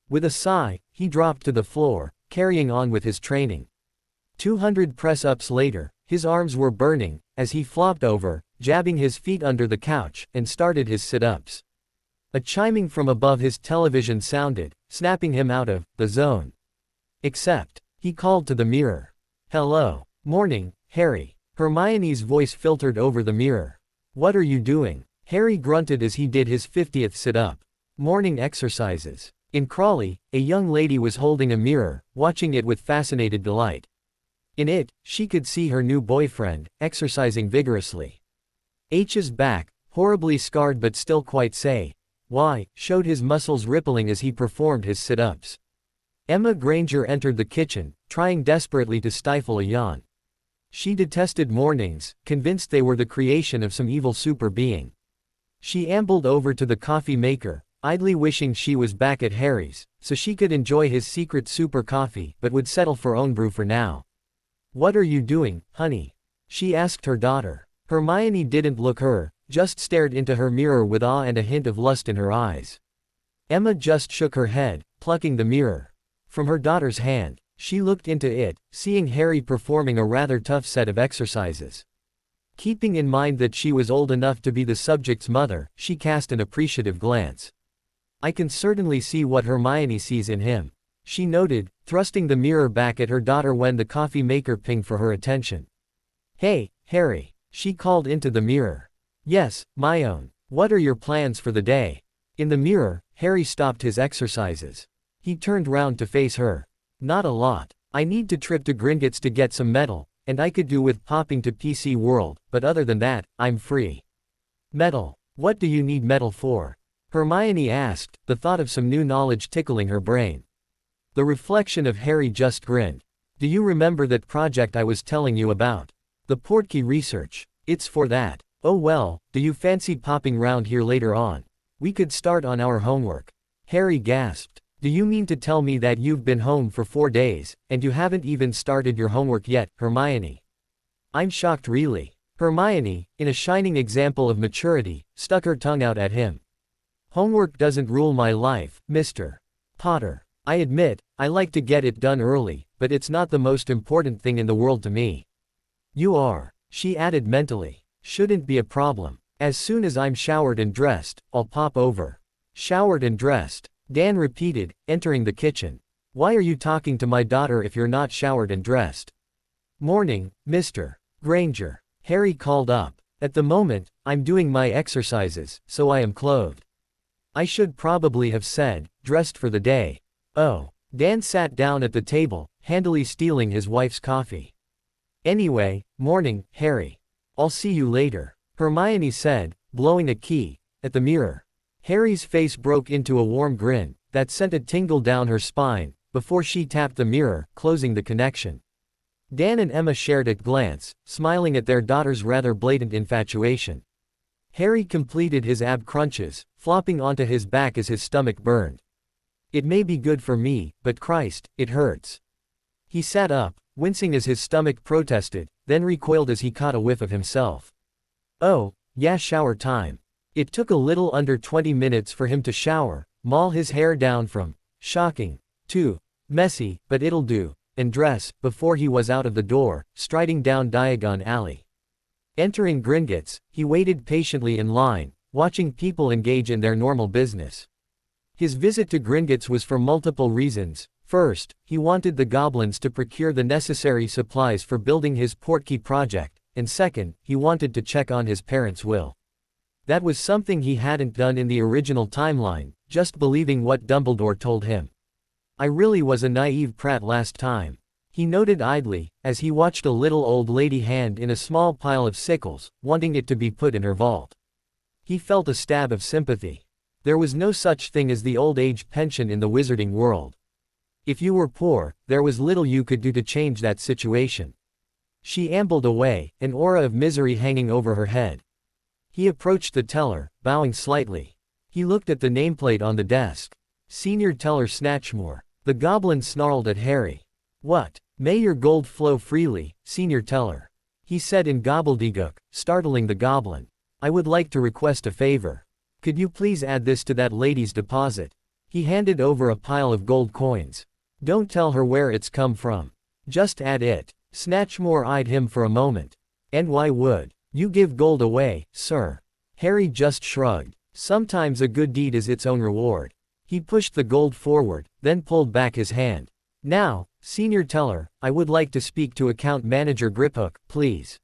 With a sigh, he dropped to the floor, carrying on with his training. 200 press-ups later, his arms were burning, as he flopped over, jabbing his feet under the couch, and started his sit-ups. A chiming from above his television sounded, snapping him out of the zone. Except, he called to the mirror. "Hello. Morning, Harry." Hermione's voice filtered over the mirror. "What are you doing?" Harry grunted as he did his 50th sit-up. "Morning exercises." In Crawley, a young lady was holding a mirror, watching it with fascinated delight. In it, she could see her new boyfriend, exercising vigorously. H's back, horribly scarred but still quite why, showed his muscles rippling as he performed his sit-ups. Emma Granger entered the kitchen, trying desperately to stifle a yawn. She detested mornings, convinced they were the creation of some evil super being. She ambled over to the coffee maker, idly wishing she was back at Harry's, so she could enjoy his secret super coffee, but would settle for own brew for now. "What are you doing, honey?" she asked her daughter. Hermione didn't look her, just stared into her mirror with awe and a hint of lust in her eyes. Emma just shook her head, plucking the mirror from her daughter's hand. She looked into it, seeing Harry performing a rather tough set of exercises. Keeping in mind that she was old enough to be the subject's mother, she cast an appreciative glance. "I can certainly see what Hermione sees in him," she noted, thrusting the mirror back at her daughter when the coffee maker pinged for her attention. "Hey, Harry," she called into the mirror. "Yes, my own. What are your plans for the day?" In the mirror, Harry stopped his exercises. He turned round to face her. "Not a lot. I need to trip to Gringotts to get some metal, and I could do with popping to PC World, but other than that, I'm free." "Metal? What do you need metal for?" Hermione asked, the thought of some new knowledge tickling her brain. The reflection of Harry just grinned. "Do you remember that project I was telling you about? The Portkey research. It's for that." "Oh well, do you fancy popping round here later on? We could start on our homework." Harry gasped. "Do you mean to tell me that you've been home for 4 days, and you haven't even started your homework yet, Hermione?" "I'm shocked really." Hermione, in a shining example of maturity, stuck her tongue out at him. "Homework doesn't rule my life, Mr. Potter. I admit, I like to get it done early, but it's not the most important thing in the world to me. You are, she added mentally. Shouldn't be a problem. As soon as I'm showered and dressed, I'll pop over. Showered and dressed, Dan repeated, entering the kitchen. Why are you talking to my daughter if you're not showered and dressed? Morning, Mr. Granger, Harry called up. At the moment, I'm doing my exercises, so I am clothed. I should probably have said, dressed for the day. Oh. Dan sat down at the table, handily stealing his wife's coffee. Anyway, morning, Harry. I'll see you later, Hermione said, blowing a key at the mirror. Harry's face broke into a warm grin that sent a tingle down her spine before she tapped the mirror, closing the connection. Dan and Emma shared a glance, smiling at their daughter's rather blatant infatuation. Harry completed his ab crunches, flopping onto his back as his stomach burned. It may be good for me, but Christ, it hurts. He sat up, wincing as his stomach protested, then recoiled as he caught a whiff of himself. Oh, yeah, shower time. It took a little under 20 minutes for him to shower, maul his hair down from shocking to messy, but it'll do, and dress, before he was out of the door, striding down Diagon Alley. Entering Gringotts, he waited patiently in line, watching people engage in their normal business. His visit to Gringotts was for multiple reasons. First, he wanted the goblins to procure the necessary supplies for building his portkey project, and second, he wanted to check on his parents' will. That was something he hadn't done in the original timeline, just believing what Dumbledore told him. I really was a naive prat last time, he noted idly, as he watched a little old lady hand in a small pile of sickles, wanting it to be put in her vault. He felt a stab of sympathy. There was no such thing as the old age pension in the wizarding world. If you were poor, there was little you could do to change that situation. She ambled away, an aura of misery hanging over her head. He approached the teller, bowing slightly. He looked at the nameplate on the desk. Senior Teller Snatchmore. The goblin snarled at Harry. What? May your gold flow freely, Senior Teller. He said in gobbledygook, startling the goblin. I would like to request a favor. Could you please add this to that lady's deposit? He handed over a pile of gold coins. Don't tell her where it's come from. Just add it. Snatchmore eyed him for a moment. And why would you give gold away, sir? Harry just shrugged. Sometimes a good deed is its own reward. He pushed the gold forward, then pulled back his hand. Now, Senior Teller, I would like to speak to Account Manager Griphook, please.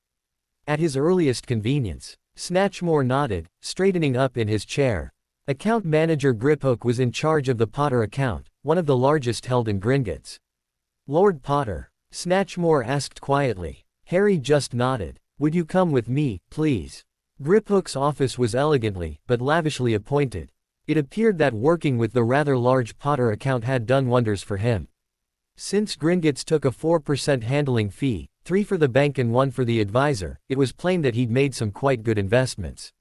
At his earliest convenience. Snatchmore nodded, straightening up in his chair. Account Manager Griphook was in charge of the Potter account, one of the largest held in Gringotts. Lord Potter? Snatchmore asked quietly. Harry just nodded. Would you come with me, please? Griphook's office was elegantly, but lavishly appointed. It appeared that working with the rather large Potter account had done wonders for him. Since Gringotts took a 4% handling fee, 3 for the bank and 1 for the advisor, it was plain that he'd made some quite good investments.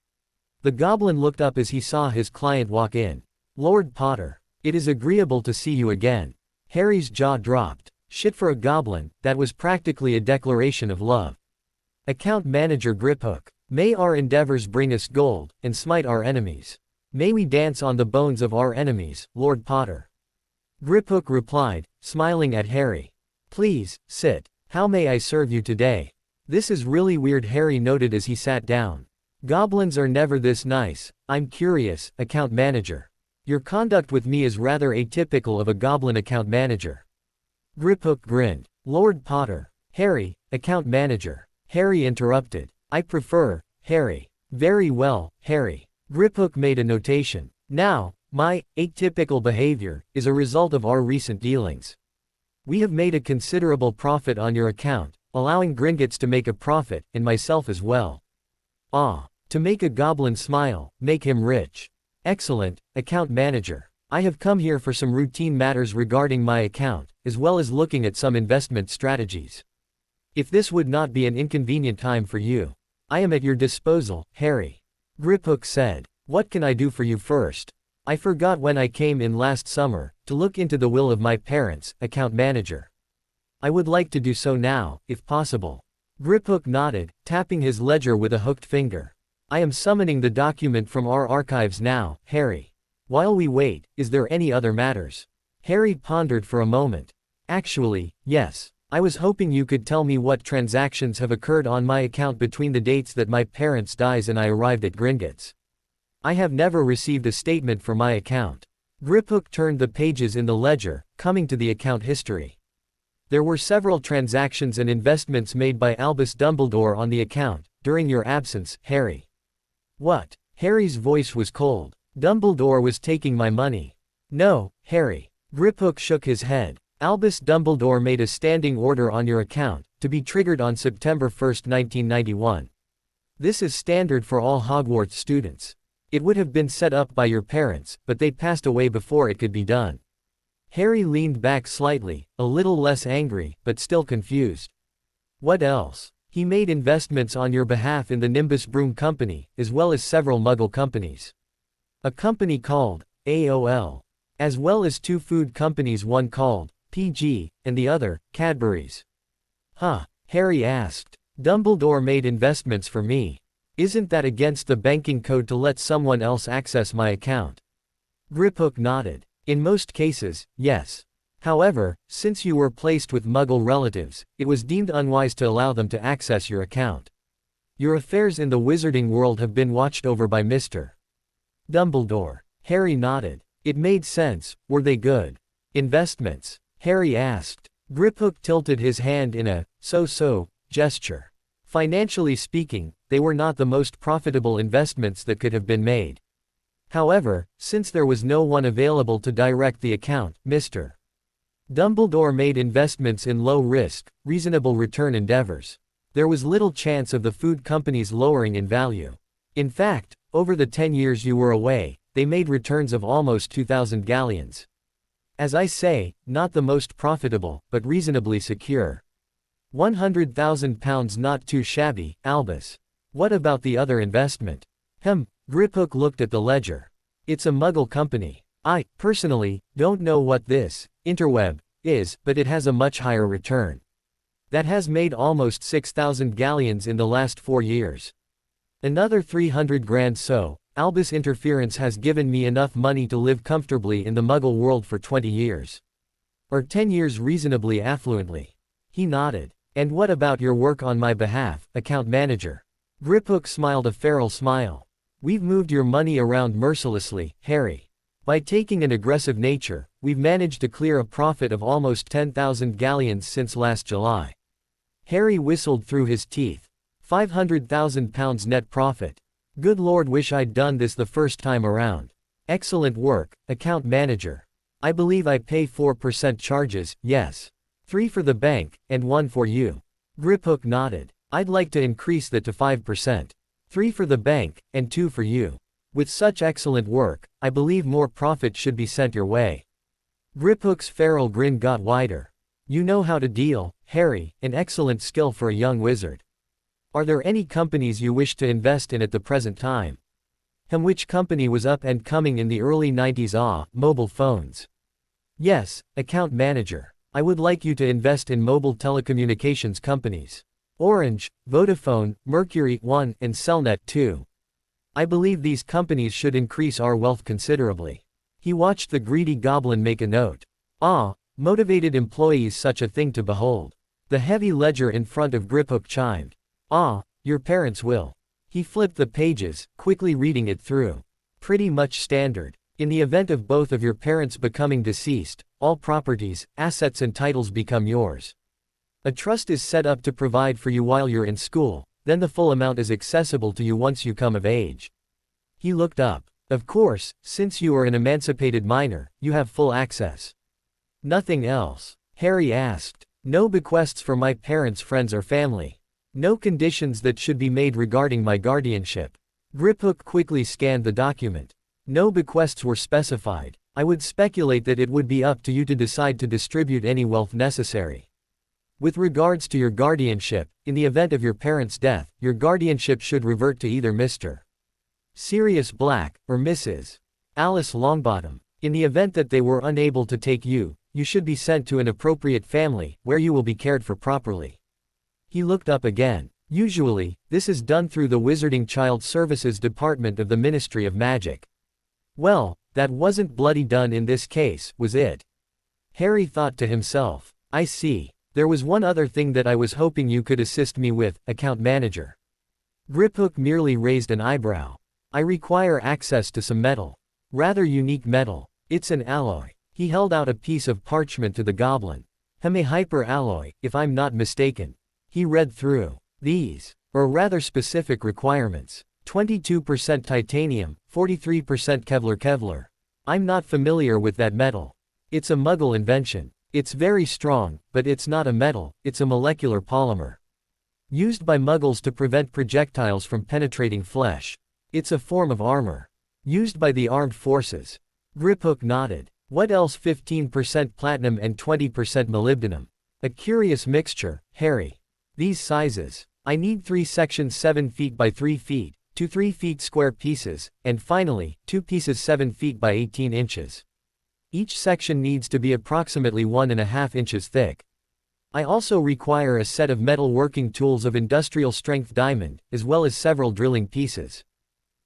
The goblin looked up as he saw his client walk in. Lord Potter. It is agreeable to see you again. Harry's jaw dropped. Shit for a goblin, that was practically a declaration of love. Account Manager Griphook. May our endeavors bring us gold, and smite our enemies. May we dance on the bones of our enemies, Lord Potter. Griphook replied, smiling at Harry. Please, sit. How may I serve you today? This is really weird, Harry noted as he sat down. Goblins are never this nice. I'm curious, Account Manager. Your conduct with me is rather atypical of a goblin account manager. Griphook grinned. Lord Potter. Harry, Account Manager. Harry interrupted. I prefer, Harry. Very well, Harry. Griphook made a notation. Now, my atypical behavior is a result of our recent dealings. We have made a considerable profit on your account, allowing Gringotts to make a profit, and myself as well. Ah, to make a goblin smile, make him rich. Excellent, Account Manager. I have come here for some routine matters regarding my account, as well as looking at some investment strategies. If this would not be an inconvenient time for you, I am at your disposal, Harry. Griphook said. What can I do for you first? I forgot when I came in last summer, to look into the will of my parents, Account Manager. I would like to do so now, if possible. Griphook nodded, tapping his ledger with a hooked finger. I am summoning the document from our archives now, Harry. While we wait, is there any other matters? Harry pondered for a moment. Actually, yes. I was hoping you could tell me what transactions have occurred on my account between the dates that my parents dies and I arrived at Gringotts. I have never received a statement for my account. Griphook turned the pages in the ledger, coming to the account history. There were several transactions and investments made by Albus Dumbledore on the account, during your absence, Harry. What? Harry's voice was cold. Dumbledore was taking my money. No, Harry. Griphook shook his head. Albus Dumbledore made a standing order on your account, to be triggered on September 1, 1991. This is standard for all Hogwarts students. It would have been set up by your parents, but they passed away before it could be done. Harry leaned back slightly, a little less angry, but still confused. What else? He made investments on your behalf in the Nimbus Broom Company, as well as several Muggle companies. A company called AOL. As well as two food companies, one called PG, and the other, Cadbury's. Huh? Harry asked. Dumbledore made investments for me. Isn't that against the banking code to let someone else access my account? Griphook nodded. In most cases, yes. However, since you were placed with Muggle relatives, it was deemed unwise to allow them to access your account. Your affairs in the wizarding world have been watched over by Mr. Dumbledore. Harry nodded. It made sense. Were they good investments? Harry asked. Griphook tilted his hand in a so-so gesture. Financially speaking, they were not the most profitable investments that could have been made. However, since there was no one available to direct the account, Mr. Dumbledore made investments in low-risk, reasonable return endeavors. There was little chance of the food companies lowering in value. In fact, over the 10 years you were away, they made returns of almost 2,000 galleons. As I say, not the most profitable, but reasonably secure. £100,000 not too shabby, Albus. What about the other investment? Griphook looked at the ledger. It's a Muggle company. I, personally, don't know what this, interweb, is, but it has a much higher return. That has made almost 6,000 galleons in the last 4 years. Another 300 grand so. Albus interference has given me enough money to live comfortably in the Muggle world for 20 years. Or 10 years reasonably affluently. He nodded. And what about your work on my behalf, account manager? Griphook smiled a feral smile. We've moved your money around mercilessly, Harry. By taking an aggressive nature, we've managed to clear a profit of almost 10,000 galleons since last July. Harry whistled through his teeth. £500,000 net profit. Good Lord, wish I'd done this the first time around. Excellent work, account manager. I believe I pay 4% charges, yes. 3 for the bank, and 1 for you. Griphook nodded. I'd like to increase that to 5%. 3 for the bank, and 2 for you. With such excellent work, I believe more profit should be sent your way. Griphook's feral grin got wider. You know how to deal, Harry, an excellent skill for a young wizard. Are there any companies you wish to invest in at the present time? Which company was up and coming in the early 90s? Mobile phones. Yes, account manager. I would like you to invest in mobile telecommunications companies. Orange, Vodafone, Mercury One, and Cellnet 2. I believe these companies should increase our wealth considerably. He watched the greedy goblin make a note. Motivated employees, such a thing to behold. The heavy ledger in front of Griphook chimed. Your parents will. He flipped the pages, quickly reading it through. Pretty much standard. In the event of both of your parents becoming deceased, all properties, assets and titles become yours. A trust is set up to provide for you while you're in school, then the full amount is accessible to you once you come of age. He looked up. Of course, since you are an emancipated minor, you have full access. Nothing else? Harry asked. No bequests for my parents, friends or family. No conditions that should be made regarding my guardianship. Griphook quickly scanned the document. No bequests were specified. I would speculate that it would be up to you to decide to distribute any wealth necessary. With regards to your guardianship, in the event of your parents' death, your guardianship should revert to either Mr. Sirius Black, or Mrs. Alice Longbottom. In the event that they were unable to take you, you should be sent to an appropriate family, where you will be cared for properly. He looked up again. Usually, this is done through the Wizarding Child Services Department of the Ministry of Magic. Well, that wasn't bloody done in this case, was it? Harry thought to himself. I see. There was one other thing that I was hoping you could assist me with, account manager. Griphook merely raised an eyebrow. I require access to some metal. Rather unique metal. It's an alloy. He held out a piece of parchment to the goblin. A hyper alloy, if I'm not mistaken. He read through. These are rather specific requirements. 22% titanium, 43% Kevlar. I'm not familiar with that metal. It's a Muggle invention. It's very strong, but it's not a metal, it's a molecular polymer. Used by Muggles to prevent projectiles from penetrating flesh. It's a form of armor. Used by the armed forces. Griphook nodded. What else? 15% platinum and 20% molybdenum. A curious mixture, Harry. These sizes. I need 3 sections 7 feet by 3 feet, 2 3 feet square pieces, and finally, 2 pieces 7 feet by 18 inches. Each section needs to be approximately 1.5 inches thick. I also require a set of metal working tools of industrial strength diamond, as well as several drilling pieces.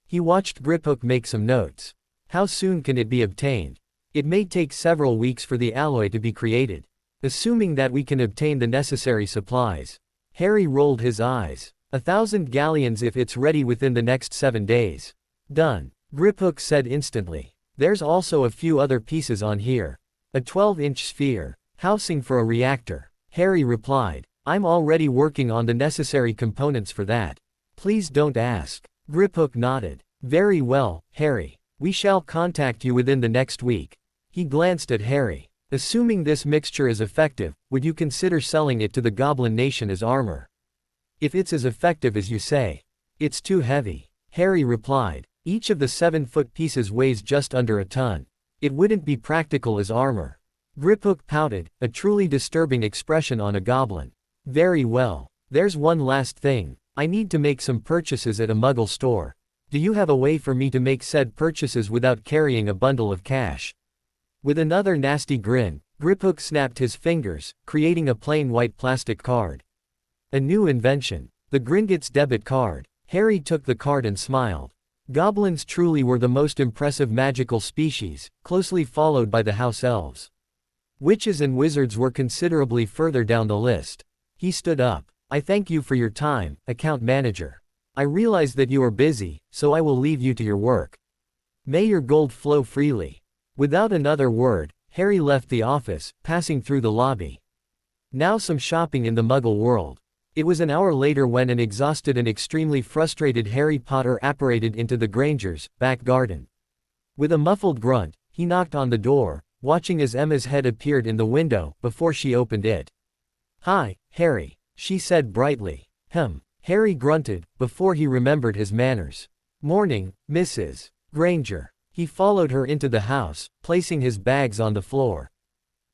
He watched Griphook make some notes. How soon can it be obtained? It may take several weeks for the alloy to be created. Assuming that we can obtain the necessary supplies. Harry rolled his eyes. 1,000 galleons if it's ready within the next 7 days. Done. Griphook said instantly. There's also a few other pieces on here. A 12-inch sphere. Housing for a reactor. Harry replied. I'm already working on the necessary components for that. Please don't ask. Griphook nodded. Very well, Harry. We shall contact you within the next week. He glanced at Harry. Assuming this mixture is effective, would you consider selling it to the Goblin Nation as armor? If it's as effective as you say. It's too heavy. Harry replied. Each of the 7-foot pieces weighs just under a ton. It wouldn't be practical as armor. Griphook pouted, a truly disturbing expression on a goblin. Very well. There's one last thing. I need to make some purchases at a Muggle store. Do you have a way for me to make said purchases without carrying a bundle of cash? With another nasty grin, Griphook snapped his fingers, creating a plain white plastic card. A new invention. The Gringotts debit card. Harry took the card and smiled. Goblins truly were the most impressive magical species, closely followed by the house elves. Witches and wizards were considerably further down the list. He stood up. I thank you for your time, account manager. I realize that you are busy, so I will leave you to your work. May your gold flow freely. Without another word, Harry left the office, passing through the lobby. Now some shopping in the Muggle world. It was an hour later when an exhausted and extremely frustrated Harry Potter apparated into the Granger's back garden. With a muffled grunt, he knocked on the door, watching as Emma's head appeared in the window before she opened it. Hi, Harry, she said brightly. Harry grunted, before he remembered his manners. Morning, Mrs. Granger. He followed her into the house, placing his bags on the floor.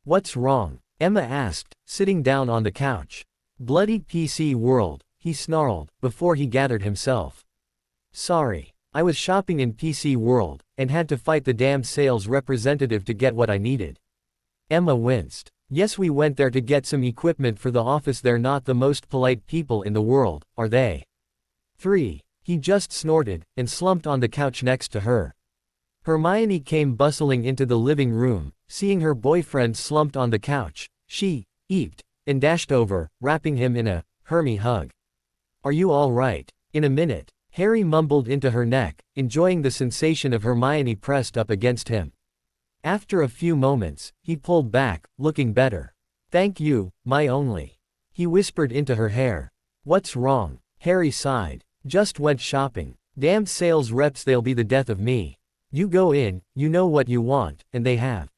What's wrong? Emma asked, sitting down on the couch. Bloody PC World, he snarled, before he gathered himself. Sorry. I was shopping in PC World, and had to fight the damned sales representative to get what I needed. Emma winced. Yes, we went there to get some equipment for the office. They're not the most polite people in the world, are they? 3. He just snorted, and slumped on the couch next to her. Hermione came bustling into the living room, seeing her boyfriend slumped on the couch. She eeped, and dashed over, wrapping him in a Hermie hug. Are you all right? In a minute. Harry mumbled into her neck, enjoying the sensation of Hermione pressed up against him. After a few moments, he pulled back, looking better. Thank you, my only. He whispered into her hair. What's wrong? Harry sighed. Just went shopping. Damned sales reps, they'll be the death of me. You go in, you know what you want, and they have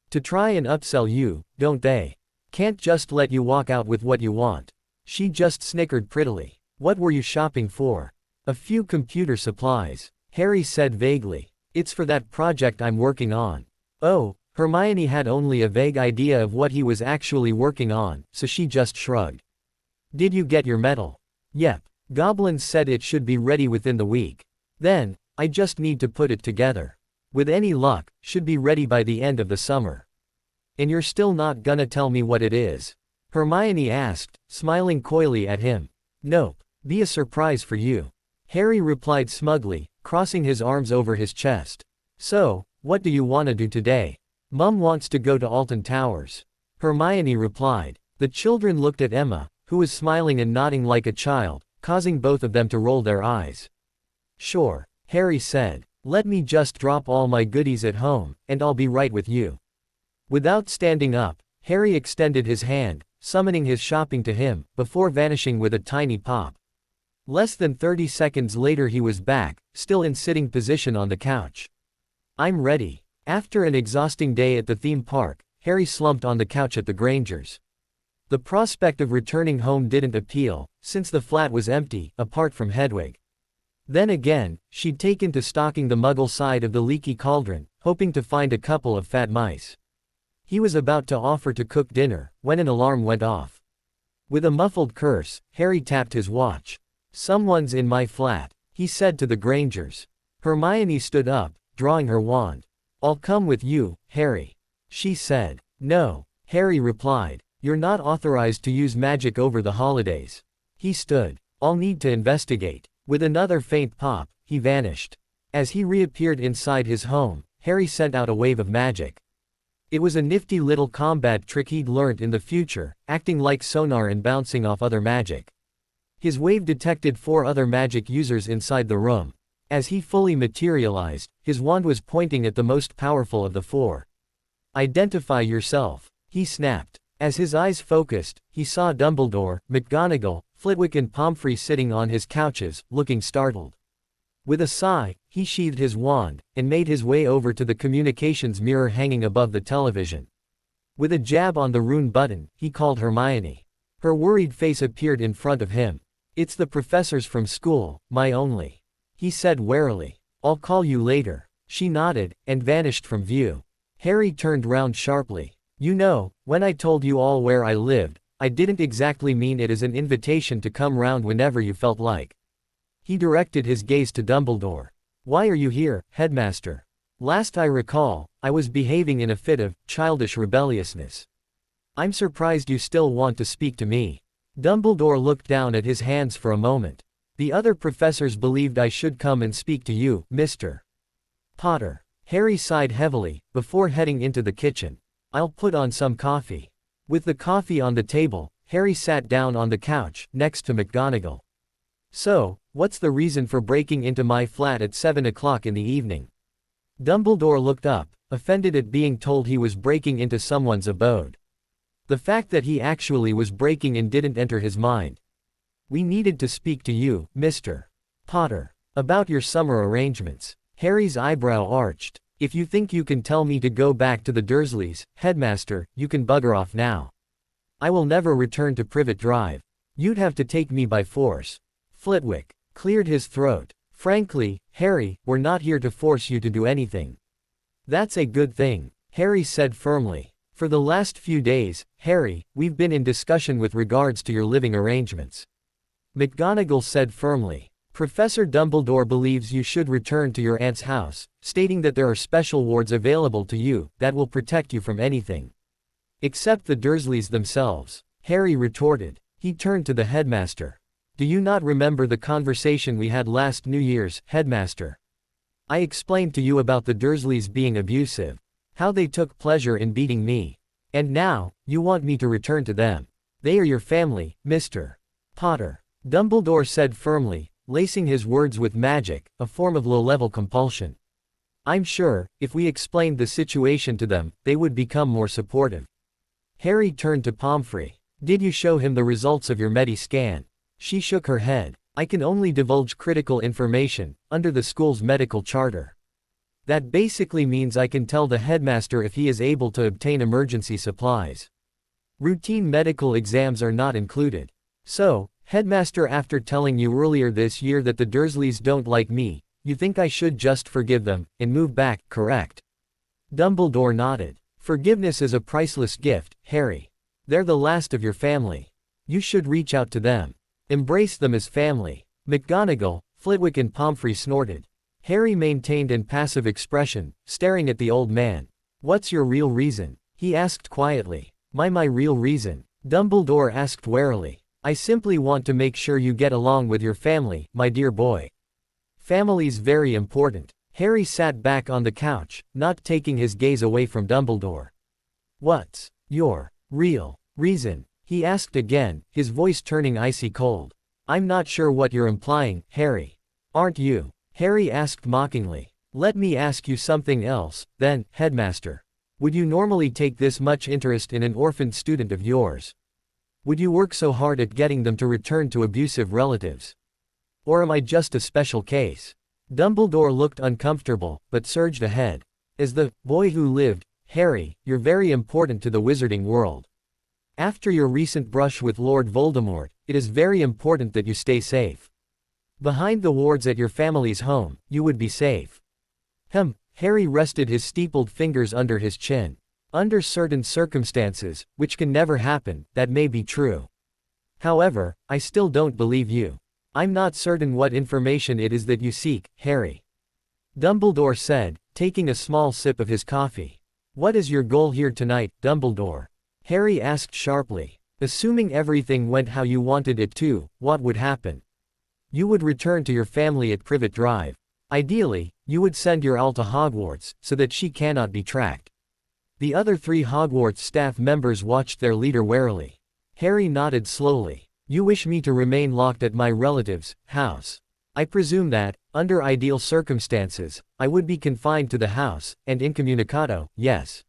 to try and upsell you, don't they? Can't just let you walk out with what you want. She just snickered prettily. What were you shopping for? A few computer supplies. Harry said vaguely. It's for that project I'm working on. Oh, Hermione had only a vague idea of what he was actually working on, so she just shrugged. Did you get your medal? Yep. Goblins said it should be ready within the week. Then, I just need to put it together. With any luck, should be ready by the end of the summer. And you're still not gonna tell me what it is? Hermione asked, smiling coyly at him. Nope. Be a surprise for you. Harry replied smugly, crossing his arms over his chest. So, what do you want to do today? Mum wants to go to Alton Towers. Hermione replied. The children looked at Emma, who was smiling and nodding like a child, causing both of them to roll their eyes. Sure, Harry said. Let me just drop all my goodies at home, and I'll be right with you. Without standing up, Harry extended his hand, summoning his shopping to him, before vanishing with a tiny pop. Less than 30 seconds later he was back, still in sitting position on the couch. I'm ready. After an exhausting day at the theme park, Harry slumped on the couch at the Grangers. The prospect of returning home didn't appeal, since the flat was empty, apart from Hedwig. Then again, she'd taken to stalking the Muggle side of the leaky cauldron, hoping to find a couple of fat mice. He was about to offer to cook dinner, when an alarm went off. With a muffled curse, Harry tapped his watch. Someone's in my flat, he said to the Grangers. Hermione stood up, drawing her wand. I'll come with you, Harry. She said. No, Harry replied. You're not authorized to use magic over the holidays. He stood. I'll need to investigate. With another faint pop, he vanished. As he reappeared inside his home, Harry sent out a wave of magic. It was a nifty little combat trick he'd learnt in the future, acting like sonar and bouncing off other magic. His wave detected 4 other magic users inside the room. As he fully materialized, his wand was pointing at the most powerful of the 4. Identify yourself, he snapped. As his eyes focused, he saw Dumbledore, McGonagall, Flitwick and Pomfrey sitting on his couches, looking startled. With a sigh, he sheathed his wand, and made his way over to the communications mirror hanging above the television. With a jab on the rune button, he called Hermione. Her worried face appeared in front of him. It's the professors from school, my only. He said warily. I'll call you later. She nodded, and vanished from view. Harry turned round sharply. You know, when I told you all where I lived, I didn't exactly mean it as an invitation to come round whenever you felt like. He directed his gaze to Dumbledore. Why are you here, Headmaster? Last I recall, I was behaving in a fit of childish rebelliousness. I'm surprised you still want to speak to me. Dumbledore looked down at his hands for a moment. The other professors believed I should come and speak to you, Mr. Potter. Harry sighed heavily, before heading into the kitchen. I'll put on some coffee. With the coffee on the table, Harry sat down on the couch, next to McGonagall. So, what's the reason for breaking into my flat at 7 o'clock in the evening? Dumbledore looked up, offended at being told he was breaking into someone's abode. The fact that he actually was breaking in didn't enter his mind. We needed to speak to you, Mr. Potter, about your summer arrangements. Harry's eyebrow arched. If you think you can tell me to go back to the Dursleys, Headmaster, you can bugger off now. I will never return to Privet Drive. You'd have to take me by force. Flitwick cleared his throat. Frankly, Harry, we're not here to force you to do anything. That's a good thing, Harry said firmly. For the last few days, Harry, we've been in discussion with regards to your living arrangements. McGonagall said firmly. Professor Dumbledore believes you should return to your aunt's house, stating that there are special wards available to you, that will protect you from anything. Except the Dursleys themselves, Harry retorted. He turned to the headmaster. Do you not remember the conversation we had last New Year's, Headmaster? I explained to you about the Dursleys being abusive. How they took pleasure in beating me. And now, you want me to return to them. They are your family, Mr. Potter. Dumbledore said firmly, lacing his words with magic, a form of low-level compulsion. I'm sure, if we explained the situation to them, they would become more supportive. Harry turned to Pomfrey. Did you show him the results of your Medi-scan? She shook her head. I can only divulge critical information, under the school's medical charter. That basically means I can tell the headmaster if he is able to obtain emergency supplies. Routine medical exams are not included. So, Headmaster, after telling you earlier this year that the Dursleys don't like me, you think I should just forgive them, and move back, correct? Dumbledore nodded. Forgiveness is a priceless gift, Harry. They're the last of your family. You should reach out to them. Embrace them as family. McGonagall, Flitwick and Pomfrey snorted. Harry maintained an impassive expression, staring at the old man. What's your real reason? He asked quietly. My real reason? Dumbledore asked warily. I simply want to make sure you get along with your family, my dear boy. Family's very important. Harry sat back on the couch, not taking his gaze away from Dumbledore. What's your Real reason? He asked again, his voice turning icy cold. I'm not sure what you're implying, Harry. Aren't you? Harry asked mockingly. Let me ask you something else, then, Headmaster. Would you normally take this much interest in an orphaned student of yours? Would you work so hard at getting them to return to abusive relatives? Or am I just a special case? Dumbledore looked uncomfortable, but surged ahead. As the boy who lived, Harry, you're very important to the wizarding world. After your recent brush with Lord Voldemort, it is very important that you stay safe. Behind the wards at your family's home, you would be safe. Harry rested his steepled fingers under his chin. Under certain circumstances, which can never happen, that may be true. However, I still don't believe you. I'm not certain what information it is that you seek, Harry. Dumbledore said, taking a small sip of his coffee. What is your goal here tonight, Dumbledore? Harry asked sharply. Assuming everything went how you wanted it to, what would happen? You would return to your family at Privet Drive. Ideally, you would send your owl to Hogwarts, so that she cannot be tracked. The other 3 Hogwarts staff members watched their leader warily. Harry nodded slowly. You wish me to remain locked at my relative's house. I presume that, under ideal circumstances, I would be confined to the house, and incommunicado, yes.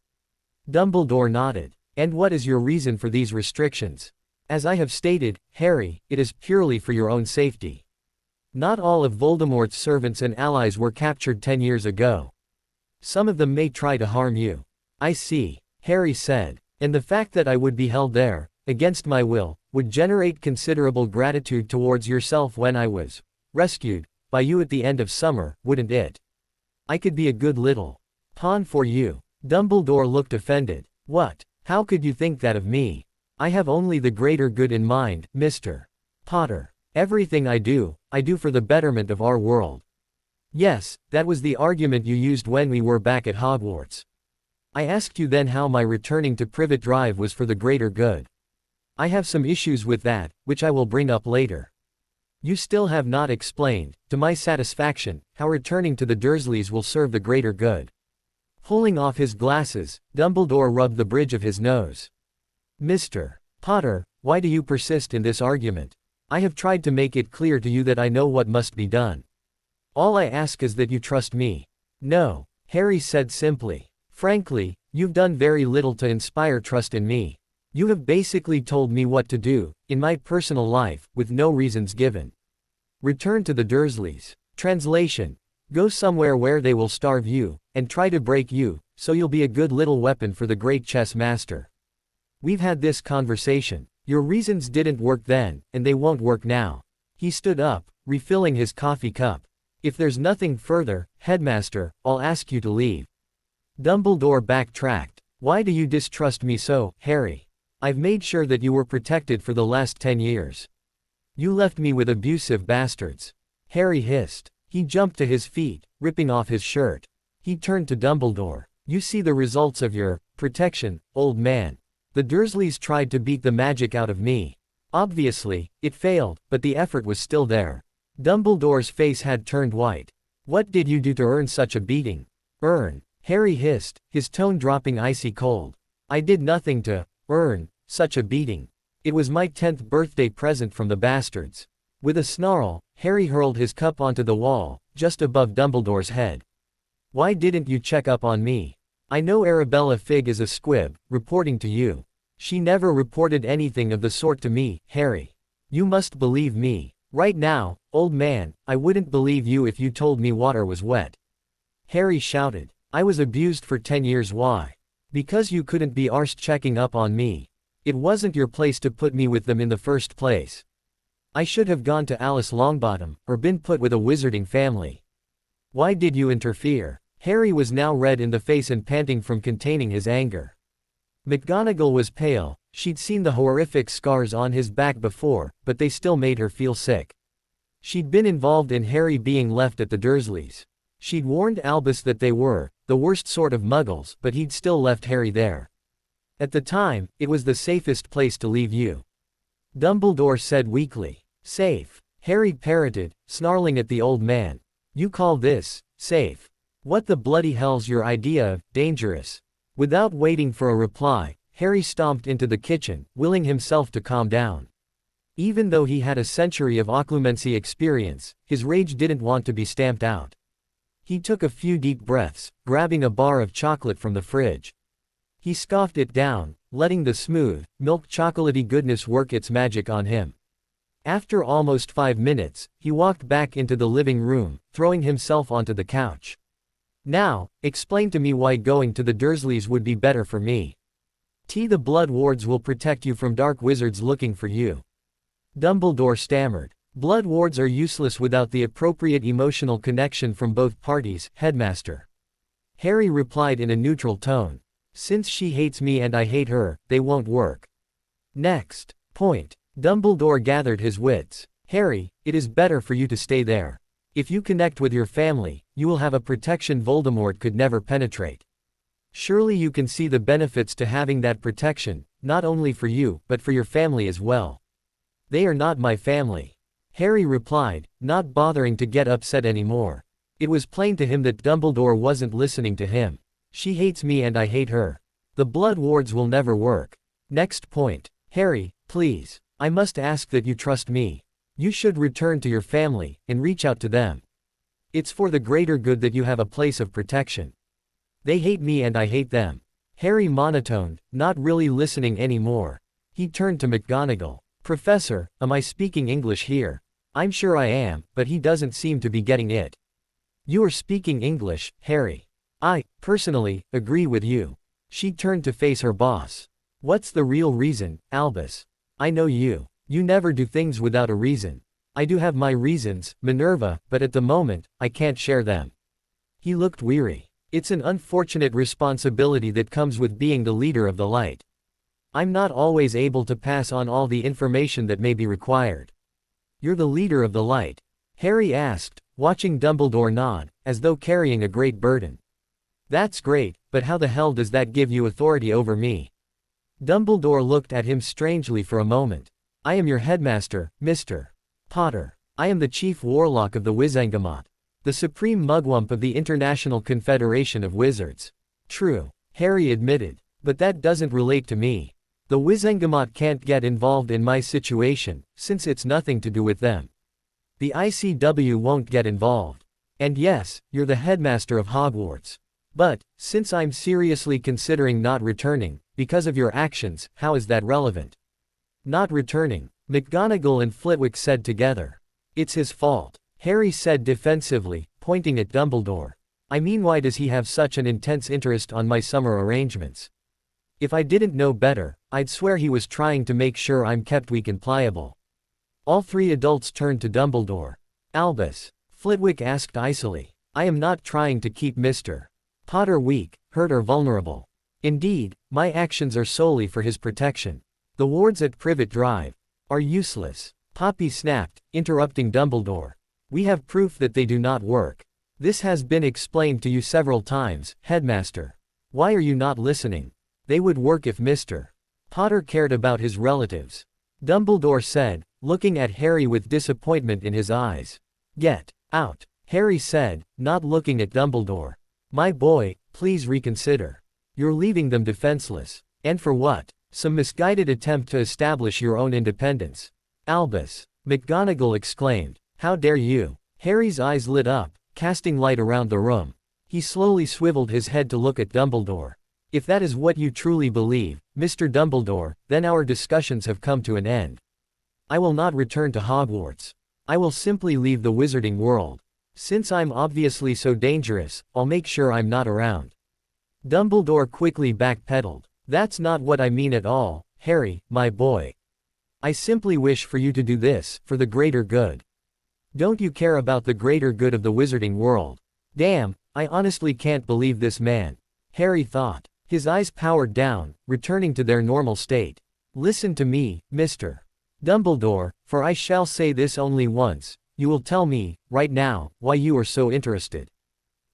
Dumbledore nodded. And what is your reason for these restrictions? As I have stated, Harry, it is purely for your own safety. Not all of Voldemort's servants and allies were captured 10 years ago. Some of them may try to harm you. I see, Harry said. And the fact that I would be held there, against my will, would generate considerable gratitude towards yourself when I was rescued by you at the end of summer, wouldn't it? I could be a good little pawn for you. Dumbledore looked offended. What? How could you think that of me? I have only the greater good in mind, Mr. Potter. Everything I do for the betterment of our world. Yes, that was the argument you used when we were back at Hogwarts. I asked you then how my returning to Privet Drive was for the greater good. I have some issues with that, which I will bring up later. You still have not explained, to my satisfaction, how returning to the Dursleys will serve the greater good. Pulling off his glasses, Dumbledore rubbed the bridge of his nose. Mr. Potter, why do you persist in this argument? I have tried to make it clear to you that I know what must be done. All I ask is that you trust me. No, Harry said simply. Frankly, you've done very little to inspire trust in me. You have basically told me what to do, in my personal life, with no reasons given. Return to the Dursleys. Translation. Go somewhere where they will starve you, and try to break you, so you'll be a good little weapon for the great chess master. We've had this conversation. Your reasons didn't work then, and they won't work now. He stood up, refilling his coffee cup. If there's nothing further, Headmaster, I'll ask you to leave. Dumbledore backtracked. Why do you distrust me so, Harry? I've made sure that you were protected for the last 10 years. You left me with abusive bastards. Harry hissed. He jumped to his feet, ripping off his shirt. He turned to Dumbledore. You see the results of your protection, old man. The Dursleys tried to beat the magic out of me. Obviously, it failed, but the effort was still there. Dumbledore's face had turned white. What did you do to earn such a beating? Earn? Harry hissed, his tone dropping icy cold. I did nothing to earn such a beating. It was my 10th birthday present from the bastards. With a snarl, Harry hurled his cup onto the wall, just above Dumbledore's head. Why didn't you check up on me? I know Arabella Figg is a squib, reporting to you. She never reported anything of the sort to me, Harry. You must believe me. Right now, old man, I wouldn't believe you if you told me water was wet. Harry shouted. I was abused for 10 years. Why? Because you couldn't be arsed checking up on me. It wasn't your place to put me with them in the first place. I should have gone to Alice Longbottom, or been put with a wizarding family. Why did you interfere? Harry was now red in the face and panting from containing his anger. McGonagall was pale. She'd seen the horrific scars on his back before, but they still made her feel sick. She'd been involved in Harry being left at the Dursleys. She'd warned Albus that they were the worst sort of muggles, but he'd still left Harry there. At the time, it was the safest place to leave you. Dumbledore said weakly. Safe? Harry parroted, snarling at the old man. You call this safe? What the bloody hell's your idea of dangerous? Without waiting for a reply, Harry stomped into the kitchen, willing himself to calm down. Even though he had a century of occlumency experience, his rage didn't want to be stamped out. He took a few deep breaths, grabbing a bar of chocolate from the fridge. He scoffed it down, letting the smooth, milk chocolatey goodness work its magic on him. After almost 5 minutes, he walked back into the living room, throwing himself onto the couch. Now, explain to me why going to the Dursleys would be better for me. The Blood Wards will protect you from dark wizards looking for you. Dumbledore stammered. Blood Wards are useless without the appropriate emotional connection from both parties, Headmaster. Harry replied in a neutral tone. Since she hates me and I hate her, they won't work. Next point. Dumbledore gathered his wits. Harry, it is better for you to stay there. If you connect with your family, you will have a protection Voldemort could never penetrate. Surely you can see the benefits to having that protection, not only for you, but for your family as well. They are not my family. Harry replied, not bothering to get upset anymore. It was plain to him that Dumbledore wasn't listening to him. She hates me and I hate her. The Blood Wards will never work. Next point. Harry, please. I must ask that you trust me. You should return to your family, and reach out to them. It's for the greater good that you have a place of protection. They hate me and I hate them. Harry monotoned, not really listening anymore. He turned to McGonagall. Professor, am I speaking English here? I'm sure I am, but he doesn't seem to be getting it. You are speaking English, Harry. I, personally, agree with you. She turned to face her boss. What's the real reason, Albus? I know you. You never do things without a reason. I do have my reasons, Minerva, but at the moment, I can't share them. He looked weary. It's an unfortunate responsibility that comes with being the leader of the light. I'm not always able to pass on all the information that may be required. You're the leader of the light? Harry asked, watching Dumbledore nod, as though carrying a great burden. That's great, but how the hell does that give you authority over me? Dumbledore looked at him strangely for a moment. I am your headmaster, Mr. Potter. I am the chief warlock of the Wizengamot. The supreme mugwump of the International Confederation of Wizards. True, Harry admitted. But that doesn't relate to me. The Wizengamot can't get involved in my situation, since it's nothing to do with them. The ICW won't get involved. And yes, you're the headmaster of Hogwarts. But, since I'm seriously considering not returning, because of your actions, how is that relevant? Not returning, McGonagall and Flitwick said together. It's his fault, Harry said defensively, pointing at Dumbledore. I mean, why does he have such an intense interest on my summer arrangements? If I didn't know better, I'd swear he was trying to make sure I'm kept weak and pliable. All three adults turned to Dumbledore. Albus, Flitwick asked icily. I am not trying to keep Mr. Potter weak, hurt or vulnerable. Indeed, my actions are solely for his protection. The wards at Privet Drive are useless. Poppy snapped, interrupting Dumbledore. We have proof that they do not work. This has been explained to you several times, Headmaster. Why are you not listening? They would work if Mr. Potter cared about his relatives. Dumbledore said, looking at Harry with disappointment in his eyes. Get out, Harry said, not looking at Dumbledore. My boy, please reconsider. You're leaving them defenseless. And for what? Some misguided attempt to establish your own independence. Albus, McGonagall exclaimed. How dare you? Harry's eyes lit up, casting light around the room. He slowly swiveled his head to look at Dumbledore. If that is what you truly believe, Mr. Dumbledore, then our discussions have come to an end. I will not return to Hogwarts. I will simply leave the wizarding world. Since I'm obviously so dangerous, I'll make sure I'm not around. Dumbledore quickly backpedaled. That's not what I mean at all, Harry, my boy. I simply wish for you to do this, for the greater good. Don't you care about the greater good of the wizarding world? Damn, I honestly can't believe this man. Harry thought. His eyes powered down, returning to their normal state. Listen to me, Mr. Dumbledore, for I shall say this only once. You will tell me, right now, why you are so interested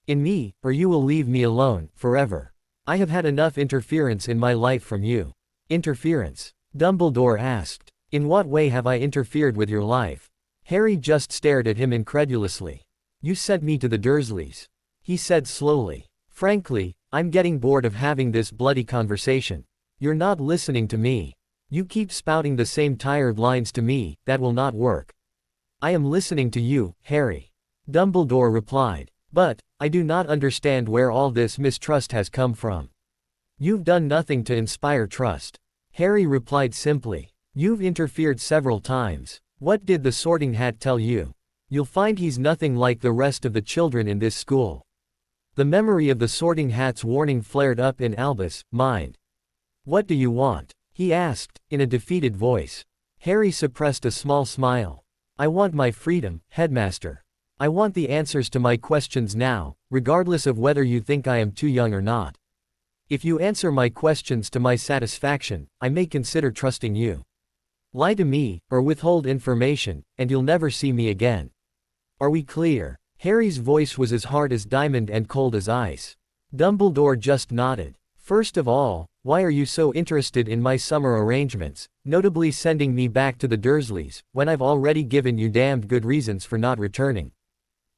in me, or you will leave me alone, forever. I have had enough interference in my life from you. Interference? Dumbledore asked. In what way have I interfered with your life? Harry just stared at him incredulously. You sent me to the Dursleys. He said slowly. Frankly, I'm getting bored of having this bloody conversation. You're not listening to me. You keep spouting the same tired lines to me, that will not work. I am listening to you, Harry. Dumbledore replied. But, I do not understand where all this mistrust has come from. You've done nothing to inspire trust. Harry replied simply. You've interfered several times. What did the Sorting Hat tell you? You'll find he's nothing like the rest of the children in this school. The memory of the Sorting Hat's warning flared up in Albus' mind. What do you want? He asked, in a defeated voice. Harry suppressed a small smile. I want my freedom, Headmaster. I want the answers to my questions now, regardless of whether you think I am too young or not. If you answer my questions to my satisfaction, I may consider trusting you. Lie to me, or withhold information, and you'll never see me again. Are we clear? Harry's voice was as hard as diamond and cold as ice. Dumbledore just nodded. First of all, why are you so interested in my summer arrangements, notably sending me back to the Dursleys, when I've already given you damned good reasons for not returning?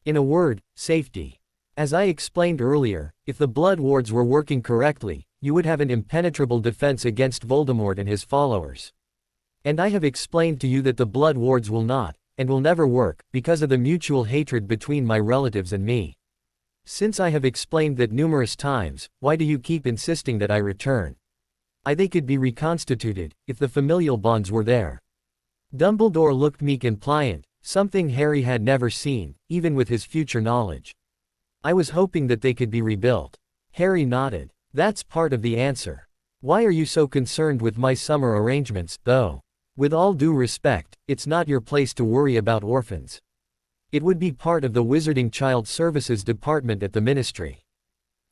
In a word, safety. As I explained earlier, if the Blood Wards were working correctly, you would have an impenetrable defense against Voldemort and his followers. And I have explained to you that the Blood Wards will not, and will never work, because of the mutual hatred between my relatives and me. Since I have explained that numerous times, why do you keep insisting that I return? They could be reconstituted, if the familial bonds were there. Dumbledore looked meek and pliant, something Harry had never seen, even with his future knowledge. I was hoping that they could be rebuilt. Harry nodded. That's part of the answer. Why are you so concerned with my summer arrangements, though? With all due respect, it's not your place to worry about orphans. It would be part of the Wizarding Child Services Department at the Ministry.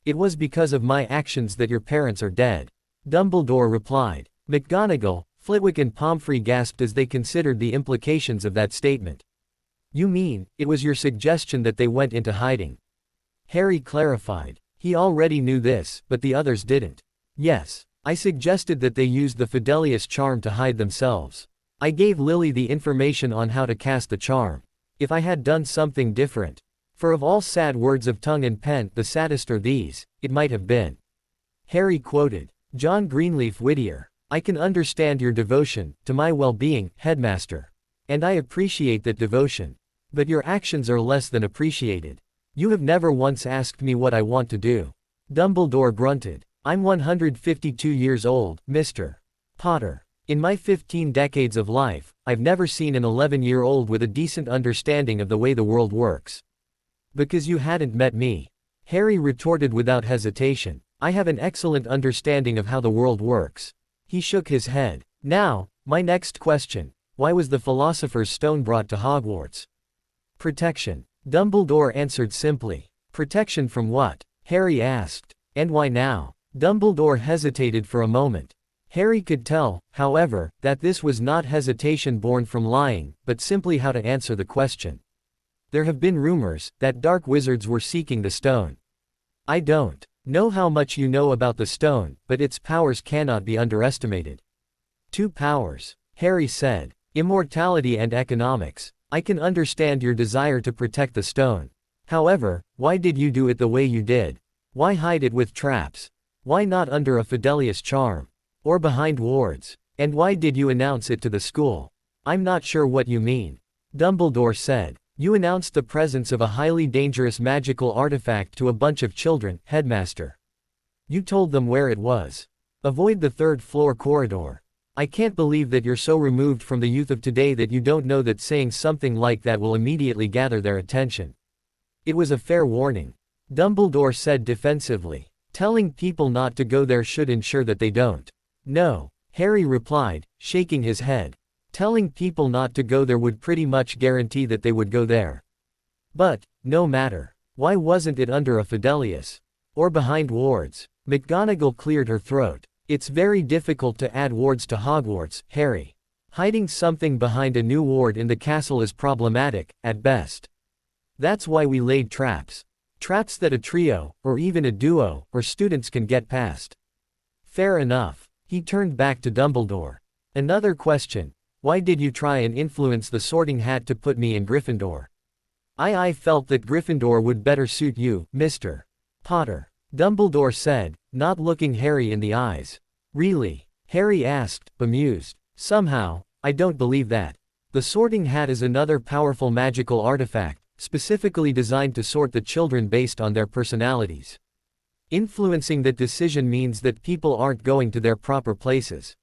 It was because of my actions that your parents are dead. Dumbledore replied. McGonagall, Flitwick and Pomfrey gasped as they considered the implications of that statement. You mean, it was your suggestion that they went into hiding? Harry clarified. He already knew this, but the others didn't. Yes. I suggested that they used the Fidelius charm to hide themselves. I gave Lily the information on how to cast the charm. If I had done something different. For of all sad words of tongue and pen, the saddest are these, it might have been. Harry quoted. John Greenleaf Whittier. I can understand your devotion, to my well-being, Headmaster. And I appreciate that devotion. But your actions are less than appreciated. You have never once asked me what I want to do. Dumbledore grunted. I'm 152 years old, Mr. Potter. In my 15 decades of life, I've never seen an 11-year-old with a decent understanding of the way the world works. Because you hadn't met me. Harry retorted without hesitation. I have an excellent understanding of how the world works. He shook his head. Now, my next question. Why was the Philosopher's Stone brought to Hogwarts? Protection. Dumbledore answered simply. Protection from what? Harry asked. And why now? Dumbledore hesitated for a moment. Harry could tell, however, that this was not hesitation born from lying, but simply how to answer the question. There have been rumors that dark wizards were seeking the stone. I don't know how much you know about the stone, but its powers cannot be underestimated. 2 powers, Harry said. Immortality and economics. I can understand your desire to protect the stone. However, why did you do it the way you did? Why hide it with traps? Why not under a Fidelius charm? Or behind wards? And why did you announce it to the school? I'm not sure what you mean. Dumbledore said. You announced the presence of a highly dangerous magical artifact to a bunch of children, Headmaster. You told them where it was. Avoid the 3rd floor corridor. I can't believe that you're so removed from the youth of today that you don't know that saying something like that will immediately gather their attention. It was a fair warning. Dumbledore said defensively. Telling people not to go there should ensure that they don't. No, Harry replied, shaking his head. Telling people not to go there would pretty much guarantee that they would go there. But, no matter. Why wasn't it under a Fidelius? Or behind wards? McGonagall cleared her throat. It's very difficult to add wards to Hogwarts, Harry. Hiding something behind a new ward in the castle is problematic, at best. That's why we laid traps. Traps that a trio, or even a duo, or students can get past. Fair enough. He turned back to Dumbledore. Another question. Why did you try and influence the Sorting Hat to put me in Gryffindor? I felt that Gryffindor would better suit you, Mr. Potter. Dumbledore said, not looking Harry in the eyes. Really? Harry asked, bemused. Somehow, I don't believe that. The sorting hat is another powerful magical artifact, specifically designed to sort the children based on their personalities. Influencing that decision means that people aren't going to their proper places.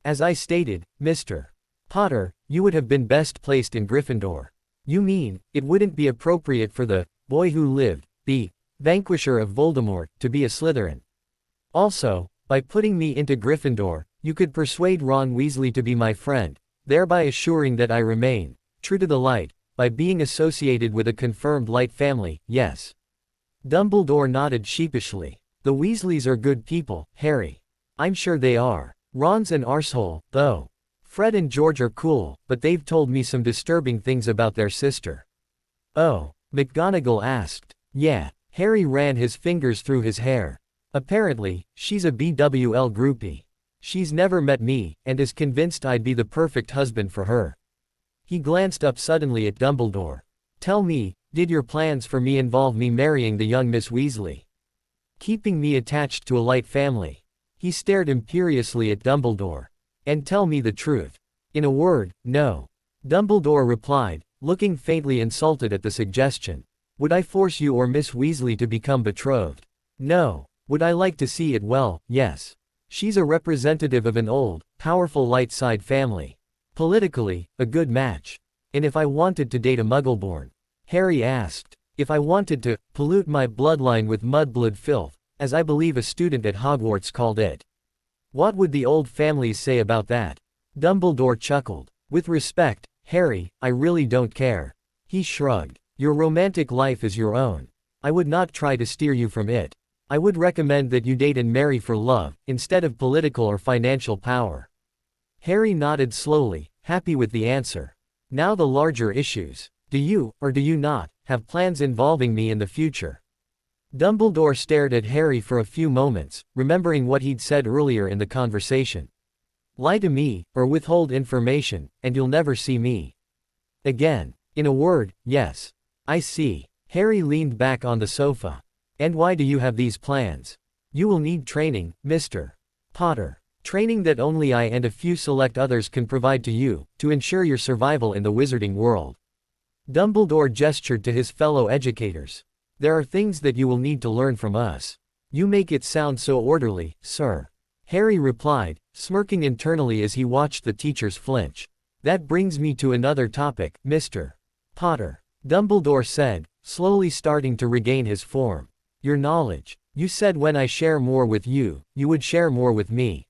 As I stated, Mr. Potter, you would have been best placed in Gryffindor. You mean, it wouldn't be appropriate for the boy who lived, the vanquisher of Voldemort, to be a Slytherin. Also, by putting me into Gryffindor, you could persuade Ron Weasley to be my friend, thereby assuring that I remain true to the light, by being associated with a confirmed light family, yes. Dumbledore nodded sheepishly. The Weasleys are good people, Harry. I'm sure they are. Ron's an arsehole, though. Fred and George are cool, but they've told me some disturbing things about their sister. Oh, McGonagall asked. Yeah, Harry ran his fingers through his hair. Apparently, she's a BWL groupie. She's never met me, and is convinced I'd be the perfect husband for her. He glanced up suddenly at Dumbledore. Tell me, did your plans for me involve me marrying the young Miss Weasley? Keeping me attached to a light family? He stared imperiously at Dumbledore. And tell me the truth. In a word, no. Dumbledore replied, looking faintly insulted at the suggestion. Would I force you or Miss Weasley to become betrothed? No. Would I like to see it? Well, yes. She's a representative of an old, powerful light side family. Politically, a good match. And if I wanted to date a Muggleborn? Harry asked. If I wanted to pollute my bloodline with mudblood filth, as I believe a student at Hogwarts called it. What would the old families say about that? Dumbledore chuckled. With respect, Harry, I really don't care. He shrugged. Your romantic life is your own. I would not try to steer you from it. I would recommend that you date and marry for love, instead of political or financial power. Harry nodded slowly, happy with the answer. Now the larger issues. Do you, or do you not, have plans involving me in the future? Dumbledore stared at Harry for a few moments, remembering what he'd said earlier in the conversation. Lie to me, or withhold information, and you'll never see me again. In a word, yes. I see. Harry leaned back on the sofa. And why do you have these plans? You will need training, Mr. Potter. Training that only I and a few select others can provide to you, to ensure your survival in the wizarding world. Dumbledore gestured to his fellow educators. There are things that you will need to learn from us. You make it sound so orderly, sir. Harry replied, smirking internally as he watched the teachers flinch. That brings me to another topic, Mr. Potter. Dumbledore said, slowly starting to regain his form. Your knowledge. You said when I share more with you, you would share more with me.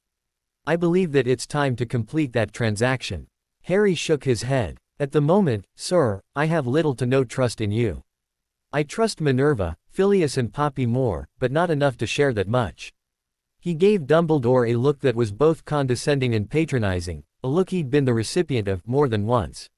I believe that it's time to complete that transaction. Harry shook his head. At the moment, sir, I have little to no trust in you. I trust Minerva, Phileas and Poppy more, but not enough to share that much. He gave Dumbledore a look that was both condescending and patronizing, a look he'd been the recipient of more than once.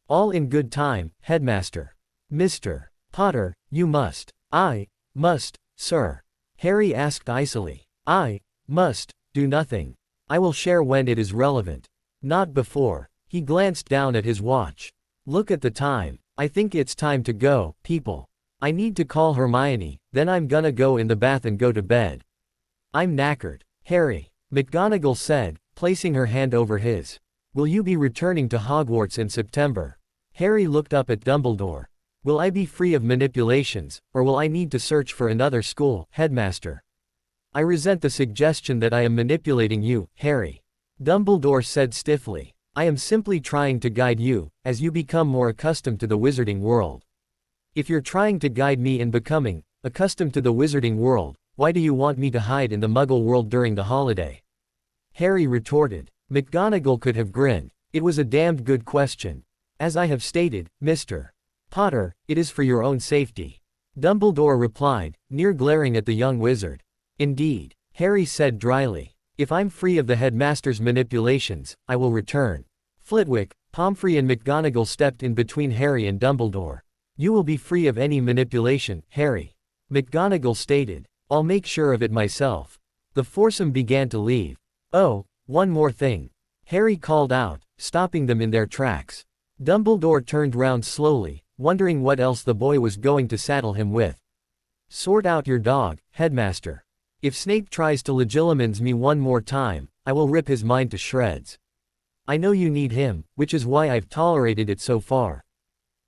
All in good time, Headmaster. Mr. Potter, you must. I must, sir. Harry asked icily. I must do nothing. I will share when it is relevant. Not before. He glanced down at his watch. Look at the time. I think it's time to go, people. I need to call Hermione, then I'm gonna go in the bath and go to bed. I'm knackered. Harry, McGonagall said, placing her hand over his. Will you be returning to Hogwarts in September? Harry looked up at Dumbledore. Will I be free of manipulations, or will I need to search for another school, Headmaster? I resent the suggestion that I am manipulating you, Harry. Dumbledore said stiffly. I am simply trying to guide you, as you become more accustomed to the wizarding world. If you're trying to guide me in becoming accustomed to the wizarding world, why do you want me to hide in the Muggle world during the holiday? Harry retorted. McGonagall could have grinned. It was a damned good question. As I have stated, Mr. Potter, it is for your own safety. Dumbledore replied, near glaring at the young wizard. Indeed, Harry said dryly. If I'm free of the headmaster's manipulations, I will return. Flitwick, Pomfrey and McGonagall stepped in between Harry and Dumbledore. You will be free of any manipulation, Harry. McGonagall stated. I'll make sure of it myself. The foursome began to leave. Oh, one more thing. Harry called out, stopping them in their tracks. Dumbledore turned round slowly, wondering what else the boy was going to saddle him with. Sort out your dog, Headmaster. If Snape tries to legilimens me one more time, I will rip his mind to shreds. I know you need him, which is why I've tolerated it so far.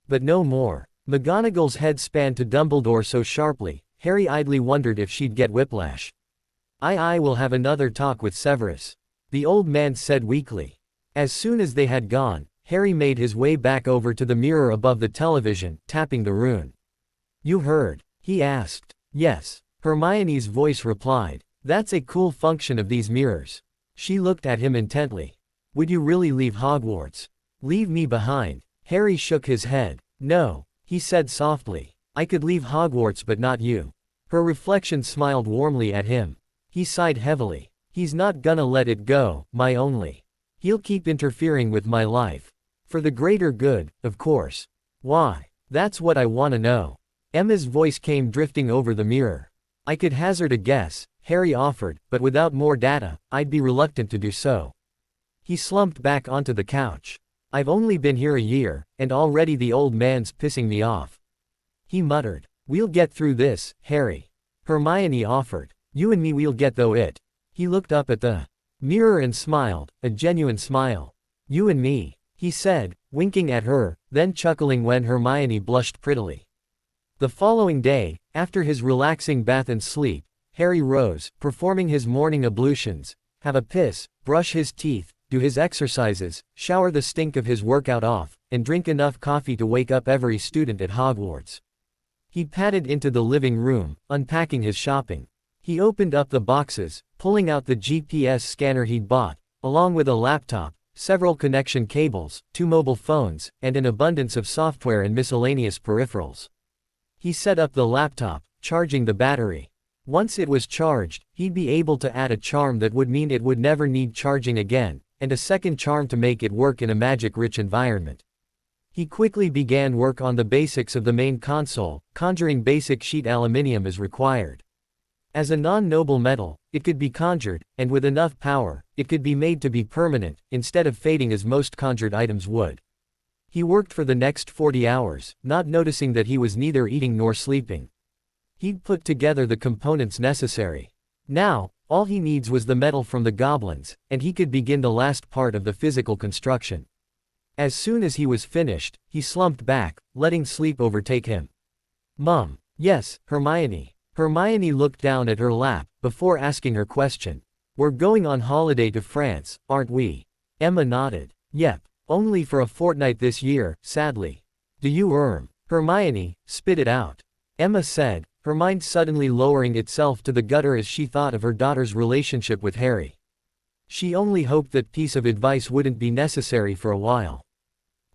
But no more. McGonagall's head span to Dumbledore so sharply, Harry idly wondered if she'd get whiplash. I will have another talk with Severus, the old man said weakly. As soon as they had gone, Harry made his way back over to the mirror above the television, tapping the rune. You heard? He asked. Yes. Hermione's voice replied. That's a cool function of these mirrors. She looked at him intently. Would you really leave Hogwarts? Leave me behind? Harry shook his head. No, he said softly. I could leave Hogwarts but not you. Her reflection smiled warmly at him. He sighed heavily. He's not gonna let it go, my only. He'll keep interfering with my life. For the greater good, of course. Why? That's what I wanna know. Emma's voice came drifting over the mirror. I could hazard a guess, Harry offered, but without more data, I'd be reluctant to do so. He slumped back onto the couch. I've only been here a year, and already the old man's pissing me off. He muttered. We'll get through this, Harry. Hermione offered. You and me we'll get though it. He looked up at the mirror and smiled, a genuine smile. You and me, he said, winking at her, then chuckling when Hermione blushed prettily. The following day, after his relaxing bath and sleep, Harry rose, performing his morning ablutions, have a piss, brush his teeth, do his exercises, shower the stink of his workout off, and drink enough coffee to wake up every student at Hogwarts. He padded into the living room, unpacking his shopping. He opened up the boxes, pulling out the GPS scanner he'd bought, along with a laptop, several connection cables, 2 mobile phones, and an abundance of software and miscellaneous peripherals. He set up the laptop, charging the battery. Once it was charged, he'd be able to add a charm that would mean it would never need charging again, and a second charm to make it work in a magic-rich environment. He quickly began work on the basics of the main console, conjuring basic sheet aluminium as required. As a non-noble metal, it could be conjured, and with enough power, it could be made to be permanent, instead of fading as most conjured items would. He worked for the next 40 hours, not noticing that he was neither eating nor sleeping. He'd put together the components necessary. Now, all he needs was the metal from the goblins, and he could begin the last part of the physical construction. As soon as he was finished, he slumped back, letting sleep overtake him. Mum. Yes, Hermione. Hermione looked down at her lap, before asking her question. We're going on holiday to France, aren't we? Emma nodded. Yep. Only for a fortnight this year, sadly. Do you Hermione, spit it out. Emma said, her mind suddenly lowering itself to the gutter as she thought of her daughter's relationship with Harry. She only hoped that piece of advice wouldn't be necessary for a while.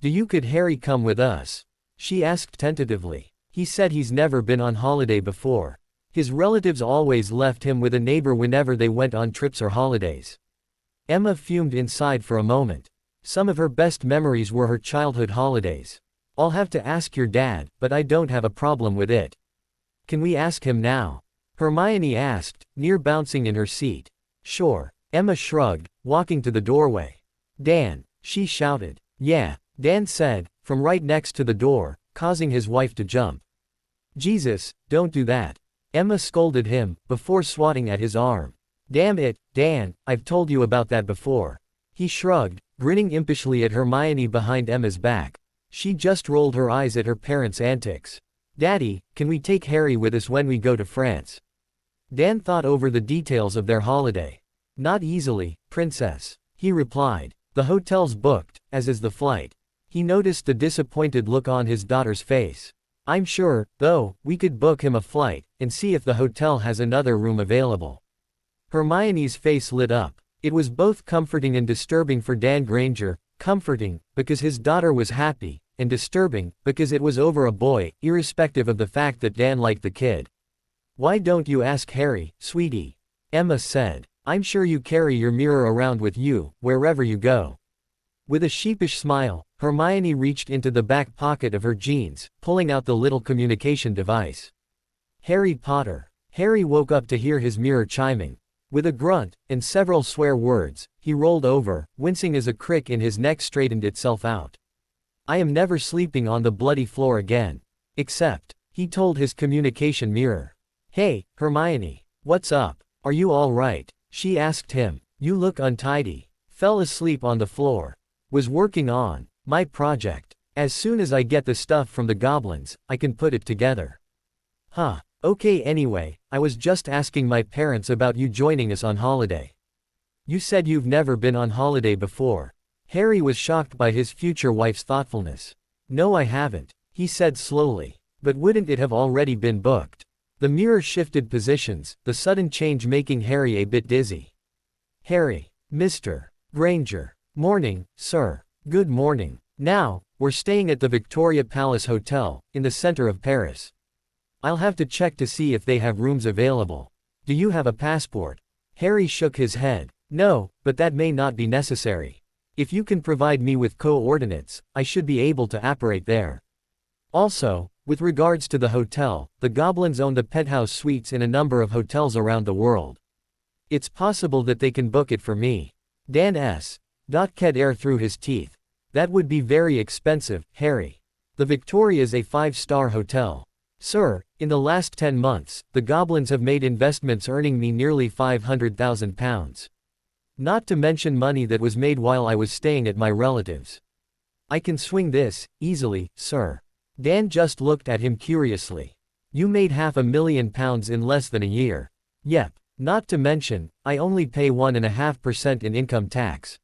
Could Harry come with us? She asked tentatively. He said he's never been on holiday before. His relatives always left him with a neighbor whenever they went on trips or holidays. Emma fumed inside for a moment. Some of her best memories were her childhood holidays. I'll have to ask your dad, but I don't have a problem with it. Can we ask him now? Hermione asked, near bouncing in her seat. Sure. Emma shrugged, walking to the doorway. Dan, she shouted. Yeah, Dan said, from right next to the door, causing his wife to jump. Jesus, don't do that. Emma scolded him, before swatting at his arm. Damn it, Dan, I've told you about that before. He shrugged, grinning impishly at Hermione behind Emma's back. She just rolled her eyes at her parents' antics. Daddy, can we take Harry with us when we go to France? Dan thought over the details of their holiday. Not easily, princess, he replied. The hotel's booked, as is the flight. He noticed the disappointed look on his daughter's face. I'm sure, though, we could book him a flight, and see if the hotel has another room available. Hermione's face lit up. It was both comforting and disturbing for Dan Granger, comforting, because his daughter was happy, and disturbing, because it was over a boy, irrespective of the fact that Dan liked the kid. Why don't you ask Harry, sweetie? Emma said. I'm sure you carry your mirror around with you, wherever you go. With a sheepish smile, Hermione reached into the back pocket of her jeans, pulling out the little communication device. Harry Potter. Harry woke up to hear his mirror chiming. With a grunt, and several swear words, he rolled over, wincing as a crick in his neck straightened itself out. I am never sleeping on the bloody floor again. Except, he told his communication mirror. Hey, Hermione. What's up? Are you all right? She asked him. You look untidy. Fell asleep on the floor. Was working on my project. As soon as I get the stuff from the goblins, I can put it together. Huh. Okay, anyway, I was just asking my parents about you joining us on holiday. You said you've never been on holiday before. Harry was shocked by his future wife's thoughtfulness. No, I haven't, he said slowly. But wouldn't it have already been booked? The mirror shifted positions, the sudden change making Harry a bit dizzy. Harry. Mr. Granger. Morning, sir. Good morning. Now, we're staying at the Victoria Palace Hotel, in the center of Paris. I'll have to check to see if they have rooms available. Do you have a passport? Harry shook his head. No, but that may not be necessary. If you can provide me with coordinates, I should be able to apparate there. Also, with regards to the hotel, the goblins own the penthouse suites in a number of hotels around the world. It's possible that they can book it for me. Dan S. Ked air through his teeth. That would be very expensive, Harry. The Victoria's a 5-star hotel. Sir, in the last 10 months, the goblins have made investments earning me nearly £500,000. Not to mention money that was made while I was staying at my relatives'. I can swing this, easily, sir. Dan just looked at him curiously. You made £500,000 in less than a year. Yep. Not to mention, I only pay 1.5% in income tax.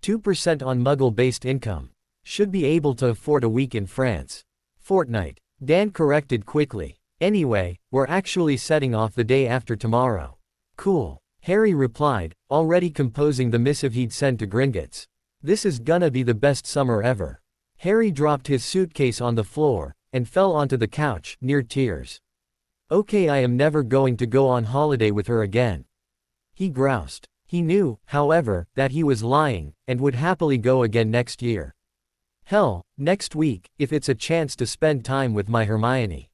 2% on Muggle-based income. Should be able to afford a week in France. Fortnight. Dan corrected quickly. Anyway, we're actually setting off the day after tomorrow. Cool. Harry replied, already composing the missive he'd send to Gringotts. This is gonna be the best summer ever. Harry dropped his suitcase on the floor, and fell onto the couch, near tears. Okay, I am never going to go on holiday with her again. He groused. He knew, however, that he was lying, and would happily go again next year. Hell, next week, if it's a chance to spend time with my Hermione.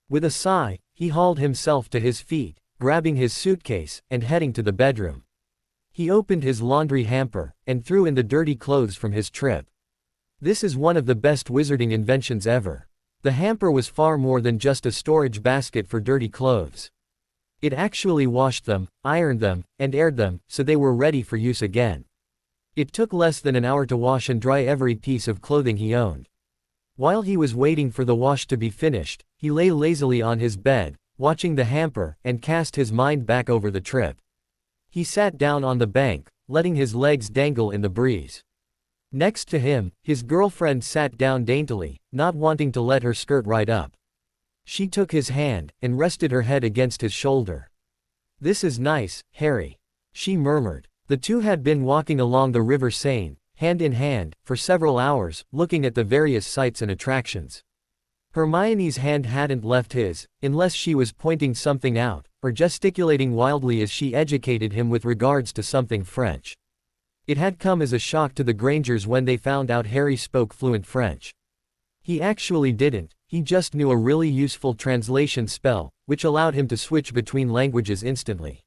With a sigh, he hauled himself to his feet, grabbing his suitcase, and heading to the bedroom. He opened his laundry hamper, and threw in the dirty clothes from his trip. This is one of the best wizarding inventions ever. The hamper was far more than just a storage basket for dirty clothes. It actually washed them, ironed them, and aired them, so they were ready for use again. It took less than an hour to wash and dry every piece of clothing he owned. While he was waiting for the wash to be finished, he lay lazily on his bed, watching the hamper, and cast his mind back over the trip. He sat down on the bank, letting his legs dangle in the breeze. Next to him, his girlfriend sat down daintily, not wanting to let her skirt right up. She took his hand, and rested her head against his shoulder. This is nice, Harry. She murmured. The two had been walking along the River Seine, hand in hand, for several hours, looking at the various sights and attractions. Hermione's hand hadn't left his, unless she was pointing something out, or gesticulating wildly as she educated him with regards to something French. It had come as a shock to the Grangers when they found out Harry spoke fluent French. He actually didn't, he just knew a really useful translation spell, which allowed him to switch between languages instantly.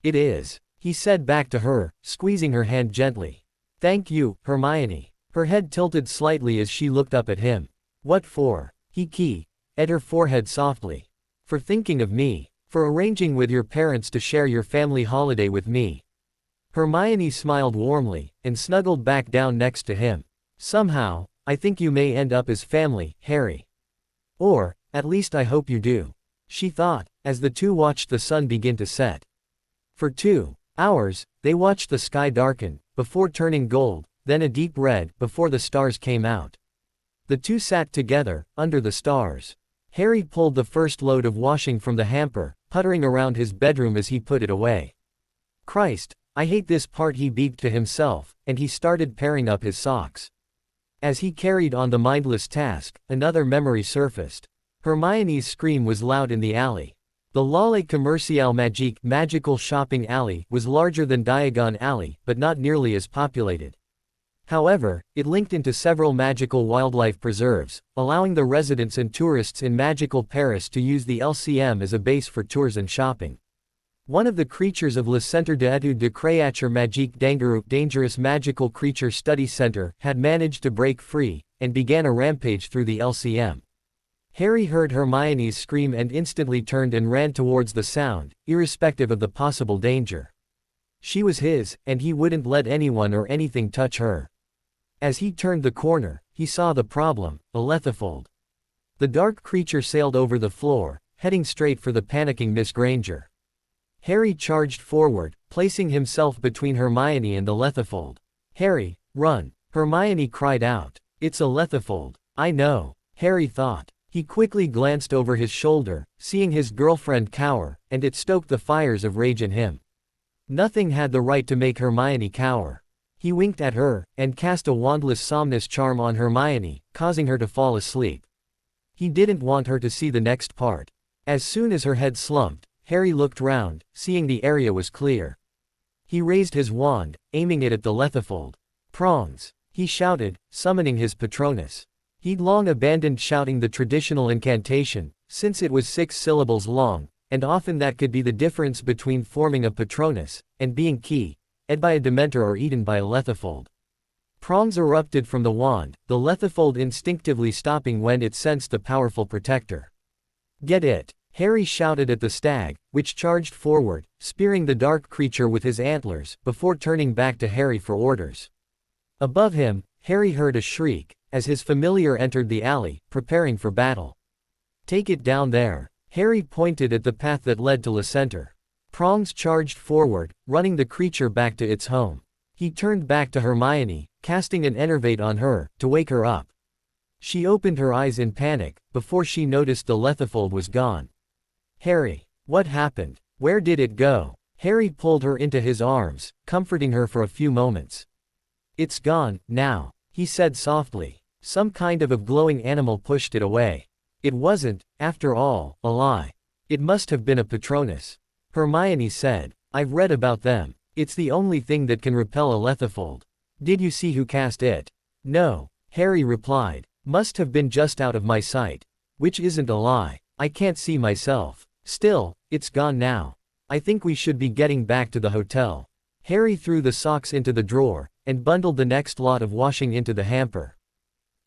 It is, he said back to her, squeezing her hand gently. Thank you, Hermione. Her head tilted slightly as she looked up at him. What for? He keyed her forehead softly. For thinking of me. For arranging with your parents to share your family holiday with me. Hermione smiled warmly, and snuggled back down next to him. Somehow, I think you may end up as family, Harry. Or, at least I hope you do. She thought, as the two watched the sun begin to set. For 2 hours, they watched the sky darken, before turning gold, then a deep red, before the stars came out. The two sat together, under the stars. Harry pulled the first load of washing from the hamper, puttering around his bedroom as he put it away. Christ, I hate this part, he beeped to himself, and he started pairing up his socks. As he carried on the mindless task, another memory surfaced. Hermione's scream was loud in the alley. The L'Allée Commerciale Magique, magical shopping alley, was larger than Diagon Alley, but not nearly as populated. However, it linked into several magical wildlife preserves, allowing the residents and tourists in magical Paris to use the LCM as a base for tours and shopping. One of the creatures of Le Centre d'études de créatures magiques d'Angeroup, Dangerous Magical Creature Study Center, had managed to break free, and began a rampage through the LCM. Harry heard Hermione's scream and instantly turned and ran towards the sound, irrespective of the possible danger. She was his, and he wouldn't let anyone or anything touch her. As he turned the corner, he saw the problem, a Lethifold. The dark creature sailed over the floor, heading straight for the panicking Miss Granger. Harry charged forward, placing himself between Hermione and the Lethifold. "Harry, run!" Hermione cried out. "It's a Lethifold." "I know," Harry thought. He quickly glanced over his shoulder, seeing his girlfriend cower, and it stoked the fires of rage in him. Nothing had the right to make Hermione cower. He winked at her, and cast a wandless somnus charm on Hermione, causing her to fall asleep. He didn't want her to see the next part. As soon as her head slumped, Harry looked round, seeing the area was clear. He raised his wand, aiming it at the Lethifold. "Prongs!" he shouted, summoning his Patronus. He'd long abandoned shouting the traditional incantation, since it was 6 syllables long, and often that could be the difference between forming a Patronus and being ed by a Dementor or eaten by a Lethifold. Prongs erupted from the wand, the Lethifold instinctively stopping when it sensed the powerful protector. "Get it!" Harry shouted at the stag, which charged forward, spearing the dark creature with his antlers, before turning back to Harry for orders. Above him, Harry heard a shriek, as his familiar entered the alley, preparing for battle. "Take it down there." Harry pointed at the path that led to the center. Prongs charged forward, running the creature back to its home. He turned back to Hermione, casting an enervate on her, to wake her up. She opened her eyes in panic, before she noticed the Lethifold was gone. "Harry, what happened? Where did it go?" Harry pulled her into his arms, comforting her for a few moments. "It's gone, now," he said softly. Some kind of glowing animal pushed it away. It wasn't, after all, a lie. It must have been a Patronus. Hermione said, "I've read about them. It's the only thing that can repel a Lethifold." "Did you see who cast it?" "No," Harry replied. "Must have been just out of my sight." "Which isn't a lie. I can't see myself. Still, it's gone now. I think we should be getting back to the hotel." Harry threw the socks into the drawer, and bundled the next lot of washing into the hamper.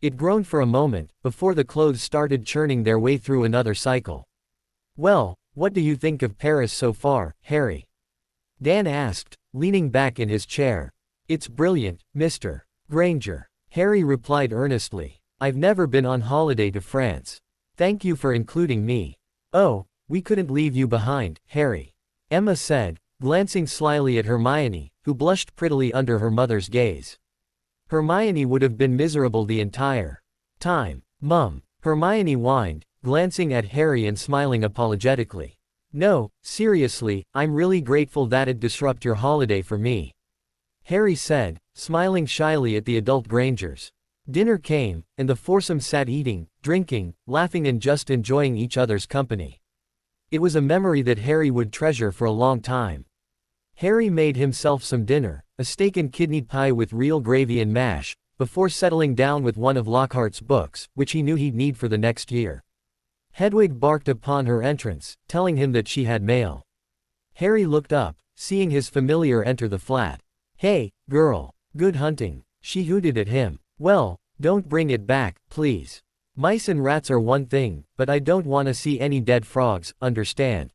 It groaned for a moment, before the clothes started churning their way through another cycle. "Well, what do you think of Paris so far, Harry?" Dan asked, leaning back in his chair. "It's brilliant, Mr. Granger," Harry replied earnestly. "I've never been on holiday to France. Thank you for including me." "Oh, we couldn't leave you behind, Harry," Emma said, glancing slyly at Hermione, who blushed prettily under her mother's gaze. Hermione would have been miserable the entire time. "Mum," Hermione whined, glancing at Harry and smiling apologetically. "No, seriously, I'm really grateful that it disrupted your holiday for me," Harry said, smiling shyly at the adult Grangers. Dinner came, and the foursome sat eating, drinking, laughing and just enjoying each other's company. It was a memory that Harry would treasure for a long time. Harry made himself some dinner, a steak and kidney pie with real gravy and mash, before settling down with one of Lockhart's books, which he knew he'd need for the next year. Hedwig barked upon her entrance, telling him that she had mail. Harry looked up, seeing his familiar enter the flat. "Hey, girl, good hunting," she hooted at him. "Well, don't bring it back, please. Mice and rats are one thing, but I don't want to see any dead frogs, understand?"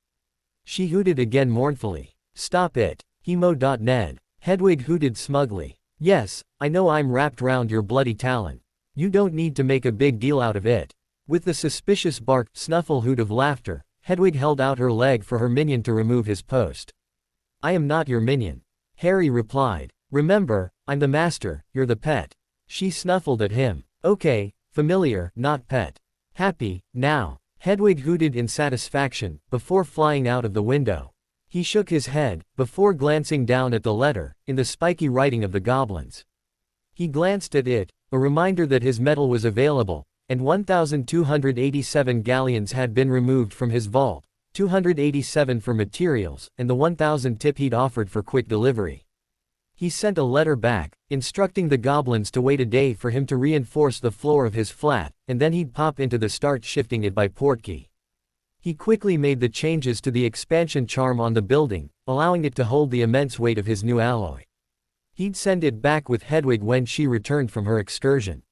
She hooted again mournfully. "Stop it, Hemo.Ned," Hedwig hooted smugly. "Yes, I know I'm wrapped round your bloody talon. You don't need to make a big deal out of it." With the suspicious bark, snuffle hoot of laughter, Hedwig held out her leg for her minion to remove his post. "I am not your minion," Harry replied. "Remember, I'm the master, you're the pet." She snuffled at him. "Okay, familiar, not pet. Happy, now," Hedwig hooted in satisfaction, before flying out of the window. He shook his head, before glancing down at the letter, in the spiky writing of the goblins. He glanced at it, a reminder that his metal was available, and 1,287 galleons had been removed from his vault, 287 for materials, and the 1,000 tip he'd offered for quick delivery. He sent a letter back, instructing the goblins to wait a day for him to reinforce the floor of his flat, and then he'd pop into the start shifting it by portkey. He quickly made the changes to the expansion charm on the building, allowing it to hold the immense weight of his new alloy. He'd send it back with Hedwig when she returned from her excursion.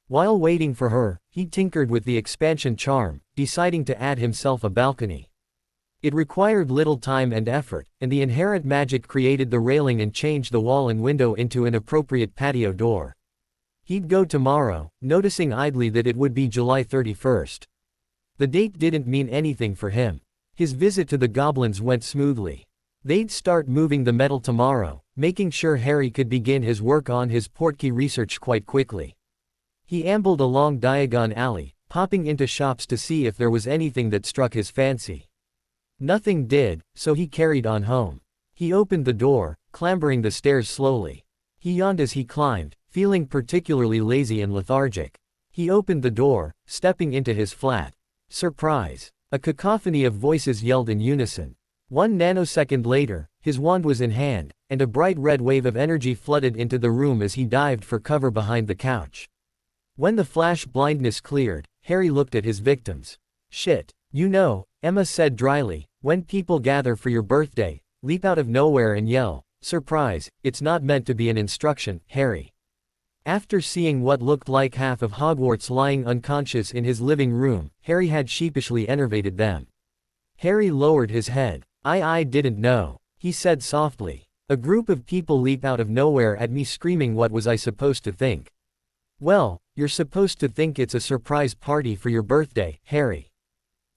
While waiting for her, he tinkered with the expansion charm, deciding to add himself a balcony. It required little time and effort, and the inherent magic created the railing and changed the wall and window into an appropriate patio door. He'd go tomorrow, noticing idly that it would be July 31st. The date didn't mean anything for him. His visit to the goblins went smoothly. They'd start moving the metal tomorrow, making sure Harry could begin his work on his portkey research quite quickly. He ambled along Diagon Alley, popping into shops to see if there was anything that struck his fancy. Nothing did, so he carried on home. He opened the door, clambering the stairs slowly. He yawned as he climbed, feeling particularly lazy and lethargic. He opened the door, stepping into his flat. Surprise! A cacophony of voices yelled in unison. 1 nanosecond later, his wand was in hand, and a bright red wave of energy flooded into the room as he dived for cover behind the couch. When the flash blindness cleared, Harry looked at his victims. Shit. You know, Emma said dryly, when people gather for your birthday, leap out of nowhere and yell, "Surprise, it's not meant to be an instruction, Harry." After seeing what looked like half of Hogwarts lying unconscious in his living room, Harry had sheepishly enervated them. Harry lowered his head. I didn't know, he said softly. A group of people leap out of nowhere at me screaming, what was I supposed to think? Well, you're supposed to think it's a surprise party for your birthday, Harry.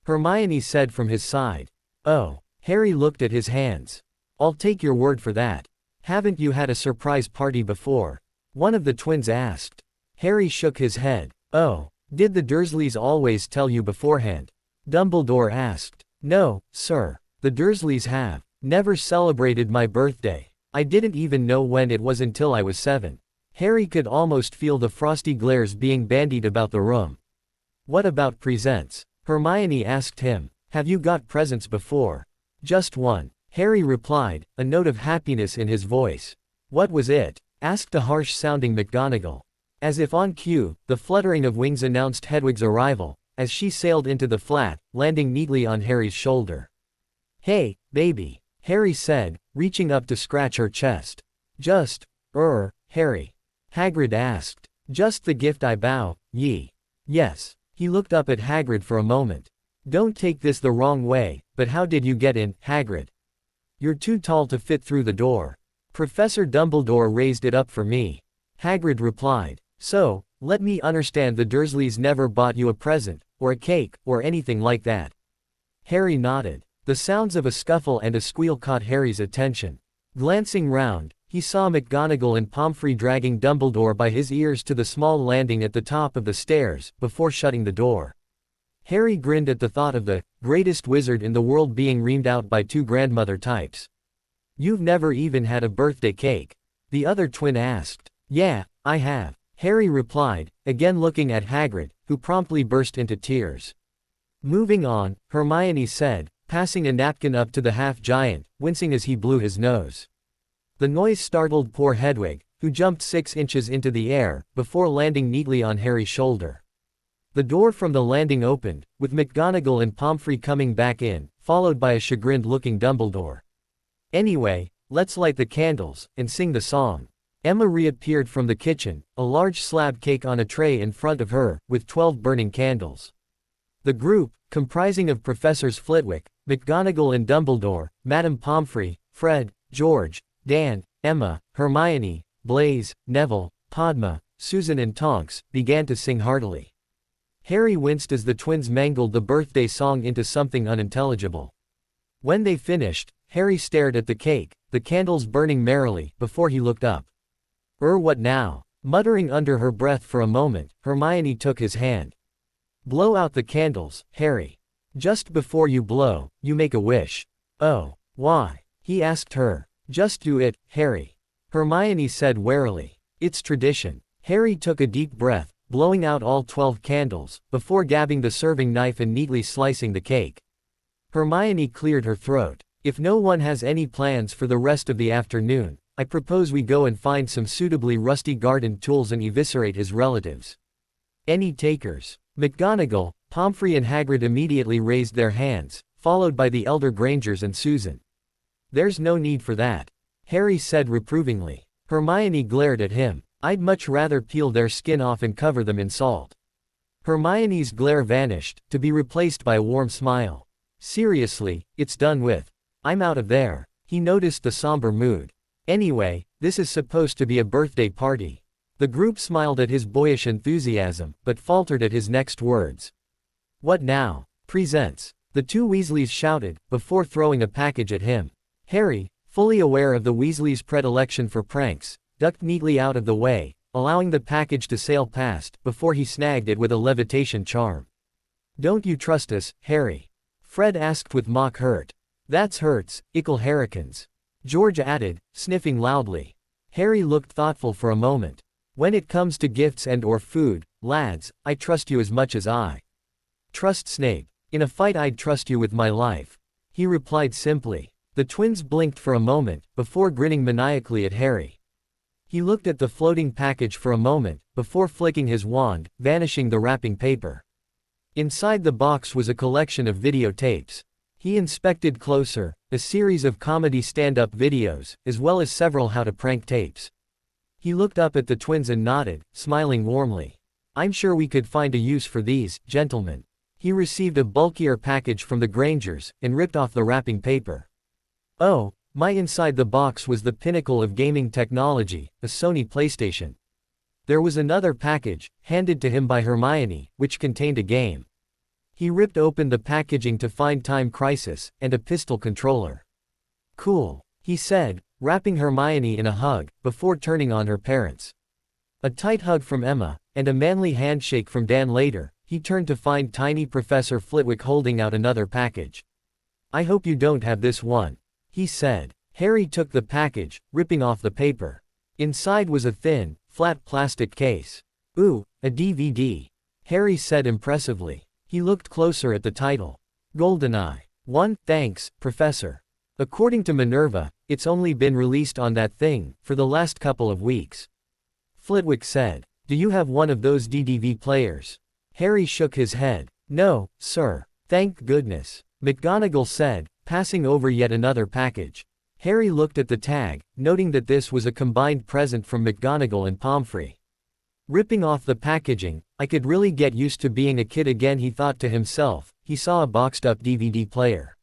Hermione said from his side. Oh, Harry looked at his hands. I'll take your word for that. Haven't you had a surprise party before? One of the twins asked. Harry shook his head. Oh, did the Dursleys always tell you beforehand? Dumbledore asked. No, sir. The Dursleys have never celebrated my birthday. I didn't even know when it was until I was 7. Harry could almost feel the frosty glares being bandied about the room. What about presents? Hermione asked him. Have you got presents before? Just one, Harry replied, a note of happiness in his voice. What was it? Asked a harsh-sounding McGonagall. As if on cue, the fluttering of wings announced Hedwig's arrival, as she sailed into the flat, landing neatly on Harry's shoulder. Hey, baby, Harry said, reaching up to scratch her chest. Just, Harry. Hagrid asked. Just the gift I bow, ye. Yes. He looked up at Hagrid for a moment. Don't take this the wrong way, but how did you get in, Hagrid? You're too tall to fit through the door. Professor Dumbledore raised it up for me. Hagrid replied. So, let me understand, the Dursleys never bought you a present, or a cake, or anything like that. Harry nodded. The sounds of a scuffle and a squeal caught Harry's attention. Glancing round, he saw McGonagall and Pomfrey dragging Dumbledore by his ears to the small landing at the top of the stairs, before shutting the door. Harry grinned at the thought of the greatest wizard in the world being reamed out by 2 grandmother types. You've never even had a birthday cake? The other twin asked. Yeah, I have, Harry replied, again looking at Hagrid, who promptly burst into tears. Moving on, Hermione said, passing a napkin up to the half-giant, wincing as he blew his nose. The noise startled poor Hedwig, who jumped 6 inches into the air, before landing neatly on Harry's shoulder. The door from the landing opened, with McGonagall and Pomfrey coming back in, followed by a chagrined-looking Dumbledore. Anyway, let's light the candles, and sing the song. Emma reappeared from the kitchen, a large slab cake on a tray in front of her, with 12 burning candles. The group, comprising of Professors Flitwick, McGonagall and Dumbledore, Madame Pomfrey, Fred, George, Dan, Emma, Hermione, Blaise, Neville, Padma, Susan and Tonks, began to sing heartily. Harry winced as the twins mangled the birthday song into something unintelligible. When they finished, Harry stared at the cake, the candles burning merrily, before he looked up. What now? Muttering under her breath for a moment, Hermione took his hand. Blow out the candles, Harry. Just before you blow, you make a wish. Oh, why? He asked her. Just do it, Harry. Hermione said warily. It's tradition. Harry took a deep breath, blowing out all 12 candles, before grabbing the serving knife and neatly slicing the cake. Hermione cleared her throat. If no one has any plans for the rest of the afternoon, I propose we go and find some suitably rusty garden tools and eviscerate his relatives. Any takers? McGonagall, Pomfrey and Hagrid immediately raised their hands, followed by the elder Grangers and Susan. There's no need for that, Harry said reprovingly. Hermione glared at him. I'd much rather peel their skin off and cover them in salt. Hermione's glare vanished, to be replaced by a warm smile. Seriously, it's done with. I'm out of there. He noticed the somber mood. Anyway, this is supposed to be a birthday party. The group smiled at his boyish enthusiasm, but faltered at his next words. What now? Presents. The two Weasleys shouted, before throwing a package at him. Harry, fully aware of the Weasleys' predilection for pranks, ducked neatly out of the way, allowing the package to sail past, before he snagged it with a levitation charm. Don't you trust us, Harry? Fred asked with mock hurt. That's hurts, ickle Harrikins. George added, sniffing loudly. Harry looked thoughtful for a moment. When it comes to gifts and or food, lads, I trust you as much as I trust Snape. In a fight I'd trust you with my life. He replied simply. The twins blinked for a moment, before grinning maniacally at Harry. He looked at the floating package for a moment, before flicking his wand, vanishing the wrapping paper. Inside the box was a collection of videotapes. He inspected closer, a series of comedy stand-up videos, as well as several how-to-prank tapes. He looked up at the twins and nodded, smiling warmly. I'm sure we could find a use for these, gentlemen. He received a bulkier package from the Grangers, and ripped off the wrapping paper. Oh, my! Inside the box was the pinnacle of gaming technology, a Sony PlayStation. There was another package, handed to him by Hermione, which contained a game. He ripped open the packaging to find Time Crisis, and a pistol controller. Cool, he said, wrapping Hermione in a hug, before turning on her parents. A tight hug from Emma, and a manly handshake from Dan later, he turned to find tiny Professor Flitwick holding out another package. I hope you don't have this one, he said. Harry took the package, ripping off the paper. Inside was a thin, flat plastic case. Ooh, a DVD. Harry said impressively. He looked closer at the title. GoldenEye 1, thanks, Professor. According to Minerva, it's only been released on that thing, for the last couple of weeks. Flitwick said. Do you have one of those DDV players? Harry shook his head. No, sir. Thank goodness. McGonagall said, passing over yet another package. Harry looked at the tag, noting that this was a combined present from McGonagall and Pomfrey. Ripping off the packaging, I could really get used to being a kid again, he thought to himself. He saw a boxed-up DVD player.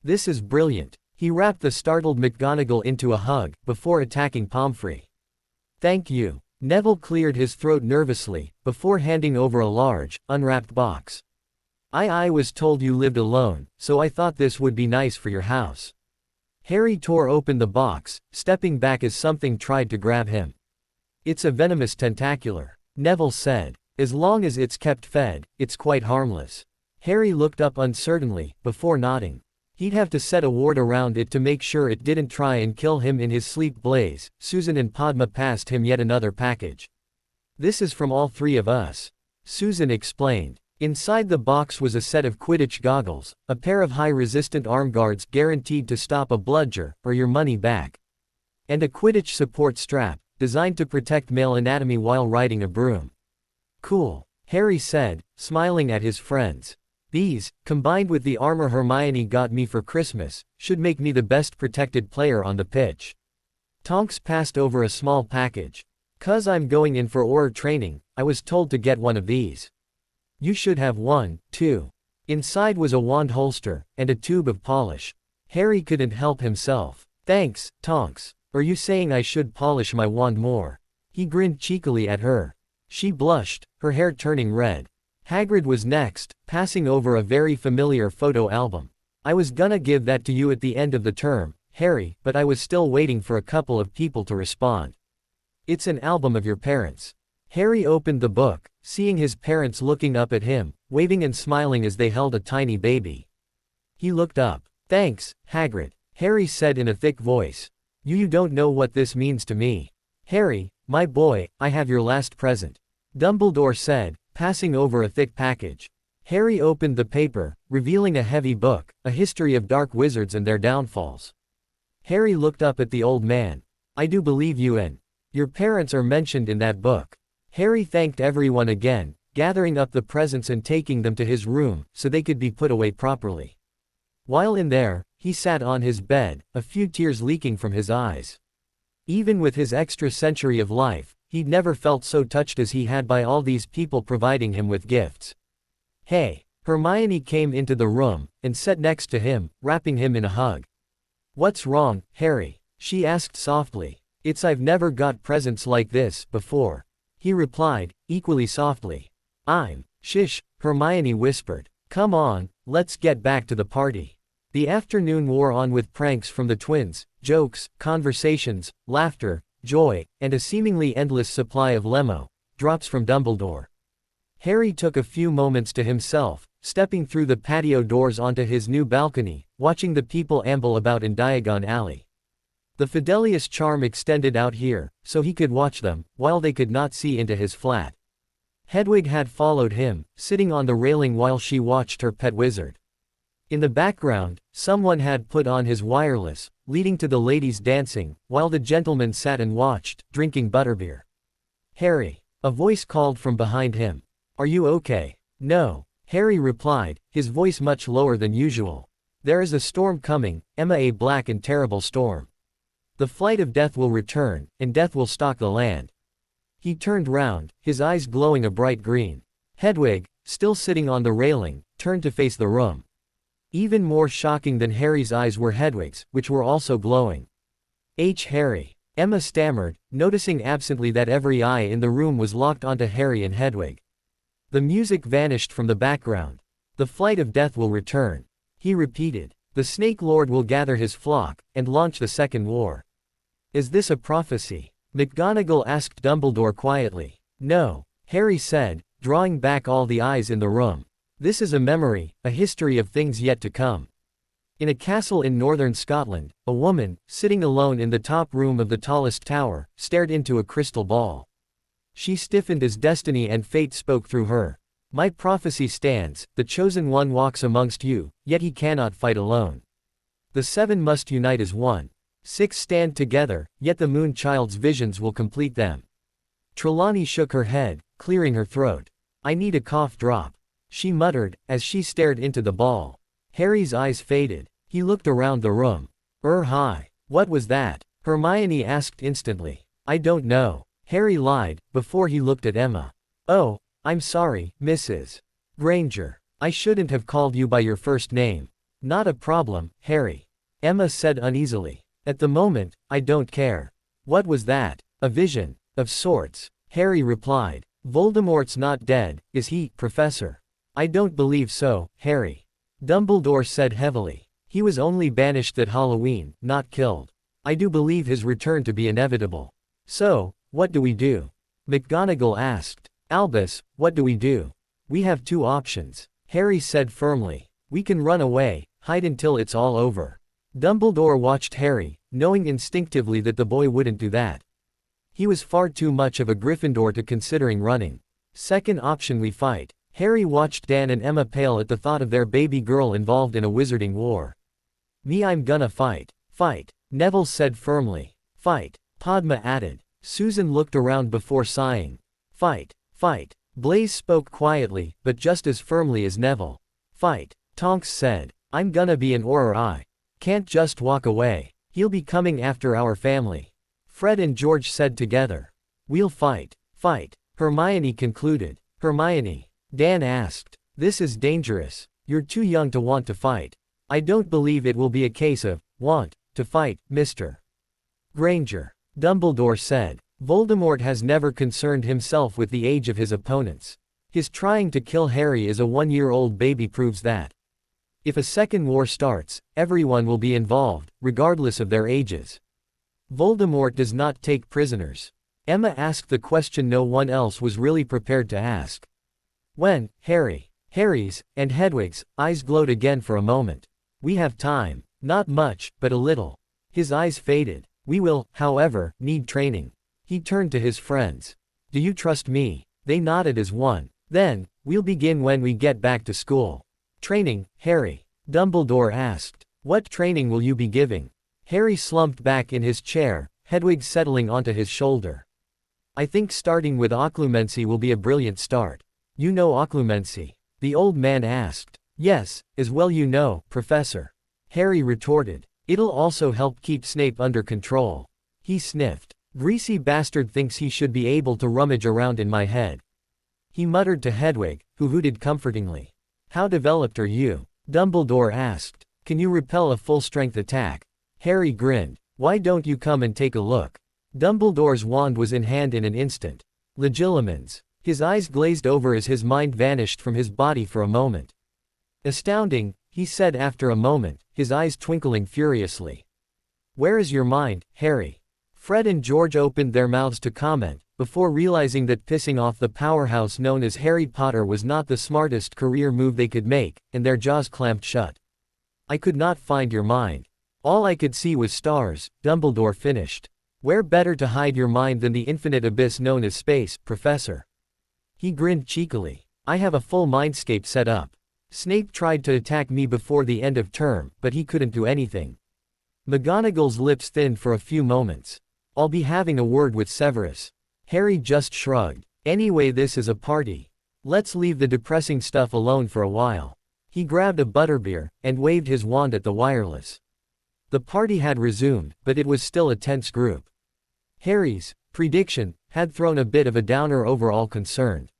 This is brilliant. He wrapped the startled McGonagall into a hug, before attacking Pomfrey. Thank you. Neville cleared his throat nervously, before handing over a large, unwrapped box. I was told you lived alone, so I thought this would be nice for your house. Harry tore open the box, stepping back as something tried to grab him. It's a venomous tentacular, Neville said. As long as it's kept fed, it's quite harmless. Harry looked up uncertainly, before nodding. He'd have to set a ward around it to make sure it didn't try and kill him in his sleep. Blaze, Susan and Padma passed him yet another package. This is from all three of us, Susan explained. Inside the box was a set of Quidditch goggles, a pair of high-resistant arm guards guaranteed to stop a bludger, or your money back, and a Quidditch support strap, designed to protect male anatomy while riding a broom. Cool, Harry said, smiling at his friends. These, combined with the armor Hermione got me for Christmas, should make me the best protected player on the pitch. Tonks passed over a small package. 'Cause I'm going in for Auror training, I was told to get one of these. You should have one, too. Inside was a wand holster, and a tube of polish. Harry couldn't help himself. Thanks, Tonks. Are you saying I should polish my wand more? He grinned cheekily at her. She blushed, her hair turning red. Hagrid was next, passing over a very familiar photo album. I was gonna give that to you at the end of the term, Harry, but I was still waiting for a couple of people to respond. It's an album of your parents. Harry opened the book, seeing his parents looking up at him, waving and smiling as they held a tiny baby. He looked up. Thanks, Hagrid, Harry said in a thick voice. You don't know what this means to me. Harry, my boy, I have your last present, Dumbledore said, passing over a thick package. Harry opened the paper, revealing a heavy book, a history of dark wizards and their downfalls. Harry looked up at the old man. I do believe you and your parents are mentioned in that book. Harry thanked everyone again, gathering up the presents and taking them to his room, so they could be put away properly. While in there, he sat on his bed, a few tears leaking from his eyes. Even with his extra century of life, he'd never felt so touched as he had by all these people providing him with gifts. "Hey!" Hermione came into the room, and sat next to him, wrapping him in a hug. "What's wrong, Harry?" she asked softly. I've never got presents like this before," he replied, equally softly. Shish," Hermione whispered. "Come on, let's get back to the party." The afternoon wore on with pranks from the twins, jokes, conversations, laughter, joy, and a seemingly endless supply of drops from Dumbledore. Harry took a few moments to himself, stepping through the patio doors onto his new balcony, watching the people amble about in Diagon Alley. The Fidelius charm extended out here, so he could watch them, while they could not see into his flat. Hedwig had followed him, sitting on the railing while she watched her pet wizard. In the background, someone had put on his wireless, leading to the ladies dancing, while the gentlemen sat and watched, drinking butterbeer. "Harry!" a voice called from behind him. "Are you okay?" "No," Harry replied, his voice much lower than usual. "There is a storm coming, Emma, a black and terrible storm. The flight of death will return, and death will stalk the land." He turned round, his eyes glowing a bright green. Hedwig, still sitting on the railing, turned to face the room. Even more shocking than Harry's eyes were Hedwig's, which were also glowing. Harry," Emma stammered, noticing absently that every eye in the room was locked onto Harry and Hedwig. The music vanished from the background. "The flight of death will return," he repeated. "The Snake Lord will gather his flock, and launch the Second War." "Is this a prophecy?" McGonagall asked Dumbledore quietly. "No," Harry said, drawing back all the eyes in the room. "This is a memory, a history of things yet to come." In a castle in northern Scotland, a woman, sitting alone in the top room of the tallest tower, stared into a crystal ball. She stiffened as destiny and fate spoke through her. "My prophecy stands, the chosen one walks amongst you, yet he cannot fight alone. The 7 must unite as one. 6 stand together, yet the Moon Child's visions will complete them." Trelawney shook her head, clearing her throat. "I need a cough drop," she muttered, as she stared into the ball. Harry's eyes faded. He looked around the room. Hi. What was that?" Hermione asked instantly. "I don't know," Harry lied, before he looked at Emma. "Oh, I'm sorry, Mrs. Granger. I shouldn't have called you by your first name." "Not a problem, Harry," Emma said uneasily. "At the moment, I don't care." "What was that?" "A vision, of sorts," Harry replied. "Voldemort's not dead, is he, Professor?" "I don't believe so, Harry," Dumbledore said heavily. "He was only banished at Halloween, not killed. I do believe his return to be inevitable." "So, what do we do?" McGonagall asked. "Albus, what do we do?" "We have 2 options," Harry said firmly. "We can run away, hide until it's all over." Dumbledore watched Harry, knowing instinctively that the boy wouldn't do that. He was far too much of a Gryffindor to considering running. "Second option, we fight." Harry watched Dan and Emma pale at the thought of their baby girl involved in a wizarding war. "Me, I'm gonna fight." "Fight," Neville said firmly. "Fight," Padma added. Susan looked around before sighing. "Fight, fight." Blaise spoke quietly, but just as firmly as Neville. "Fight," Tonks said. "I'm gonna be an Auror. Can't just walk away. He'll be coming after our family." Fred and George said together. "We'll fight." "Fight," Hermione concluded. "Hermione," Dan asked. "This is dangerous. You're too young to want to fight." "I don't believe it will be a case of want to fight, Mr. Granger," Dumbledore said. "Voldemort has never concerned himself with the age of his opponents. His trying to kill Harry as a 1-year-old baby proves that. If a second war starts, everyone will be involved, regardless of their ages. Voldemort does not take prisoners." Emma asked the question no one else was really prepared to ask. When Harry's, and Hedwig's, eyes glowed again for a moment. "We have time. Not much, but a little." His eyes faded. "We will, however, need training." He turned to his friends. "Do you trust me?" They nodded as one. "Then, we'll begin when we get back to school." "Training, Harry?" Dumbledore asked. "What training will you be giving?" Harry slumped back in his chair, Hedwig settling onto his shoulder. "I think starting with occlumency will be a brilliant start." "You know occlumency?" the old man asked. "Yes, as well you know, Professor," Harry retorted. "It'll also help keep Snape under control." He sniffed. Greasy bastard thinks he should be able to rummage around in my head. He muttered to Hedwig, who hooted comfortingly. How developed are you? Dumbledore asked. Can you repel a full-strength attack? Harry grinned. Why don't you come and take a look? Dumbledore's wand was in hand in an instant. Legilimens. His eyes glazed over as his mind vanished from his body for a moment. Astounding, he said after a moment, his eyes twinkling furiously. Where is your mind, Harry? Fred and George opened their mouths to comment, before realizing that pissing off the powerhouse known as Harry Potter was not the smartest career move they could make, and their jaws clamped shut. I could not find your mind. All I could see was stars, Dumbledore finished. Where better to hide your mind than the infinite abyss known as space, Professor? He grinned cheekily. I have a full mindscape set up. Snape tried to attack me before the end of term, but he couldn't do anything. McGonagall's lips thinned for a few moments. I'll be having a word with Severus. Harry just shrugged. Anyway, this is a party. Let's leave the depressing stuff alone for a while. He grabbed a butterbeer, and waved his wand at the wireless. The party had resumed, but it was still a tense group. Harry's prediction had thrown a bit of a downer over all concerned.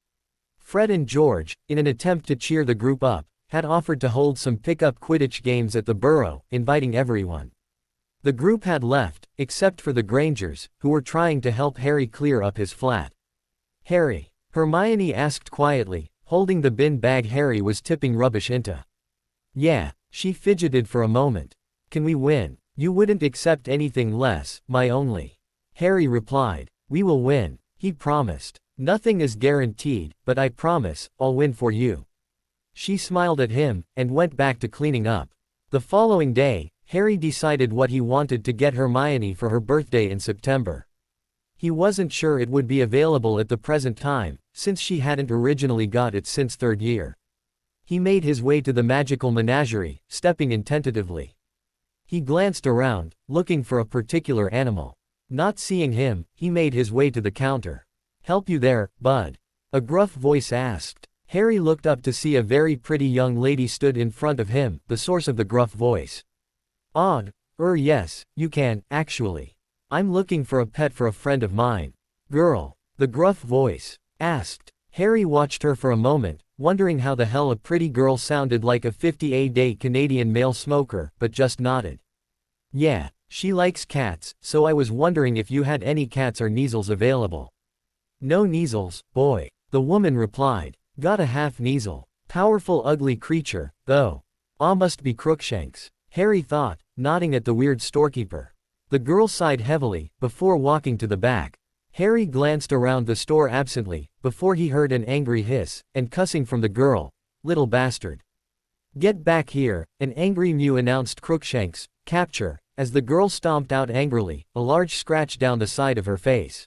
Fred and George, in an attempt to cheer the group up, had offered to hold some pick-up Quidditch games at the Burrow, inviting everyone. The group had left, except for the Grangers, who were trying to help Harry clear up his flat. Harry? Hermione asked quietly, holding the bin bag Harry was tipping rubbish into. Yeah, she fidgeted for a moment. Can we win? You wouldn't accept anything less, my only. Harry replied. We will win, he promised. Nothing is guaranteed, but I promise, I'll win for you. She smiled at him, and went back to cleaning up. The following day, Harry decided what he wanted to get Hermione for her birthday in September. He wasn't sure it would be available at the present time, since she hadn't originally got it since third year. He made his way to the magical menagerie, stepping in tentatively. He glanced around, looking for a particular animal. Not seeing him, he made his way to the counter. Help you there, bud? A gruff voice asked. Harry looked up to see a very pretty young lady stood in front of him, the source of the gruff voice. Odd. Yes, you can, actually. I'm looking for a pet for a friend of mine. Girl? The gruff voice asked. Harry watched her for a moment, wondering how the hell a pretty girl sounded like a 50-a-day Canadian male smoker, but just nodded. Yeah, she likes cats, so I was wondering if you had any cats or Kneazles available. No Kneazles, boy. The woman replied. Got a half Kneazle. Powerful ugly creature, though. Must be Crookshanks. Harry thought, nodding at the weird storekeeper. The girl sighed heavily, before walking to the back. Harry glanced around the store absently, before he heard an angry hiss, and cussing from the girl. Little bastard. Get back here, an angry mew announced Crookshanks, capture, as the girl stomped out angrily, a large scratch down the side of her face.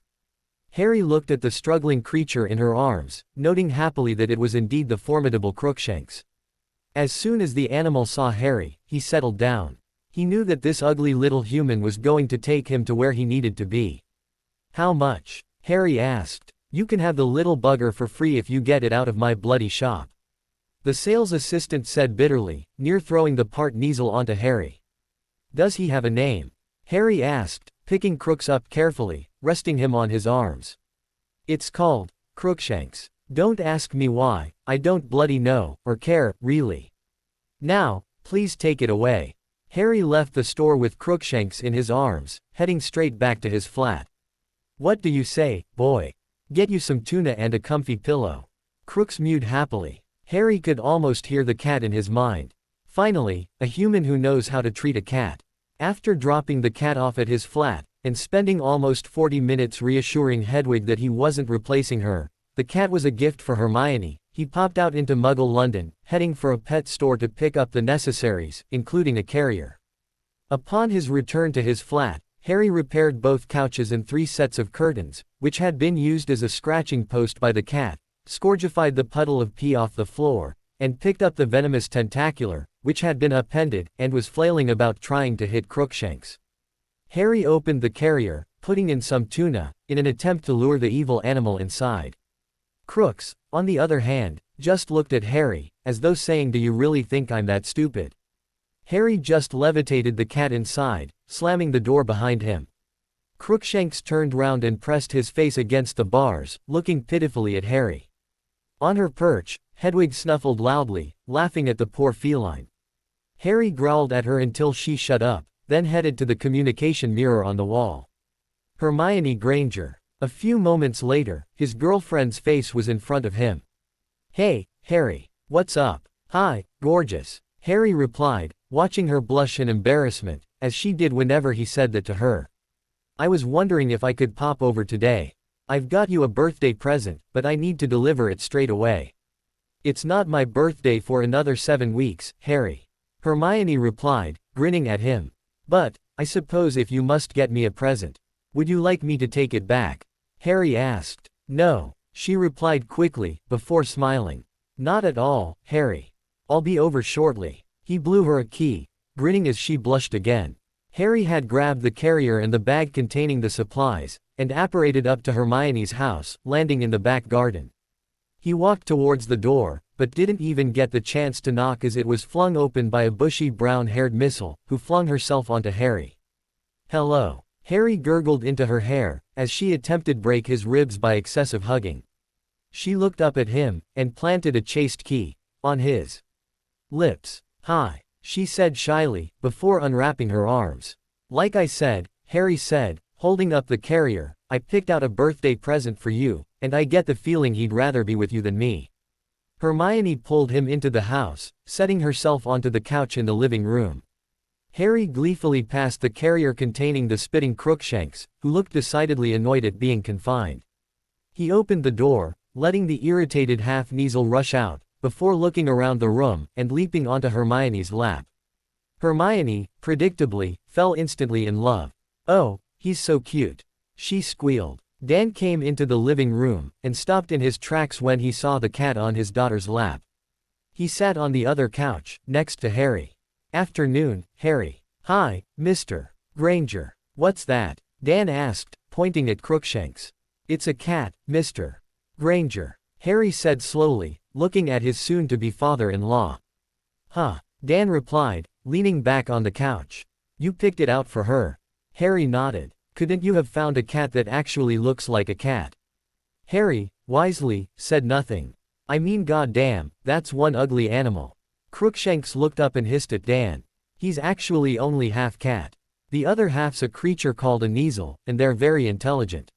Harry looked at the struggling creature in her arms, noting happily that it was indeed the formidable Crookshanks. As soon as the animal saw Harry, he settled down. He knew that this ugly little human was going to take him to where he needed to be. How much? Harry asked. You can have the little bugger for free if you get it out of my bloody shop. The sales assistant said bitterly, near throwing the part Kneazle onto Harry. Does he have a name? Harry asked, picking Crooks up carefully, resting him on his arms. It's called Crookshanks. Don't ask me why, I don't bloody know, or care, really. Now, please take it away. Harry left the store with Crookshanks in his arms, heading straight back to his flat. What do you say, boy? Get you some tuna and a comfy pillow. Crooks mewed happily. Harry could almost hear the cat in his mind. Finally, a human who knows how to treat a cat. After dropping the cat off at his flat, and spending almost 40 minutes reassuring Hedwig that he wasn't replacing her, the cat was a gift for Hermione, he popped out into Muggle London, heading for a pet store to pick up the necessaries, including a carrier. Upon his return to his flat, Harry repaired both couches and 3 sets of curtains, which had been used as a scratching post by the cat, scourgified the puddle of pee off the floor, and picked up the venomous tentacular, which had been appended, and was flailing about trying to hit Crookshanks. Harry opened the carrier, putting in some tuna, in an attempt to lure the evil animal inside. Crooks, on the other hand, just looked at Harry, as though saying, do you really think I'm that stupid? Harry just levitated the cat inside, slamming the door behind him. Crookshanks turned round and pressed his face against the bars, looking pitifully at Harry. On her perch, Hedwig snuffled loudly, laughing at the poor feline. Harry growled at her until she shut up, then headed to the communication mirror on the wall. Hermione Granger. A few moments later, his girlfriend's face was in front of him. "Hey, Harry. What's up?" "Hi, gorgeous," Harry replied, watching her blush in embarrassment, as she did whenever he said that to her. "I was wondering if I could pop over today. I've got you a birthday present, but I need to deliver it straight away." "It's not my birthday for another 7 weeks, Harry," Hermione replied, grinning at him. "But, I suppose if you must get me a present, would you like me to take it back?" Harry asked. "No," she replied quickly, before smiling. "Not at all, Harry. I'll be over shortly." He blew her a key, grinning as she blushed again. Harry had grabbed the carrier and the bag containing the supplies, and apparated up to Hermione's house, landing in the back garden. He walked towards the door, but didn't even get the chance to knock as it was flung open by a bushy brown-haired missile, who flung herself onto Harry. "Hello." Harry gurgled into her hair, as she attempted break his ribs by excessive hugging. She looked up at him, and planted a chaste key on his lips. "Hi," she said shyly, before unwrapping her arms. "Like I said," Harry said, holding up the carrier, "I picked out a birthday present for you, and I get the feeling he'd rather be with you than me." Hermione pulled him into the house, setting herself onto the couch in the living room. Harry gleefully passed the carrier containing the spitting Crookshanks, who looked decidedly annoyed at being confined. He opened the door, letting the irritated half-Kneazle rush out, before looking around the room, and leaping onto Hermione's lap. Hermione, predictably, fell instantly in love. "Oh, he's so cute," she squealed. Dan came into the living room, and stopped in his tracks when he saw the cat on his daughter's lap. He sat on the other couch, next to Harry. "Afternoon, Harry." "Hi, Mr. Granger." "What's that?" Dan asked, pointing at Crookshanks. "It's a cat, Mr. Granger," Harry said slowly, looking at his soon-to-be father-in-law. "Huh," Dan replied, leaning back on the couch. "You picked it out for her." Harry nodded. "Couldn't you have found a cat that actually looks like a cat?" Harry, wisely, said nothing. "I mean goddamn, that's one ugly animal." Crookshanks looked up and hissed at Dan. "He's actually only half cat. The other half's a creature called a Kneazle, and they're very intelligent.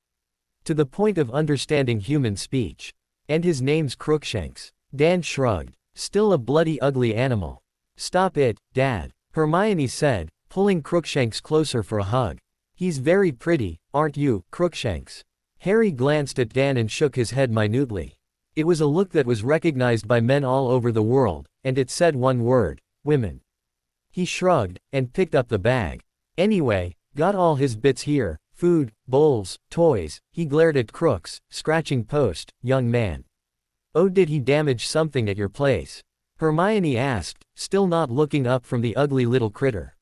To the point of understanding human speech. And his name's Crookshanks." Dan shrugged. "Still a bloody ugly animal." "Stop it, Dad," Hermione said, pulling Crookshanks closer for a hug. "He's very pretty, aren't you, Crookshanks?" Harry glanced at Dan and shook his head minutely. It was a look that was recognized by men all over the world, and it said one word: women. He shrugged, and picked up the bag. "Anyway, got all his bits here, food, bowls, toys." He glared at Crooks, scratching post, "Young man. Oh, did he damage something at your place?" Hermione asked, still not looking up from the ugly little critter.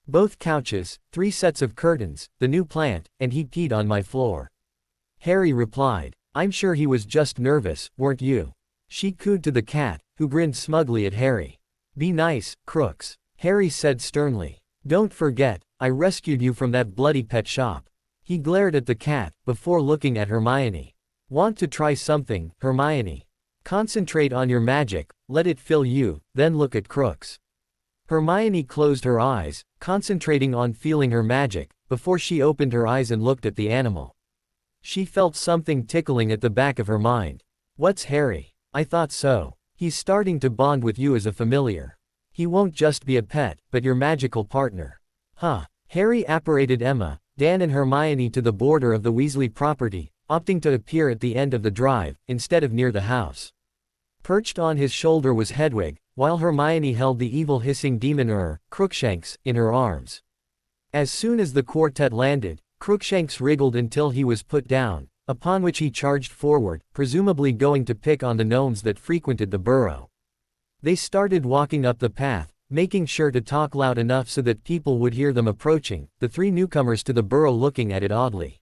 "Both couches, 3 sets of curtains, the new plant, and he peed on my floor." Harry replied. "I'm sure he was just nervous, weren't you?" She cooed to the cat, who grinned smugly at Harry. "Be nice, Crooks," Harry said sternly. "Don't forget, I rescued you from that bloody pet shop." He glared at the cat, before looking at Hermione. "Want to try something, Hermione? Concentrate on your magic, let it fill you, then look at Crooks." Hermione closed her eyes, concentrating on feeling her magic, before she opened her eyes and looked at the animal. She felt something tickling at the back of her mind. "What's Harry? I thought so. He's starting to bond with you as a familiar. He won't just be a pet, but your magical partner." "Huh." Harry apparated Emma, Dan and Hermione to the border of the Weasley property, opting to appear at the end of the drive, instead of near the house. Perched on his shoulder was Hedwig, while Hermione held the evil hissing demon Crookshanks, in her arms. As soon as the quartet landed, Crookshanks wriggled until he was put down, upon which he charged forward, presumably going to pick on the gnomes that frequented the burrow. They started walking up the path, making sure to talk loud enough so that people would hear them approaching, the 3 newcomers to the burrow looking at it oddly.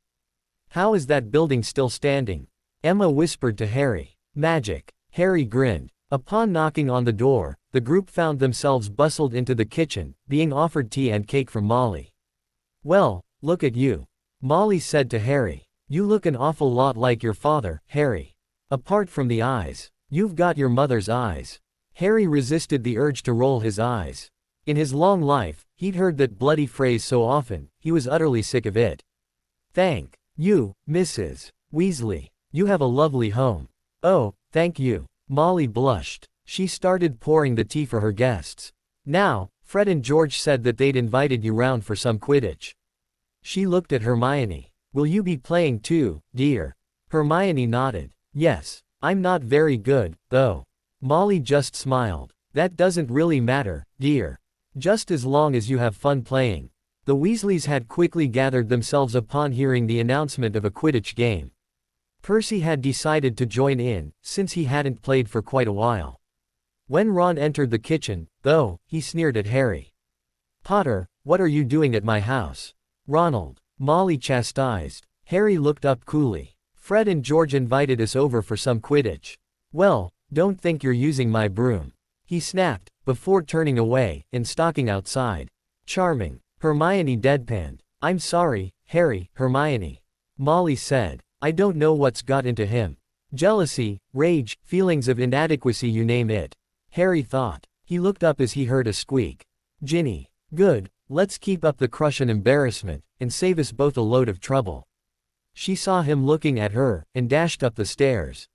"How is that building still standing?" Emma whispered to Harry. "Magic." Harry grinned. Upon knocking on the door, the group found themselves bustled into the kitchen, being offered tea and cake from Molly. "Well, look at you. Molly said to Harry. You look an awful lot like your father, Harry. Apart from the eyes. You've got your mother's eyes. Harry resisted the urge to roll his eyes. In his long life, he'd heard that bloody phrase so often, he was utterly sick of it. Thank you, Mrs. Weasley. You have a lovely home. Oh, thank you. Molly blushed. She started pouring the tea for her guests. Now, Fred and George said that they'd invited you round for some Quidditch. She looked at Hermione. Will you be playing too, dear? Hermione nodded. Yes. I'm not very good, though. Molly just smiled. That doesn't really matter, dear. Just as long as you have fun playing. The Weasleys had quickly gathered themselves upon hearing the announcement of a Quidditch game. Percy had decided to join in, since he hadn't played for quite a while. When Ron entered the kitchen, though, he sneered at Harry. Potter, what are you doing at my house? Ronald. Molly chastised. Harry looked up coolly. Fred and George invited us over for some Quidditch. Well, don't think you're using my broom. He snapped, before turning away, and stalking outside. Charming. Hermione deadpanned. I'm sorry, Harry, Hermione. Molly said. I don't know what's got into him. Jealousy, rage, feelings of inadequacy, you name it. Harry thought. He looked up as he heard a squeak. Ginny. Good, let's keep up the crush and embarrassment, and save us both a load of trouble. She saw him looking at her, and dashed up the stairs.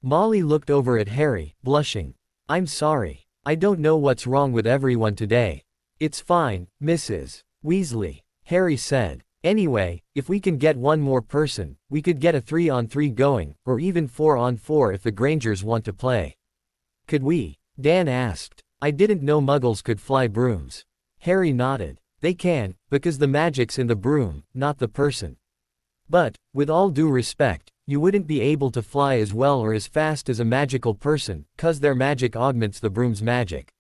Molly looked over at Harry, blushing. I'm sorry. I don't know what's wrong with everyone today. It's fine, Mrs. Weasley. Harry said. Anyway, if we can get one more person, we could get a 3-on-3 going, or even 4-on-4 if the Grangers want to play. Could we? Dan asked. I didn't know Muggles could fly brooms. Harry nodded. They can, because the magic's in the broom, not the person. But, with all due respect, you wouldn't be able to fly as well or as fast as a magical person, 'cause their magic augments the broom's magic.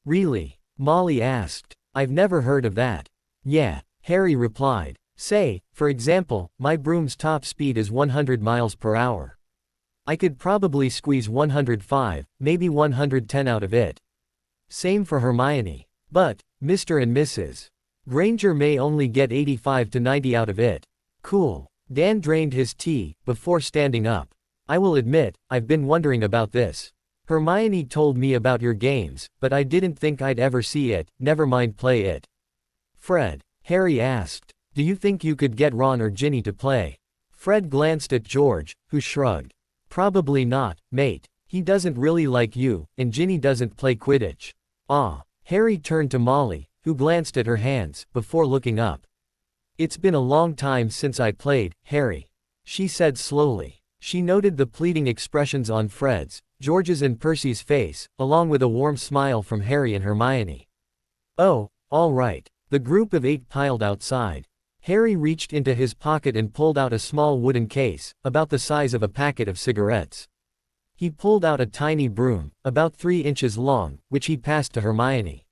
Really? Molly asked. I've never heard of that. Yeah, Harry replied. Say, for example, my broom's top speed is 100 miles per hour. I could probably squeeze 105, maybe 110 out of it. Same for Hermione. But, Mr. and Mrs. Granger may only get 85 to 90 out of it. Cool. Dan drained his tea, before standing up. I will admit, I've been wondering about this. Hermione told me about your games, but I didn't think I'd ever see it, never mind play it. Fred. Harry asked. Do you think you could get Ron or Ginny to play? Fred glanced at George, who shrugged. Probably not, mate. He doesn't really like you, and Ginny doesn't play Quidditch. Ah. Harry turned to Molly, who glanced at her hands, before looking up. It's been a long time since I played, Harry. She said slowly. She noted the pleading expressions on Fred's, George's and Percy's face, along with a warm smile from Harry and Hermione. Oh, all right. The group of 8 piled outside. Harry reached into his pocket and pulled out a small wooden case, about the size of a packet of cigarettes. He pulled out a tiny broom, about 3 inches long, which he passed to Hermione.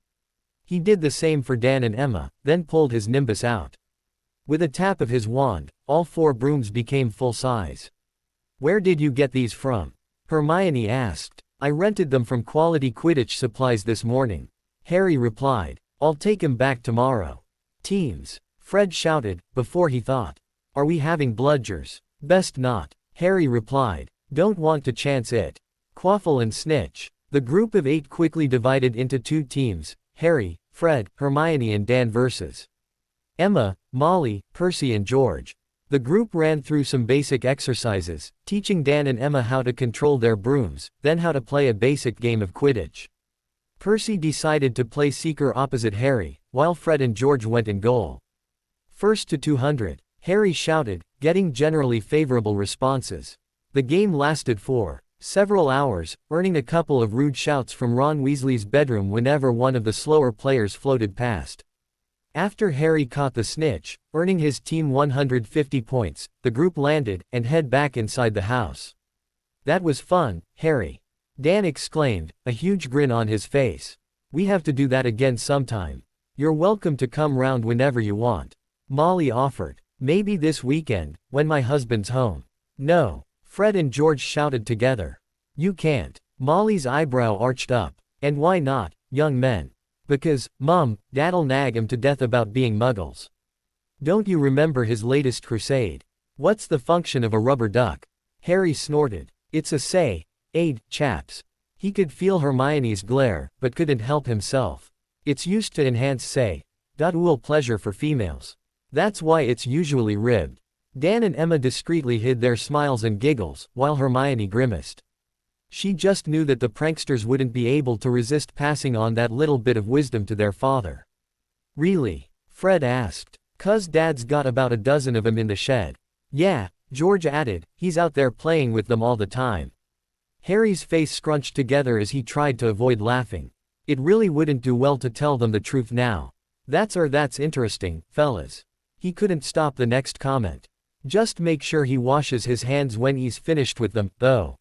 He did the same for Dan and Emma, then pulled his nimbus out. With a tap of his wand, all 4 brooms became full size. Where did you get these from? Hermione asked. I rented them from Quality Quidditch Supplies this morning. Harry replied. I'll take 'em back tomorrow. Teams. Fred shouted, before he thought. Are we having bludgers? Best not. Harry replied. Don't want to chance it. Quaffle and snitch. The group of 8 quickly divided into 2 teams, Harry, Fred, Hermione and Dan versus Emma, Molly, Percy and George. The group ran through some basic exercises, teaching Dan and Emma how to control their brooms, then how to play a basic game of Quidditch. Percy decided to play seeker opposite Harry, while Fred and George went in goal. First to 200, Harry shouted, getting generally favorable responses. The game lasted for several hours, earning a couple of rude shouts from Ron Weasley's bedroom whenever one of the slower players floated past. After Harry caught the snitch, earning his team 150 points, the group landed, and head back inside the house. That was fun, Harry. Dan exclaimed, a huge grin on his face. We have to do that again sometime. You're welcome to come round whenever you want. Molly offered. Maybe this weekend, when my husband's home. No. Fred and George shouted together. You can't. Molly's eyebrow arched up. And why not, young men? Because, Mum, Dad'll nag 'em to death about being Muggles. Don't you remember his latest crusade? What's the function of a rubber duck? Harry snorted. It's a say-aid, chaps. He could feel Hermione's glare, but couldn't help himself. It's used to enhance say-ool pleasure for females. That's why it's usually ribbed. Dan and Emma discreetly hid their smiles and giggles, while Hermione grimaced. She just knew that the pranksters wouldn't be able to resist passing on that little bit of wisdom to their father. Really? Fred asked. 'Cause Dad's got about a dozen of 'em in the shed. Yeah, George added, he's out there playing with them all the time. Harry's face scrunched together as he tried to avoid laughing. It really wouldn't do well to tell them the truth now. That's interesting, fellas. He couldn't stop the next comment. Just make sure he washes his hands when he's finished with them, though.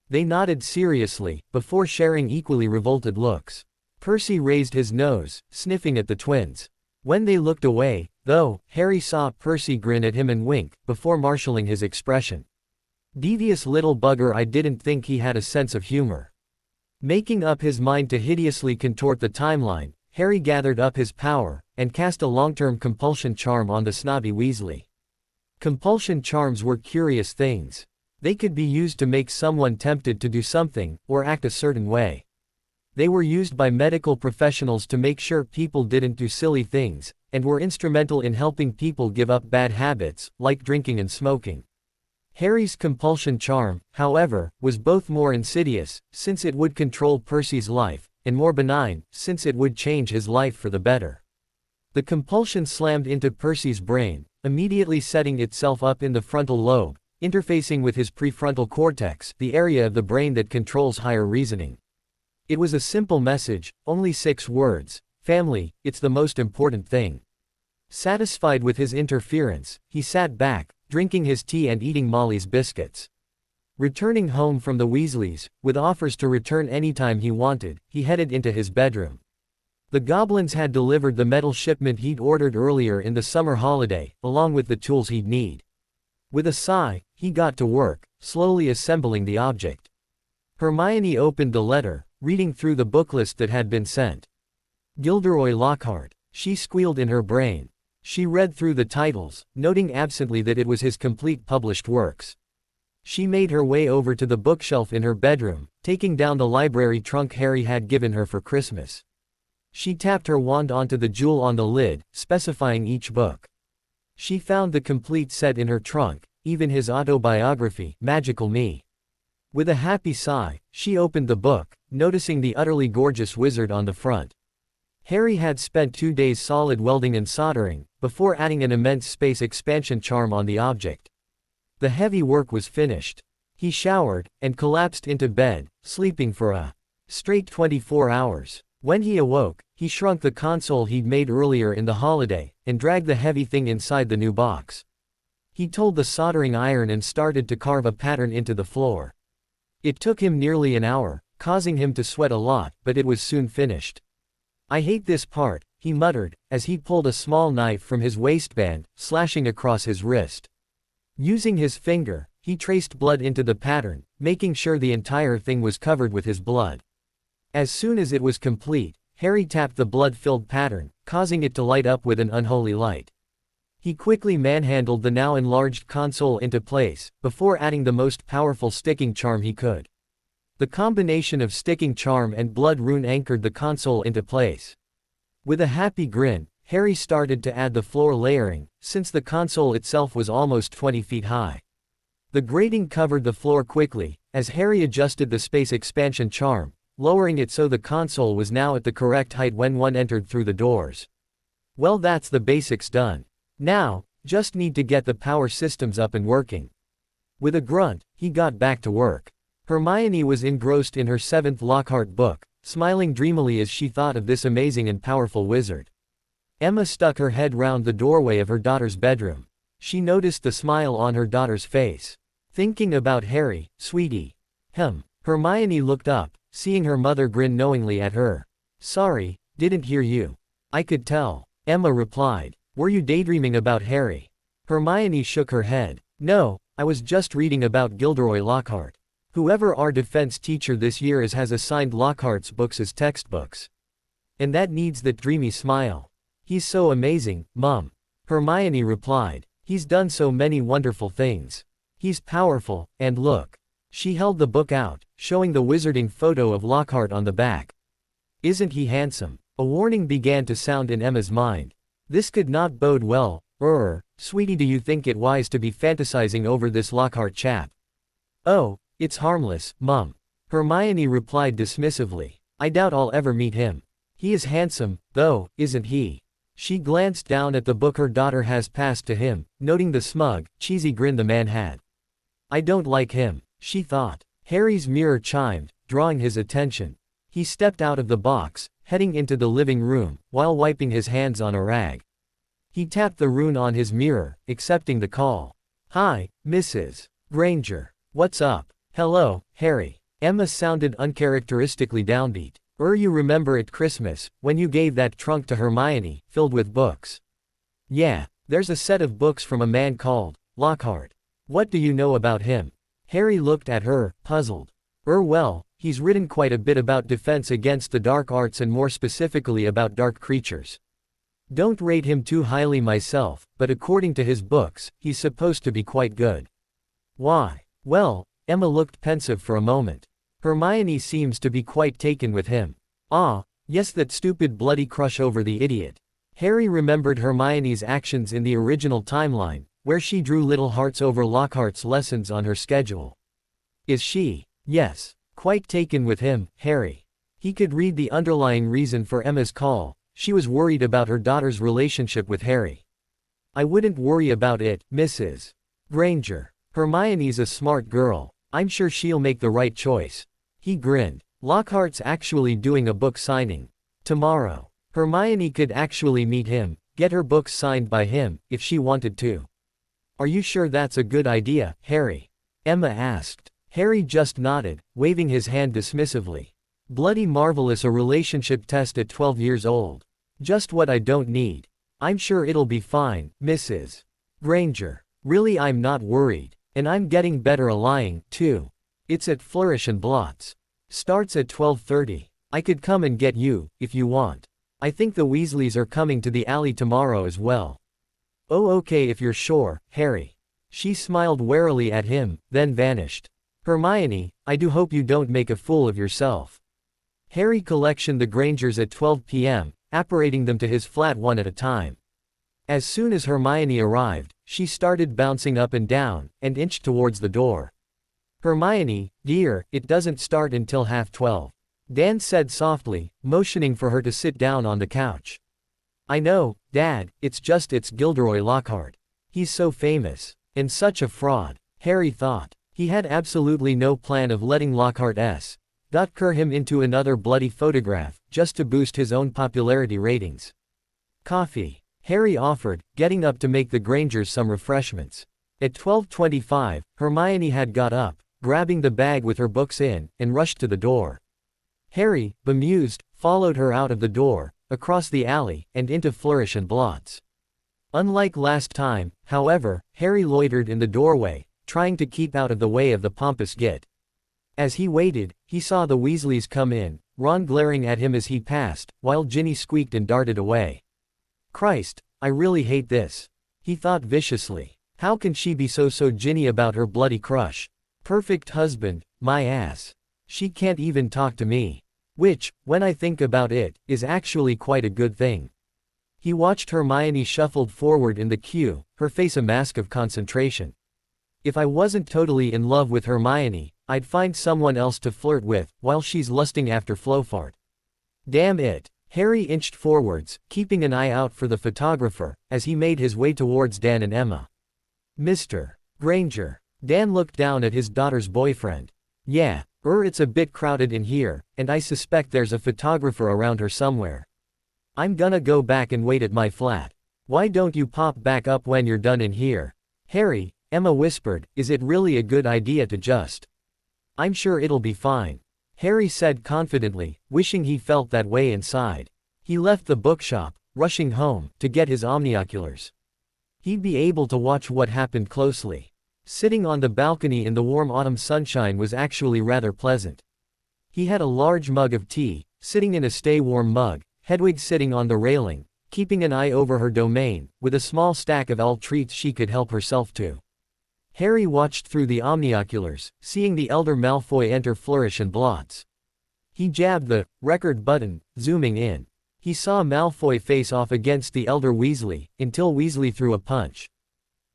They nodded seriously, before sharing equally revolted looks. Percy raised his nose, sniffing at the twins. When they looked away, though, Harry saw Percy grin at him and wink, before marshalling his expression. Devious little bugger, I didn't think he had a sense of humor. Making up his mind to hideously contort the timeline, Harry gathered up his power, and cast a long-term compulsion charm on the snobby Weasley. Compulsion charms were curious things. They could be used to make someone tempted to do something, or act a certain way. They were used by medical professionals to make sure people didn't do silly things, and were instrumental in helping people give up bad habits, like drinking and smoking. Harry's compulsion charm, however, was both more insidious, since it would control Percy's life, and more benign, since it would change his life for the better. The compulsion slammed into Percy's brain, immediately setting itself up in the frontal lobe, interfacing with his prefrontal cortex, the area of the brain that controls higher reasoning. It was a simple message, only 6 words: family, it's the most important thing. Satisfied with his interference, he sat back, drinking his tea and eating Molly's biscuits. Returning home from the Weasleys, with offers to return anytime he wanted, he headed into his bedroom. The goblins had delivered the metal shipment he'd ordered earlier in the summer holiday, along with the tools he'd need. With a sigh, he got to work, slowly assembling the object. Hermione opened the letter, reading through the booklist that had been sent. Gilderoy Lockhart. She squealed in her brain. She read through the titles, noting absently that it was his complete published works. She made her way over to the bookshelf in her bedroom, taking down the library trunk Harry had given her for Christmas. She tapped her wand onto the jewel on the lid, specifying each book. She found the complete set in her trunk, even his autobiography, Magical Me. With a happy sigh, she opened the book, noticing the utterly gorgeous wizard on the front. Harry had spent 2 days solid welding and soldering, before adding an immense space expansion charm on the object. The heavy work was finished. He showered, and collapsed into bed, sleeping for a straight 24 hours. When he awoke, he shrunk the console he'd made earlier in the holiday, and dragged the heavy thing inside the new box. He told the soldering iron and started to carve a pattern into the floor. It took him nearly an hour, causing him to sweat a lot, but it was soon finished. I hate this part, he muttered, as he pulled a small knife from his waistband, slashing across his wrist. Using his finger, he traced blood into the pattern, making sure the entire thing was covered with his blood. As soon as it was complete, Harry tapped the blood-filled pattern, causing it to light up with an unholy light. He quickly manhandled the now enlarged console into place, before adding the most powerful sticking charm he could. The combination of sticking charm and blood rune anchored the console into place. With a happy grin, Harry started to add the floor layering, since the console itself was almost 20 feet high. The grating covered the floor quickly, as Harry adjusted the space expansion charm, lowering it so the console was now at the correct height when one entered through the doors. Well, that's the basics done. Now, just need to get the power systems up and working. With a grunt, he got back to work. Hermione was engrossed in her 7th Lockhart book, smiling dreamily as she thought of this amazing and powerful wizard. Emma stuck her head round the doorway of her daughter's bedroom. She noticed the smile on her daughter's face. Thinking about Harry, sweetie? Hermione looked up, seeing her mother grin knowingly at her. Sorry, didn't hear you. I could tell, Emma replied. Were you daydreaming about Harry? Hermione shook her head. No, I was just reading about Gilderoy Lockhart. Whoever our defense teacher this year is has assigned Lockhart's books as textbooks. And that needs that dreamy smile. He's so amazing, Mum. Hermione replied. He's done so many wonderful things. He's powerful, and look. She held the book out, showing the wizarding photo of Lockhart on the back. Isn't he handsome? A warning began to sound in Emma's mind. This could not bode well. Sweetie, do you think it wise to be fantasizing over this Lockhart chap? Oh, it's harmless, Mum. Hermione replied dismissively. I doubt I'll ever meet him. He is handsome, though, isn't he? She glanced down at the book her daughter has passed to him, noting the smug, cheesy grin the man had. I don't like him, she thought. Harry's mirror chimed, drawing his attention. He stepped out of the box, heading into the living room, while wiping his hands on a rag. He tapped the rune on his mirror, accepting the call. Hi, Mrs. Granger. What's up? Hello, Harry. Emma sounded uncharacteristically downbeat. You remember at Christmas, when you gave that trunk to Hermione, filled with books? Yeah, there's a set of books from a man called Lockhart. What do you know about him? Harry looked at her, puzzled. Well, he's written quite a bit about defense against the dark arts and more specifically about dark creatures. Don't rate him too highly myself, but according to his books, he's supposed to be quite good. Why? Well, Emma looked pensive for a moment. Hermione seems to be quite taken with him. Ah, yes, that stupid bloody crush over the idiot. Harry remembered Hermione's actions in the original timeline, where she drew little hearts over Lockhart's lessons on her schedule. Is she? Yes. Quite taken with him, Harry. He could read the underlying reason for Emma's call. She was worried about her daughter's relationship with Harry. I wouldn't worry about it, Mrs. Granger. Hermione's a smart girl. I'm sure she'll make the right choice. He grinned. Lockhart's actually doing a book signing. Tomorrow. Hermione could actually meet him, get her books signed by him, if she wanted to. Are you sure that's a good idea, Harry? Emma asked. Harry just nodded, waving his hand dismissively. Bloody marvelous, a relationship test at 12 years old. Just what I don't need. I'm sure it'll be fine, Mrs. Granger. Really, I'm not worried. And I'm getting better at lying, too. It's at Flourish and Blots. Starts at 12:30. I could come and get you, if you want. I think the Weasleys are coming to the alley tomorrow as well. Oh, okay, if you're sure, Harry. She smiled warily at him, then vanished. Hermione, I do hope you don't make a fool of yourself. Harry collectioned the Grangers at 12 p.m., apparating them to his flat one at a time. As soon as Hermione arrived, she started bouncing up and down, and inched towards the door. Hermione, dear, it doesn't start until 12:30. Dan said softly, motioning for her to sit down on the couch. I know, Dad, it's Gilderoy Lockhart. He's so famous. And such a fraud, Harry thought. He had absolutely no plan of letting Lockhart's cur him into another bloody photograph, just to boost his own popularity ratings. Coffee. Harry offered, getting up to make the Grangers some refreshments. At 12:25, Hermione had got up, grabbing the bag with her books in, and rushed to the door. Harry, bemused, followed her out of the door, across the alley, and into Flourish and Blots. Unlike last time, however, Harry loitered in the doorway, trying to keep out of the way of the pompous Git. As he waited, he saw the Weasleys come in, Ron glaring at him as he passed, while Ginny squeaked and darted away. Christ, I really hate this. He thought viciously. How can she be so Ginny about her bloody crush? Perfect husband, my ass. She can't even talk to me. Which, when I think about it, is actually quite a good thing. He watched Hermione shuffled forward in the queue, her face a mask of concentration. If I wasn't totally in love with Hermione, I'd find someone else to flirt with, while she's lusting after Flofart. Damn it. Harry inched forwards, keeping an eye out for the photographer, as he made his way towards Dan and Emma. Mr. Granger. Dan looked down at his daughter's boyfriend. Yeah, it's a bit crowded in here, and I suspect there's a photographer around her somewhere. I'm gonna go back and wait at my flat. Why don't you pop back up when you're done in here? Harry, Emma whispered, is it really a good idea to just... I'm sure it'll be fine. Harry said confidently, wishing he felt that way inside. He left the bookshop, rushing home, to get his omnioculars. He'd be able to watch what happened closely. Sitting on the balcony in the warm autumn sunshine was actually rather pleasant. He had a large mug of tea, sitting in a stay-warm mug, Hedwig sitting on the railing, keeping an eye over her domain, with a small stack of all treats she could help herself to. Harry watched through the omnioculars, seeing the elder Malfoy enter Flourish and Blots. He jabbed the record button, zooming in. He saw Malfoy face off against the elder Weasley, until Weasley threw a punch.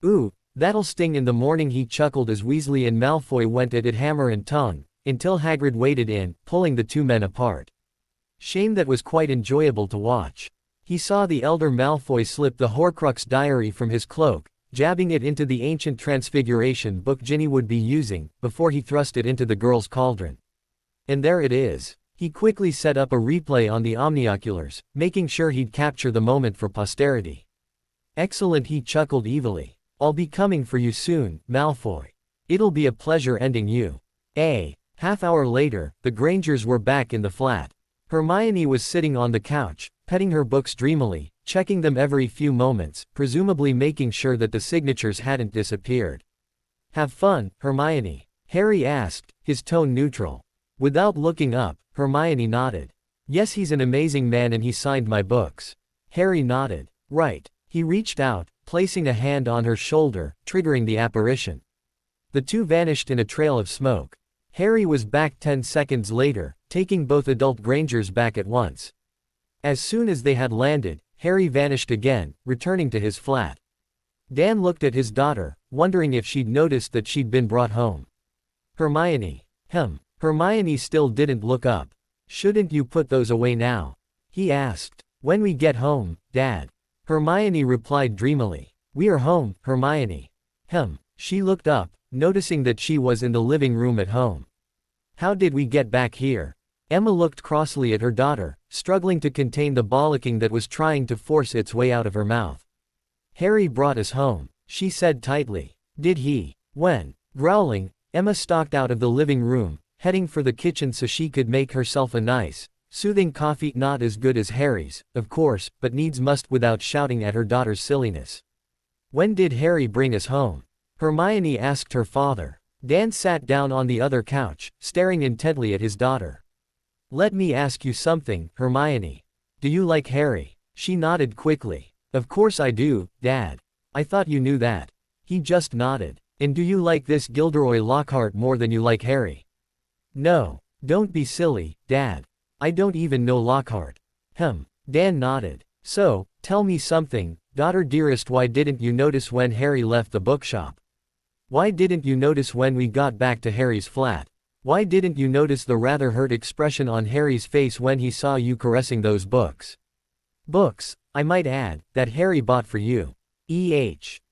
"Ooh, that'll sting in the morning," he chuckled as Weasley and Malfoy went at it hammer and tongue, until Hagrid waded in, pulling the two men apart. Shame that was quite enjoyable to watch. He saw the elder Malfoy slip the Horcrux diary from his cloak, jabbing it into the ancient Transfiguration book Ginny would be using, before he thrust it into the girl's cauldron. And there it is. He quickly set up a replay on the omnioculars, making sure he'd capture the moment for posterity. "Excellent," he chuckled evilly. "I'll be coming for you soon, Malfoy. It'll be a pleasure ending you." Half-hour later, the Grangers were back in the flat. Hermione was sitting on the couch, petting her books dreamily, checking them every few moments, presumably making sure that the signatures hadn't disappeared. "Have fun, Hermione?" Harry asked, his tone neutral. Without looking up, Hermione nodded. "Yes, he's an amazing man and he signed my books." Harry nodded. "Right." He reached out, placing a hand on her shoulder, triggering the apparition. The two vanished in a trail of smoke. Harry was back 10 seconds later, taking both adult Grangers back at once. As soon as they had landed, Harry vanished again, returning to his flat. Dan looked at his daughter, wondering if she'd noticed that she'd been brought home. "Hermione." Hermione still didn't look up. "Shouldn't you put those away now?" he asked. "When we get home, Dad." Hermione replied dreamily. "We are home, Hermione." She looked up, noticing that she was in the living room at home. "How did we get back here?" Emma looked crossly at her daughter, struggling to contain the bollocking that was trying to force its way out of her mouth. "Harry brought us home," she said tightly. "Did he?" When, growling, Emma stalked out of the living room, heading for the kitchen so she could make herself a nice, soothing coffee, not as good as Harry's, of course, but needs must, without shouting at her daughter's silliness. "When did Harry bring us home?" Hermione asked her father. Dan sat down on the other couch, staring intently at his daughter. "Let me ask you something, Hermione. Do you like Harry?" She nodded quickly. "Of course I do, Dad. I thought you knew that." He just nodded. "And do you like this Gilderoy Lockhart more than you like Harry?" "No. Don't be silly, Dad. I don't even know Lockhart." Dan nodded. "So, tell me something, daughter dearest, why didn't you notice when Harry left the bookshop? Why didn't you notice when we got back to Harry's flat? Why didn't you notice the rather hurt expression on Harry's face when he saw you caressing those books? Books, I might add, that Harry bought for you."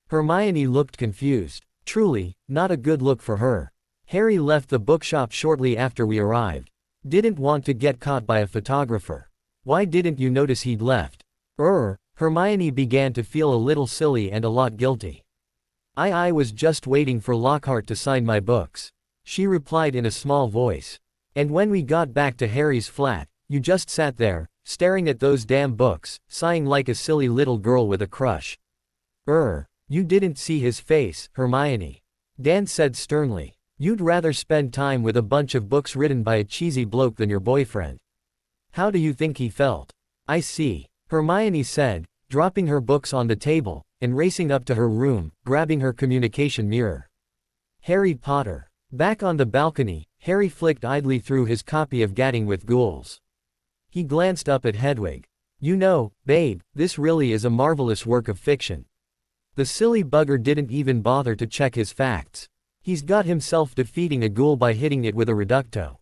Hermione looked confused. Truly, not a good look for her. "Harry left the bookshop shortly after we arrived. Didn't want to get caught by a photographer. Why didn't you notice he'd left?" Hermione began to feel a little silly and a lot guilty. I was just waiting for Lockhart to sign my books," she replied in a small voice. "And when we got back to Harry's flat, you just sat there, staring at those damn books, sighing like a silly little girl with a crush." You didn't see his face, Hermione," Dan said sternly. "You'd rather spend time with a bunch of books written by a cheesy bloke than your boyfriend. How do you think he felt?" "I see," Hermione said, dropping her books on the table, and racing up to her room, grabbing her communication mirror. Harry Potter. Back on the balcony, Harry flicked idly through his copy of Gadding with Ghouls. He glanced up at Hedwig. "You know, babe, this really is a marvelous work of fiction." The silly bugger didn't even bother to check his facts. He's got himself defeating a ghoul by hitting it with a reducto.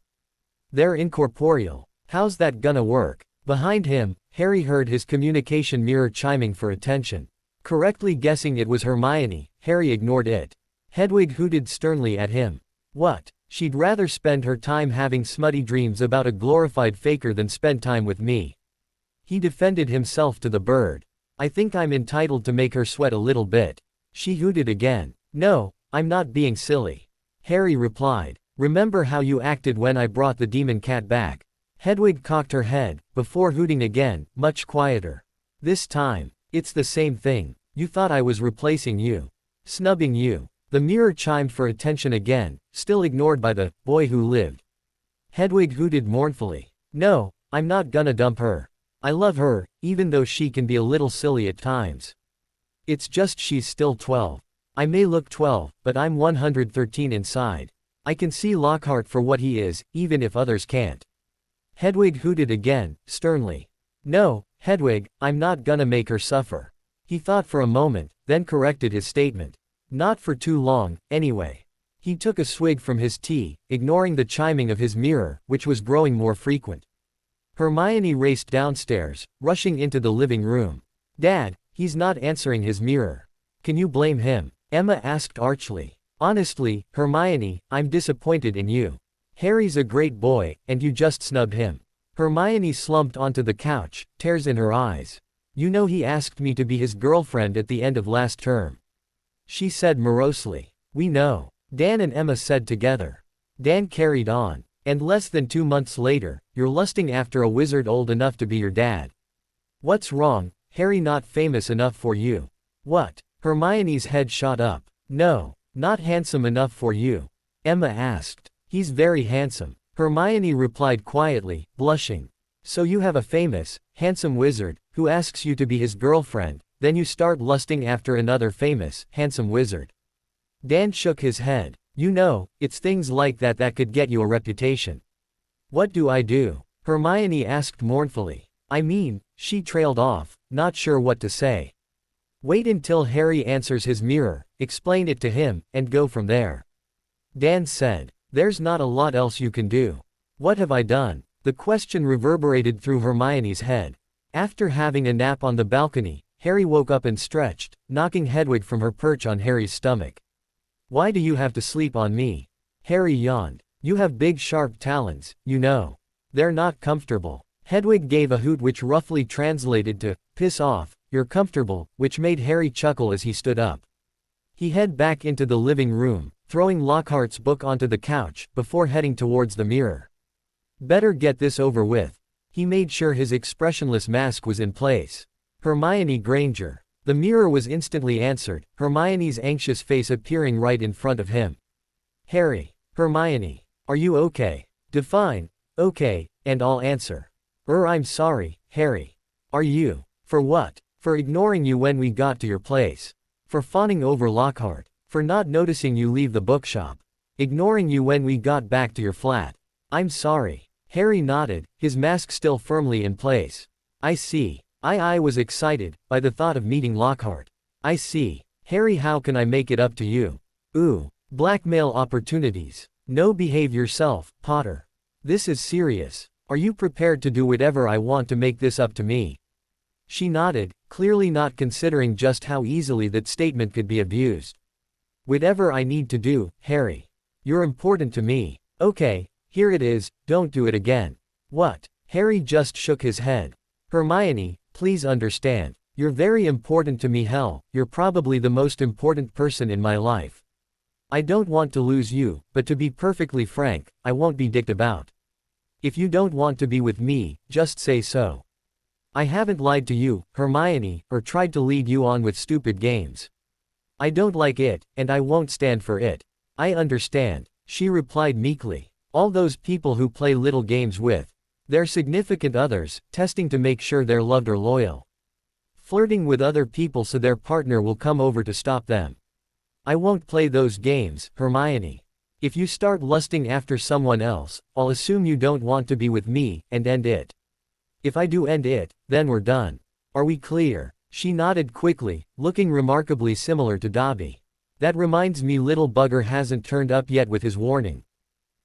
They're incorporeal. How's that gonna work? Behind him, Harry heard his communication mirror chiming for attention. Correctly guessing it was Hermione, Harry ignored it. Hedwig hooted sternly at him. "What? She'd rather spend her time having smutty dreams about a glorified faker than spend time with me." He defended himself to the bird. "I think I'm entitled to make her sweat a little bit." She hooted again. "No, I'm not being silly," Harry replied. "Remember how you acted when I brought the demon cat back?" Hedwig cocked her head, before hooting again, much quieter. "This time, it's the same thing. You thought I was replacing you. Snubbing you." The mirror chimed for attention again, still ignored by the boy who lived. Hedwig hooted mournfully. "No, I'm not gonna dump her." I love her, even though she can be a little silly at times. It's just she's still 12. I may look 12, but I'm 113 inside. I can see Lockhart for what he is, even if others can't." Hedwig hooted again, sternly. "No, Hedwig, I'm not gonna make her suffer." He thought for a moment, then corrected his statement. "Not for too long, anyway." He took a swig from his tea, ignoring the chiming of his mirror, which was growing more frequent. Hermione raced downstairs, rushing into the living room. "Dad, he's not answering his mirror." "Can you blame him?" Emma asked archly. "Honestly, Hermione, I'm disappointed in you. Harry's a great boy, and you just snubbed him." Hermione slumped onto the couch, tears in her eyes. "You know he asked me to be his girlfriend at the end of last term," she said morosely. "We know," Dan and Emma said together. Dan carried on. "And less than 2 months later, you're lusting after a wizard old enough to be your dad. What's wrong? Harry not famous enough for you?" "What?" Hermione's head shot up. "No, not handsome enough for you?" Emma asked. "He's very handsome," Hermione replied quietly, blushing. "So you have a famous, handsome wizard, who asks you to be his girlfriend, then you start lusting after another famous, handsome wizard." Dan shook his head. "You know, it's things like that that could get you a reputation." "What do I do?" Hermione asked mournfully. "I mean," she trailed off, not sure what to say. "Wait until Harry answers his mirror, explain it to him, and go from there." Dan said. "There's not a lot else you can do." "What have I done?" The question reverberated through Hermione's head. After having a nap on the balcony, Harry woke up and stretched, knocking Hedwig from her perch on Harry's stomach. "Why do you have to sleep on me?" Harry yawned. "You have big sharp talons, you know. They're not comfortable." Hedwig gave a hoot which roughly translated to, "Piss off, you're comfortable," which made Harry chuckle as he stood up. He headed back into the living room, throwing Lockhart's book onto the couch, before heading towards the mirror. Better get this over with. He made sure his expressionless mask was in place. "Hermione Granger." The mirror was instantly answered, Hermione's anxious face appearing right in front of him. "Harry." "Hermione. Are you okay?" "Define, okay, and I'll answer." I'm sorry, Harry." "Are you? For what?" "For ignoring you when we got to your place. For fawning over Lockhart. For not noticing you leave the bookshop. Ignoring you when we got back to your flat." "I'm sorry." Harry nodded, his mask still firmly in place. "I see." I was excited by the thought of meeting Lockhart. "I see. Harry, how can I make it up to you?" "Ooh. Blackmail opportunities. No, behave yourself, Potter. This is serious. Are you prepared to do whatever I want to make this up to me?" She nodded, clearly not considering just how easily that statement could be abused. "Whatever I need to do, Harry. You're important to me." "Okay, here it is, don't do it again." "What?" Harry just shook his head. "Hermione, please understand. You're very important to me. Hell, you're probably the most important person in my life. I don't want to lose you, but to be perfectly frank, I won't be dicked about. If you don't want to be with me, just say so. I haven't lied to you, Hermione, or tried to lead you on with stupid games. I don't like it, and I won't stand for it." "I understand," she replied meekly. "All those people who play little games with their significant others, testing to make sure they're loved or loyal. Flirting with other people so their partner will come over to stop them. I won't play those games, Hermione. If you start lusting after someone else, I'll assume you don't want to be with me, and end it. If I do end it, then we're done. Are we clear?" She nodded quickly, looking remarkably similar to Dobby. "That reminds me, little bugger hasn't turned up yet with his warning."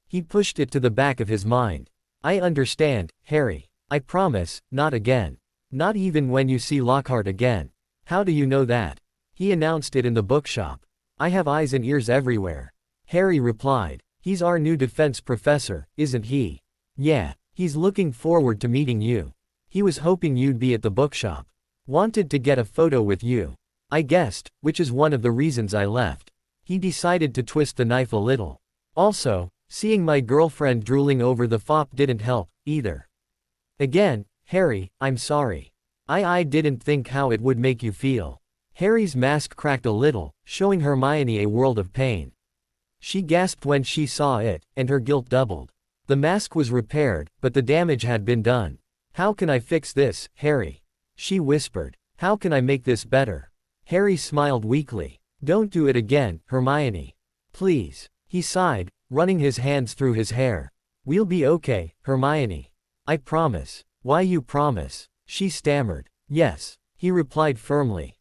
He pushed it to the back of his mind. "I understand, Harry. I promise, not again. Not even when you see Lockhart again." "How do you know that?" "He announced it in the bookshop. I have eyes and ears everywhere." Harry replied. "He's our new defense professor, isn't he?" "Yeah. He's looking forward to meeting you. He was hoping you'd be at the bookshop. Wanted to get a photo with you. I guessed, which is one of the reasons I left." He decided to twist the knife a little. "Also, seeing my girlfriend drooling over the fop didn't help, either." "Again, Harry, I'm sorry. I didn't think how it would make you feel." Harry's mask cracked a little, showing Hermione a world of pain. She gasped when she saw it, and her guilt doubled. The mask was repaired, but the damage had been done. How can I fix this, Harry? She whispered. How can I make this better? Harry smiled weakly. Don't do it again, Hermione. Please. He sighed, running his hands through his hair. We'll be okay, Hermione. I promise. Why you promise? She stammered. Yes, he replied firmly.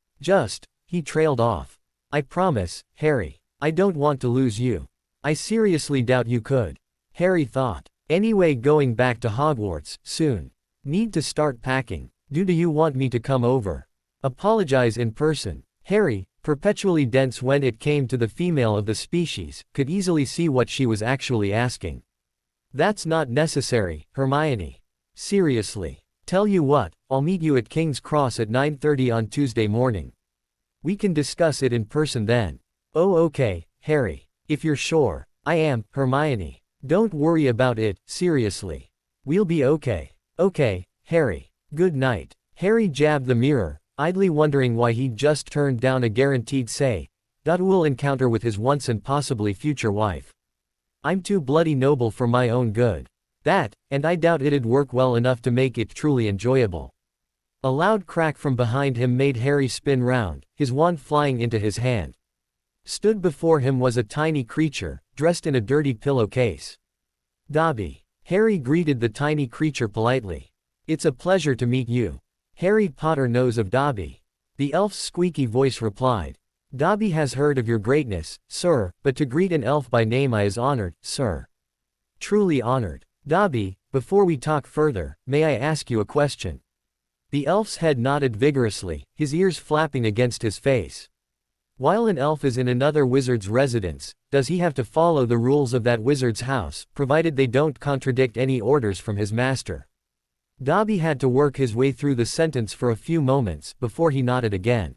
He trailed off. I promise, Harry. I don't want to lose you. I seriously doubt you could. Harry thought. Anyway, going back to Hogwarts, soon. Need to start packing. Do you want me to come over? Apologize in person. Harry, perpetually dense when it came to the female of the species, could easily see what she was actually asking. That's not necessary, Hermione. Seriously. Tell you what, I'll meet you at King's Cross at 9:30 on Tuesday morning. We can discuss it in person then. Oh okay, Harry. If you're sure. I am, Hermione. Don't worry about it, seriously. We'll be okay. Okay, Harry. Good night. Harry jabbed the mirror, idly wondering why he'd just turned down a guaranteed say-will encounter with his once and possibly future wife. I'm too bloody noble for my own good. That, and I doubt it'd work well enough to make it truly enjoyable. A loud crack from behind him made Harry spin round, his wand flying into his hand. Stood before him was a tiny creature, dressed in a dirty pillowcase. Dobby. Harry greeted the tiny creature politely. It's a pleasure to meet you. Harry Potter knows of Dobby. The elf's squeaky voice replied. Dobby has heard of your greatness, sir, but to greet an elf by name I is honored, sir. Truly honored. Dobby, before we talk further, may I ask you a question? The elf's head nodded vigorously, his ears flapping against his face. While an elf is in another wizard's residence, does he have to follow the rules of that wizard's house, provided they don't contradict any orders from his master? Dobby had to work his way through the sentence for a few moments before he nodded again.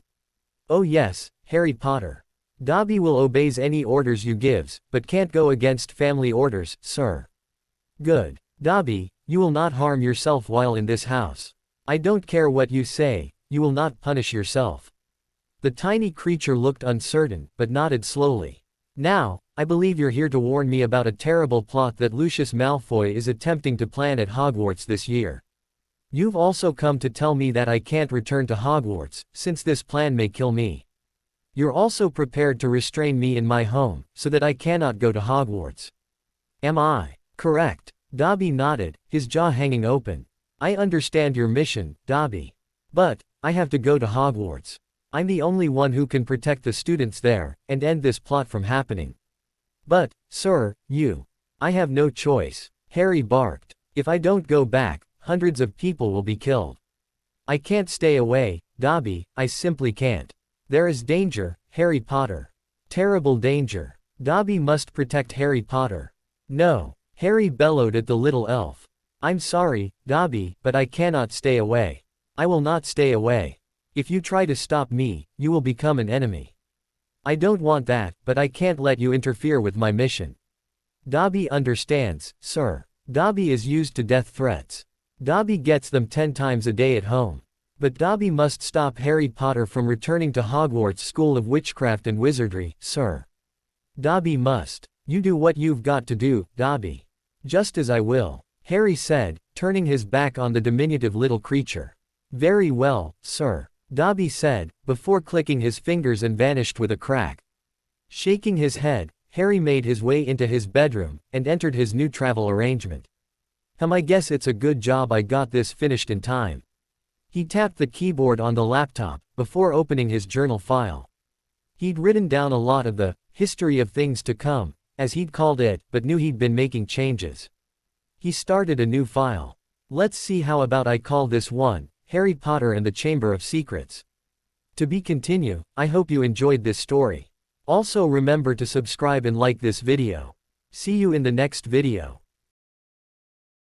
Oh yes, Harry Potter. Dobby will obeys any orders you gives, but can't go against family orders, sir. Good. Dobby, you will not harm yourself while in this house. I don't care what you say, you will not punish yourself. The tiny creature looked uncertain, but nodded slowly. Now, I believe you're here to warn me about a terrible plot that Lucius Malfoy is attempting to plan at Hogwarts this year. You've also come to tell me that I can't return to Hogwarts, since this plan may kill me. You're also prepared to restrain me in my home, so that I cannot go to Hogwarts. Am I correct? Dobby nodded, his jaw hanging open. I understand your mission, Dobby. But, I have to go to Hogwarts. I'm the only one who can protect the students there, and end this plot from happening. But, sir, I have no choice. Harry barked. If I don't go back, hundreds of people will be killed. I can't stay away, Dobby, I simply can't. There is danger, Harry Potter. Terrible danger. Dobby must protect Harry Potter. No. Harry bellowed at the little elf. I'm sorry, Dobby, but I cannot stay away. I will not stay away. If you try to stop me, you will become an enemy. I don't want that, but I can't let you interfere with my mission. Dobby understands, sir. Dobby is used to death threats. Dobby gets them 10 times a day at home. But Dobby must stop Harry Potter from returning to Hogwarts School of Witchcraft and Wizardry, sir. Dobby must. You do what you've got to do, Dobby. Just as I will. Harry said, turning his back on the diminutive little creature. Very well, sir. Dobby said, before clicking his fingers and vanished with a crack. Shaking his head, Harry made his way into his bedroom, and entered his new travel arrangement. I guess it's a good job I got this finished in time. He tapped the keyboard on the laptop, before opening his journal file. He'd written down a lot of the history of things to come, as he'd called it, but knew he'd been making changes. He started a new file. Let's see how about I call this one, Harry Potter and the Chamber of Secrets. To be continued. I hope you enjoyed this story. Also remember to subscribe and like this video. See you in the next video.